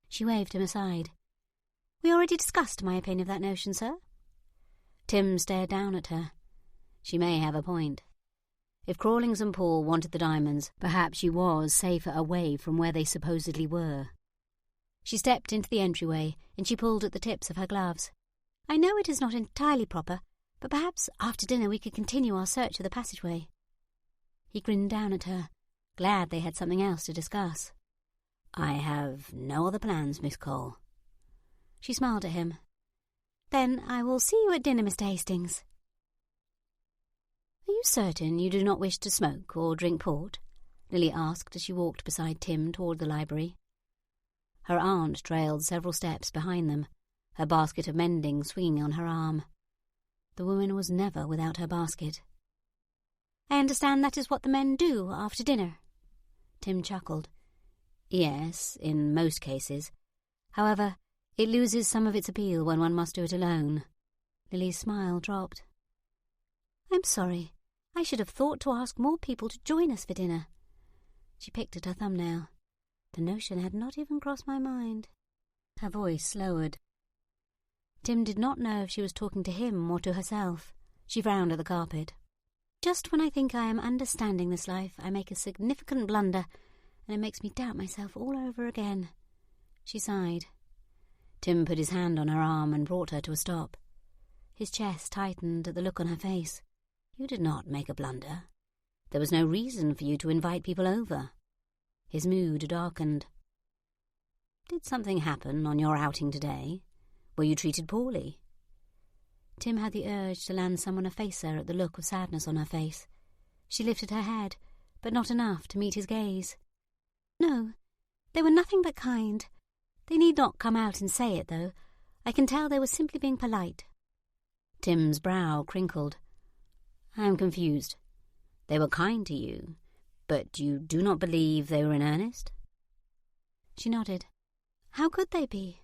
She waved him aside. "We already discussed my opinion of that notion, sir." Tim stared down at her. She may have a point. If Crawlings and Paul wanted the diamonds, perhaps she was safer away from where they supposedly were. She stepped into the entryway, and she pulled at the tips of her gloves. "I know it is not entirely proper, but perhaps after dinner we could continue our search of the passageway." He grinned down at her, glad they had something else to discuss. "I have no other plans, Miss Cole." She smiled at him. "Then I will see you at dinner, Mr. Hastings." "Are you certain you do not wish to smoke or drink port?" Lily asked as she walked beside Tim toward the library. Her aunt trailed several steps behind them, her basket of mending swinging on her arm. The woman was never without her basket. "I understand that is what the men do after dinner." Tim chuckled. "Yes, in most cases. However, it loses some of its appeal when one must do it alone." Lily's smile dropped. "I'm sorry. I should have thought to ask more people to join us for dinner." She picked at her thumbnail. "The notion had not even crossed my mind." Her voice lowered. Tim did not know if she was talking to him or to herself. She frowned at the carpet. "Just when I think I am understanding this life, I make a significant blunder, and it makes me doubt myself all over again." She sighed. Tim put his hand on her arm and brought her to a stop. His chest tightened at the look on her face. "You did not make a blunder. There was no reason for you to invite people over." His mood darkened. "Did something happen on your outing today? Were you treated poorly?" Tim had the urge to land someone a facer at the look of sadness on her face. She lifted her head, but not enough to meet his gaze. "No, they were nothing but kind. They need not come out and say it, though. I can tell they were simply being polite." Tim's brow crinkled. "I am confused. They were kind to you, but you do not believe they were in earnest?" She nodded. "How could they be?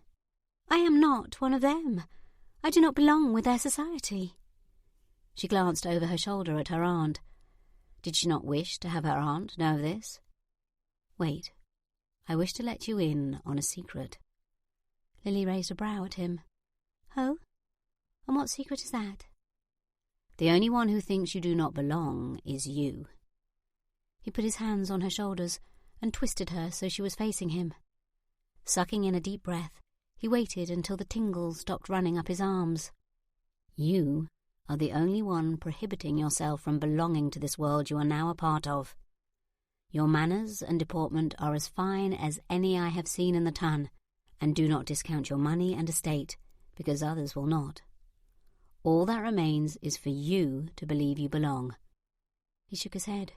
I am not one of them. I do not belong with their society." She glanced over her shoulder at her aunt. Did she not wish to have her aunt know of this? "Wait. I wish to let you in on a secret." Lily raised a brow at him. "Oh? And what secret is that?" "The only one who thinks you do not belong is you." He put his hands on her shoulders and twisted her so she was facing him. Sucking in a deep breath, he waited until the tingles stopped running up his arms. "You are the only one prohibiting yourself from belonging to this world you are now a part of. Your manners and deportment are as fine as any I have seen in the ton, and do not discount your money and estate, because others will not. All that remains is for you to believe you belong." He shook his head.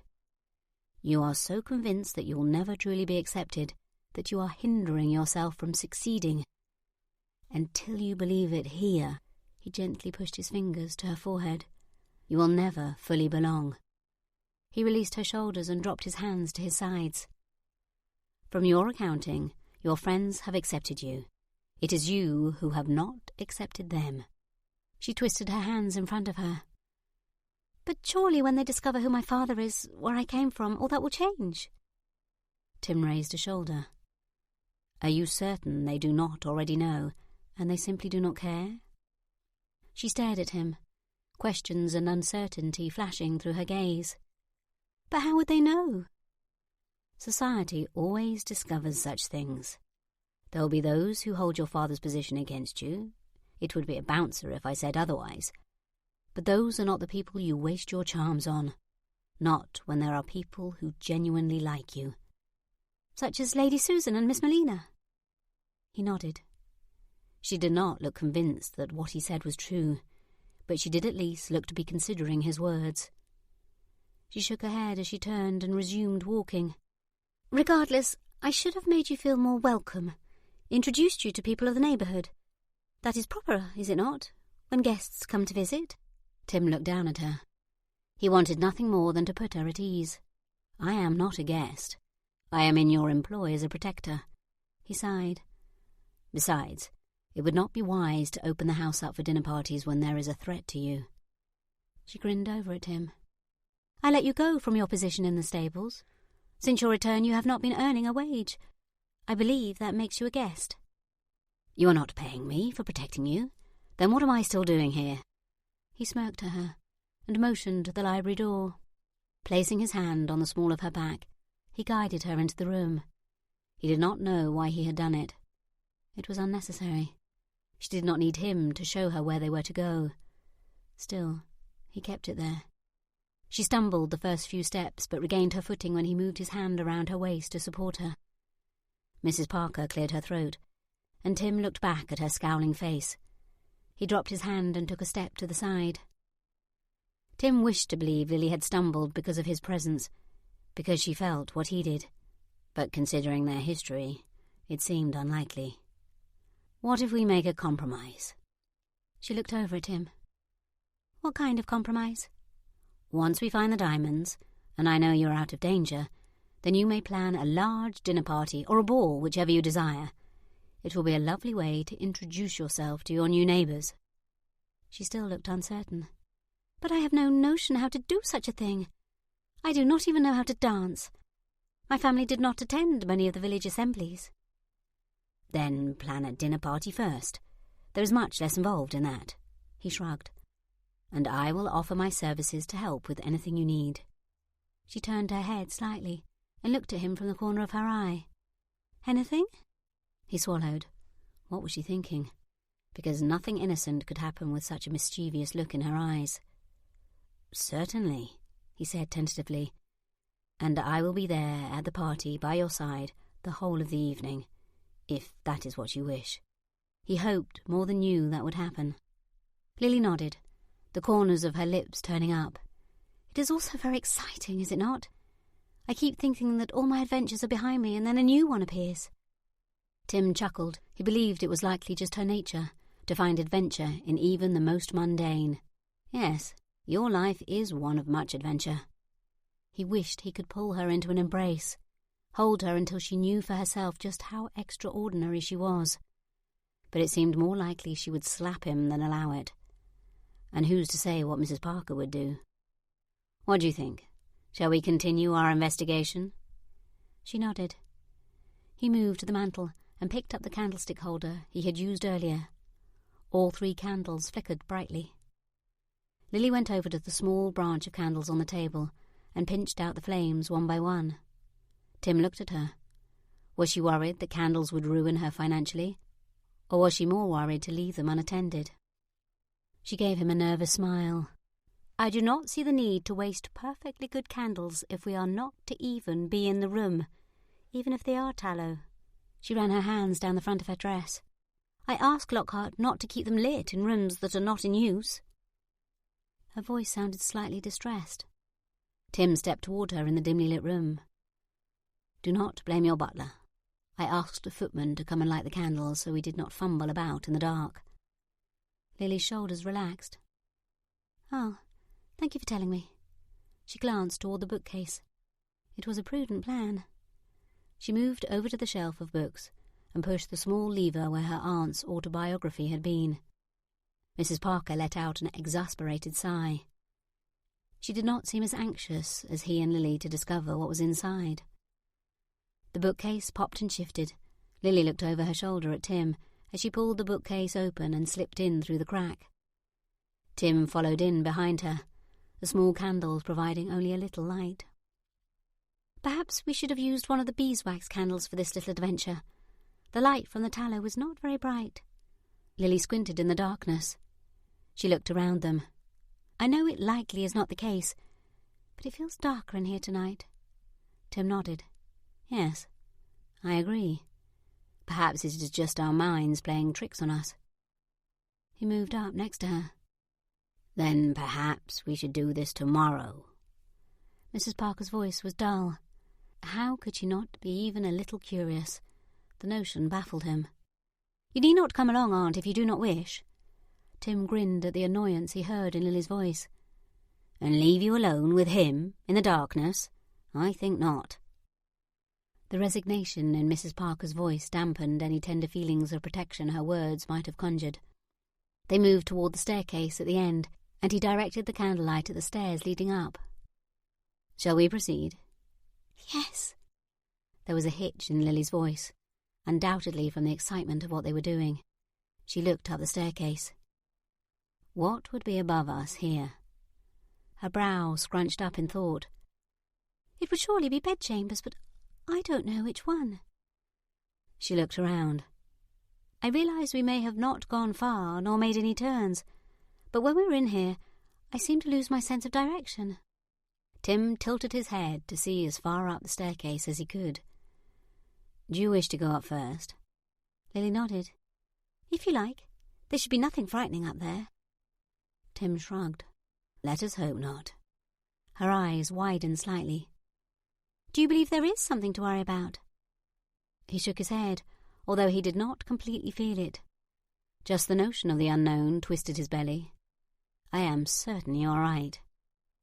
"You are so convinced that you will never truly be accepted that you are hindering yourself from succeeding. Until you believe it here," he gently pushed his fingers to her forehead, "you will never fully belong." He released her shoulders and dropped his hands to his sides. "From your accounting, your friends have accepted you. It is you who have not accepted them." She twisted her hands in front of her. "But surely when they discover who my father is, where I came from, all that will change." Tim raised a shoulder. "Are you certain they do not already know, and they simply do not care?" She stared at him. questions and uncertainty flashing through her gaze. But how would they know? Society always discovers such things. There will be those who hold your father's position against you. It would be a bouncer if I said otherwise. But those are not the people you waste your charms on. Not when there are people who genuinely like you. Such as Lady Susan and Miss Melina. He nodded. She did not look convinced that what he said was true, but she did at least look to be considering his words. She shook her head as she turned and resumed walking. Regardless, I should have made you feel more welcome, introduced you to people of the neighbourhood. That is proper, is it not, when guests come to visit? Tim looked down at her. He wanted nothing more than to put her at ease. I am not a guest. I am in your employ as a protector. He sighed. Besides, it would not be wise to open the house up for dinner parties when there is a threat to you. She grinned over at him. I let you go from your position in the stables. Since your return you have not been earning a wage. I believe that makes you a guest. You are not paying me for protecting you. Then what am I still doing here? He smirked at her and motioned to the library door. Placing his hand on the small of her back, he guided her into the room. He did not know why he had done it. It was unnecessary. She did not need him to show her where they were to go. Still, he kept it there. She stumbled the first few steps, but regained her footing when he moved his hand around her waist to support her. Mrs. Parker cleared her throat, and Tim looked back at her scowling face. He dropped his hand and took a step to the side. Tim wished to believe Lily had stumbled because of his presence, because she felt what he did, but considering their history, it seemed unlikely. What if we make a compromise? She looked over at him. What kind of compromise? Once we find the diamonds, and I know you're out of danger, then you may plan a large dinner party or a ball, whichever you desire. It will be a lovely way to introduce yourself to your new neighbours. She still looked uncertain. But I have no notion how to do such a thing. I do not even know how to dance. My family did not attend many of the village assemblies. Then plan a dinner party first. There is much less involved in that. He shrugged. And I will offer my services to help with anything you need. She turned her head slightly and looked at him from the corner of her eye. Anything? He swallowed. What was she thinking? Because nothing innocent could happen with such a mischievous look in her eyes. Certainly, he said tentatively. And I will be there at the party by your side the whole of the evening, if that is what you wish. He hoped more than knew that would happen. Lily nodded, the corners of her lips turning up. It is also very exciting, is it not? I keep thinking that all my adventures are behind me and then a new one appears. Tim chuckled. He believed it was likely just her nature, to find adventure in even the most mundane. Yes, your life is one of much adventure. He wished he could pull her into an embrace, hold her until she knew for herself just how extraordinary she was. But it seemed more likely she would slap him than allow it. And who's to say what Mrs. Parker would do? What do you think? Shall we continue our investigation? She nodded. He moved to the mantel and picked up the candlestick holder he had used earlier. All 3 candles flickered brightly. Lily went over to the small branch of candles on the table and pinched out the flames one by one. Tim looked at her. Was she worried that candles would ruin her financially, or was she more worried to leave them unattended? She gave him a nervous smile. I do not see the need to waste perfectly good candles if we are not to even be in the room, even if they are tallow. She ran her hands down the front of her dress. I ask Lockhart not to keep them lit in rooms that are not in use. Her voice sounded slightly distressed. Tim stepped toward her in the dimly lit room. Do not blame your butler. I asked a footman to come and light the candles so we did not fumble about in the dark. Lily's shoulders relaxed. Oh, thank you for telling me. She glanced toward the bookcase. It was a prudent plan. She moved over to the shelf of books and pushed the small lever where her aunt's autobiography had been. Mrs. Parker let out an exasperated sigh. She did not seem as anxious as he and Lily to discover what was inside. The bookcase popped and shifted. Lily looked over her shoulder at Tim as she pulled the bookcase open and slipped in through the crack. Tim followed in behind her, the small candles providing only a little light. Perhaps we should have used one of the beeswax candles for this little adventure. The light from the tallow was not very bright. Lily squinted in the darkness. She looked around them. I know it likely is not the case, but it feels darker in here tonight. Tim nodded. Yes, I agree. Perhaps it is just our minds playing tricks on us. He moved up next to her. Then perhaps we should do this tomorrow. Mrs. Parker's voice was dull. How could she not be even a little curious? The notion baffled him. You need not come along, Aunt, if you do not wish. Tim grinned at the annoyance he heard in Lily's voice. And leave you alone with him in the darkness? I think not. The resignation in Mrs. Parker's voice dampened any tender feelings of protection her words might have conjured. They moved toward the staircase at the end, and he directed the candlelight at the stairs leading up. Shall we proceed? Yes. There was a hitch in Lily's voice, undoubtedly from the excitement of what they were doing. She looked up the staircase. What would be above us here? Her brow scrunched up in thought. It would surely be bedchambers, but I don't know which one. She looked around. I realise we may have not gone far, nor made any turns, but when we were in here, I seemed to lose my sense of direction. Tim tilted his head to see as far up the staircase as he could. Do you wish to go up first? Lily nodded. If you like. There should be nothing frightening up there. Tim shrugged. Let us hope not. Her eyes widened slightly. Do you believe there is something to worry about? He shook his head, although he did not completely feel it. Just the notion of the unknown twisted his belly. I am certain you are right.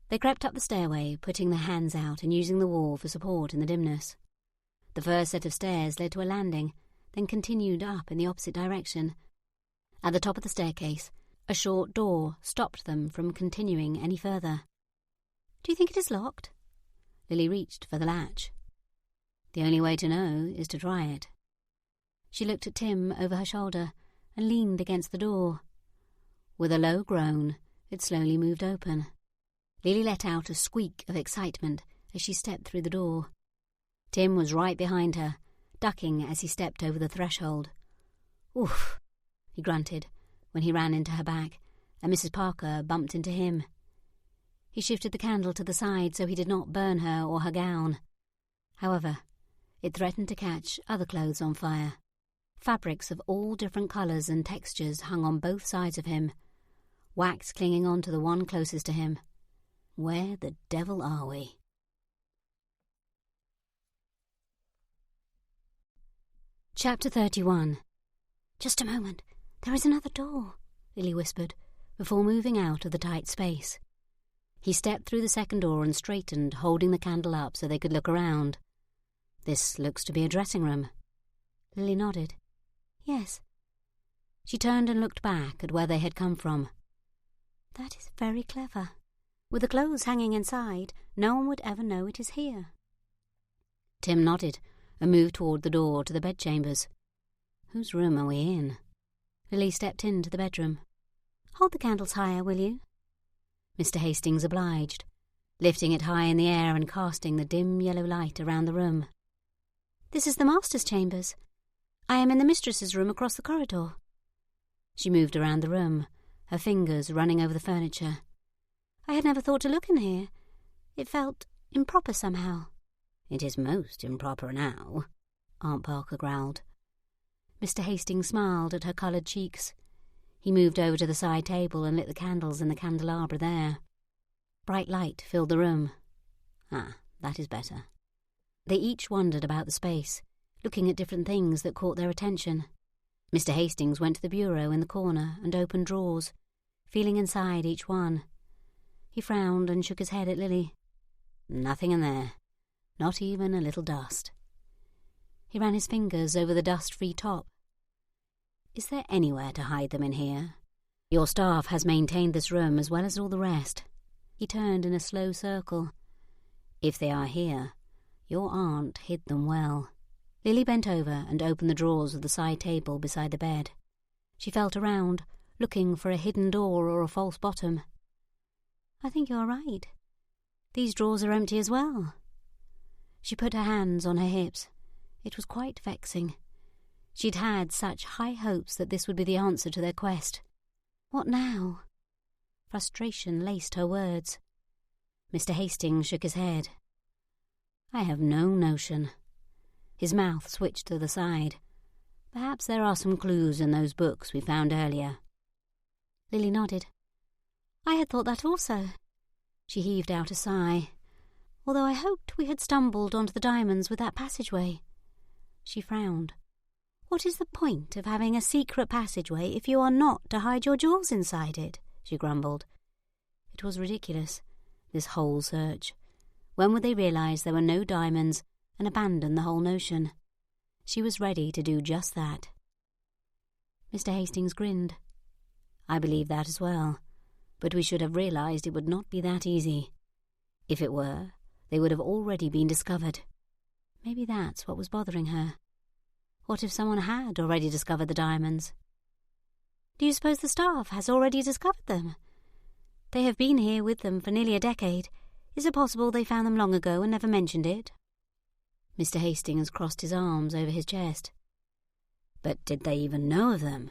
They crept up the stairway, putting their hands out and using the wall for support in the dimness. The first set of stairs led to a landing, then continued up in the opposite direction. At the top of the staircase, a short door stopped them from continuing any further. Do you think it is locked? Lily reached for the latch. The only way to know is to try it. She looked at Tim over her shoulder and leaned against the door. With a low groan, it slowly moved open. Lily let out a squeak of excitement as she stepped through the door. Tim was right behind her, ducking as he stepped over the threshold. Oof, he grunted when he ran into her back, and Mrs. Parker bumped into him. He shifted the candle to the side so he did not burn her or her gown. However, it threatened to catch other clothes on fire. Fabrics of all different colours and textures hung on both sides of him, wax clinging on to the one closest to him. Where the devil are we? Chapter 31. Just a moment. There is another door, Lily whispered, before moving out of the tight space. He stepped through the second door and straightened, holding the candle up so they could look around. This looks to be a dressing room. Lily nodded. Yes. She turned and looked back at where they had come from. That is very clever. With the clothes hanging inside, no one would ever know it is here. Tim nodded and moved toward the door to the bedchambers. Whose room are we in? Lily stepped into the bedroom. Hold the candles higher, will you? Mr. Hastings obliged, lifting it high in the air and casting the dim yellow light around the room. This is the master's chambers. I am in the mistress's room across the corridor. She moved around the room, her fingers running over the furniture. I had never thought to look in here. It felt improper somehow. It is most improper now, Aunt Parker growled. Mr. Hastings smiled at her coloured cheeks. He moved over to the side table and lit the candles in the candelabra there. Bright light filled the room. Ah, that is better. They each wandered about the space, looking at different things that caught their attention. Mr. Hastings went to the bureau in the corner and opened drawers, feeling inside each one. He frowned and shook his head at Lily. Nothing in there. Not even a little dust. He ran his fingers over the dust-free top. Is there anywhere to hide them in here? Your staff has maintained this room as well as all the rest. He turned in a slow circle. If they are here, your aunt hid them well. Lily bent over and opened the drawers of the side table beside the bed. She felt around, looking for a hidden door or a false bottom. "I think you're right. These drawers are empty as well." She put her hands on her hips. It was quite vexing. She'd had such high hopes that this would be the answer to their quest. What now? Frustration laced her words. Mr. Hastings shook his head. "I have no notion." His mouth switched to the side. "Perhaps there are some clues in those books we found earlier." Lily nodded. "I had thought that also." She heaved out a sigh. "Although I hoped we had stumbled onto the diamonds with that passageway." She frowned. "What is the point of having a secret passageway if you are not to hide your jewels inside it?" she grumbled. It was ridiculous, this whole search. When would they realise there were no diamonds and abandon the whole notion? She was ready to do just that. Mr. Hastings grinned. "I believe that as well, but we should have realised it would not be that easy. If it were, they would have already been discovered." Maybe that's what was bothering her. What if someone had already discovered the diamonds? "Do you suppose the staff has already discovered them? They have been here with them for nearly a decade. Is it possible they found them long ago and never mentioned it?" Mr. Hastings crossed his arms over his chest. "But did they even know of them?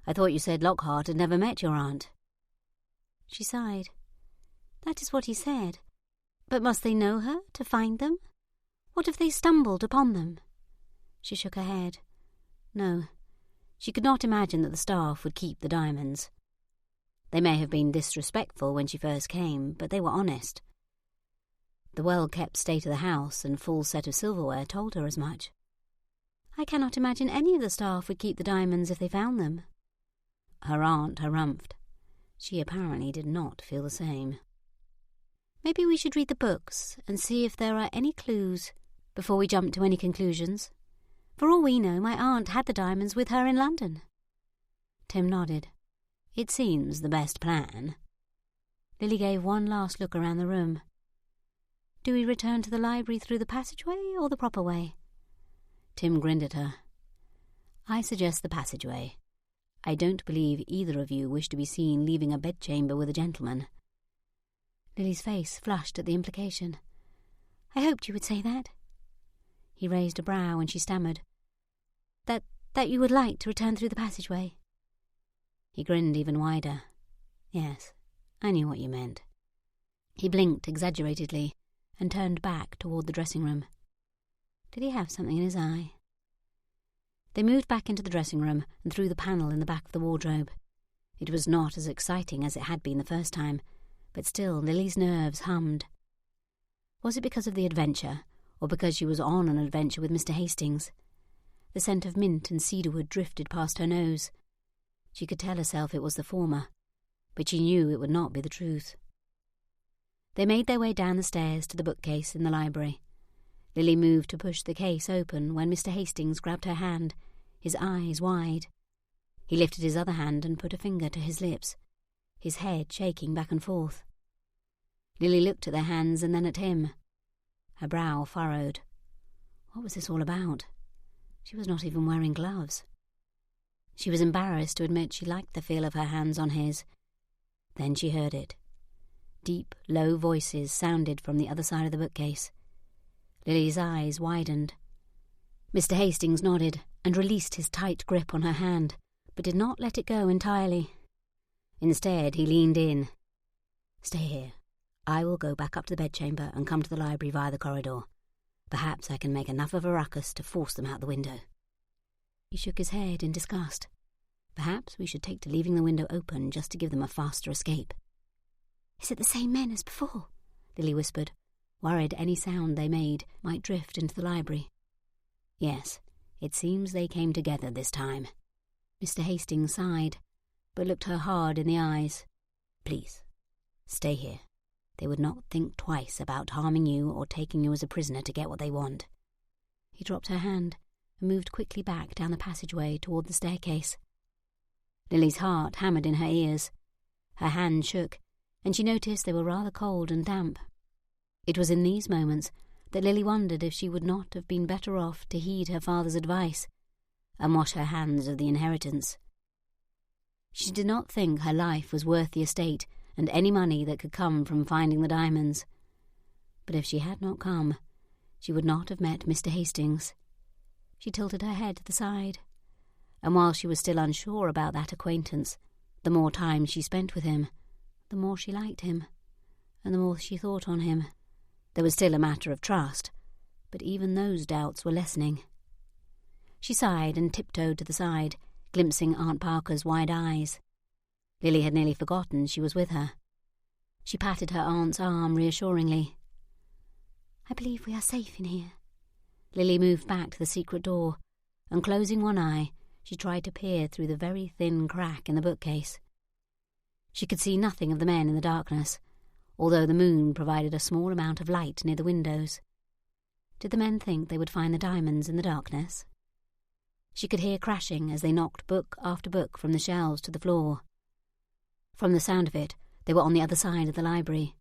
I thought you said Lockhart had never met your aunt." She sighed. "That is what he said. But must they know her to find them? What if they stumbled upon them?" She shook her head. No, she could not imagine that the staff would keep the diamonds. They may have been disrespectful when she first came, but they were honest. The well-kept state of the house and full set of silverware told her as much. "I cannot imagine any of the staff would keep the diamonds if they found them." Her aunt harumphed. She apparently did not feel the same. "Maybe we should read the books and see if there are any clues before we jump to any conclusions. For all we know, my aunt had the diamonds with her in London." Tim nodded. "It seems the best plan." Lily gave one last look around the room. "Do we return to the library through the passageway or the proper way?" Tim grinned at her. "I suggest the passageway. I don't believe either of you wish to be seen leaving a bedchamber with a gentleman." Lily's face flushed at the implication. "I hoped you would say that." He raised a brow and she stammered. That you would like to return through the passageway." He grinned even wider. "Yes, I knew what you meant." He blinked exaggeratedly and turned back toward the dressing room. Did he have something in his eye? They moved back into the dressing room and through the panel in the back of the wardrobe. It was not as exciting as it had been the first time, but still Lily's nerves hummed. Was it because of the adventure, or because she was on an adventure with Mr. Hastings? The scent of mint and cedarwood drifted past her nose. She could tell herself it was the former, but she knew it would not be the truth. They made their way down the stairs to the bookcase in the library. Lily moved to push the case open when Mr. Hastings grabbed her hand, his eyes wide. He lifted his other hand and put a finger to his lips, his head shaking back and forth. Lily looked at their hands and then at him. Her brow furrowed. What was this all about? She was not even wearing gloves. She was embarrassed to admit she liked the feel of her hands on his. Then she heard it. Deep, low voices sounded from the other side of the bookcase. Lily's eyes widened. Mr. Hastings nodded and released his tight grip on her hand, but did not let it go entirely. Instead, he leaned in. "Stay here. I will go back up to the bedchamber and come to the library via the corridor. Perhaps I can make enough of a ruckus to force them out the window." He shook his head in disgust. Perhaps we should take to leaving the window open just to give them a faster escape. "Is it the same men as before?" Lily whispered, worried any sound they made might drift into the library. "Yes, it seems they came together this time." Mr. Hastings sighed, but looked her hard in the eyes. "Please, stay here. They would not think twice about harming you or taking you as a prisoner to get what they want." He dropped her hand and moved quickly back down the passageway toward the staircase. Lily's heart hammered in her ears. Her hand shook, and she noticed they were rather cold and damp. It was in these moments that Lily wondered if she would not have been better off to heed her father's advice and wash her hands of the inheritance. She did not think her life was worth the estate and any money that could come from finding the diamonds. But if she had not come, she would not have met Mr. Hastings. She tilted her head to the side, and while she was still unsure about that acquaintance, the more time she spent with him, the more she liked him, and the more she thought on him. There was still a matter of trust, but even those doubts were lessening. She sighed and tiptoed to the side, glimpsing Aunt Parker's wide eyes. Lily had nearly forgotten she was with her. She patted her aunt's arm reassuringly. "I believe we are safe in here." Lily moved back to the secret door, and closing one eye, she tried to peer through the very thin crack in the bookcase. She could see nothing of the men in the darkness, although the moon provided a small amount of light near the windows. Did the men think they would find the diamonds in the darkness? She could hear crashing as they knocked book after book from the shelves to the floor. From the sound of it, they were on the other side of the library.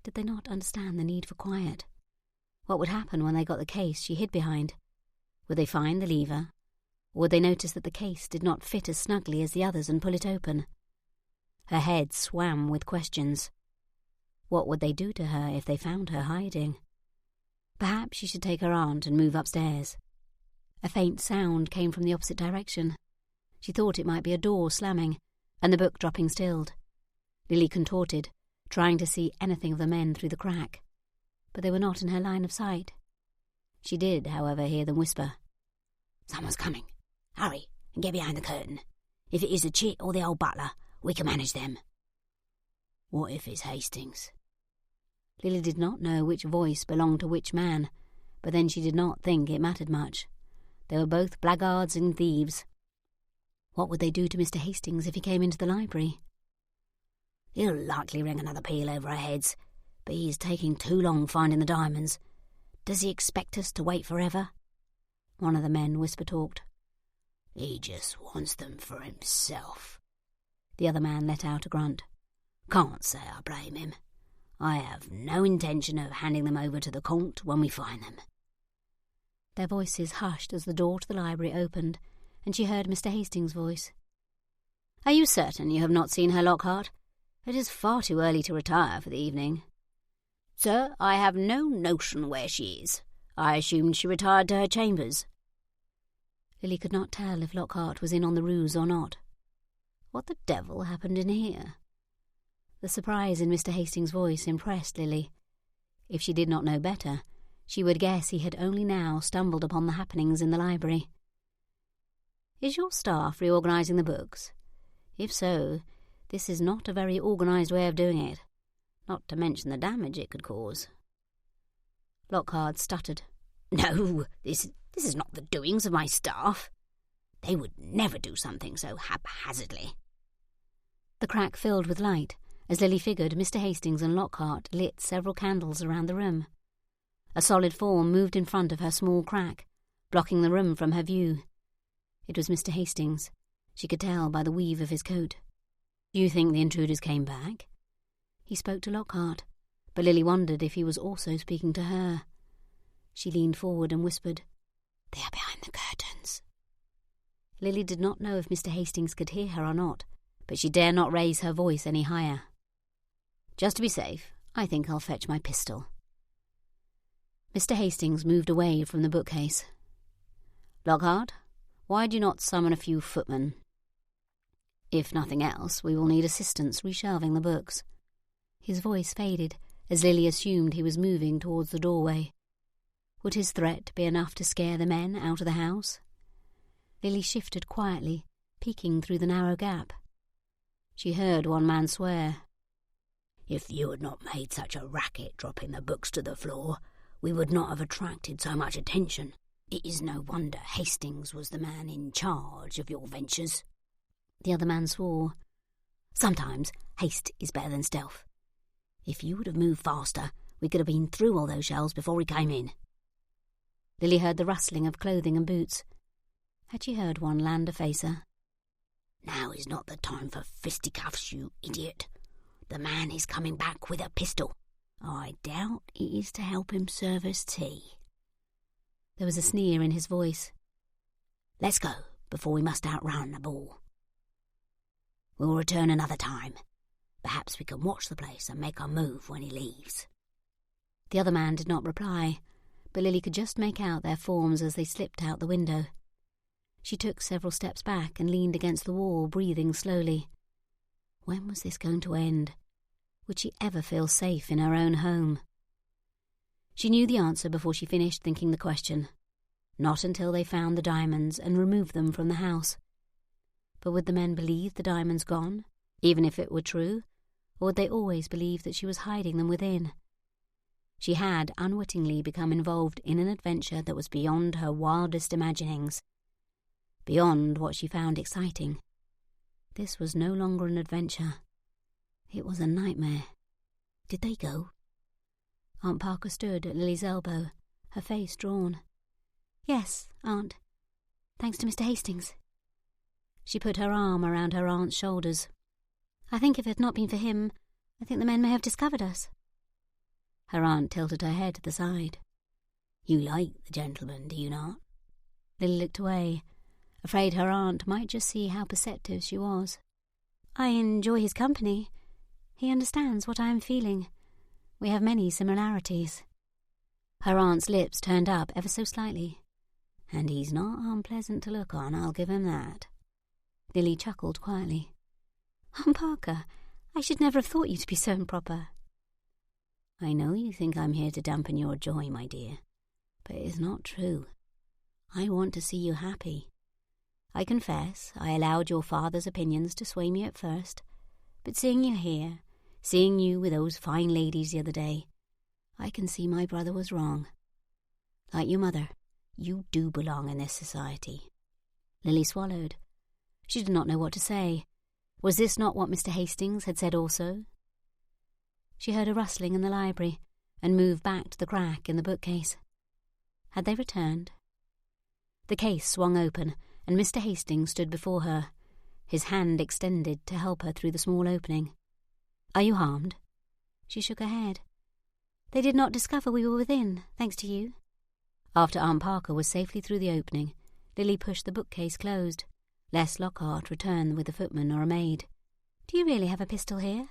Did they not understand the need for quiet? What would happen when they got the case she hid behind? Would they find the lever? Or would they notice that the case did not fit as snugly as the others and pull it open? Her head swam with questions. What would they do to her if they found her hiding? Perhaps she should take her aunt and move upstairs. A faint sound came from the opposite direction. She thought it might be a door slamming, and the book dropping stilled. Lily contorted, trying to see anything of the men through the crack, but they were not in her line of sight. She did, however, hear them whisper, "Someone's coming. Hurry and get behind the curtain. If it is the chit or the old butler, we can manage them." What if it's Hastings? Lily did not know which voice belonged to which man, but then she did not think it mattered much. They were both blackguards and thieves. What would they do to Mr. Hastings if he came into the library? "He'll likely ring another peal over our heads, but he is taking too long finding the diamonds. Does he expect us to wait forever?" One of the men whisper-talked. "He just wants them for himself." The other man let out a grunt. "Can't say I blame him. I have no intention of handing them over to the Comte when we find them." Their voices hushed as the door to the library opened, and she heard Mr. Hastings' voice. "Are you certain you have not seen her, Lockhart? It is far too early to retire for the evening." "Sir, I have no notion where she is. I assumed she retired to her chambers." Lily could not tell if Lockhart was in on the ruse or not. What the devil happened in here? The surprise in Mr. Hastings' voice impressed Lily. If she did not know better, she would guess he had only now stumbled upon the happenings in the library. "Is your staff reorganising the books? If so, this is not a very organised way of doing it, not to mention the damage it could cause." Lockhart stuttered. "No, this is not the doings of my staff. They would never do something so haphazardly." The crack filled with light, as Lily figured Mr. Hastings and Lockhart lit several candles around the room. A solid form moved in front of her small crack, blocking the room from her view. It was Mr. Hastings. She could tell by the weave of his coat. "Do you think the intruders came back?" He spoke to Lockhart, but Lily wondered if he was also speaking to her. She leaned forward and whispered, "They are behind the curtains." Lily did not know if Mr. Hastings could hear her or not, but she dare not raise her voice any higher. "Just to be safe, I think I'll fetch my pistol." Mr. Hastings moved away from the bookcase. "Lockhart, why do you not summon a few footmen? If nothing else, we will need assistance reshelving the books." His voice faded as Lily assumed he was moving towards the doorway. Would his threat be enough to scare the men out of the house? Lily shifted quietly, peeking through the narrow gap. She heard one man swear. "If you had not made such a racket dropping the books to the floor, we would not have attracted so much attention. It is no wonder Hastings was the man in charge of your ventures." The other man swore. "Sometimes haste is better than stealth. If you would have moved faster, we could have been through all those shelves before we came in." Lily heard the rustling of clothing and boots. Had she heard one land a facer? "Now is not the time for fisticuffs, you idiot. The man is coming back with a pistol. I doubt it is to help him serve us tea." There was a sneer in his voice. "Let's go, before we must outrun the ball." We'll return another time. Perhaps we can watch the place and make our move when he leaves." The other man did not reply, but Lily could just make out their forms as they slipped out the window. She took several steps back and leaned against the wall, breathing slowly. When was this going to end? Would she ever feel safe in her own home? She knew the answer before she finished thinking the question. Not until they found the diamonds and removed them from the house. But would the men believe the diamonds gone, even if it were true, or would they always believe that she was hiding them within? She had unwittingly become involved in an adventure that was beyond her wildest imaginings, beyond what she found exciting. This was no longer an adventure. It was a nightmare. Did they go? Aunt Parker stood at Lily's elbow, her face drawn. "Yes, Aunt. Thanks to Mr. Hastings." She put her arm around her aunt's shoulders. "I think if it had not been for him, I think the men may have discovered us." Her aunt tilted her head to the side. "You like the gentleman, do you not?" Lily looked away, afraid her aunt might just see how perceptive she was. "I enjoy his company. He understands what I am feeling. We have many similarities." Her aunt's lips turned up ever so slightly. "And he's not unpleasant to look on, I'll give him that." Lily chuckled quietly. "Aunt Parker, I should never have thought you to be so improper." "I know you think I'm here to dampen your joy, my dear, but it is not true. I want to see you happy. I confess I allowed your father's opinions to sway me at first, but seeing you here, seeing you with those fine ladies the other day, I can see my brother was wrong. Like your mother, you do belong in this society." Lily swallowed. She did not know what to say. Was this not what Mr. Hastings had said also? She heard a rustling in the library and moved back to the crack in the bookcase. Had they returned? The case swung open, and Mr. Hastings stood before her, his hand extended to help her through the small opening. "Are you harmed?" She shook her head. "They did not discover we were within, thanks to you." After Aunt Parker was safely through the opening, Lily pushed the bookcase closed, lest Lockhart return with a footman or a maid. "Do you really have a pistol here?"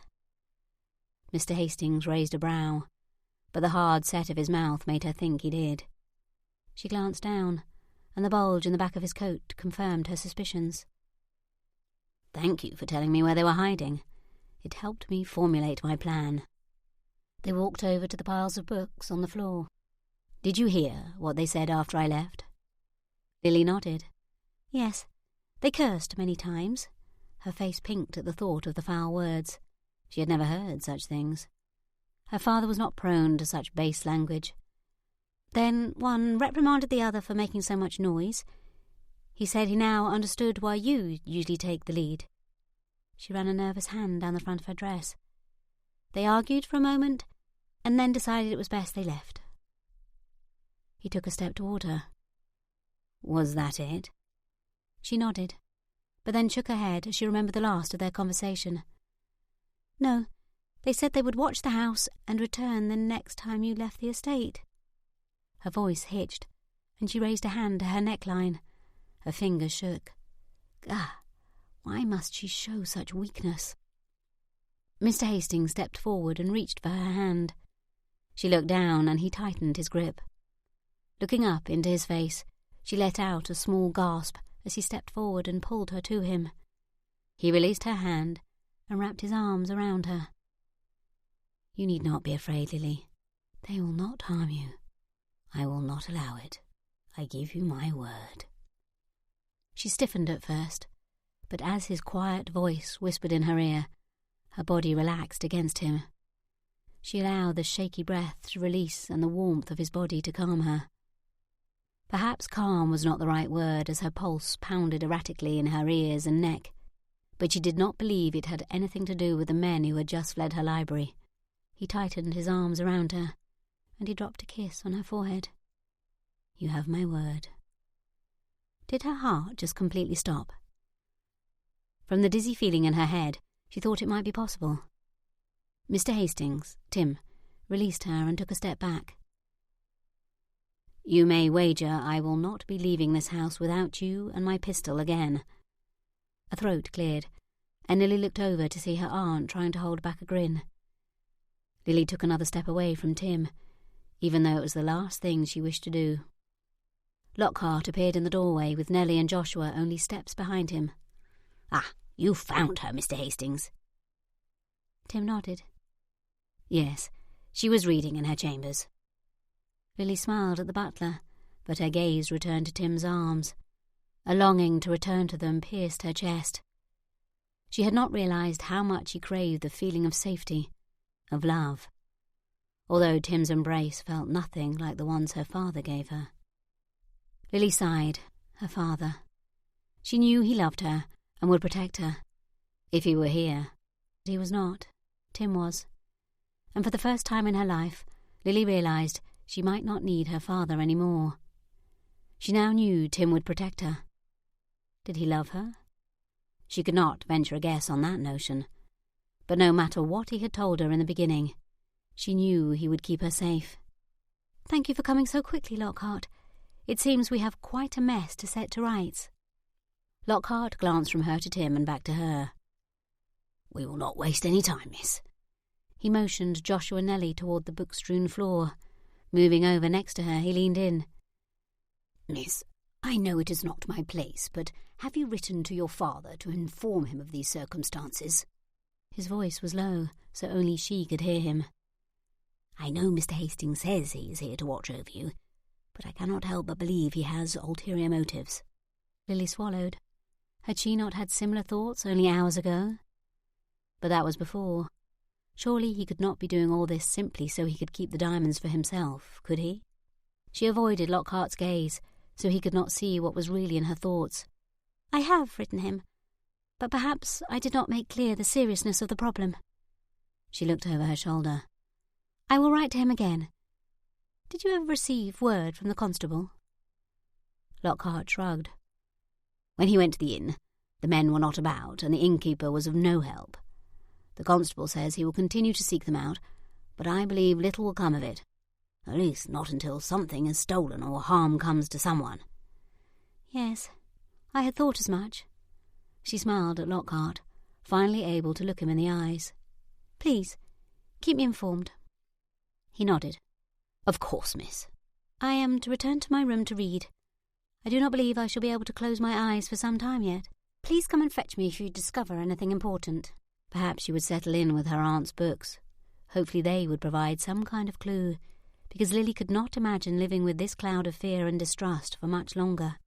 Mr. Hastings raised a brow, but the hard set of his mouth made her think he did. She glanced down, and the bulge in the back of his coat confirmed her suspicions. "Thank you for telling me where they were hiding. It helped me formulate my plan." They walked over to the piles of books on the floor. "Did you hear what they said after I left?" Lily nodded. "Yes. They cursed many times." Her face pinked at the thought of the foul words. She had never heard such things. Her father was not prone to such base language. "Then one reprimanded the other for making so much noise. He said he now understood why you usually take the lead." She ran a nervous hand down the front of her dress. "They argued for a moment, and then decided it was best they left." He took a step toward her. "Was that it?" She nodded, but then shook her head as she remembered the last of their conversation. "No, they said they would watch the house and return the next time you left the estate." Her voice hitched, and she raised a hand to her neckline. Her fingers shook. Ah, why must she show such weakness? Mr. Hastings stepped forward and reached for her hand. She looked down, and he tightened his grip. Looking up into his face, she let out a small gasp as he stepped forward and pulled her to him. He released her hand and wrapped his arms around her. "You need not be afraid, Lily. They will not harm you. I will not allow it. I give you my word." She stiffened at first, but as his quiet voice whispered in her ear, her body relaxed against him. She allowed the shaky breath to release and the warmth of his body to calm her. Perhaps calm was not the right word, as her pulse pounded erratically in her ears and neck, but she did not believe it had anything to do with the men who had just fled her library. He tightened his arms around her, and he dropped a kiss on her forehead. "You have my word." Did her heart just completely stop? From the dizzy feeling in her head, she thought it might be possible. Mr. Hastings, Tim, released her and took a step back. "You may wager I will not be leaving this house without you and my pistol again." A throat cleared, and Lily looked over to see her aunt trying to hold back a grin. Lily took another step away from Tim, even though it was the last thing she wished to do. Lockhart appeared in the doorway with Nellie and Joshua only steps behind him. "Ah, you found her, Mr. Hastings." Tim nodded. "Yes, she was reading in her chambers." Lily smiled at the butler, but her gaze returned to Tim's arms. A longing to return to them pierced her chest. She had not realized how much she craved the feeling of safety, of love, although Tim's embrace felt nothing like the ones her father gave her. Lily sighed. Her father. She knew he loved her and would protect her, if he were here. But he was not. Tim was. And for the first time in her life, Lily realized she might not need her father any more. She now knew Tim would protect her. Did he love her? She could not venture a guess on that notion. But no matter what he had told her in the beginning, she knew he would keep her safe. "Thank you for coming so quickly, Lockhart. It seems we have quite a mess to set to rights." Lockhart glanced from her to Tim and back to her. "We will not waste any time, miss." He motioned Joshua and Nellie toward the book-strewn floor. Moving over next to her, he leaned in. "Miss, I know it is not my place, but have you written to your father to inform him of these circumstances?" His voice was low, so only she could hear him. "I know Mr. Hastings says he is here to watch over you, but I cannot help but believe he has ulterior motives." Lily swallowed. Had she not had similar thoughts only hours ago? But that was before. Surely he could not be doing all this simply so he could keep the diamonds for himself, could he? She avoided Lockhart's gaze, so he could not see what was really in her thoughts. "I have written him, but perhaps I did not make clear the seriousness of the problem." She looked over her shoulder. "I will write to him again. Did you ever receive word from the constable?" Lockhart shrugged. "When he went to the inn, the men were not about, and the innkeeper was of no help. The constable says he will continue to seek them out, but I believe little will come of it. At least not until something is stolen or harm comes to someone." "Yes, I had thought as much." She smiled at Lockhart, finally able to look him in the eyes. "Please, keep me informed." He nodded. "Of course, miss." "I am to return to my room to read. I do not believe I shall be able to close my eyes for some time yet. Please come and fetch me if you discover anything important." Perhaps she would settle in with her aunt's books. Hopefully they would provide some kind of clue, because Lily could not imagine living with this cloud of fear and distrust for much longer.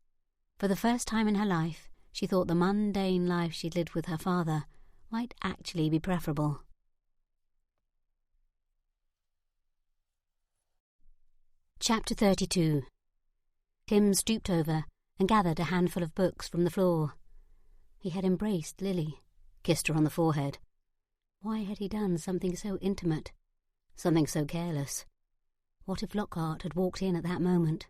For the first time in her life, she thought the mundane life she'd lived with her father might actually be preferable. Chapter 32. Tim stooped over and gathered a handful of books from the floor. He had embraced Lily, kissed her on the forehead. Why had he done something so intimate, something so careless? What if Lockhart had walked in at that moment?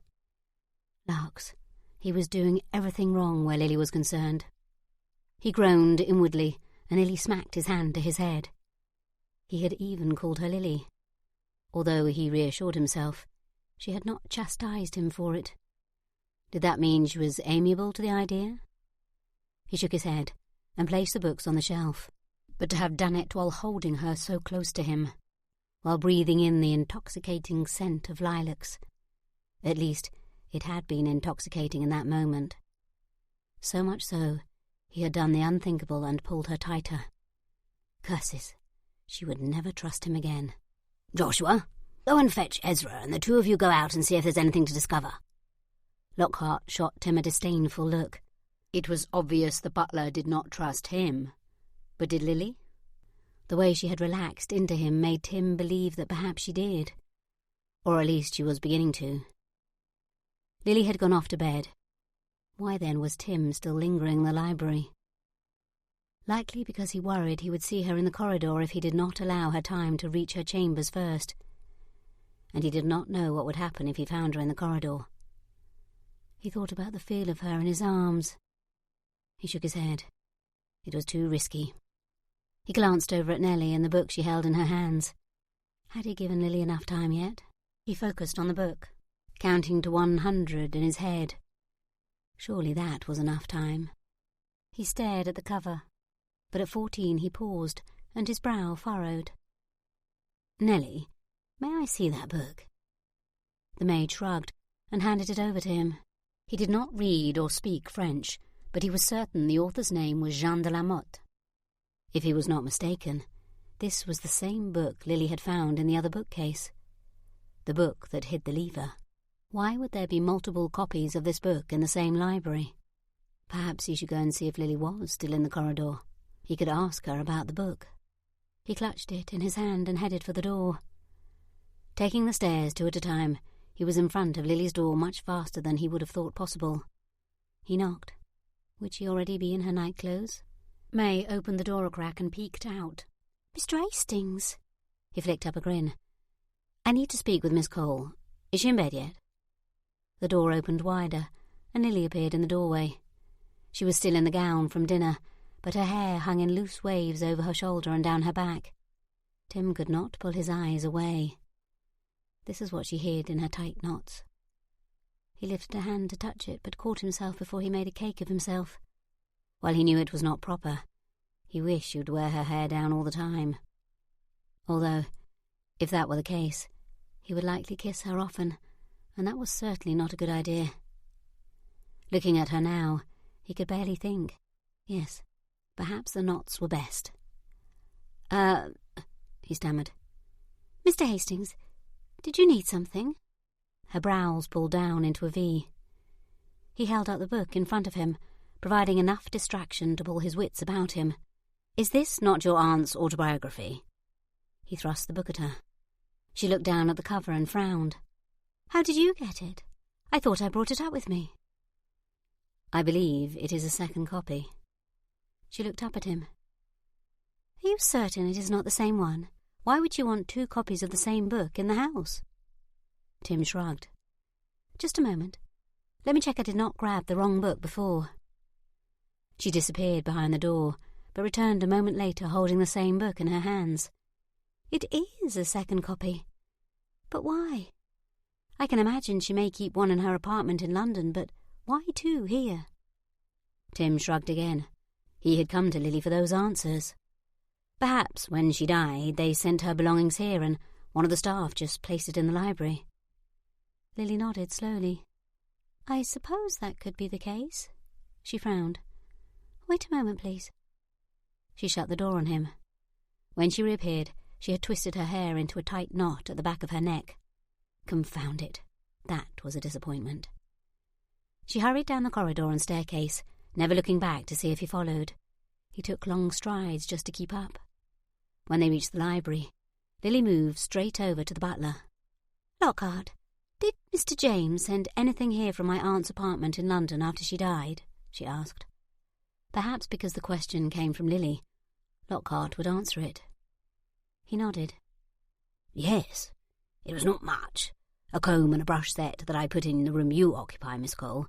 Larks, he was doing everything wrong where Lily was concerned. He groaned inwardly and nearly smacked his hand to his head. He had even called her Lily. Although he reassured himself, she had not chastised him for it. Did that mean she was amiable to the idea? He shook his head and placed the books on the shelf. But to have done it while holding her so close to him, while breathing in the intoxicating scent of lilacs. At least, it had been intoxicating in that moment. So much so, he had done the unthinkable and pulled her tighter. Curses, she would never trust him again. "Joshua, go and fetch Ezra, and the two of you go out and see if there's anything to discover." Lockhart shot him a disdainful look. It was obvious the butler did not trust him. But did Lily? The way she had relaxed into him made Tim believe that perhaps she did. Or at least she was beginning to. Lily had gone off to bed. Why then was Tim still lingering in the library? Likely because he worried he would see her in the corridor if he did not allow her time to reach her chambers first. And he did not know what would happen if he found her in the corridor. He thought about the feel of her in his arms. He shook his head. It was too risky. He glanced over at Nellie and the book she held in her hands. Had he given Lily enough time yet? He focused on the book, counting to 100 in his head. Surely that was enough time. He stared at the cover. but at 14 he paused, and his brow furrowed. "Nellie, may I see that book?" The maid shrugged and handed it over to him. He did not read or speak French, but he was certain the author's name was Jean de la Motte. If he was not mistaken, this was the same book Lily had found in the other bookcase. The book that hid the lever. Why would there be multiple copies of this book in the same library? Perhaps he should go and see if Lily was still in the corridor. He could ask her about the book. He clutched it in his hand and headed for the door. Taking the stairs 2 at a time, he was in front of Lily's door much faster than he would have thought possible. He knocked. Would she already be in her nightclothes? May opened the door a crack and peeked out. "Mr. Hastings." He flicked up a grin. "I need to speak with Miss Cole. Is she in bed yet?" The door opened wider, and Lily appeared in the doorway. She was still in the gown from dinner, but her hair hung in loose waves over her shoulder and down her back. Tim could not pull his eyes away. This is what she hid in her tight knots. He lifted a hand to touch it, but caught himself before he made a cake of himself. While he knew it was not proper, he wished she would wear her hair down all the time. Although, if that were the case, he would likely kiss her often, and that was certainly not a good idea. Looking at her now, he could barely think. Yes, perhaps the knots were best. He stammered. "Mr. Hastings, did you need something?" Her brows pulled down into a V. He held out the book in front of him, providing enough distraction to pull his wits about him. "Is this not your aunt's autobiography?" He thrust the book at her. She looked down at the cover and frowned. "How did you get it? I thought I brought it up with me." "I believe it is a second copy." She looked up at him. "Are you certain it is not the same one? Why would you want 2 copies of the same book in the house?" Tim shrugged. "Just a moment. Let me check I did not grab the wrong book before." She disappeared behind the door, but returned a moment later holding the same book in her hands. "It is a second copy. But why? I can imagine she may keep one in her apartment in London, but why 2 here?" Tim shrugged again. He had come to Lily for those answers. Perhaps when she died they sent her belongings here and one of the staff just placed it in the library. Lily nodded slowly. "I suppose that could be the case." She frowned. "Wait a moment, please." She shut the door on him. When she reappeared, she had twisted her hair into a tight knot at the back of her neck. Confound it. That was a disappointment. She hurried down the corridor and staircase, never looking back to see if he followed. He took long strides just to keep up. When they reached the library, Lily moved straight over to the butler. "Lockhart, did Mr. James send anything here from my aunt's apartment in London after she died?" she asked. Perhaps because the question came from Lily, Lockhart would answer it. He nodded. "Yes. It was not much. A comb and a brush set that I put in the room you occupy, Miss Cole.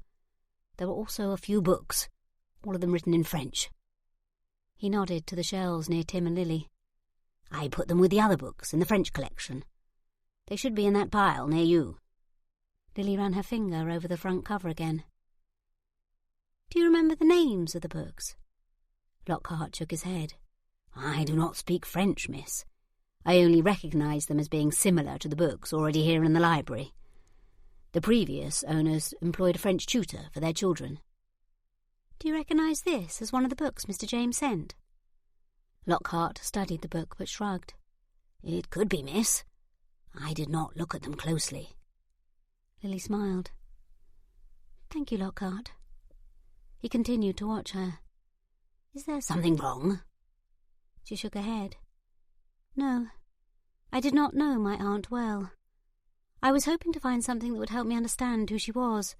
There were also a few books, all of them written in French." He nodded to the shelves near Tim and Lily. "I put them with the other books in the French collection. They should be in that pile near you." Lily ran her finger over the front cover again. "Do you remember the names of the books?" Lockhart shook his head. "I do not speak French, miss. I only recognise them as being similar to the books already here in the library. The previous owners employed a French tutor for their children." "Do you recognise this as one of the books Mr. James sent?" Lockhart studied the book but shrugged. "It could be, miss. I did not look at them closely." Lily smiled. "Thank you, Lockhart." He continued to watch her. "Is there something wrong?" She shook her head. "No. I did not know my aunt well. I was hoping to find something that would help me understand who she was,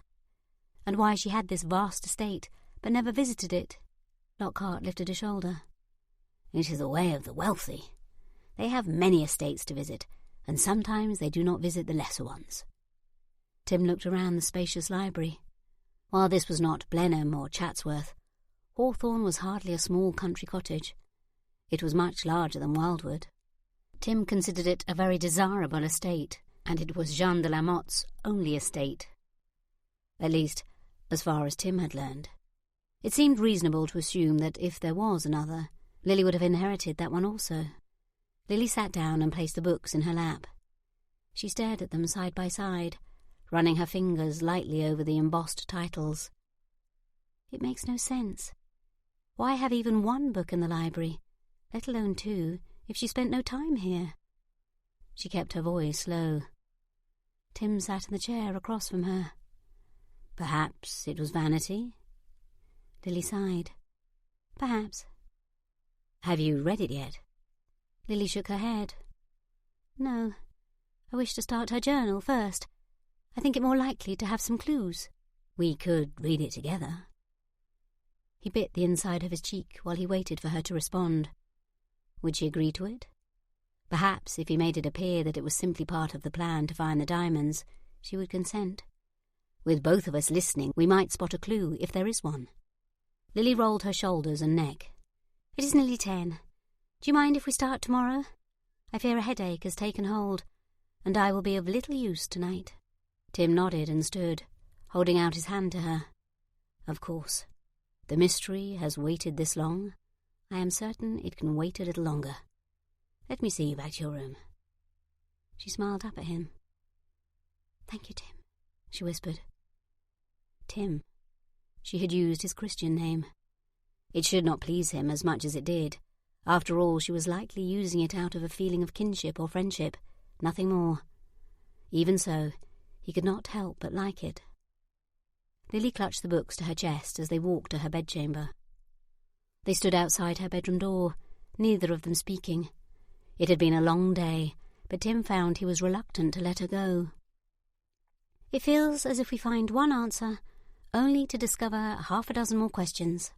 and why she had this vast estate, but never visited it." Lockhart lifted a shoulder. "It is the way of the wealthy. They have many estates to visit, and sometimes they do not visit the lesser ones." Tim looked around the spacious library. While this was not Blenheim or Chatsworth, Hawthorn was hardly a small country cottage. It was much larger than Wildwood. Tim considered it a very desirable estate, and it was Jean de la Motte's only estate. At least, as far as Tim had learned. It seemed reasonable to assume that if there was another, Lily would have inherited that one also. Lily sat down and placed the books in her lap. She stared at them side by side, running her fingers lightly over the embossed titles. It makes no sense. Why have even one book in the library, let alone two, if she spent no time here? She kept her voice low. Tim sat in the chair across from her. Perhaps it was vanity? Lily sighed. Perhaps. Have you read it yet? Lily shook her head. No. I wish to start her journal first. I think it more likely to have some clues. We could read it together. He bit the inside of his cheek while he waited for her to respond. Would she agree to it? Perhaps if he made it appear that it was simply part of the plan to find the diamonds, she would consent. With both of us listening, we might spot a clue if there is one. Lily rolled her shoulders and neck. It is nearly 10. Do you mind if we start tomorrow? I fear a headache has taken hold, and I will be of little use tonight. Tim nodded and stood, holding out his hand to her. Of course. The mystery has waited this long. I am certain it can wait a little longer. Let me see you back to your room. She smiled up at him. Thank you, Tim, she whispered. Tim. She had used his Christian name. It should not please him as much as it did. After all, she was likely using it out of a feeling of kinship or friendship, nothing more. Even so, he could not help but like it. Lily clutched the books to her chest as they walked to her bedchamber. They stood outside her bedroom door, neither of them speaking. It had been a long day, but Tim found he was reluctant to let her go. It feels as if we find one answer, only to discover 6 more questions.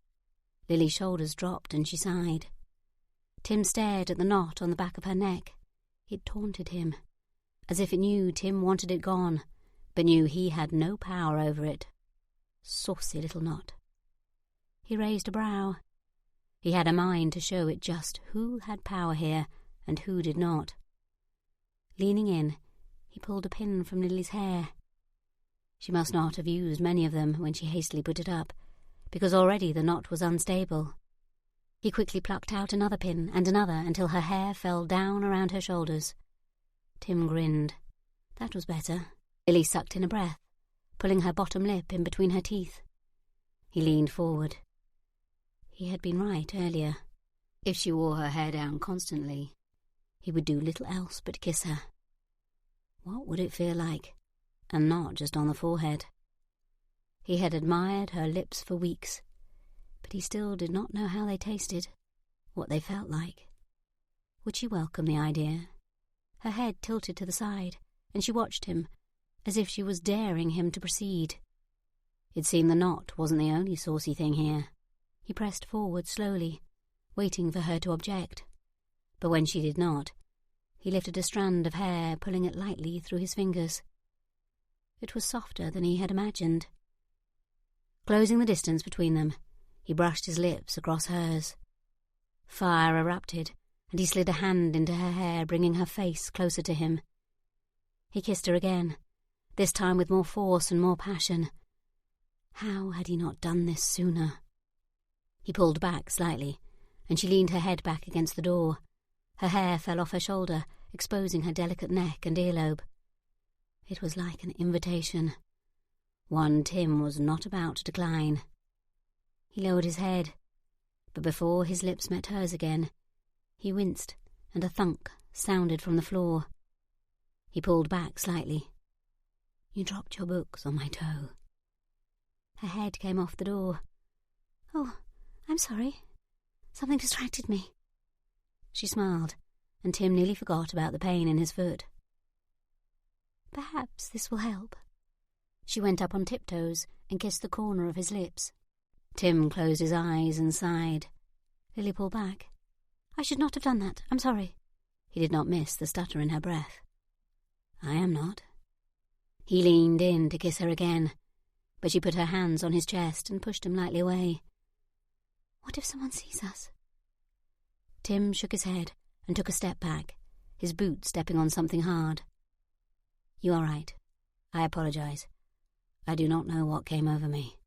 Lily's shoulders dropped and she sighed. Tim stared at the knot on the back of her neck. It taunted him, as if it knew Tim wanted it gone, but knew he had no power over it. Saucy little knot. He raised a brow. He had a mind to show it just who had power here and who did not. Leaning in, he pulled a pin from Lily's hair. She must not have used many of them when she hastily put it up, because already the knot was unstable. He quickly plucked out another pin and another until her hair fell down around her shoulders. Tim grinned. That was better. Lily sucked in a breath, pulling her bottom lip in between her teeth. He leaned forward. He had been right earlier. If she wore her hair down constantly, he would do little else but kiss her. What would it feel like? And not just on the forehead. He had admired her lips for weeks, but he still did not know how they tasted, what they felt like. Would she welcome the idea? Her head tilted to the side, and she watched him, as if she was daring him to proceed. It seemed the knot wasn't the only saucy thing here. He pressed forward slowly, waiting for her to object. But when she did not, he lifted a strand of hair, pulling it lightly through his fingers. It was softer than he had imagined. Closing the distance between them, he brushed his lips across hers. Fire erupted, and he slid a hand into her hair, bringing her face closer to him. He kissed her again, this time with more force and more passion. How had he not done this sooner? He pulled back slightly, and she leaned her head back against the door. Her hair fell off her shoulder, exposing her delicate neck and earlobe. It was like an invitation, one Tim was not about to decline. He lowered his head, but before his lips met hers again, he winced, and a thunk sounded from the floor. He pulled back slightly. You dropped your books on my toe. Her head came off the door. Oh, I'm sorry. Something distracted me. She smiled, and Tim nearly forgot about the pain in his foot. Perhaps this will help. She went up on tiptoes and kissed the corner of his lips. Tim closed his eyes and sighed. Lily pulled back. I should not have done that. I'm sorry. He did not miss the stutter in her breath. I am not. He leaned in to kiss her again, but she put her hands on his chest and pushed him lightly away. What if someone sees us? Tim shook his head and took a step back, his boot stepping on something hard. You are right. I apologize. I do not know what came over me.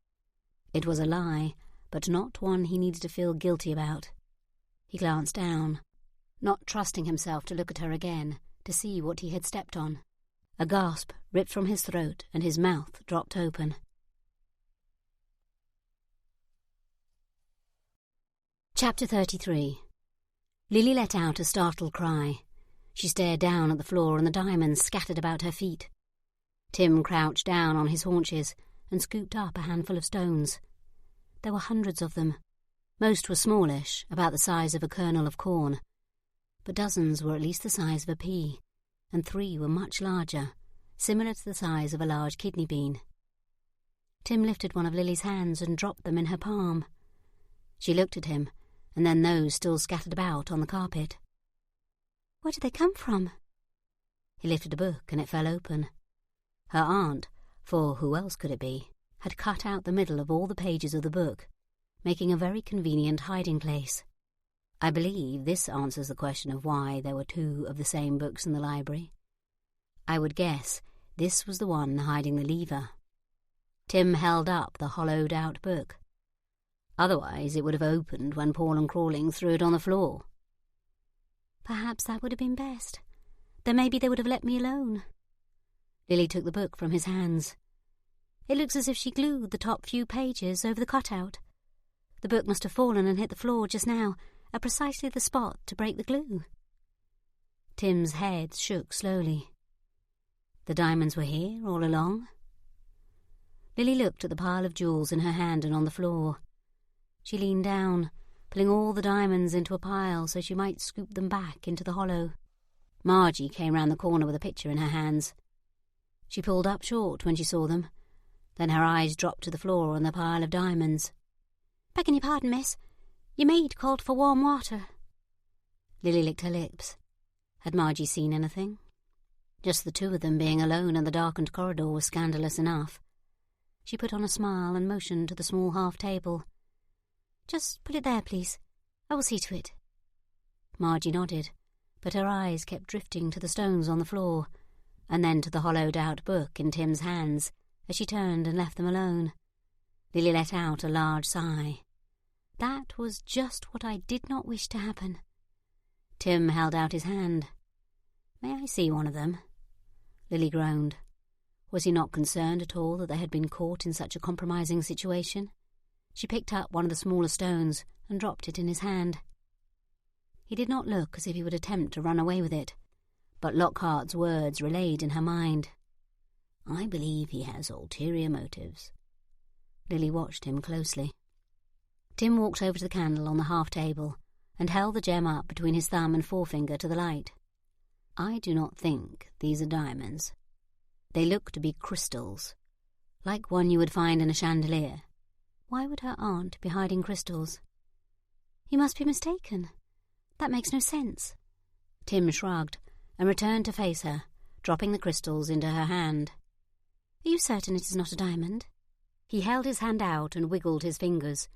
It was a lie, but not one he needed to feel guilty about. He glanced down, not trusting himself to look at her again, to see what he had stepped on. A gasp ripped from his throat and his mouth dropped open. Chapter 33. Lily let out a startled cry. She stared down at the floor and the diamonds scattered about her feet. Tim crouched down on his haunches and scooped up a handful of stones. There were hundreds of them. Most were smallish, about the size of a kernel of corn, but dozens were at least the size of a pea, and 3 were much larger, similar to the size of a large kidney bean. Tim lifted one of Lily's hands and dropped them in her palm. She looked at him, and then those still scattered about on the carpet. Where did they come from? He lifted a book and it fell open. Her aunt, for who else could it be, had cut out the middle of all the pages of the book, making a very convenient hiding place. I believe this answers the question of why there were 2 of the same books in the library. I would guess this was the one hiding the lever. Tim held up the hollowed-out book. Otherwise it would have opened when Paul and Crawling threw it on the floor. Perhaps that would have been best. Then maybe they would have let me alone. Lily took the book from his hands. It looks as if she glued the top few pages over the cutout. The book must have fallen and hit the floor just now, at precisely the spot to break the glue. Tim's head shook slowly. The diamonds were here all along? Lily looked at the pile of jewels in her hand and on the floor. She leaned down, pulling all the diamonds into a pile so she might scoop them back into the hollow. Margie came round the corner with a picture in her hands. She pulled up short when she saw them. Then her eyes dropped to the floor on the pile of diamonds. "Begging your pardon, miss. Your maid called for warm water." Lily licked her lips. Had Margie seen anything? Just the 2 of them being alone in the darkened corridor was scandalous enough. She put on a smile and motioned to the small half-table. "Just put it there, please. I will see to it." Margie nodded, but her eyes kept drifting to the stones on the floor, and then to the hollowed-out book in Tim's hands as she turned and left them alone. Lily let out a large sigh. That was just what I did not wish to happen. Tim held out his hand. "May I see one of them?" Lily groaned. Was he not concerned at all that they had been caught in such a compromising situation? She picked up one of the smaller stones and dropped it in his hand. He did not look as if he would attempt to run away with it, but Lockhart's words relayed in her mind. "I believe he has ulterior motives." Lily watched him closely. Tim walked over to the candle on the half-table and held the gem up between his thumb and forefinger to the light. "I do not think these are diamonds. They look to be crystals, like one you would find in a chandelier." Why would her aunt be hiding crystals? "You must be mistaken. That makes no sense." Tim shrugged and returned to face her, dropping the crystals into her hand. "Are you certain it is not a diamond?" He held his hand out and wiggled his fingers,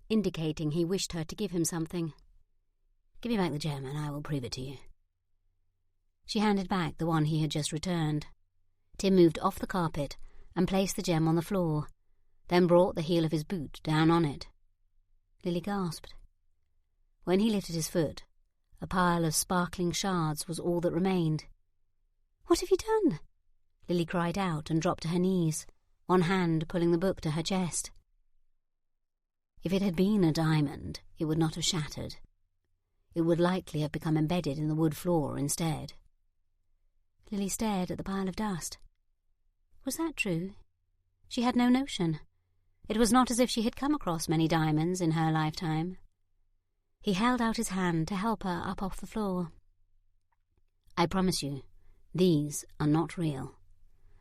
indicating he wished her to give him something. "Give me back the gem and I will prove it to you." She handed back the one he had just returned. Tim moved off the carpet and placed the gem on the floor, then brought the heel of his boot down on it. Lily gasped. When he lifted his foot, a pile of sparkling shards was all that remained. "What have you done?" Lily cried out and dropped to her knees, one hand pulling the book to her chest. If it had been a diamond, it would not have shattered. It would likely have become embedded in the wood floor instead. Lily stared at the pile of dust. Was that true? She had no notion. It was not as if she had come across many diamonds in her lifetime. He held out his hand to help her up off the floor. "I promise you, these are not real.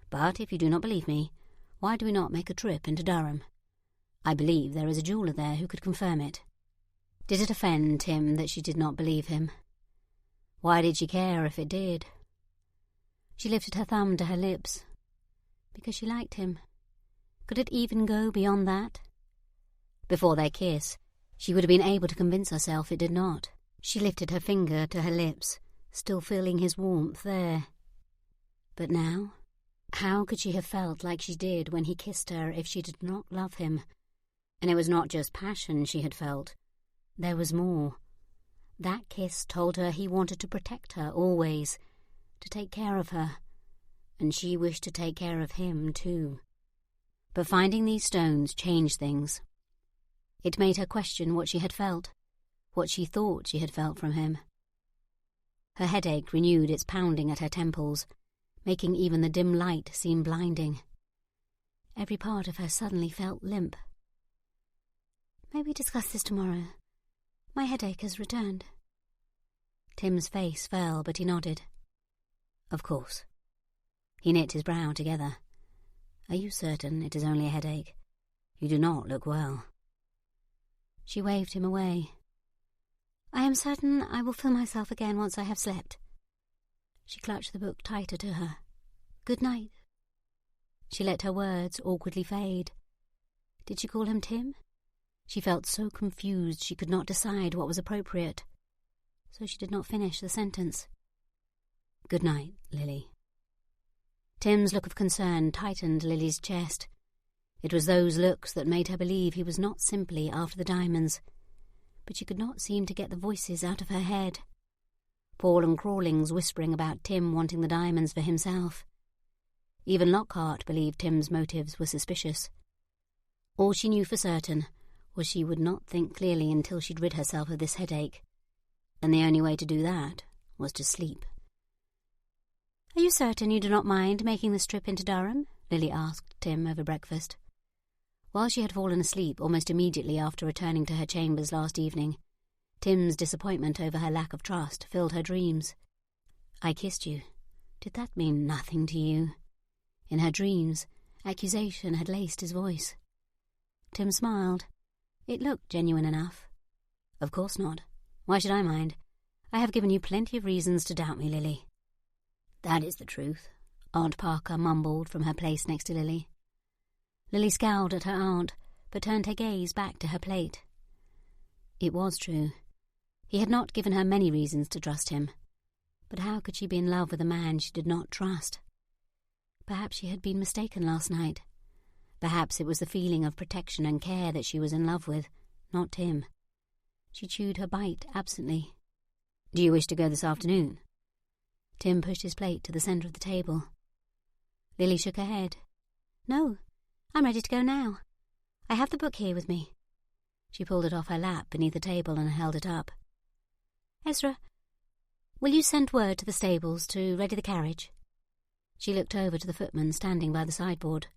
But if you do not believe me, why do we not make a trip into Durham? I believe there is a jeweller there who could confirm it." Did it offend Tim that she did not believe him? Why did she care if it did? She lifted her thumb to her lips. Because she liked him. Could it even go beyond that? Before their kiss, she would have been able to convince herself it did not. She lifted her finger to her lips, still feeling his warmth there. But now, how could she have felt like she did when he kissed her if she did not love him? And it was not just passion she had felt. There was more. That kiss told her he wanted to protect her always, to take care of her, and she wished to take care of him too. But finding these stones changed things. It made her question what she had felt, what she thought she had felt from him. Her headache renewed its pounding at her temples, making even the dim light seem blinding. Every part of her suddenly felt limp. "May we discuss this tomorrow? My headache has returned." Tim's face fell, but he nodded. "Of course." He knit his brow together. "Are you certain it is only a headache? You do not look well." She waved him away. "I am certain I will feel myself again once I have slept." She clutched the book tighter to her. "Good night." She let her words awkwardly fade. Did she call him Tim? She felt so confused she could not decide what was appropriate, so she did not finish the sentence. "Good night, Lily." Tim's look of concern tightened Lily's chest. It was those looks that made her believe he was not simply after the diamonds, but she could not seem to get the voices out of her head. Paul and Crawlings whispering about Tim wanting the diamonds for himself. Even Lockhart believed Tim's motives were suspicious. All she knew for certain was she would not think clearly until she'd rid herself of this headache, and the only way to do that was to sleep. "Are you certain you do not mind making this trip into Durham?" Lily asked Tim over breakfast. While she had fallen asleep almost immediately after returning to her chambers last evening, Tim's disappointment over her lack of trust filled her dreams. "I kissed you. Did that mean nothing to you?" In her dreams, accusation had laced his voice. Tim smiled. It looked genuine enough. "Of course not. Why should I mind? I have given you plenty of reasons to doubt me, Lily." "That is the truth," Aunt Parker mumbled from her place next to Lily. Lily scowled at her aunt, but turned her gaze back to her plate. It was true. He had not given her many reasons to trust him. But how could she be in love with a man she did not trust? Perhaps she had been mistaken last night. Perhaps it was the feeling of protection and care that she was in love with, not Tim. She chewed her bite absently. "Do you wish to go this afternoon?" Tim pushed his plate to the centre of the table. Lily shook her head. "No, I'm ready to go now. I have the book here with me." She pulled it off her lap beneath the table and held it up. "Ezra, will you send word to the stables to ready the carriage?" She looked over to the footman standing by the sideboard.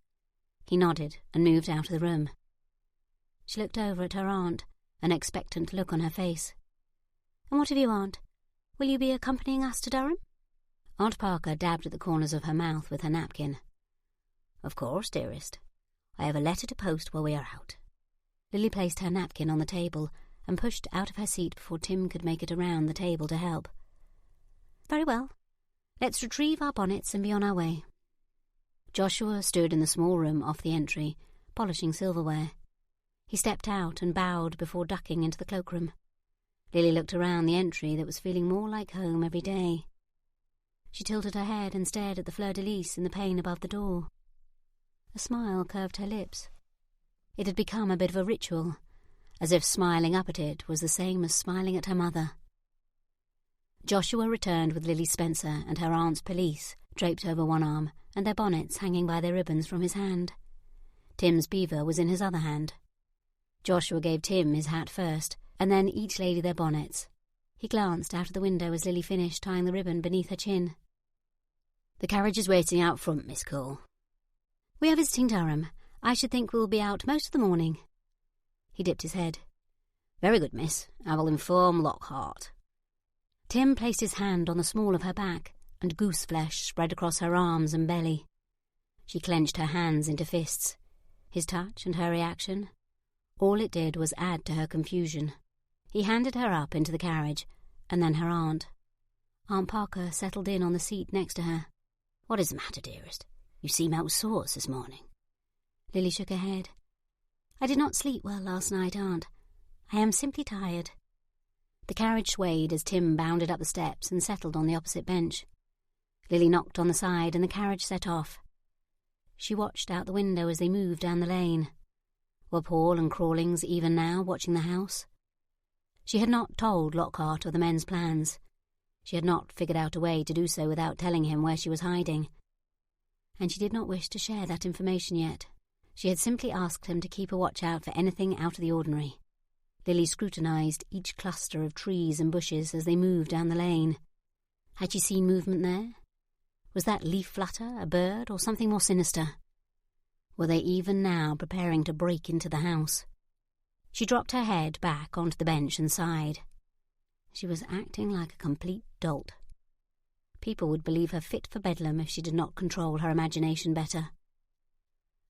He nodded and moved out of the room. She looked over at her aunt, an expectant look on her face. "And what of you, Aunt? Will you be accompanying us to Durham?" Aunt Parker dabbed at the corners of her mouth with her napkin. "Of course, dearest. I have a letter to post while we are out." Lily placed her napkin on the table and pushed out of her seat before Tim could make it around the table to help. "Very well. Let's retrieve our bonnets and be on our way." Joshua stood in the small room off the entry, polishing silverware. He stepped out and bowed before ducking into the cloakroom. Lily looked around the entry that was feeling more like home every day. She tilted her head and stared at the fleur-de-lis in the pane above the door. A smile curved her lips. It had become a bit of a ritual, as if smiling up at it was the same as smiling at her mother. Joshua returned with Lily Spencer and her aunt's pelisse draped over one arm and their bonnets hanging by their ribbons from his hand. Tim's beaver was in his other hand. Joshua gave Tim his hat first, and then each lady their bonnets. He glanced out of the window as Lily finished tying the ribbon beneath her chin. "The carriage is waiting out front, Miss Cole." "We are visiting Durham. I should think we will be out most of the morning." He dipped his head. "Very good, miss. I will inform Lockhart." Tim placed his hand on the small of her back, and goose flesh spread across her arms and belly. She clenched her hands into fists. His touch and her reaction, all it did was add to her confusion. He handed her up into the carriage, and then her aunt. Aunt Parker settled in on the seat next to her. "What is the matter, dearest? You seem out of sorts this morning." Lily shook her head. "I did not sleep well last night, Aunt. I am simply tired." The carriage swayed as Tim bounded up the steps and settled on the opposite bench. Lily knocked on the side and the carriage set off. She watched out the window as they moved down the lane. Were Paul and Crawlings even now watching the house? She had not told Lockhart of the men's plans. She had not figured out a way to do so without telling him where she was hiding. And she did not wish to share that information yet. She had simply asked him to keep a watch out for anything out of the ordinary. Lily scrutinised each cluster of trees and bushes as they moved down the lane. Had she seen movement there? Was that leaf flutter a bird or something more sinister? Were they even now preparing to break into the house? She dropped her head back onto the bench and sighed. She was acting like a complete dolt. People would believe her fit for bedlam if she did not control her imagination better.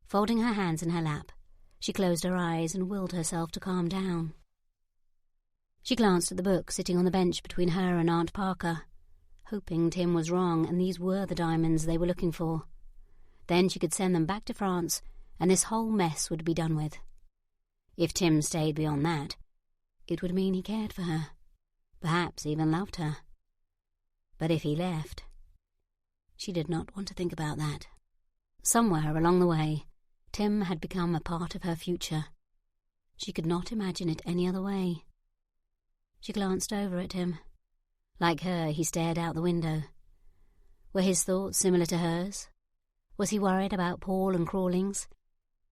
Folding her hands in her lap, she closed her eyes and willed herself to calm down. She glanced at the book sitting on the bench between her and Aunt Parker, hoping Tim was wrong and these were the diamonds they were looking for. Then she could send them back to France and this whole mess would be done with. If Tim stayed beyond that, it would mean he cared for her, perhaps even loved her. But if he left, she did not want to think about that. Somewhere along the way, Tim had become a part of her future. She could not imagine it any other way. She glanced over at him. Like her, he stared out the window. Were his thoughts similar to hers? Was he worried about Paul and Crawlings?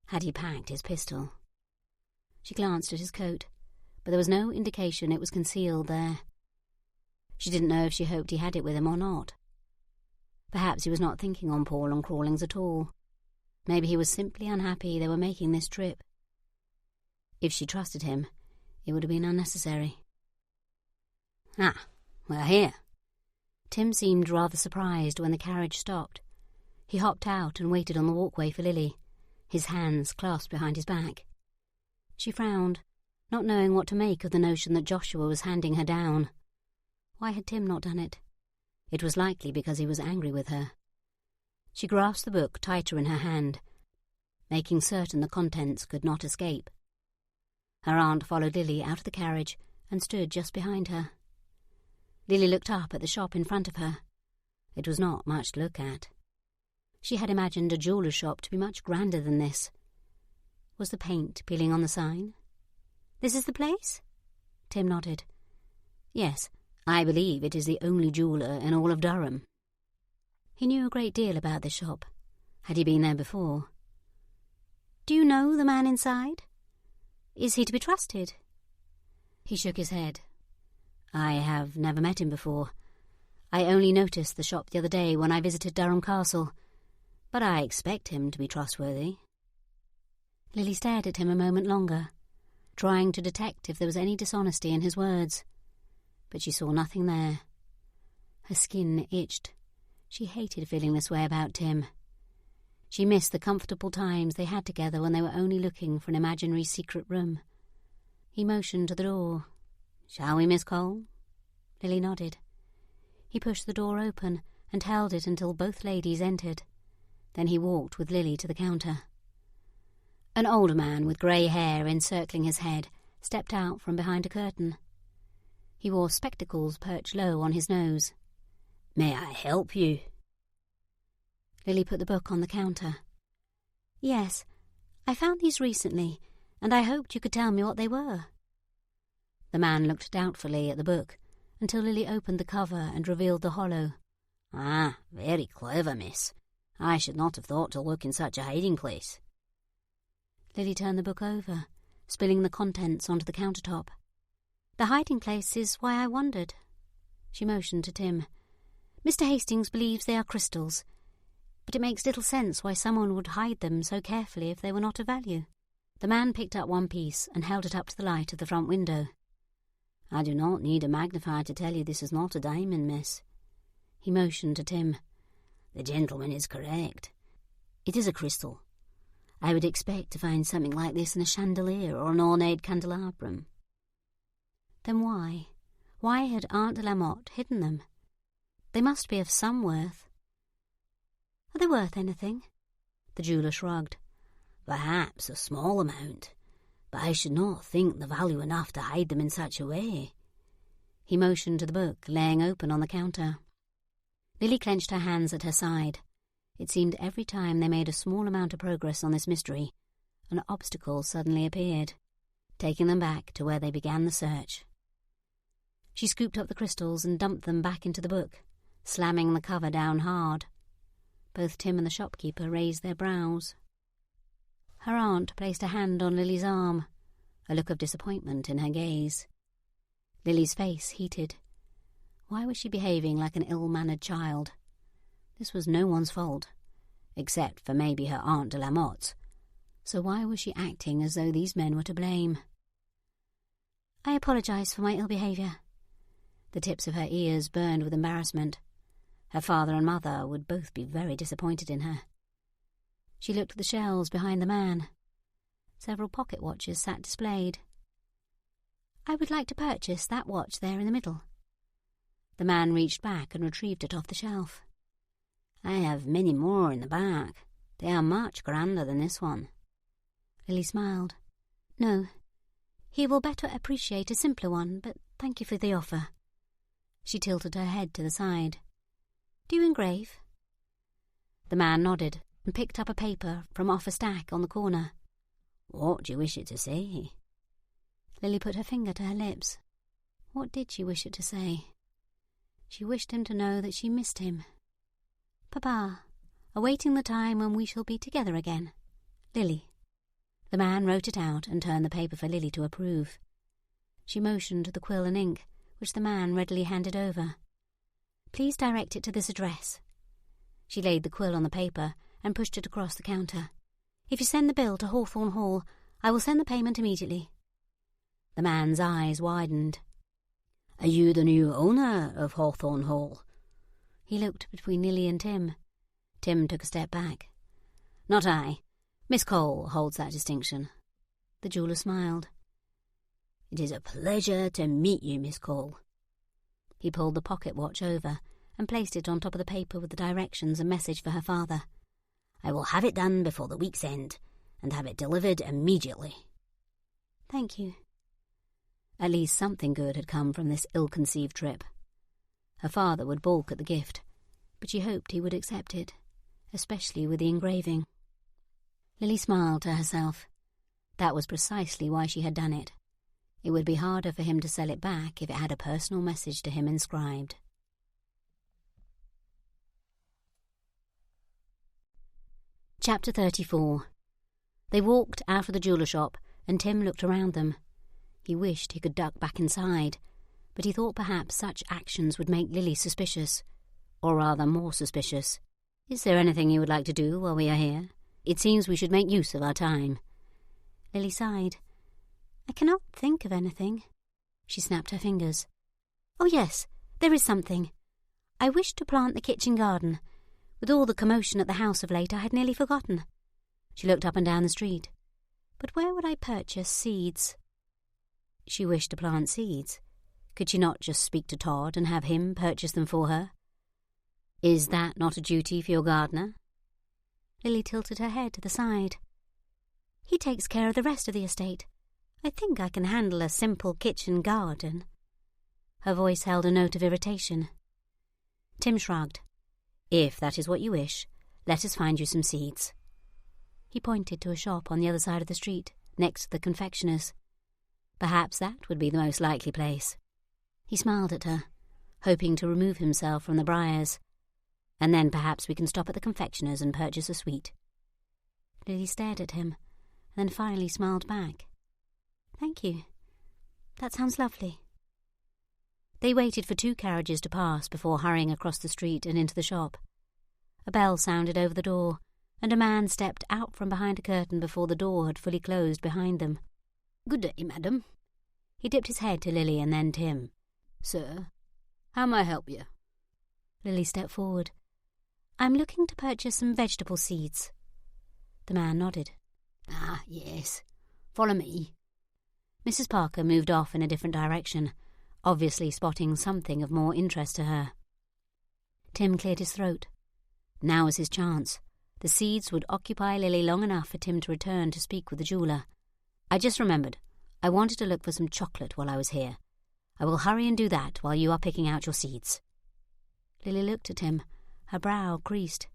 Had he packed his pistol? She glanced at his coat, but there was no indication it was concealed there. She didn't know if she hoped he had it with him or not. Perhaps he was not thinking on Paul and Crawlings at all. Maybe he was simply unhappy they were making this trip. If she trusted him, it would have been unnecessary. "Ah, we're here." Tim seemed rather surprised when the carriage stopped. He hopped out and waited on the walkway for Lily, his hands clasped behind his back. She frowned, not knowing what to make of the notion that Joshua was handing her down. Why had Tim not done it? It was likely because he was angry with her. She grasped the book tighter in her hand, making certain the contents could not escape. Her aunt followed Lily out of the carriage and stood just behind her. Lily looked up at the shop in front of her. It was not much to look at. She had imagined a jeweller's shop to be much grander than this. Was the paint peeling on the sign? "This is the place?" Tim nodded. "Yes, I believe it is the only jeweller in all of Durham." He knew a great deal about this shop. Had he been there before? "Do you know the man inside? Is he to be trusted?" He shook his head. "I have never met him before. I only noticed the shop the other day when I visited Durham Castle, but I expect him to be trustworthy." Lily stared at him a moment longer, trying to detect if there was any dishonesty in his words. But she saw nothing there. Her skin itched. She hated feeling this way about Tim. She missed the comfortable times they had together when they were only looking for an imaginary secret room. He motioned to the door. "Shall we, Miss Cole?" Lily nodded. He pushed the door open and held it until both ladies entered. Then he walked with Lily to the counter. An older man with grey hair encircling his head stepped out from behind a curtain. He wore spectacles perched low on his nose. "May I help you?" Lily put the book on the counter. "Yes, I found these recently, and I hoped you could tell me what they were." The man looked doubtfully at the book until Lily opened the cover and revealed the hollow. "Ah, very clever, miss. I should not have thought to look in such a hiding place." Lily turned the book over, spilling the contents onto the countertop. "The hiding place is why I wondered." She motioned to Tim. "Mr. Hastings believes they are crystals, but it makes little sense why someone would hide them so carefully if they were not of value." The man picked up one piece and held it up to the light of the front window. "I do not need a magnifier to tell you this is not a diamond, miss." He motioned to Tim. "The gentleman is correct. It is a crystal. I would expect to find something like this in a chandelier or an ornate candelabrum." Then why? Why had Aunt de Lamotte hidden them? They must be of some worth. "Are they worth anything?" The jeweller shrugged. "Perhaps a small amount, but I should not think the value enough to hide them in such a way." He motioned to the book laying open on the counter. Lily clenched her hands at her side. It seemed every time they made a small amount of progress on this mystery, an obstacle suddenly appeared, taking them back to where they began the search. She scooped up the crystals and dumped them back into the book, slamming the cover down hard. Both Tim and the shopkeeper raised their brows. Her aunt placed a hand on Lily's arm, a look of disappointment in her gaze. Lily's face heated. Why was she behaving like an ill-mannered child? This was no one's fault, except for maybe her Aunt de la Motte's. So why was she acting as though these men were to blame? I apologise for my ill behaviour. The tips of her ears burned with embarrassment. Her father and mother would both be very disappointed in her. She looked at the shelves behind the man. Several pocket watches sat displayed. I would like to purchase that watch there in the middle. The man reached back and retrieved it off the shelf. I have many more in the back. They are much grander than this one. Lily smiled. No, he will better appreciate a simpler one, but thank you for the offer. She tilted her head to the side. Do you engrave? The man nodded and picked up a paper from off a stack on the corner. What do you wish it to say? Lily put her finger to her lips. What did she wish it to say? She wished him to know that she missed him. Papa, awaiting the time when we shall be together again. Lily. The man wrote it out and turned the paper for Lily to approve. She motioned to the quill and ink, which the man readily handed over. Please direct it to this address. She laid the quill on the paper and pushed it across the counter. If you send the bill to Hawthorn Hall, I will send the payment immediately. The man's eyes widened. Are you the new owner of Hawthorn Hall? He looked between Lily and Tim. Tim took a step back. Not I. Miss Cole holds that distinction. The jeweller smiled. It is a pleasure to meet you, Miss Cole. He pulled the pocket watch over and placed it on top of the paper with the directions and message for her father. I will have it done before the week's end and have it delivered immediately. Thank you. At least something good had come from this ill-conceived trip. Her father would balk at the gift, but she hoped he would accept it, especially with the engraving. Lily smiled to herself. That was precisely why she had done it. It would be harder for him to sell it back if it had a personal message to him inscribed. Chapter 34. They walked out of the jeweller shop, and Tim looked around them. He wished he could duck back inside, but he thought perhaps such actions would make Lily suspicious, or rather more suspicious. Is there anything you would like to do while we are here? It seems we should make use of our time. Lily sighed. I cannot think of anything. She snapped her fingers. Oh yes, there is something. I wish to plant the kitchen garden. With all the commotion at the house of late, I had nearly forgotten. She looked up and down the street. But where would I purchase seeds? She wished to plant seeds. Could she not just speak to Todd and have him purchase them for her? Is that not a duty for your gardener? Lily tilted her head to the side. He takes care of the rest of the estate. I think I can handle a simple kitchen garden. Her voice held a note of irritation. Tim shrugged. If that is what you wish, let us find you some seeds. He pointed to a shop on the other side of the street, next to the confectioner's. Perhaps that would be the most likely place. He smiled at her, hoping to remove himself from the briars. And then perhaps we can stop at the confectioner's and purchase a sweet. Lily stared at him, and then finally smiled back. Thank you. That sounds lovely. They waited for 2 carriages to pass before hurrying across the street and into the shop. A bell sounded over the door, and a man stepped out from behind a curtain before the door had fully closed behind them. Good day, madam. He dipped his head to Lily and then Tim. Sir, how may I help you? Lily stepped forward. I'm looking to purchase some vegetable seeds. The man nodded. Ah, yes. Follow me. Mrs. Parker moved off in a different direction, obviously spotting something of more interest to her. Tim cleared his throat. Now was his chance. The seeds would occupy Lily long enough for Tim to return to speak with the jeweller. I just remembered. I wanted to look for some chocolate while I was here. I will hurry and do that while you are picking out your seeds. Lily looked at him, her brow creased.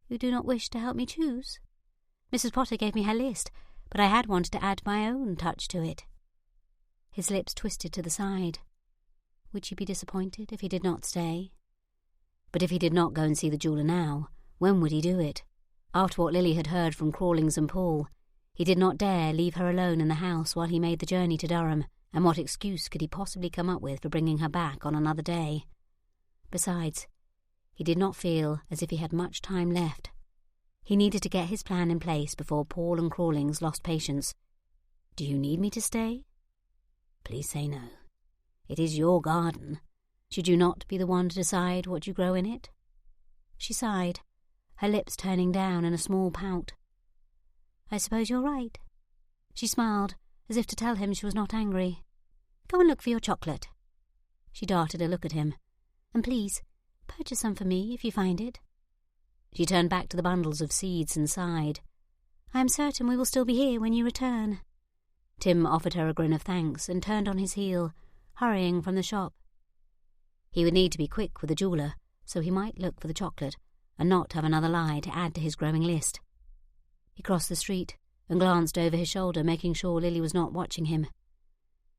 You do not wish to help me choose? Mrs. Potter gave me her list, but I had wanted to add my own touch to it. His lips twisted to the side. Would she be disappointed if he did not stay? But if he did not go and see the jeweller now, when would he do it? After what Lily had heard from Crawlings and Paul, he did not dare leave her alone in the house while he made the journey to Durham, and what excuse could he possibly come up with for bringing her back on another day? Besides, he did not feel as if he had much time left. He needed to get his plan in place before Paul and Crawlings lost patience. "Do you need me to stay?" "Please say no. It is your garden. Should you not be the one to decide what you grow in it?" She sighed, her lips turning down in a small pout. "I suppose you're right." She smiled, as if to tell him she was not angry. "Go and look for your chocolate." She darted a look at him. "And please, purchase some for me if you find it." She turned back to the bundles of seeds and sighed. "I am certain we will still be here when you return." Tim offered her a grin of thanks and turned on his heel, hurrying from the shop. He would need to be quick with the jeweller, so he might look for the chocolate and not have another lie to add to his growing list. He crossed the street and glanced over his shoulder, making sure Lily was not watching him.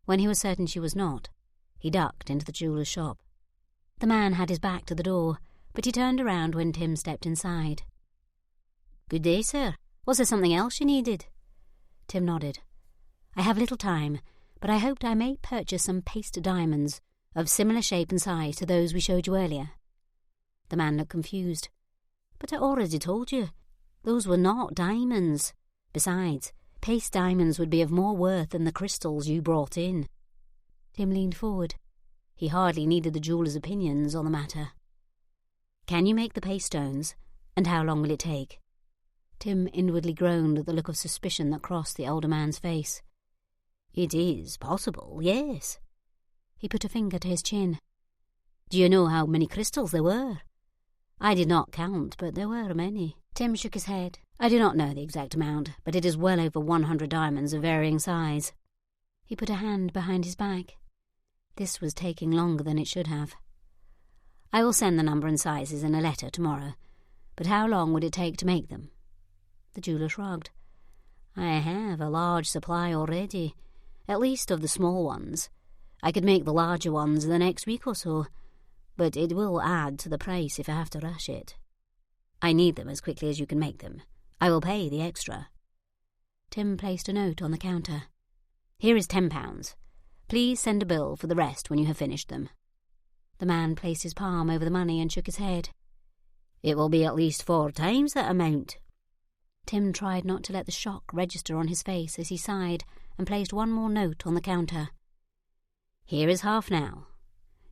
When he was certain she was not, he ducked into the jeweller's shop. The man had his back to the door, but he turned around when Tim stepped inside. "Good day, sir. Was there something else you needed?" Tim nodded. "I have little time, but I hoped I may purchase some paste diamonds of similar shape and size to those we showed you earlier." The man looked confused. "But I already told you, those were not diamonds. Besides, paste diamonds would be of more worth than the crystals you brought in." Tim leaned forward. He hardly needed the jeweller's opinions on the matter. "Can you make the paste stones, and how long will it take?" Tim inwardly groaned at the look of suspicion that crossed the older man's face. "It is possible, yes." He put a finger to his chin. "Do you know how many crystals there were?" "I did not count, but there were many." Tim shook his head. "I do not know the exact amount, but it is well over 100 diamonds of varying size." He put a hand behind his back. This was taking longer than it should have. "I will send the number and sizes in a letter tomorrow, but how long would it take to make them?" The jeweller shrugged. "I have a large supply already, at least of the small ones. I could make the larger ones in the next week or so, but it will add to the price if I have to rush it. I need them as quickly as you can make them. I will pay the extra." Tim placed a note on the counter. "Here is £10. Please send a bill for the rest when you have finished them." The man placed his palm over the money and shook his head. "It will be at least 4 times that amount." Tim tried not to let the shock register on his face as he sighed and placed one more note on the counter. "Here is half now.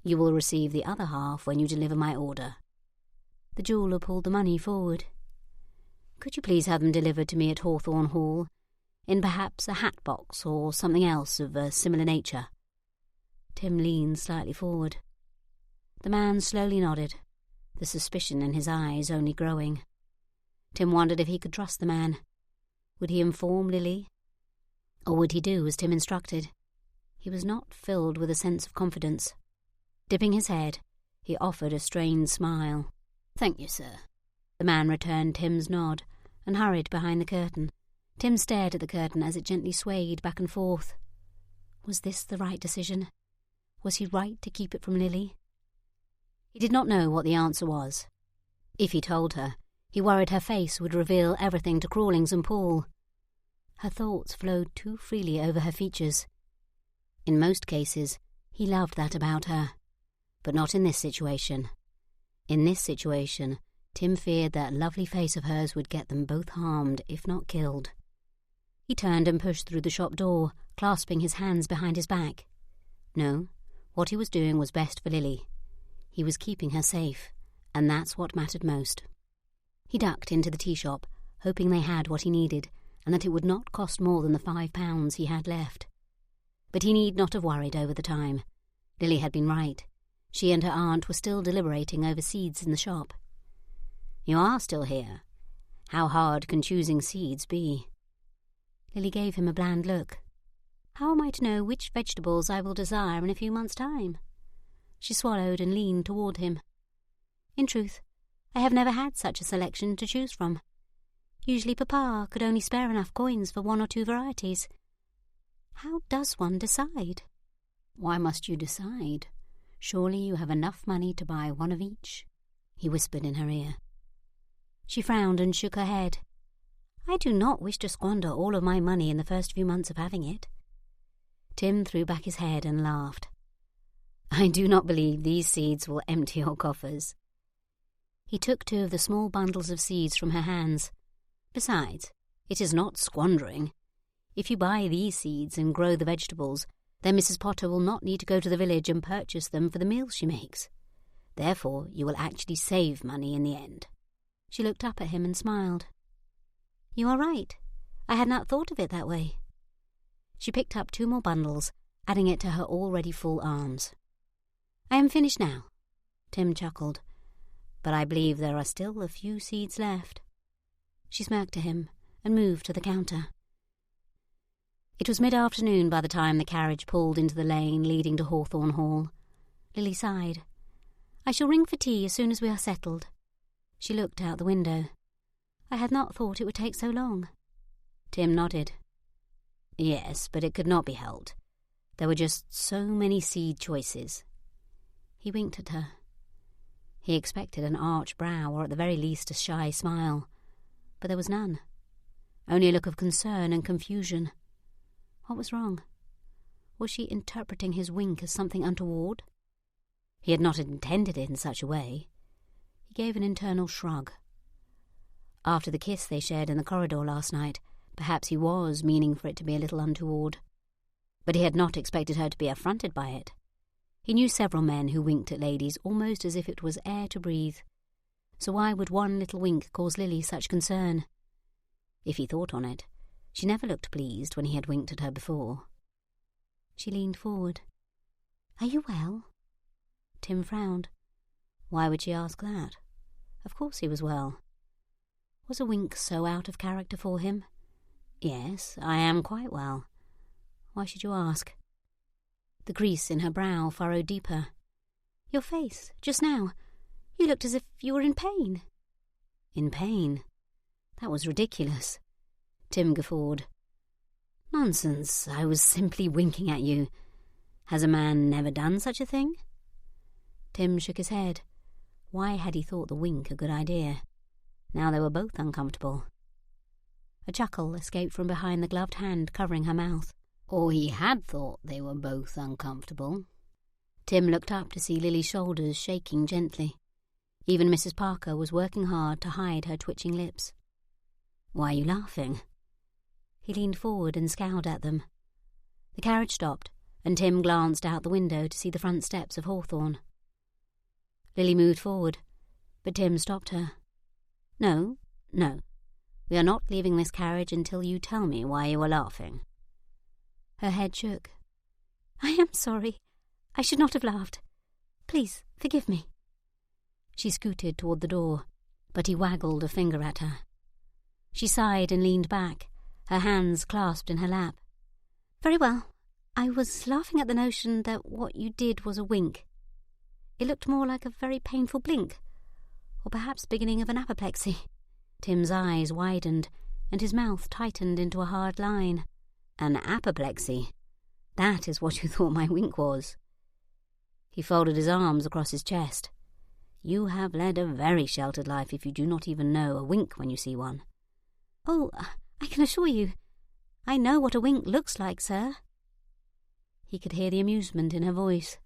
You will receive the other half when you deliver my order." The jeweller pulled the money forward. "Could you please have them delivered to me at Hawthorn Hall, in perhaps a hat box or something else of a similar nature?" Tim leaned slightly forward. The man slowly nodded, the suspicion in his eyes only growing. Tim wondered if he could trust the man. Would he inform Lily? Or would he do as Tim instructed? He was not filled with a sense of confidence. Dipping his head, he offered a strained smile. "Thank you, sir." The man returned Tim's nod and hurried behind the curtain. Tim stared at the curtain as it gently swayed back and forth. Was this the right decision? Was he right to keep it from Lily? He did not know what the answer was. If he told her, he worried her face would reveal everything to Crawlings and Paul. Her thoughts flowed too freely over her features. In most cases, he loved that about her, but not in this situation. In this situation, Tim feared that lovely face of hers would get them both harmed, if not killed. He turned and pushed through the shop door, clasping his hands behind his back. No, what he was doing was best for Lily. He was keeping her safe, and that's what mattered most. He ducked into the tea shop, hoping they had what he needed, and that it would not cost more than the £5 he had left. But he need not have worried over the time. Lily had been right. She and her aunt were still deliberating over seeds in the shop. "You are still here. How hard can choosing seeds be?" Lily gave him a bland look. "How am I to know which vegetables I will desire in a few months' time?" She swallowed and leaned toward him. "In truth, I have never had such a selection to choose from. Usually Papa could only spare enough coins for 1 or 2 varieties. How does one decide?" "Why must you decide? Surely you have enough money to buy one of each, he whispered in her ear. She frowned and shook her head. I do not wish to squander all of my money in the first few months of having it. Tim threw back his head and laughed. I do not believe these seeds will empty your coffers. He took 2 of the small bundles of seeds from her hands. Besides, it is not squandering. If you buy these seeds and grow the vegetables, then Mrs. Potter will not need to go to the village and purchase them for the meals she makes. Therefore, you will actually save money in the end. She looked up at him and smiled. You are right. I had not thought of it that way. She picked up 2 more bundles, adding it to her already full arms. I am finished now, Tim chuckled, but I believe there are still a few seeds left. She smirked at him and moved to the counter. It was mid-afternoon by the time the carriage pulled into the lane leading to Hawthorn Hall. Lily sighed. I shall ring for tea as soon as we are settled. She looked out the window. I had not thought it would take so long. Tim nodded. Yes, but it could not be helped. There were just so many seed choices. He winked at her. He expected an arch brow or at the very least a shy smile, but there was none. Only a look of concern and confusion. What was wrong? Was she interpreting his wink as something untoward? He had not intended it in such a way. He gave an internal shrug. After the kiss they shared in the corridor last night, perhaps he was meaning for it to be a little untoward. But he had not expected her to be affronted by it. He knew several men who winked at ladies almost as if it was air to breathe. So why would one little wink cause Lily such concern? If he thought on it, she never looked pleased when he had winked at her before. She leaned forward. Are you well? Tim frowned. Why would she ask that? Of course he was well. Was a wink so out of character for him? Yes, I am quite well. Why should you ask? The crease in her brow furrowed deeper. Your face, just now. You looked as if you were in pain. In pain? That was ridiculous. Tim guffawed. Nonsense, I was simply winking at you. Has a man never done such a thing? Tim shook his head. Why had he thought the wink a good idea? Now they were both uncomfortable. A chuckle escaped from behind the gloved hand covering her mouth. Or he had thought they were both uncomfortable. Tim looked up to see Lily's shoulders shaking gently. Even Mrs. Parker was working hard to hide her twitching lips. Why are you laughing? He leaned forward and scowled at them. The carriage stopped, and Tim glanced out the window to see the front steps of Hawthorn. Lily moved forward, but Tim stopped her. No. We are not leaving this carriage until you tell me why you are laughing. Her head shook. I am sorry. I should not have laughed. Please, forgive me. She scooted toward the door, but he waggled a finger at her. She sighed and leaned back, her hands clasped in her lap. Very well. I was laughing at the notion that what you did was a wink. It looked more like a very painful blink, or perhaps beginning of an apoplexy. Tim's eyes widened, and his mouth tightened into a hard line. An apoplexy? That is what you thought my wink was. He folded his arms across his chest. You have led a very sheltered life if you do not even know a wink when you see one. Oh, I can assure you, I know what a wink looks like, sir. He could hear the amusement in her voice.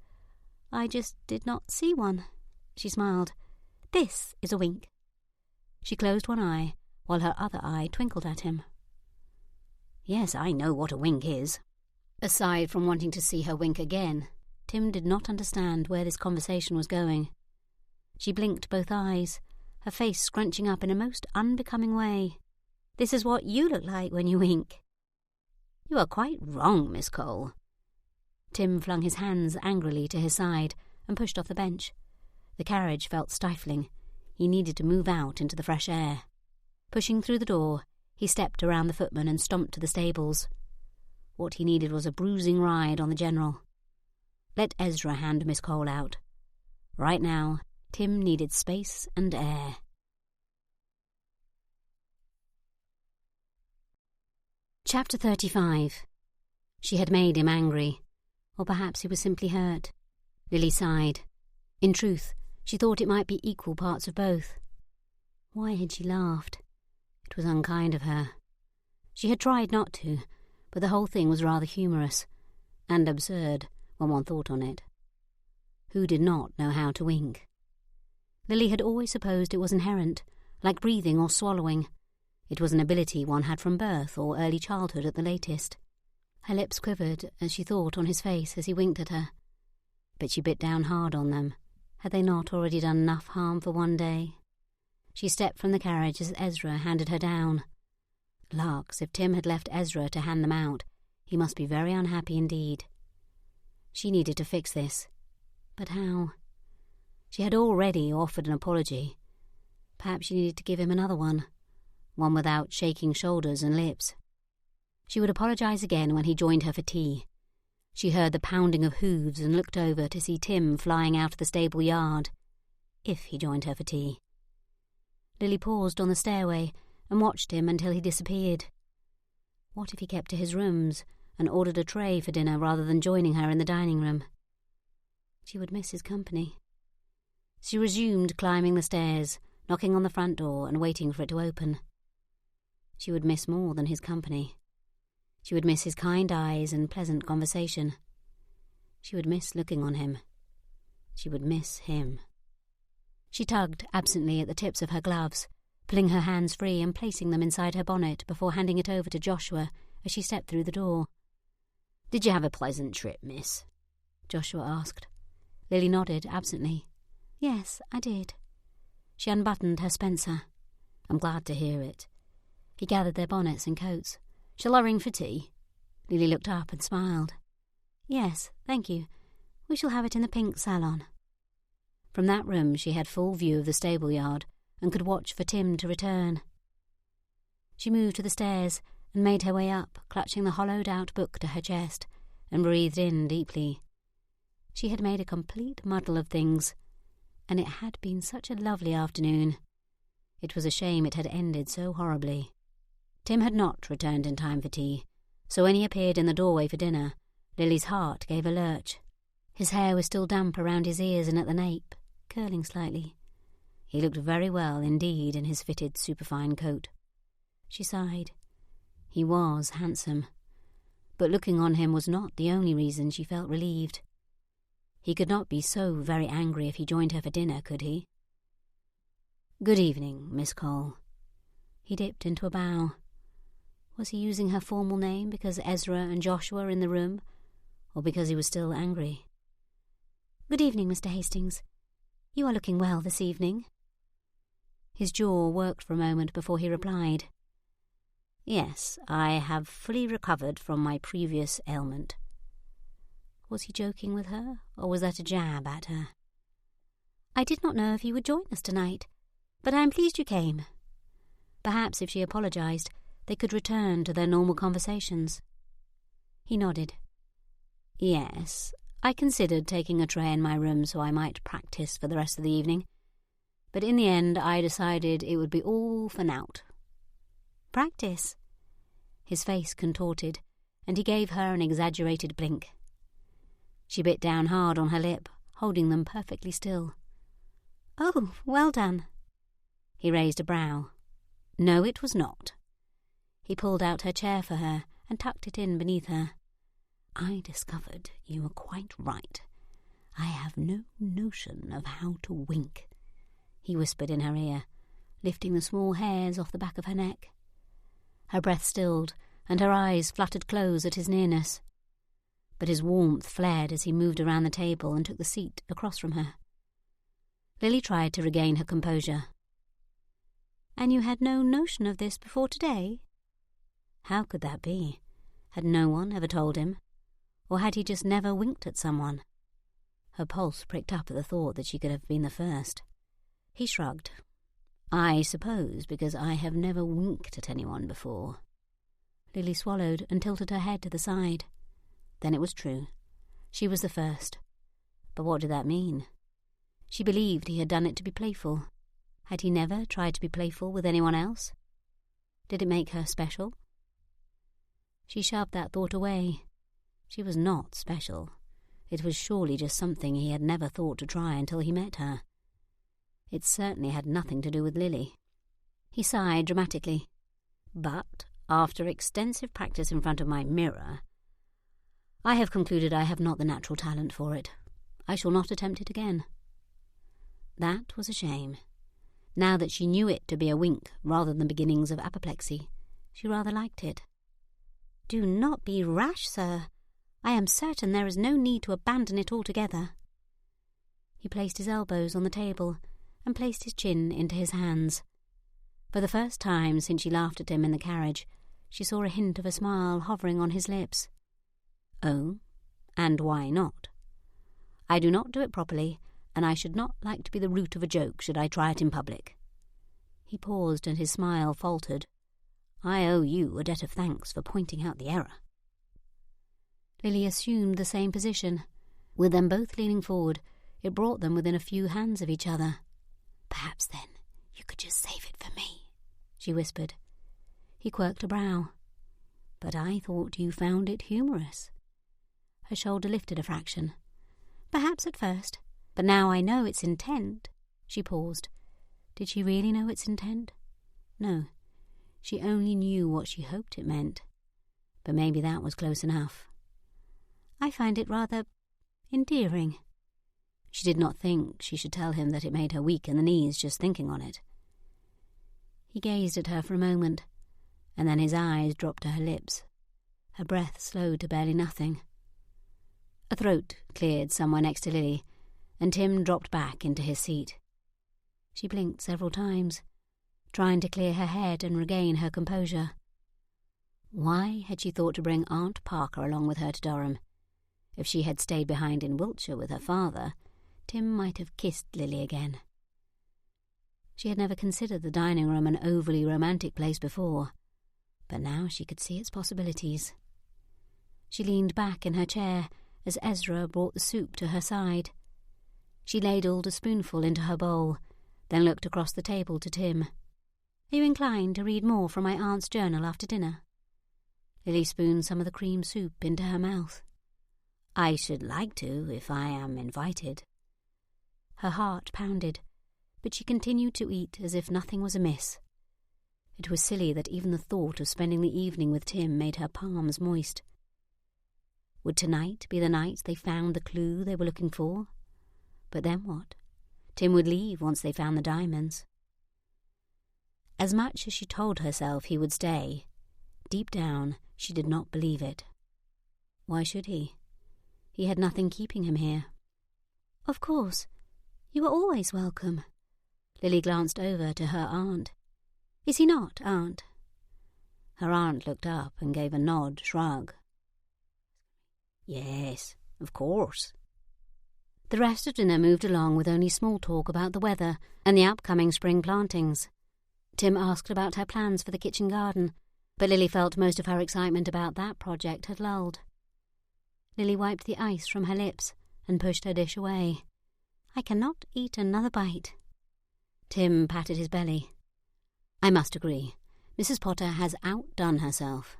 I just did not see one, she smiled. This is a wink. She closed one eye, while her other eye twinkled at him. Yes, I know what a wink is. Aside from wanting to see her wink again, Tim did not understand where this conversation was going. She blinked both eyes, her face scrunching up in a most unbecoming way. This is what you look like when you wink. You are quite wrong, Miss Cole. Tim flung his hands angrily to his side and pushed off the bench. The carriage felt stifling. He needed to move out into the fresh air. Pushing through the door, he stepped around the footman and stomped to the stables. What he needed was a bruising ride on the General. Let Ezra hand Miss Cole out. Right now, Tim needed space and air. Chapter 35. She had made him angry, or perhaps he was simply hurt. Lily sighed. In truth, she thought it might be equal parts of both. Why had she laughed? It was unkind of her. She had tried not to, but the whole thing was rather humorous, and absurd when one thought on it. Who did not know how to wink? Lily had always supposed it was inherent, like breathing or swallowing. It was an ability one had from birth or early childhood at the latest. Her lips quivered as she thought on his face as he winked at her. But she bit down hard on them. Had they not already done enough harm for one day? She stepped from the carriage as Ezra handed her down. Larks, if Tim had left Ezra to hand them out, he must be very unhappy indeed. She needed to fix this. But how? She had already offered an apology. Perhaps she needed to give him another one without shaking shoulders and lips. She would apologize again when he joined her for tea. She heard the pounding of hooves and looked over to see Tim flying out of the stable yard, if he joined her for tea. Lily paused on the stairway and watched him until he disappeared. What if he kept to his rooms and ordered a tray for dinner rather than joining her in the dining room? She would miss his company. She resumed climbing the stairs, knocking on the front door and waiting for it to open. She would miss more than his company. She would miss his kind eyes and pleasant conversation. She would miss looking on him. She would miss him. She tugged absently at the tips of her gloves, pulling her hands free and placing them inside her bonnet before handing it over to Joshua as she stepped through the door. "Did you have a pleasant trip, miss?" Joshua asked. Lily nodded absently. "Yes, I did." She unbuttoned her spencer. "I'm glad to hear it." He gathered their bonnets and coats. "Shall I ring for tea?" Lily looked up and smiled. "Yes, thank you. We shall have it in the pink salon." From that room she had full view of the stable yard and could watch for Tim to return. She moved to the stairs and made her way up, clutching the hollowed-out book to her chest, and breathed in deeply. She had made a complete muddle of things, and it had been such a lovely afternoon. It was a shame it had ended so horribly. Tim had not returned in time for tea, so when he appeared in the doorway for dinner, Lily's heart gave a lurch. His hair was still damp around his ears and at the nape, curling slightly. He looked very well indeed in his fitted superfine coat. She sighed. He was handsome, but looking on him was not the only reason she felt relieved. He could not be so very angry if he joined her for dinner, could he? "Good evening, Miss Cole." He dipped into a bow. Was he using her formal name because Ezra and Joshua were in the room, or because he was still angry? "Good evening, Mr. Hastings. You are looking well this evening." His jaw worked for a moment before he replied. "Yes, I have fully recovered from my previous ailment." Was he joking with her, or was that a jab at her? "I did not know if you would join us tonight, but I am pleased you came." Perhaps if she apologized, they could return to their normal conversations. He nodded. "Yes, I considered taking a tray in my room so I might practice for the rest of the evening, but in the end I decided it would be all for naught." "Practice?" His face contorted, and he gave her an exaggerated blink. She bit down hard on her lip, holding them perfectly still. "Oh, well done." He raised a brow. "No, it was not." He pulled out her chair for her and tucked it in beneath her. "I discovered you were quite right. I have no notion of how to wink," he whispered in her ear, lifting the small hairs off the back of her neck. Her breath stilled, and her eyes fluttered close at his nearness. But his warmth fled as he moved around the table and took the seat across from her. Lily tried to regain her composure. "And you had no notion of this before today?" How could that be? Had no one ever told him? Or had he just never winked at someone? Her pulse pricked up at the thought that she could have been the first. He shrugged. "I suppose because I have never winked at anyone before." Lily swallowed and tilted her head to the side. Then it was true. She was the first. But what did that mean? She believed he had done it to be playful. Had he never tried to be playful with anyone else? Did it make her special? She shoved that thought away. She was not special. It was surely just something he had never thought to try until he met her. It certainly had nothing to do with Lily. He sighed dramatically. But, after extensive practice in front of my mirror, I have concluded I have not the natural talent for it. I shall not attempt it again. That was a shame. Now that she knew it to be a wink rather than beginnings of apoplexy, she rather liked it. "Do not be rash, sir. I am certain there is no need to abandon it altogether." He placed his elbows on the table and placed his chin into his hands. For the first time since she laughed at him in the carriage, she saw a hint of a smile hovering on his lips. Oh, and why not? I do not do it properly, and I should not like to be the root of a joke should I try it in public. He paused and his smile faltered. I owe you a debt of thanks for pointing out the error. Lily assumed the same position. With them both leaning forward, it brought them within a few hands of each other. "Perhaps, then, you could just save it for me," she whispered. He quirked a brow. "But I thought you found it humorous." Her shoulder lifted a fraction. "Perhaps at first, but now I know its intent." She paused. Did she really know its intent? No. She only knew what she hoped it meant. But maybe that was close enough. "I find it rather endearing." She did not think she should tell him that it made her weak in the knees just thinking on it. He gazed at her for a moment, and then his eyes dropped to her lips. Her breath slowed to barely nothing. A throat cleared somewhere next to Lily, and Tim dropped back into his seat. She blinked several times, trying to clear her head and regain her composure. Why had she thought to bring Aunt Parker along with her to Durham? If she had stayed behind in Wiltshire with her father, Tim might have kissed Lily again. She had never considered the dining room an overly romantic place before, but now she could see its possibilities. She leaned back in her chair as Ezra brought the soup to her side. She ladled a spoonful into her bowl, then looked across the table to Tim. "Are you inclined to read more from my aunt's journal after dinner?" Lily spooned some of the cream soup into her mouth. "I should like to, if I am invited." Her heart pounded, but she continued to eat as if nothing was amiss. It was silly that even the thought of spending the evening with Tim made her palms moist. Would tonight be the night they found the clue they were looking for? But then what? Tim would leave once they found the diamonds. As much as she told herself he would stay, deep down she did not believe it. Why should he? He had nothing keeping him here. "Of course. You are always welcome." Lily glanced over to her aunt. "Is he not, Aunt?" Her aunt looked up and gave a nod shrug. "Yes, of course." The rest of dinner moved along with only small talk about the weather and the upcoming spring plantings. Tim asked about her plans for the kitchen garden, but Lily felt most of her excitement about that project had lulled. Lily wiped the ice from her lips and pushed her dish away. "I cannot eat another bite." Tim patted his belly. "I must agree. Mrs. Potter has outdone herself."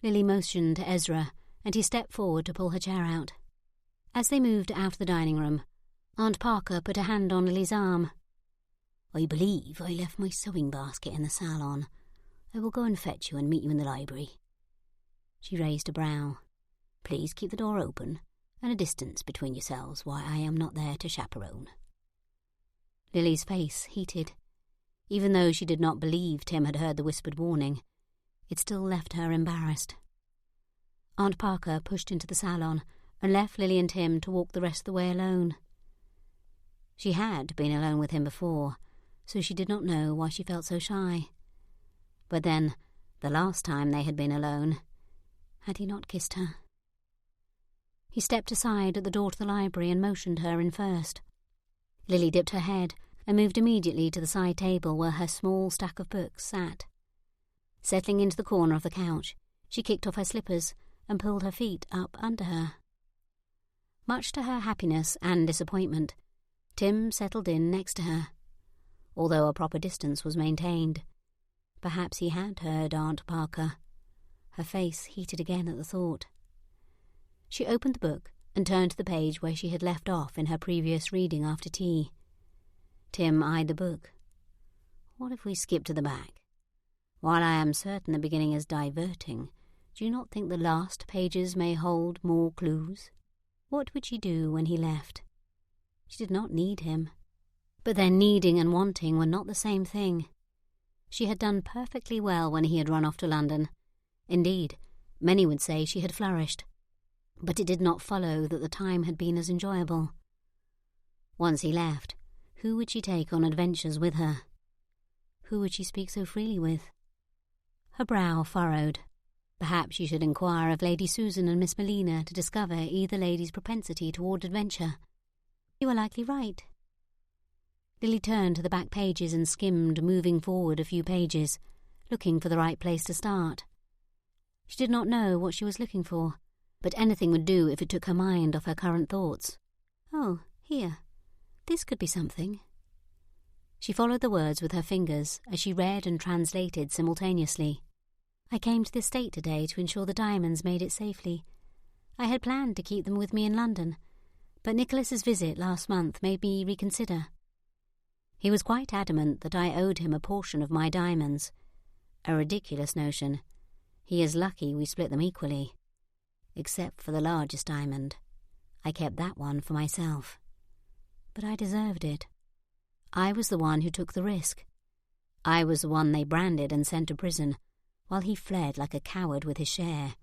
Lily motioned to Ezra, and he stepped forward to pull her chair out. As they moved out of the dining room, Aunt Parker put a hand on Lily's arm. "I believe I left my sewing basket in the salon. I will go and fetch you and meet you in the library." She raised a brow. "Please keep the door open and a distance between yourselves while I am not there to chaperone." Lily's face heated. Even though she did not believe Tim had heard the whispered warning, it still left her embarrassed. Aunt Parker pushed into the salon and left Lily and Tim to walk the rest of the way alone. She had been alone with him before, so she did not know why she felt so shy. But then, the last time they had been alone, had he not kissed her? He stepped aside at the door to the library and motioned her in first. Lily dipped her head and moved immediately to the side table where her small stack of books sat. Settling into the corner of the couch, she kicked off her slippers and pulled her feet up under her. Much to her happiness and disappointment, Tim settled in next to her. Although a proper distance was maintained, perhaps he had heard Aunt Parker. Her face heated again at the thought. She opened the book and turned to the page where she had left off in her previous reading after tea. Tim eyed the book. What if we skip to the back? While I am certain the beginning is diverting, do you not think the last pages may hold more clues? What would she do when he left? She did not need him. But then needing and wanting were not the same thing. She had done perfectly well when he had run off to London. Indeed, many would say she had flourished. But it did not follow that the time had been as enjoyable. Once he left, who would she take on adventures with her? Who would she speak so freely with? Her brow furrowed. Perhaps she should inquire of Lady Susan and Miss Melina to discover either lady's propensity toward adventure. You are likely right. Lily turned to the back pages and skimmed, moving forward a few pages, looking for the right place to start. She did not know what she was looking for, but anything would do if it took her mind off her current thoughts. Oh, here. This could be something. She followed the words with her fingers as she read and translated simultaneously. I came to the estate today to ensure the diamonds made it safely. I had planned to keep them with me in London, but Nicholas's visit last month made me reconsider. He was quite adamant that I owed him a portion of my diamonds. A ridiculous notion. He is lucky we split them equally. Except for the largest diamond. I kept that one for myself. But I deserved it. I was the one who took the risk. I was the one they branded and sent to prison, while he fled like a coward with his share.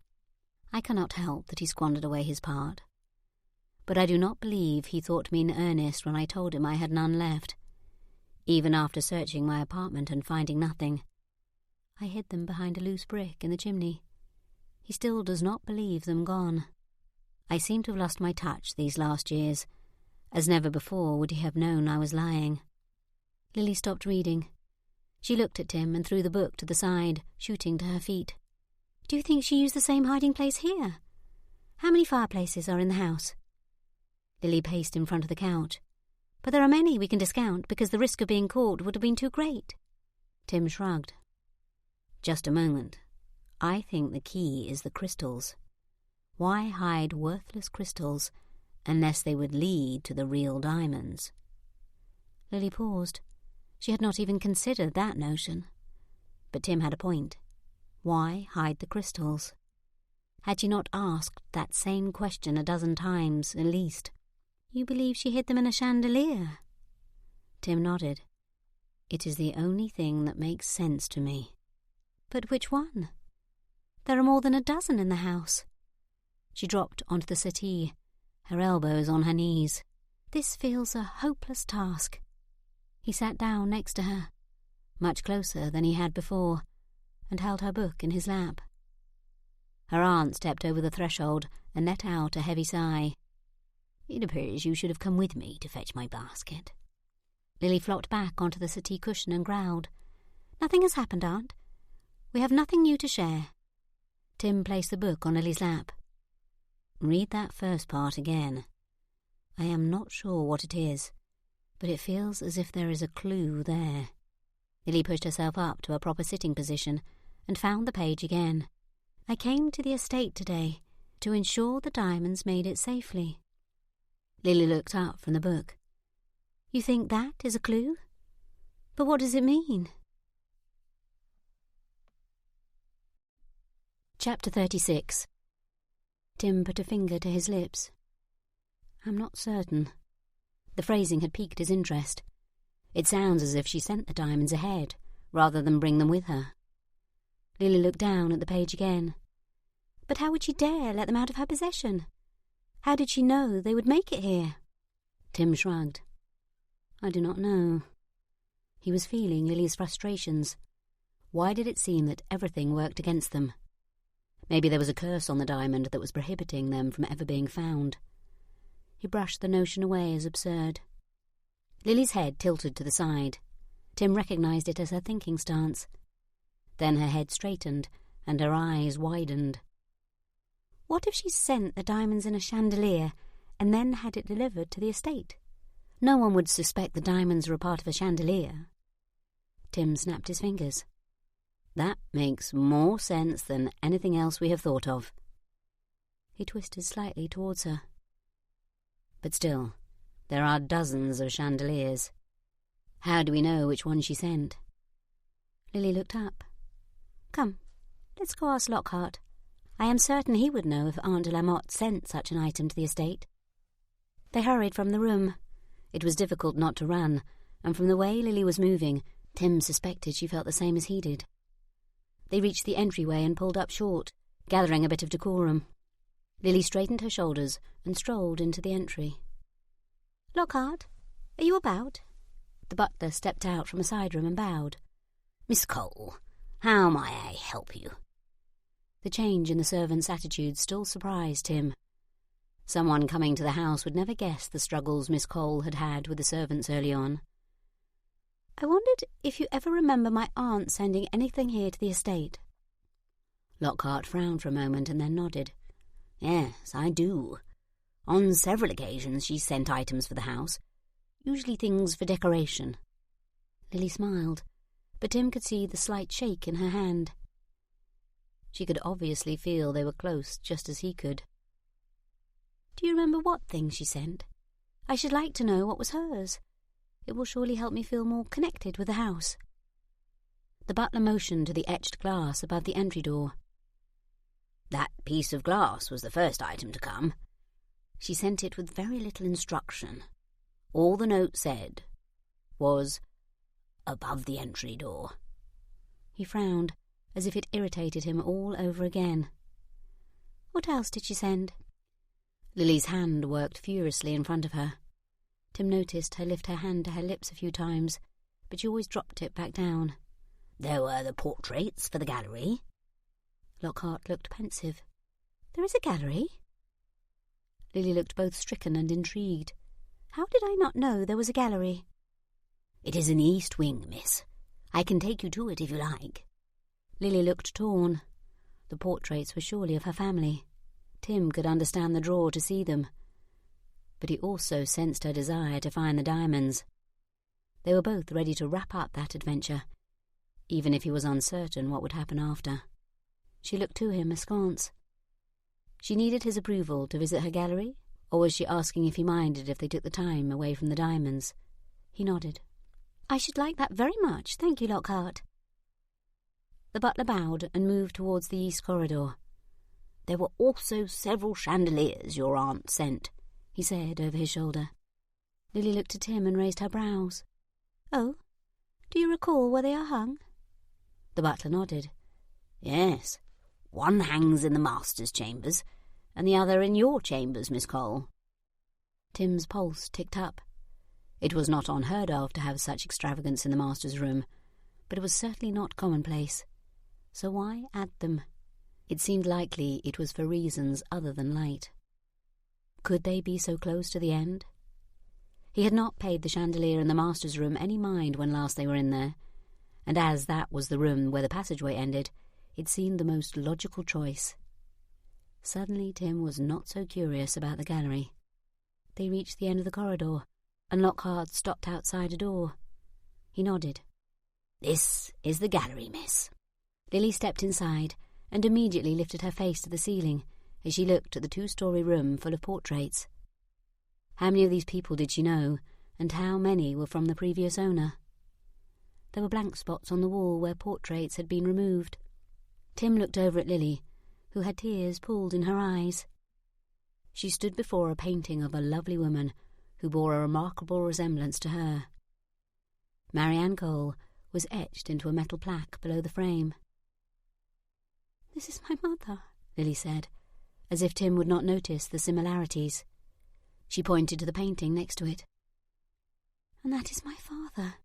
I cannot help that he squandered away his part. But I do not believe he thought me in earnest when I told him I had none left. Even after searching my apartment and finding nothing. I hid them behind a loose brick in the chimney. He still does not believe them gone. I seem to have lost my touch these last years, as never before would he have known I was lying. Lily stopped reading. She looked at Tim and threw the book to the side, shooting to her feet. Do you think she used the same hiding place here? How many fireplaces are in the house? Lily paced in front of the couch. But there are many we can discount because the risk of being caught would have been too great. Tim shrugged. Just a moment. I think the key is the crystals. Why hide worthless crystals unless they would lead to the real diamonds? Lily paused. She had not even considered that notion. But Tim had a point. Why hide the crystals? Had she not asked that same question a dozen times, at least? You believe she hid them in a chandelier? Tim nodded. It is the only thing that makes sense to me. But which one? There are more than a dozen in the house. She dropped onto the settee, her elbows on her knees. This feels a hopeless task. He sat down next to her, much closer than he had before, and held her book in his lap. Her aunt stepped over the threshold and let out a heavy sigh. It appears you should have come with me to fetch my basket. Lily flopped back onto the settee cushion and growled. Nothing has happened, Aunt. We have nothing new to share. Tim placed the book on Lily's lap. Read that first part again. I am not sure what it is, but it feels as if there is a clue there. Lily pushed herself up to a proper sitting position and found the page again. I came to the estate today to ensure the diamonds made it safely. Lily looked up from the book. You think that is a clue? But what does it mean? Chapter 36. Tim put a finger to his lips. I'm not certain. The phrasing had piqued his interest. It sounds as if she sent the diamonds ahead, rather than bring them with her. Lily looked down at the page again. But how would she dare let them out of her possession? How did she know they would make it here? Tim shrugged. I do not know. He was feeling Lily's frustrations. Why did it seem that everything worked against them? Maybe there was a curse on the diamond that was prohibiting them from ever being found. He brushed the notion away as absurd. Lily's head tilted to the side. Tim recognised it as her thinking stance. Then her head straightened and her eyes widened. What if she sent the diamonds in a chandelier and then had it delivered to the estate? No one would suspect the diamonds were a part of a chandelier. Tim snapped his fingers. That makes more sense than anything else we have thought of. He twisted slightly towards her. But still, there are dozens of chandeliers. How do we know which one she sent? Lily looked up. Come, let's go ask Lockhart. I am certain he would know if Aunt de Lamotte sent such an item to the estate. They hurried from the room. It was difficult not to run, and from the way Lily was moving, Tim suspected she felt the same as he did. They reached the entryway and pulled up short, gathering a bit of decorum. Lily straightened her shoulders and strolled into the entry. Lockhart, are you about? The butler stepped out from a side room and bowed. Miss Cole, how may I help you? The change in the servant's attitude still surprised Tim. Someone coming to the house would never guess the struggles Miss Cole had had with the servants early on. I wondered if you ever remember my aunt sending anything here to the estate. Lockhart frowned for a moment and then nodded. Yes, I do. On several occasions she sent items for the house, usually things for decoration. Lily smiled, but Tim could see the slight shake in her hand. She could obviously feel they were close, just as he could. Do you remember what things she sent? I should like to know what was hers. It will surely help me feel more connected with the house. The butler motioned to the etched glass above the entry door. That piece of glass was the first item to come. She sent it with very little instruction. All the note said was, above the entry door. He frowned, as if it irritated him all over again. What else did she send? Lily's hand worked furiously in front of her. Tim noticed her lift her hand to her lips a few times, but she always dropped it back down. There were the portraits for the gallery. Lockhart looked pensive. There is a gallery? Lily looked both stricken and intrigued. How did I not know there was a gallery? It is in the east wing, miss. I can take you to it if you like. Lily looked torn. The portraits were surely of her family. Tim could understand the draw to see them, but he also sensed her desire to find the diamonds. They were both ready to wrap up that adventure, even if he was uncertain what would happen after. She looked to him askance. She needed his approval to visit her gallery, or was she asking if he minded if they took the time away from the diamonds? He nodded. I should like that very much, thank you, Lockhart. The butler bowed and moved towards the east corridor. There were also several chandeliers your aunt sent, he said over his shoulder. Lily looked at him and raised her brows. Oh, do you recall where they are hung? The butler nodded. Yes, one hangs in the master's chambers, and the other in your chambers, Miss Cole. Tim's pulse ticked up. It was not unheard of to have such extravagance in the master's room, but it was certainly not commonplace. So why add them? It seemed likely it was for reasons other than light. Could they be so close to the end? He had not paid the chandelier in the master's room any mind when last they were in there, and as that was the room where the passageway ended, it seemed the most logical choice. Suddenly Tim was not so curious about the gallery. They reached the end of the corridor, and Lockhart stopped outside a door. He nodded. This is the gallery, miss. Lily stepped inside and immediately lifted her face to the ceiling as she looked at the 2-story room full of portraits. How many of these people did she know, and how many were from the previous owner? There were blank spots on the wall where portraits had been removed. Tim looked over at Lily, who had tears pooled in her eyes. She stood before a painting of a lovely woman who bore a remarkable resemblance to her. Marianne Cole was etched into a metal plaque below the frame. This is my mother, Lily said, as if Tim would not notice the similarities. She pointed to the painting next to it. And that is my father.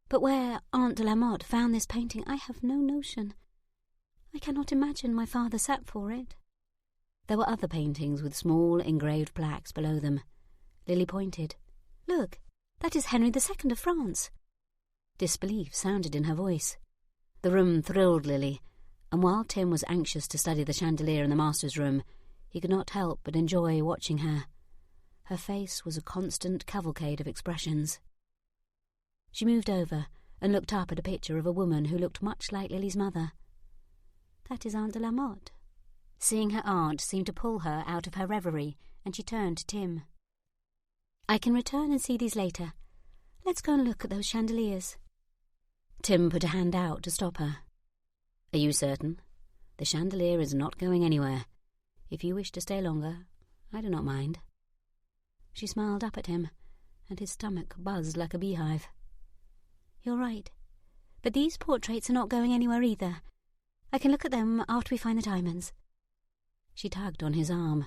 But where Aunt de Lamotte found this painting, I have no notion. I cannot imagine my father sat for it. There were other paintings with small engraved plaques below them. Lily pointed. Look, that is Henry II of France. Disbelief sounded in her voice. The room thrilled Lily, and while Tim was anxious to study the chandelier in the master's room, he could not help but enjoy watching her. Her face was a constant cavalcade of expressions. She moved over and looked up at a picture of a woman who looked much like Lily's mother. That is Aunt de Lamotte. Seeing her aunt seemed to pull her out of her reverie, and she turned to Tim. I can return and see these later. Let's go and look at those chandeliers. Tim put a hand out to stop her. Are you certain? The chandelier is not going anywhere. If you wish to stay longer, I do not mind. She smiled up at him, and his stomach buzzed like a beehive. You're right, but these portraits are not going anywhere either. I can look at them after we find the diamonds. She tugged on his arm.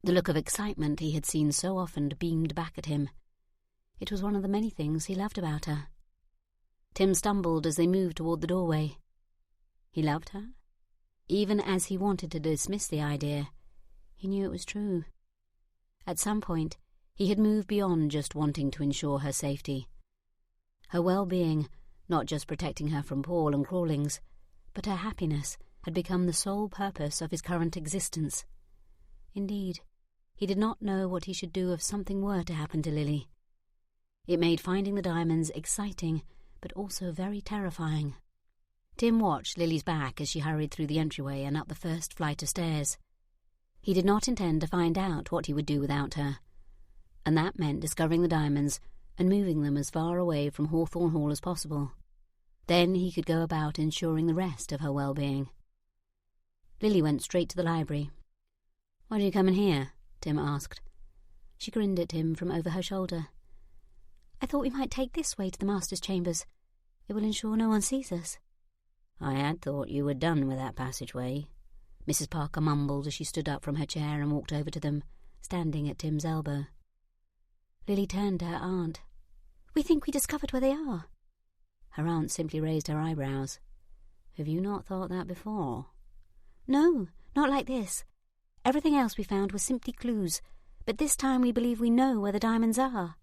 The look of excitement he had seen so often beamed back at him. It was one of the many things he loved about her. Tim stumbled as they moved toward the doorway. He loved her? Even as he wanted to dismiss the idea, he knew it was true. At some point, he had moved beyond just wanting to ensure her safety. Her well-being, not just protecting her from Paul and Crawlings, but her happiness, had become the sole purpose of his current existence. Indeed, he did not know what he should do if something were to happen to Lily. It made finding the diamonds exciting, but also very terrifying. Tim watched Lily's back as she hurried through the entryway and up the first flight of stairs. He did not intend to find out what he would do without her, and that meant discovering the diamonds and moving them as far away from Hawthorn Hall as possible. Then he could go about ensuring the rest of her well-being. Lily went straight to the library. "Why do you come in here?" Tim asked. She grinned at him from over her shoulder. I thought we might take this way to the master's chambers. It will ensure no one sees us. I had thought you were done with that passageway, Mrs. Parker mumbled as she stood up from her chair and walked over to them, standing at Tim's elbow. Lily turned to her aunt. We think we discovered where they are. Her aunt simply raised her eyebrows. Have you not thought that before? No, not like this. Everything else we found was simply clues, but this time we believe we know where the diamonds are.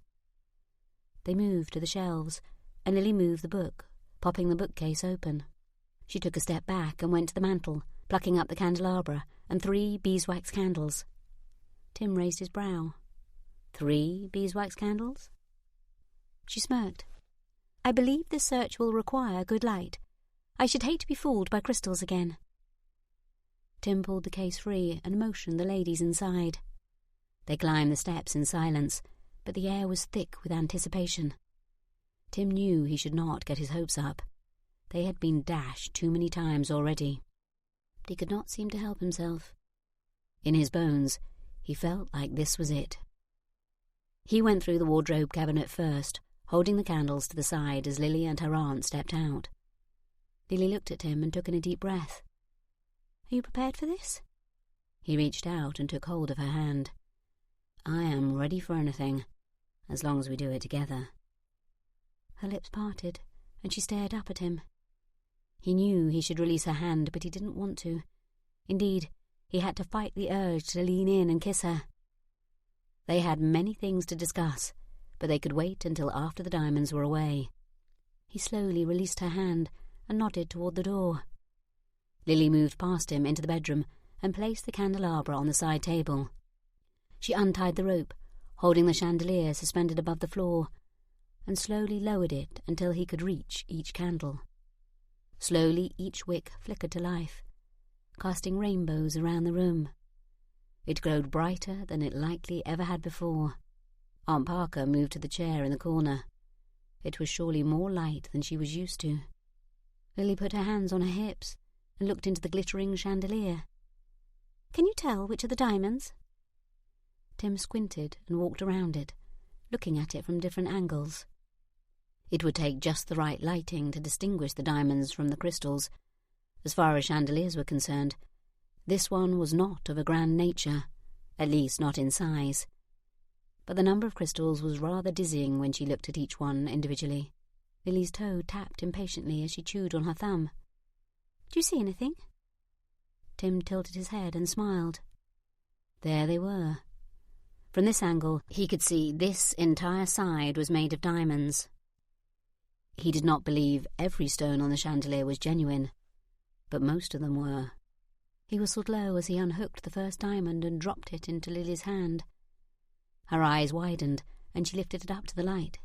They moved to the shelves, and Lily moved the book, popping the bookcase open. She took a step back and went to the mantel, plucking up the candelabra and 3 beeswax candles. Tim raised his brow. 3 beeswax candles? She smirked. I believe this search will require good light. I should hate to be fooled by crystals again. Tim pulled the case free and motioned the ladies inside. They climbed the steps in silence, but the air was thick with anticipation. Tim knew he should not get his hopes up. They had been dashed too many times already. But he could not seem to help himself. In his bones, he felt like this was it. He went through the wardrobe cabinet first, holding the candles to the side as Lily and her aunt stepped out. Lily looked at him and took in a deep breath. Are you prepared for this? He reached out and took hold of her hand. I am ready for anything, as long as we do it together. Her lips parted, and she stared up at him. He knew he should release her hand, but he didn't want to. Indeed, he had to fight the urge to lean in and kiss her. They had many things to discuss, but they could wait until after the diamonds were away. He slowly released her hand and nodded toward the door. Lily moved past him into the bedroom and placed the candelabra on the side table. She untied the rope, holding the chandelier suspended above the floor, and slowly lowered it until he could reach each candle. Slowly each wick flickered to life, casting rainbows around the room. It glowed brighter than it likely ever had before. Aunt Parker moved to the chair in the corner. It was surely more light than she was used to. Lily put her hands on her hips and looked into the glittering chandelier. Can you tell which are the diamonds? Tim squinted and walked around it, looking at it from different angles. It would take just the right lighting to distinguish the diamonds from the crystals. As far as chandeliers were concerned, this one was not of a grand nature, at least not in size. But the number of crystals was rather dizzying when she looked at each one individually. Lily's toe tapped impatiently as she chewed on her thumb. Do you see anything? Tim tilted his head and smiled. There they were. From this angle, he could see this entire side was made of diamonds. He did not believe every stone on the chandelier was genuine, but most of them were. He whistled low as he unhooked the first diamond and dropped it into Lily's hand. Her eyes widened, and she lifted it up to the light.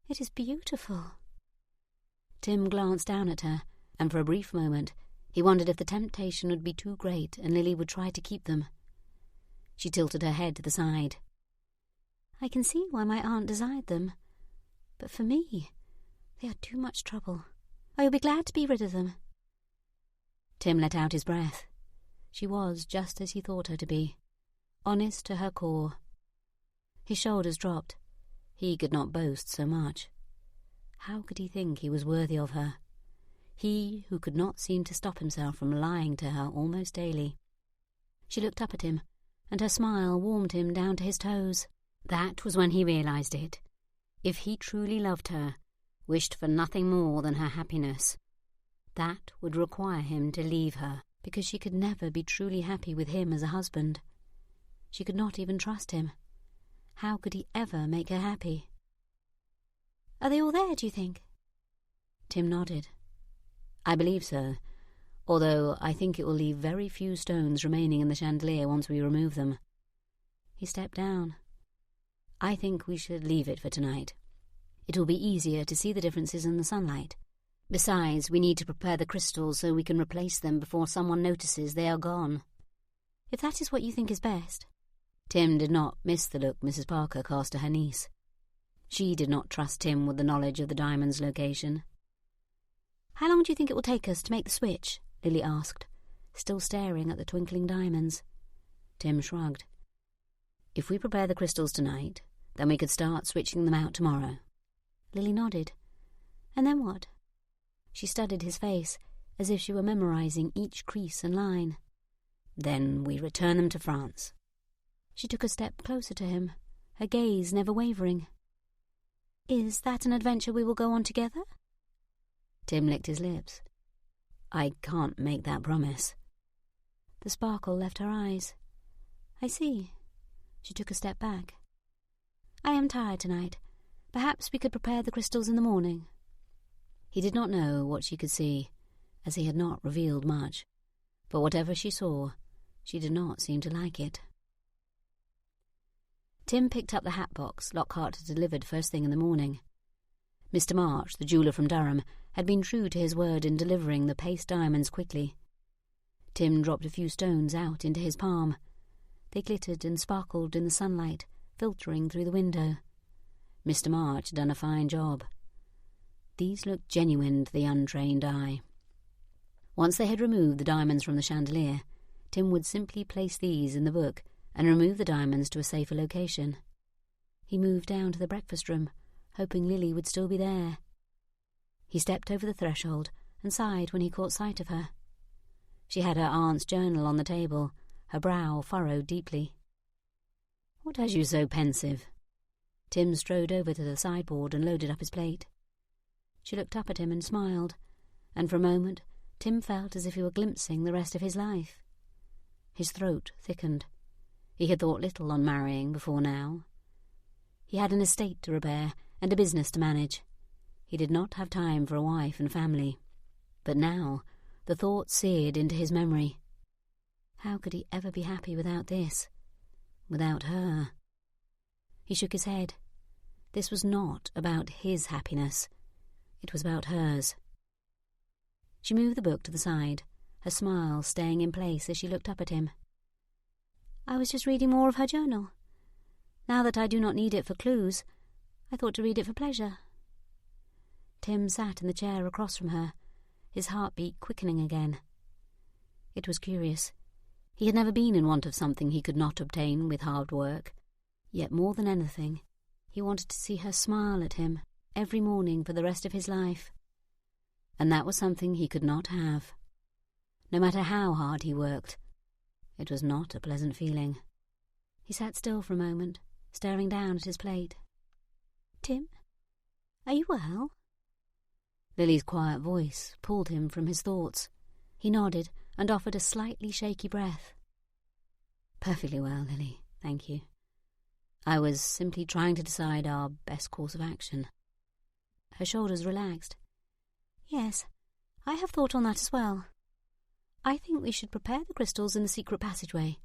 It is beautiful. Tim glanced down at her, and for a brief moment he wondered if the temptation would be too great and Lily would try to keep them. She tilted her head to the side. I can see why my aunt desired them, but for me, they are too much trouble. I will be glad to be rid of them." Tim let out his breath. She was just as he thought her to be, honest to her core. His shoulders dropped. He could not boast so much. How could he think he was worthy of her? He who could not seem to stop himself from lying to her almost daily. She looked up at him, and her smile warmed him down to his toes. That was when he realized it. If he truly loved her, wished for nothing more than her happiness, that would require him to leave her, because she could never be truly happy with him as a husband. She could not even trust him. How could he ever make her happy? "Are they all there, do you think?" Tim nodded. "I believe so, although I think it will leave very few stones remaining in the chandelier once we remove them." He stepped down. "I think we should leave it for tonight. It will be easier to see the differences in the sunlight. Besides, we need to prepare the crystals so we can replace them before someone notices they are gone." "If that is what you think is best." Tim did not miss the look Mrs. Parker cast to her niece. She did not trust Tim with the knowledge of the diamond's location. "How long do you think it will take us to make the switch?" Lily asked, still staring at the twinkling diamonds. Tim shrugged. "If we prepare the crystals tonight, then we could start switching them out tomorrow." Lily nodded. "And then what?" She studied his face, as if she were memorizing each crease and line. "Then we return them to France." She took a step closer to him, her gaze never wavering. "Is that an adventure we will go on together?" Tim licked his lips. "I can't make that promise." The sparkle left her eyes. "I see." She took a step back. "I am tired tonight. Perhaps we could prepare the crystals in the morning." He did not know what she could see, as he had not revealed much, but whatever she saw, she did not seem to like it. Tim picked up the hat box Lockhart had delivered first thing in the morning. Mr. March, the jeweller from Durham, had been true to his word in delivering the paste diamonds quickly. Tim dropped a few stones out into his palm. They glittered and sparkled in the sunlight, filtering through the window. Mr. March had done a fine job. These looked genuine to the untrained eye. Once they had removed the diamonds from the chandelier, Tim would simply place these in the book and remove the diamonds to a safer location. He moved down to the breakfast room, hoping Lily would still be there. He stepped over the threshold and sighed when he caught sight of her. She had her aunt's journal on the table, her brow furrowed deeply. "What has you so pensive?" Tim strode over to the sideboard and loaded up his plate. She looked up at him and smiled, and for a moment Tim felt as if he were glimpsing the rest of his life. His throat thickened. He had thought little on marrying before now. He had an estate to repair and a business to manage. He did not have time for a wife and family. But now the thought seared into his memory. How could he ever be happy without this? Without her? He shook his head. This was not about his happiness. It was about hers. She moved the book to the side, her smile staying in place as she looked up at him. "I was just reading more of her journal. Now that I do not need it for clues, I thought to read it for pleasure." Tim sat in the chair across from her, his heartbeat quickening again. It was curious. He had never been in want of something he could not obtain with hard work. Yet more than anything, he wanted to see her smile at him every morning for the rest of his life. And that was something he could not have. No matter how hard he worked, it was not a pleasant feeling. He sat still for a moment, staring down at his plate. "Tim, are you well?" Lily's quiet voice pulled him from his thoughts. He nodded and offered a slightly shaky breath. "Perfectly well, Lily, thank you. I was simply trying to decide our best course of action." Her shoulders relaxed. "Yes, I have thought on that as well. I think we should prepare the crystals in the secret passageway.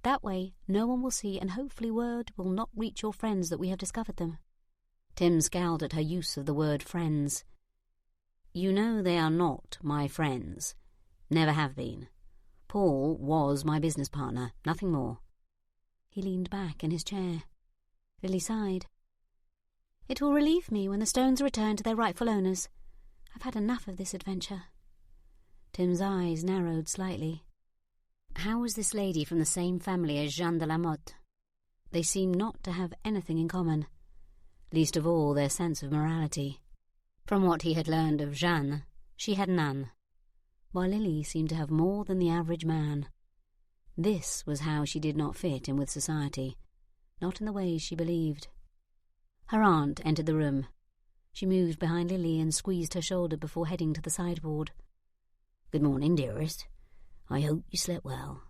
That way no one will see, and hopefully word will not reach your friends that we have discovered them." Tim scowled at her use of the word friends. "You know they are not my friends. Never have been. Paul was my business partner, nothing more." He leaned back in his chair. Lily sighed. It will relieve me when the stones return to their rightful owners. I've had enough of this adventure. Tim's eyes narrowed slightly. How was this lady from the same family as Jeanne de la Motte? They seemed not to have anything in common, least of all their sense of morality. From what he had learned of Jeanne, she had none, while Lily seemed to have more than the average man. This was how she did not fit in with society, not in the ways she believed. Her aunt entered the room. She moved behind Lily and squeezed her shoulder before heading to the sideboard. "Good morning, dearest. I hope you slept well."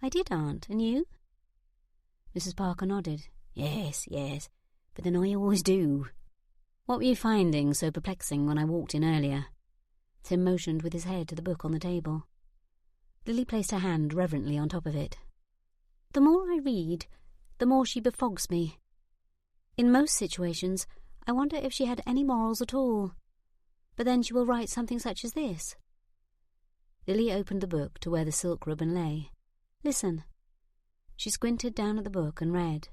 "I did, Aunt. And you?" Mrs. Parker nodded. Yes, but then I always do." "What were you finding so perplexing when I walked in earlier?" Tim motioned with his head to the book on the table. Lily placed her hand reverently on top of it. "The more I read, the more she befogs me. In most situations, I wonder if she had any morals at all. But then she will write something such as this." Lily opened the book to where the silk ribbon lay. "Listen." She squinted down at the book and read.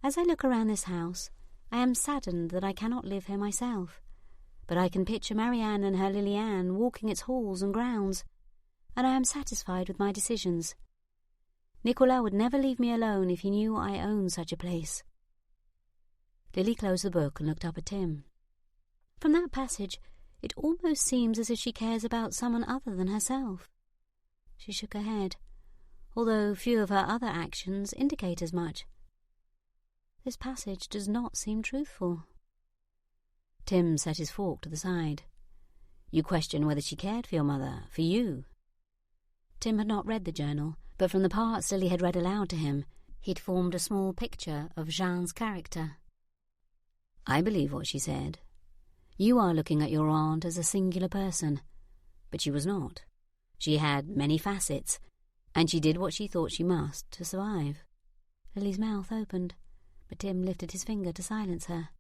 "As I look around this house, I am saddened that I cannot live here myself, but I can picture Marianne and her Liliane walking its halls and grounds, and I am satisfied with my decisions. Nicolas would never leave me alone if he knew I owned such a place." Lily closed the book and looked up at Tim. "From that passage, it almost seems as if she cares about someone other than herself." She shook her head, although few of her other actions indicate as much. "This passage does not seem truthful." Tim set his fork to the side. "You question whether she cared for your mother, for you?" Tim had not read the journal, but from the parts Lily had read aloud to him, he'd formed a small picture of Jeanne's character. "I believe what she said. You are looking at your aunt as a singular person, but she was not. She had many facets, and she did what she thought she must to survive." Lily's mouth opened, but Tim lifted his finger to silence her.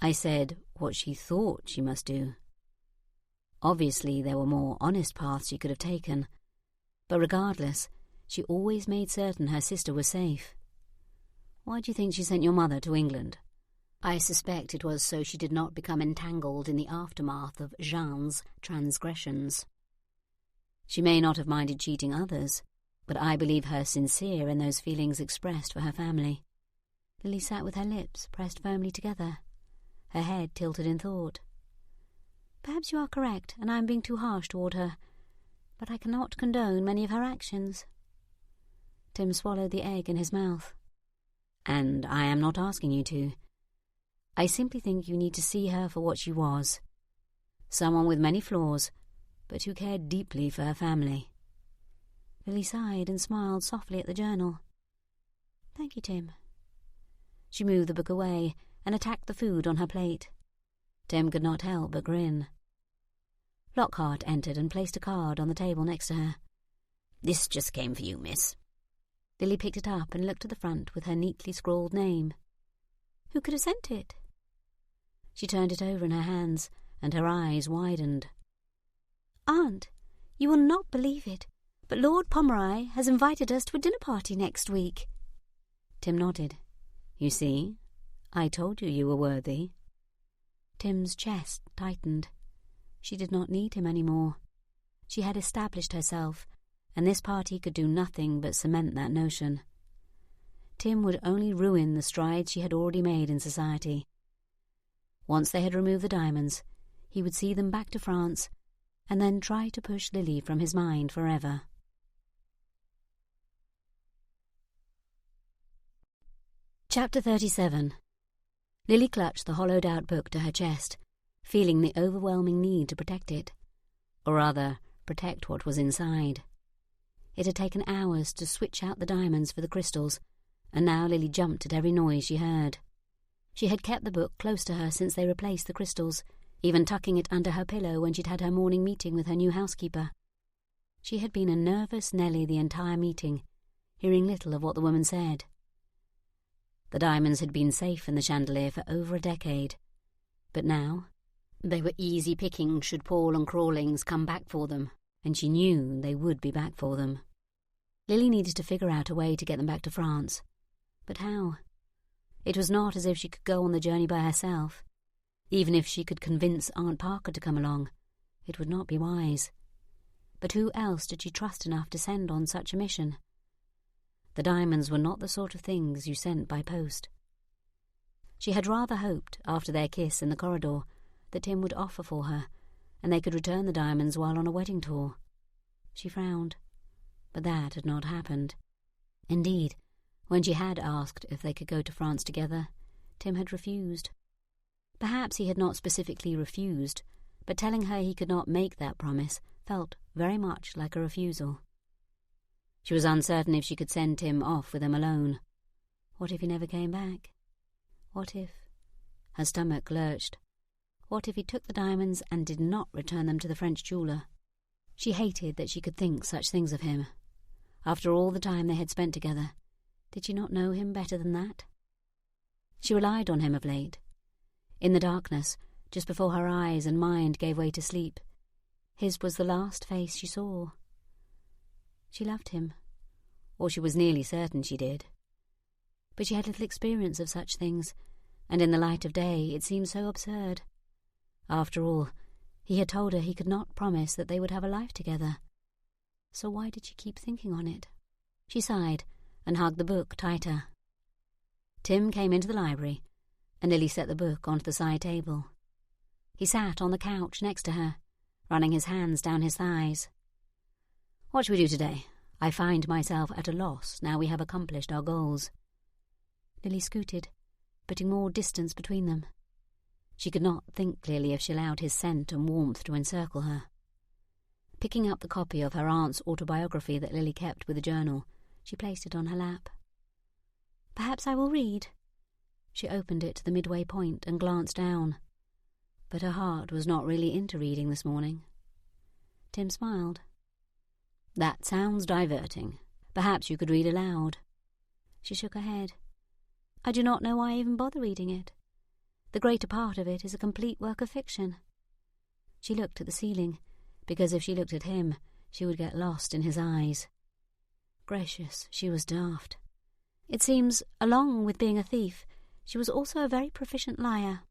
"I said what she thought she must do. Obviously there were more honest paths she could have taken, but regardless, she always made certain her sister was safe. Why do you think she sent your mother to England? I suspect it was so she did not become entangled in the aftermath of Jeanne's transgressions. She may not have minded cheating others, but I believe her sincere in those feelings expressed for her family." Lily sat with her lips pressed firmly together, her head tilted in thought. "Perhaps you are correct, and I am being too harsh toward her, but I cannot condone many of her actions." Tim swallowed the egg in his mouth. "And I am not asking you to. I simply think you need to see her for what she was. Someone with many flaws, but who cared deeply for her family." Lily sighed and smiled softly at the journal. "Thank you, Tim." She moved the book away and attacked the food on her plate. Tim could not help but grin. Lockhart entered and placed a card on the table next to her. "This just came for you, miss." Lily picked it up and looked at the front with her neatly scrawled name. "Who could have sent it?" She turned it over in her hands, and her eyes widened. "Aunt, you will not believe it, but Lord Pomeroy has invited us to a dinner party next week." Tim nodded. "You see, I told you were worthy." Tim's chest tightened. She did not need him any more. She had established herself, and this party could do nothing but cement that notion. Tim would only ruin the strides she had already made in society. Once they had removed the diamonds, he would see them back to France, and then try to push Lily from his mind forever. Chapter 37. Lily clutched the hollowed-out book to her chest, feeling the overwhelming need to protect it, or rather, protect what was inside. It had taken hours to switch out the diamonds for the crystals, and now Lily jumped at every noise she heard. She had kept the book close to her since they replaced the crystals, even tucking it under her pillow when she'd had her morning meeting with her new housekeeper. She had been a nervous Nelly the entire meeting, hearing little of what the woman said. The diamonds had been safe in the chandelier for over a decade, but now they were easy picking should Paul and Crawlings come back for them, and she knew they would be back for them. Lily needed to figure out a way to get them back to France. But how? It was not as if she could go on the journey by herself. Even if she could convince Aunt Parker to come along, it would not be wise. But who else did she trust enough to send on such a mission? The diamonds were not the sort of things you sent by post. She had rather hoped, after their kiss in the corridor, that Tim would offer for her, and they could return the diamonds while on a wedding tour. She frowned, but that had not happened. Indeed, when she had asked if they could go to France together, Tim had refused. Perhaps he had not specifically refused, but telling her he could not make that promise felt very much like a refusal. She was uncertain if she could send Tim off with them alone. What if he never came back? What if... Her stomach lurched. What if he took the diamonds and did not return them to the French jeweller? She hated that she could think such things of him. After all the time they had spent together, did she not know him better than that? She relied on him of late. In the darkness, just before her eyes and mind gave way to sleep, his was the last face she saw. She loved him, or she was nearly certain she did. But she had little experience of such things, and in the light of day it seemed so absurd. After all, he had told her he could not promise that they would have a life together. So why did she keep thinking on it? She sighed and hugged the book tighter. Tim came into the library, and Lily set the book onto the side table. He sat on the couch next to her, running his hands down his thighs. "What shall we do today? I find myself at a loss now we have accomplished our goals." Lily scooted, putting more distance between them. She could not think clearly if she allowed his scent and warmth to encircle her. Picking up the copy of her aunt's autobiography that Lily kept with a journal, she placed it on her lap. "Perhaps I will read." She opened it to the midway point and glanced down. But her heart was not really into reading this morning. Tim smiled. "That sounds diverting. Perhaps you could read aloud." She shook her head. "I do not know why I even bother reading it. The greater part of it is a complete work of fiction." She looked at the ceiling, because if she looked at him, she would get lost in his eyes. Gracious, she was daft. It seems, along with being a thief, she was also a very proficient liar.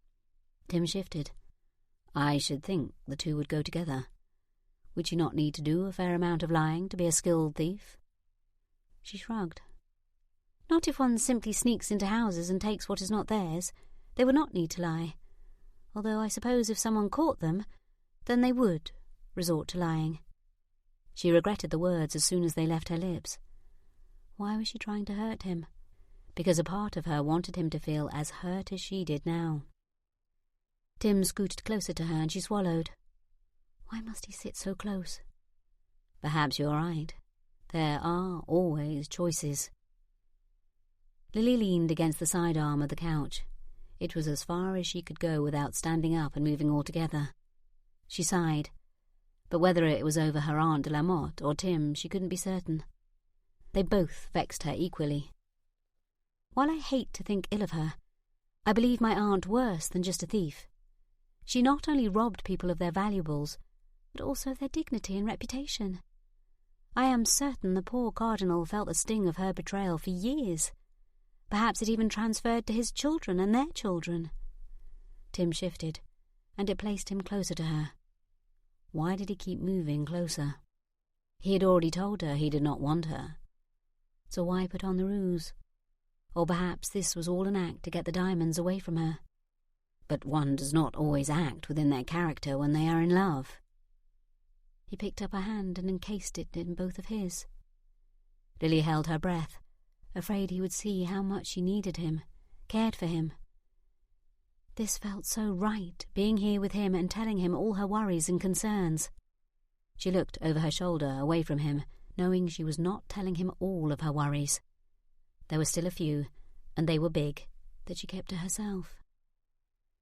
Tim shifted. "I should think the two would go together. Would she not need to do a fair amount of lying to be a skilled thief?" She shrugged. "Not if one simply sneaks into houses and takes what is not theirs. They would not need to lie. Although I suppose if someone caught them, then they would resort to lying." She regretted the words as soon as they left her lips. Why was she trying to hurt him? Because a part of her wanted him to feel as hurt as she did now. Tim scooted closer to her and she swallowed. Why must he sit so close? "Perhaps you're right. There are always choices." Lily leaned against the side arm of the couch. It was as far as she could go without standing up and moving altogether. She sighed, but whether it was over her Aunt de la Motte or Tim, she couldn't be certain. They both vexed her equally. While I hate to think ill of her, I believe my aunt worse than just a thief. She not only robbed people of their valuables, but also of their dignity and reputation. I am certain the poor cardinal felt the sting of her betrayal for years. Perhaps it even transferred to his children and their children. Tim shifted, and it placed him closer to her. Why did he keep moving closer? He had already told her he did not want her. So why put on the ruse? Or perhaps this was all an act to get the diamonds away from her. But one does not always act within their character when they are in love. He picked up her hand and encased it in both of his. Lily held her breath, afraid he would see how much she needed him, cared for him. This felt so right, being here with him and telling him all her worries and concerns. She looked over her shoulder, away from him, knowing she was not telling him all of her worries. There were still a few, and they were big, that she kept to herself.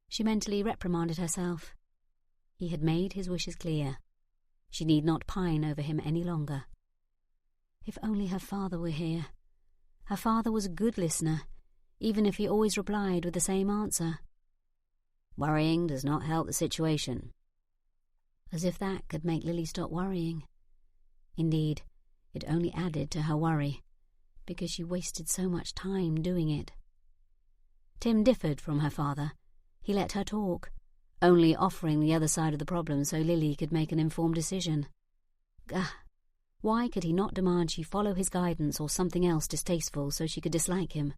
She mentally reprimanded herself. He had made his wishes clear. She need not pine over him any longer. If only her father were here. Her father was a good listener, even if he always replied with the same answer. "Worrying does not help the situation." As if that could make Lily stop worrying. Indeed, it only added to her worry. because she wasted so much time doing it. Tim differed from her father. He let her talk, only offering the other side of the problem so Lily could make an informed decision. Why could he not demand she follow his guidance or something else distasteful so she could dislike him?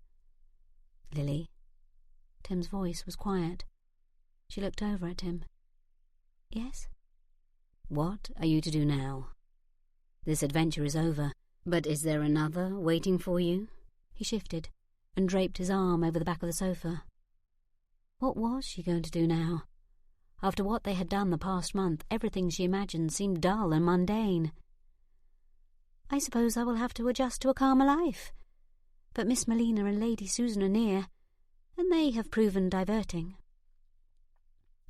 Lily? Tim's voice was quiet. She looked over at him. Yes? What are you to do now? This adventure is over, but is there another waiting for you? He shifted and draped his arm over the back of the sofa. What was she going to do now? After what they had done the past month, everything she imagined seemed dull and mundane. I suppose I will have to adjust to a calmer life. But Miss Melina and Lady Susan are near, and they have proven diverting.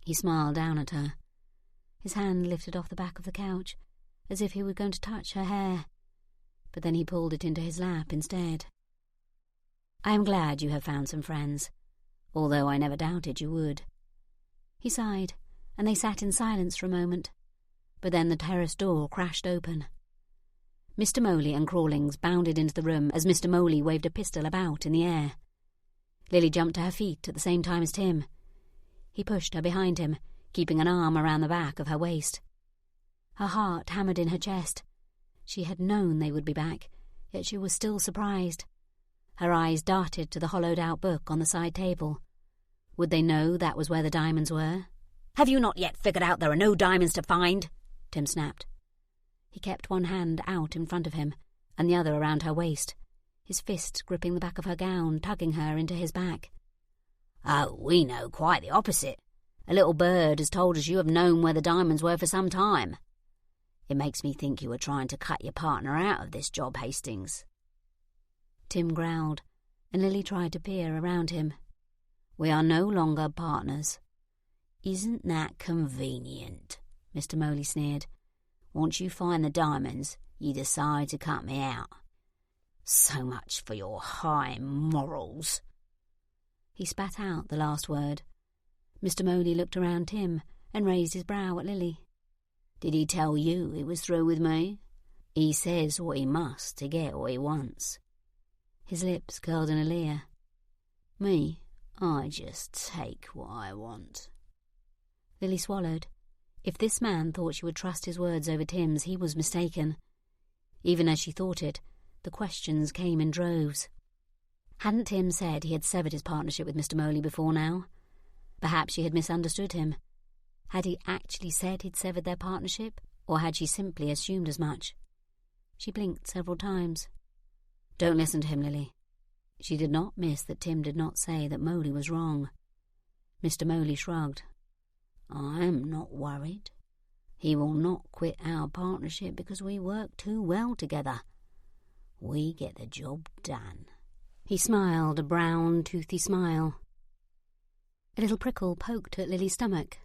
He smiled down at her. His hand lifted off the back of the couch, as if he were going to touch her hair, but then he pulled it into his lap instead. I am glad you have found some friends, although I never doubted you would. He sighed, and they sat in silence for a moment, but then the terrace door crashed open. Mr. Moley and Crawlings bounded into the room as Mr. Moley waved a pistol about in the air. Lily jumped to her feet at the same time as Tim. He pushed her behind him, keeping an arm around the back of her waist. Her heart hammered in her chest. She had known they would be back, yet she was still surprised. Her eyes darted to the hollowed-out book on the side table. Would they know that was where the diamonds were? Have you not yet figured out there are no diamonds to find? Tim snapped. He kept one hand out in front of him, and the other around her waist, his fist gripping the back of her gown, tugging her into his back. Oh, we know quite the opposite. A little bird has told us you have known where the diamonds were for some time. It makes me think you were trying to cut your partner out of this job, Hastings. Tim growled, and Lily tried to peer around him. We are no longer partners. Isn't that convenient? Mr. Moley sneered. Once you find the diamonds, you decide to cut me out. So much for your high morals. He spat out the last word. Mr. Moley looked around Tim and raised his brow at Lily. Did he tell you he was through with me? He says what he must to get what he wants. His lips curled in a leer. Me, I just take what I want. Lily swallowed. If this man thought she would trust his words over Tim's, he was mistaken. Even as she thought it, the questions came in droves. Hadn't Tim said he had severed his partnership with Mr. Moley before now? Perhaps she had misunderstood him. Had he actually said he'd severed their partnership, or had she simply assumed as much? She blinked several times. Don't listen to him, Lily. She did not miss that Tim did not say that Moley was wrong. Mr. Moley shrugged. I'm not worried. He will not quit our partnership because we work too well together. We get the job done. He smiled, a brown, toothy smile. A little prickle poked at Lily's stomach.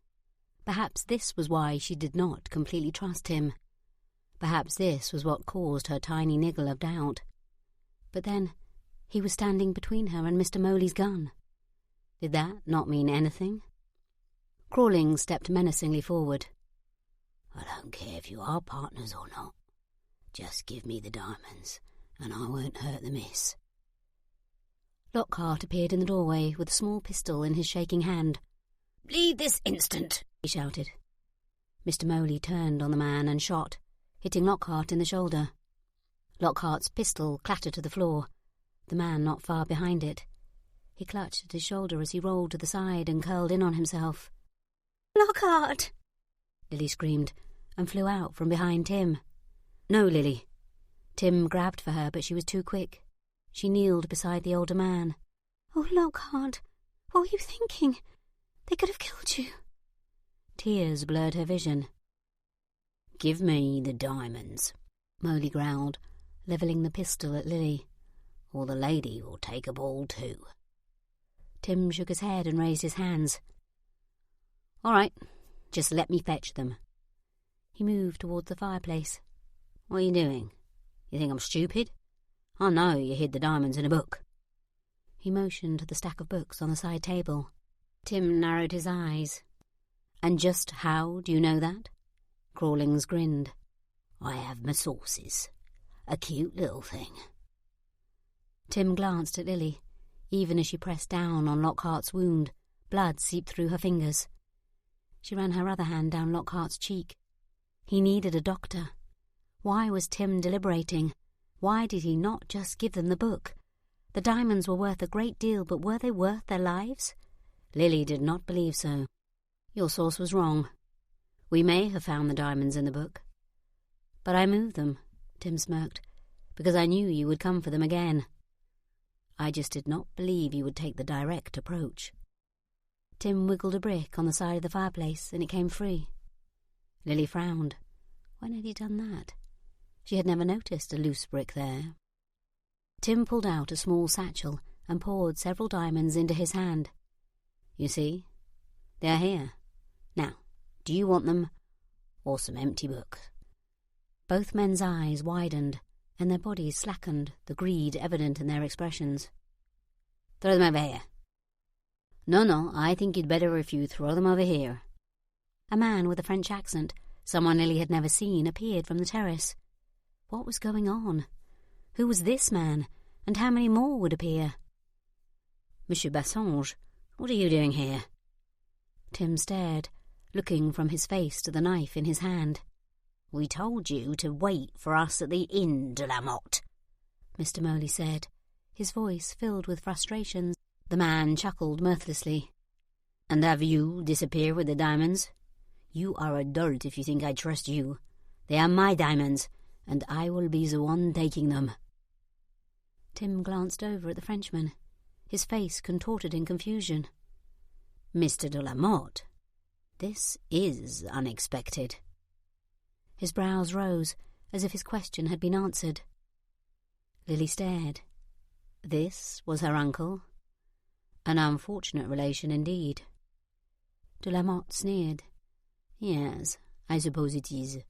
Perhaps this was why she did not completely trust him. Perhaps this was what caused her tiny niggle of doubt. But then, he was standing between her and Mr. Moley's gun. Did that not mean anything? Crawling stepped menacingly forward. I don't care if you are partners or not. Just give me the diamonds, and I won't hurt the miss. Lockhart appeared in the doorway with a small pistol in his shaking hand. Leave this instant, he shouted. Mr. Moley turned on the man and shot, hitting Lockhart in the shoulder. Lockhart's pistol clattered to the floor, the man not far behind it. He clutched at his shoulder as he rolled to the side and curled in on himself. Lockhart! Lily screamed and flew out from behind Tim. No, Lily. Tim grabbed for her, but she was too quick. She kneeled beside the older man. Oh, Lockhart, what were you thinking? They could have killed you. Tears blurred her vision. Give me the diamonds, Moley growled, levelling the pistol at Lily, or the lady will take a ball too. Tim shook his head and raised his hands. All right, just let me fetch them. He moved towards the fireplace. What are you doing? You think I'm stupid? I know you hid the diamonds in a book. He motioned to the stack of books on the side table. Tim narrowed his eyes. And just how do you know that? Crawlings grinned. I have my sources. A cute little thing. Tim glanced at Lily. Even as she pressed down on Lockhart's wound, blood seeped through her fingers. She ran her other hand down Lockhart's cheek. He needed a doctor. Why was Tim deliberating? Why did he not just give them the book? The diamonds were worth a great deal, but were they worth their lives? Lily did not believe so. Your source was wrong. We may have found the diamonds in the book. But I moved them, Tim smirked, because I knew you would come for them again. I just did not believe you would take the direct approach. Tim wiggled a brick on the side of the fireplace, and it came free. Lily frowned. When had he done that? She had never noticed a loose brick there. Tim pulled out a small satchel and poured several diamonds into his hand. You see, they are here. Now, do you want them, or some empty books? Both men's eyes widened, and their bodies slackened, the greed evident in their expressions. Throw them over here. No, I think you'd better if you throw them over here. A man with a French accent, someone Lily had never seen, appeared from the terrace. What was going on? Who was this man, and how many more would appear? Monsieur Bassange, what are you doing here? Tim stared, looking from his face to the knife in his hand. We told you to wait for us at the inn, de la Motte, Mr. Moley said, his voice filled with frustration. The man chuckled mirthlessly. And have you disappeared with the diamonds? You are a dolt if you think I trust you. They are my diamonds, and I will be the one taking them. Tim glanced over at the Frenchman, his face contorted in confusion. Mr. de la Motte, this is unexpected. His brows rose, as if his question had been answered. Lily stared. This was her uncle? An unfortunate relation indeed. De la Motte sneered. Yes, I suppose it is.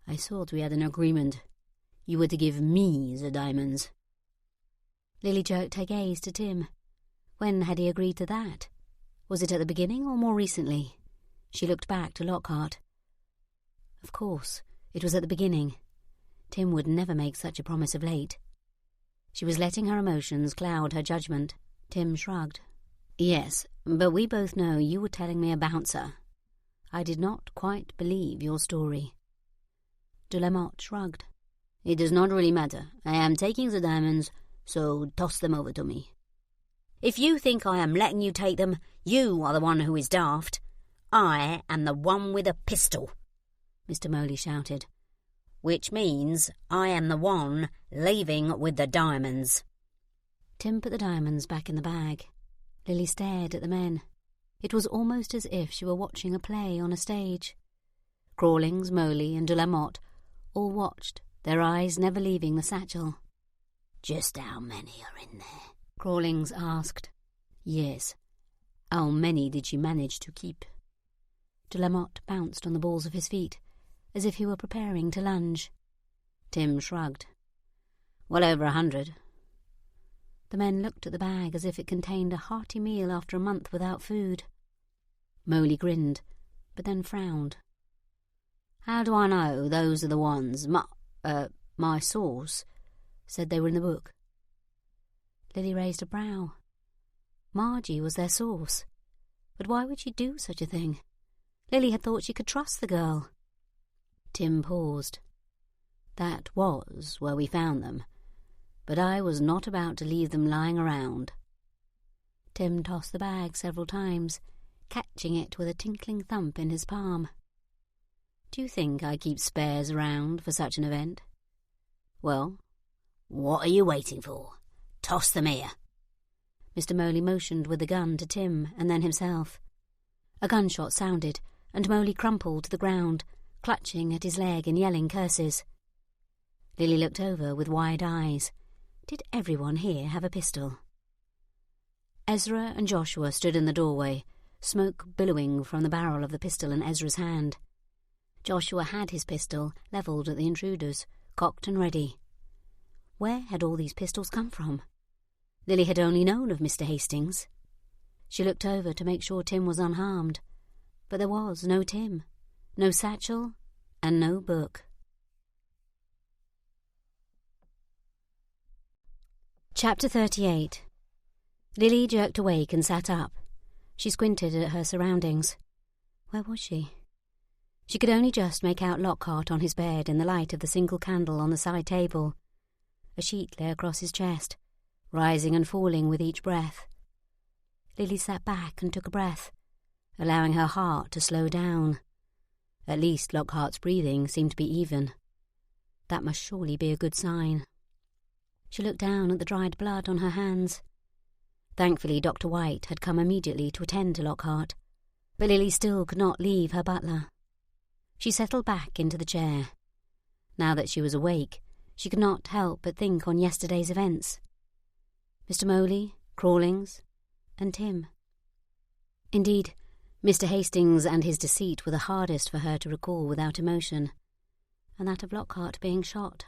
I thought we had an agreement. You were to give me the diamonds. Lily jerked her gaze to Tim. When had he agreed to that? Was it at the beginning or more recently? She looked back to Lockhart. Of course, it was at the beginning. Tim would never make such a promise of late. She was letting her emotions cloud her judgment. Tim shrugged. Yes, but we both know you were telling me a bouncer. I did not quite believe your story. De la Motte shrugged. It does not really matter. I am taking the diamonds, so toss them over to me. If you think I am letting you take them, you are the one who is daft. I am the one with a pistol, Mr. Moley shouted. Which means I am the one leaving with the diamonds. Tim put the diamonds back in the bag. Lily stared at the men. It was almost as if she were watching a play on a stage. Crawlings, Moley, and de la Motte all watched, their eyes never leaving the satchel. Just how many are in there? Crawlings asked. Yes. How many did she manage to keep? De la Motte bounced on the balls of his feet, as if he were preparing to lunge. Tim shrugged. Well over 100. The men looked at the bag as if it contained a hearty meal after a month without food. Moley grinned, but then frowned. How do I know those are the ones my source said they were in the book? Lily raised a brow. Margie was their source. But why would she do such a thing? Lily had thought she could trust the girl. Tim paused. That was where we found them, but I was not about to leave them lying around. Tim tossed the bag several times, catching it with a tinkling thump in his palm. Do you think I keep spares around for such an event? Well, what are you waiting for? Toss them here. Mr. Moley motioned with the gun to Tim and then himself. A gunshot sounded, and Moley crumpled to the ground, clutching at his leg and yelling curses. Lily looked over with wide eyes. Did everyone here have a pistol? Ezra and Joshua stood in the doorway, smoke billowing from the barrel of the pistol in Ezra's hand. Joshua had his pistol levelled at the intruders, cocked and ready. Where had all these pistols come from? Lily had only known of Mr. Hastings. She looked over to make sure Tim was unharmed, but there was no Tim, no satchel, and no book. Chapter 38. Lily jerked awake and sat up. She squinted at her surroundings. Where was she? She could only just make out Lockhart on his bed in the light of the single candle on the side table. A sheet lay across his chest, rising and falling with each breath. Lily sat back and took a breath, allowing her heart to slow down. At least Lockhart's breathing seemed to be even. That must surely be a good sign. She looked down at the dried blood on her hands. Thankfully, Dr. White had come immediately to attend to Lockhart, but Lily still could not leave her butler. She settled back into the chair. Now that she was awake, she could not help but think on yesterday's events. Mr. Moley, Crawlings, and Tim. Indeed, Mr. Hastings and his deceit were the hardest for her to recall without emotion, and that of Lockhart being shot.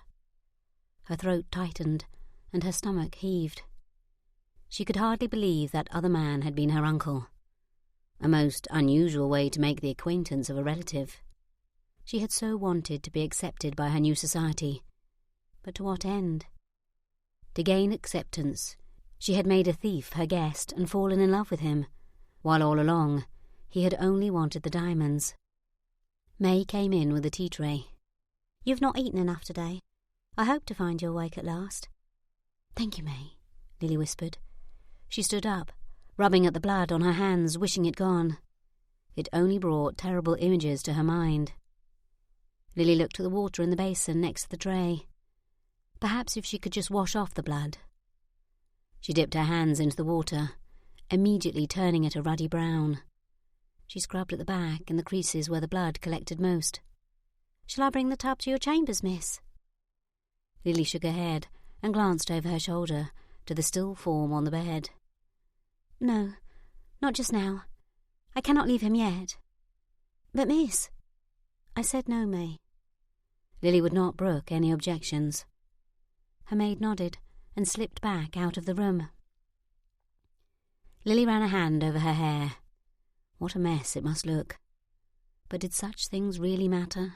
Her throat tightened, and her stomach heaved. She could hardly believe that other man had been her uncle. A most unusual way to make the acquaintance of a relative. She had so wanted to be accepted by her new society. But to what end? To gain acceptance, she had made a thief her guest and fallen in love with him, while all along he had only wanted the diamonds. May came in with a tea tray. "You've not eaten enough today. I hope to find you awake at last." "Thank you, May," Lily whispered. She stood up, rubbing at the blood on her hands, wishing it gone. It only brought terrible images to her mind. Lily looked at the water in the basin next to the tray. Perhaps if she could just wash off the blood. She dipped her hands into the water, immediately turning it a ruddy brown. She scrubbed at the back and the creases where the blood collected most. "Shall I bring the tub to your chambers, miss?" Lily shook her head and glanced over her shoulder to the still form on the bed. "No, not just now. I cannot leave him yet." "But, miss—" "I said no, May." Lily would not brook any objections. Her maid nodded and slipped back out of the room. Lily ran a hand over her hair. What a mess it must look. But did such things really matter?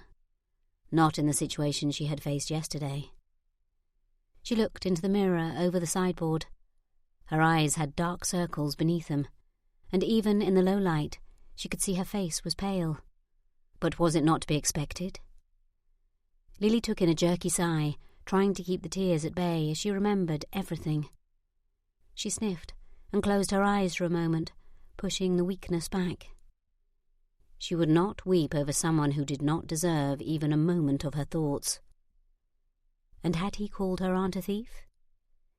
Not in the situation she had faced yesterday. She looked into the mirror over the sideboard. Her eyes had dark circles beneath them, and even in the low light she could see her face was pale. But was it not to be expected? Lily took in a jerky sigh, trying to keep the tears at bay as she remembered everything. She sniffed and closed her eyes for a moment, pushing the weakness back. She would not weep over someone who did not deserve even a moment of her thoughts. And had he called her aunt a thief?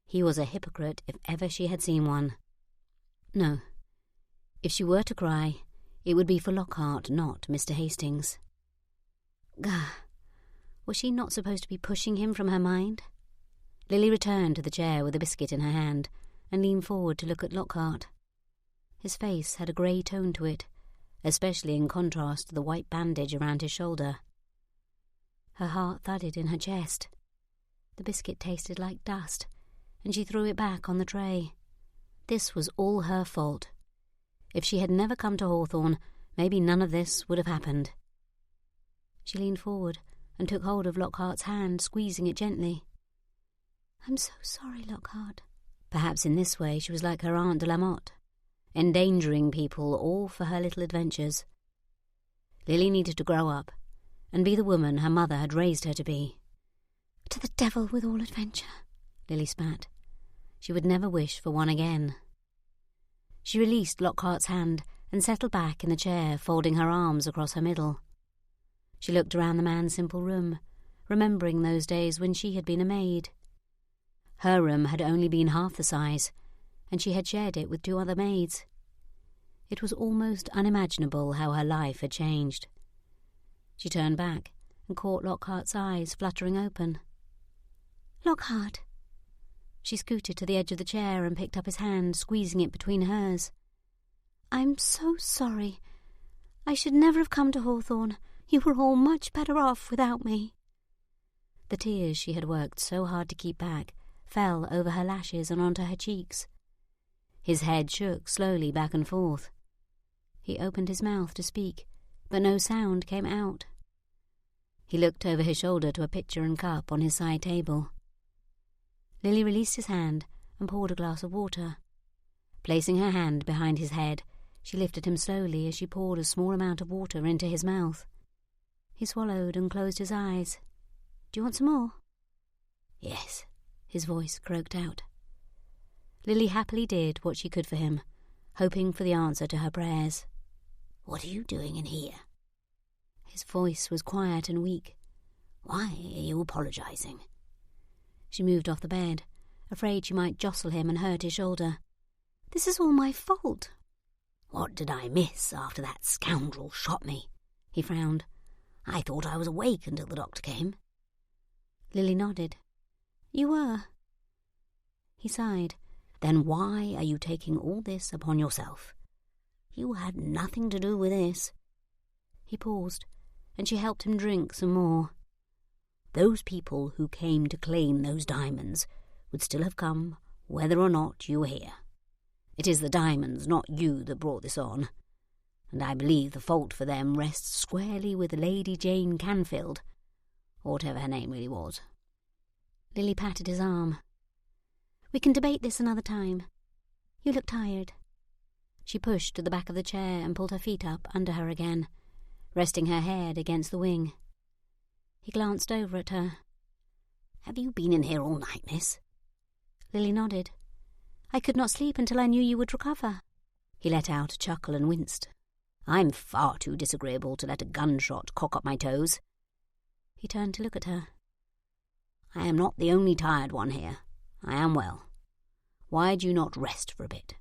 He was a hypocrite if ever she had seen one. No. If she were to cry, it would be for Lockhart, not Mr. Hastings. Gah! Was she not supposed to be pushing him from her mind? Lily returned to the chair with a biscuit in her hand and leaned forward to look at Lockhart. His face had a grey tone to it, especially in contrast to the white bandage around his shoulder. Her heart thudded in her chest. The biscuit tasted like dust, and she threw it back on the tray. This was all her fault. If she had never come to Hawthorn, maybe none of this would have happened. She leaned forward and took hold of Lockhart's hand, squeezing it gently. "I'm so sorry, Lockhart." Perhaps in this way she was like her Aunt de la Motte, endangering people all for her little adventures. Lily needed to grow up and be the woman her mother had raised her to be. "To the devil with all adventure," Lily spat. She would never wish for one again. She released Lockhart's hand and settled back in the chair, folding her arms across her middle. She looked around the man's simple room, remembering those days when she had been a maid. Her room had only been half the size, and she had shared it with 2 other maids. It was almost unimaginable how her life had changed. She turned back and caught Lockhart's eyes fluttering open. "Lockhart!" She scooted to the edge of the chair and picked up his hand, squeezing it between hers. "I'm so sorry. I should never have come to Hawthorn. You were all much better off without me." The tears she had worked so hard to keep back fell over her lashes and onto her cheeks. His head shook slowly back and forth. He opened his mouth to speak, but no sound came out. He looked over his shoulder to a pitcher and cup on his side table. Lily released his hand and poured a glass of water. Placing her hand behind his head, she lifted him slowly as she poured a small amount of water into his mouth. He swallowed and closed his eyes. "Do you want some more?" "Yes," his voice croaked out. Lily happily did what she could for him, hoping for the answer to her prayers. "What are you doing in here?" His voice was quiet and weak. "Why are you apologising?" She moved off the bed, afraid she might jostle him and hurt his shoulder. "This is all my fault." "What did I miss after that scoundrel shot me?" He frowned. "I thought I was awake until the doctor came." Lily nodded. "You were." He sighed. "Then why are you taking all this upon yourself? You had nothing to do with this." He paused, and she helped him drink some more. "Those people who came to claim those diamonds would still have come, whether or not you were here. It is the diamonds, not you, that brought this on, and I believe the fault for them rests squarely with Lady Jane Canfield, or whatever her name really was." Lily patted his arm. "We can debate this another time. You look tired." She pushed to the back of the chair and pulled her feet up under her again, resting her head against the wing. He glanced over at her. "Have you been in here all night, miss?" Lily nodded. "I could not sleep until I knew you would recover." He let out a chuckle and winced. "I'm far too disagreeable to let a gunshot cock up my toes." He turned to look at her. "I am not the only tired one here. I am well. Why do you not rest for a bit?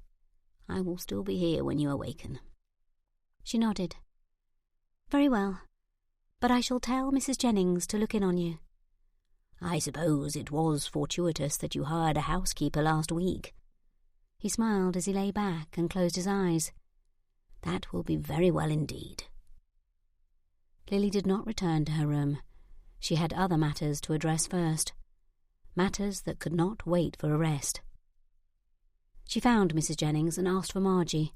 I will still be here when you awaken." She nodded. "Very well, but I shall tell Mrs. Jennings to look in on you." "I suppose it was fortuitous that you hired a housekeeper last week." He smiled as he lay back and closed his eyes. "That will be very well indeed." Lily did not return to her room. She had other matters to address first, matters that could not wait for a rest. She found Mrs. Jennings and asked for Margie,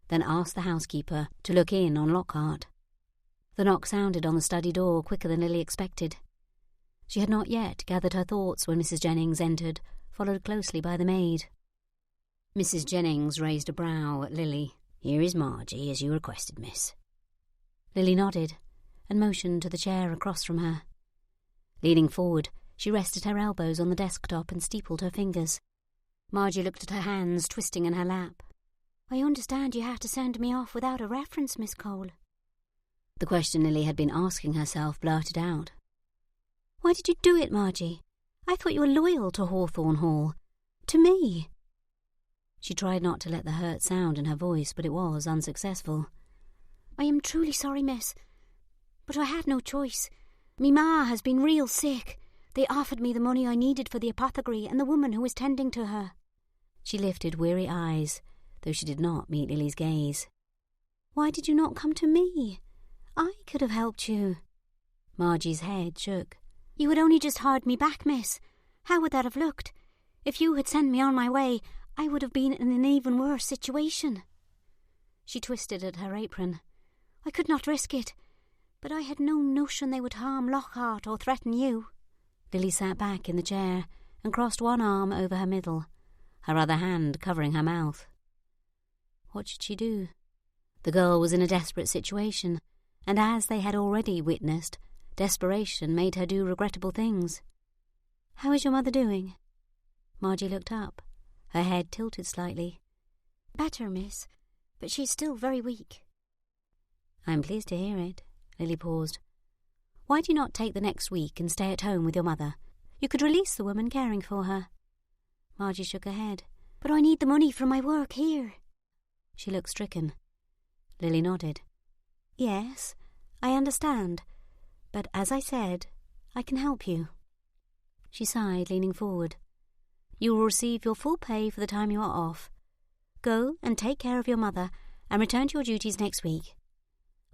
then asked the housekeeper to look in on Lockhart. The knock sounded on the study door quicker than Lily expected. She had not yet gathered her thoughts when Mrs. Jennings entered, followed closely by the maid. Mrs. Jennings raised a brow at Lily. "Here is Margie, as you requested, miss." Lily nodded and motioned to the chair across from her. Leaning forward, she rested her elbows on the desktop and steepled her fingers. Margie looked at her hands twisting in her lap. "I understand you have to send me off without a reference, Miss Cole." The question Lily had been asking herself blurted out. "Why did you do it, Margie? I thought you were loyal to Hawthorn Hall. To me." She tried not to let the hurt sound in her voice, but it was unsuccessful. "I am truly sorry, miss, but I had no choice. Me ma has been real sick. They offered me the money I needed for the apothecary and the woman who was tending to her." She lifted weary eyes, though she did not meet Lily's gaze. "Why did you not come to me? I could have helped you." Margie's head shook. "You had only just hired me back, miss. How would that have looked? If you had sent me on my way, I would have been in an even worse situation." She twisted at her apron. "I could not risk it, but I had no notion they would harm Lockhart or threaten you." Lily sat back in the chair and crossed one arm over her middle, her other hand covering her mouth. What should she do? The girl was in a desperate situation, and as they had already witnessed, desperation made her do regrettable things. "How is your mother doing?" Margie looked up, her head tilted slightly. "Better, miss, but she's still very weak." "I'm pleased to hear it." Lily paused. "Why do you not take the next week and stay at home with your mother? You could release the woman caring for her." Margie shook her head. "But I need the money from my work here." She looked stricken. Lily nodded. "Yes, I understand, but as I said, I can help you." She sighed, leaning forward. "You will receive your full pay for the time you are off. Go and take care of your mother and return to your duties next week.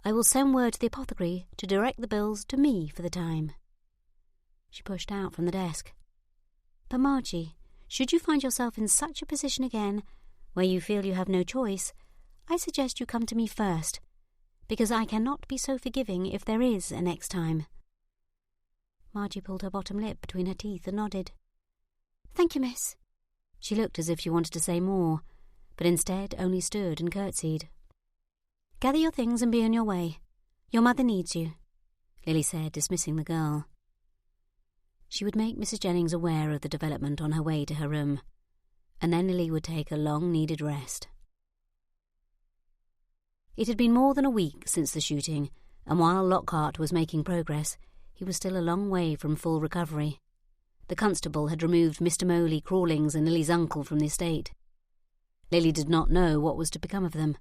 I will send word to the apothecary to direct the bills to me for the time." She pushed out from the desk. "But Margie, should you find yourself in such a position again, where you feel you have no choice, I suggest you come to me first, because I cannot be so forgiving if there is a next time." Margie pulled her bottom lip between her teeth and nodded. "Thank you, miss." She looked as if she wanted to say more, but instead only stood and curtsied. "Gather your things and be on your way. Your mother needs you," Lily said, dismissing the girl. She would make Mrs. Jennings aware of the development on her way to her room, and then Lily would take a long-needed rest. It had been more than a week since the shooting, and while Lockhart was making progress, he was still a long way from full recovery. The constable had removed Mr. Moley, Crawlings and Lily's uncle from the estate. Lily did not know what was to become of them,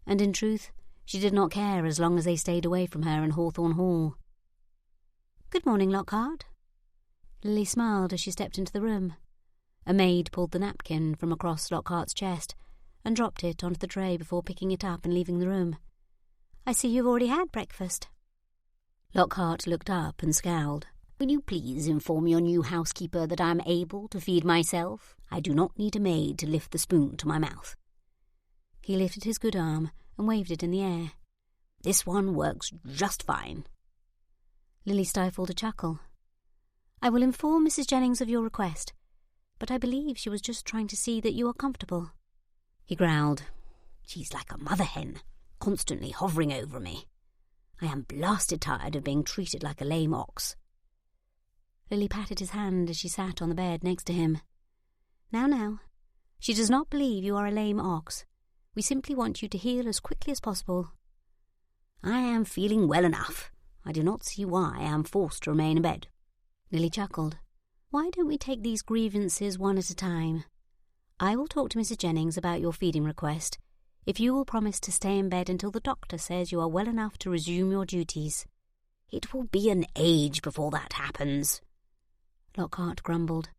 and in truth she did not care as long as they stayed away from her in Hawthorn Hall. "Good morning, Lockhart." Lily smiled as she stepped into the room. A maid pulled the napkin from across Lockhart's chest and dropped it onto the tray before picking it up and leaving the room. "I see you've already had breakfast." Lockhart looked up and scowled. "Will you please inform your new housekeeper that I am able to feed myself? I do not need a maid to lift the spoon to my mouth." He lifted his good arm and waved it in the air. "This one works just fine." Lily stifled a chuckle. "I will inform Mrs. Jennings of your request, but I believe she was just trying to see that you are comfortable." He growled. "She's like a mother hen, constantly hovering over me. I am blasted tired of being treated like a lame ox." Lily patted his hand as she sat on the bed next to him. Now, she does not believe you are a lame ox. We simply want you to heal as quickly as possible." "I am feeling well enough. I do not see why I am forced to remain in bed." Lily chuckled. "Why don't we take these grievances one at a time? I will talk to Mrs. Jennings about your feeding request, if you will promise to stay in bed until the doctor says you are well enough to resume your duties." "It will be an age before that happens," Lockhart grumbled.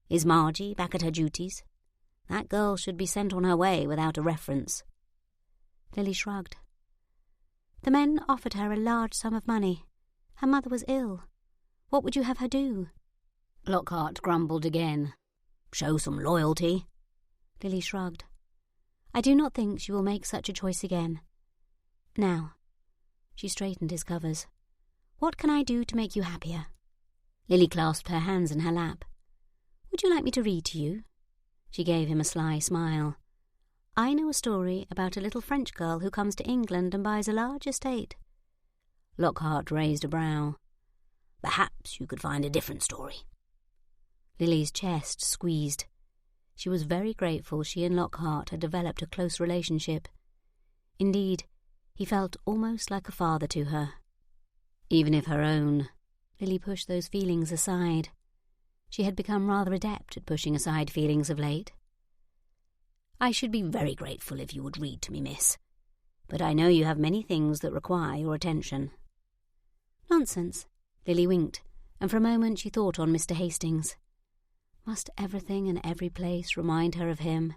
"Is Margie back at her duties? That girl should be sent on her way without a reference." Lily shrugged. "The men offered her a large sum of money. Her mother was ill. What would you have her do?" Lockhart grumbled again. "Show some loyalty." Lily shrugged. "I do not think she will make such a choice again. Now," she straightened his covers, "what can I do to make you happier?" Lily clasped her hands in her lap. "Would you like me to read to you?" She gave him a sly smile. "I know a story about a little French girl who comes to England and buys a large estate." Lockhart raised a brow. "Perhaps you could find a different story." Lily's chest squeezed. She was very grateful she and Lockhart had developed a close relationship. Indeed, he felt almost like a father to her. Even if her own, Lily pushed those feelings aside. She had become rather adept at pushing aside feelings of late. "I should be very grateful if you would read to me, miss. But I know you have many things that require your attention." "Nonsense." Lily winked, and for a moment she thought on Mr. Hastings. Must everything and every place remind her of him?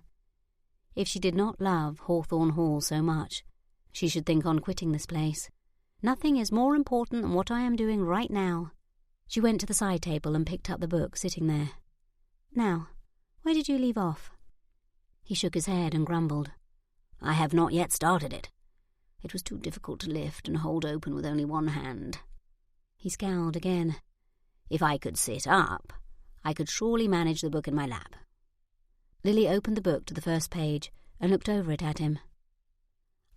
If she did not love Hawthorn Hall so much, she should think on quitting this place. "Nothing is more important than what I am doing right now." She went to the side table and picked up the book sitting there. "Now, where did you leave off?" He shook his head and grumbled. "I have not yet started it. It was too difficult to lift and hold open with only one hand." He scowled again. "If I could sit up, I could surely manage the book in my lap." Lily opened the book to the first page and looked over it at him.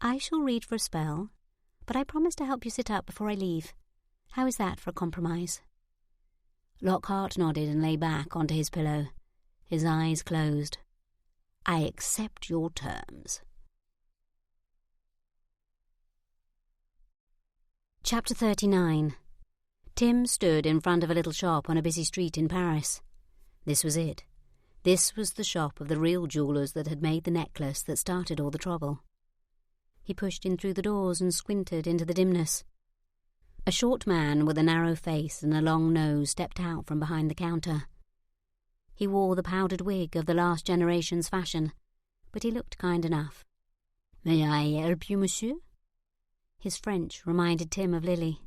"I shall read for a spell, but I promise to help you sit up before I leave. How is that for a compromise?" Lockhart nodded and lay back onto his pillow, his eyes closed. "I accept your terms." Chapter 39. Tim stood in front of a little shop on a busy street in Paris. This was it. This was the shop of the real jewellers that had made the necklace that started all the trouble. He pushed in through the doors and squinted into the dimness. A short man with a narrow face and a long nose stepped out from behind the counter. He wore the powdered wig of the last generation's fashion, but he looked kind enough. "May I help you, monsieur?" His French reminded Tim of Lily.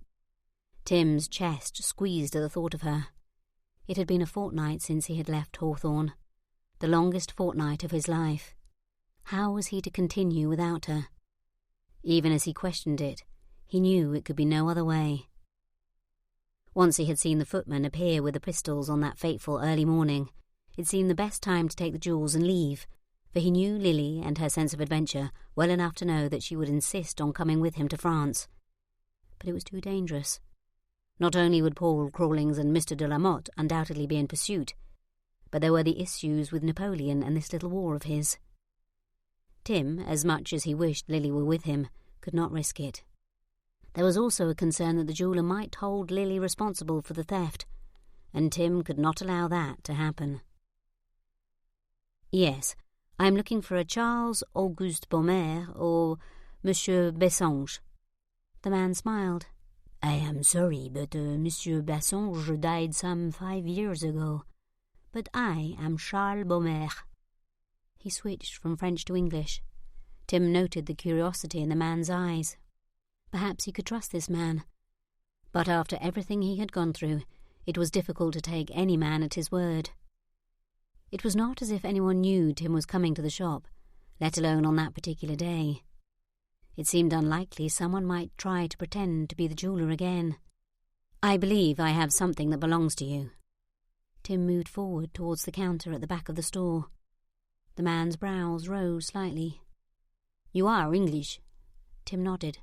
Tim's chest squeezed at the thought of her. It had been a fortnight since he had left Hawthorn, the longest fortnight of his life. How was he to continue without her? Even as he questioned it, he knew it could be no other way. Once he had seen the footman appear with the pistols on that fateful early morning, it seemed the best time to take the jewels and leave, for he knew Lily and her sense of adventure well enough to know that she would insist on coming with him to France. But it was too dangerous. Not only would Paul Crawlings and Mr. de la Motte undoubtedly be in pursuit, but there were the issues with Napoleon and this little war of his. Tim, as much as he wished Lily were with him, could not risk it. There was also a concern that the jeweller might hold Lily responsible for the theft, and Tim could not allow that to happen. "Yes, I am looking for a Charles Auguste Baumer or Monsieur Bessange." The man smiled. "I am sorry, but Monsieur Bessange died some 5 years ago. But I am Charles Baumer." He switched from French to English. Tim noted the curiosity in the man's eyes. Perhaps he could trust this man. But after everything he had gone through, it was difficult to take any man at his word. It was not as if anyone knew Tim was coming to the shop, let alone on that particular day. It seemed unlikely someone might try to pretend to be the jeweller again. "I believe I have something that belongs to you." Tim moved forward towards the counter at the back of the store. The man's brows rose slightly. "You are English?" Tim nodded.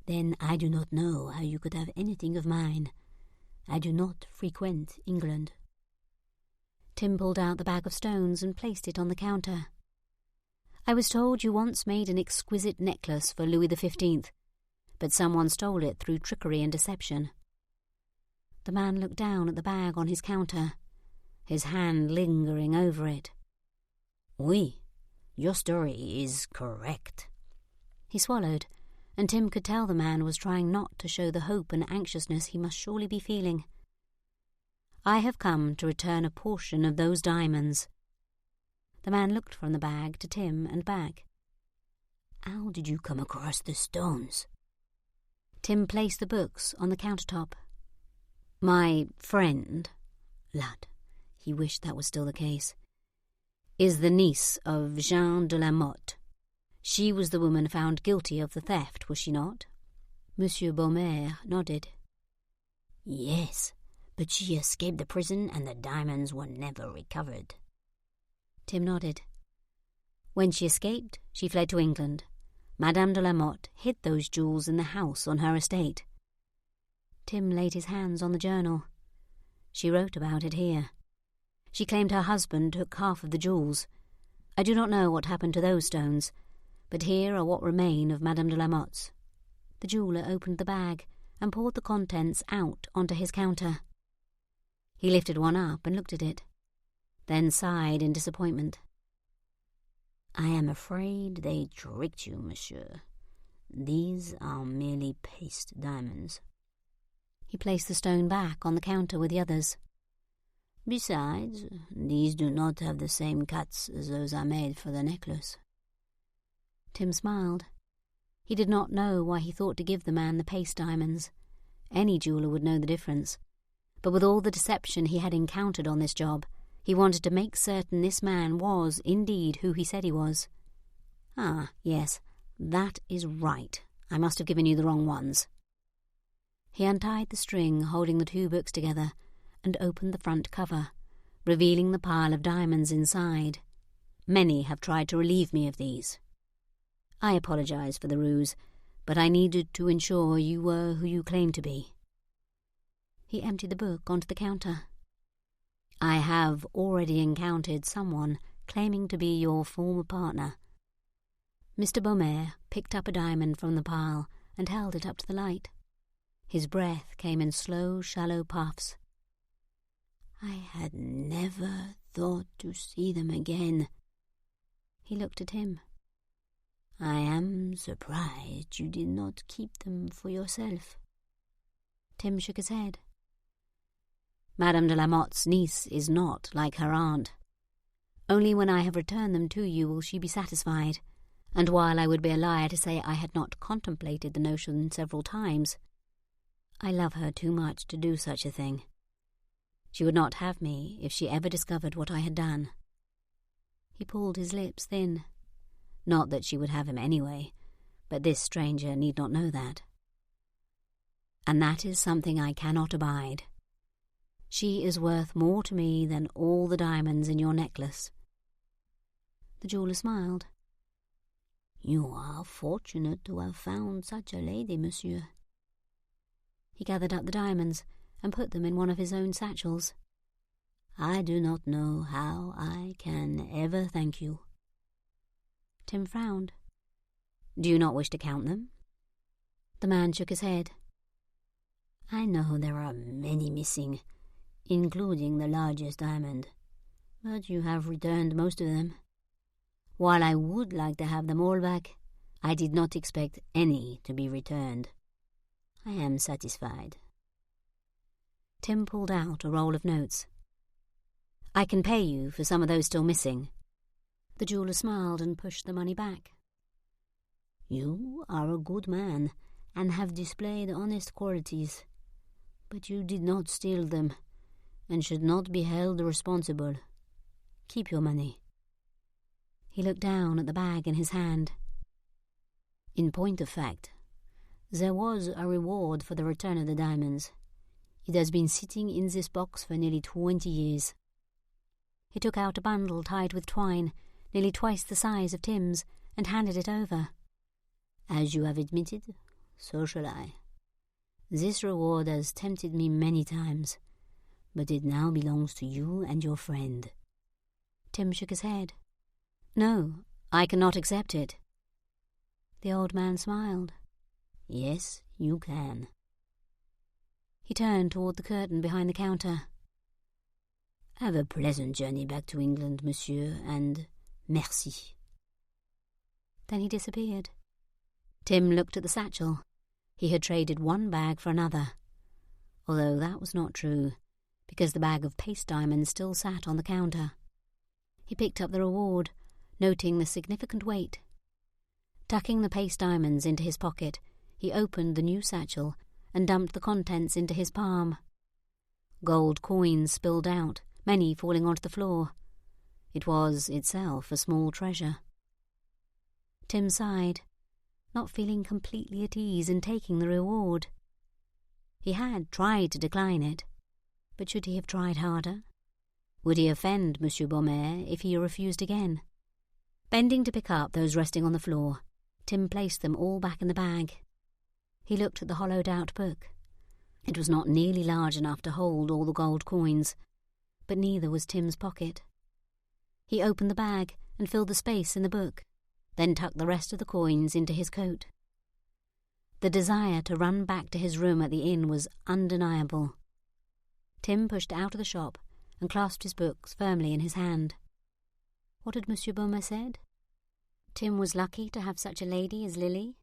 "Then I do not know how you could have anything of mine. I do not frequent England." Tim pulled out the bag of stones and placed it on the counter. "I was told you once made an exquisite necklace for Louis XV, but someone stole it through trickery and deception." The man looked down at the bag on his counter, his hand lingering over it. "Oui, your story is correct." He swallowed, and Tim could tell the man was trying not to show the hope and anxiousness he must surely be feeling. "I have come to return a portion of those diamonds." The man looked from the bag to Tim and back. "How did you come across the stones?" Tim placed the books on the countertop. "My friend," lad, he wished that was still the case, "is the niece of Jean de la Motte. She was the woman found guilty of the theft, was she not?" Monsieur Baumer nodded. "Yes, but she escaped the prison and the diamonds were never recovered." Tim nodded. "When she escaped, she fled to England. Madame de la Motte hid those jewels in the house on her estate." Tim laid his hands on the journal. She wrote about it here. She claimed her husband took half of the jewels. I do not know what happened to those stones, but here are what remain of Madame de la Motte's. The jeweller opened the bag and poured the contents out onto his counter. He lifted one up and looked at it, then sighed in disappointment. "I am afraid they tricked you, monsieur. These are merely paste diamonds." He placed the stone back on the counter with the others. "Besides, these do not have the same cuts as those I made for the necklace." Tim smiled. He did not know why he thought to give the man the paste diamonds. Any jeweller would know the difference. But with all the deception he had encountered on this job, he wanted to make certain this man was indeed who he said he was. "Ah, yes, that is right. I must have given you the wrong ones." He untied the string holding the two books together and opened the front cover, revealing the pile of diamonds inside. "Many have tried to relieve me of these. I apologize for the ruse, but I needed to ensure you were who you claimed to be." He emptied the book onto the counter. "I have already encountered someone claiming to be your former partner." Mr. Baumer picked up a diamond from the pile and held it up to the light. His breath came in slow, shallow puffs. "I had never thought to see them again." He looked at him. "I am surprised you did not keep them for yourself." Tim shook his head. "Madame de la Motte's niece is not like her aunt. Only when I have returned them to you will she be satisfied, and while I would be a liar to say I had not contemplated the notion several times, I love her too much to do such a thing. She would not have me if she ever discovered what I had done." He pulled his lips thin. Not that she would have him anyway, but this stranger need not know that. "And that is something I cannot abide." She is worth more to me than all the diamonds in your necklace." The jeweller smiled. "You are fortunate to have found such a lady, monsieur." He gathered up the diamonds and put them in one of his own satchels. "I do not know how I can ever thank you." Tim frowned. "Do you not wish to count them?" The man shook his head. "I know there are many missing, including the largest diamond, but you have returned most of them. While I would like to have them all back, I did not expect any to be returned. I am satisfied." Tim pulled out a roll of notes. "I can pay you for some of those still missing." The jeweller smiled and pushed the money back. "You are a good man and have displayed honest qualities, but you did not steal them and should not be held responsible. Keep your money." He looked down at the bag in his hand. "In point of fact, there was a reward for the return of the diamonds. It has been sitting in this box for nearly 20 years. He took out a bundle tied with twine, nearly twice the size of Tim's, and handed it over. "As you have admitted, so shall I. This reward has tempted me many times, but it now belongs to you and your friend." Tim shook his head. "No, I cannot accept it." The old man smiled. "Yes, you can." He turned toward the curtain behind the counter. "Have a pleasant journey back to England, monsieur, and merci." Then he disappeared. Tim looked at the satchel. He had traded one bag for another, although that was not true, because the bag of paste diamonds still sat on the counter. He picked up the reward, noting the significant weight. Tucking the paste diamonds into his pocket, he opened the new satchel and dumped the contents into his palm. Gold coins spilled out, many falling onto the floor. It was itself a small treasure. Tim sighed, not feeling completely at ease in taking the reward. He had tried to decline it, but should he have tried harder? Would he offend Monsieur Baumer if he refused again? Bending to pick up those resting on the floor, Tim placed them all back in the bag. He looked at the hollowed-out book. It was not nearly large enough to hold all the gold coins, but neither was Tim's pocket. He opened the bag and filled the space in the book, then tucked the rest of the coins into his coat. The desire to run back to his room at the inn was undeniable. Tim pushed out of the shop and clasped his books firmly in his hand. What had Monsieur Baumer said? Tim was lucky to have such a lady as Lily.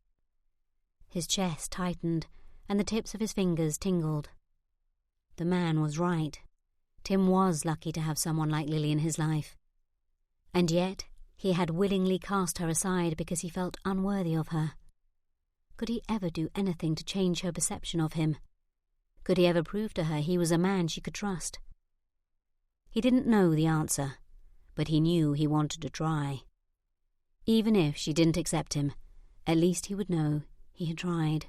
His chest tightened, and the tips of his fingers tingled. The man was right. Tim was lucky to have someone like Lily in his life. And yet he had willingly cast her aside because he felt unworthy of her. Could he ever do anything to change her perception of him? Could he ever prove to her he was a man she could trust? He didn't know the answer, but he knew he wanted to try. Even if she didn't accept him, at least he would know he had tried.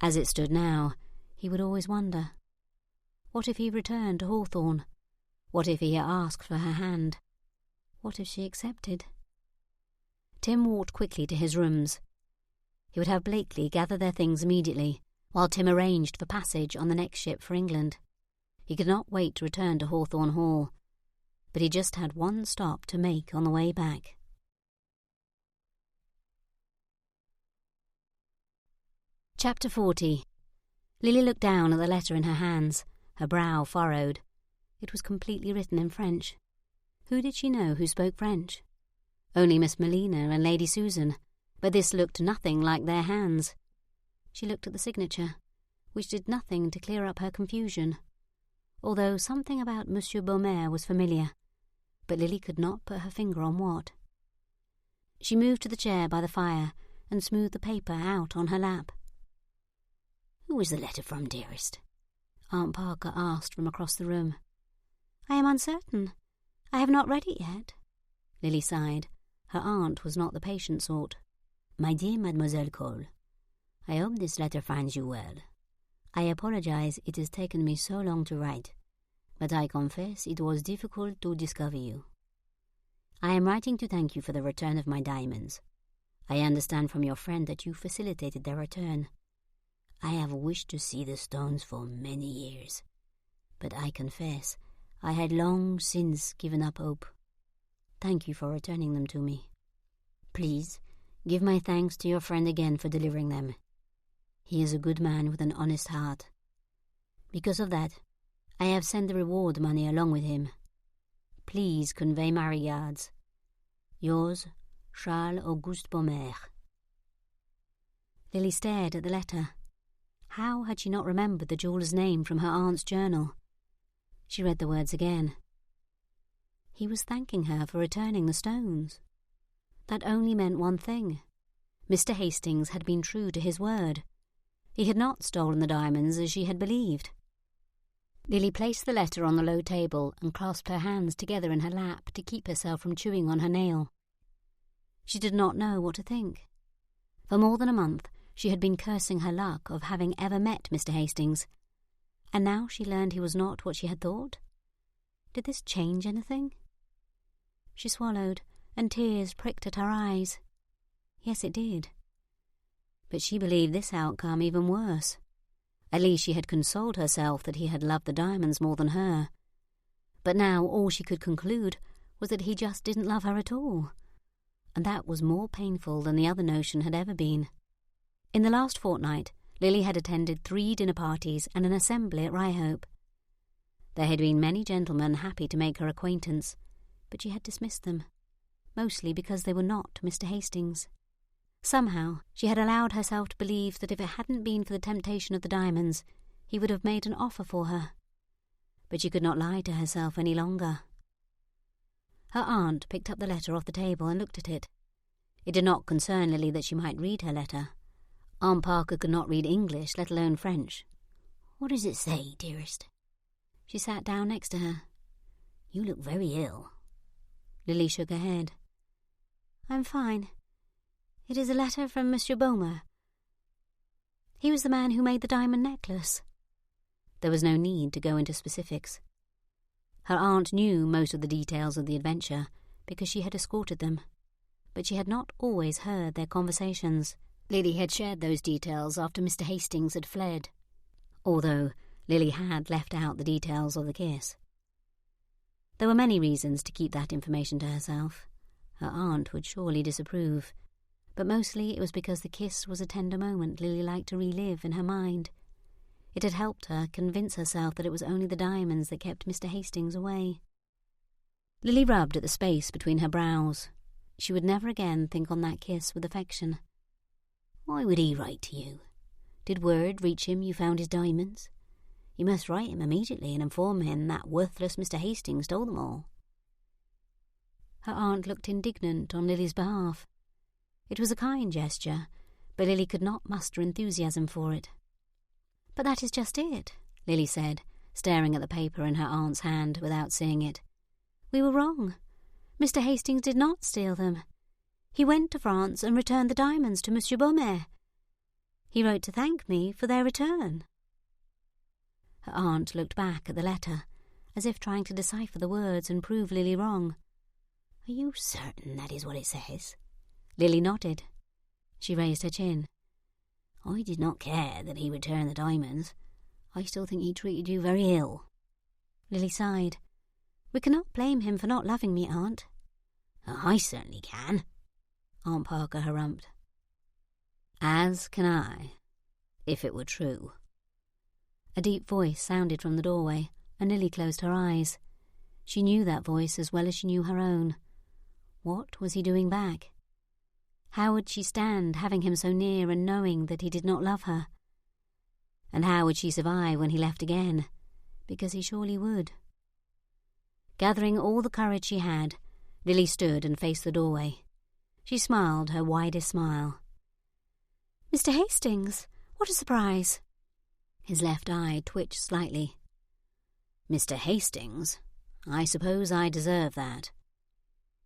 As it stood now, he would always wonder. What if he returned to Hawthorn? What if he asked for her hand? What if she accepted? Tim walked quickly to his rooms. He would have Blakely gather their things immediately, while Tim arranged for passage on the next ship for England. He could not wait to return to Hawthorn Hall, but he just had one stop to make on the way back. Chapter 40. Lily looked down at the letter in her hands, her brow furrowed. It was completely written in French. Who did she know who spoke French? Only Miss Melina and Lady Susan, but this looked nothing like their hands. She looked at the signature, which did nothing to clear up her confusion, although something about Monsieur Baumer was familiar, but Lily could not put her finger on what. She moved to the chair by the fire and smoothed the paper out on her lap. "Who is the letter from, dearest?" Aunt Parker asked from across the room. "I am uncertain. I have not read it yet." Lily sighed. Her aunt was not the patient sort. "My dear Mademoiselle Cole, I hope this letter finds you well. I apologize it has taken me so long to write, but I confess it was difficult to discover you. I am writing to thank you for the return of my diamonds. I understand from your friend that you facilitated their return. I have wished to see the stones for many years, but I confess I had long since given up hope. Thank you for returning them to me. Please, give my thanks to your friend again for delivering them. He is a good man with an honest heart. Because of that, I have sent the reward money along with him. Please convey my regards. Yours, Charles Auguste Baumer. Lily stared at the letter. How had she not remembered the jeweller's name from her aunt's journal? She read the words again. He was thanking her for returning the stones. That only meant one thing. Mr. Hastings had been true to his word. He had not stolen the diamonds as she had believed. Lily placed the letter on the low table and clasped her hands together in her lap to keep herself from chewing on her nail. She did not know what to think. For more than a month she had been cursing her luck of having ever met Mr. Hastings, and now she learned he was not what she had thought. Did this change anything? She swallowed, and tears pricked at her eyes. Yes, it did. But she believed this outcome even worse. At least she had consoled herself that he had loved the diamonds more than her. But now all she could conclude was that he just didn't love her at all, and that was more painful than the other notion had ever been. In the last fortnight, Lily had attended 3 dinner parties and an assembly at Ryhope. There had been many gentlemen happy to make her acquaintance, but she had dismissed them, mostly because they were not Mr. Hastings. Somehow she had allowed herself to believe that if it hadn't been for the temptation of the diamonds, he would have made an offer for her. But she could not lie to herself any longer. Her aunt picked up the letter off the table and looked at it. It did not concern Lily that she might read her letter. Aunt Parker could not read English, let alone French. What does it say, dearest? She sat down next to her. You look very ill. Lily shook her head. I'm fine. It is a letter from Monsieur Baumer. He was the man who made the diamond necklace. There was no need to go into specifics. Her aunt knew most of the details of the adventure because she had escorted them, but she had not always heard their conversations. Lily had shared those details after Mr. Hastings had fled, although Lily had left out the details of the kiss. There were many reasons to keep that information to herself. Her aunt would surely disapprove, but mostly it was because the kiss was a tender moment Lily liked to relive in her mind. It had helped her convince herself that it was only the diamonds that kept Mr. Hastings away. Lily rubbed at the space between her brows. She would never again think on that kiss with affection. Why would he write to you? Did word reach him you found his diamonds? You must write him immediately and inform him that worthless Mr. Hastings stole them all. Her aunt looked indignant on Lily's behalf. It was a kind gesture, but Lily could not muster enthusiasm for it. But that is just it, Lily said, staring at the paper in her aunt's hand without seeing it. We were wrong. Mr. Hastings did not steal them. He went to France and returned the diamonds to Monsieur Baumer. He wrote to thank me for their return. Her aunt looked back at the letter, as if trying to decipher the words and prove Lily wrong. Are you certain that is what it says? Lily nodded. She raised her chin. I did not care that he returned the diamonds. I still think he treated you very ill. Lily sighed. We cannot blame him for not loving me, Aunt. I certainly can, Aunt Parker harumphed. As can I, if it were true. A deep voice sounded from the doorway, and Lily closed her eyes. She knew that voice as well as she knew her own. What was he doing back? How would she stand having him so near and knowing that he did not love her? And how would she survive when he left again? Because he surely would. Gathering all the courage she had, Lily stood and faced the doorway. She smiled her widest smile. Mr. Hastings, what a surprise! His left eye twitched slightly. Mr. Hastings? I suppose I deserve that.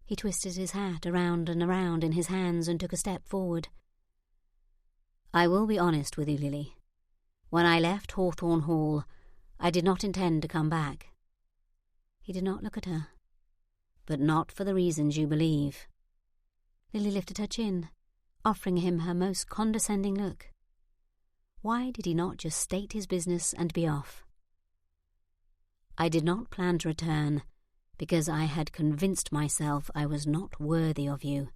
He twisted his hat around and around in his hands and took a step forward. I will be honest with you, Lily. When I left Hawthorn Hall, I did not intend to come back." He did not look at her. "But not for the reasons you believe." Lily lifted her chin, offering him her most condescending look. Why did he not just state his business and be off? "I did not plan to return because I had convinced myself I was not worthy of you.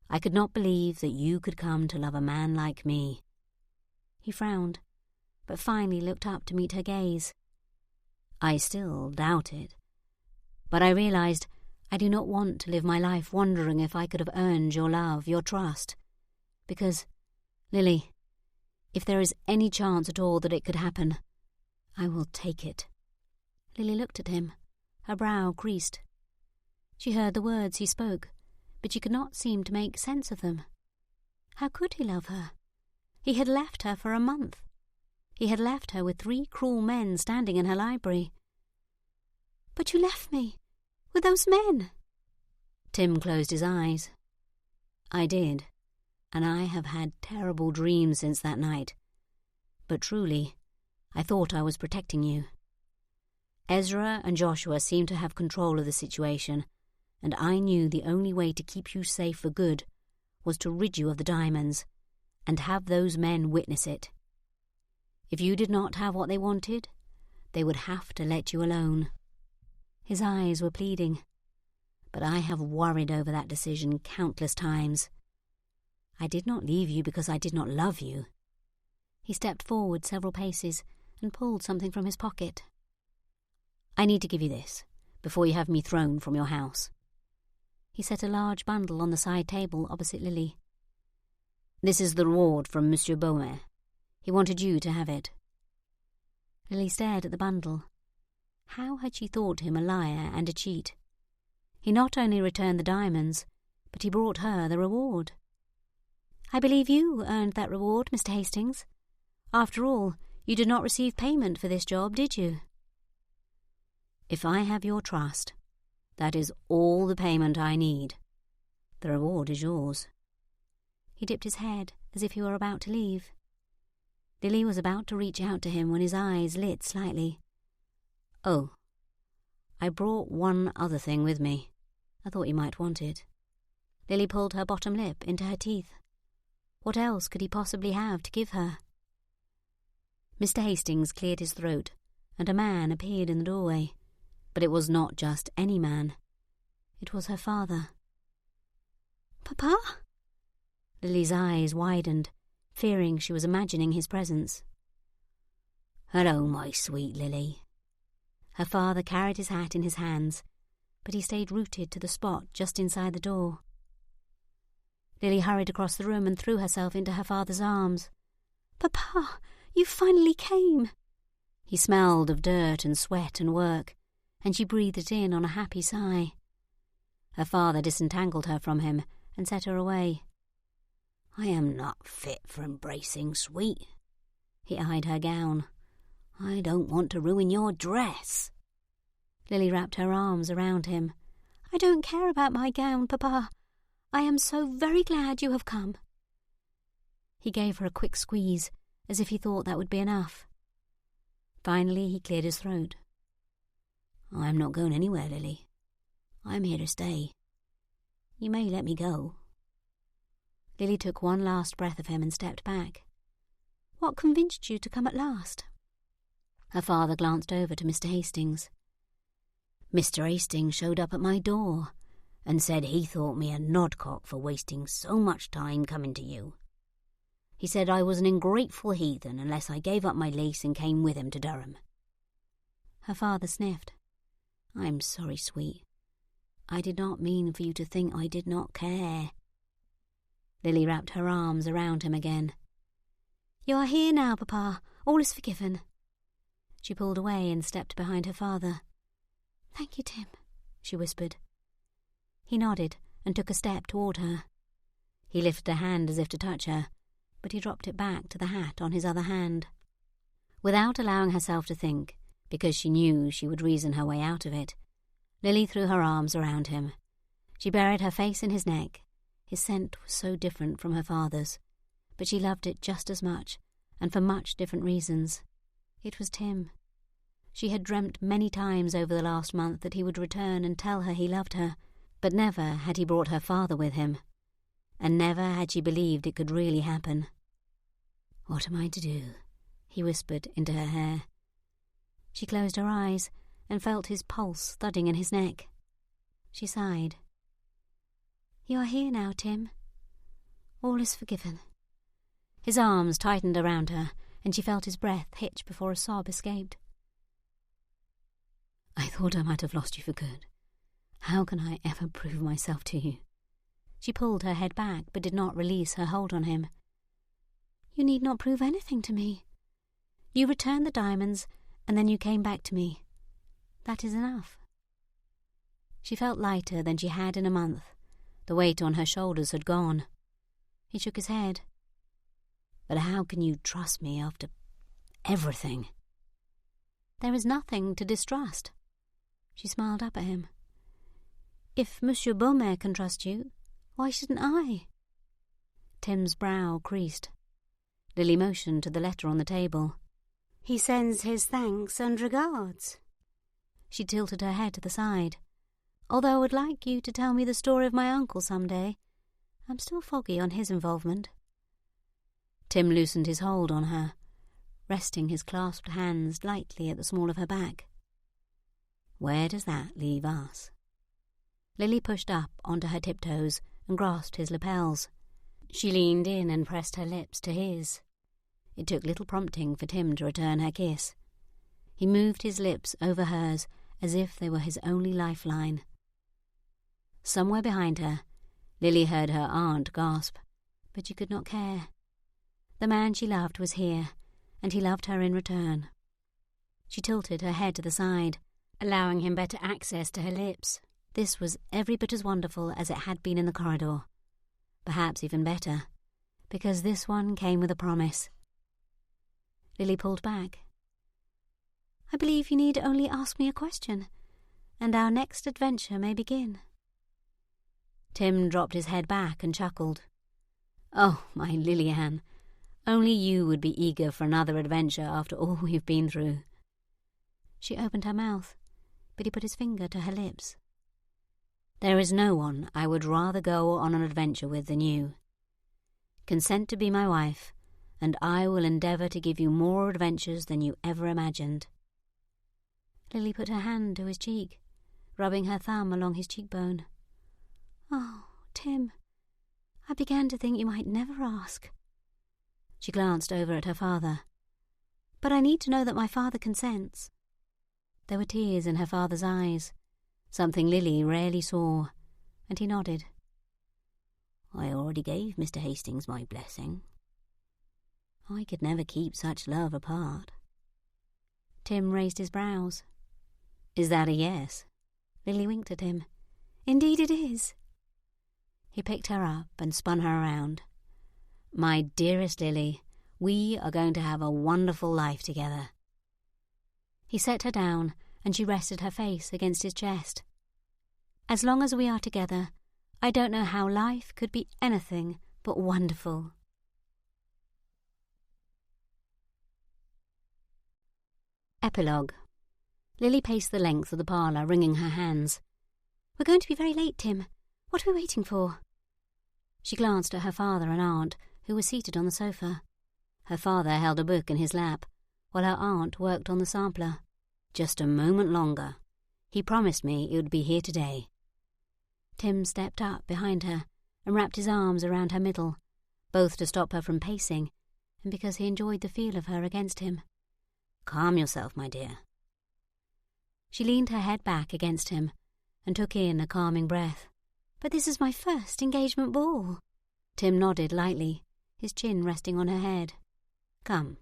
I could not believe that you could come to love a man like me." He frowned, but finally looked up to meet her gaze. "I still doubt it, but I realized I do not want to live my life wondering if I could have earned your love, your trust. Because, Lily, if there is any chance at all that it could happen, I will take it." Lily looked at him, her brow creased. She heard the words he spoke, but she could not seem to make sense of them. How could he love her? He had left her for a month. He had left her with 3 cruel men standing in her library. "But you left me with those men." Tim closed his eyes. "I did, and I have had terrible dreams since that night. But truly, I thought I was protecting you. Ezra and Joshua seemed to have control of the situation, and I knew the only way to keep you safe for good was to rid you of the diamonds, and have those men witness it. If you did not have what they wanted, they would have to let you alone." His eyes were pleading. "But I have worried over that decision countless times. I did not leave you because I did not love you." He stepped forward several paces and pulled something from his pocket. "I need to give you this, before you have me thrown from your house." He set a large bundle on the side table opposite Lily. "This is the reward from Monsieur Beaumont. He wanted you to have it." Lily stared at the bundle. How had she thought him a liar and a cheat? He not only returned the diamonds, but he brought her the reward. "I believe you earned that reward, Mr. Hastings. After all, you did not receive payment for this job, did you?" "If I have your trust, that is all the payment I need. The reward is yours." He dipped his head as if he were about to leave. Lily was about to reach out to him when his eyes lit slightly. "Oh, I brought one other thing with me. I thought you might want it." Lily pulled her bottom lip into her teeth. What else could he possibly have to give her? Mr. Hastings cleared his throat, and a man appeared in the doorway. But it was not just any man. It was her father. "Papa?" Lily's eyes widened, fearing she was imagining his presence. "Hello, my sweet Lily." Her father carried his hat in his hands, but he stayed rooted to the spot just inside the door. Lily hurried across the room and threw herself into her father's arms. "Papa, you finally came." He smelled of dirt and sweat and work, and she breathed it in on a happy sigh. Her father disentangled her from him and set her away. "I am not fit for embracing, sweet." He eyed her gown. "I don't want to ruin your dress." Lily wrapped her arms around him. "I don't care about my gown, Papa. I am so very glad you have come." He gave her a quick squeeze, as if he thought that would be enough. Finally he cleared his throat. "I'm not going anywhere, Lily. I'm here to stay. You may let me go." Lily took one last breath of him and stepped back. "What convinced you to come at last?" Her father glanced over to Mr. Hastings. "Mr. Hastings showed up at my door and said he thought me a nodcock for wasting so much time coming to you. He said I was an ungrateful heathen unless I gave up my lace and came with him to Durham." Her father sniffed. "I'm sorry, sweet. I did not mean for you to think I did not care." Lily wrapped her arms around him again. "You are here now, Papa. All is forgiven." She pulled away and stepped behind her father. "Thank you, Tim," she whispered. He nodded and took a step toward her. He lifted a hand as if to touch her, but he dropped it back to the hat on his other hand. Without allowing herself to think, because she knew she would reason her way out of it, Lily threw her arms around him. She buried her face in his neck. His scent was so different from her father's, but she loved it just as much, and for much different reasons. It was Tim. She had dreamt many times over the last month that he would return and tell her he loved her, but never had he brought her father with him, and never had she believed it could really happen. "What am I to do?" he whispered into her hair. She closed her eyes and felt his pulse thudding in his neck. She sighed. "You are here now, Tim. All is forgiven." His arms tightened around her, and she felt his breath hitch before a sob escaped. "I thought I might have lost you for good. How can I ever prove myself to you?" She pulled her head back, but did not release her hold on him. "You need not prove anything to me. You returned the diamonds, and then you came back to me. That is enough." She felt lighter than she had in a month. The weight on her shoulders had gone. He shook his head. "But how can you trust me after everything?" "There is nothing to distrust." She smiled up at him. "If Monsieur Beaumer can trust you, why shouldn't I?" Tim's brow creased. Lily motioned to the letter on the table. "He sends his thanks and regards." She tilted her head to the side. "Although I would like you to tell me the story of my uncle some day, I'm still foggy on his involvement." Tim loosened his hold on her, resting his clasped hands lightly at the small of her back. "Where does that leave us?" Lily pushed up onto her tiptoes and grasped his lapels. She leaned in and pressed her lips to his. It took little prompting for Tim to return her kiss. He moved his lips over hers as if they were his only lifeline. Somewhere behind her, Lily heard her aunt gasp, but she could not care. The man she loved was here, and he loved her in return. She tilted her head to the side, allowing him better access to her lips. This was every bit as wonderful as it had been in the corridor. Perhaps even better, because this one came with a promise. Lily pulled back. "I believe you need only ask me a question, and our next adventure may begin." Tim dropped his head back and chuckled. "Oh, my Lily-Ann, only you would be eager for another adventure after all we've been through." She opened her mouth, but he put his finger to her lips. "There is no one I would rather go on an adventure with than you. Consent to be my wife, and I will endeavour to give you more adventures than you ever imagined." Lily put her hand to his cheek, rubbing her thumb along his cheekbone. "Oh, Tim, I began to think you might never ask." She glanced over at her father. "But I need to know that my father consents." There were tears in her father's eyes, something Lily rarely saw, and he nodded. "I already gave Mr. Hastings my blessing. I could never keep such love apart." Tim raised his brows. "Is that a yes?" Lily winked at him. "Indeed it is." He picked her up and spun her around. "My dearest Lily, we are going to have a wonderful life together." He set her down, and she rested her face against his chest. "As long as we are together, I don't know how life could be anything but wonderful." Epilogue. Lily paced the length of the parlour, wringing her hands. "We're going to be very late, Tim. What are we waiting for?" She glanced at her father and aunt, who were seated on the sofa. Her father held a book in his lap, while her aunt worked on the sampler. "Just a moment longer. He promised me it would be here today." Tim stepped up behind her and wrapped his arms around her middle, both to stop her from pacing, and because he enjoyed the feel of her against him. "Calm yourself, my dear." She leaned her head back against him and took in a calming breath. "But this is my first engagement ball." Tim nodded lightly, his chin resting on her head. "Come,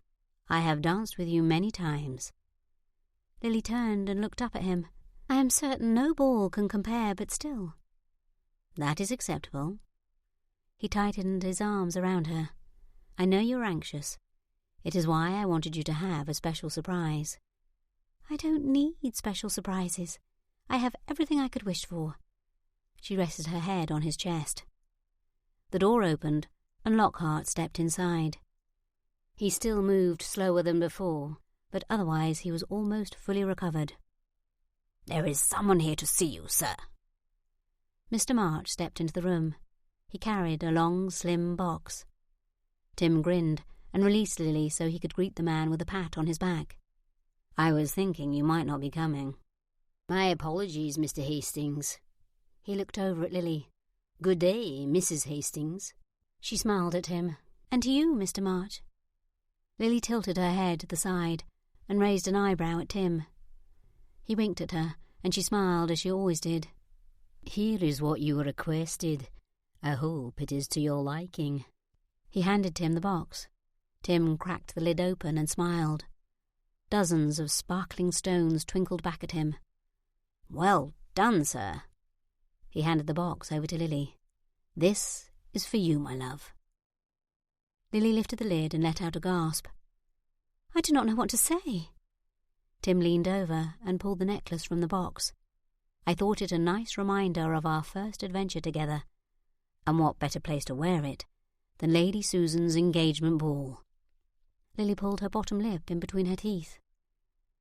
I have danced with you many times." Lily turned and looked up at him. "I am certain no ball can compare, but still." "That is acceptable." He tightened his arms around her. "I know you are anxious. It is why I wanted you to have a special surprise." "I don't need special surprises. I have everything I could wish for." She rested her head on his chest. The door opened, and Lockhart stepped inside. He still moved slower than before, but otherwise he was almost fully recovered. "There is someone here to see you, sir." Mr. March stepped into the room. He carried a long, slim box. Tim grinned and released Lily so he could greet the man with a pat on his back. "I was thinking you might not be coming." "My apologies, Mr. Hastings." He looked over at Lily. "Good day, Mrs. Hastings." She smiled at him. "And to you, Mr. March." Lily tilted her head to the side and raised an eyebrow at Tim. He winked at her, and she smiled as she always did. "Here is what you requested. I hope it is to your liking." He handed Tim the box. Tim cracked the lid open and smiled. Dozens of sparkling stones twinkled back at him. "Well done, sir." He handed the box over to Lily. "This is for you, my love." Lily lifted the lid and let out a gasp. "I do not know what to say." Tim leaned over and pulled the necklace from the box. "I thought it a nice reminder of our first adventure together. And what better place to wear it than Lady Susan's engagement ball?" Lily pulled her bottom lip in between her teeth.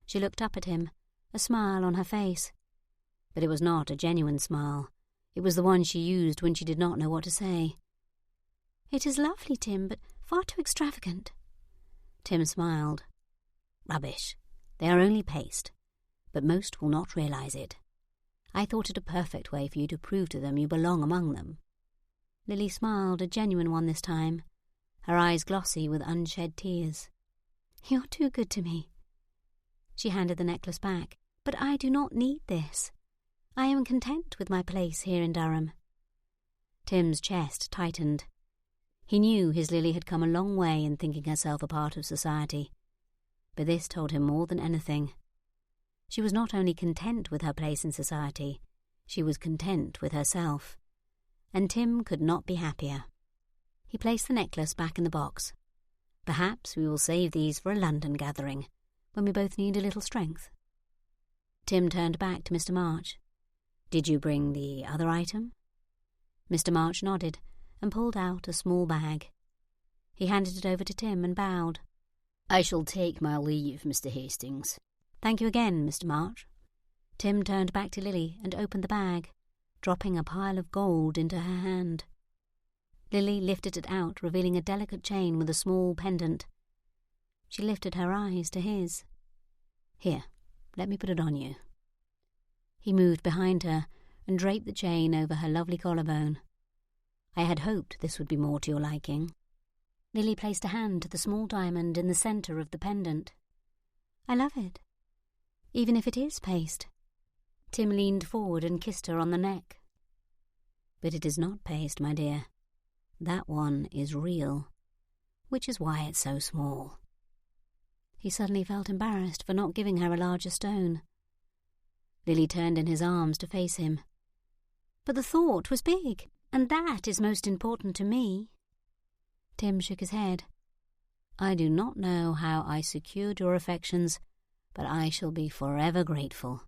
She looked up at him, a smile on her face. But it was not a genuine smile. It was the one she used when she did not know what to say. "It is lovely, Tim, but far too extravagant." Tim smiled. "Rubbish. They are only paste, but most will not realize it. I thought it a perfect way for you to prove to them you belong among them." Lily smiled, a genuine one this time, her eyes glossy with unshed tears. "You're too good to me." She handed the necklace back. "But I do not need this. I am content with my place here in Durham." Tim's chest tightened. He knew his Lily had come a long way in thinking herself a part of society, but this told him more than anything. She was not only content with her place in society, she was content with herself, and Tim could not be happier. He placed the necklace back in the box. "Perhaps we will save these for a London gathering, when we both need a little strength." Tim turned back to Mr. March. "Did you bring the other item?" Mr. March nodded and pulled out a small bag. He handed it over to Tim and bowed. "I shall take my leave, Mr. Hastings." "Thank you again, Mr. March." Tim turned back to Lily and opened the bag, dropping a pile of gold into her hand. Lily lifted it out, revealing a delicate chain with a small pendant. She lifted her eyes to his. "Here, let me put it on you." He moved behind her and draped the chain over her lovely collarbone. "I had hoped this would be more to your liking." Lily placed a hand to the small diamond in the centre of the pendant. "I love it, even if it is paste." Tim leaned forward and kissed her on the neck. "But it is not paste, my dear. That one is real, which is why it's so small." He suddenly felt embarrassed for not giving her a larger stone. Lily turned in his arms to face him. "But the thought was big, and that is most important to me." Tim shook his head. "I do not know how I secured your affections, but I shall be forever grateful."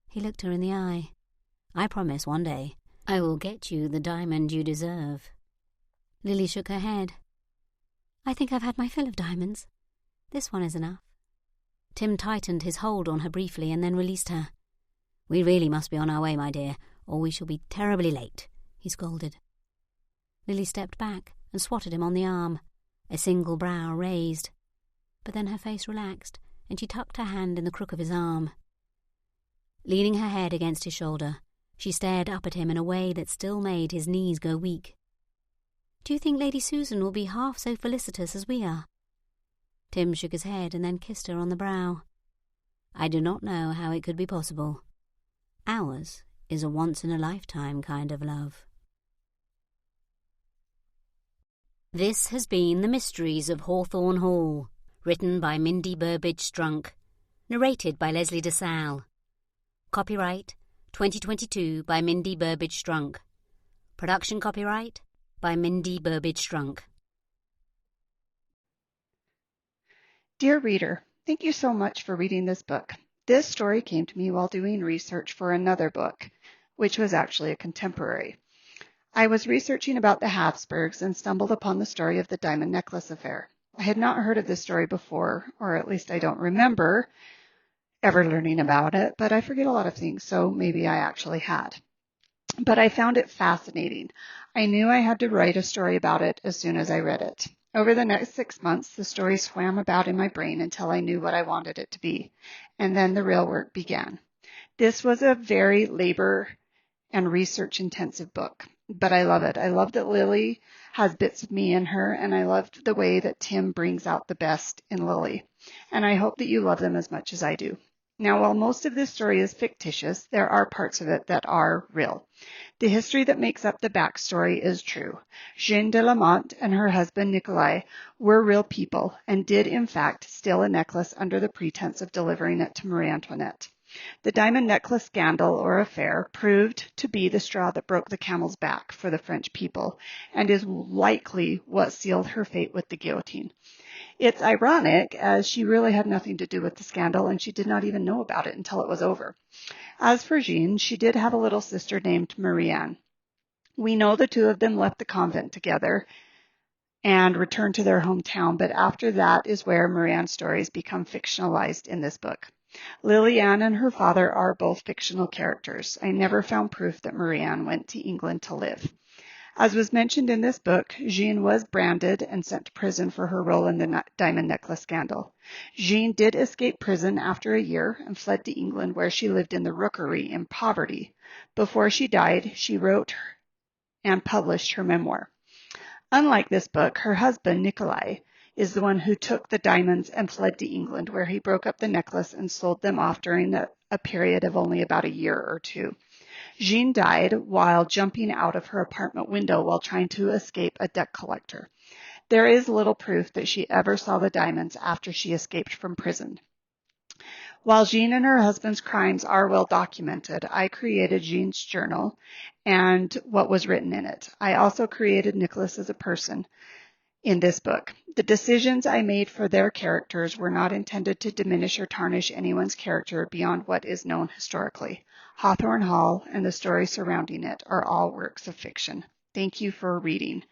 He looked her in the eye. "I promise one day I will get you the diamond you deserve." Lily shook her head. "I think I've had my fill of diamonds. This one is enough." Tim tightened his hold on her briefly and then released her. "We really must be on our way, my dear, or we shall be terribly late," he scolded. Lily stepped back and swatted him on the arm, a single brow raised. But then her face relaxed, and she tucked her hand in the crook of his arm. Leaning her head against his shoulder, she stared up at him in a way that still made his knees go weak. "Do you think Lady Susan will be half so felicitous as we are?" Tim shook his head and then kissed her on the brow. "I do not know how it could be possible. Ours is a once-in-a-lifetime kind of love." This has been The Mysteries of Hawthorn Hall, written by Mindy Burbidge-Strunk, narrated by Leslie DeSalle. Copyright 2022 by Mindy Burbidge-Strunk. Production copyright by Mindy Burbidge-Strunk. Dear reader, thank you so much for reading this book. This story came to me while doing research for another book, which was actually a contemporary. I was researching about the Habsburgs and stumbled upon the story of the diamond necklace affair. I had not heard of this story before, or at least I don't remember ever learning about it, but I forget a lot of things, so maybe I actually had. But I found it fascinating. I knew I had to write a story about it as soon as I read it. Over the next 6 months, the story swam about in my brain until I knew what I wanted it to be, and then the real work began. This was a very labor and research-intensive book, but I love it. I love that Lily has bits of me in her, and I loved the way that Tim brings out the best in Lily, and I hope that you love them as much as I do. Now, while most of this story is fictitious, there are parts of it that are real. The history that makes up the backstory is true. Jeanne de Lamont and her husband Nikolai were real people and did, in fact, steal a necklace under the pretense of delivering it to Marie Antoinette. The diamond necklace scandal or affair proved to be the straw that broke the camel's back for the French people and is likely what sealed her fate with the guillotine. It's ironic, as she really had nothing to do with the scandal and she did not even know about it until it was over. As for Jeanne, she did have a little sister named Marianne. We know the two of them left the convent together and returned to their hometown, but after that is where Marianne's stories become fictionalized in this book. Liliane and her father are both fictional characters. I never found proof that Marianne went to England to live. As was mentioned in this book, Jeanne was branded and sent to prison for her role in the diamond necklace scandal. Jeanne did escape prison after a year and fled to England, where she lived in the Rookery in poverty. Before she died, she wrote and published her memoir. Unlike this book, her husband, Nikolai, is the one who took the diamonds and fled to England, where he broke up the necklace and sold them off during a period of only about a year or two. Jeanne died while jumping out of her apartment window while trying to escape a debt collector. There is little proof that she ever saw the diamonds after she escaped from prison. While Jeanne and her husband's crimes are well documented, I created Jeanne's journal and what was written in it. I also created Nicholas as a person in this book. The decisions I made for their characters were not intended to diminish or tarnish anyone's character beyond what is known historically. Hawthorn Hall and the story surrounding it are all works of fiction. Thank you for reading.